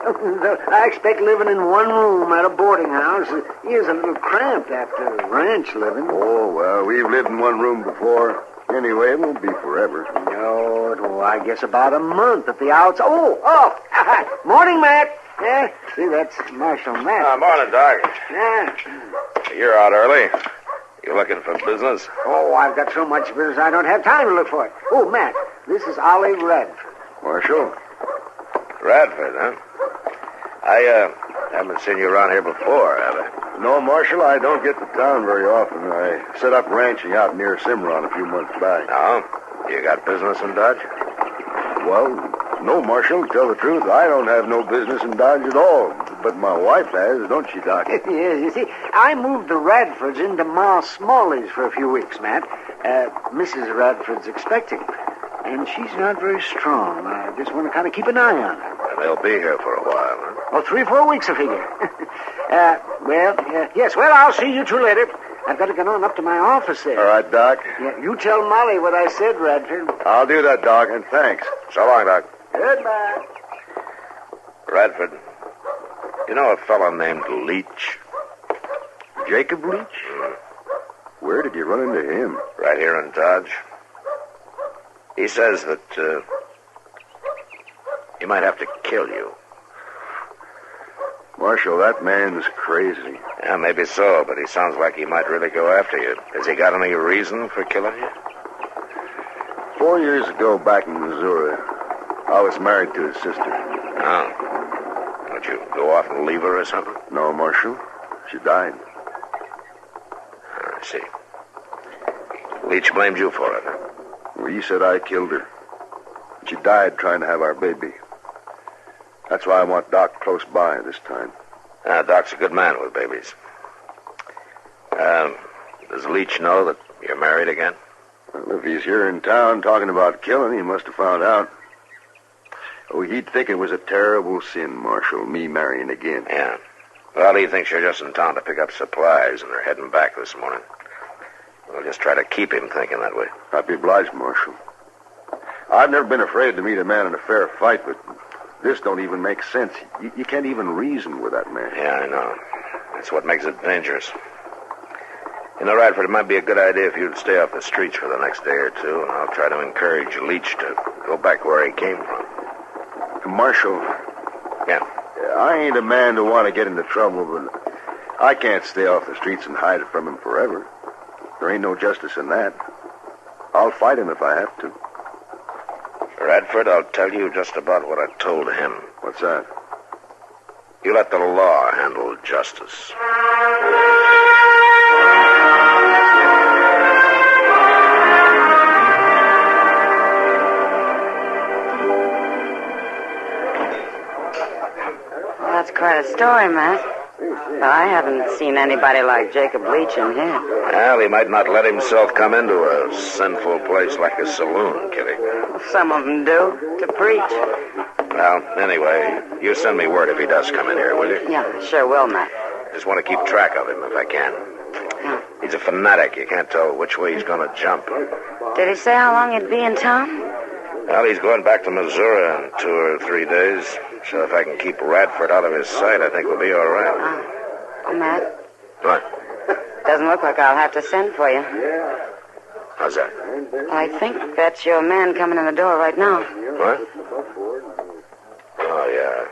I expect living in one room at a boarding house is a little cramped after ranch living. Oh, well, we've lived in one room before. Anyway, it won't be forever. No, I I guess about a month at the outside. Oh, morning, Matt. Yeah, see, that's Marshal Matt. Morning, Doc. Yeah. You're out early. You looking for business? Oh, I've got so much business I don't have time to look for it. Oh, Matt, this is Ollie Radford. Marshal? Radford, huh? I haven't seen you around here before, have I? No, Marshal, I don't get to town very often. I set up ranching out near Cimarron a few months back. No? You got business in Dodge? Well, no, Marshal. To tell the truth, I don't have no business in Dodge at all. But my wife has, don't she, Doc? Yes, you see, I moved the Radfords into Ma Smalley's for a few weeks, Matt. Mrs. Radford's expecting, and she's not very strong. I just want to kind of keep an eye on her. And they'll be here for a while, huh? Well, 3-4 weeks, I figure. Yes, well, I'll see you two later. I've got to get on up to my office there. All right, Doc. Yeah, you tell Molly what I said, Radford. I'll do that, Doc, and thanks. So long, Doc. Goodbye. Radford, you know a fellow named Leach? Jacob Leach? Where did you run into him? Right here in Dodge. He says that he might have to kill you. Marshal, that man's crazy. Yeah, maybe so, but he sounds like he might really go after you. Has he got any reason for killing you? 4 years ago, back in Missouri, I was married to his sister. Oh. Don't you go off and leave her or something? No, Marshal. She died. I see. Leach blamed you for it, huh? Well, he said I killed her. She died trying to have our baby. That's why I want Doc close by this time. Doc's a good man with babies. Does Leach know that you're married again? Well, if he's here in town talking about killing, he must have found out. Oh, he'd think it was a terrible sin, Marshal, me marrying again. Yeah. Well, he thinks you're just in town to pick up supplies, and they're heading back this morning. We'll just try to keep him thinking that way. I'd be obliged, Marshal. I've never been afraid to meet a man in a fair fight, but this don't even make sense. You can't even reason with that man. Yeah, I know. That's what makes it dangerous. You know, Radford, it might be a good idea if you'd stay off the streets for the next day or two, and I'll try to encourage Leach to go back where he came from. Marshal. Yeah? I ain't a man to want to get into trouble, but I can't stay off the streets and hide from him forever. There ain't no justice in that. I'll fight him if I have to. Radford, I'll tell you just about what I told him. What's that? You let the law handle justice. Well, that's quite a story, Matt. But I haven't seen anybody like Jacob Leach in here. Well, he might not let himself come into a sinful place like a saloon, Kitty. Some of them do, to preach. Well, anyway, you send me word if he does come in here, will you? Yeah, sure will, Matt. Just want to keep track of him if I can. Yeah. He's a fanatic. You can't tell which way he's going to jump. Did he say how long he'd be in town? Well, he's going back to Missouri in 2 or 3 days. So if I can keep Radford out of his sight, I think we'll be all right. Oh, Matt. What? Doesn't look like I'll have to send for you. How's that? I think that's your man coming in the door right now. What? Oh, yeah.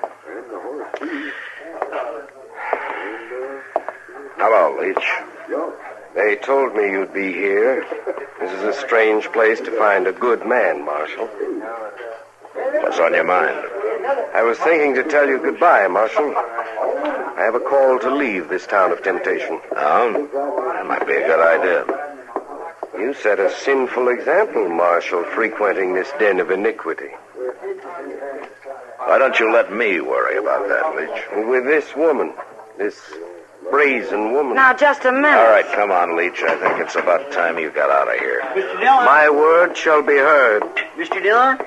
Hello, Leach. They told me you'd be here. This is a strange place to find a good man, Marshal. What's on your mind? I was thinking to tell you goodbye, Marshal. I have a call to leave this town of temptation. Oh? That might be a good idea. You set a sinful example, Marshal, frequenting this den of iniquity. Why don't you let me worry about that, Leach? With this woman, this brazen woman. Now, just a minute. All right, come on, Leach. I think it's about time you got out of here. Mr. Dillon? My word shall be heard. Mr. Dillon?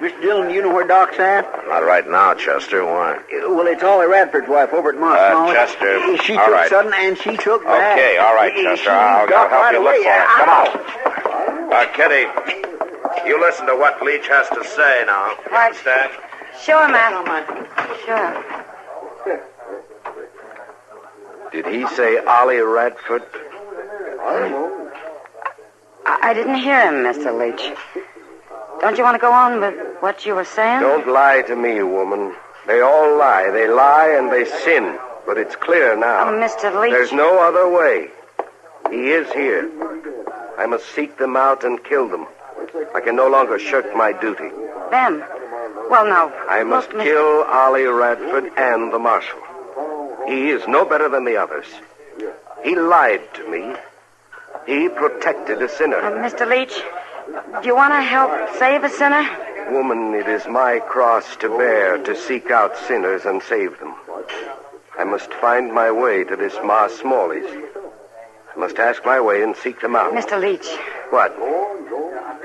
Mr. Dillon, do you know where Doc's at? Not right now, Chester. Why? Well, it's Ollie Radford's wife over at Moss. Chester. She all took right. sudden and she took back. Okay, all right, Chester. I'll help you look for it. Come on. Kitty, you listen to what Leach has to say now. You Right. understand? Sure, Matt. Sure. Did he say Ollie Radford? I didn't hear him, Mr. Leach. Don't you want to go on with what you were saying? Don't lie to me, woman. They all lie. They lie and they sin. But it's clear now. Oh, Mr. Leach. There's no other way. He is here. I must seek them out and kill them. I can no longer shirk my duty. Them? Well, now... I must kill Ollie Radford and the marshal. He is no better than the others. He lied to me. He protected a sinner. Mr. Leach, do you want to help save a sinner? Woman, it is my cross to bear to seek out sinners and save them. I must find my way to this Ma Smalley's. I must ask my way and seek them out. Mr. Leach. What?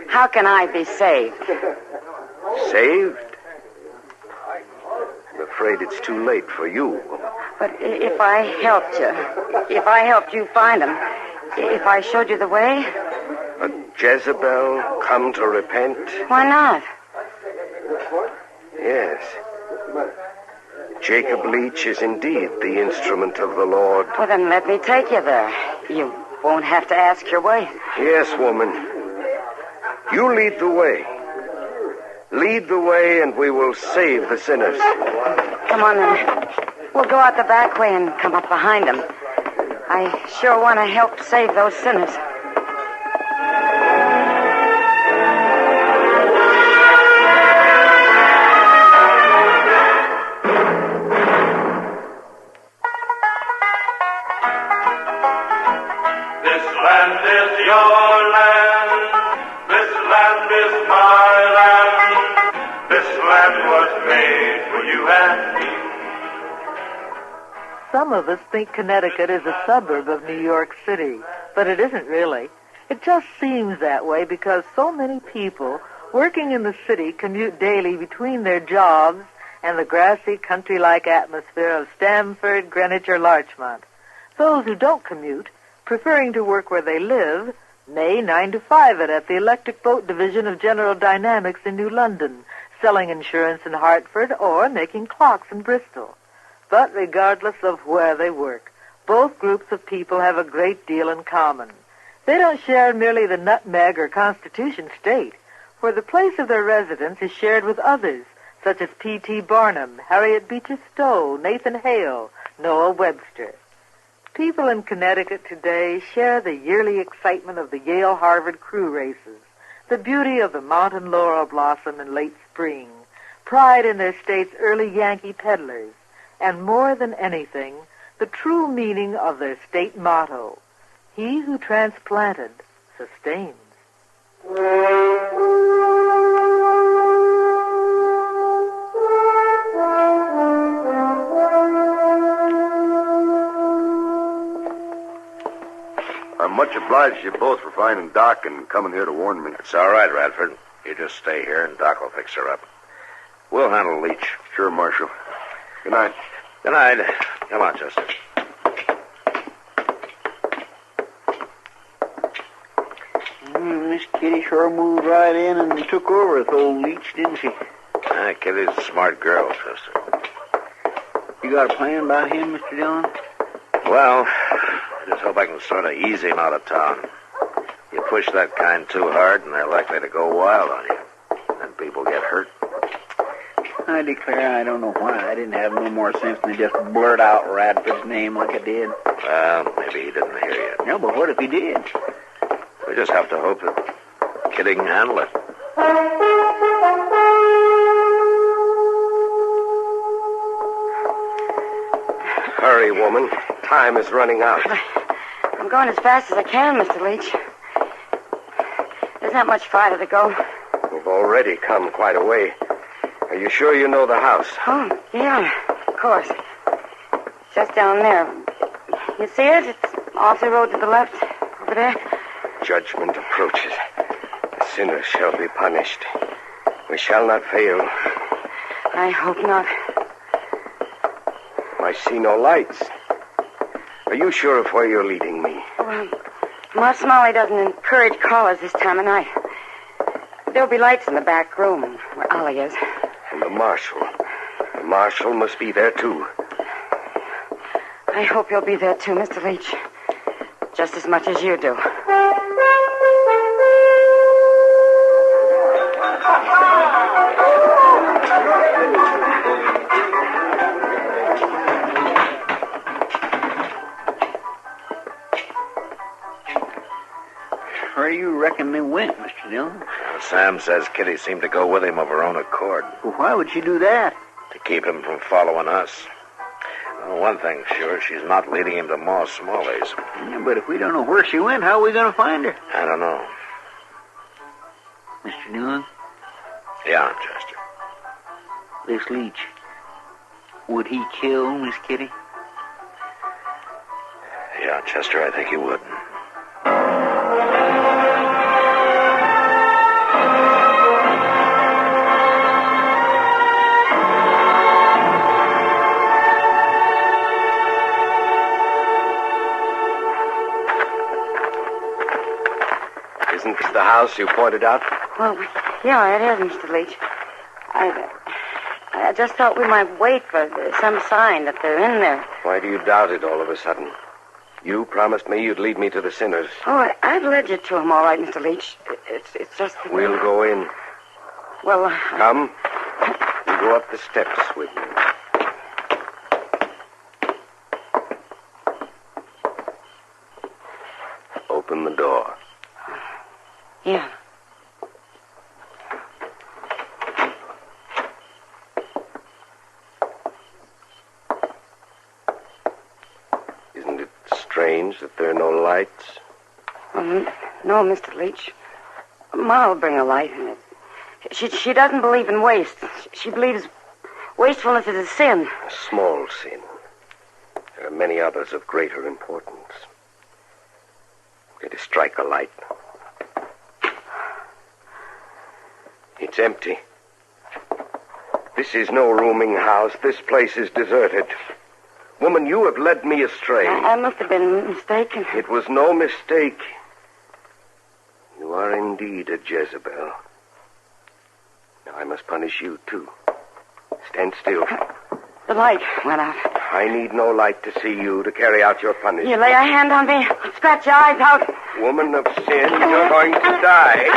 How can I be saved? Saved? I'm afraid it's too late for you, woman. But if I helped you find them, if I showed you the way... A Jezebel come to repent? Why not? Yes. Jacob Leach is indeed the instrument of the Lord. Well, then let me take you there. You won't have to ask your way. Yes, woman. You lead the way. Lead the way and we will save the sinners. Come on, then. We'll go out the back way and come up behind them. I sure want to help save those sinners. Some of us think Connecticut is a suburb of New York City, but it isn't really. It just seems that way because so many people working in the city commute daily between their jobs and the grassy, country-like atmosphere of Stamford, Greenwich, or Larchmont. Those who don't commute, preferring to work where they live, may 9 to 5 it at the Electric Boat Division of General Dynamics in New London, selling insurance in Hartford or making clocks in Bristol. But regardless of where they work, both groups of people have a great deal in common. They don't share merely the nutmeg or Constitution state, for the place of their residence is shared with others, such as P.T. Barnum, Harriet Beecher Stowe, Nathan Hale, Noah Webster. People in Connecticut today share the yearly excitement of the Yale-Harvard crew races, the beauty of the mountain laurel blossom in late spring, pride in their state's early Yankee peddlers, and more than anything, the true meaning of their state motto, he who transplanted sustains. I'm much obliged to you both for finding Doc and coming here to warn me. It's all right, Radford. You just stay here and Doc will fix her up. We'll handle Leach. Sure, Marshal. Good night. Good night. Come on, Chester. Miss Kitty sure moved right in and took over with old Leach, didn't she? Kitty's a smart girl, Chester. You got a plan about him, Mr. Dillon? Well, I just hope I can sort of ease him out of town. You push that kind too hard and they're likely to go wild on you. And people get hurt. I declare I don't know why I didn't have no more sense than to just blurt out Radford's name like I did. Well, maybe he didn't hear you. No, but what if he did? We just have to hope that Kitty can handle it. Hurry, woman. Time is running out. I'm going as fast as I can, Mr. Leach. There's not much farther to go. We've already come quite a way. Are you sure you know the house? Oh, yeah, of course. Just down there. You see it? It's off the road to the left, over there. Judgment approaches. The sinner shall be punished. We shall not fail. I hope not. I see no lights. Are you sure of where you're leading me? Well, Ma Smalley doesn't encourage callers this time of night. There'll be lights in the back room where Ollie is. And the marshal. The marshal must be there, too. I hope you'll be there, too, Mr. Leach. Just as much as you do. Sam says Kitty seemed to go with him of her own accord. Well, why would she do that? To keep him from following us. Well, one thing's sure, she's not leading him to Ma Smalley's. Yeah, but if we don't know where she went, how are we going to find her? I don't know. Mr. Newland? Yeah, Chester. This Leach, would he kill Miss Kitty? Yeah, Chester, I think he would. Isn't this the house you pointed out? Well, yeah, it is, Mr. Leach. I just thought we might wait for some sign that they're in there. Why do you doubt it all of a sudden? You promised me you'd lead me to the sinners. Oh, I've led you to them, all right, Mr. Leach. It's just that... We'll go in. Well, Come. You go up the steps with me. Open the door. Yeah. Isn't it strange that there are no lights? No, Mr. Leach. Ma'll bring a light. She doesn't believe in waste. She believes wastefulness is a sin. A small sin. There are many others of greater importance. Let us strike a light. It's empty. This is no rooming house. This place is deserted. Woman, you have led me astray. I must have been mistaken. It was no mistake. You are indeed a Jezebel. Now I must punish you, too. Stand still. The light went out. I need no light to see you, to carry out your punishment. You lay a hand on me, I'll scratch your eyes out. Woman of sin, you're going to die.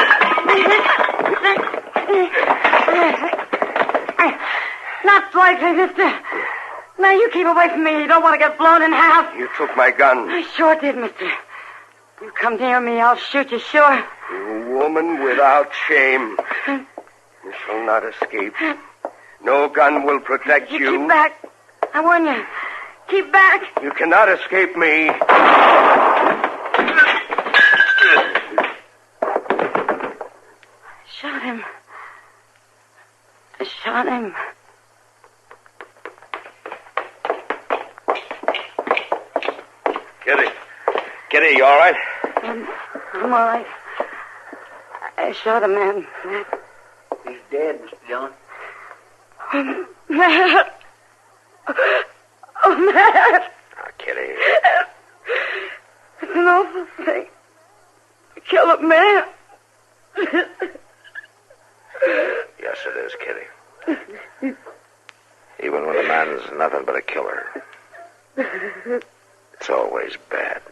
Not likely, mister. Now, you keep away from me. You don't want to get blown in half. You took my gun. I sure did, mister. You come near me, I'll shoot you, sure. You woman without shame. You shall not escape. No gun will protect you. Keep back. I warn you. Keep back. You cannot escape me. Shot him. I shot him. Kitty, you all right? I'm all right. I shot a man. He's dead, Mr. Dillon. Matt. Oh, Matt. Oh, Kitty. It's an awful thing. To kill a man. Yes, it is, Kitty. Even when a man is nothing but a killer, it's always bad.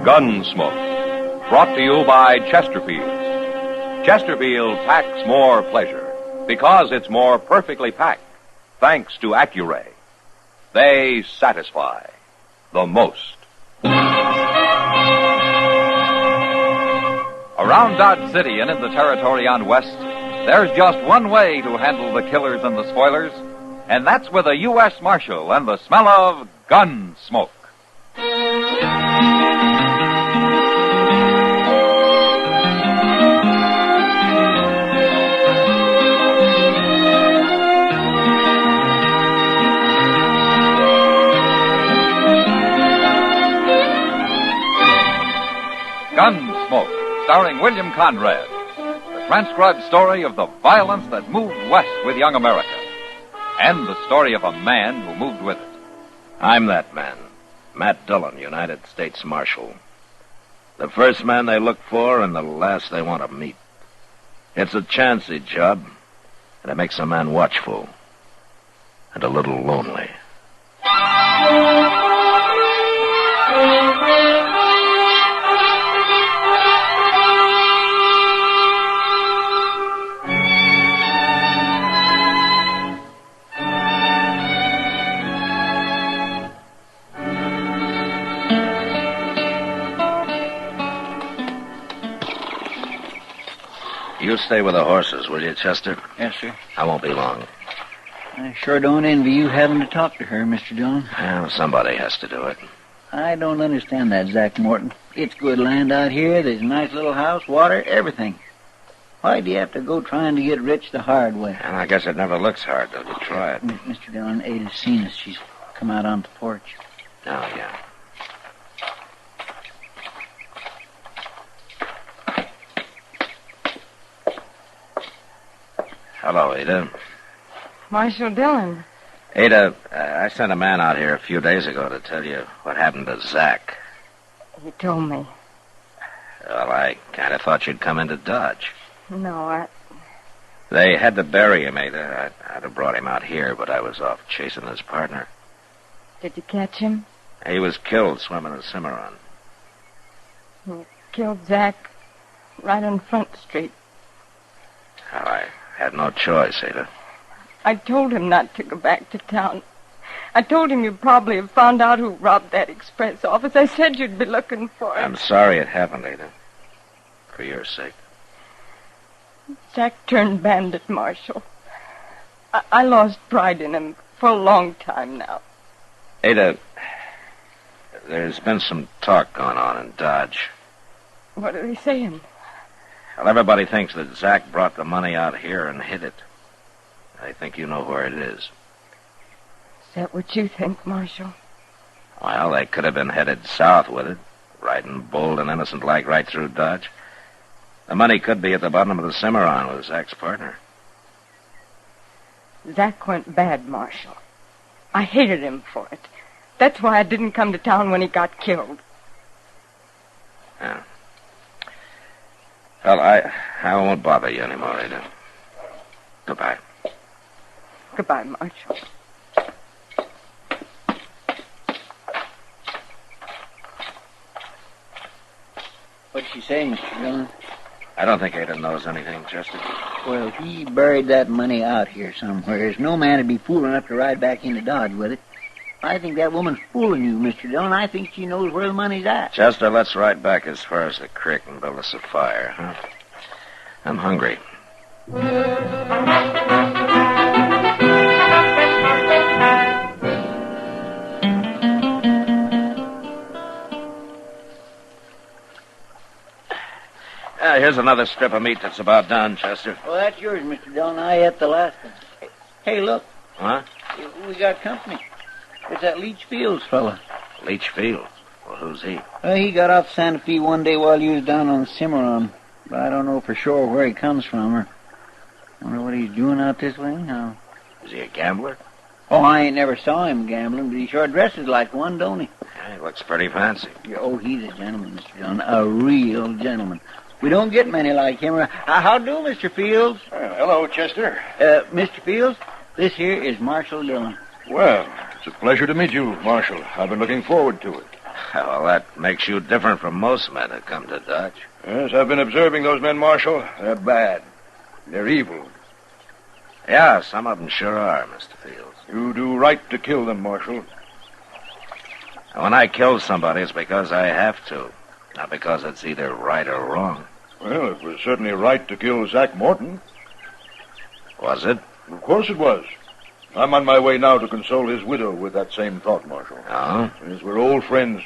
Gunsmoke, brought to you by Chesterfield. Chesterfield packs more pleasure because it's more perfectly packed, thanks to Accuray. They satisfy the most. Around Dodge City and in the territory on West, there's just one way to handle the killers and the spoilers, and that's with a U.S. Marshal and the smell of Gunsmoke. Gunsmoke, starring William Conrad. The transcribed story of the violence that moved west with young America. And the story of a man who moved with it. I'm that man, Matt Dillon, United States Marshal. The first man they look for and the last they want to meet. It's a chancy job, and it makes a man watchful. and a little lonely. You stay with the horses, will you, Chester? Yes, sir. I won't be long. I sure don't envy you having to talk to her, Mr. Dillon. Well, somebody has to do it. I don't understand that, Zach Morton. It's good land out here. There's a nice little house, water, everything. Why do you have to go trying to get rich the hard way? And I guess it never looks hard till you try it. Mr. Dillon, Ada's seen us. She's come out on the porch. Oh, yeah. Hello, Ada. Marshal Dillon. Ada, I sent a man out here a few days ago to tell you what happened to Zach. He told me. Well, I kind of thought you'd come into Dodge. No, They had to bury him, Ada. I'd have brought him out here, but I was off chasing his partner. Did you catch him? He was killed swimming a Cimarron. He killed Zach right on Front Street. Well, I had no choice, Ada. I told him not to go back to town. I told him you'd probably have found out who robbed that express office. I said you'd be looking for him. I'm sorry it happened, Ada. For your sake. Zach turned bandit, Marshal. I lost pride in him for a long time now. Ada, there's been some talk going on in Dodge. What are they saying? Well, everybody thinks that Zach brought the money out here and hid it. I think you know where it is. Is that what you think, Marshal? Well, they could have been headed south with it, riding bold and innocent like right through Dodge. The money could be at the bottom of the Cimarron with Zach's partner. Zach went bad, Marshal. I hated him for it. That's why I didn't come to town when he got killed. Yeah. Well, I won't bother you anymore, Ada. Goodbye. Goodbye, Marshal. What'd she say, Mr. Dillon? I don't think Ada knows anything, Chester. Well, he buried that money out here somewhere. No man would be fool enough to ride back into Dodge with it. I think that woman's fooling you, Mr. Dillon. I think she knows where the money's at. Chester, let's ride back as far as the creek and build us a fire, huh? I'm hungry. Here's another strip of meat that's about done, Chester. Well, that's yours, Mr. Dillon. I ate the last one. Hey, look. Huh? We got company. It's that Leach Fields fella. Leach Fields? Well, who's he? He got off Santa Fe one day while you was down on the Cimarron. But I don't know for sure where he comes from or wonder what he's doing out this way. No. Is he a gambler? Oh, I ain't never saw him gambling, but he sure dresses like one, don't he? Yeah, he looks pretty fancy. Oh, he's a gentleman, Mr. Dillon. A real gentleman. We don't get many like him. How do, Mr. Fields? Hello, Chester. Mr. Fields, this here is Marshal Dillon. Well, it's a pleasure to meet you, Marshal. I've been looking forward to it. Well, that makes you different from most men who come to Dodge. Yes, I've been observing those men, Marshal. They're bad. They're evil. Yeah, some of them sure are, Mr. Fields. You do right to kill them, Marshal. When I kill somebody, it's because I have to. Not because it's either right or wrong. Well, it was certainly right to kill Zach Morton. Was it? Of course it was. I'm on my way now to console his widow with that same thought, Marshal. Oh? Yes, we're old friends,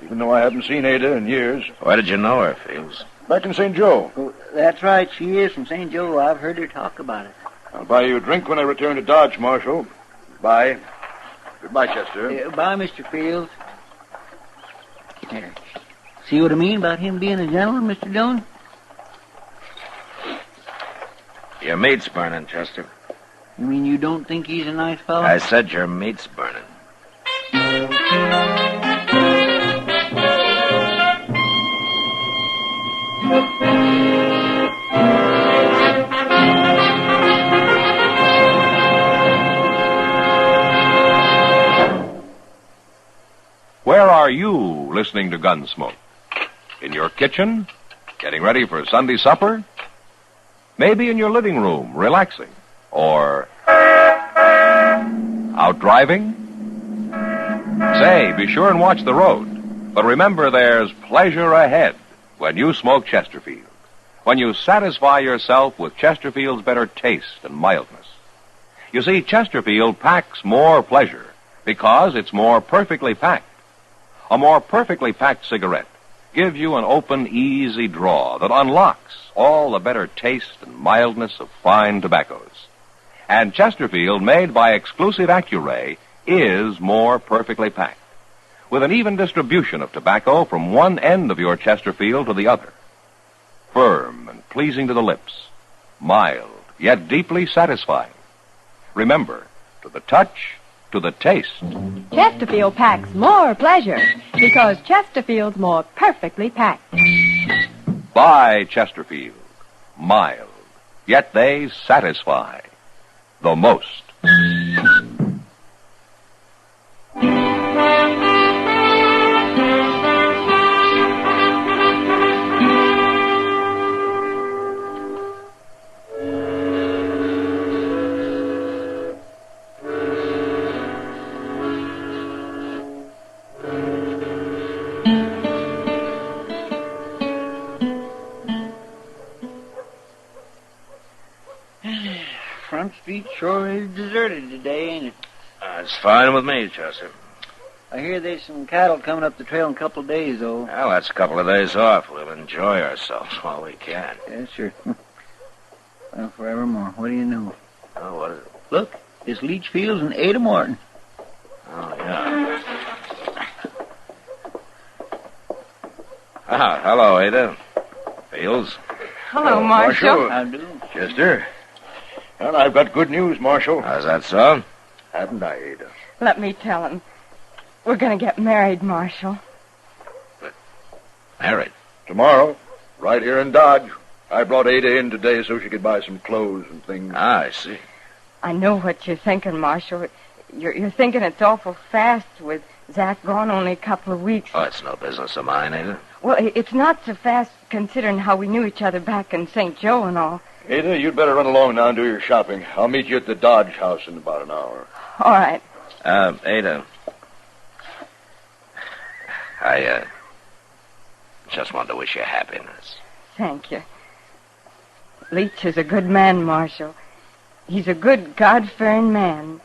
even though I haven't seen Ada in years. Where did you know her, Fields? Back in St. Joe. Oh, that's right. She is from St. Joe. I've heard her talk about it. I'll buy you a drink when I return to Dodge, Marshal. Bye. Goodbye, Chester. Bye, Mr. Fields. Here. See what I mean about him being a gentleman, Mr. Dillon? Your meat's burning, Chester. You mean you don't think he's a nice fellow? I said your meat's burning. Where are you listening to Gunsmoke? In your kitchen? Getting ready for Sunday supper? Maybe in your living room, relaxing? Or out driving? Say, be sure and watch the road. But remember, there's pleasure ahead when you smoke Chesterfield. When you satisfy yourself with Chesterfield's better taste and mildness. You see, Chesterfield packs more pleasure because it's more perfectly packed. A more perfectly packed cigarette gives you an open, easy draw that unlocks all the better taste and mildness of fine tobaccos. And Chesterfield, made by exclusive Accuray, is more perfectly packed, with an even distribution of tobacco from one end of your Chesterfield to the other. Firm and pleasing to the lips, mild, yet deeply satisfying. Remember, to the touch, to the taste. Chesterfield packs more pleasure because Chesterfield's more perfectly packed. Buy Chesterfield. Mild, yet they satisfy the most. Front Street sure is deserted today, ain't it? It's fine with me, Chester. I hear there's some cattle coming up the trail in a couple of days, though. Well, that's a couple of days off. We'll enjoy ourselves while we can. Yeah, sure. Well, forevermore. What do you know? Oh, what is it? Look, it's Leach Fields and Ada Morton. Oh, yeah. Ah, hello, Ada. Fields. Hello, Marshal. How do? Chester. Well, I've got good news, Marshal. How's that so? Haven't I, Ada? Let me tell him. We're going to get married, Marshal. Married? Tomorrow, right here in Dodge. I brought Ada in today so she could buy some clothes and things. Ah, I see. I know what you're thinking, Marshal. You're thinking it's awful fast with Zach gone only a couple of weeks. Oh, it's no business of mine, Ada. Well, it's not so fast considering how we knew each other back in St. Joe and all. Ada, you'd better run along now and do your shopping. I'll meet you at the Dodge house in about an hour. All right. Ada. I just wanted to wish you happiness. Thank you. Leach is a good man, Marshal. He's a good, God-fearing man.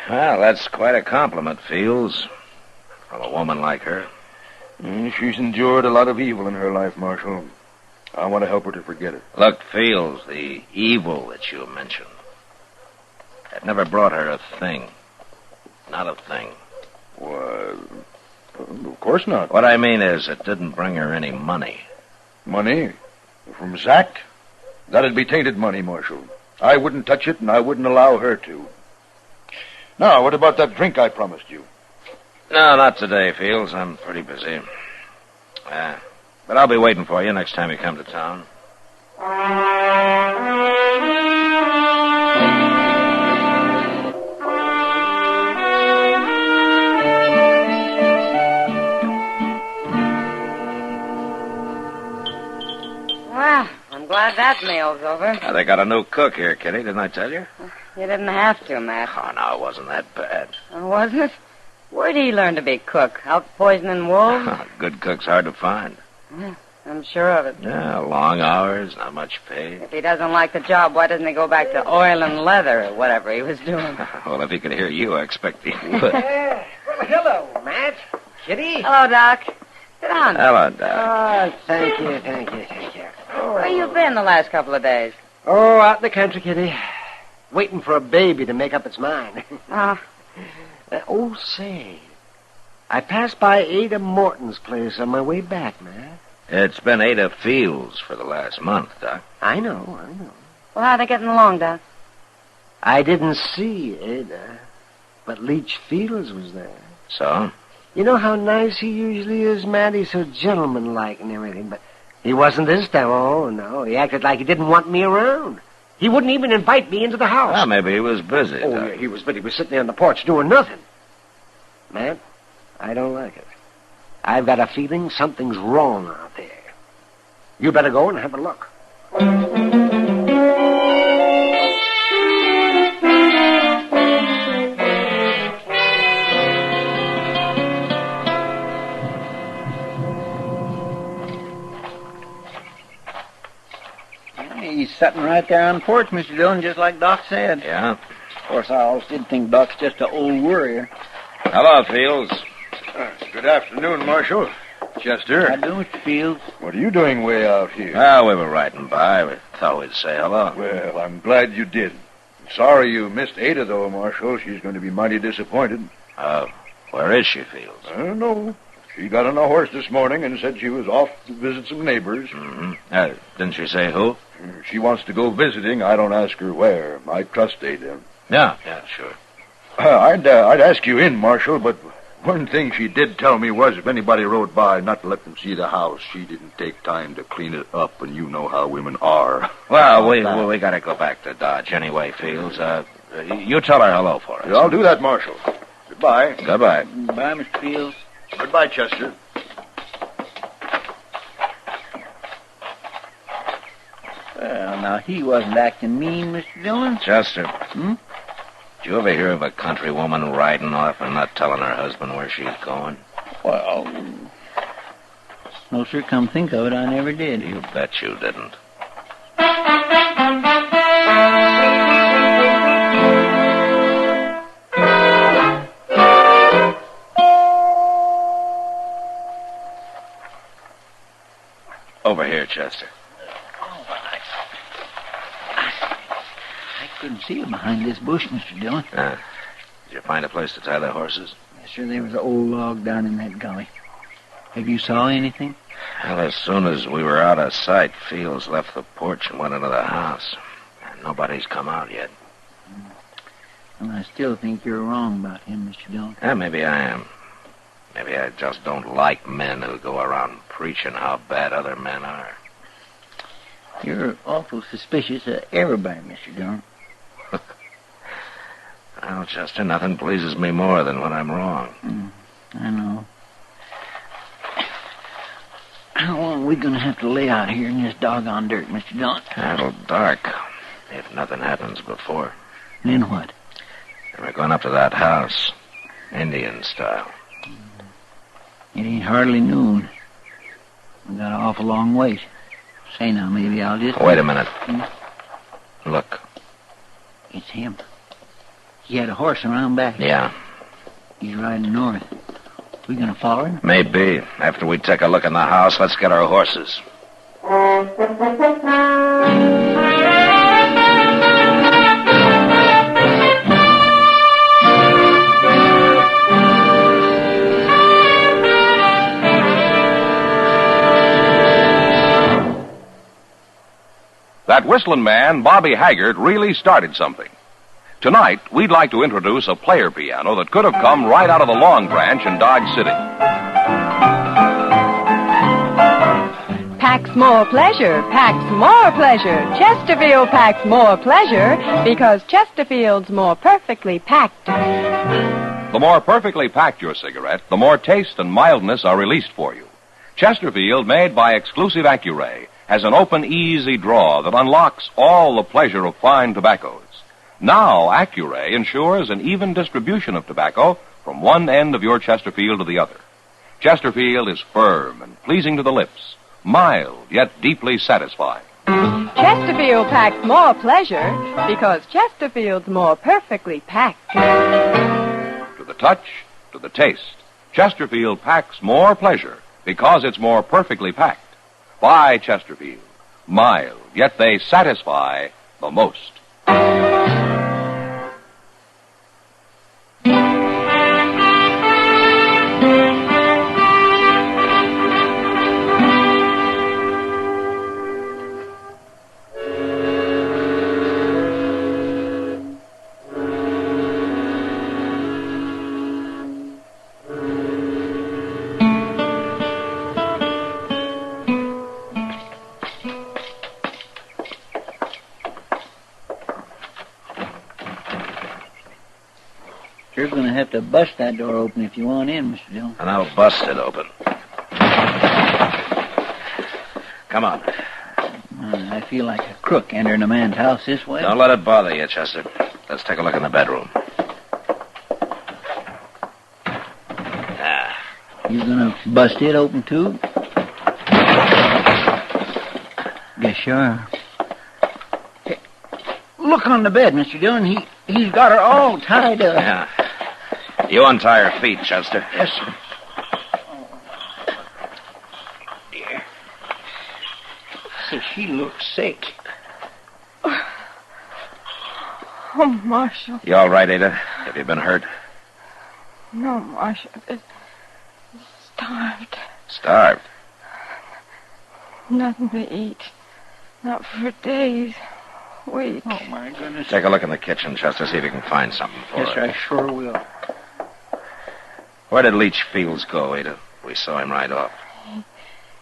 Well, that's quite a compliment, Fields, from a woman like her. She's endured a lot of evil in her life, Marshal. I want to help her to forget it. Look, Fields, the evil that you mentioned, that never brought her a thing. Not a thing. Well, of course not. What I mean is, it didn't bring her any money. Money? From Zach? That'd be tainted money, Marshal. I wouldn't touch it, and I wouldn't allow her to. Now, what about that drink I promised you? No, not today, Fields. I'm pretty busy. But I'll be waiting for you next time you come to town. Well, I'm glad that meal's over. They got a new cook here, Kitty. Didn't I tell you? You didn't have to, Matt. Oh, no, it wasn't that bad. Oh, wasn't it? Where'd he learn to be cook? Out poisoning wolves? Good cook's hard to find. Yeah, I'm sure of it. Yeah, long hours, not much pay. If he doesn't like the job, why doesn't he go back to oil and leather or whatever he was doing? Well, if he could hear you, I expect he would. Well, hello, Matt. Kitty. Hello, Doc. Sit down. Hello, Doc. Oh, thank you. Oh. Where you been the last couple of days? Oh, out in the country, Kitty. Waiting for a baby to make up its mind. Say, I passed by Ada Morton's place on my way back, man. It's been Ada Fields for the last month, Doc. I know. Well, how are they getting along, Doc? I didn't see Ada, but Leach Fields was there. So? You know how nice he usually is, Matt? He's so gentlemanlike and everything, but he wasn't this time. Oh, no. He acted like he didn't want me around. He wouldn't even invite me into the house. Well, maybe he was busy. Oh, yeah, he was, but he was sitting there on the porch doing nothing. Man, I don't like it. I've got a feeling something's wrong out there. You better go and have a look. He's sitting right there on the porch, Mr. Dillon, just like Doc said. Yeah? Of course, I always did think Doc's just an old worrier. Hello, Fields. Good afternoon, Marshal. Chester. How do, Mr. Fields? What are you doing way out here? Well, we were riding by. We thought we'd say hello. Well, I'm glad you did. Sorry you missed Ada, though, Marshal. She's going to be mighty disappointed. Where is she, Fields? I don't know. She got on a horse this morning and said she was off to visit some neighbors. Mm-hmm. Didn't she say who? She wants to go visiting. I don't ask her where. I trust Ada. Yeah, sure. I'd ask you in, Marshal, but one thing she did tell me was if anybody rode by, not to let them see the house. She didn't take time to clean it up, and you know how women are. Well, we got to go back to Dodge anyway, Fields. You tell her hello for us. Yeah, I'll do that, Marshal. Goodbye. Goodbye. Bye, Mr. Fields. Goodbye, Chester. Well, now, he wasn't acting mean, Mr. Dillon. Chester. Did you ever hear of a country woman riding off and not telling her husband where she's going? Well, no, sir, come think of it, I never did. You bet you didn't. Over here, Chester. Oh, but I couldn't see it behind this bush, Mr. Dillon. Did you find a place to tie the horses? Yes, sir, there was an old log down in that gully. Have you saw anything? Well, as soon as we were out of sight, Fields left the porch and went into the house. And nobody's come out yet. Well, I still think you're wrong about him, Mr. Dillon. Yeah, maybe I am. Maybe I just don't like men who go around preaching how bad other men are. You're awful suspicious of everybody, Mr. Dillon. Well, Chester, nothing pleases me more than when I'm wrong. I know. How long are we going to have to lay out here in this doggone dirt, Mr. Dillon? It'll dark, if nothing happens before. Then what? And we're going up to that house, Indian style. It ain't hardly noon. We got an awful long wait. Say now, maybe I'll just... Wait a minute. Look. It's him. He had a horse around back. Yeah. He's riding north. We gonna follow him? Maybe. After we take a look in the house, let's get our horses. That whistling man, Bobby Haggart, really started something. Tonight, we'd like to introduce a player piano that could have come right out of the Long Branch in Dodge City. Packs more pleasure, packs more pleasure. Chesterfield packs more pleasure because Chesterfield's more perfectly packed. The more perfectly packed your cigarette, the more taste and mildness are released for you. Chesterfield, made by exclusive Accuray, has an open, easy draw that unlocks all the pleasure of fine tobaccos. Now, Accuray ensures an even distribution of tobacco from one end of your Chesterfield to the other. Chesterfield is firm and pleasing to the lips, mild yet deeply satisfying. Chesterfield packs more pleasure because Chesterfield's more perfectly packed. To the touch, to the taste, Chesterfield packs more pleasure because it's more perfectly packed. By Chesterfield, mild, yet they satisfy the most. You're going to have to bust that door open if you want in, Mr. Dillon. And I'll bust it open. Come on. I feel like a crook entering a man's house this way. Don't let it bother you, Chester. Let's take a look in the bedroom. You going to bust it open, too? Guess you are. Hey, look on the bed, Mr. Dillon. He's got her all tied up. Yeah. You untie her feet, Chester. Yes, sir. She looks sick. Oh, Marshal. You all right, Ada? Have you been hurt? No, Marshal. Starved. Starved? Nothing to eat. Not for days. Weeks. Oh, my goodness. Take a look in the kitchen, Chester, see if you can find something for Yes, her. sir, I sure will. Where did Leach Fields go, Ada? We saw him right off.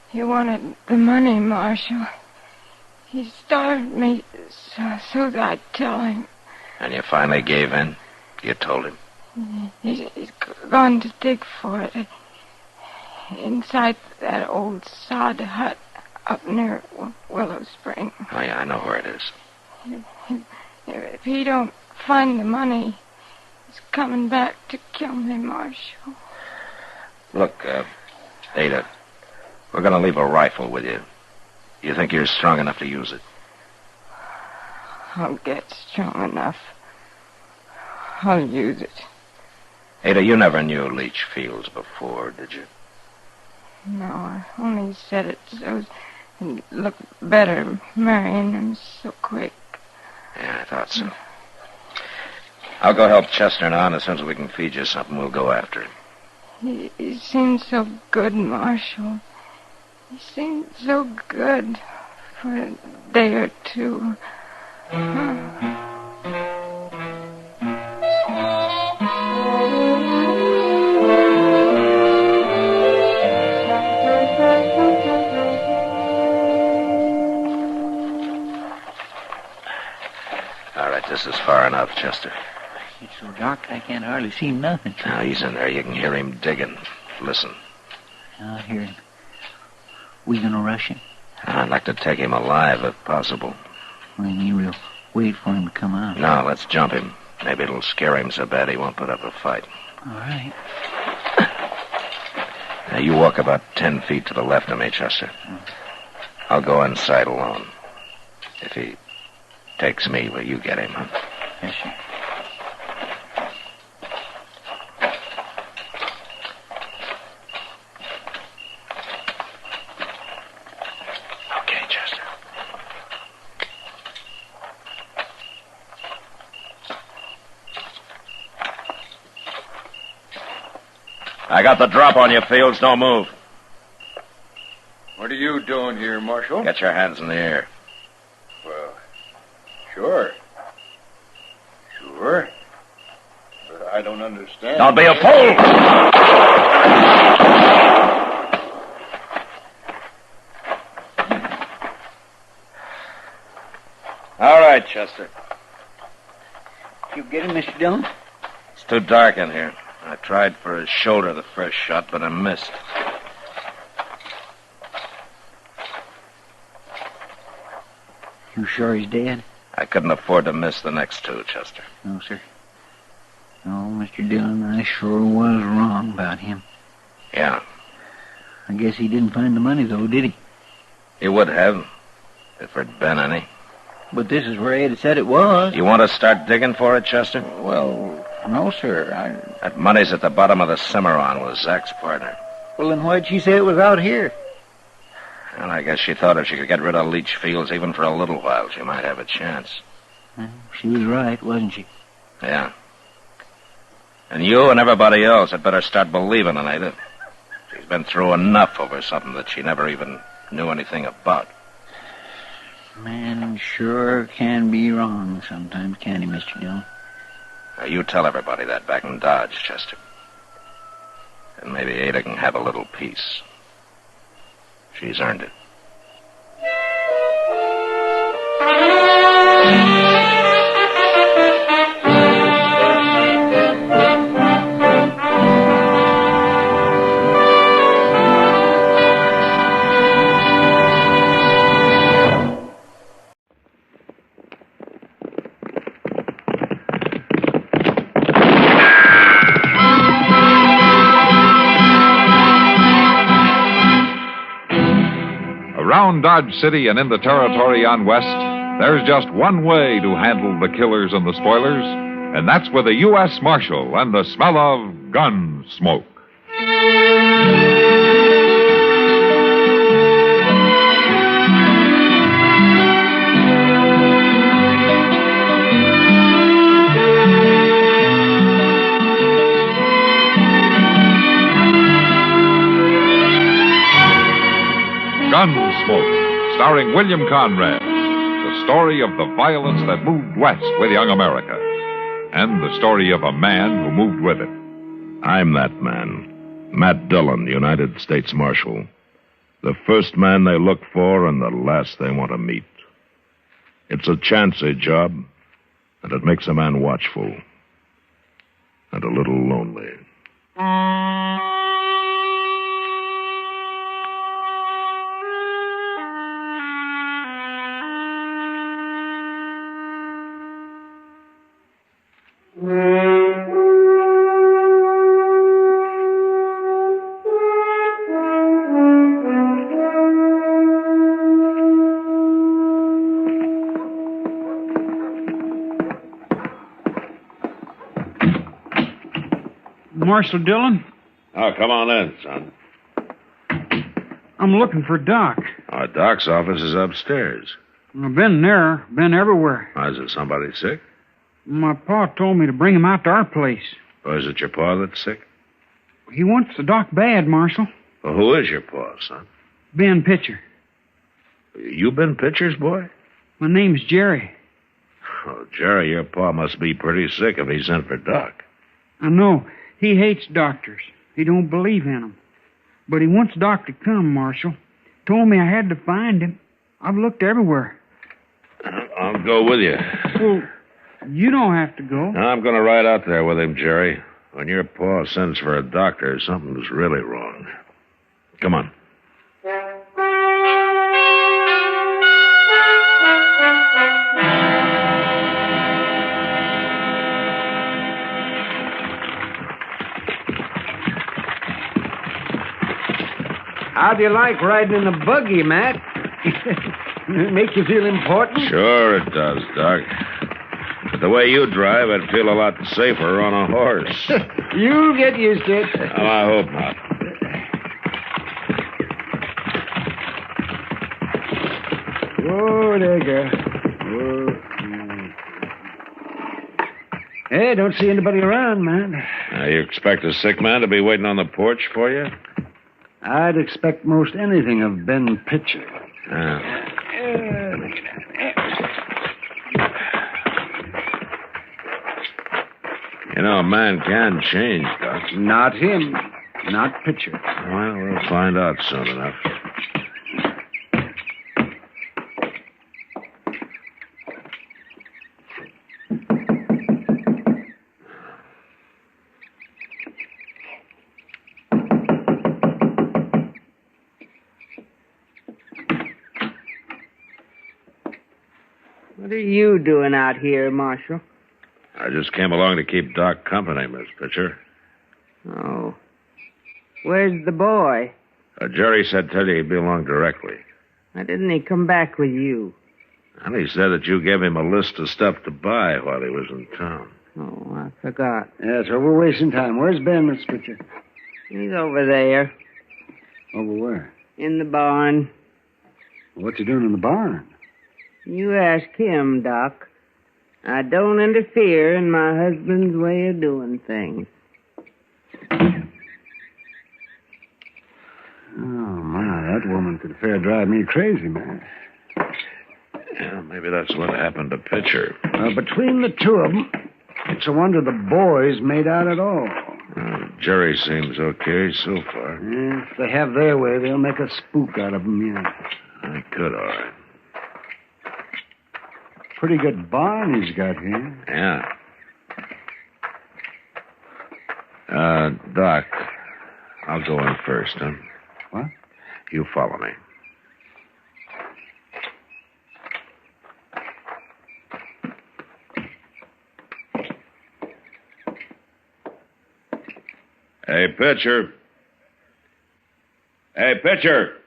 He wanted the money, Marshal. He starved me so that I'd tell him. And you finally gave in? You told him? He's gone to dig for it. Inside that old sod hut up near Willow Spring. Oh, yeah, I know where it is. If he don't find the money, he's coming back to kill me, Marshal. Look, Ada, we're going to leave a rifle with you. You think you're strong enough to use it? I'll get strong enough. I'll use it. Ada, you never knew Leach Fields before, did you? No, I only said it so it'd look better marrying him so quick. Yeah, I thought so. I'll go help Chester now, and as soon as we can feed you something, we'll go after him. He seems so good, Marshal. He seemed so good for a day or two. All right, this is far enough, Chester. It's so dark I can't hardly see nothing. Now, he's in there. You can hear him digging. Listen. I'll hear him. We gonna rush him? I'd like to take him alive, if possible. What do you mean we'll wait for him to come out? No, let's jump him. Maybe it'll scare him so bad he won't put up a fight. All right. Now, you walk about 10 feet to the left of me, Chester. I'll go inside alone. If he takes me, will you get him, huh? Yes, sir. Okay, Chester. I got the drop on you, Fields. Don't move. What are you doing here, Marshal? Get your hands in the air. Well, sure. Sure. But I don't understand. Don't be a fool! All right, Chester. You get him, Mr. Dillon? It's too dark in here. I tried for his shoulder the first shot, but I missed. You sure he's dead? I couldn't afford to miss the next two, Chester. No, sir. No, Mr. Dillon, I sure was wrong about him. Yeah. I guess he didn't find the money, though, did he? He would have, if there'd been any. But this is where Ada said it was. You want to start digging for it, Chester? Well, no, sir. That money's at the bottom of the Cimarron with Zach's partner. Well, then why'd she say it was out here? Well, I guess she thought if she could get rid of Leach Fields even for a little while, she might have a chance. Well, she was right, wasn't she? Yeah. And you and everybody else had better start believing in Ada. She's been through enough over something that she never even knew anything about. Man sure can be wrong sometimes, can't he, Mr. Dillon? Now, you tell everybody that back in Dodge, Chester. And maybe Ada can have a little peace. She's earned it. Around Dodge City and in the territory on West, there's just one way to handle the killers and the spoilers, and that's with a U.S. Marshal and the smell of Gunsmoke. Gunsmoke, starring William Conrad. The story of the violence that moved west with young America. And the story of a man who moved with it. I'm that man. Matt Dillon, United States Marshal. The first man they look for and the last they want to meet. It's a chancy job, and it makes a man watchful. And a little lonely. Marshal Dillon? Oh, come on in, son. I'm looking for Doc. Doc's office is upstairs. I've been there, been everywhere. Is it somebody sick? My pa told me to bring him out to our place. Or is it your pa that's sick? He wants the Doc bad, Marshal. Well, who is your pa, son? Ben Pitcher. You been Pitcher's boy? My name's Jerry. Oh, Jerry, your pa must be pretty sick if he sent for Doc. I know. He hates doctors. He don't believe in them. But he wants Doc to come, Marshal. Told me I had to find him. I've looked everywhere. I'll go with you. Well, you don't have to go. I'm going to ride out there with him, Jerry. When your pa sends for a doctor, something's really wrong. Come on. How do you like riding in a buggy, Matt? Make you feel important? Sure it does, Doc. But the way you drive, I'd feel a lot safer on a horse. You'll get used to it. Well, I hope not. Oh, there you go. Oh. Hey, don't see anybody around, man. You expect a sick man to be waiting on the porch for you? I'd expect most anything of Ben Pitcher. You know, a man can change, Doc. Not him. Not Pitcher. Well, we'll find out soon enough. What are you doing out here, Marshal? I just came along to keep Doc company, Miss Pitcher. Oh. Where's the boy? Jerry said tell you he'd be along directly. Why didn't he come back with you? And he said that you gave him a list of stuff to buy while he was in town. Oh, I forgot. Yeah, so we're wasting time. Where's Ben, Miss Pitcher? He's over there. Over where? In the barn. What's he doing in the barn? You ask him, Doc. I don't interfere in my husband's way of doing things. Oh, my, that woman could fair drive me crazy, man. Yeah, maybe that's what happened to Pitcher. Between the two of them, it's a wonder the boys made out at all. Jerry seems okay so far. Yeah, if they have their way, they'll make a spook out of him, yeah. They could, all right. Pretty good barn he's got here. Yeah. Doc, I'll go in first, huh? What? You follow me. Hey, Pitcher. Hey, Pitcher.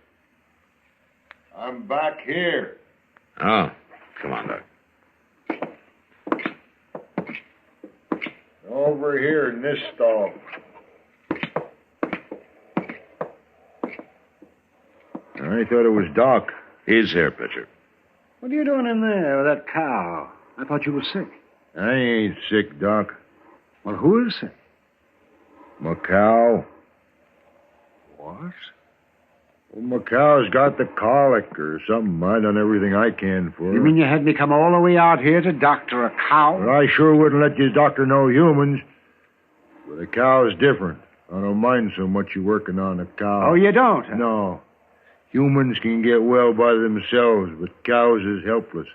I'm back here. Oh, come on, Doc. Over here in this stall. I thought it was Doc. He's here, Pitcher. What are you doing in there with that cow? I thought you were sick. I ain't sick, Doc. Well, who is sick? My cow. What? Well, my cow's got the colic or something. I done everything I can for her. You mean you had me come all the way out here to doctor a cow? Well, I sure wouldn't let you doctor no humans. But a cow's different. I don't mind so much you working on a cow. Oh, you don't? Huh? No. Humans can get well by themselves, but cows is helpless.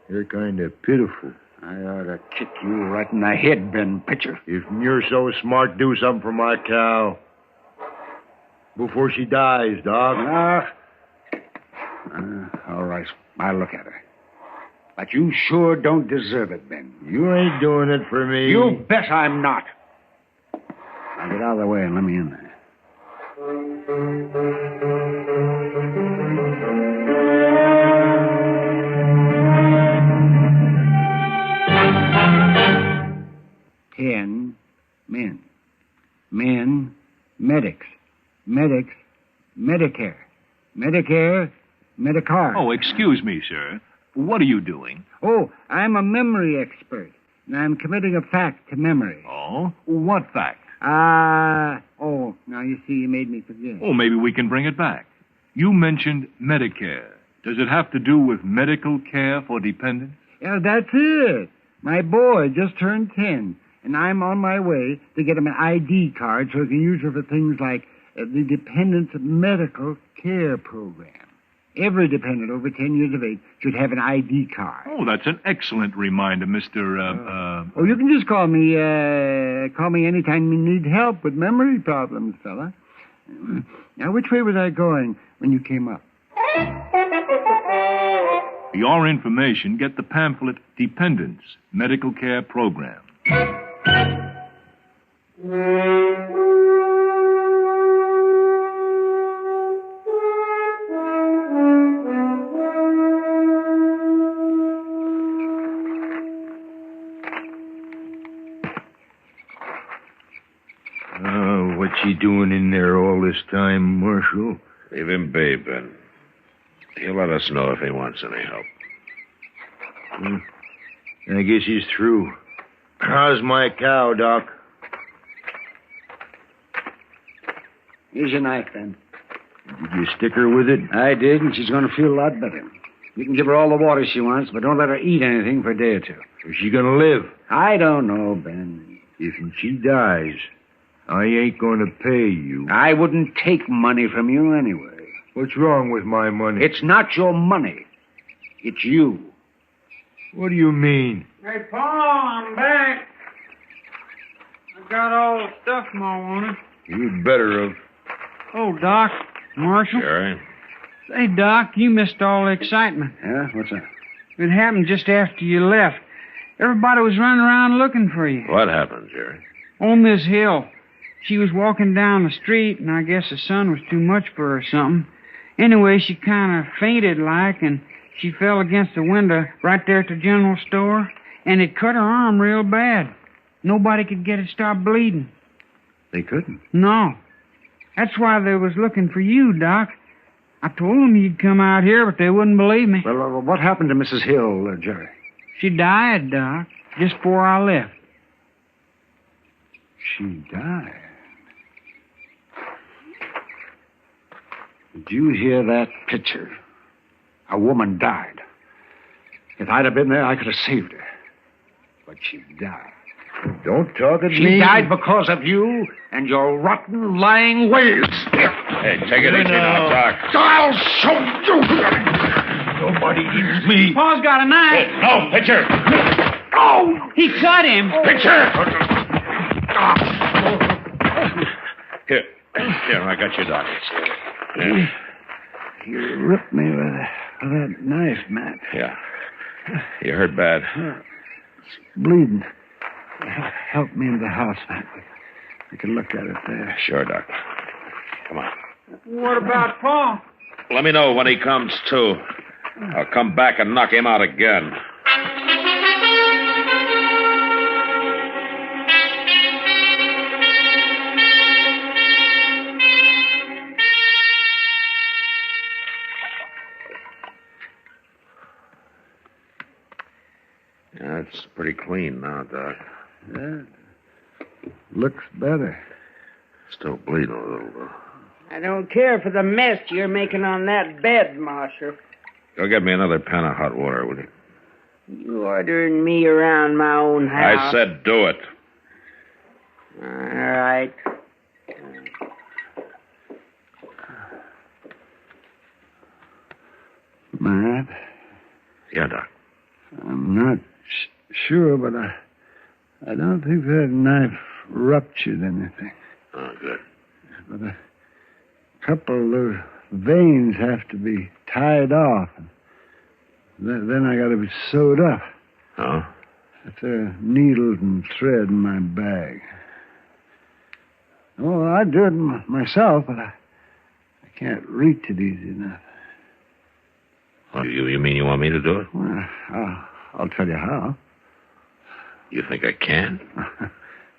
They're kind of pitiful. I ought to kick you right in the head, Ben Pitcher. If you're so smart, do something for my cow. Before she dies, Doc. All right. I'll look at her. But you sure don't deserve it, Ben. You ain't doing it for me. You bet I'm not. Now get out of the way and let me in there. Men. Medics. Medicare. Medicare. Oh, excuse me, sir. What are you doing? Oh, I'm a memory expert, and I'm committing a fact to memory. Oh? What fact? Now you see, you made me forget. Oh, maybe we can bring it back. You mentioned Medicare. Does it have to do with medical care for dependents? Yeah, that's it. My boy just turned 10, and I'm on my way to get him an ID card so he can use it for things like the Dependents Medical Care Program. Every dependent over 10 years of age should have an ID card. Oh, that's an excellent reminder, Mr. Oh, you can just call me anytime you need help with memory problems, fella. Now, which way was I going when you came up? For your information, get the pamphlet Dependents Medical Care Program. What's he doing in there all this time, Marshal? Leave him be, Ben. He'll let us know if he wants any help. I guess he's through. How's my cow, Doc? Here's your knife, Ben. Did you stick her with it? I did, and she's going to feel a lot better. You can give her all the water she wants, but don't let her eat anything for a day or two. Is she going to live? I don't know, Ben. If she dies, I ain't going to pay you. I wouldn't take money from you anyway. What's wrong with my money? It's not your money. It's you. What do you mean? Hey, Paul, I'm back. I got all the stuff Ma wanted. You'd better have. Oh, Doc, Marshal. Jerry? Hey, Doc, you missed all the excitement. Yeah? What's that? It happened just after you left. Everybody was running around looking for you. What happened, Jerry? On this hill. She was walking down the street, and I guess the sun was too much for her or something. Anyway, she kind of fainted like, and she fell against the window right there at the general store, and it cut her arm real bad. Nobody could get it to stop bleeding. They couldn't? No. That's why they was looking for you, Doc. I told them you'd come out here, but they wouldn't believe me. Well, what happened to Mrs. Hill, Jerry? She died, Doc, just before I left. She died? Did you hear that picture? A woman died. If I'd have been there, I could have saved her. But she died. Don't talk at me. She died because of you and your rotten, lying ways. Hey, take it easy now, Doc. I'll show you. Nobody eats me. Paul's got a knife. Hey, no, Pitcher. Oh, he cut him. Pitcher! Here, I got your Doc. Yeah. You ripped me with that knife, Matt. Yeah. You hurt bad. It's bleeding. Help me into the house, Matt. We can look at it there. Sure, Doc. Come on. What about Paul? Let me know when he comes to. I'll come back and knock him out again. Yeah, it's pretty clean now, Doc. Yeah. Looks better. Still bleeding a little, though. I don't care for the mess you're making on that bed, Marshal. Go get me another pan of hot water, will you? You ordering me around my own house. I said do it. All right. Matt? Yeah, Doc. I'm not sure, but I don't think that knife ruptured anything. Oh, good. But a couple of those veins have to be tied off. Then I got to be sewed up. Oh? There are needles and thread in my bag. Oh, I'd do it myself, but I can't reach it easy enough. Oh, you mean you want me to do it? Well, I'll tell you how. You think I can?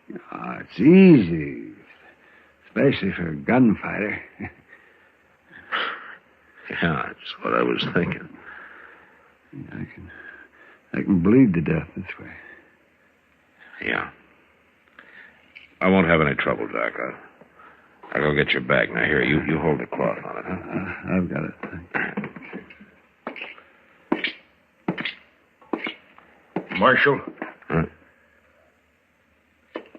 It's easy, especially for a gunfighter. Yeah, that's what I was thinking. I can bleed to death this way. Yeah. I won't have any trouble, Doc. I'll go get your bag. Now, here, you hold the cloth on it, huh? I've got it. Marshal? Huh?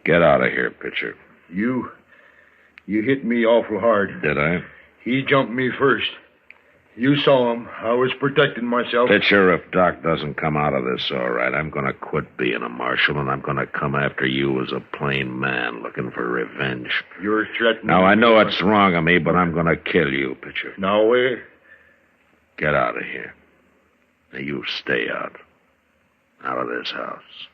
Get out of here, Pitcher. You hit me awful hard. Did I? He jumped me first. You saw him. I was protecting myself. Pitcher, if Doc doesn't come out of this all right, I'm going to quit being a marshal, and I'm going to come after you as a plain man looking for revenge. You're threatening Now, I know it's wrong of me, but I'm going to kill you, Pitcher. Now, where? Get out of here. Now, you stay out. Out of this house.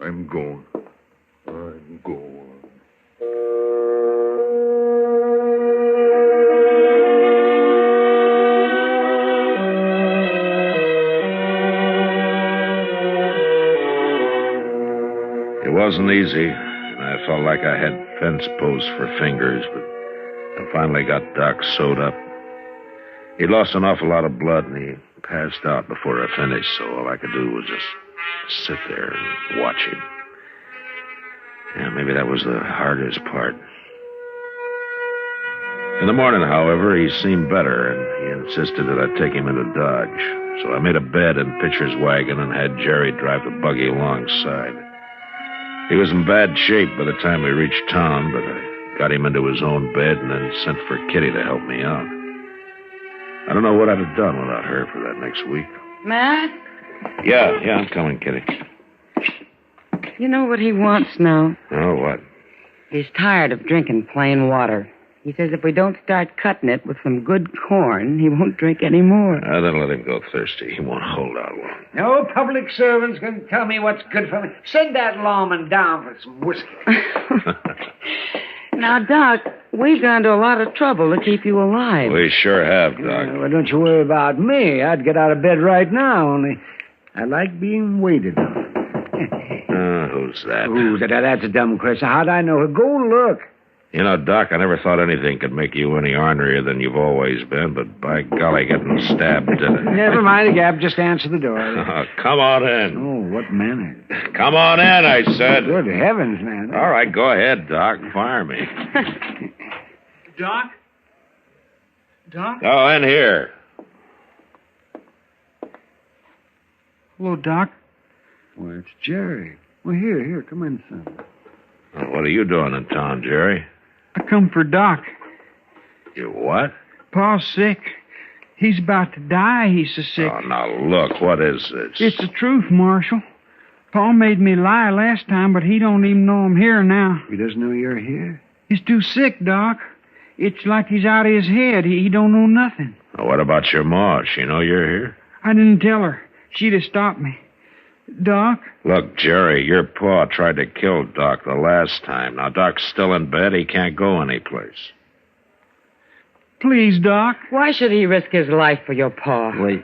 I'm going. I'm going. It wasn't easy, and I felt like I had fence posts for fingers, but I finally got Doc sewed up. He lost an awful lot of blood, and he passed out before I finished, so all I could do was just sit there and watch him. Yeah, maybe that was the hardest part. In the morning, however, he seemed better, and he insisted that I take him into Dodge. So I made a bed in Pitcher's wagon and had Jerry drive the buggy alongside. He was in bad shape by the time we reached town, but I got him into his own bed and then sent for Kitty to help me out. I don't know what I'd have done without her for that next week. Matt? Yeah, I'm coming, Kitty. You know what he wants now? Oh, what? He's tired of drinking plain water. He says if we don't start cutting it with some good corn, he won't drink any more. Then let him go thirsty. He won't hold out long. No public servants can tell me what's good for me. Send that lawman down for some whiskey. Now, Doc, we've gone to a lot of trouble to keep you alive. We sure have, Doc. Well, don't you worry about me. I'd get out of bed right now, only I like being waited on. Who's that? Ooh, that's a dumb question. How'd I know? Go look. You know, Doc, I never thought anything could make you any ornerier than you've always been, but by golly, getting stabbed did it. Never mind, Gab. Just answer the door. Come on in. Oh, what manners. Come on in, I said. Good heavens, man. All right, go ahead, Doc. Fire me. Doc? Doc? Go in here. Hello, Doc. Well, it's Jerry. Well, here, come in, son. Well, what are you doing in town, Jerry? I come for Doc. You what? Pa's sick. He's about to die. He's so sick. Oh, now look, what is this? It's the truth, Marshal. Pa made me lie last time, but he don't even know I'm here now. He doesn't know you're here? He's too sick, Doc. It's like he's out of his head. He don't know nothing. Well, what about your ma? She know you're here? I didn't tell her. She'd have stopped me. Doc? Look, Jerry, your pa tried to kill Doc the last time. Now, Doc's still in bed. He can't go anyplace. Please, Doc. Why should he risk his life for your paw? Wait.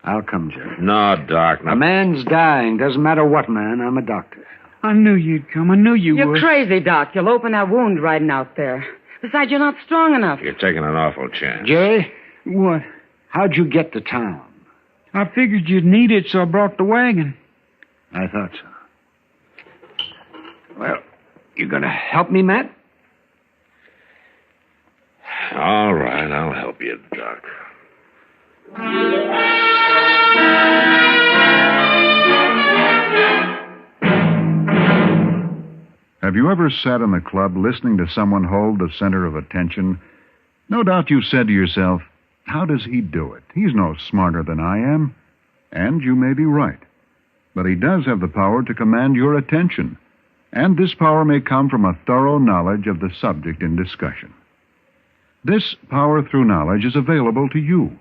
I'll come, Jerry. No, Doc. No. A man's dying. Doesn't matter what man. I'm a doctor. I knew you'd come. I knew you would. You're crazy, Doc. You'll open that wound riding out there. Besides, you're not strong enough. You're taking an awful chance. Jerry? What? How'd you get to town? I figured you'd need it, so I brought the wagon. I thought so. Well, you gonna help me, Matt? All right, I'll help you, Doc. Have you ever sat in the club listening to someone hold the center of attention? No doubt you've said to yourself, how does he do it? He's no smarter than I am. And you may be right. But he does have the power to command your attention. And this power may come from a thorough knowledge of the subject in discussion. This power through knowledge is available to you.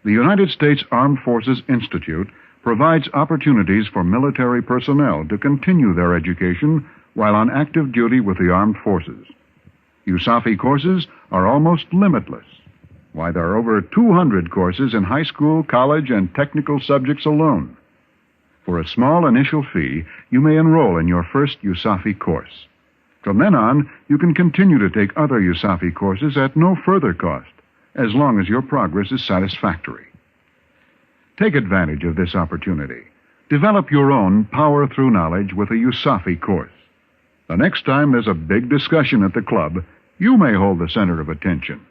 The United States Armed Forces Institute provides opportunities for military personnel to continue their education while on active duty with the armed forces. USAFI courses are almost limitless. Why, there are over 200 courses in high school, college, and technical subjects alone. For a small initial fee, you may enroll in your first USAFI course. From then on, you can continue to take other USAFI courses at no further cost, as long as your progress is satisfactory. Take advantage of this opportunity. Develop your own power through knowledge with a USAFI course. The next time there's a big discussion at the club, you may hold the center of attention.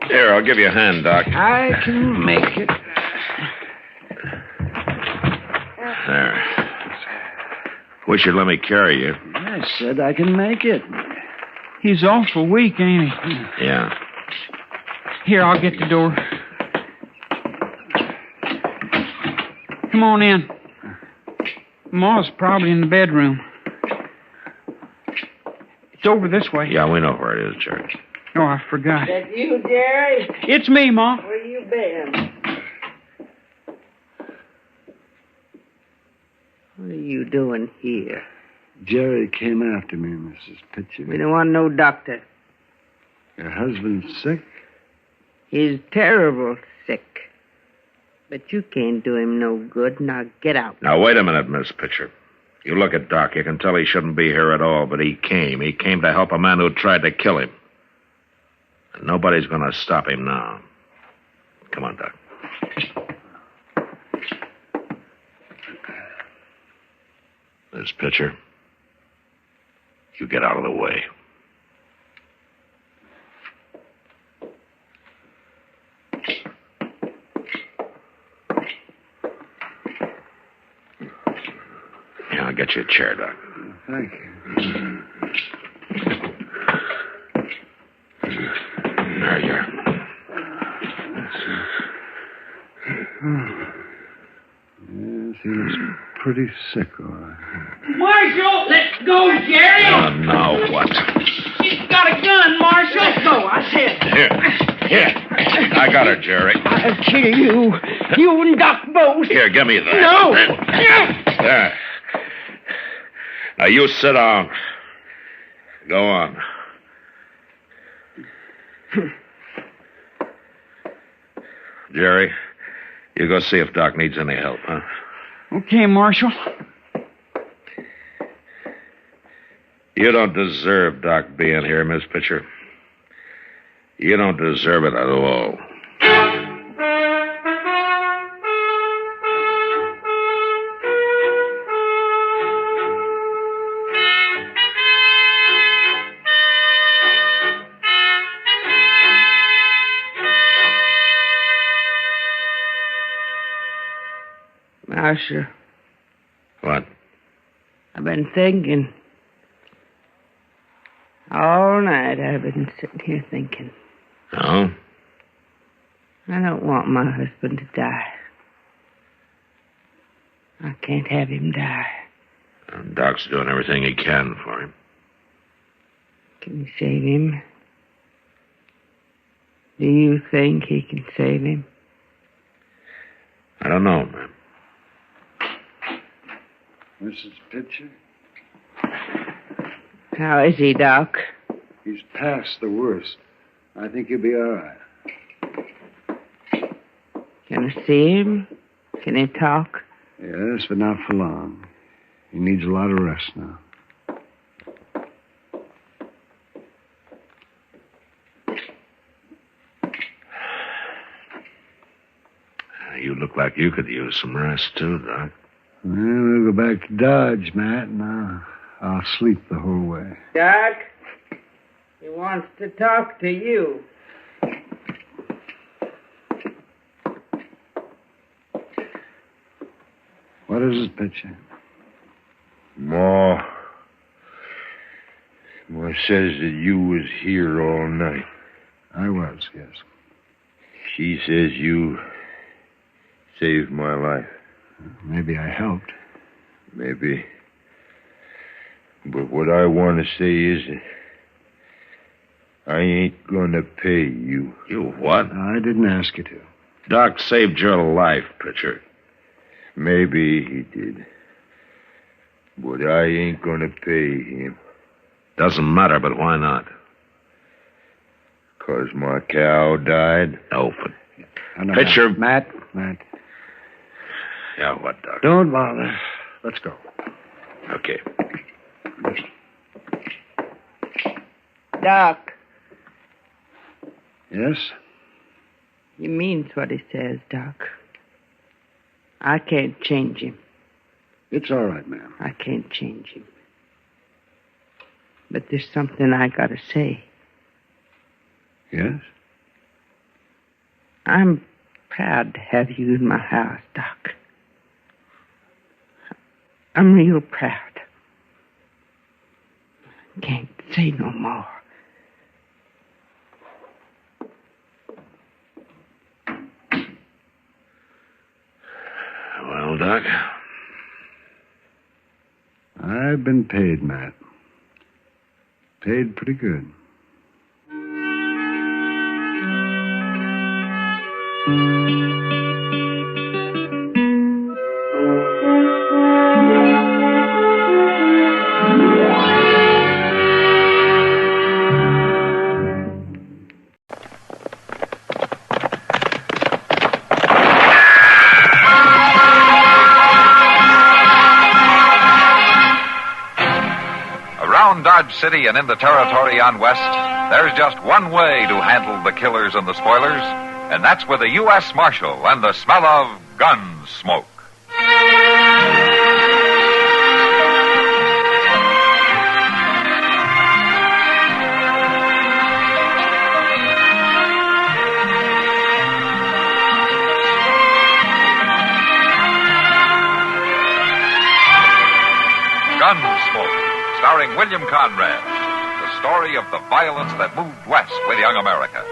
Here, I'll give you a hand, Doc. I can make it. There. Wish you'd let me carry you. I said I can make it. He's awful weak, ain't he? Yeah. Here, I'll get the door. Come on in. Ma's probably in the bedroom. It's over this way. Yeah, we know where it is, Jerry. Oh, I forgot. That you, Jerry? It's me, Ma. Where you been? What are you doing here? Jerry came after me, Mrs. Pitcher. We don't want no doctor. Your husband's sick? He's terrible sick. But you can't do him no good. Now get out. Now, wait a minute, Miss Pitcher. You look at Doc. You can tell he shouldn't be here at all, but he came. He came to help a man who tried to kill him. And nobody's going to stop him now. Come on, Doc. Miss Pitcher, you get out of the way. Yeah, I'll get you a chair, Doc. Thank you. There you are. Yes, he was pretty sick, all right. Marshal, let's go, Jerry. Now what? He's got a gun, Marshal. Let's go, I said. Here. I got her, Jerry. I'll kill you. You and Doc both. Here, give me that. No. There. Now, you sit down. Go on. Jerry, you go see if Doc needs any help, huh? Okay, Marshal. You don't deserve Doc being here, Miss Pitcher. You don't deserve it at all. Marshal. What? I've been thinking. All night I've been sitting here thinking. Oh? I don't want my husband to die. I can't have him die. Doc's doing everything he can for him. Can he save him? Do you think he can save him? I don't know, man. Mrs. Pitcher? How is he, Doc? He's past the worst. I think he'll be all right. Can I see him? Can he talk? Yes, but not for long. He needs a lot of rest now. You look like you could use some rest, too, Doc. Well, we'll go back to Dodge, Matt, and I'll sleep the whole way. Doc, he wants to talk to you. What is it, Pitcher? Ma says that you was here all night. I was, yes. She says you saved my life. Maybe I helped. Maybe. But what I want to say is that I ain't gonna pay you. You what? I didn't ask you to. Doc saved your life, Pitcher. Maybe he did. But I ain't gonna pay him. Doesn't matter, but why not? 'Cause my cow died? No, but... Pitcher. Matt. Yeah, what, Doc? Don't bother. Let's go. Okay. Doc. Yes? He means what he says, Doc. I can't change him. It's all right, ma'am. I can't change him. But there's something I gotta say. Yes? I'm proud to have you in my house, Doc. I'm real proud. Can't say no more. Well, Doc? I've been paid, Matt. Paid pretty good. Dodge City and in the territory on West, there's just one way to handle the killers and the spoilers, and that's with a U.S. Marshal and the smell of Gunsmoke. Gunsmoke, starring William Conrad, the story of the violence that moved west with young America,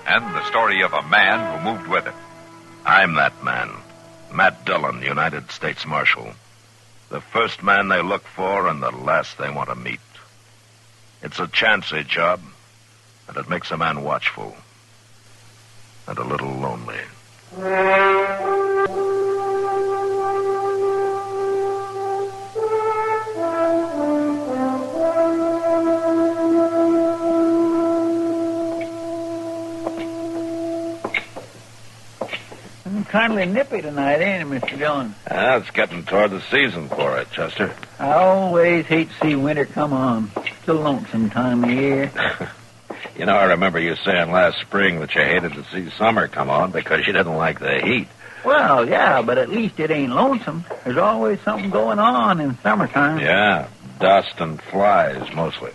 and the story of a man who moved with it. I'm that man, Matt Dillon, United States Marshal. The first man they look for and the last they want to meet. It's a chancy job, and it makes a man watchful and a little lonely. Kindly nippy tonight, ain't it, Mr. Dillon? It's getting toward the season for it, Chester. I always hate to see winter come on. It's a lonesome time of year. You know, I remember you saying last spring that you hated to see summer come on because you didn't like the heat. Well, yeah, but at least it ain't lonesome. There's always something going on in summertime. Yeah, dust and flies, mostly.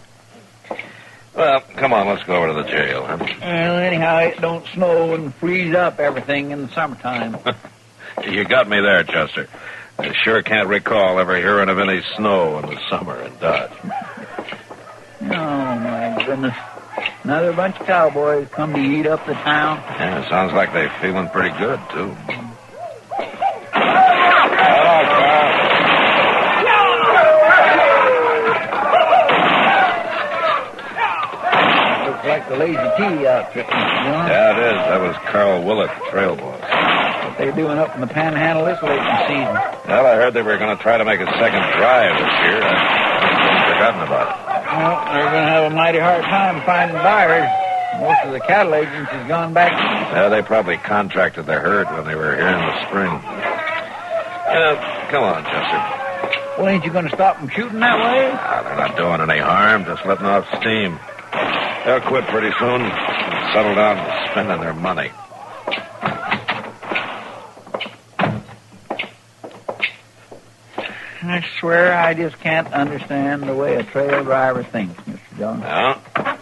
Well, come on, let's go over to the jail, huh? Well, anyhow, it don't snow and freeze up everything in the summertime. You got me there, Chester. I sure can't recall ever hearing of any snow in the summer in Dodge. Oh, my goodness. Another bunch of cowboys come to eat up the town. Yeah, sounds like they're feeling pretty good, too. Lazy T outfit, Mr. Dillon. Yeah, it is. That was Carl Willett, trail boss. What they doing up in the Panhandle this late in the season? Well, I heard they were going to try to make a second drive this year. I've forgotten about it. Well, they're going to have a mighty hard time finding buyers. Most of the cattle agents has gone back east. Yeah, they probably contracted their herd when they were here in the spring. Come on, Chester. Well, ain't you going to stop them shooting that way? They're not doing any harm, just letting off steam. They'll quit pretty soon and settle down to spending their money. I swear I just can't understand the way a trail driver thinks, Mr. Dillon. No?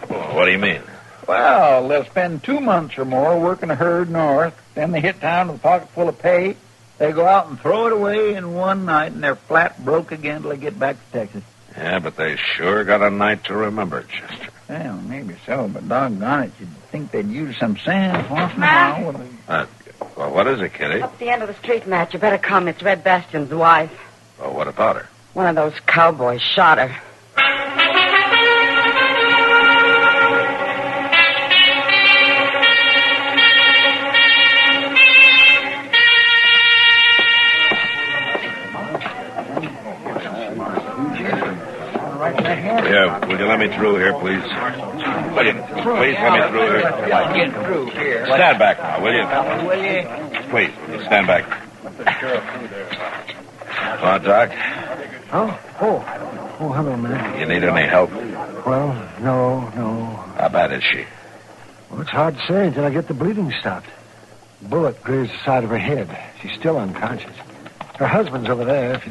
Well, what do you mean? Well, they'll spend 2 months or more working a herd north, then they hit town with a pocket full of pay. They go out and throw it away in one night, and they're flat broke again till they get back to Texas. Yeah, but they sure got a night to remember, Chester. Well, maybe so, but doggone it, you'd think they'd use some sense once in a while. Well, what is it, Kitty? Up the end of the street, Matt. You better come. It's Red Bastion's wife. Well, what about her? One of those cowboys shot her. Yeah, will you let me through here, please? Will you? Please let me through here. Get through here. Stand back now, will you? Will you? Please, will you stand back? Come on, Doc. Oh, hello, man. You need any help? Well, no. How bad is she? Well, it's hard to say until I get the bleeding stopped. Bullet grazed the side of her head. She's still unconscious. Her husband's over there.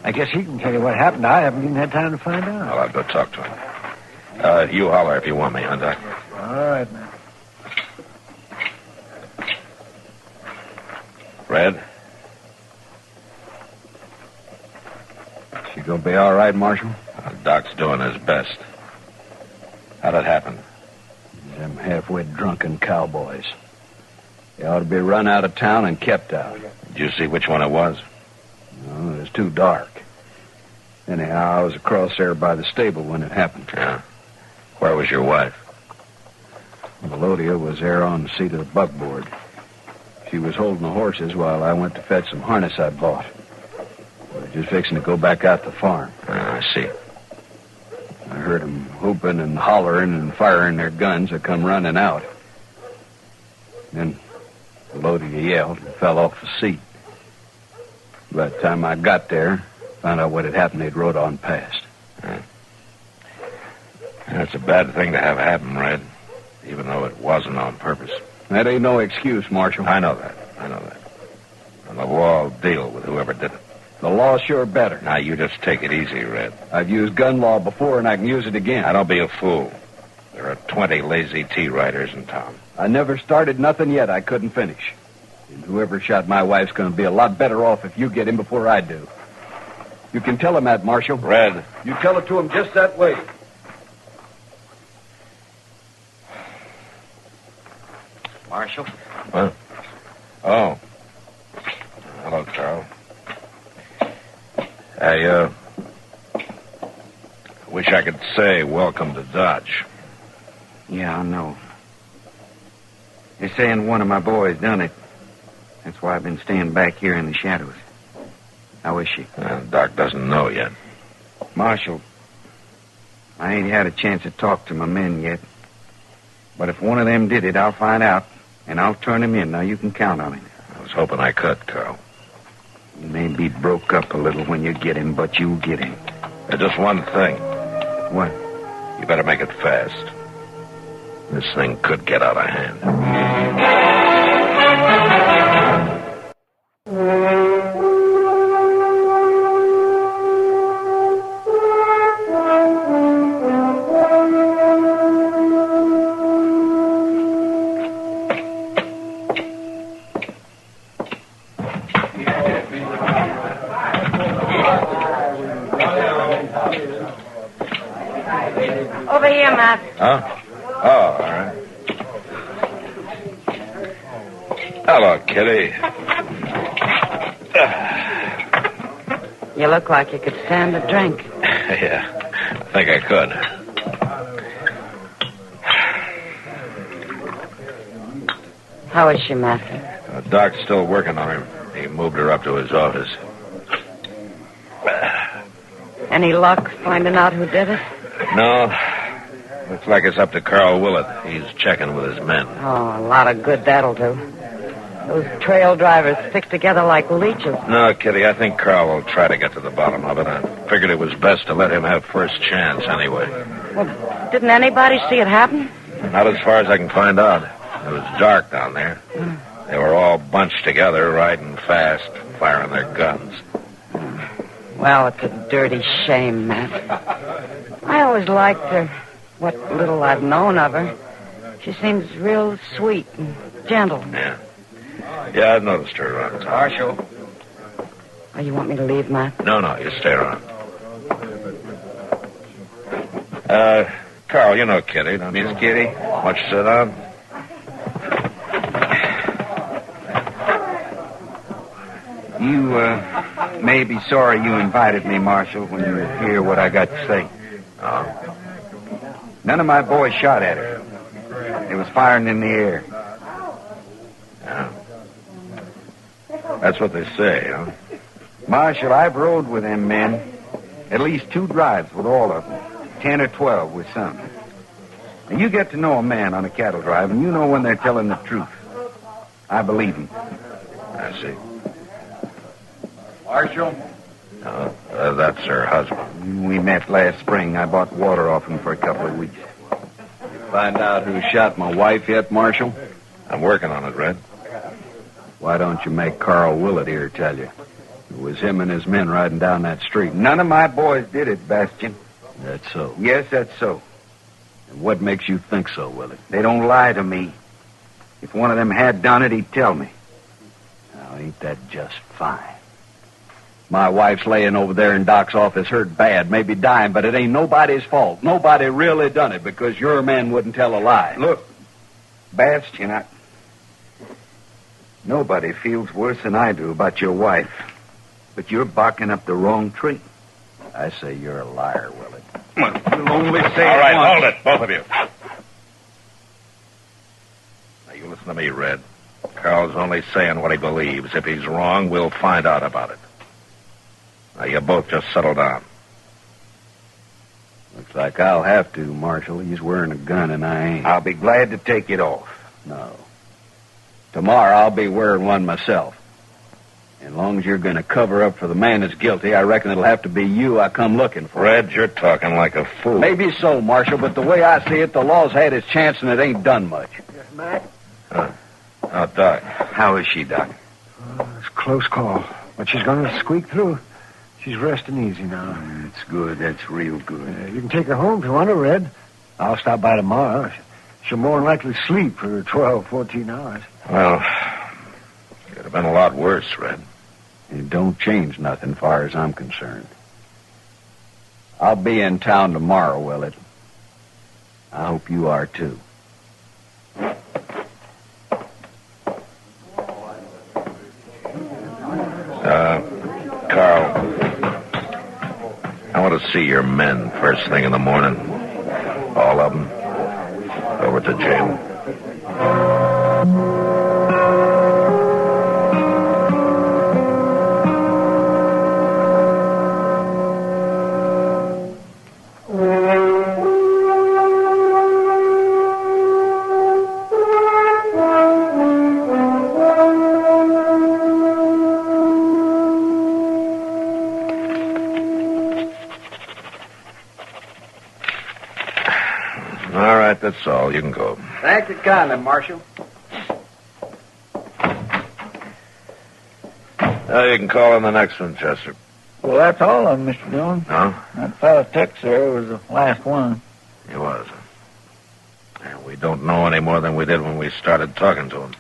I guess he can tell you what happened. I haven't even had time to find out. Well, I'll go talk to him. You holler if you want me, huh, Doc? All right, man. Red? She gonna be all right, Marshal? Doc's doing his best. How'd it happen? Them halfway drunken cowboys. They ought to be run out of town and kept out. Did you see which one it was? No, it was too dark. Anyhow, I was across there by the stable when it happened. Yeah. Where was your wife? Melodia was there on the seat of the buckboard. She was holding the horses while I went to fetch some harness I bought. We were just fixing to go back out to the farm. I see. I heard them whooping and hollering and firing their guns. I come running out. Then Melodia yelled and fell off the seat. By the time I got there, found out what had happened, they'd rode on past. That's a bad thing to have happen, Red, even though it wasn't on purpose. That ain't no excuse, Marshal. I know that. And the law will deal with whoever did it. The law's sure better. Now, you just take it easy, Red. I've used gun law before, and I can use it again. Now, don't be a fool. There are 20 lazy T-riders in town. I never started nothing yet I couldn't finish. And whoever shot my wife's going to be a lot better off if you get him before I do. You can tell him that, Marshal. Red. You tell it to him just that way. Marshal? What? Oh. Hello, Carl. I wish I could say welcome to Dodge. Yeah, I know. They're saying one of my boys done it. That's why I've been staying back here in the shadows. How is she? Doc doesn't know yet. Marshal, I ain't had a chance to talk to my men yet. But if one of them did it, I'll find out, and I'll turn him in. Now, you can count on it. I was hoping I could, Carl. You may be broke up a little when you get him, but you'll get him. Just one thing. What? You better make it fast. This thing could get out of hand. Over here, Matt. Huh? Oh, all right. Hello, Kitty. You look like you could stand a drink. Yeah, I think I could. How is she, Matt? Doc's still working on her. He moved her up to his office. Any luck finding out who did it? No. Looks like it's up to Carl Willett. He's checking with his men. Oh, a lot of good that'll do. Those trail drivers stick together like leeches. No, Kitty, I think Carl will try to get to the bottom of it. I figured it was best to let him have first chance anyway. Well, didn't anybody see it happen? Not as far as I can find out. It was dark down there. They were all bunched together, riding fast, firing their guns. Well, it's a dirty shame, Matt. I always liked her, what little I've known of her. She seems real sweet and gentle. Yeah, I've noticed her around town. Marshal. Oh, you want me to leave, Matt? No, you stay around. Carl, you know Kitty, don't you? Miss Kitty? Why don't you sit down? You, may be sorry you invited me, Marshal, when you hear what I got to say. Oh? None of my boys shot at her. They was firing in the air. Yeah. That's what they say, huh? Marshal, I've rode with them men. At least 2 drives with all of them. 10 or 12 with some. Now, you get to know a man on a cattle drive, and you know when they're telling the truth. I believe him. I see. Marshal? That's her husband. We met last spring. I bought water off him for a couple of weeks. Find out who shot my wife yet, Marshal? I'm working on it, Red. Why don't you make Carl Willett here tell you? It was him and his men riding down that street. None of my boys did it, Bastian. That's so. Yes, that's so. And what makes you think so, Willett? They don't lie to me. If one of them had done it, he'd tell me. Now, ain't that just fine? My wife's laying over there in Doc's office hurt bad, maybe dying, but it ain't nobody's fault. Nobody really done it because your man wouldn't tell a lie. Look, Bastian, nobody feels worse than I do about your wife. But you're barking up the wrong tree. I say you're a liar, Willett. You'll only say All right, once. hold it, both of you. Now, you listen to me, Red. Carl's only saying what he believes. If he's wrong, we'll find out about it. Now, you both just settle down. Looks like I'll have to, Marshal. He's wearing a gun and I ain't. I'll be glad to take it off. No. Tomorrow I'll be wearing one myself. As long as you're going to cover up for the man that's guilty, I reckon it'll have to be you I come looking for. Red, you're talking like a fool. Maybe so, Marshal, but the way I see it, the law's had its chance and it ain't done much. Yes, Matt? Oh, Doc. How is she, Doc? It's a close call, but she's going to squeak through. She's resting easy now. That's good. That's real good. You can take her home if you want to, Red. I'll stop by tomorrow. She'll more than likely sleep for 12, 14 hours. Well, could have been a lot worse, Red. It don't change nothing far as I'm concerned. I'll be in town tomorrow, Willett. I hope you are, too. Carl, I want to see your men first thing in the morning. All of them. Over to jail. That's all. You can go. Thank you kindly, Marshal. Now you can call on the next one, Chester. Well, that's all of them, Mr. Dillon. No? That fellow Tex there was the last one. He was. And we don't know any more than we did when we started talking to him.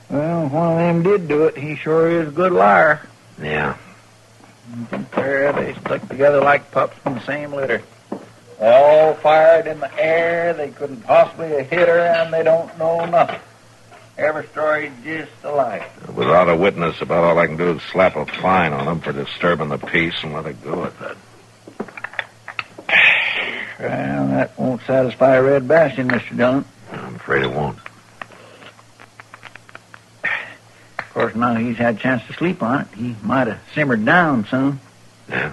Well, one of them did do it. He sure is a good liar. Yeah. There, they stuck together like pups in the same litter. They all fired in the air. They couldn't possibly have hit her, and they don't know nothing. Every story just alike. Without a witness, about all I can do is slap a fine on them for disturbing the peace and let it go at that. Well, that won't satisfy Red Bastion, Mr. Dillon. I'm afraid it won't. Of course, now he's had a chance to sleep on it. He might have simmered down some. Yeah.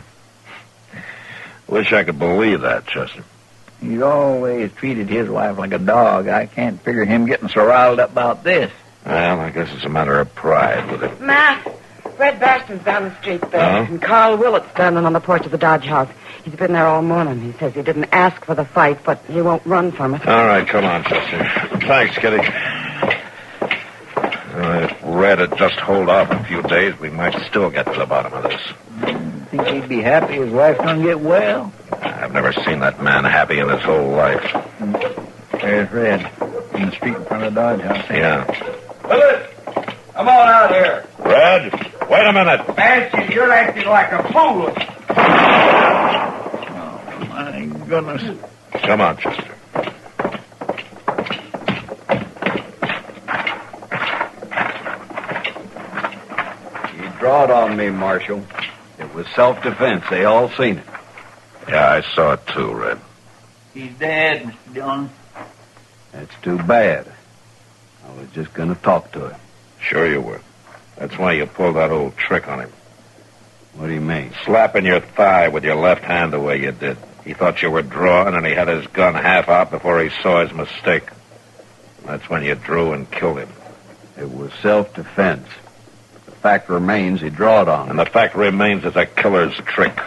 Wish I could believe that, Chester. He's always treated his wife like a dog. I can't figure him getting so riled up about this. Well, I guess it's a matter of pride with him. Matt, Red Bastion's down the street there. Huh? And Carl Willett's standing on the porch of the Dodge House. He's been there all morning. He says he didn't ask for the fight, but he won't run from it. All right, come on, Chester. Thanks, Kitty. If Red had just hold off a few days, we might still get to the bottom of this. Think he'd be happy his wife's gonna get well? I've never seen that man happy in his whole life. There's Red in the street in front of the Dodge House. Yeah. Willet, come on out here. Red, wait a minute. Bastion, you're acting like a fool. Oh, my goodness. Come on, Chester. You drawed on me, Marshal. It was self-defense. They all seen it. Yeah, I saw it too, Red. He's dead, Mr. Dillon. That's too bad. I was just going to talk to him. Sure you were. That's why you pulled that old trick on him. What do you mean? Slapping your thigh with your left hand the way you did. He thought you were drawing, and he had his gun half out before he saw his mistake. That's when you drew and killed him. It was self-defense. The fact remains he drawed on. And the fact remains it's a killer's trick.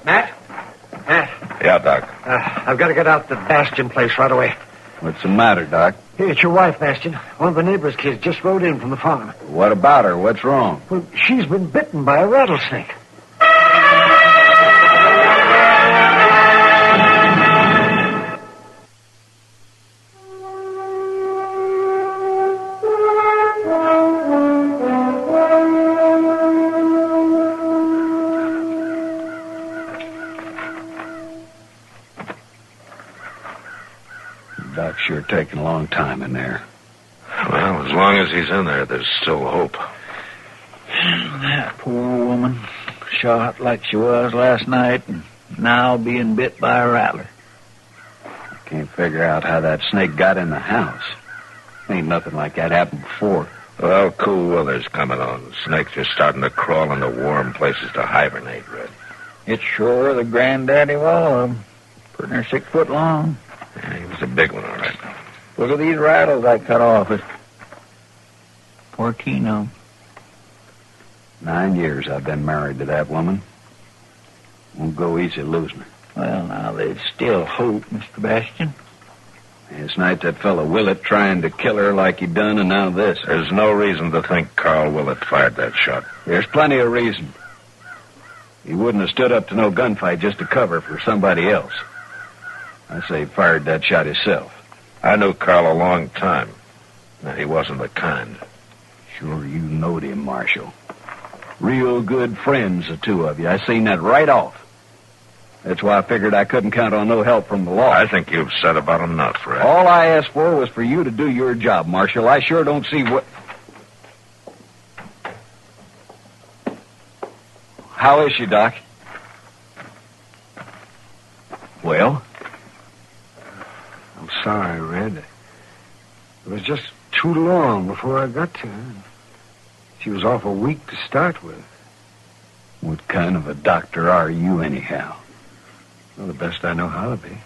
Matt? Matt? Yeah, Doc. I've got to get out the Bastion place right away. What's the matter, Doc? Hey, it's your wife, Bastion. One of the neighbor's kids just rode in from the farm. What about her? What's wrong? Well, she's been bitten by a rattlesnake. Doc's sure taking a long time in there. Well, as long as he's in there, there's still hope. That poor woman, shot like she was last night, and now being bit by a rattler. I can't figure out how that snake got in the house. Ain't nothing like that happened before. Well, cool weather's coming on. Snakes are starting to crawl into warm places to hibernate, Red. It's sure the granddaddy of all of them. Pretty near 6 foot long. Yeah, he was a big one, all right. Look at these rattles I cut off it. Poor Keno. 9 years I've been married to that woman. Won't go easy losing her. Well, now, there's still hope, Mr. Bastion. Last night that fellow Willett trying to kill her like he done, and now this. There's no reason to think Carl Willett fired that shot. There's plenty of reason. He wouldn't have stood up to no gunfight just to cover for somebody else. I say he fired that shot himself. I knew Carl a long time. Now, he wasn't the kind. Sure you knowed him, Marshal. Real good friends, the two of you. I seen that right off. That's why I figured I couldn't count on no help from the law. I think you've said about enough, Red. All I asked for was for you to do your job, Marshal. I sure don't see what... How is she, Doc? Well? I'm sorry, Red. It was just too long before I got to her. She was awful weak to start with. What kind of a doctor are you, anyhow? Well, the best I know how to be.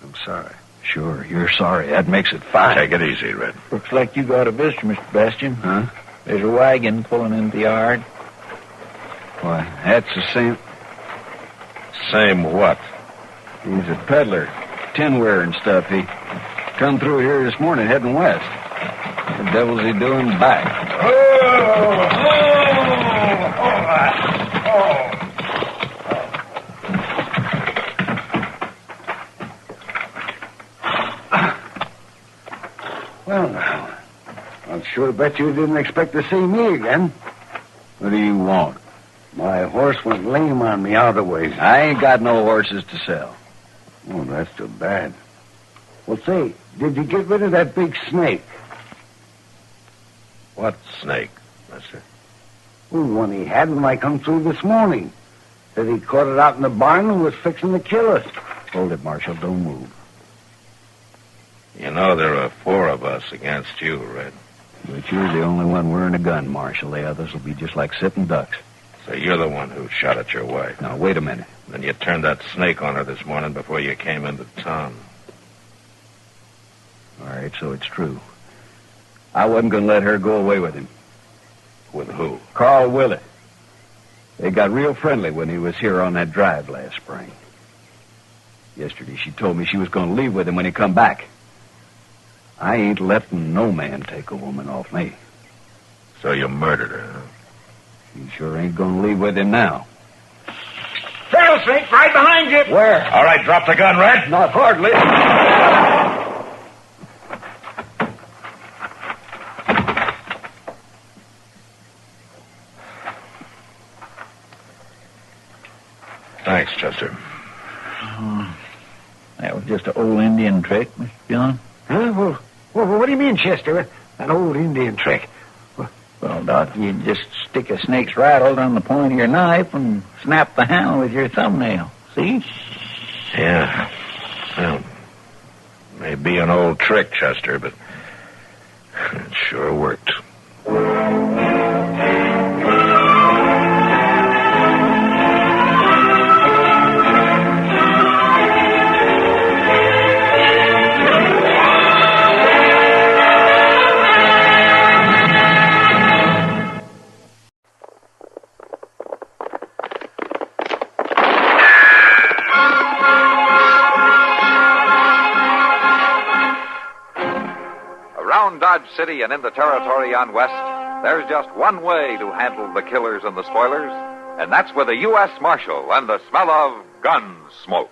I'm sorry. Sure, you're sorry. That makes it fine. Take it easy, Red. Looks like you got a visitor, Mr. Bastion. Huh? There's a wagon pulling into the yard. Why, that's the same... Same what? He's a peddler. Tinware and stuff. He come through here this morning heading west. What the devil's he doing back? Well, now, I'll sure bet you didn't expect to see me again. What do you want? My horse went lame on me out of the way. I ain't got no horses to sell. Oh, that's too bad. Well, say, did you get rid of that big snake? What snake, mister? Well, one he had when I come through this morning. Said he caught it out in the barn and was fixing to kill us. Hold it, Marshal. Don't move. You know there are 4 of us against you, Red. But you're the only one wearing a gun, Marshal. The others will be just like sitting ducks. So you're the one who shot at your wife. Now, wait a minute. Then you turned that snake on her this morning before you came into town. All right, so it's true. I wasn't going to let her go away with him. With who? Carl Willett. They got real friendly when he was here on that drive last spring. Yesterday, she told me she was going to leave with him when he come back. I ain't letting no man take a woman off me. So you murdered her, huh? She sure ain't going to leave with him now. Rattlesnake right behind you. Where? All right, drop the gun, Red. Not hardly. Thanks, Chester. That was just an old Indian trick, Mr. Dillon. Huh? Well, what do you mean, Chester? An old Indian trick. Well, Doc, you just stick a snake's rattle on the point of your knife and snap the handle with your thumbnail. See? Yeah. Well, may be an old trick, Chester, but it sure worked. Dodge City and in the territory on West, there's just one way to handle the killers and the spoilers, and that's with a U.S. Marshal and the smell of Gunsmoke.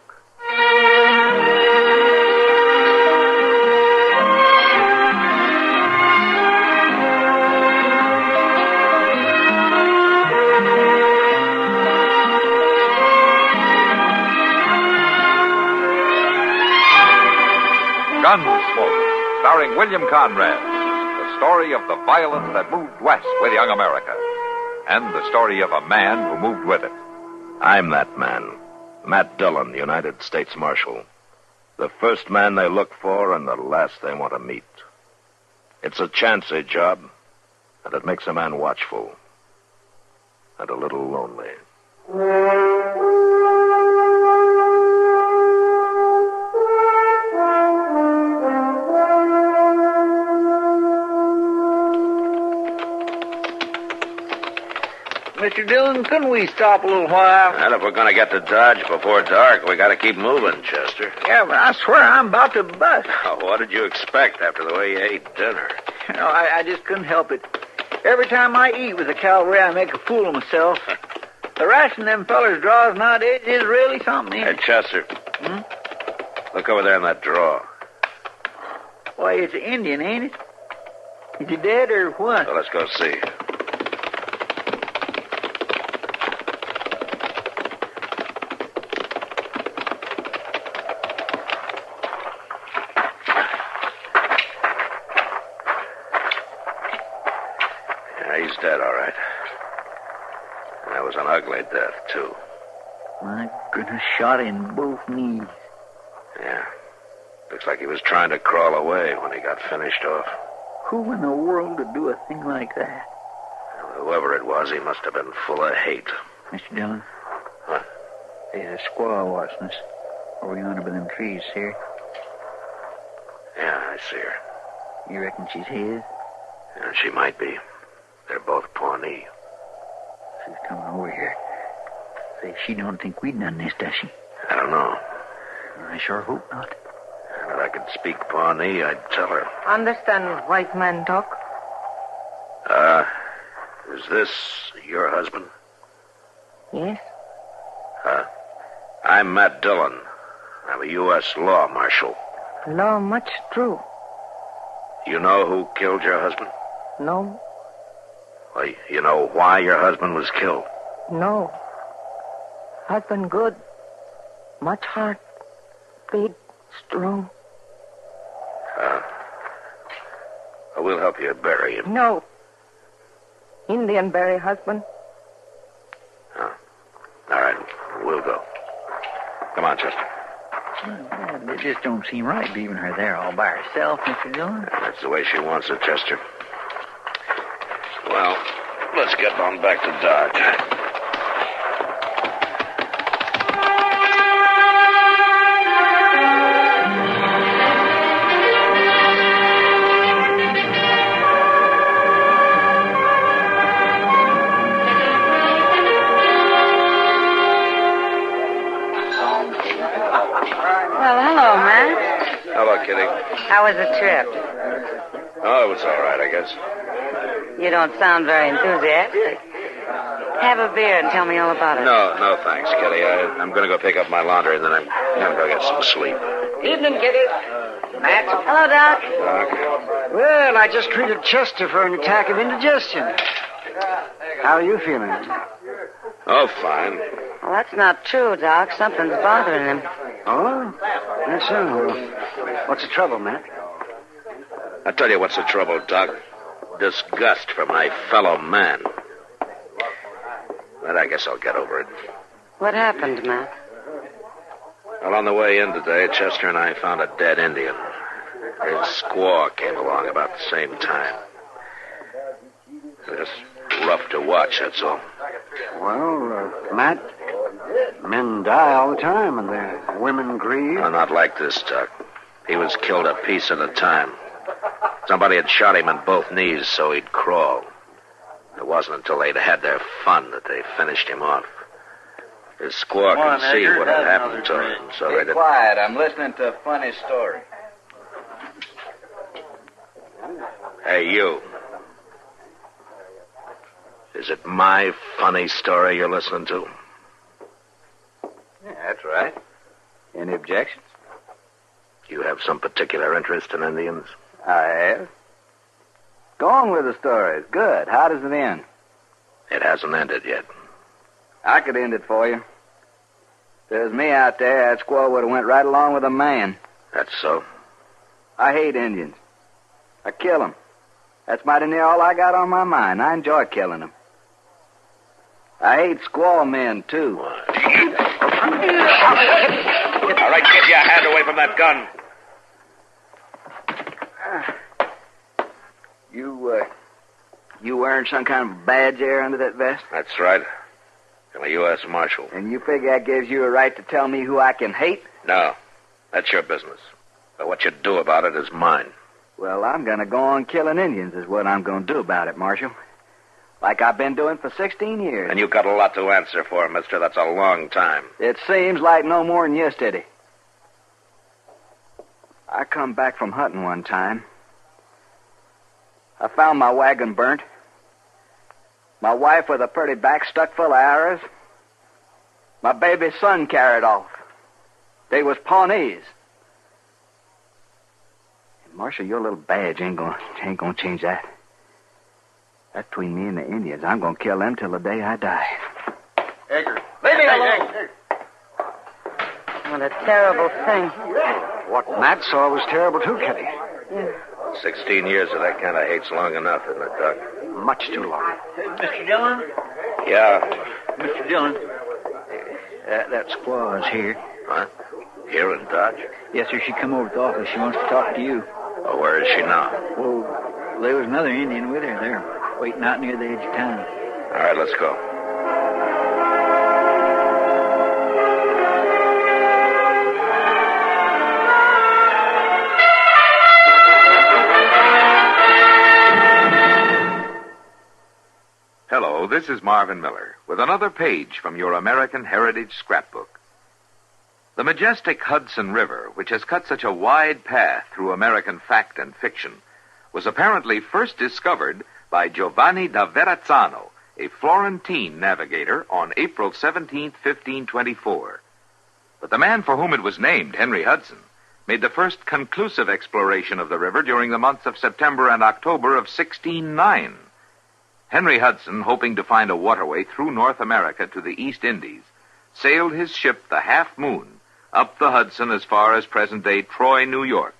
Gunsmoke, starring William Conrad, the story of the violence that moved west with young America, and the story of a man who moved with it. I'm that man, Matt Dillon, United States Marshal. The first man they look for and the last they want to meet. It's a chancy job, and it makes a man watchful and a little lonely. Mr. Dillon, couldn't we stop a little while? And if we're going to get to Dodge before dark, we got to keep moving, Chester. Yeah, but I swear I'm about to bust. Oh, what did you expect after the way you ate dinner? You know, I just couldn't help it. Every time I eat with the cavalry, I make a fool of myself. The ration them fellers draws nowadays is really something. Hey, Chester. Look over there in that drawer. Why, it's an Indian, ain't it? Is he dead or what? So let's go see. He's dead, all right. And that was an ugly death, too. My goodness, shot in both knees. Yeah. Looks like he was trying to crawl away when he got finished off. Who in the world would do a thing like that? Well, whoever it was, he must have been full of hate. Mr. Dillon? What? There's a squaw watching us. Over yonder by them trees, see her? Yeah, I see her. You reckon she's his? Yeah, she might be. They're both Pawnee. She's coming over here. Say, she don't think we'd done this, does she? I don't know. I sure hope not. And if I could speak Pawnee, I'd tell her. Understand white man talk? Is this your husband? Yes. I'm Matt Dillon. I'm a U.S. law marshal. Law much true. You know who killed your husband? No. Well, you know why your husband was killed? No. Husband good. Much heart. Big, strong. We'll help you bury him. No. Indian bury husband. Oh. All right, we'll go. Come on, Chester. Well, it just don't seem right leaving her there all by herself, Mr. Dillon. That's the way she wants it, Chester. Well, let's get on back to Dodge. Well, hello, Matt. Hello, Kitty. How was the trip? Oh, it was all right, I guess. You don't sound very enthusiastic. Have a beer and tell me all about it. No, thanks, Kitty. I'm going to go pick up my laundry, and then I'm going to go get some sleep. Evening, Kitty. Matt. Hello, Doc. Doc? Well, I just treated Chester for an attack of indigestion. How are you feeling? Oh, fine. Well, that's not true, Doc. Something's bothering him. Oh? That's so. What's the trouble, Matt? I'll tell you what's the trouble, Doc. Disgust for my fellow man. But I guess I'll get over it. What happened, Matt? Well, on the way in today, Chester and I found a dead Indian. His squaw came along about the same time. Just rough to watch, that's all. Well, Matt, men die all the time, and their women grieve. No, not like this, Doc. He was killed a piece at a time. Somebody had shot him in both knees so he'd crawl. It wasn't until they'd had their fun that they finished him off. His squaw could see what had happened to him, so they Be didn't... quiet. I'm listening to a funny story. Hey, you. Is it my funny story you're listening to? Yeah, that's right. Any objections? You have some particular interest in Indians? I have. Go on with the story. It's good. How does it end? It hasn't ended yet. I could end it for you. If there was me out there, that squaw would have went right along with a man. That's so? I hate Indians. I kill them. That's mighty near all I got on my mind. I enjoy killing them. I hate squaw men, too. All right, get your hand away from that gun. You wearing some kind of badge there under that vest? That's right. I'm a U.S. Marshal. And you figure that gives you a right to tell me who I can hate? No, that's your business. But what you do about it is mine. Well, I'm going to go on killing Indians is what I'm going to do about it, Marshal. Like I've been doing for 16 years. And you've got a lot to answer for, mister. That's a long time. It seems like no more than yesterday. I come back from hunting one time. I found my wagon burnt. My wife with a pretty back stuck full of arrows. My baby son carried off. They was Pawnees. And Marshal, your little badge ain't gonna change that. That's between me and the Indians. I'm gonna kill them till the day I die. Edgar. Leave me alone. What a terrible thing. What Matt saw was terrible, too, Kitty. Yeah. 16 years of that kind of hate's long enough, isn't it, Doc? Much too long. Mr. Dillon? Yeah. Mr. Dillon? That squaw is here. What? Here in Dodge? Yes, sir. She come over to the office. She wants to talk to you. Oh, where is she now? Well, there was another Indian with her. They're waiting out near the edge of town. All right, let's go. Hello, this is Marvin Miller with another page from your American Heritage Scrapbook. The majestic Hudson River, which has cut such a wide path through American fact and fiction, was apparently first discovered by Giovanni da Verrazzano, a Florentine navigator, on April 17, 1524. But the man for whom it was named, Henry Hudson, made the first conclusive exploration of the river during the months of September and October of 1609. Henry Hudson, hoping to find a waterway through North America to the East Indies, sailed his ship, the Half Moon, up the Hudson as far as present-day Troy, New York.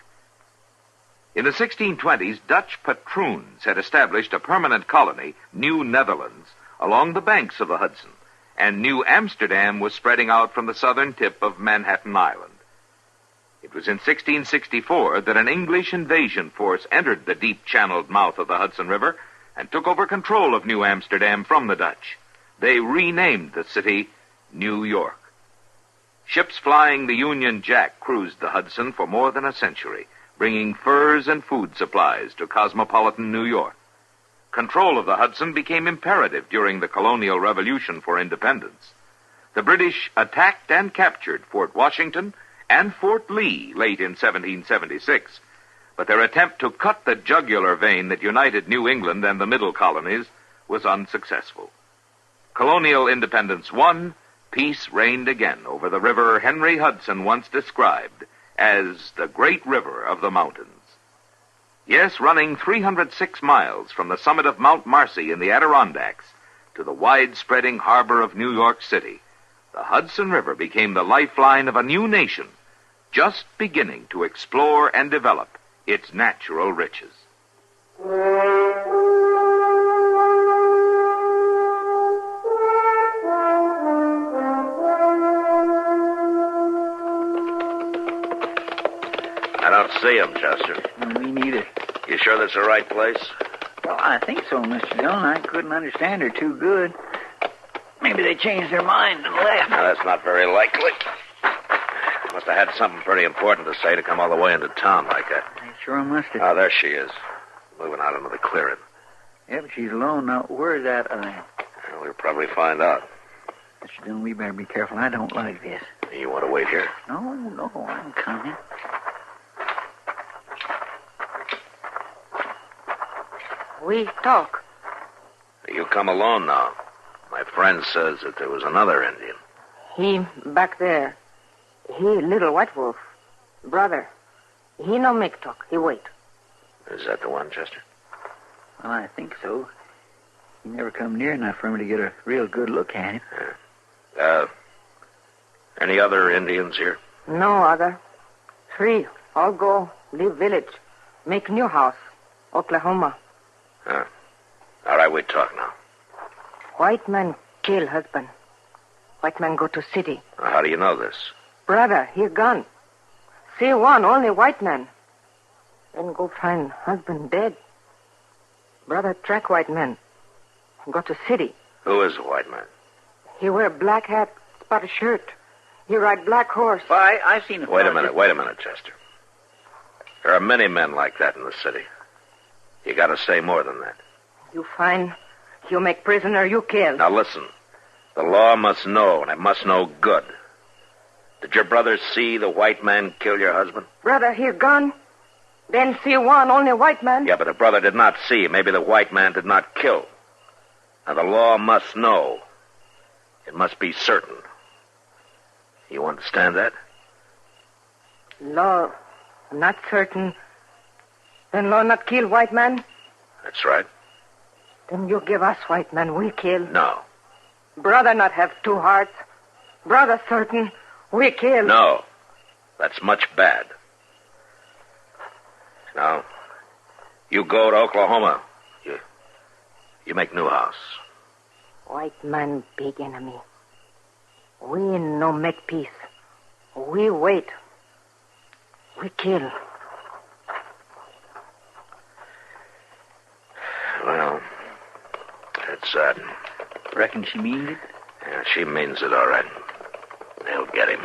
In the 1620s, Dutch patroons had established a permanent colony, New Netherlands, along the banks of the Hudson, and New Amsterdam was spreading out from the southern tip of Manhattan Island. It was in 1664 that an English invasion force entered the deep-channeled mouth of the Hudson River and took over control of New Amsterdam from the Dutch. They renamed the city New York. Ships flying the Union Jack cruised the Hudson for more than a century, bringing furs and food supplies to cosmopolitan New York. Control of the Hudson became imperative during the colonial revolution for independence. The British attacked and captured Fort Washington and Fort Lee late in 1776, but their attempt to cut the jugular vein that united New England and the middle colonies was unsuccessful. Colonial independence won, peace reigned again over the river Henry Hudson once described as the great river of the mountains. Yes, running 306 miles from the summit of Mount Marcy in the Adirondacks to the wide-spreading harbor of New York City, the Hudson River became the lifeline of a new nation, just beginning to explore and develop its natural riches. I don't see him, Chester. Me neither. You sure that's the right place? Well, I think so, Mr. Dillon. I couldn't understand her too good. Maybe they changed their mind and left. No, that's not very likely. Must have had something pretty important to say to come all the way into town like that. They sure must have. Oh, there she is. Moving out into the clearing. Yeah, but she's alone now. Where's that other? Well, we'll probably find out. Mr. Dillon, we better be careful. I don't like this. You want to wait here? No, I'm coming. We talk. You come alone now. My friend says that there was another Indian. He back there. He little white wolf. Brother. He no make talk. He wait. Is that the one, Chester? Well, I think so. He never come near enough for me to get a real good look at him. Any other Indians here? No other. 3. All go leave village. Make new house. Oklahoma. All right, we talk now. White man kill husband. White man go to city. How do you know this? Brother, he gone. See one, only white man. Then go find husband dead. Brother track white man. Go to city. Who is the white man? He wear black hat, spotted shirt. He ride black horse. Why, I've seen him. Wait a minute, Chester. There are many men like that in the city. You got to say more than that. You find, you make prisoner, you kill. Now listen. The law must know, and it must know good. Did your brother see the white man kill your husband? Brother, he gone. Then see one, only white man. Yeah, but the brother did not see. Maybe the white man did not kill. Now the law must know. It must be certain. You understand that? Law not certain. Then law not kill white man? That's right. Then you give us white man, we kill. No. Brother not have 2 hearts. Brother certain, we kill. No. That's much bad. Now, you go to Oklahoma. You make new house. White man big enemy. We no make peace. We wait. We kill. Well, that's sad. Reckon she means it? Yeah, she means it all right. They'll get him.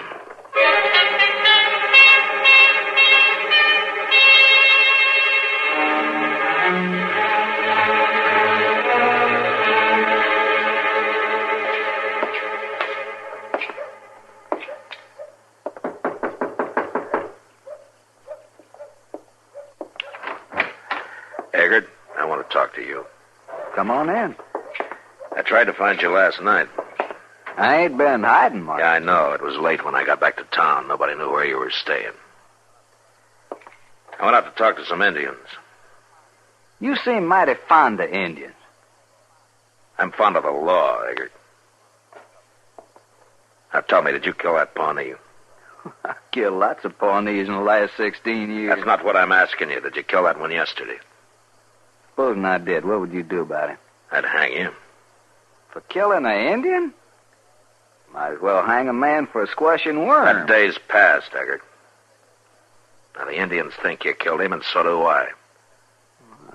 Eggert, I want to talk to you. Come on in. I tried to find you last night. I ain't been hiding much. Yeah, I know. It was late when I got back to town. Nobody knew where you were staying. I went out to talk to some Indians. You seem mighty fond of Indians. I'm fond of the law, Eggert. Now tell me, did you kill that Pawnee? I killed lots of Pawnees in the last 16 years. That's not what I'm asking you. Did you kill that one yesterday? Supposing I did, what would you do about it? I'd hang you. For killing an Indian? Might as well hang a man for a squashing worm. That day's past, Eggert. Now, the Indians think you killed him, and so do I.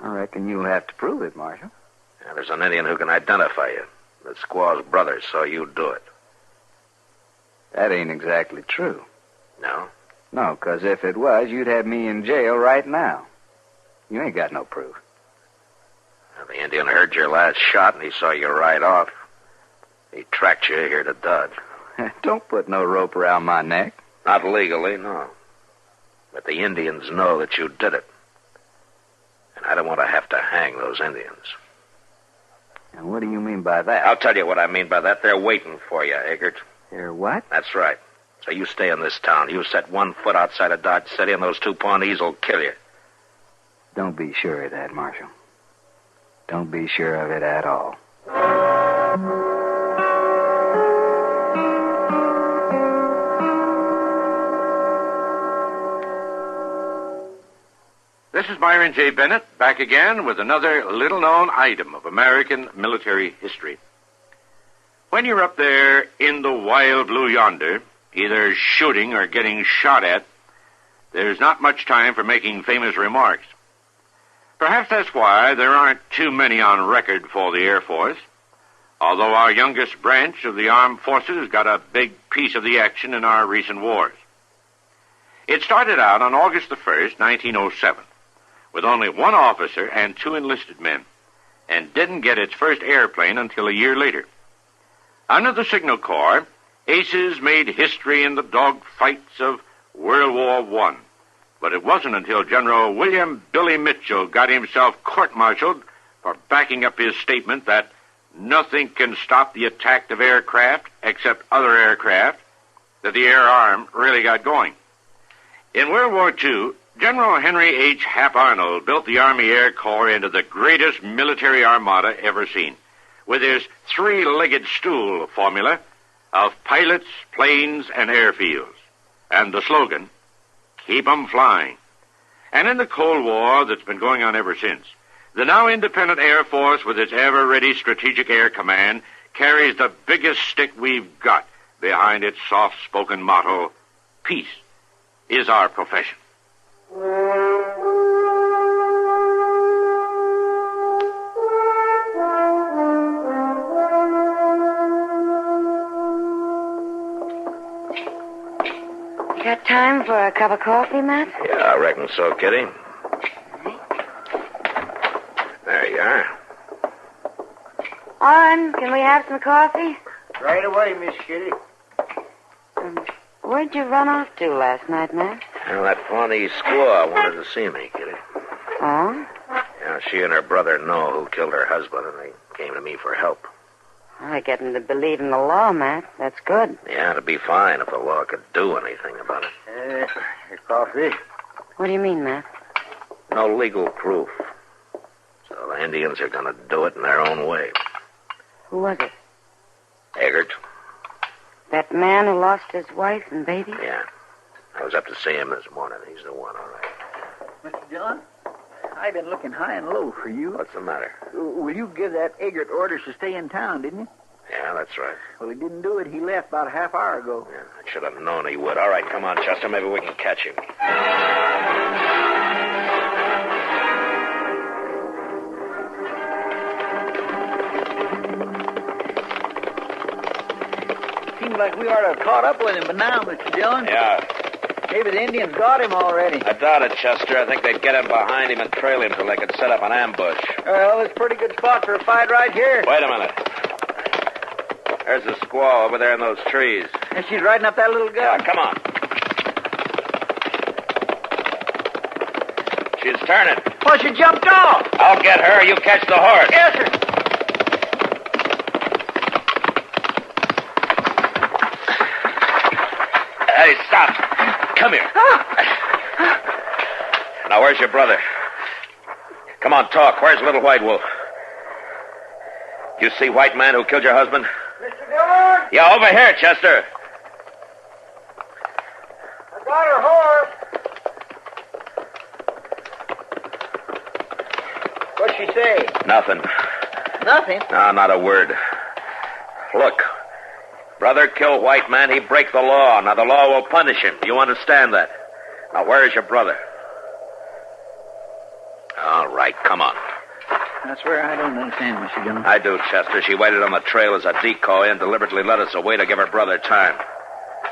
I reckon you'll have to prove it, Marshal. Yeah, there's an Indian who can identify you. The squaw's brother saw you do it. That ain't exactly true. No? No, 'cause if it was, you'd have me in jail right now. You ain't got no proof. Well, the Indian heard your last shot, and he saw you ride off. He tracked you here to Dodge. Don't put no rope around my neck. Not legally, no. But the Indians know that you did it. And I don't want to have to hang those Indians. And what do you mean by that? I'll tell you what I mean by that. They're waiting for you, Eggert. They're what? That's right. So you stay in this town. You set 1 foot outside of Dodge City, and those 2 Pawnees will kill you. Don't be sure of that, Marshal. Don't be sure of it at all. This is Myron J. Bennett, back again with another little-known item of American military history. When you're up there in the wild blue yonder, either shooting or getting shot at, there's not much time for making famous remarks. Perhaps that's why there aren't too many on record for the Air Force, although our youngest branch of the armed forces got a big piece of the action in our recent wars. It started out on August the 1st, 1907, with only 1 officer and 2 enlisted men, and didn't get its first airplane until a year later. Under the Signal Corps, aces made history in the dogfights of World War I. But it wasn't until General William Billy Mitchell got himself court-martialed for backing up his statement that nothing can stop the attack of aircraft except other aircraft that the air arm really got going. In World War II, General Henry H. Hap Arnold built the Army Air Corps into the greatest military armada ever seen, with his 3-legged stool formula of pilots, planes, and airfields, and the slogan, "Keep 'em flying." And in the Cold War that's been going on ever since, the now independent Air Force with its ever-ready Strategic Air Command carries the biggest stick we've got behind its soft-spoken motto, "Peace is our profession." You got time for a cup of coffee, Matt? Yeah, I reckon so, Kitty. There you are. On, can we have some coffee? Right away, Miss Kitty. Where'd you run off to last night, Matt? Well, that Pawnee squaw wanted to see me, Kitty. Oh? Yeah, she and her brother know who killed her husband, and they came to me for help. I get them to believe in the law, Matt. That's good. Yeah, it'd be fine if the law could do anything about it. Your coffee. What do you mean, Matt? No legal proof. So the Indians are going to do it in their own way. Who was it? Eggert. That man who lost his wife and baby? Yeah. I was up to see him this morning. He's the one, all right. Mr. Dillon, I've been looking high and low for you. What's the matter? Well, you give that Eggert orders to stay in town, didn't you? Yeah, that's right. Well, he didn't do it. He left about a half hour ago. Yeah, I should have known he would. All right, come on, Chester. Maybe we can catch him. Seems like we ought to have caught up with him, but now, Mr. Dillon. Yeah. Maybe the Indians got him already. I doubt it, Chester. I think they'd get him behind him and trail him till they could set up an ambush. Well, it's a pretty good spot for a fight right here. Wait a minute. There's the squaw over there in those trees. And she's riding up that little gun. Yeah, come on. She's turning. Oh, she jumped off. I'll get her. You catch the horse. Yes, sir. Hey, stop. Come here. Now, where's your brother? Come on, talk. Where's Little White Wolf? You see white man who killed your husband? Mr. Dillon? Yeah, over here, Chester. I got her horse. What'd she say? Nothing. Nothing? No, not a word. Look. Brother kill white man, he break the law. Now the law will punish him. You understand that? Now where is your brother? All right, come on. That's where I don't understand, Mr. Dillon. I do, Chester. She waited on the trail as a decoy and deliberately led us away to give her brother time.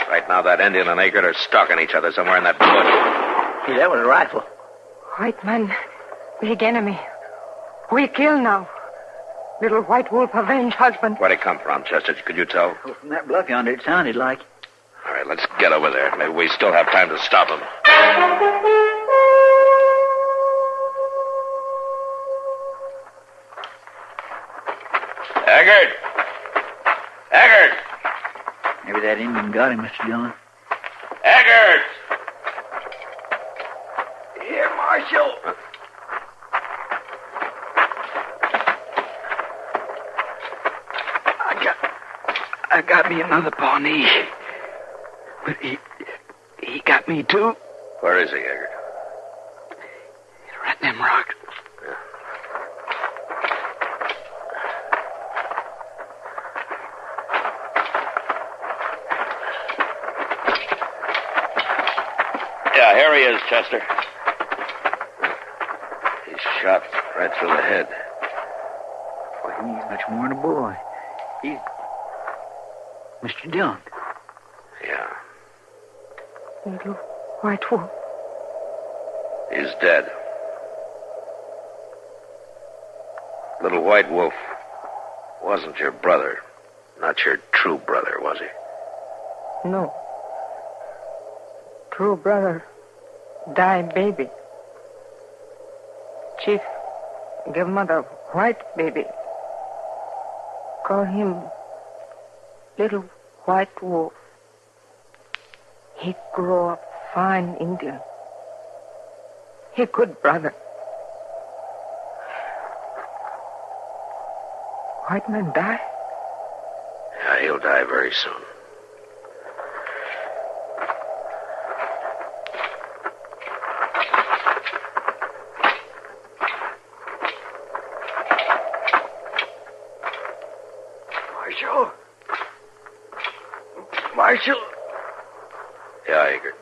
Right now, that Indian and Egbert are stalking each other somewhere in that bush. See, that was a rifle. White man, big enemy. We kill now. Little white wolf avenge husband. Where'd he come from, Chester? Could you tell? Well, from that bluff yonder, it sounded like. All right, let's get over there. Maybe we still have time to stop him. Egbert! Egbert! Maybe that Indian got him, Mr. Dillon. Egbert! Here, Marshal. I got me another Pawnee. But he got me too. Where is he, Egbert? Right in them rocks. Yeah, here he is, Chester. He's shot right through the head. Boy, he's much more than a boy. He's Mr. Dillon. Yeah. Little white wolf. He's dead. Little White Wolf wasn't your brother. Not your true brother, was he? No. True brother. Die baby. Chief, give mother white baby. Call him Little White Wolf. He grow up fine Indian. He good brother. White man die? Yeah, he'll die very soon. Marshal. Yeah, Egbert.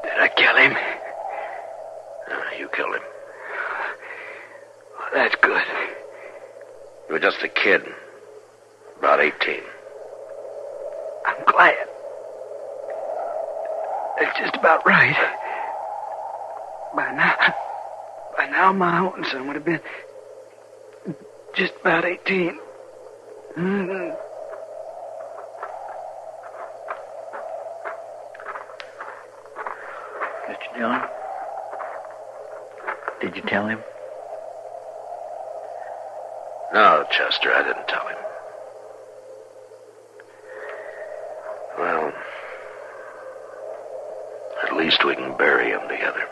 Did I kill him? You killed him. Well, that's good. You were just a kid. About 18. I'm glad. That's just about right. By now, my own son would have been just about 18. Mm-hmm. Mr. Dillon, did you tell him? No, Chester, I didn't tell him. Well, at least we can bury him together.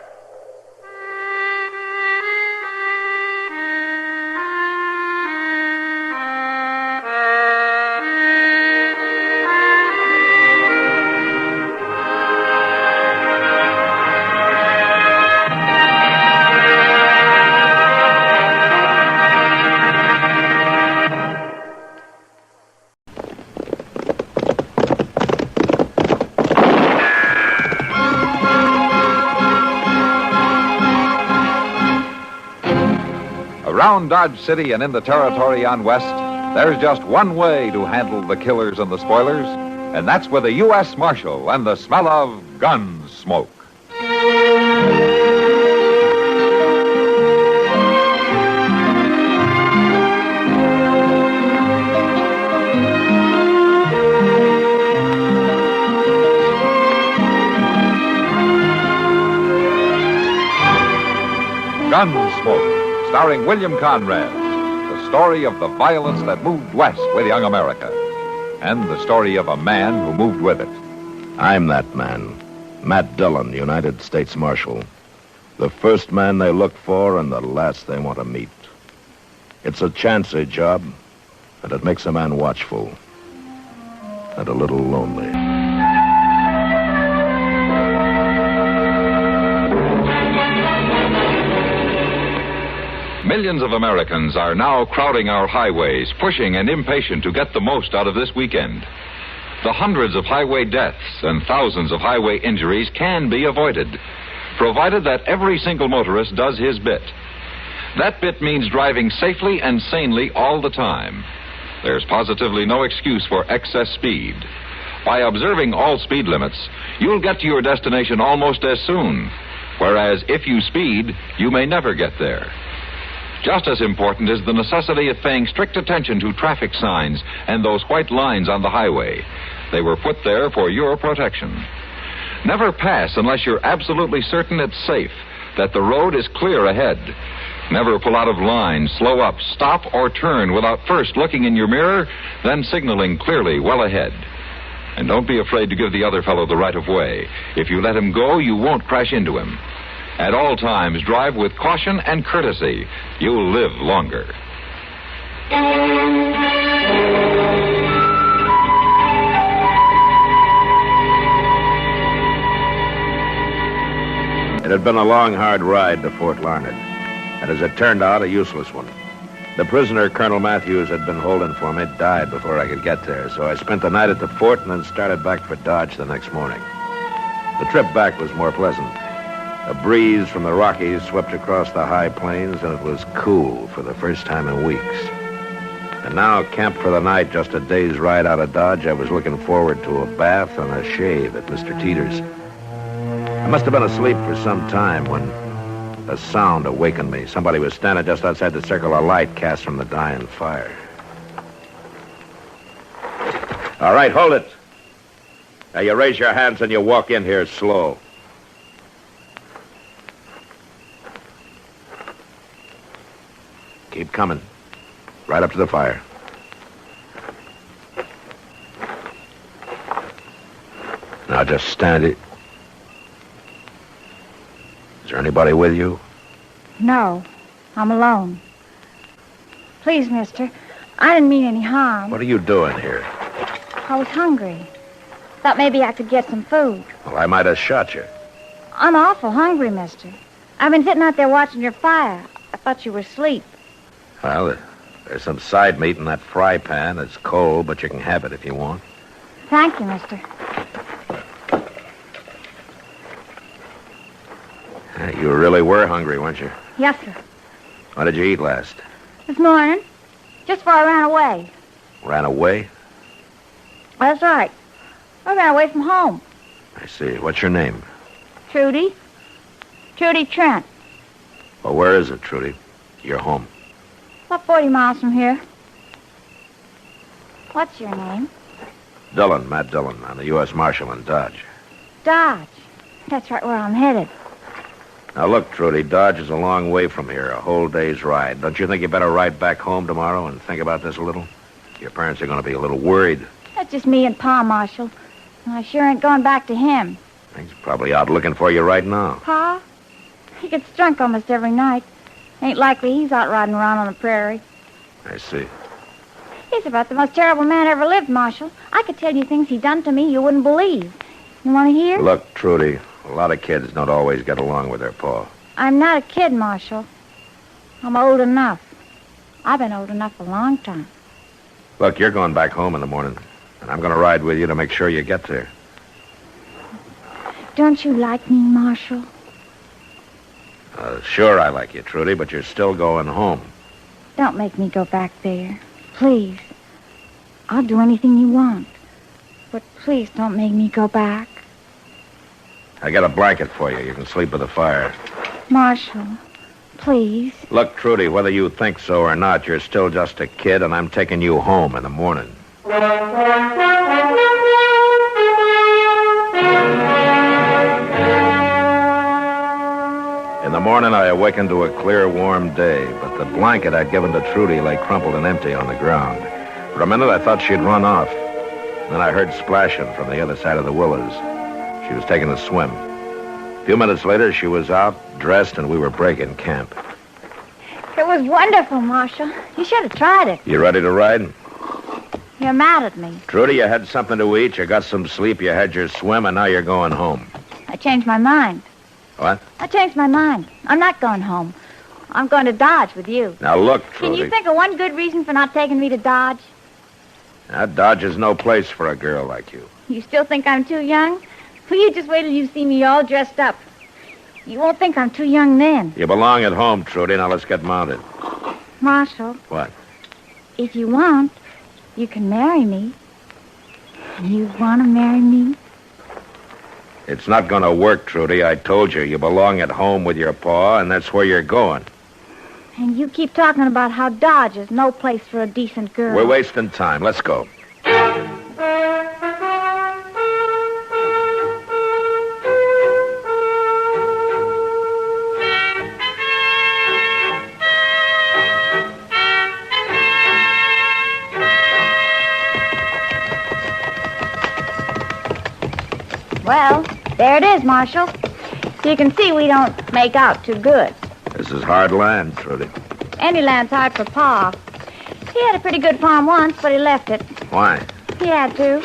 Around Dodge City and in the territory on West, there's just one way to handle the killers and the spoilers, and that's with a U.S. Marshal and the smell of Gunsmoke. Gunsmoke, starring William Conrad, the story of the violence that moved west with young America, and the story of a man who moved with it. I'm that man, Matt Dillon, United States Marshal. The first man they look for and the last they want to meet. It's a chancy job, and it makes a man watchful and a little lonely. Millions of Americans are now crowding our highways, pushing and impatient to get the most out of this weekend. The hundreds of highway deaths and thousands of highway injuries can be avoided, provided that every single motorist does his bit. That bit means driving safely and sanely all the time. There's positively no excuse for excess speed. By observing all speed limits, you'll get to your destination almost as soon. Whereas if you speed, you may never get there. Just as important is the necessity of paying strict attention to traffic signs and those white lines on the highway. They were put there for your protection. Never pass unless you're absolutely certain it's safe, that the road is clear ahead. Never pull out of line, slow up, stop, or turn without first looking in your mirror, then signaling clearly well ahead. And don't be afraid to give the other fellow the right of way. If you let him go, you won't crash into him. At all times, drive with caution and courtesy. You'll live longer. It had been a long, hard ride to Fort Larned, and as it turned out, a useless one. The prisoner Colonel Matthews had been holding for me died before I could get there, so I spent the night at the fort and then started back for Dodge the next morning. The trip back was more pleasant. A breeze from the Rockies swept across the high plains, and it was cool for the first time in weeks. And now, camped for the night just a day's ride out of Dodge, I was looking forward to a bath and a shave at Mr. Teeter's. I must have been asleep for some time when a sound awakened me. Somebody was standing just outside the circle of light cast from the dying fire. All right, hold it. Now, you raise your hands and you walk in here slow. Keep coming. Right up to the fire. Now, just stand it. Is there anybody with you? No, I'm alone. Please, mister, I didn't mean any harm. What are you doing here? I was hungry. Thought maybe I could get some food. Well, I might have shot you. I'm awful hungry, mister. I've been sitting out there watching your fire. I thought you were asleep. Well, there's some side meat in that fry pan. It's cold, but you can have it if you want. Thank you, mister. You really were hungry, weren't you? Yes, sir. What did you eat last? This morning, just before I ran away. Ran away? That's right. I ran away from home. I see. What's your name? Trudy. Trudy Trent. Well, where is it, Trudy? Your home. About 40 miles from here. What's your name? Dillon, Matt Dillon. I'm the U.S. Marshal in Dodge. Dodge. That's right where I'm headed. Now, look, Trudy, Dodge is a long way from here, a whole day's ride. Don't you think you better ride back home tomorrow and think about this a little? Your parents are going to be a little worried. That's just me and Pa, Marshal. I sure ain't going back to him. He's probably out looking for you right now. Pa? He gets drunk almost every night. Ain't likely he's out riding around on the prairie. I see. He's about the most terrible man ever lived, Marshal. I could tell you things he done to me you wouldn't believe. You want to hear? Look, Trudy, a lot of kids don't always get along with their pa. I'm not a kid, Marshal. I'm old enough. I've been old enough a long time. Look, you're going back home in the morning, and I'm going to ride with you to make sure you get there. Don't you like me, Marshal? Sure I like you, Trudy, but you're still going home. Don't make me go back there. Please. I'll do anything you want. But please don't make me go back. I got a blanket for you. You can sleep with the fire. Marshal, please. Look, Trudy, whether you think so or not, you're still just a kid, and I'm taking you home in the morning. In the morning, I awakened to a clear, warm day, but the blanket I'd given to Trudy lay crumpled and empty on the ground. For a minute, I thought she'd run off. Then I heard splashing from the other side of the willows. She was taking a swim. A few minutes later, she was out, dressed, and we were breaking camp. It was wonderful, Marshal. You should have tried it. You ready to ride? You're mad at me. Trudy, you had something to eat, you got some sleep, you had your swim, and now you're going home. I changed my mind. What? I changed my mind. I'm not going home. I'm going to Dodge with you. Now, look, Can Trudy. you think of one good reason for not taking me to Dodge? Now, Dodge is no place for a girl like you. You still think I'm too young? Well, you just wait till you see me all dressed up. You won't think I'm too young then. You belong at home, Trudy. Now let's get mounted. Marshal, What? if you want, you can marry me. You want to marry me? It's not going to work, Trudy. I told you. You belong at home with your pa, and that's where you're going. And you keep talking about how Dodge is no place for a decent girl. We're wasting time. Let's go. Well, there it is, Marshal. So you can see we don't make out too good. This is hard land, Trudy. Any land's hard for Pa. He had a pretty good farm once, but he left it. Why? He had to.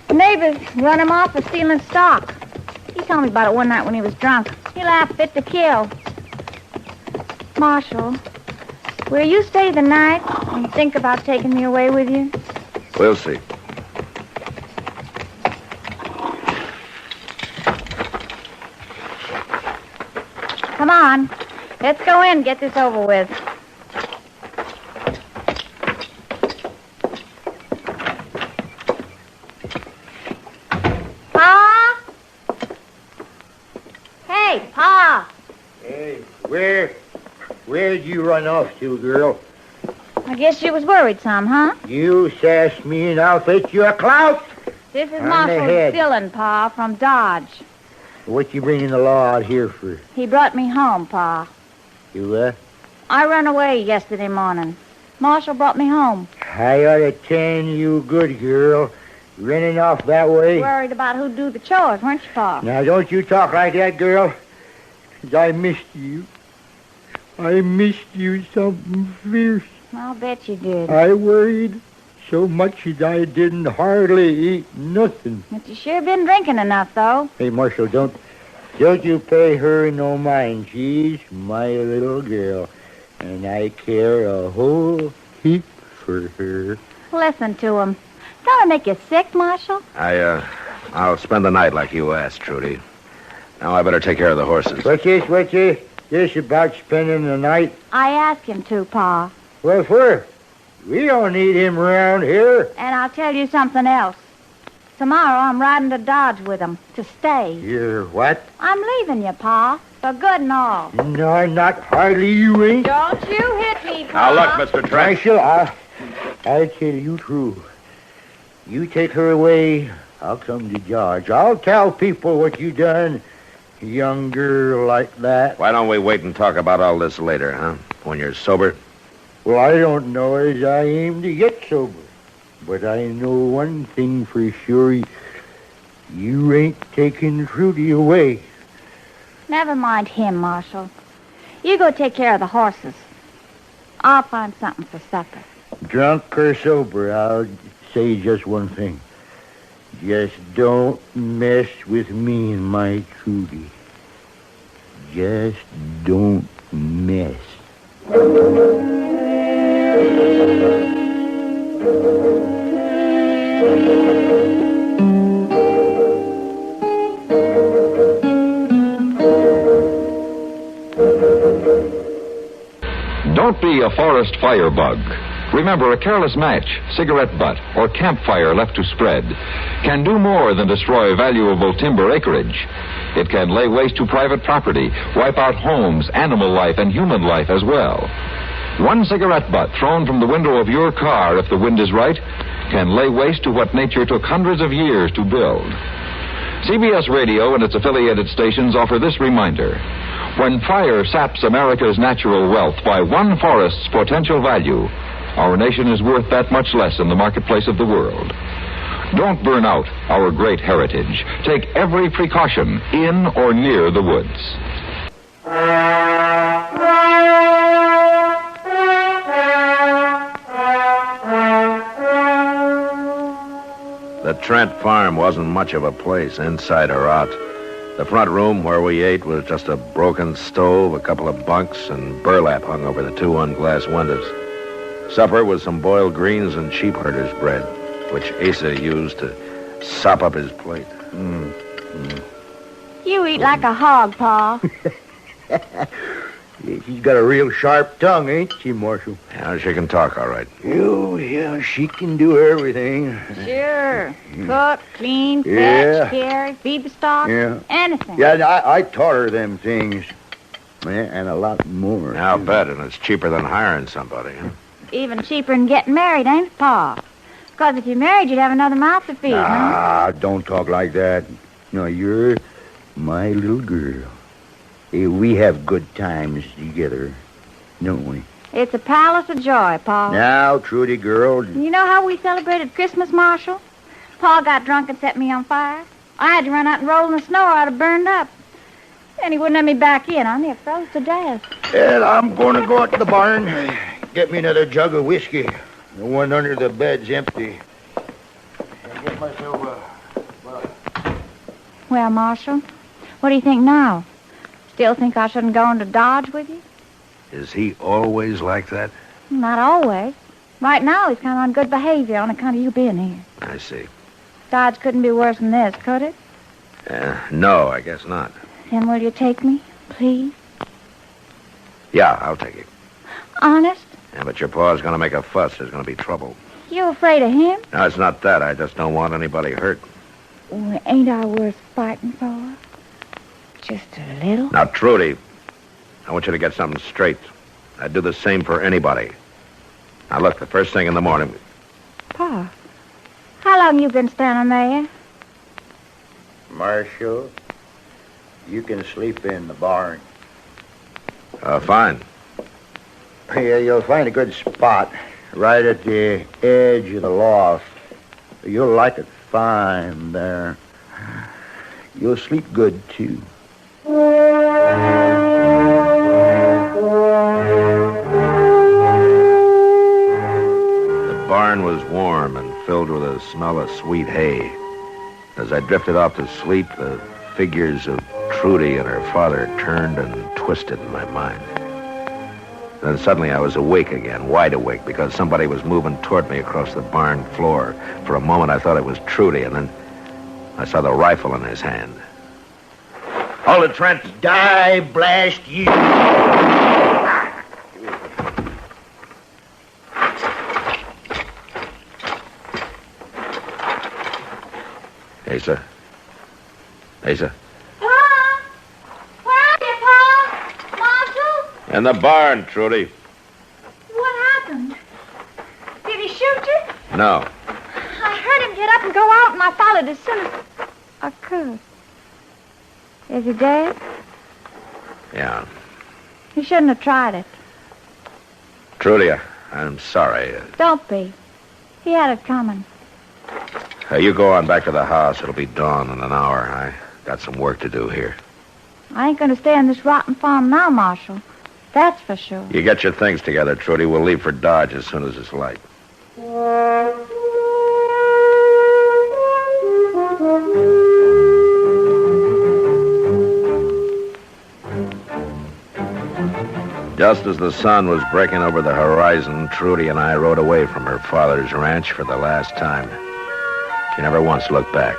The neighbors run him off for stealing stock. He told me about it one night when he was drunk. He laughed fit to kill. Marshal, will you stay the night and think about taking me away with you? We'll see. Come on. Let's go in and get this over with. Pa? Hey, Pa. Hey, where'd you run off to, girl? I guess you was worried some, huh? You sass me and I'll fetch you a clout. This is On the Marshal head. Dillon, Pa, from Dodge. What you bringing the law out here for? He brought me home, Pa. You what? I run away yesterday morning. Marshal brought me home. I ought to tend you good, girl. Running off that way. Worried about who'd do the chores, weren't you, Pa? Now, don't you talk like that, girl. 'Cause I missed you. I missed you something fierce. I'll bet you did. I worried so much that I didn't hardly eat nothing. But you sure been drinking enough, though. Hey, Marshal, don't you pay her no mind. She's my little girl, and I care a whole heap for her. Listen to him. Don't it make you sick, Marshal? I'll spend the night like you asked, Trudy. Now I better take care of the horses. What's this about spending the night? I asked him to, Pa. Well, for? We don't need him around here. And I'll tell you something else. Tomorrow I'm riding to Dodge with him to stay. You're what? I'm leaving you, Pa, for good and all. No, not hardly you ain't. Don't you hit me, Pa. Now look, Mr. Trent. Marshal, I'll tell you true. You take her away, I'll come to George. I'll tell people what you done. Young girl like that. Why don't we wait and talk about all this later, huh? When you're sober? Well, I don't know as I aim to get sober. But I know one thing for sure. You ain't taking Trudy away. Never mind him, Marshal. You go take care of the horses. I'll find something for supper. Drunk or sober, I'll say just one thing. Just don't mess with me and my Trudy. Just don't mess. Don't be a forest firebug. Remember, a careless match, cigarette butt, or campfire left to spread can do more than destroy valuable timber acreage. It can lay waste to private property, wipe out homes, animal life, and human life as well. One cigarette butt thrown from the window of your car, if the wind is right, can lay waste to what nature took hundreds of years to build. CBS Radio and its affiliated stations offer this reminder. When fire saps America's natural wealth by one forest's potential value, our nation is worth that much less in the marketplace of the world. Don't burn out our great heritage. Take every precaution in or near the woods. The Trent farm wasn't much of a place, inside or out. The front room where we ate was just a broken stove, a couple of bunks, and burlap hung over the two unglass windows. Supper was some boiled greens and sheep herder's bread, which Asa used to sop up his plate. You You eat like a hog, Pa. She's got a real sharp tongue, ain't she, Marshal? Yeah, she can talk all right. Oh, yeah, she can do everything. Sure. Cook, clean, Yeah. fetch, carry, feed the stock. Yeah. Anything. Yeah, I taught her them things. Yeah, and a lot more. I'll bet, and it's cheaper than hiring somebody. Huh? Even cheaper than getting married, ain't it, Pa? Because if you married, you'd have another mouth to feed, huh? Ah, don't talk like that. No, you're my little girl. Hey, we have good times together, don't we? It's a palace of joy, Pa. Now, Trudy, girl. You know how we celebrated Christmas, Marshal? Pa got drunk and set me on fire. I had to run out and roll in the snow or I'd have burned up. Then he wouldn't let me back in. I near froze to death. Well, I'm going to go out to the barn, get me another jug of whiskey. The one under the bed's empty. And get myself Well, Marshal, what do you think now? Still think I shouldn't go into Dodge with you? Is he always like that? Not always. Right now, he's kind of on good behavior on account of you being here. I see. Dodge couldn't be worse than this, could it? No, I guess not. Then will you take me, please? Yeah, I'll take it. Honest? Yeah, but your pa's going to make a fuss. There's going to be trouble. You afraid of him? No, it's not that. I just don't want anybody hurt. Well, ain't I worth fighting for? Just a little? Now, Trudy, I want you to get something straight. I'd do the same for anybody. Now, look, the first thing in the morning... Pa, how long you been standing there? Marshal, you can sleep in the barn. Fine. Yeah, you'll find a good spot right at the edge of the loft. You'll like it fine there. You'll sleep good, too. The barn was warm and filled with a smell of sweet hay. As I drifted off to sleep, the figures of Trudy and her father turned and twisted in my mind. Then suddenly I was awake again, wide awake, because somebody was moving toward me across the barn floor. For a moment I thought it was Trudy, and then I saw the rifle in his hand. All the tramps die, blast you. Asa. Asa. Pa! Where are you, Pa? Marshal? In the barn, Trudy. What happened? Did he shoot you? No. I heard him get up and go out, and I followed as soon as I could. Is he dead? Yeah. He shouldn't have tried it. Trudy, I'm sorry. Don't be. He had it coming. You go on back to the house. It'll be dawn in an hour. I got some work to do here. I ain't going to stay on this rotten farm now, Marshal. That's for sure. You get your things together, Trudy. We'll leave for Dodge as soon as it's light. Just as the sun was breaking over the horizon, Trudy and I rode away from her father's ranch for the last time. She never once looked back,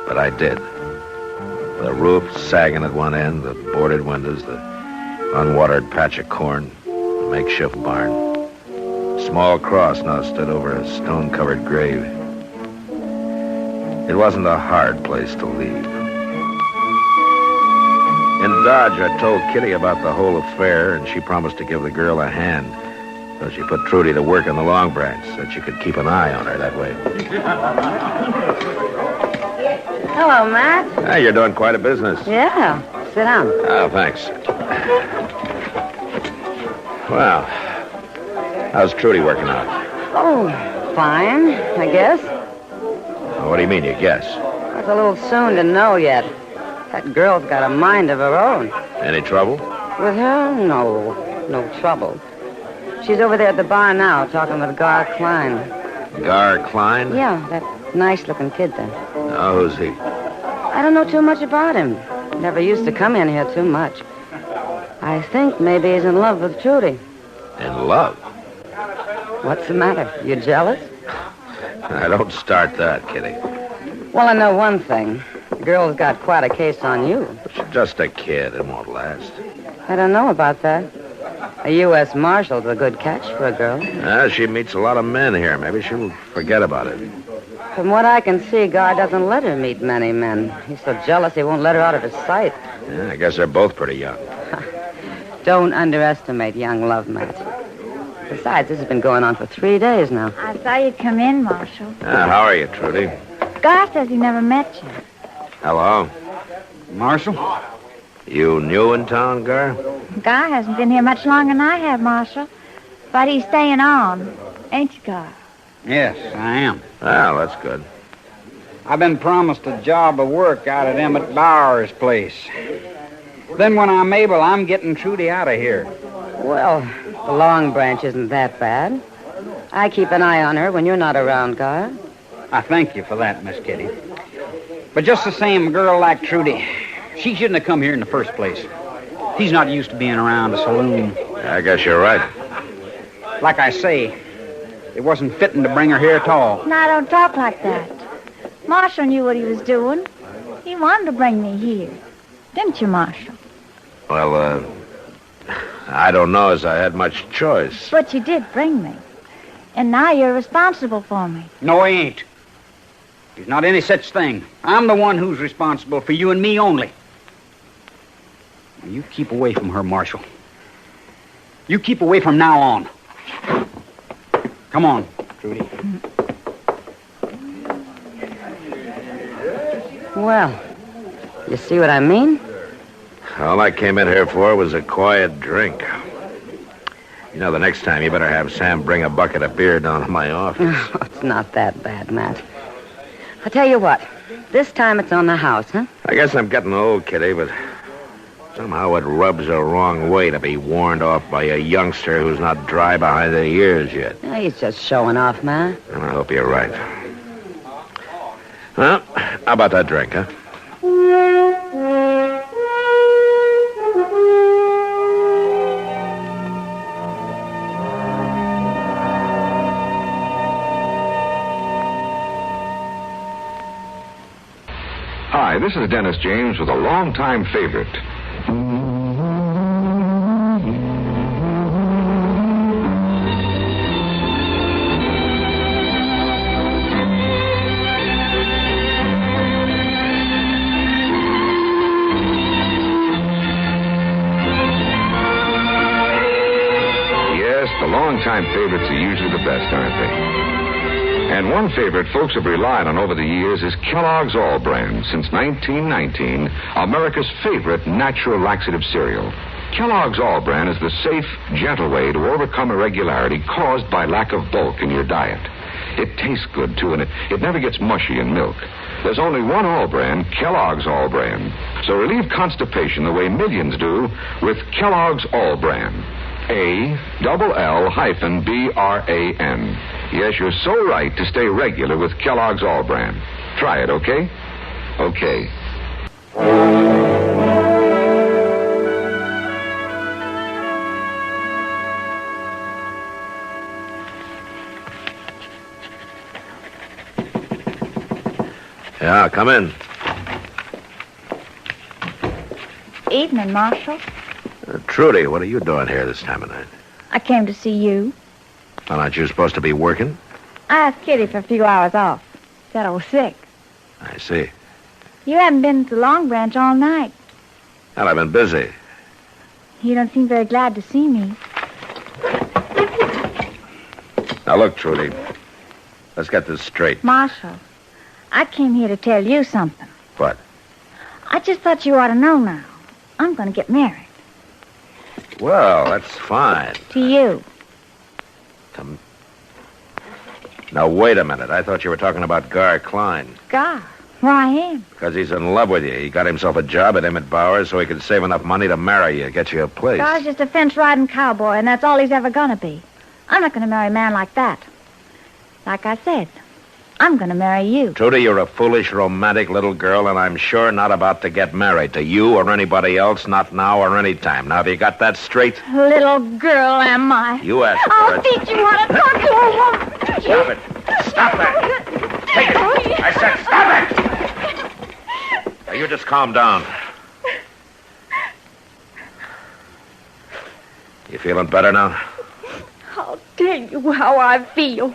but I did. The roof sagging at one end, the boarded windows, the unwatered patch of corn, the makeshift barn. A small cross now stood over a stone-covered grave. It wasn't a hard place to leave. In Dodge, I told Kitty about the whole affair, and she promised to give the girl a hand. So she put Trudy to work in the Long Branch, so she could keep an eye on her that way. Hello, Matt. Hey, you're doing quite a business. Yeah. Sit down. Oh, thanks. Well, how's Trudy working out? Oh, fine, I guess. What do you mean, you guess? It's a little soon to know yet. That girl's got a mind of her own. Any trouble? With her? No trouble. She's over there at the bar now, talking with Gar Klein. Gar Klein? Yeah, that nice-looking kid there. Oh, who's he? I don't know too much about him. Never used to come in here too much. I think maybe he's in love with Trudy. In love? What's the matter? You jealous? I don't start that, Kitty. Well, I know one thing. Girl's got quite a case on you. She's just a kid. It won't last. I don't know about that. A U.S. Marshal's a good catch for a girl. She meets a lot of men here. Maybe she'll forget about it. From what I can see, Guy doesn't let her meet many men. He's so jealous he won't let her out of his sight. Yeah, I guess they're both pretty young. Don't underestimate young love, Matt. Besides, this has been going on for 3 days now. I saw you come in, Marshal. How are you, Trudy? Guy says he never met you. Hello. Marshal? You new in town, Gar? Guy hasn't been here much longer than I have, Marshal. But he's staying on. Ain't you, Guy? Yes, I am. Well, that's good. I've been promised a job of work out at Emmett Bauer's place. Then when I'm able, I'm getting Trudy out of here. Well, the Long Branch isn't that bad. I keep an eye on her when you're not around, Guy. I thank you for that, Miss Kitty. But just the same, a girl like Trudy, she shouldn't have come here in the first place. She's not used to being around a saloon. I guess you're right. Like I say, it wasn't fitting to bring her here at all. Now, don't talk like that. Marshal knew what he was doing. He wanted to bring me here. Didn't you, Marshal? Well, I don't know as I had much choice. But you did bring me. And now you're responsible for me. No, he ain't. There's not any such thing. I'm the one who's responsible for you and me only. You keep away from her, Marshal. You keep away from now on. Come on, Trudy. Well, you see what I mean? All I came in here for was a quiet drink. You know, the next time you better have Sam bring a bucket of beer down to my office. Oh, it's not that bad, Matt. I'll tell you what. This time it's on the house, huh? I guess I'm getting old, Kitty, but somehow it rubs the wrong way to be warned off by a youngster who's not dry behind the ears yet. Yeah, he's just showing off, Matt. And I hope you're right. Well, how about that drink, huh? Hi, this is Dennis James with a longtime favorite. Yes, the longtime favorites are usually the best, aren't they? And one favorite folks have relied on over the years is Kellogg's All Brand. Since 1919, America's favorite natural laxative cereal. Kellogg's All Brand is the safe, gentle way to overcome irregularity caused by lack of bulk in your diet. It tastes good, too, and it never gets mushy in milk. There's only one All Brand, Kellogg's All Brand. So relieve constipation the way millions do with Kellogg's All Brand. ALL-BRAN. Yes, you're so right to stay regular with Kellogg's All Brand. Try it, okay? Okay. Yeah, come in. Evening, Marshal. Trudy, what are you doing here this time of night? I came to see you. Well, aren't you supposed to be working? I asked Kitty for a few hours off. Said I was sick. I see. You haven't been to the Long Branch all night. Well, I've been busy. You don't seem very glad to see me. Now, look, Trudy. Let's get this straight. Marshal, I came here to tell you something. What? I just thought you ought to know now. I'm going to get married. Well, that's fine. To you. Now, wait a minute. I thought you were talking about Gar Klein. God, well, I am. Because he's in love with you. He got himself a job at Emmett Bauer's so he could save enough money to marry you, get you a place. Gar's just a fence-riding cowboy, and that's all he's ever going to be. I'm not going to marry a man like that. Like I said, I'm going to marry you. Trudy, you're a foolish, romantic little girl, and I'm sure not about to get married to you or anybody else, not now or any time. Now, have you got that straight? Little girl, am I? You asked for I'll it. teach you how to talk to a woman. Stop it. Stop that. Take it. I said stop it. Now, you just calm down. You feeling better now? I'll tell you how I feel.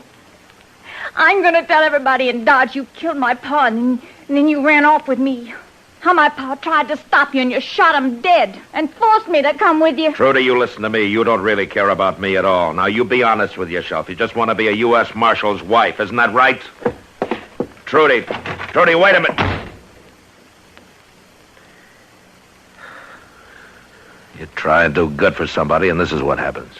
I'm going to tell everybody in Dodge you killed my pa, and then you ran off with me. How my pa tried to stop you, and you shot him dead and forced me to come with you. Trudy, you listen to me. You don't really care about me at all. Now, you be honest with yourself. You just want to be a U.S. Marshal's wife. Isn't that right? Trudy, wait a minute. You try and do good for somebody, and this is what happens.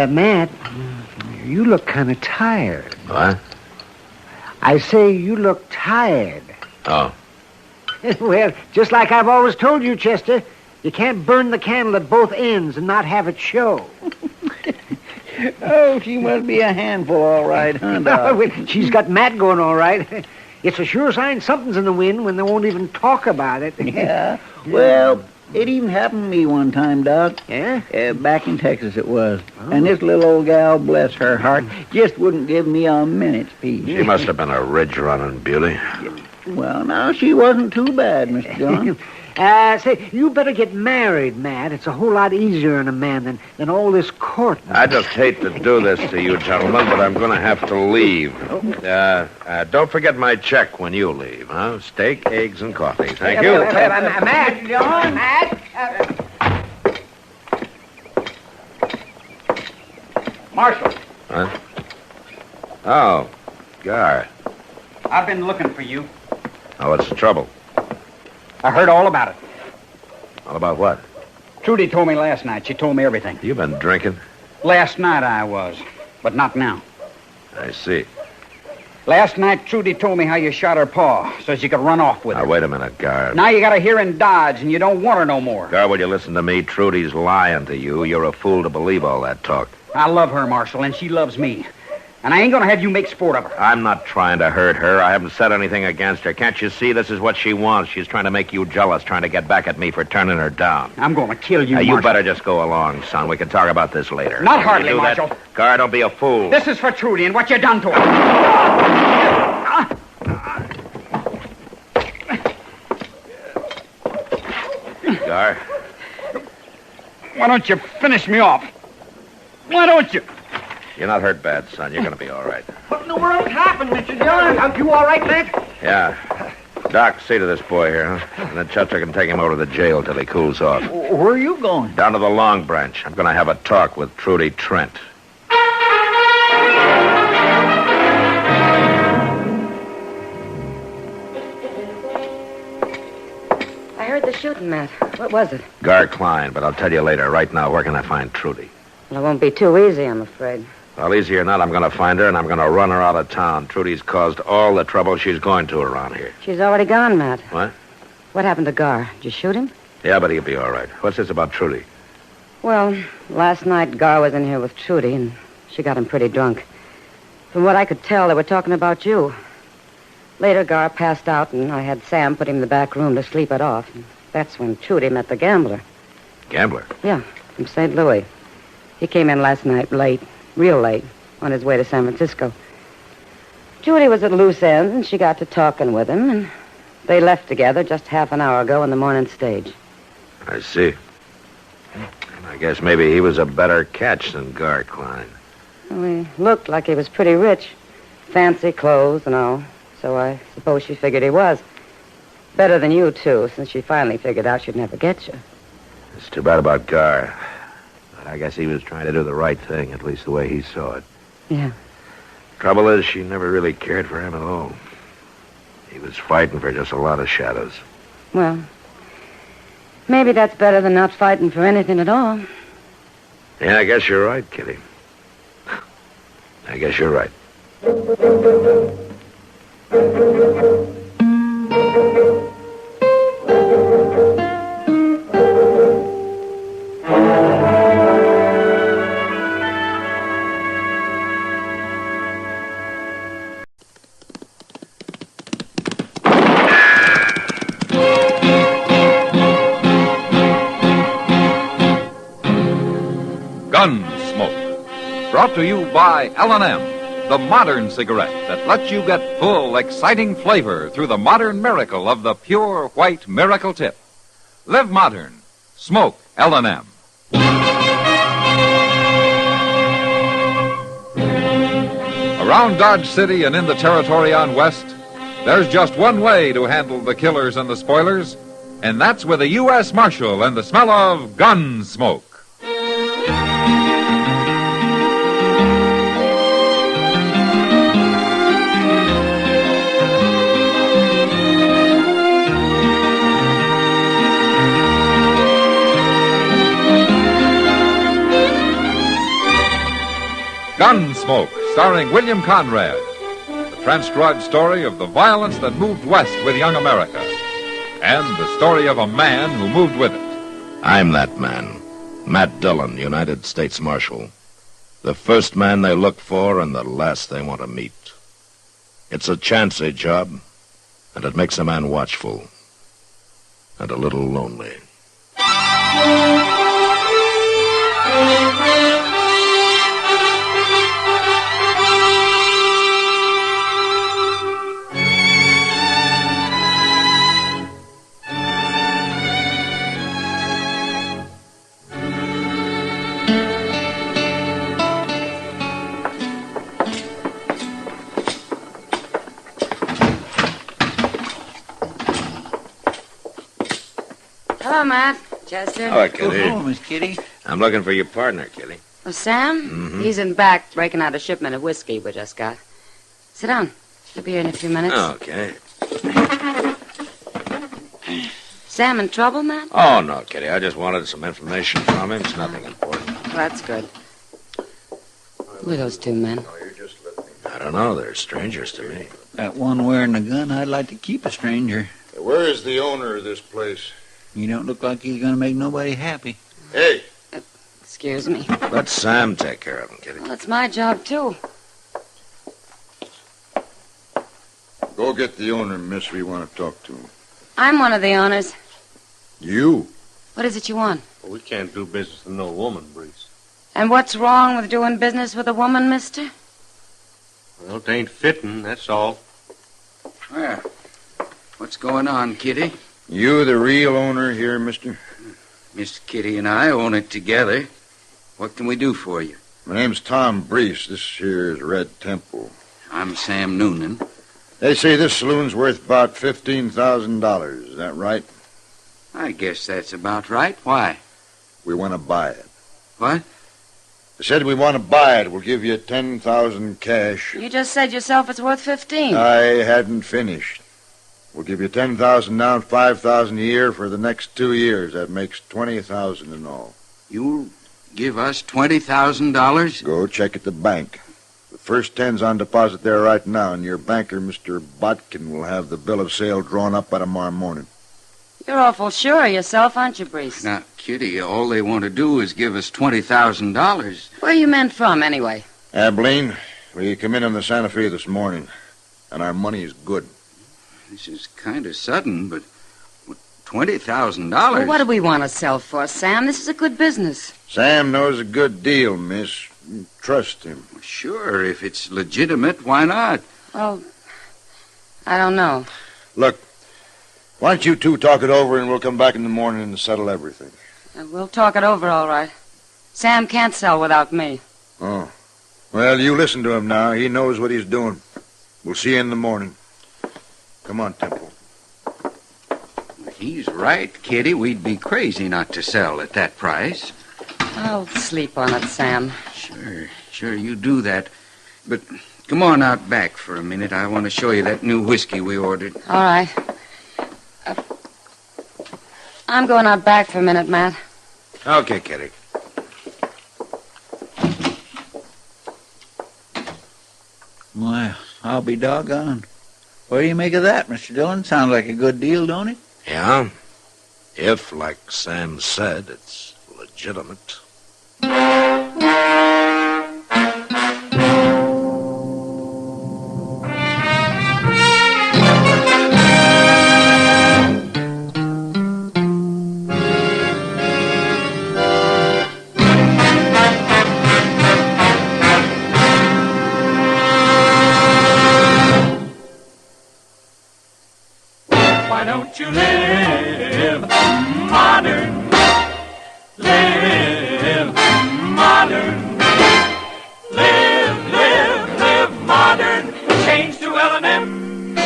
Matt, you look kind of tired. What? I say you look tired. Oh. Well, just like I've always told you, Chester, you can't burn the candle at both ends and not have it show. Oh, she must be a handful, all right, huh, Doc? Well, she's got Matt going all right. It's a sure sign something's in the wind when they won't even talk about it. Yeah. Well, it even happened to me one time, Doc. Yeah? Back in Texas it was. Oh. And this little old gal, bless her heart, just wouldn't give me a minute's peace. She must have been a ridge-running beauty. Well, now, she wasn't too bad, Mr. John. Say, you better get married, Matt. It's a whole lot easier on a man than all this court. I just hate to do this to you, gentlemen, but I'm going to have to leave. Don't forget my check when you leave, huh? Steak, eggs, and coffee. Thank you. Matt, John, Matt. Marshal. Huh? Oh, Gar. I've been looking for you. Oh, what's the trouble? I heard all about it. All about what? Trudy told me last night. She told me everything. You been drinking? Last night I was, but not now. I see. Last night, Trudy told me how you shot her paw so she could run off with her. Now, wait a minute, Gar. Now you got her here in Dodge, and you don't want her no more. Gar, will you listen to me? Trudy's lying to you. You're a fool to believe all that talk. I love her, Marshal, and she loves me. And I ain't gonna have you make sport of her. I'm not trying to hurt her. I haven't said anything against her. Can't you see this is what she wants? She's trying to make you jealous, trying to get back at me for turning her down. I'm gonna kill you, Now, Marshal. you better just go along, son. We can talk about this later. Not hardly, Will you do Marshal. that? Gar, don't be a fool. This is for Trudy and what you done to her. Gar. Why don't you finish me off? Why don't you? You're not hurt bad, son. You're going to be all right. What in the world happened, Mr. John? Are you all right, Matt? Yeah. Doc, see to this boy here, huh? And then Chester can take him over to the jail till he cools off. Where are you going? Down to the Long Branch. I'm going to have a talk with Trudy Trent. I heard the shooting, Matt. What was it? Gar Klein, but I'll tell you later. Right now, where can I find Trudy? Well, it won't be too easy, I'm afraid. Well, easy or not, I'm going to find her, and I'm going to run her out of town. Trudy's caused all the trouble she's going to around here. She's already gone, Matt. What? What happened to Gar? Did you shoot him? Yeah, but he'll be all right. What's this about Trudy? Well, last night Gar was in here with Trudy, and she got him pretty drunk. From what I could tell, they were talking about you. Later, Gar passed out, and I had Sam put him in the back room to sleep it off. And that's when Trudy met the gambler. Gambler? Yeah, from St. Louis. He came in last night late, real late, on his way to San Francisco. Trudy was at loose ends, and she got to talking with him, and they left together just half an hour ago on the morning stage. I see. I guess maybe he was a better catch than Gar Klein. Well, he looked like he was pretty rich. Fancy clothes and all. So I suppose she figured he was. Better than you, too, since she finally figured out she'd never get you. It's too bad about Gar. But I guess he was trying to do the right thing, at least the way he saw it. Yeah. Trouble is, she never really cared for him at all. He was fighting for just a lot of shadows. Well, maybe that's better than not fighting for anything at all. Yeah, I guess you're right, Kitty. I guess you're right. Brought to you by L&M, the modern cigarette that lets you get full, exciting flavor through the modern miracle of the pure white miracle tip. Live modern. Smoke L&M. Around Dodge City and in the territory on West, there's just one way to handle the killers and the spoilers, and that's with a U.S. Marshal and the smell of Gunsmoke. Gunsmoke, starring William Conrad. The transcribed story of the violence that moved west with young America. And the story of a man who moved with it. I'm that man. Matt Dillon, United States Marshal. The first man they look for and the last they want to meet. It's a chancy job, and it makes a man watchful. And a little lonely. Hello, Matt. Chester. Hello, Kitty. Oh, Miss Kitty. I'm looking for your partner, Kitty. Oh, Sam? Mm-hmm. He's in back breaking out a shipment of whiskey we just got. Sit down. He'll be here in a few minutes. Okay. Sam in trouble, Matt? Oh, no, Kitty. I just wanted some information from him. It's nothing important. Well, that's good. Who are those two men? I don't know. They're strangers to me. That one wearing the gun, I'd like to keep a stranger. Where is the owner of this place? You don't look like he's going to make nobody happy. Hey! Excuse me. Let Sam take care of him, Kitty. Well, it's my job, too. Go get the owner, miss. We want to talk to him. I'm one of the owners. You? What is it you want? Well, we can't do business with no woman, Breeze. And what's wrong with doing business with a woman, mister? Well, it ain't fitting, that's all. Well, what's going on, Kitty? You the real owner here, mister? Miss Kitty and I own it together. What can we do for you? My name's Tom Brees. This here is Red Temple. I'm Sam Noonan. They say this saloon's worth about $15,000. Is that right? I guess that's about right. Why? We want to buy it. What? I said we want to buy it. We'll give you $10,000 cash. You just said yourself it's worth 15. I hadn't finished. We'll give you $10,000 now, $5,000 a year for the next 2 years. That makes $20,000 in all. You'll give us $20,000? Go check at the bank. The first 10's on deposit there right now, and your banker, Mr. Botkin, will have the bill of sale drawn up by tomorrow morning. You're awful sure of yourself, aren't you, Brees? Now, Kitty, all they want to do is give us $20,000. Where are you men from, anyway? Abilene, we come in on the Santa Fe this morning, and our money is good. This is kind of sudden, but $20,000? Well, what do we want to sell for, Sam? This is a good business. Sam knows a good deal, miss. Trust him. Sure, if it's legitimate, why not? Well, I don't know. Look, why don't you two talk it over, and we'll come back in the morning and settle everything. We'll talk it over, all right. Sam can't sell without me. Oh. Well, you listen to him now. He knows what he's doing. We'll see you in the morning. Come on, Temple. He's right, Kitty. We'd be crazy not to sell at that price. I'll sleep on it, Sam. Sure, you do that. But come on out back for a minute. I want to show you that new whiskey we ordered. All right. I'm going out back for a minute, Matt. Okay, Kitty. Well, I'll be doggone. What do you make of that, Mr. Dillon? Sounds like a good deal, don't it? Yeah? If, like Sam said, it's legitimate. don't you live modern? Live modern. Live modern. Change to L&M.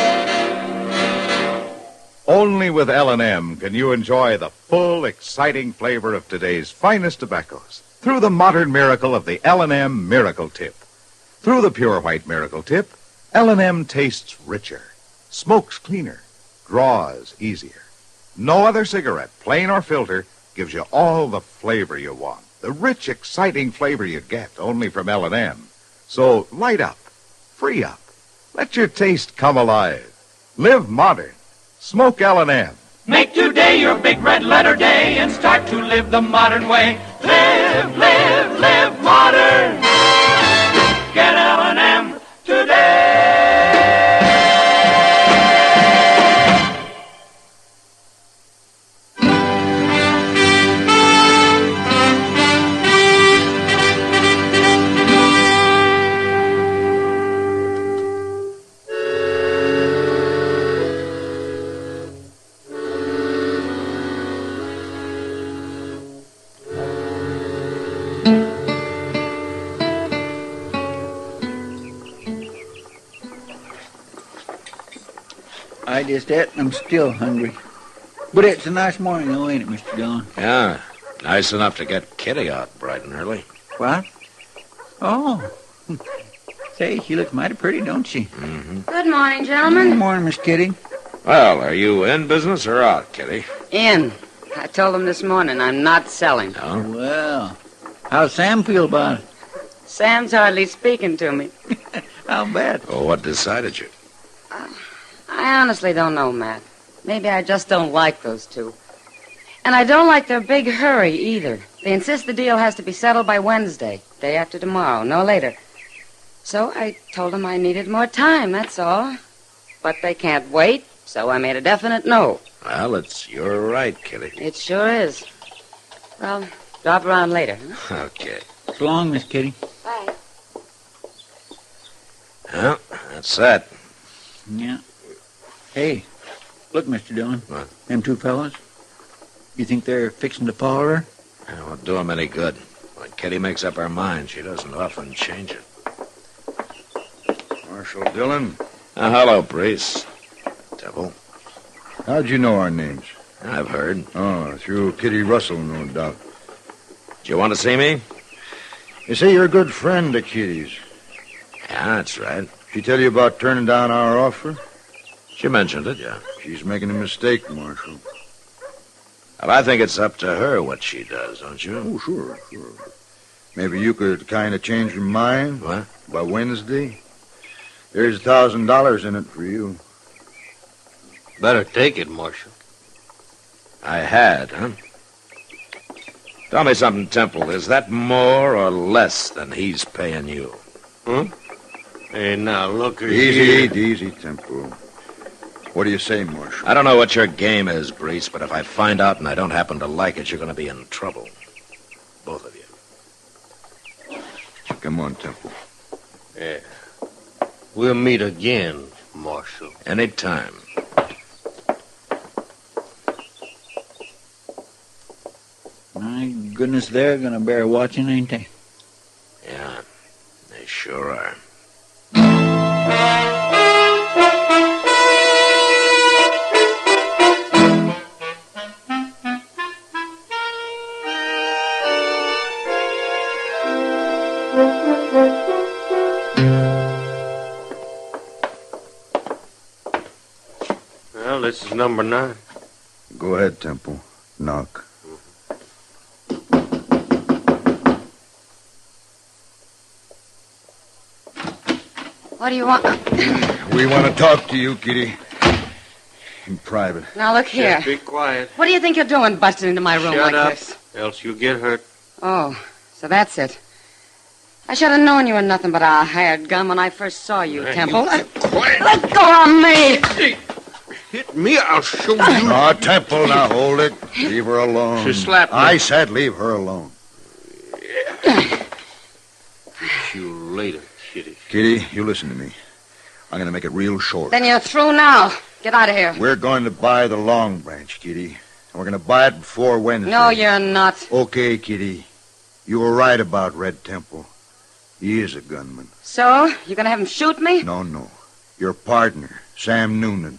Only with L&M can you enjoy the full, exciting flavor of today's finest tobaccos through the modern miracle of the L&M Miracle Tip. Through the pure white Miracle Tip, L&M tastes richer, smokes cleaner, draws easier. No other cigarette, plain or filter, gives you all the flavor you want. The rich, exciting flavor you get only from L&M. So light up, free up, let your taste come alive. Live modern. Smoke L&M. Make today your big red letter day and start to live the modern way. Live modern. Get L&M today. I just ate and I'm still hungry. But it's a nice morning, though, ain't it, Mr. Dillon? Yeah, nice enough to get Kitty out bright and early. What? Oh. Say, she looks mighty pretty, don't she? Mm-hmm. Good morning, gentlemen. Good morning, Miss Kitty. Well, are you in business or out, Kitty? In. I told them this morning I'm not selling. No? Well, how's Sam feel about it? Sam's hardly speaking to me. I'll bet. Oh, what decided you? I honestly don't know, Matt. Maybe I just don't like those two. And I don't like their big hurry, either. They insist the deal has to be settled by Wednesday, day after tomorrow, no later. So I told them I needed more time, that's all. But they can't wait, so I made a definite no. Well, it's your right, Kitty. It sure is. Well, drop around later, huh? Okay. So long, Miss Kitty. Bye. Well, that's that. Yeah. Hey, look, Mr. Dillon. What? Them two fellas. You think they're fixing to follow her? It won't do them any good. When Kitty makes up her mind, she doesn't often change it. Marshal Dillon. Hello, Brees. Temple. How'd you know our names? I've heard. Oh, through Kitty Russell, no doubt. Do you want to see me? You say you're a good friend of Kitty's. Yeah, that's right. She tell you about turning down our offer? She mentioned it, yeah. She's making a mistake, Marshal. Well, I think it's up to her what she does, don't you? Oh, sure. Maybe you could kind of change your mind. What? By Wednesday. There's $1,000 in it for you. Better take it, Marshal. I had, huh? Tell me something, Temple. Is that more or less than he's paying you? Huh? Hey, now, look here. Easy, Temple. What do you say, Marshal? I don't know what your game is, Brees, but if I find out and I don't happen to like it, you're going to be in trouble. Both of you. Come on, Temple. Yeah. We'll meet again, Marshal. Anytime. My goodness, they're going to bear watching, ain't they? Yeah, they sure are. Well, this is number 9. Go ahead, Temple. Knock. What do you want? We want to talk to you, Kitty. In private. Now, look here. Just be quiet. What do you think you're doing busting into my room Shut like up, this? else you'll get hurt. Oh, so that's it. I should have known you were nothing but a hired gun when I first saw you, Temple. Let go of me! Hit me, I'll show you. Ah, Temple, now hold it. Leave her alone. She slapped me. I said leave her alone. See you later, Kitty. Kitty, you listen to me. I'm going to make it real short. Then you're through now. Get out of here. We're going to buy the Long Branch, Kitty. And we're going to buy it before Wednesday. No, you're not. Okay, Kitty. You were right about Red Temple. He is a gunman. So? You gonna have him shoot me? No. Your partner, Sam Noonan.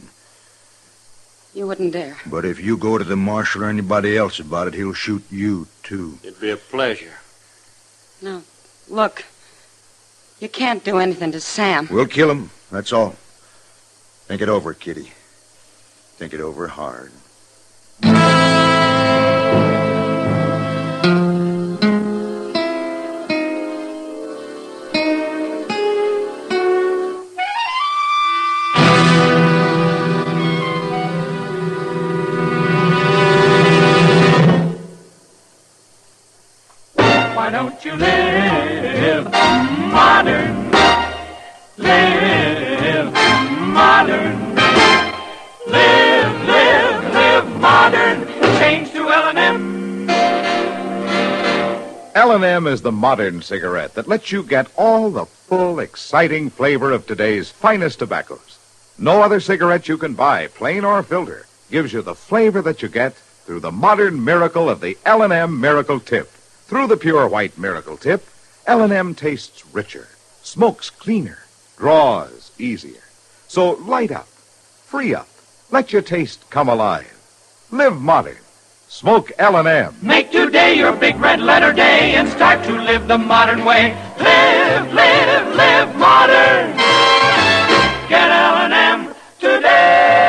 You wouldn't dare. But if you go to the marshal or anybody else about it, he'll shoot you, too. It'd be a pleasure. No. Look. You can't do anything to Sam. We'll kill him, that's all. Think it over, Kitty. Think it over hard. Why don't you live modern? Live modern. Live modern. Change to L&M. L&M is the modern cigarette that lets you get all the full, exciting flavor of today's finest tobaccos. No other cigarette you can buy, plain or filter, gives you the flavor that you get through the modern miracle of the L&M Miracle Tip. Through the pure white Miracle Tip, L&M tastes richer, smokes cleaner, draws easier. So light up, free up, let your taste come alive. Live modern. Smoke L&M. Make today your big red letter day and start to live the modern way. Live modern. Get L&M today.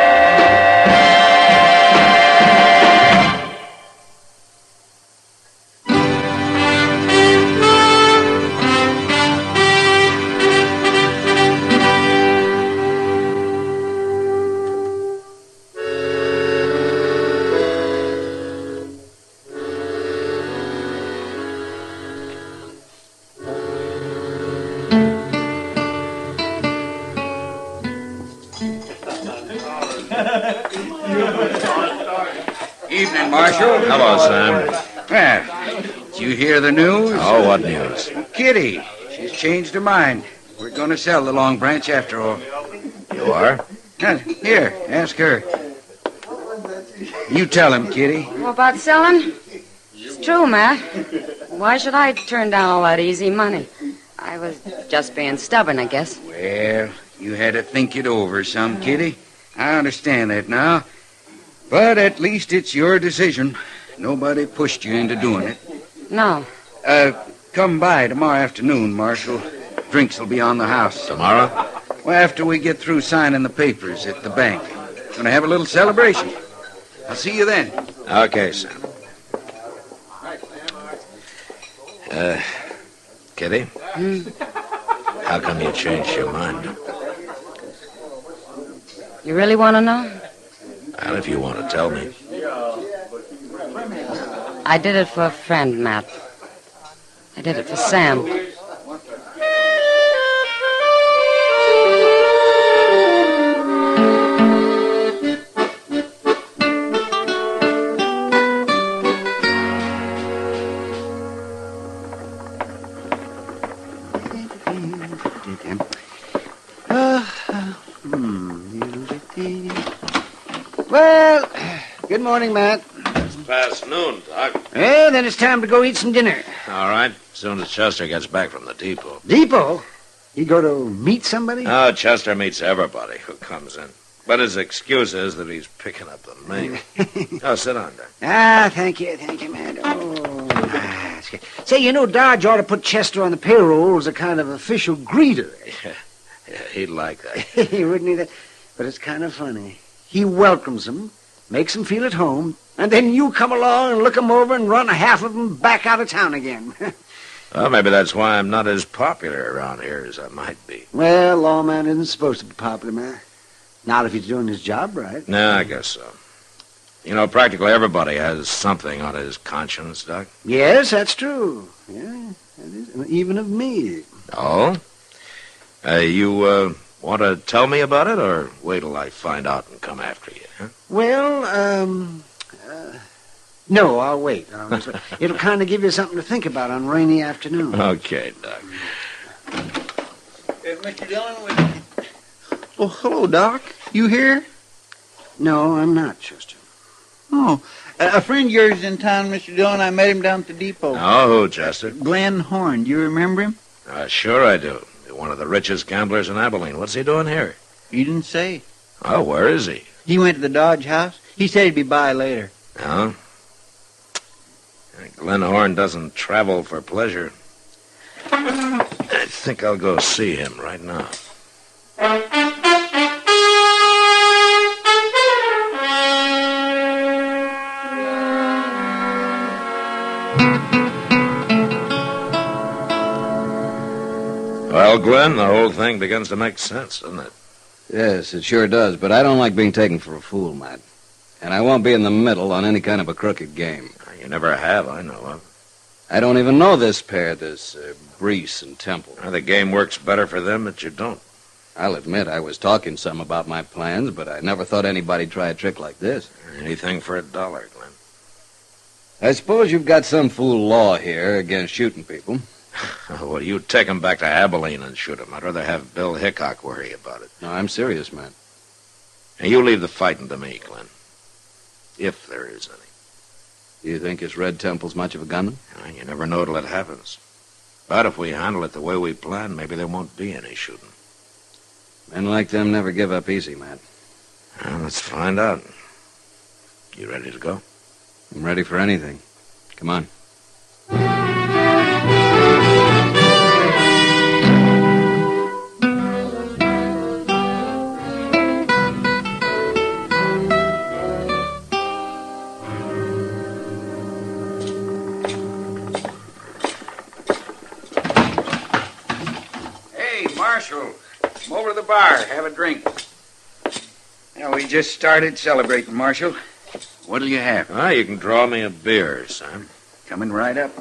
Evening, Marshal. Hello, Sam. Well, did you hear the news? Oh, what news? Kitty. She's changed her mind. We're going to sell the Long Branch after all. You are? Here, ask her. You tell him, Kitty. Well, about selling? It's true, Matt. Why should I turn down all that easy money? I was just being stubborn, I guess. Well, you had to think it over some, Kitty. I understand that now. But at least it's your decision. Nobody pushed you into doing it. No. Come by tomorrow afternoon, Marshal. Drinks will be on the house. Tomorrow? Well, after we get through signing the papers at the bank. Gonna have a little celebration. I'll see you then. Okay, Sam. Kitty? How come you changed your mind? You really want to know? Well, if you want to tell me. I did it for a friend, Matt. I did it for Sam. Well, good morning, Matt. It's past noon, Doc. Well, then it's time to go eat some dinner. All right. As soon as Chester gets back from the depot. Depot? You go to meet somebody? Oh, Chester meets everybody who comes in. But his excuse is that he's picking up the mail. Oh, sit down, Doc. Thank you, Matt. Oh, that's good. Say, you know, Dodge ought to put Chester on the payroll as a kind of official greeter. Yeah, he'd like that. He wouldn't either. But it's kind of funny. He welcomes them, makes them feel at home, and then you come along and look them over and run half of them back out of town again. Well, maybe that's why I'm not as popular around here as I might be. Well, lawman isn't supposed to be popular, man. Not if he's doing his job right. No, I guess so. You know, practically everybody has something on his conscience, Doc. Yes, that's true. Yeah, that is. Even of me. Oh? You want to tell me about it, or wait till I find out and come after you, huh? Well, no, I'll wait. It'll kind of give you something to think about on a rainy afternoon. Okay, Doc. Mr. Dillon, oh, hello, Doc. You here? No, I'm not, Chester. Oh, a friend of yours is in town, Mr. Dillon. I met him down at the depot. Oh, who, Chester? Glenn Horn. Do you remember him? Sure I do. One of the richest gamblers in Abilene. What's he doing here? He didn't say. Oh, where is he? He went to the Dodge house. He said he'd be by later. Oh? Glenn Horn doesn't travel for pleasure. I think I'll go see him right now. Well, Glenn, the whole thing begins to make sense, doesn't it? Yes, it sure does, but I don't like being taken for a fool, Matt. And I won't be in the middle on any kind of a crooked game. You never have, I know of. I don't even know this pair, Brees and Temple. The game works better for them that you don't. I'll admit I was talking some about my plans, but I never thought anybody'd try a trick like this. Anything for $1, Glenn. I suppose you've got some fool law here against shooting people. Well, you take him back to Abilene and shoot him. I'd rather have Bill Hickok worry about it. No, I'm serious, man. And you leave the fighting to me, Glenn. If there is any. You think this Red Temple's much of a gunman? You never know till it happens. But if we handle it the way we plan, maybe there won't be any shooting. Men like them never give up easy, Matt. Well, let's find out. You ready to go? I'm ready for anything. Come on. Marshal, come over to the bar. Have a drink. Yeah, we just started celebrating, Marshal. What'll you have? You can draw me a beer, Sam. Coming right up.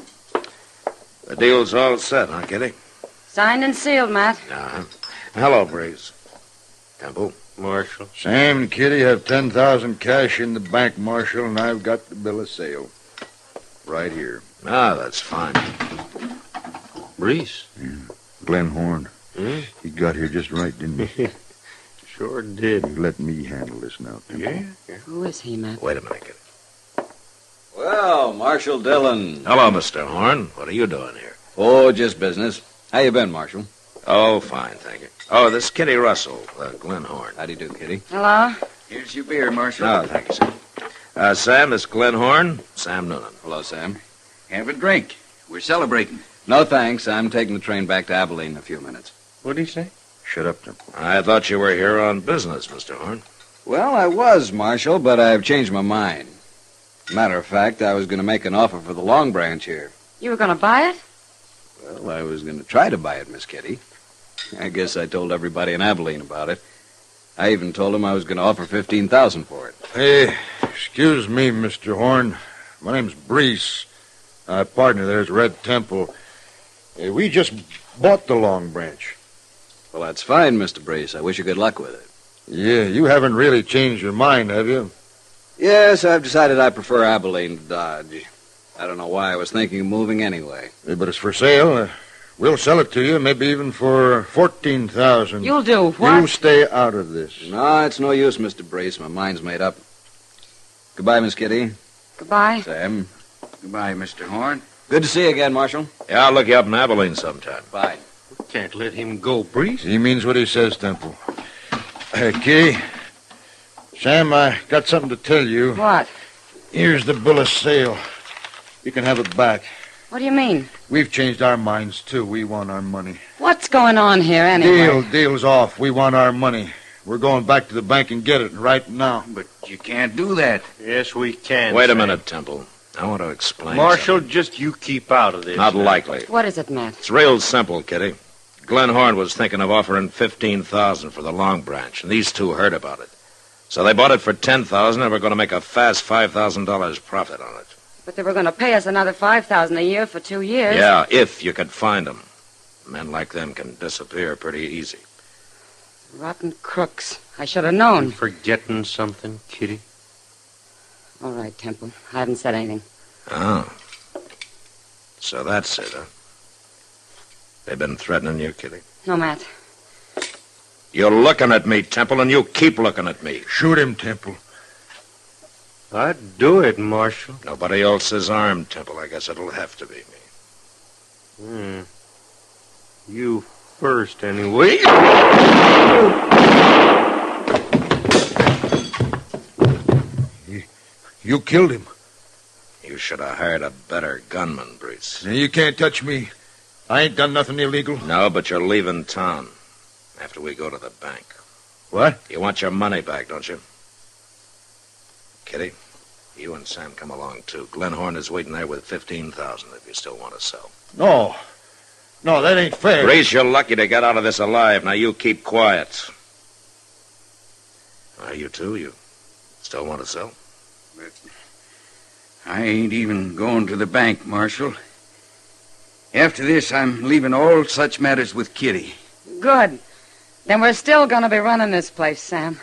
The deal's all set, huh, Kitty? Signed and sealed, Matt. Uh-huh. Hello, Breeze. Temple. Marshal. Sam and Kitty have 10,000 cash in the bank, Marshal, and I've got the bill of sale. Right here. That's fine. Breeze? Yeah. Glenn Horn. He got here just right, didn't he? Sure did. Let me handle this now, Temple. Yeah. Who is he, Matt? Wait a minute, Kitty. Well, Marshal Dillon. Hello, Mr. Horn. What are you doing here? Oh, just business. How you been, Marshal? Oh, fine, thank you. Oh, this is Kitty Russell, Glenn Horn. How do you do, Kitty? Hello? Here's your beer, Marshal. Oh, thank you, Sam. Sam, this is Glenn Horn. Sam Noonan. Hello, Sam. Have a drink. We're celebrating. No, thanks. I'm taking the train back to Abilene in a few minutes. What'd he say? Shut up, Temple. I thought you were here on business, Mr. Horn. Well, I was, Marshal, but I've changed my mind. Matter of fact, I was going to make an offer for the Long Branch here. You were going to buy it? Well, I was going to try to buy it, Miss Kitty. I guess I told everybody in Abilene about it. I even told them I was going to offer $15,000 for it. Hey, excuse me, Mr. Horn. My name's Brees. My partner there's Red Temple. We just bought the Long Branch. Well, that's fine, Mr. Brace. I wish you good luck with it. Yeah, you haven't really changed your mind, have you? Yes, I've decided I prefer Abilene to Dodge. I don't know why I was thinking of moving anyway. But it's for sale. We'll sell it to you, maybe even for $14,000. You'll do what? You stay out of this. No, it's no use, Mr. Brace. My mind's made up. Goodbye, Miss Kitty. Goodbye. Sam. Goodbye, Mr. Horn. Good to see you again, Marshal. Yeah, I'll look you up in Abilene sometime. Bye. We can't let him go, Breeze. He means what he says, Temple. Hey, Kitty. Sam, I got something to tell you. What? Here's the bill of sale. You can have it back. What do you mean? We've changed our minds, too. We want our money. What's going on here, anyway? Deal's off. We want our money. We're going back to the bank and get it right now. But you can't do that. Yes, we can. Wait a Sam. minute, Temple. I want to explain Marshal, something. just you keep out of this. Not now. likely. What is it, Matt? It's real simple, Kitty. Glenn Horn was thinking of offering $15,000 for the Long Branch, and these two heard about it. So they bought it for $10,000, and we're going to make a fast $5,000 profit on it. But they were going to pay us another $5,000 a year for 2 years. Yeah, if you could find them. Men like them can disappear pretty easy. Rotten crooks. I should have known. You forgetting something, Kitty? All right, Temple. I haven't said anything. Oh. So that's it, huh? They've been threatening you, Kitty? No, Matt. You're looking at me, Temple, and you keep looking at me. Shoot him, Temple. I'd do it, Marshal. Nobody else's arm, Temple. I guess it'll have to be me. You first, anyway. You killed him. You should have hired a better gunman, Bruce. You can't touch me. I ain't done nothing illegal. No, but you're leaving town after we go to the bank. What? You want your money back, don't you? Kitty, you and Sam come along, too. Glenhorn is waiting there with $15,000 if you still want to sell. No. No, that ain't fair. Grace, you're lucky to get out of this alive. Now, you keep quiet. You two, you still want to sell? But I ain't even going to the bank, Marshal. After this, I'm leaving all such matters with Kitty. Good. Then we're still going to be running this place, Sam.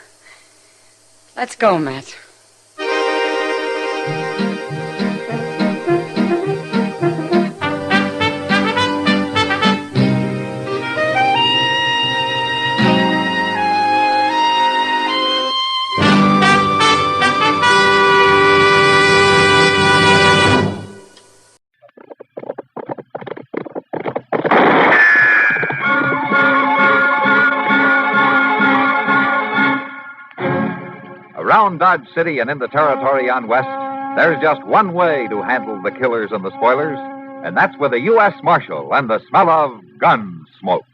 Let's go, Matt. Around Dodge City and in the territory on West, there's just one way to handle the killers and the spoilers, and that's with a U.S. Marshal and the smell of Gunsmoke.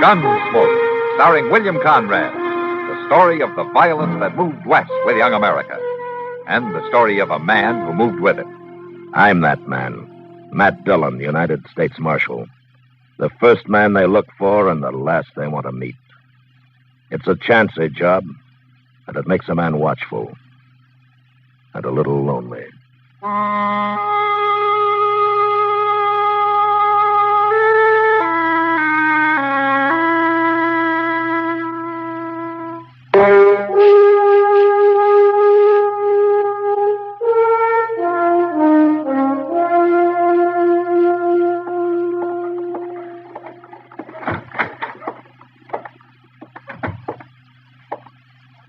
Gunsmoke, starring William Conrad. The story of the violence that moved west with young America. And the story of a man who moved with it. I'm that man. Matt Dillon, United States Marshal. The first man they look for and the last they want to meet. It's a chancy job, and it makes a man watchful. And a little lonely.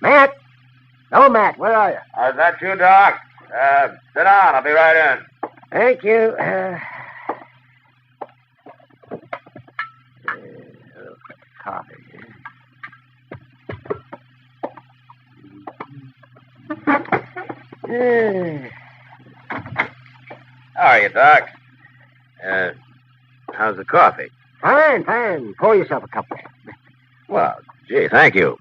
Matt? Oh, Matt, where are you? Is that you, Doc? Sit down. I'll be right in. Thank you. Coffee. How are you, Doc? How's the coffee? Fine, fine. Pour yourself a cup. Well, gee, thank you.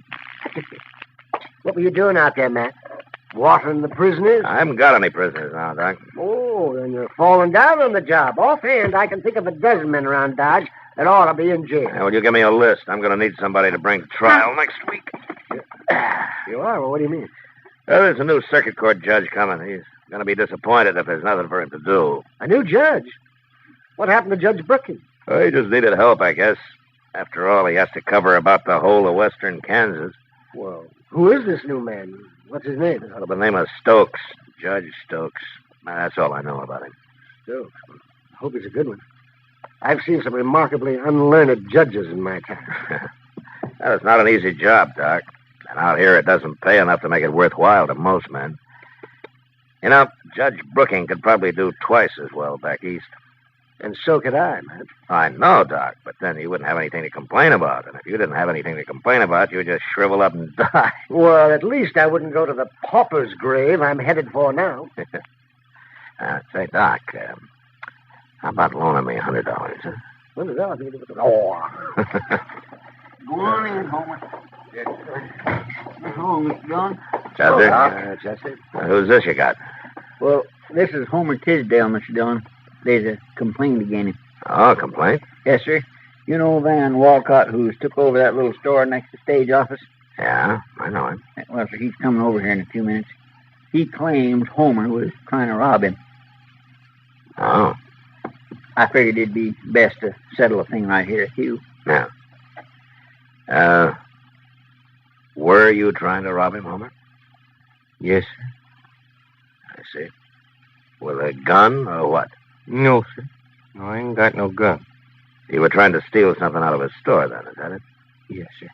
What were you doing out there, Matt? Watering the prisoners? I haven't got any prisoners now, Doc. Oh, then you're falling down on the job. Offhand, I can think of a dozen men around Dodge that ought to be in jail. Yeah, well, you give me a list. I'm going to need somebody to bring to trial next week. You are? Well, what do you mean? Well, there's a new circuit court judge coming. He's going to be disappointed if there's nothing for him to do. A new judge? What happened to Judge Brookins? Well, he just needed help, I guess. After all, he has to cover about the whole of western Kansas. Well, who is this new man? What's his name? By the name of Stokes. Judge Stokes. That's all I know about him. Stokes? I hope he's a good one. I've seen some remarkably unlearned judges in my time. Well, it's not an easy job, Doc. And out here, it doesn't pay enough to make it worthwhile to most men. You know, Judge Brooking could probably do twice as well back east. And so could I, man. I know, Doc, but then you wouldn't have anything to complain about. And if you didn't have anything to complain about, you'd just shrivel up and die. Well, at least I wouldn't go to the pauper's grave I'm headed for now. Say, Doc, how about loaning me $100, huh? $100? Oh. Good morning, Homer. Hello, Mr. Dillon. Chester? Chester. Who's this you got? Well, this is Homer Tisdale, Mr. Dillon. There's a complaint against him. Oh, complaint? Yes, sir. You know Van Walcott, who's took over that little store next to stage office? Yeah, I know him. Well, sir, he's coming over here in a few minutes. He claims Homer was trying to rob him. Oh. I figured it'd be best to settle a thing right here at you. Yeah. Were you trying to rob him, Homer? Yes, sir. I see. With a gun or what? No, sir. No, I ain't got no gun. You were trying to steal something out of a store, then, is that it? Yes, sir.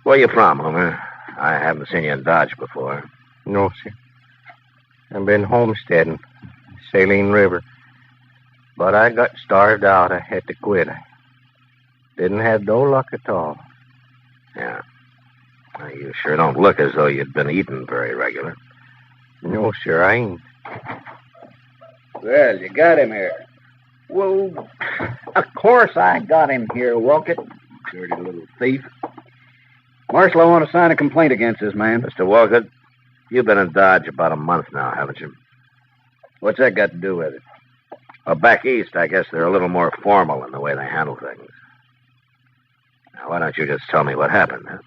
Where you from, Homer? I haven't seen you in Dodge before. No, sir. I've been homesteading, Saline River. But I got starved out. I had to quit. I didn't have no luck at all. Yeah. Well, you sure don't look as though you'd been eating very regular. No, sir, I ain't. Well, you got him here. Well, of course I got him here, Wolcott. Dirty little thief. Marshal, I want to sign a complaint against this man. Mr. Walcott, you've been in Dodge about a month now, haven't you? What's that got to do with it? Well, back east, I guess they're a little more formal in the way they handle things. Now, why don't you just tell me what happened, huh?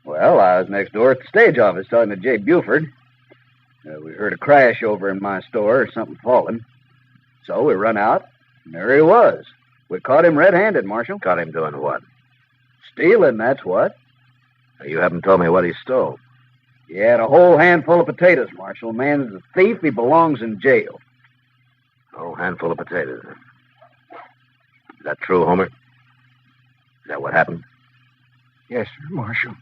Well, I was next door at the stage office talking to Jay Buford. We heard a crash over in my store or something falling. So we run out, and there he was. We caught him red-handed, Marshal. Caught him doing what? Stealing, that's what. You haven't told me what he stole. He had a whole handful of potatoes, Marshal. Man's a thief. He belongs in jail. A whole handful of potatoes. Is that true, Homer? Is that what happened? Yes, sir, Marshal.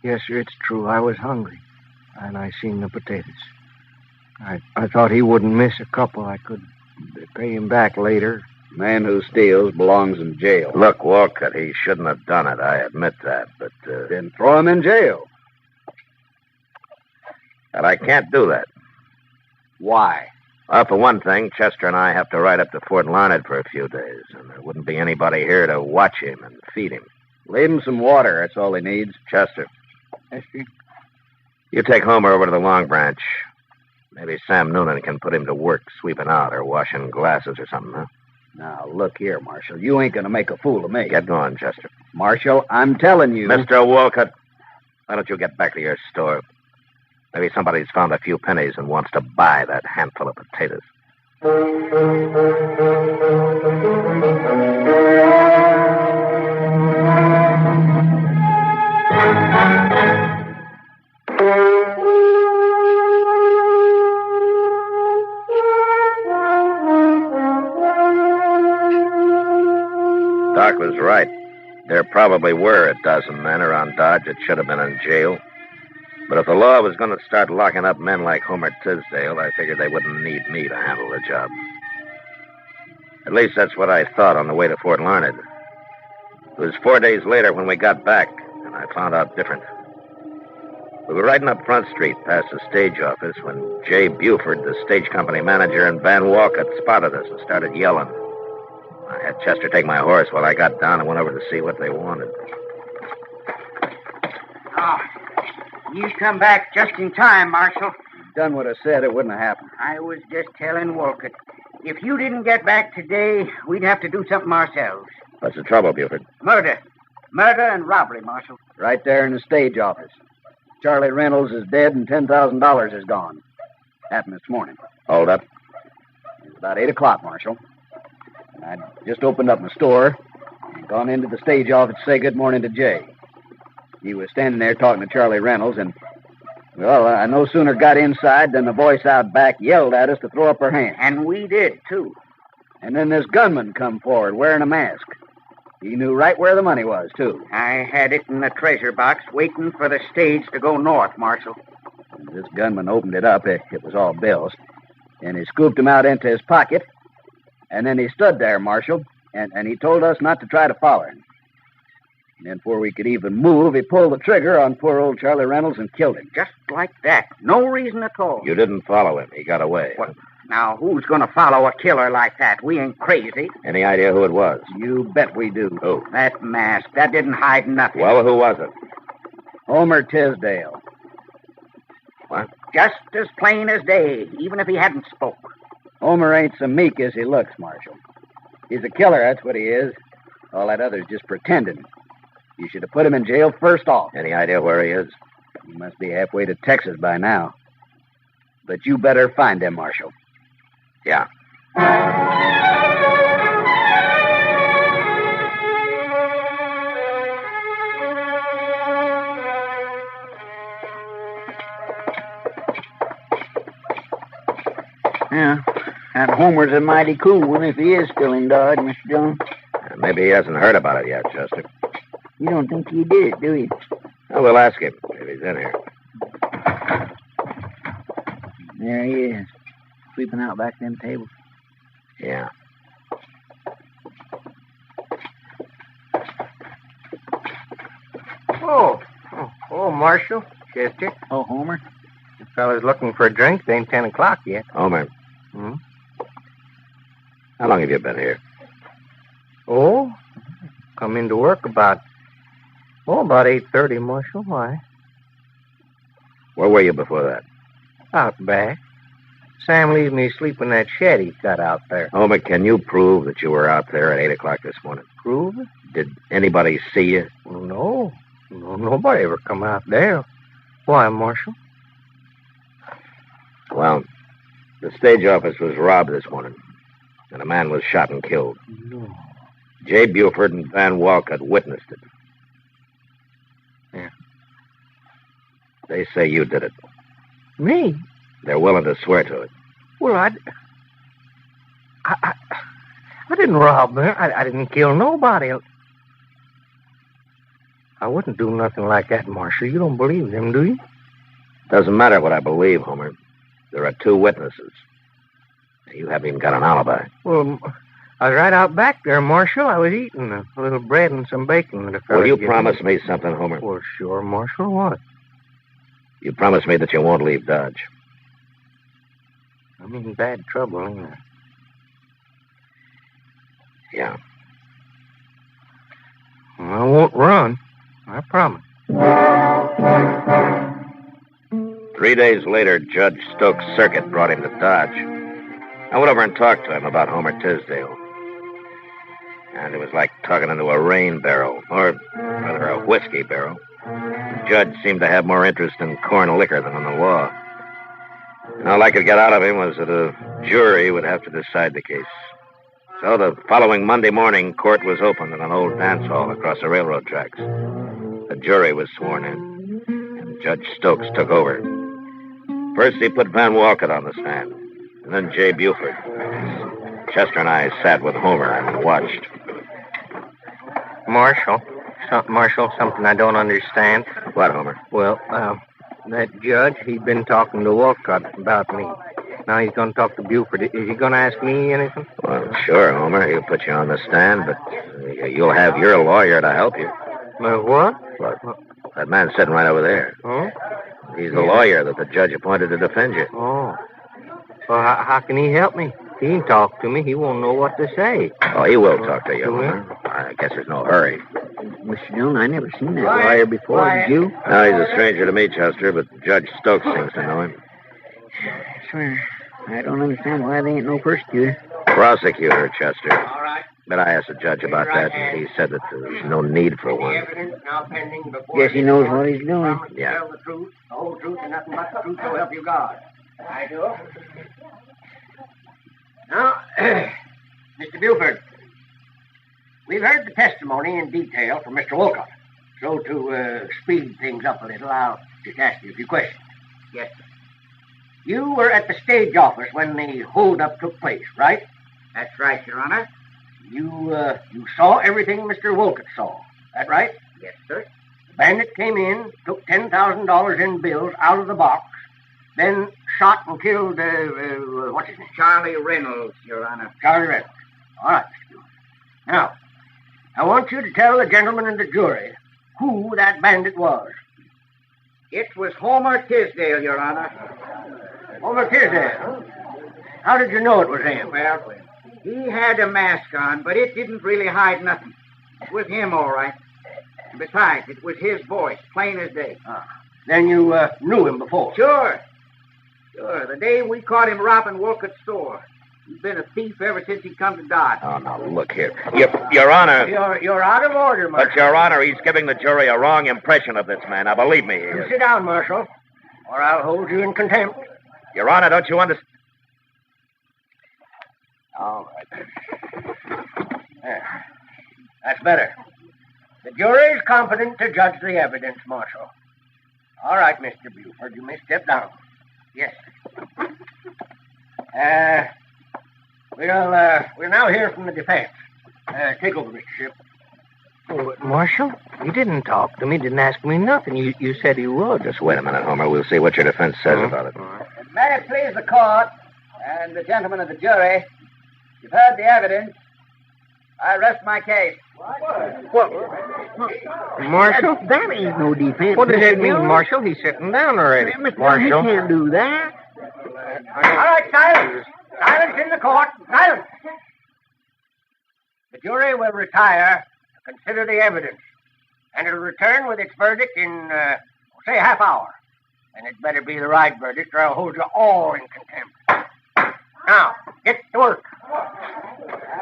Yes, sir, it's true. I was hungry, and I seen the potatoes. I thought he wouldn't miss a couple. I could pay him back later. Man who steals belongs in jail. Look, Walcott, he shouldn't have done it. I admit that, but... Then throw him in jail. And I can't do that. Why? Well, for one thing, Chester and I have to ride up to Fort Larned for a few days, and there wouldn't be anybody here to watch him and feed him. Leave him some water. That's all he needs. Chester. Yes, sir. You take Homer over to the Long Branch. Maybe Sam Noonan can put him to work sweeping out or washing glasses or something, huh? Now, look here, Marshal. You ain't going to make a fool of me. Get going, Chester. Marshal, I'm telling you... Mr. Walcott, why don't you get back to your store? Maybe somebody's found a few pennies and wants to buy that handful of potatoes. Doc was right. There probably were a dozen men around Dodge that should have been in jail. But if the law was going to start locking up men like Homer Tisdale, I figured they wouldn't need me to handle the job. At least that's what I thought on the way to Fort Larned. It was 4 days later when we got back, and I found out different. We were riding up Front Street past the stage office when Jay Buford, the stage company manager, and Van Walcott spotted us and started yelling. I had Chester take my horse while I got down and went over to see what they wanted. Oh, you come back just in time, Marshal. Done what I said, it wouldn't have happened. I was just telling Wolcott. If you didn't get back today, we'd have to do something ourselves. What's the trouble, Buford? Murder. Murder and robbery, Marshal. Right there in the stage office. Charlie Reynolds is dead and $10,000 is gone. Happened this morning. Hold up. It was about 8 o'clock, Marshal. And I'd just opened up my store and gone into the stage office to say good morning to Jay. He was standing there talking to Charlie Reynolds, and, well, I no sooner got inside than the voice out back yelled at us to throw up our hands. And we did, too. And then this gunman come forward wearing a mask. He knew right where the money was, too. I had it in the treasure box waiting for the stage to go north, Marshal. And this gunman opened it up. It was all bills. And he scooped them out into his pocket. And then he stood there, Marshal, and he told us not to try to follow him. And then before we could even move, he pulled the trigger on poor old Charlie Reynolds and killed him. Just like that. No reason at all. You didn't follow him. He got away. What? Now, who's going to follow a killer like that? We ain't crazy. Any idea who it was? You bet we do. Who? That mask. That didn't hide nothing. Well, who was it? Homer Tisdale. What? Just as plain as day, even if he hadn't spoke. Homer ain't so meek as he looks, Marshal. He's a killer, that's what he is. All that other's just pretending. You should have put him in jail first off. Any idea where he is? He must be halfway to Texas by now. But you better find him, Marshal. Yeah. Yeah. That Homer's a mighty cool one if he is still in Dodge, Mr. Jones. Maybe he hasn't heard about it yet, Chester. You don't think he did it, do you? Well, we'll ask him if he's in here. There he is, sweeping out back them tables. Yeah. Oh, Marshal, Chester. Oh, Homer. The fella's looking for a drink. It ain't 10 o'clock yet. Homer. Hmm? How long have you been here? Oh, come into work about 8:30, Marshal. Why? Where were you before that? Out back. Sam leaves me asleep in that shed he's got out there. Homer, can you prove that you were out there at 8 o'clock this morning? Prove it? Did anybody see you? Well, no. No, nobody ever come out there. Why, Marshal? Well, the stage office was robbed this morning, and a man was shot and killed. No. Jay Buford and Van Walcott witnessed it. Yeah. They say you did it. Me? They're willing to swear to it. Well, I didn't rob them. I didn't kill nobody. I wouldn't do nothing like that, Marshal. You don't believe them, do you? Doesn't matter what I believe, Homer. There are 2 witnesses. You haven't even got an alibi. Well, I was right out back there, Marshal. I was eating a little bread and some bacon. That a fella Will you gave promise me something, Homer? Well, sure, Marshal. What? You promise me that you won't leave Dodge. I'm in bad trouble, ain't I? Yeah. I won't run. I promise. 3 days later, Judge Stokes Circuit brought him to Dodge. I went over and talked to him about Homer Tisdale. And it was like talking into a rain barrel, or rather a whiskey barrel. The judge seemed to have more interest in corn liquor than in the law. And all I could get out of him was that a jury would have to decide the case. So the following Monday morning, court was opened in an old dance hall across the railroad tracks. A jury was sworn in, and Judge Stokes took over. First, he put Van Walcott on the stand, and then Jay Buford. Chester and I sat with Homer and watched. Marshal, something I don't understand. What, Homer? Well, that judge, he'd been talking to Walcott about me. Now he's going to talk to Buford. Is he going to ask me anything? Well, sure, Homer. He'll put you on the stand, but you'll have your lawyer to help you. What? Look, that man's sitting right over there. Oh? He's the lawyer that the judge appointed to defend you. Oh. Well, how can he help me? He ain't talk to me. He won't know what to say. Oh, he will talk to you, Homer. I guess there's no hurry. Mr. Jones, I never seen that lawyer before. Did you? No, he's a stranger to me, Chester, but Judge Stokes seems to know him. Swear, I don't understand why they ain't no prosecutor. Prosecutor, Chester. All right. But I asked the judge about that, and he said that there's no need for one. Guess he knows what he's doing. Yeah. Tell the truth, the whole truth, and nothing but the truth, so help you God. I do. Now, Mr. Buford, we've heard the testimony in detail from Mr. Wolcott. So to speed things up a little, I'll just ask you a few questions. Yes, sir. You were at the stage office when the holdup took place, right? That's right, Your Honor. You saw everything Mr. Wolcott saw. That right? Yes, sir. The bandit came in, took $10,000 in bills out of the box, then shot and killed, what's his name? Charlie Reynolds, Your Honor. Charlie Reynolds. All right, Mr. Buford. Now, I want you to tell the gentlemen in the jury who that bandit was. It was Homer Tisdale, Your Honor. Homer Tisdale? How did you know it was him? Well, he had a mask on, but it didn't really hide nothing. It was him, all right. And besides, it was his voice, plain as day. Then you knew him before? Sure. The day we caught him robbing Wolcott's store. He's been a thief ever since he come to Dodge. Oh, now, look here. Your Honor. You're out of order, Marshal. But, Your Honor, he's giving the jury a wrong impression of this man. Now, believe me. You sit down, Marshal, or I'll hold you in contempt. Your Honor, don't you understand? All right. There. That's better. The jury's competent to judge the evidence, Marshal. All right, Mr. Buford, you may step down. Yes, sir. We'll now hear from the defense. Take over, Mr. Ship. Oh, Marshal, you didn't talk to me, didn't ask me nothing. You said you would. Just wait a minute, Homer. We'll see what your defense says about it. May it please the court and the gentlemen of the jury, you've heard the evidence. I rest my case. What? Marshal? That ain't no defense. What does that mean, Marshal? He's sitting down already. Marshal. He can't do that. All right, silence. Silence in the court. Silence. The jury will retire to consider the evidence, and it'll return with its verdict in, say, a half hour. And it better be the right verdict, or I'll hold you all in contempt. Now, get to work.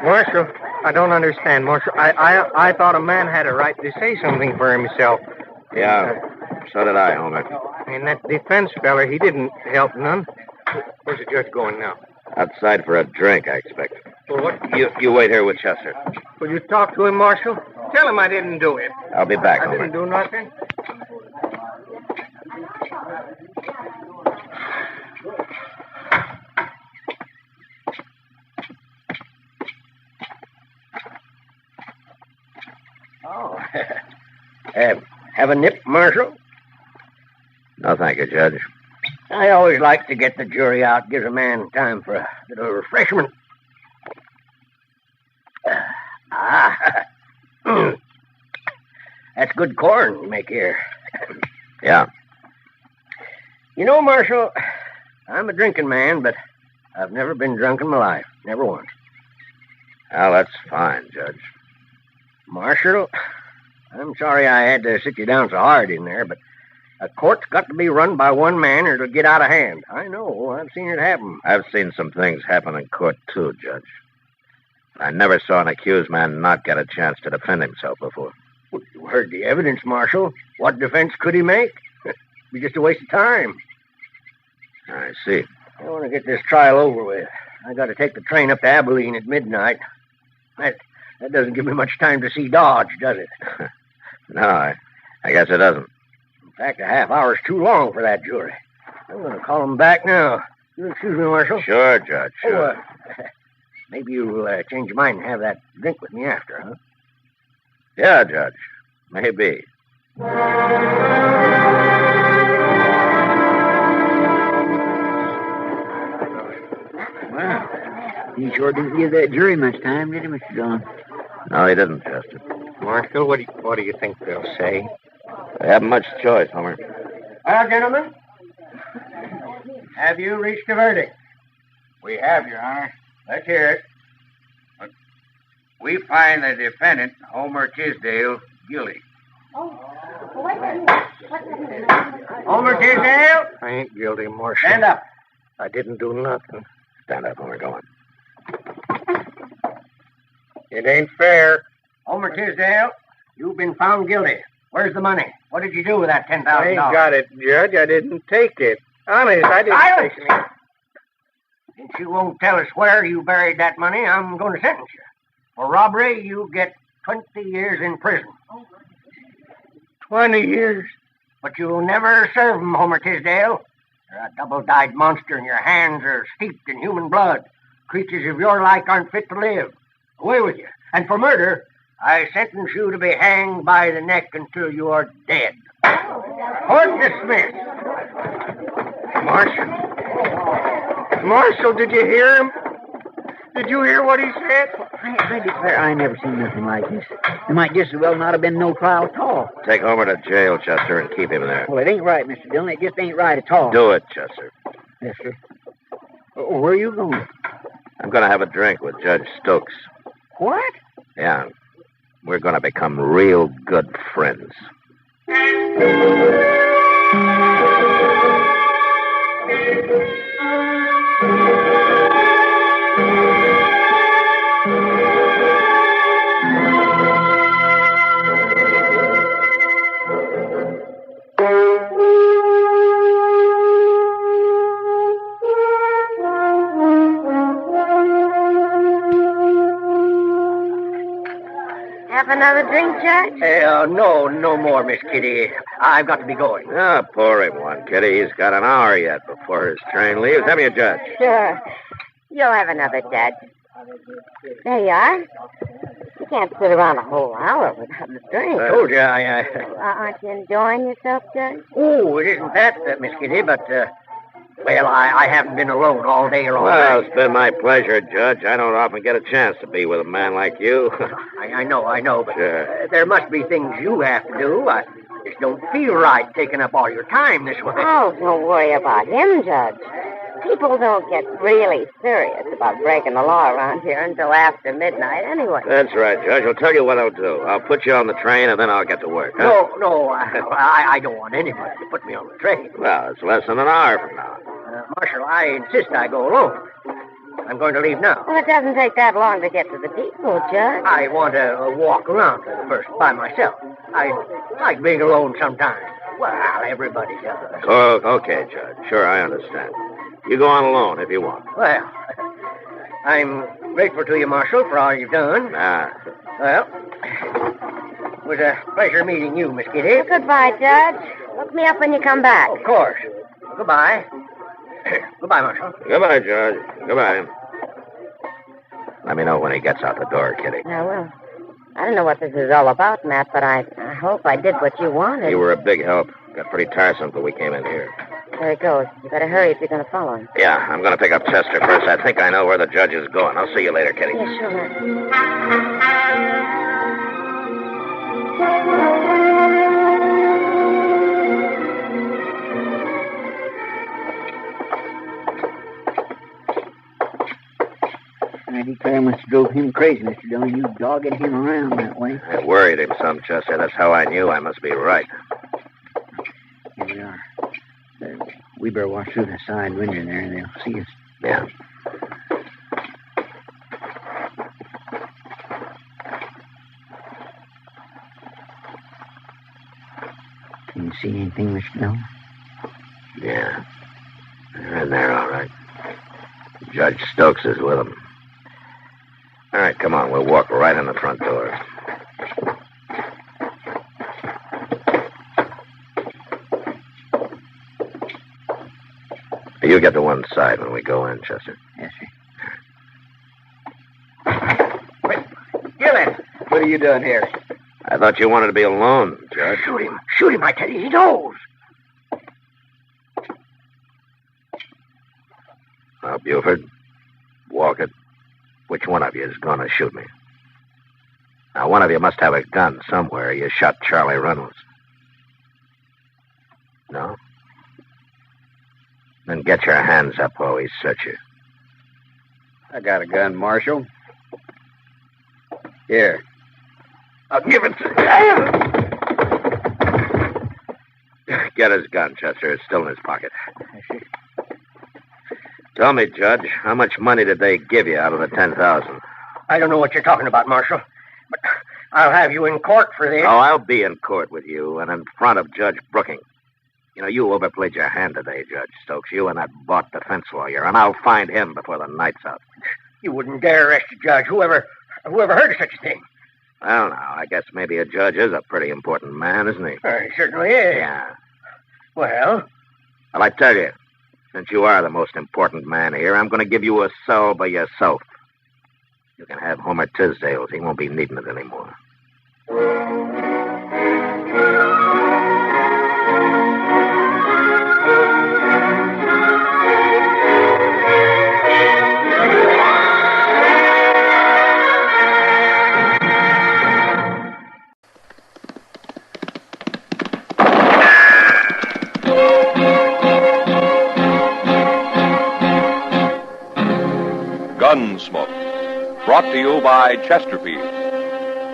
Marshal, I don't understand, Marshal. I thought a man had a right to say something for himself. Yeah, so did I, Homer. And that defense feller, he didn't help none. Where's the judge going now? Outside for a drink, I expect. Well, what? You wait here with Chester. Will you talk to him, Marshal? Tell him I didn't do it. I'll be back, I Homer. didn't do nothing. Oh. Have a nip, Marshal? No, thank you, Judge. I always like to get the jury out. Gives a man time for a little refreshment. That's good corn you make here. Yeah. You know, Marshal, I'm a drinking man, but I've never been drunk in my life. Never once. Well, that's fine, Judge. Marshal, I'm sorry I had to sit you down so hard in there, but a court's got to be run by one man or it'll get out of hand. I know. I've seen it happen. I've seen some things happen in court, too, Judge. I never saw an accused man not get a chance to defend himself before. Well, you heard the evidence, Marshal. What defense could he make? It'd be just a waste of time. I see. I want to get this trial over with. I got to take the train up to Abilene at midnight. That doesn't give me much time to see Dodge, does it? No, I guess it doesn't. In fact, a half hour's too long for that jury. I'm going to call him back now. You'll excuse me, Marshal? Sure, Judge, sure. Maybe you'll change your mind and have that drink with me after, huh? Yeah, Judge. Maybe. Well, he sure didn't give that jury much time, did he, Mr. Dillon? No, he didn't, Chester. Marshal, what do you think they'll say? They haven't much choice, Homer. Well, gentlemen, have you reached a verdict? We have, Your Honor. Let's hear it. We find the defendant, Homer Tisdale, guilty. Homer Tisdale? I ain't guilty, Marshal. Stand up. I didn't do nothing. Stand up, Homer. Go on. It ain't fair. Homer Tisdale, you've been found guilty. Where's the money? What did you do with that $10,000? I ain't got it, Judge. I didn't take it. Honest, I didn't take it. Since you won't tell us where you buried that money, I'm going to sentence you. For robbery, you get 20 years in prison. 20 years? But you'll never serve 'em, Homer Tisdale. You're a double-dyed monster, and your hands are steeped in human blood. Creatures of your like aren't fit to live. Away with you. And for murder, I sentence you to be hanged by the neck until you are dead. Court dismissed. Marshal, did you hear him? Did you hear what he said? I declare I never seen nothing like this. There might just as well not have been no trial at all. Take Homer to jail, Chester, and keep him there. Well, it ain't right, Mr. Dillon. It just ain't right at all. Do it, Chester. Yes, sir. Where are you going? I'm going to have a drink with Judge Stokes. What? Yeah. We're going to become real good friends. Have another drink, Judge? No more, Miss Kitty. I've got to be going. Pour him one, Kitty. He's got an hour yet before his train leaves. Have you, Judge? Sure. You'll have another, Judge. There you are. You can't sit around a whole hour without a drink. I told you, Aren't you enjoying yourself, Judge? Oh, it isn't that, Miss Kitty, but, well, I haven't been alone all day long. Well, it's been my pleasure, Judge. I don't often get a chance to be with a man like you. I know, but Sure. there must be things you have to do. I just don't feel right taking up all your time this way. Oh, don't worry about him, Judge. People don't get really serious about breaking the law around here until after midnight anyway. That's right, Judge. I'll tell you what I'll do. I'll put you on the train, and then I'll get to work. Huh? No, I don't want anybody to put me on the train. Well, it's less than an hour from now. Marshal, I insist I go alone. I'm going to leave now. Well, it doesn't take that long to get to the depot, Judge. I want to walk around first by myself. I like being alone sometimes. Well, everybody does. Oh, okay, Judge. Sure, I understand. You go on alone if you want. Well, I'm grateful to you, Marshal, for all you've done. Well, it was a pleasure meeting you, Miss Kitty. Well, goodbye, Judge. Look me up when you come back. Of course. Goodbye. Goodbye, Marshal. Goodbye, Judge. Goodbye. Let me know when he gets out the door, Kitty. I will. I don't know what this is all about, Matt, but I hope I did what you wanted. You were a big help. Got pretty tiresome till we came in here. There it goes. You better hurry if you're going to follow him. Yeah, I'm going to pick up Chester first. I think I know where the judge is going. I'll see you later, Kitty. Yeah, sure. I declare must have drove him crazy, Mr. Dillon. You dogging him around that way. I worried him some, Chester. That's how I knew I must be right. Here we are. We better watch through the side window there, and they'll see us. Yeah. Can you see anything, Mr. Dillon? Yeah. They're in there, all right. Judge Stokes is with them. All right, come on. We'll walk right in the front door. You get to one side when we go in, Chester. Yes, sir. Gillen! What are you doing here? I thought you wanted to be alone, Judge. Shoot him, I tell you. He knows. Now, Buford, Walker, which one of you is going to shoot me? Now, one of you must have a gun somewhere. You shot Charlie Reynolds. No? Then get your hands up while we search you. I got a gun, Marshal. Here. I'll give it to Get his gun, Chester. It's still in his pocket. Tell me, Judge, how much money did they give you out of the $10,000? I don't know what you're talking about, Marshal, but I'll have you in court for this. Oh, I'll be in court with you and in front of Judge Brooking. You know, you overplayed your hand today, Judge Stokes. You and that bought defense lawyer, and I'll find him before the night's out. You wouldn't dare arrest a judge. Whoever heard of such a thing? Well, now, I guess maybe a judge is a pretty important man, isn't he? He certainly is. Yeah. Well, I tell you, since you are the most important man here, I'm going to give you a cell by yourself. You can have Homer Tisdale's. He won't be needing it anymore. Gunsmoke, brought to you by Chesterfield.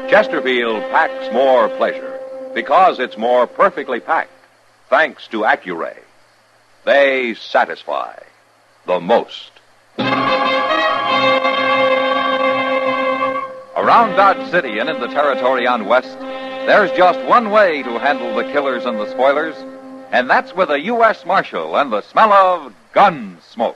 Chesterfield packs more pleasure because it's more perfectly packed, thanks to Accuray. They satisfy the most. Around Dodge City and in the territory on West, there's just one way to handle the killers and the spoilers, and that's with a U.S. Marshal and the smell of Gunsmoke.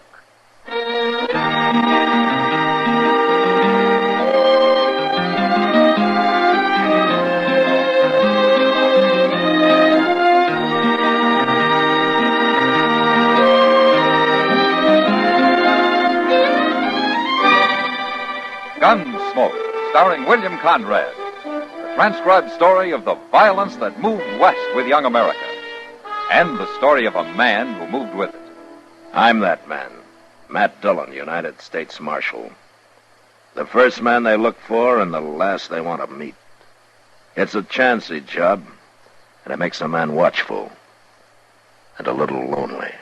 Gunsmoke, starring William Conrad. The transcribed story of the violence that moved west with young America. And the story of a man who moved with it. I'm that man, Matt Dillon, United States Marshal. The first man they look for and the last they want to meet. It's a chancy job, and it makes a man watchful and a little lonely.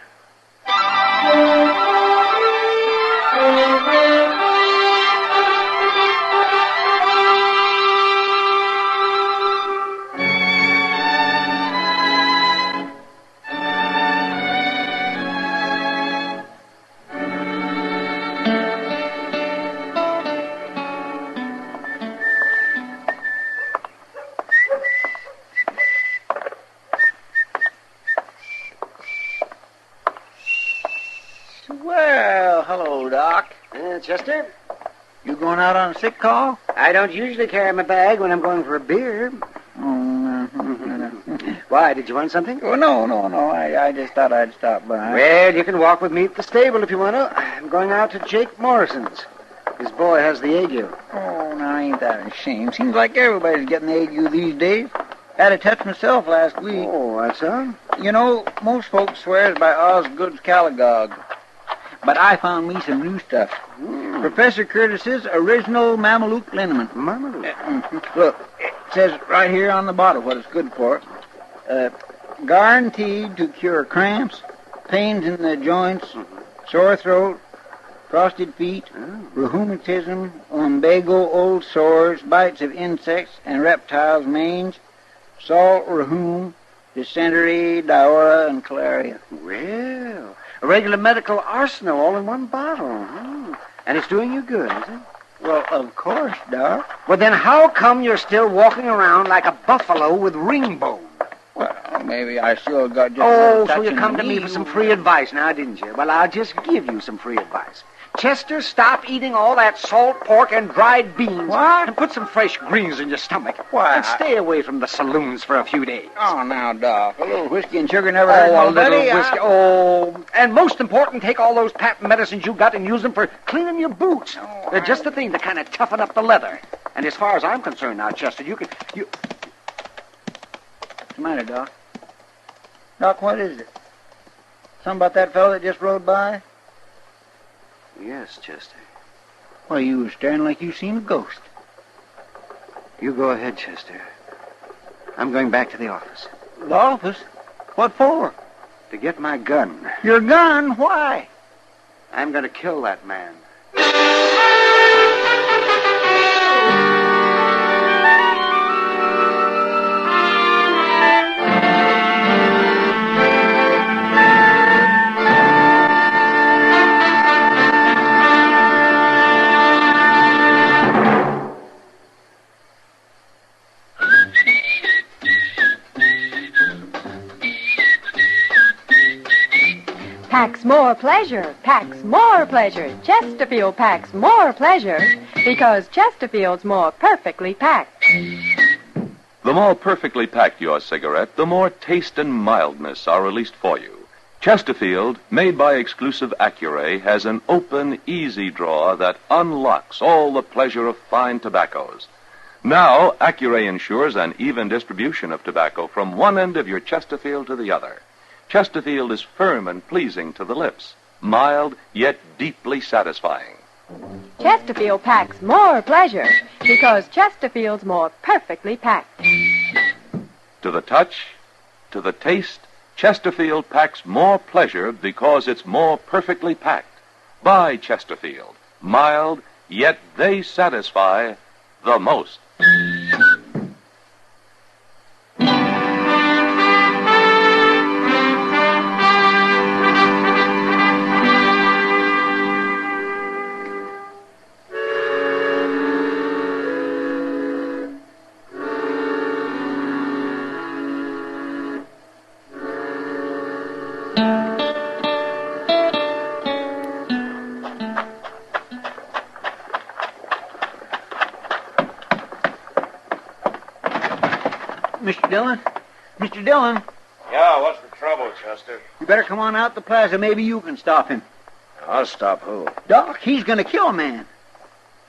Well, hello, Doc. Chester? You going out on a sick call? I don't usually carry my bag when I'm going for a beer. No. Why, did you want something? Oh, no. I just thought I'd stop by. Well, you can walk with me at the stable if you want to. I'm going out to Jake Morrison's. His boy has the ague. Oh, now ain't that a shame? Seems like everybody's getting the ague these days. Had a touch myself last week. Oh, that's so? You know, most folks swears by Osgood's Caligog. But I found me some new stuff. Professor Curtis's original Mameluke liniment. Mameluke? Look, it says right here on the bottle what it's good for. Guaranteed to cure cramps, pains in the joints, sore throat, frosted feet, rheumatism, lumbago, old sores, bites of insects and reptiles, mange, salt rheum, dysentery, diarrhea, and cholera. Well, a regular medical arsenal all in one bottle. And it's doing you good, is it? Well, of course, Doc. Well, then how come you're still walking around like a buffalo with ring bone? Well, maybe I still got just so you come to me for some free advice now, didn't you? Well, I'll just give you some free advice. Chester, stop eating all that salt pork and dried beans. What? And put some fresh greens in your stomach. Why? And stay away from the saloons for a few days. Oh, now, Doc. A little whiskey and sugar never hurt nobody. And most important, take all those patent medicines you got and use them for cleaning your boots. They're just the thing to kind of toughen up the leather. And as far as I'm concerned now, Chester, What's the matter, Doc? Doc, what is it? Something about that fellow that just rode by? Yes, Chester. Why, you were staring like you seen a ghost. You go ahead, Chester. I'm going back to the office. The office? What for? To get my gun. Your gun? Why? I'm going to kill that man. Packs more pleasure, packs more pleasure. Chesterfield packs more pleasure because Chesterfield's more perfectly packed. The more perfectly packed your cigarette, the more taste and mildness are released for you. Chesterfield, made by exclusive Accuray, has an open, easy drawer that unlocks all the pleasure of fine tobaccos. Now, Accuray ensures an even distribution of tobacco from one end of your Chesterfield to the other. Chesterfield is firm and pleasing to the lips, mild yet deeply satisfying. Chesterfield packs more pleasure because Chesterfield's more perfectly packed. To the touch, to the taste, Chesterfield packs more pleasure because it's more perfectly packed. Buy Chesterfield, mild, yet they satisfy the most. Mr. Dillon? Mr. Dillon? Yeah, what's the trouble, Chester? You better come on out the plaza. Maybe you can stop him. I'll stop who? Doc, he's going to kill a man.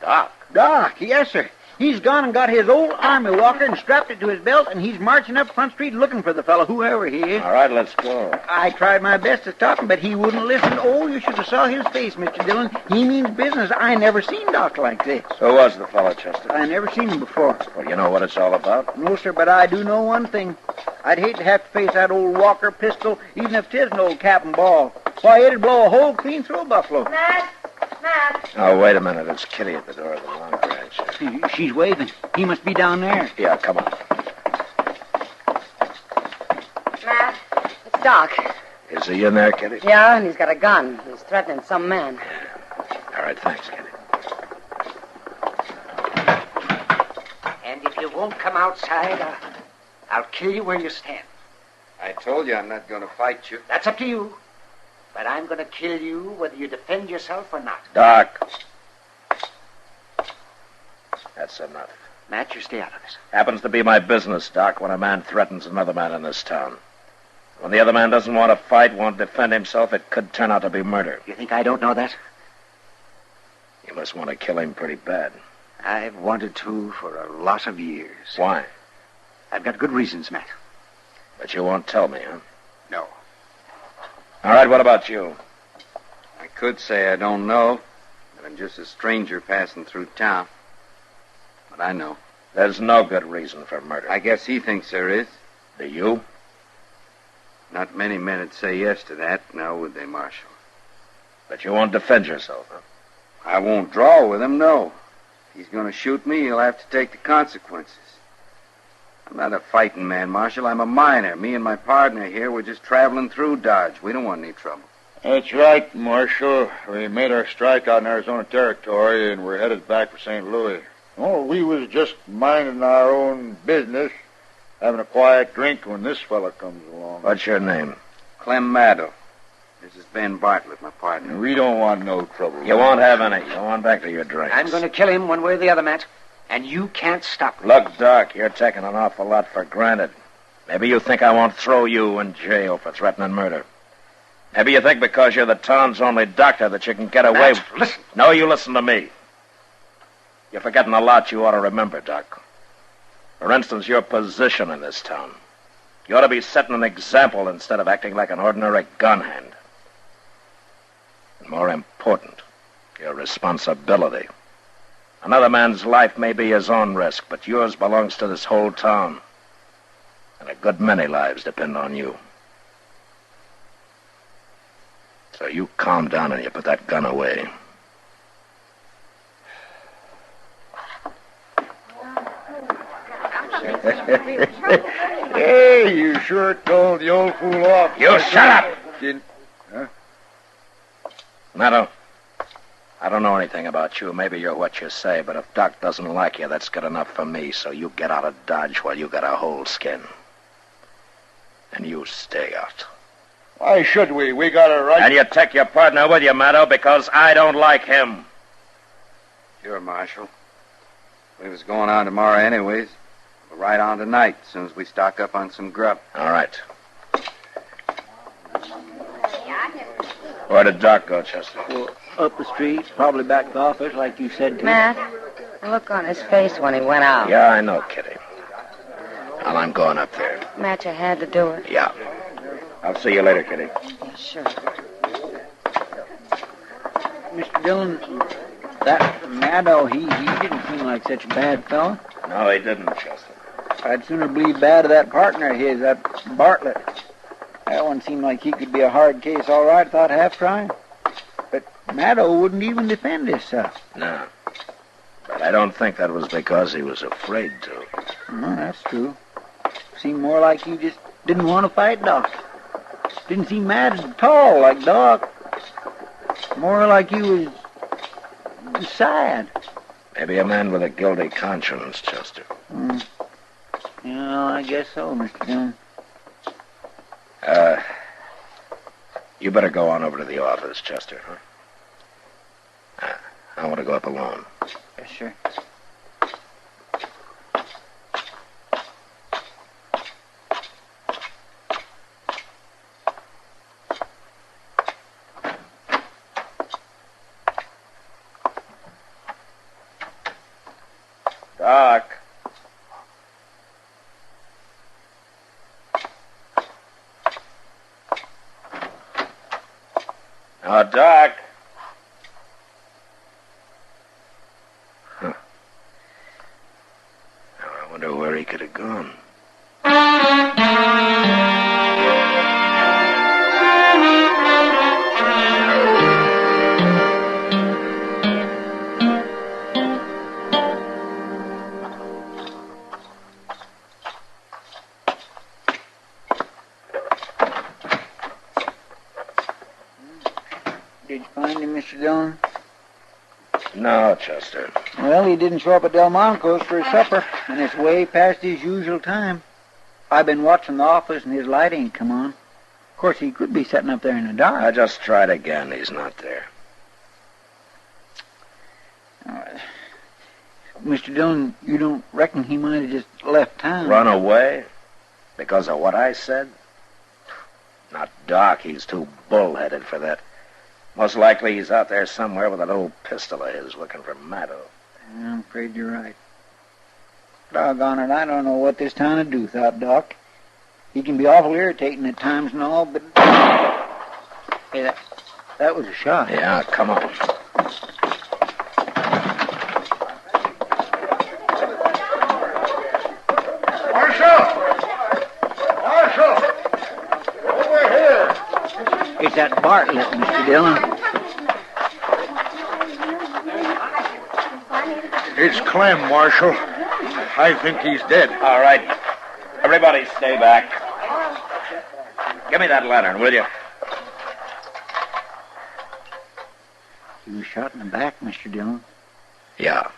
Doc? Doc, yes, sir. He's gone and got his old army walker and strapped it to his belt, and he's marching up Front Street looking for the fellow, whoever he is. All right, let's go. I tried my best to stop him, but he wouldn't listen. Oh, you should have saw his face, Mr. Dillon. He means business. I never seen Doc like this. Who was the fellow, Chester? I never seen him before. Well, you know what it's all about? No, sir, but I do know one thing. I'd hate to have to face that old Walker pistol, even if 'tis an old cap and ball. Why, it'd blow a hole clean through a buffalo. Matt! Oh, wait a minute. It's Kitty at the door of the Long Branch. She's waving. He must be down there. Yeah, come on. Matt, it's Doc. Is he in there, Kitty? Yeah, and he's got a gun. He's threatening some man. All right, thanks, Kitty. And if you won't come outside, I'll kill you where you stand. I told you I'm not going to fight you. That's up to you. But I'm going to kill you whether you defend yourself or not. Doc. That's enough. Matt, you stay out of this. Happens to be my business, Doc, when a man threatens another man in this town. When the other man doesn't want to fight, won't defend himself, it could turn out to be murder. You think I don't know that? You must want to kill him pretty bad. I've wanted to for a lot of years. Why? I've got good reasons, Matt. But you won't tell me, huh? No. All right, what about you? I could say I don't know, but I'm just a stranger passing through town. But I know. There's no good reason for murder. I guess he thinks there is. Do you? Not many men would say yes to that, now would they, Marshal? But you won't defend yourself, huh? I won't draw with him, no. If he's going to shoot me, he'll have to take the consequences. I'm not a fighting man, Marshal. I'm a miner. Me and my partner here, we're just traveling through Dodge. We don't want any trouble. That's right, Marshal. We made our strike out in Arizona Territory, and we're headed back for St. Louis. Oh, we was just minding our own business, having a quiet drink when this fella comes along. What's your name? Clem Maddow. This is Ben Bartlett, my partner. We don't want no trouble. You won't have any. Go on back to your drinks. I'm going to kill him one way or the other, Matt. And you can't stop me. Look, Doc, you're taking an awful lot for granted. Maybe you think I won't throw you in jail for threatening murder. Maybe you think because you're the town's only doctor that you can get away with... Listen. No, you listen to me. You're forgetting a lot you ought to remember, Doc. For instance, your position in this town. You ought to be setting an example instead of acting like an ordinary gun hand. And more important, your responsibility. Another man's life may be his own risk, but yours belongs to this whole town. And a good many lives depend on you. So you calm down and you put that gun away. Hey, you sure told the old fool off. You shut up! Huh? Maddow, I don't know anything about you. Maybe you're what you say, but if Doc doesn't like you, that's good enough for me. So you get out of Dodge while you got a whole skin. And you stay out. Why should we? We got a right... And you take your partner with you, Maddow, because I don't like him. Sure, Marshal. We was going on tomorrow anyways. We're right on tonight, as soon as we stock up on some grub. All right. Where did Doc go, Chester? Well, up the street, probably back to the office, like you said to Matt, the look on his face when he went out. Yeah, I know, Kitty. Well, I'm going up there. Matt, you had to do it. Yeah. I'll see you later, Kitty. Yeah, sure. Mr. Dillon, that Maddow, he didn't seem like such a bad fellow. No, he didn't, Chester. I'd sooner believe bad of that partner of his, that Bartlett. That one seemed like he could be a hard case, all right, without half trying. But Maddow wouldn't even defend himself. No. But I don't think that was because he was afraid to. No, that's true. Seemed more like he just didn't want to fight Doc. Didn't seem mad at all, like Doc. More like he was sad. Maybe a man with a guilty conscience, Chester. Yeah, I guess so, Mr. Dillon. You better go on over to the office, Chester, huh? I want to go up alone. Yes, sure. Doc. Oh, Doc. Huh. Now, I wonder where he could have gone. Did you find him, Mr. Dillon? No, Chester. Well, he didn't show up at Delmonico's for his supper, and it's way past his usual time. I've been watching the office, and his light ain't come on. Of course, he could be sitting up there in the dark. I just tried again. He's not there. Mr. Dillon, you don't reckon he might have just left town? Run away? Because of what I said? Not Doc. He's too bullheaded for that. Most likely he's out there somewhere with an old pistol of his looking for Matto. I'm afraid you're right. Doggone it, I don't know what this town would do, thought Doc. He can be awful irritating at times and all, but... Hey, that was a shot. Yeah, come on. Marshal! Over here! It's that Bartlett, Mr. Dillon. It's Clem, Marshal. I think he's dead. All right. Everybody stay back. Give me that lantern, will you? He was shot in the back, Mr. Dillon. Yeah.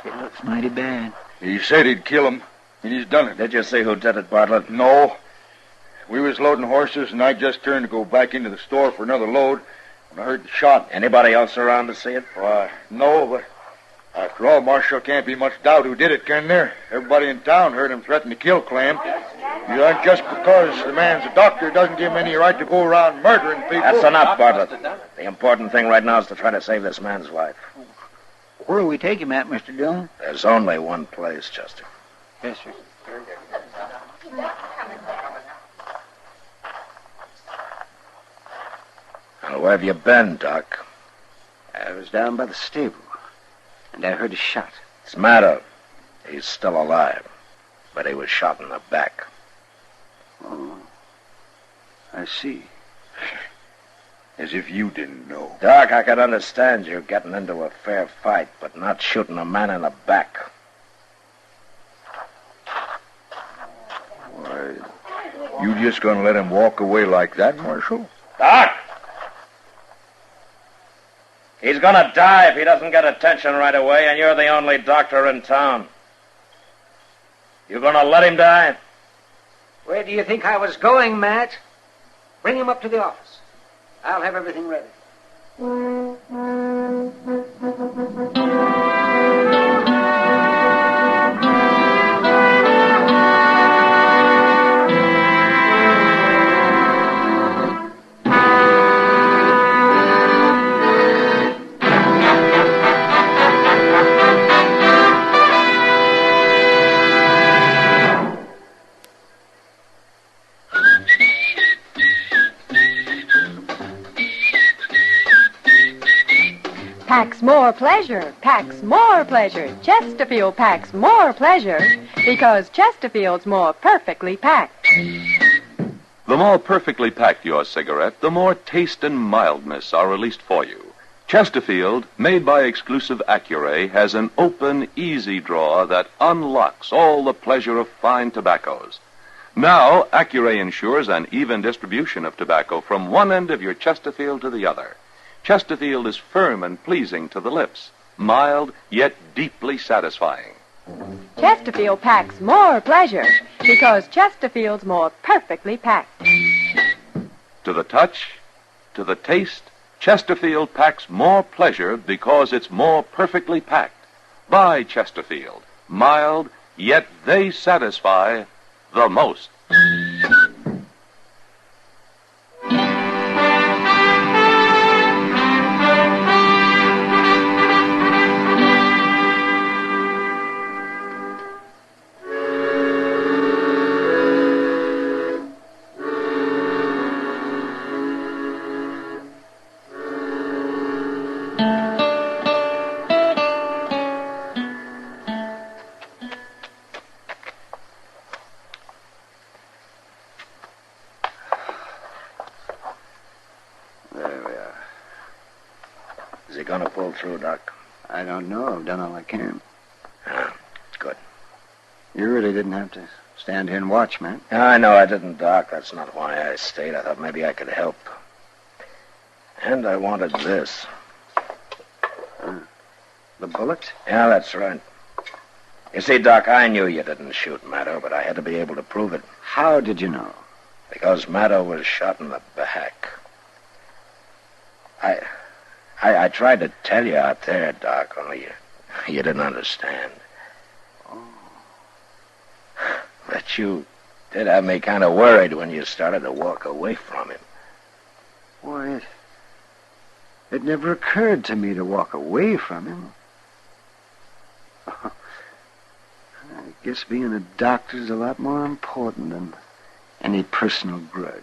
It looks mighty bad. He said he'd kill him, and he's done it. Did you see who did it, Bartlett? No. We was loading horses, and I just turned to go back into the store for another load when I heard the shot. Anybody else around to see it? Why, no, but after all, Marshal, can't be much doubt who did it, can there? Everybody in town heard him threaten to kill Clem. Just because the man's a doctor doesn't give him any right to go around murdering people. That's enough, Bartlett. The important thing right now is to try to save this man's life. Where will we take him at, Mr. Dillon? There's only one place, Chester. Yes, sir. Well, where have you been, Doc? I was down by the stable, and I heard a shot. It's Matto. He's still alive, but he was shot in the back. Oh, I see. As if you didn't know. Doc, I can understand you getting into a fair fight, but not shooting a man in the back. Why, you just gonna let him walk away like that, Marshal? Doc! He's gonna die if he doesn't get attention right away, and you're the only doctor in town. You gonna let him die? Where do you think I was going, Matt? Bring him up to the office. I'll have everything ready. Packs more pleasure, packs more pleasure. Chesterfield packs more pleasure because Chesterfield's more perfectly packed. The more perfectly packed your cigarette, the more taste and mildness are released for you. Chesterfield, made by exclusive Accuray, has an open, easy drawer that unlocks all the pleasure of fine tobaccos. Now, Accuray ensures an even distribution of tobacco from one end of your Chesterfield to the other. Chesterfield is firm and pleasing to the lips, mild yet deeply satisfying. Chesterfield packs more pleasure because Chesterfield's more perfectly packed. To the touch, to the taste, Chesterfield packs more pleasure because it's more perfectly packed. Buy Chesterfield, mild, yet they satisfy the most. going to pull through, Doc? I don't know. I've done all I can. Ah, good. You really didn't have to stand here and watch, man. I know I didn't, Doc. That's not why I stayed. I thought maybe I could help. And I wanted this. The bullet? Yeah, that's right. You see, Doc, I knew you didn't shoot Maddo, but I had to be able to prove it. How did you know? Because Maddo was shot in the back. I tried to tell you out there, Doc, only you didn't understand. Oh. But you did have me kind of worried when you started to walk away from him. Why, it never occurred to me to walk away from him. I guess being a doctor's a lot more important than any personal grudge.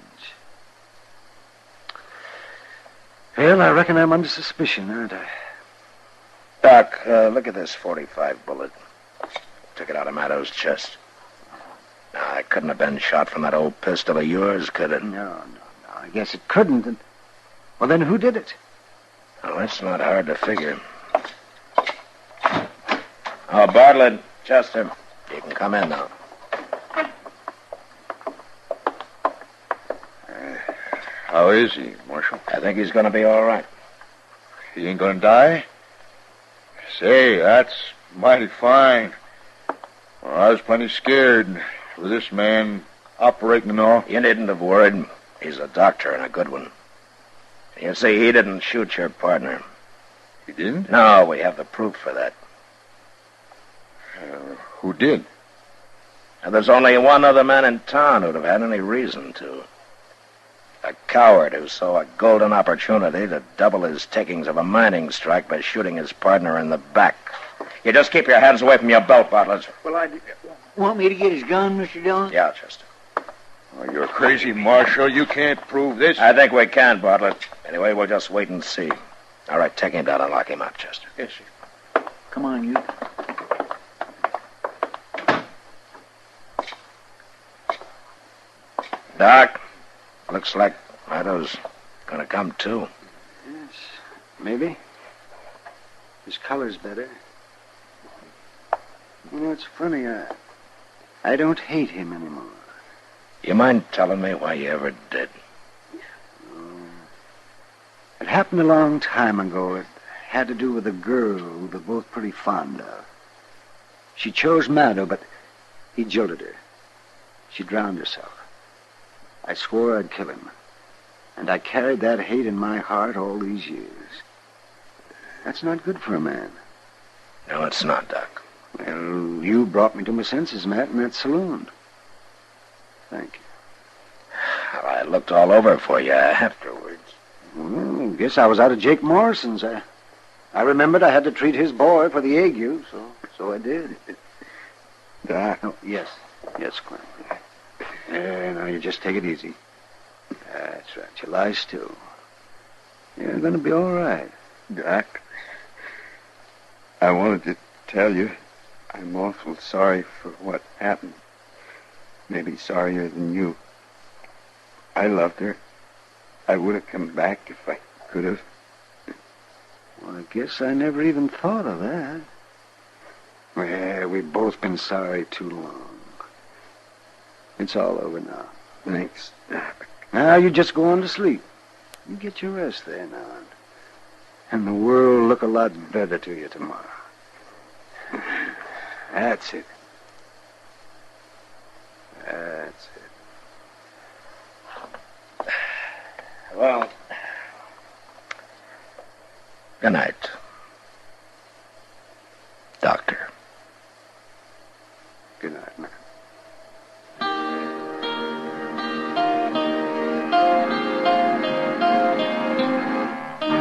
Well, I reckon I'm under suspicion, aren't I? Doc, look at this 45 bullet. Took it out of Maddo's chest. Now, it couldn't have been shot from that old pistol of yours, could it? No. I guess it couldn't. Well, then who did it? Well, that's not hard to figure. Oh, Bartlett, Chester, you can come in now. How is he, Marshal? I think he's going to be all right. He ain't gonna die? Say, that's mighty fine. Well, I was plenty scared with this man operating and all. You needn't have worried. He's a doctor and a good one. You see, he didn't shoot your partner. He didn't? No, we have the proof for that. Who did? And there's only one other man in town who'd have had any reason to. A coward who saw a golden opportunity to double his takings of a mining strike by shooting his partner in the back. You just keep your hands away from your belt, Bartlett. Well, want me to get his gun, Mr. Dillon? Yeah, Chester. Oh, you're crazy, Marshal. You can't prove this. I think we can, Bartlett. Anyway, we'll just wait and see. All right, take him down and lock him up, Chester. Yes, sir. Come on, you. Doc, looks like Maddo's gonna come too. Yes, maybe. His color's better. You know, it's funny. I don't hate him anymore. You mind telling me why you ever did? It happened a long time ago. It had to do with a girl we were both pretty fond of. She chose Maddo, but he jilted her. She drowned herself. I swore I'd kill him. And I carried that hate in my heart all these years. That's not good for a man. No, it's not, Doc. Well, you brought me to my senses, Matt, in that saloon. Thank you. Well, I looked all over for you afterwards. Well, I guess I was out of Jake Morrison's. I remembered I had to treat his boy for the ague, so I did. Doc? Oh, yes, Clem. Now you just take it easy. That's right. You lie still. You're going to be all right. Doc, I wanted to tell you I'm awful sorry for what happened. Maybe sorrier than you. I loved her. I would have come back if I could have. Well, I guess I never even thought of that. Well, we've both been sorry too long. It's all over now. Thanks. Now you just go on to sleep. You get your rest there now. And the world will look a lot better to you tomorrow. That's it. That's it. Well, good night, Doctor.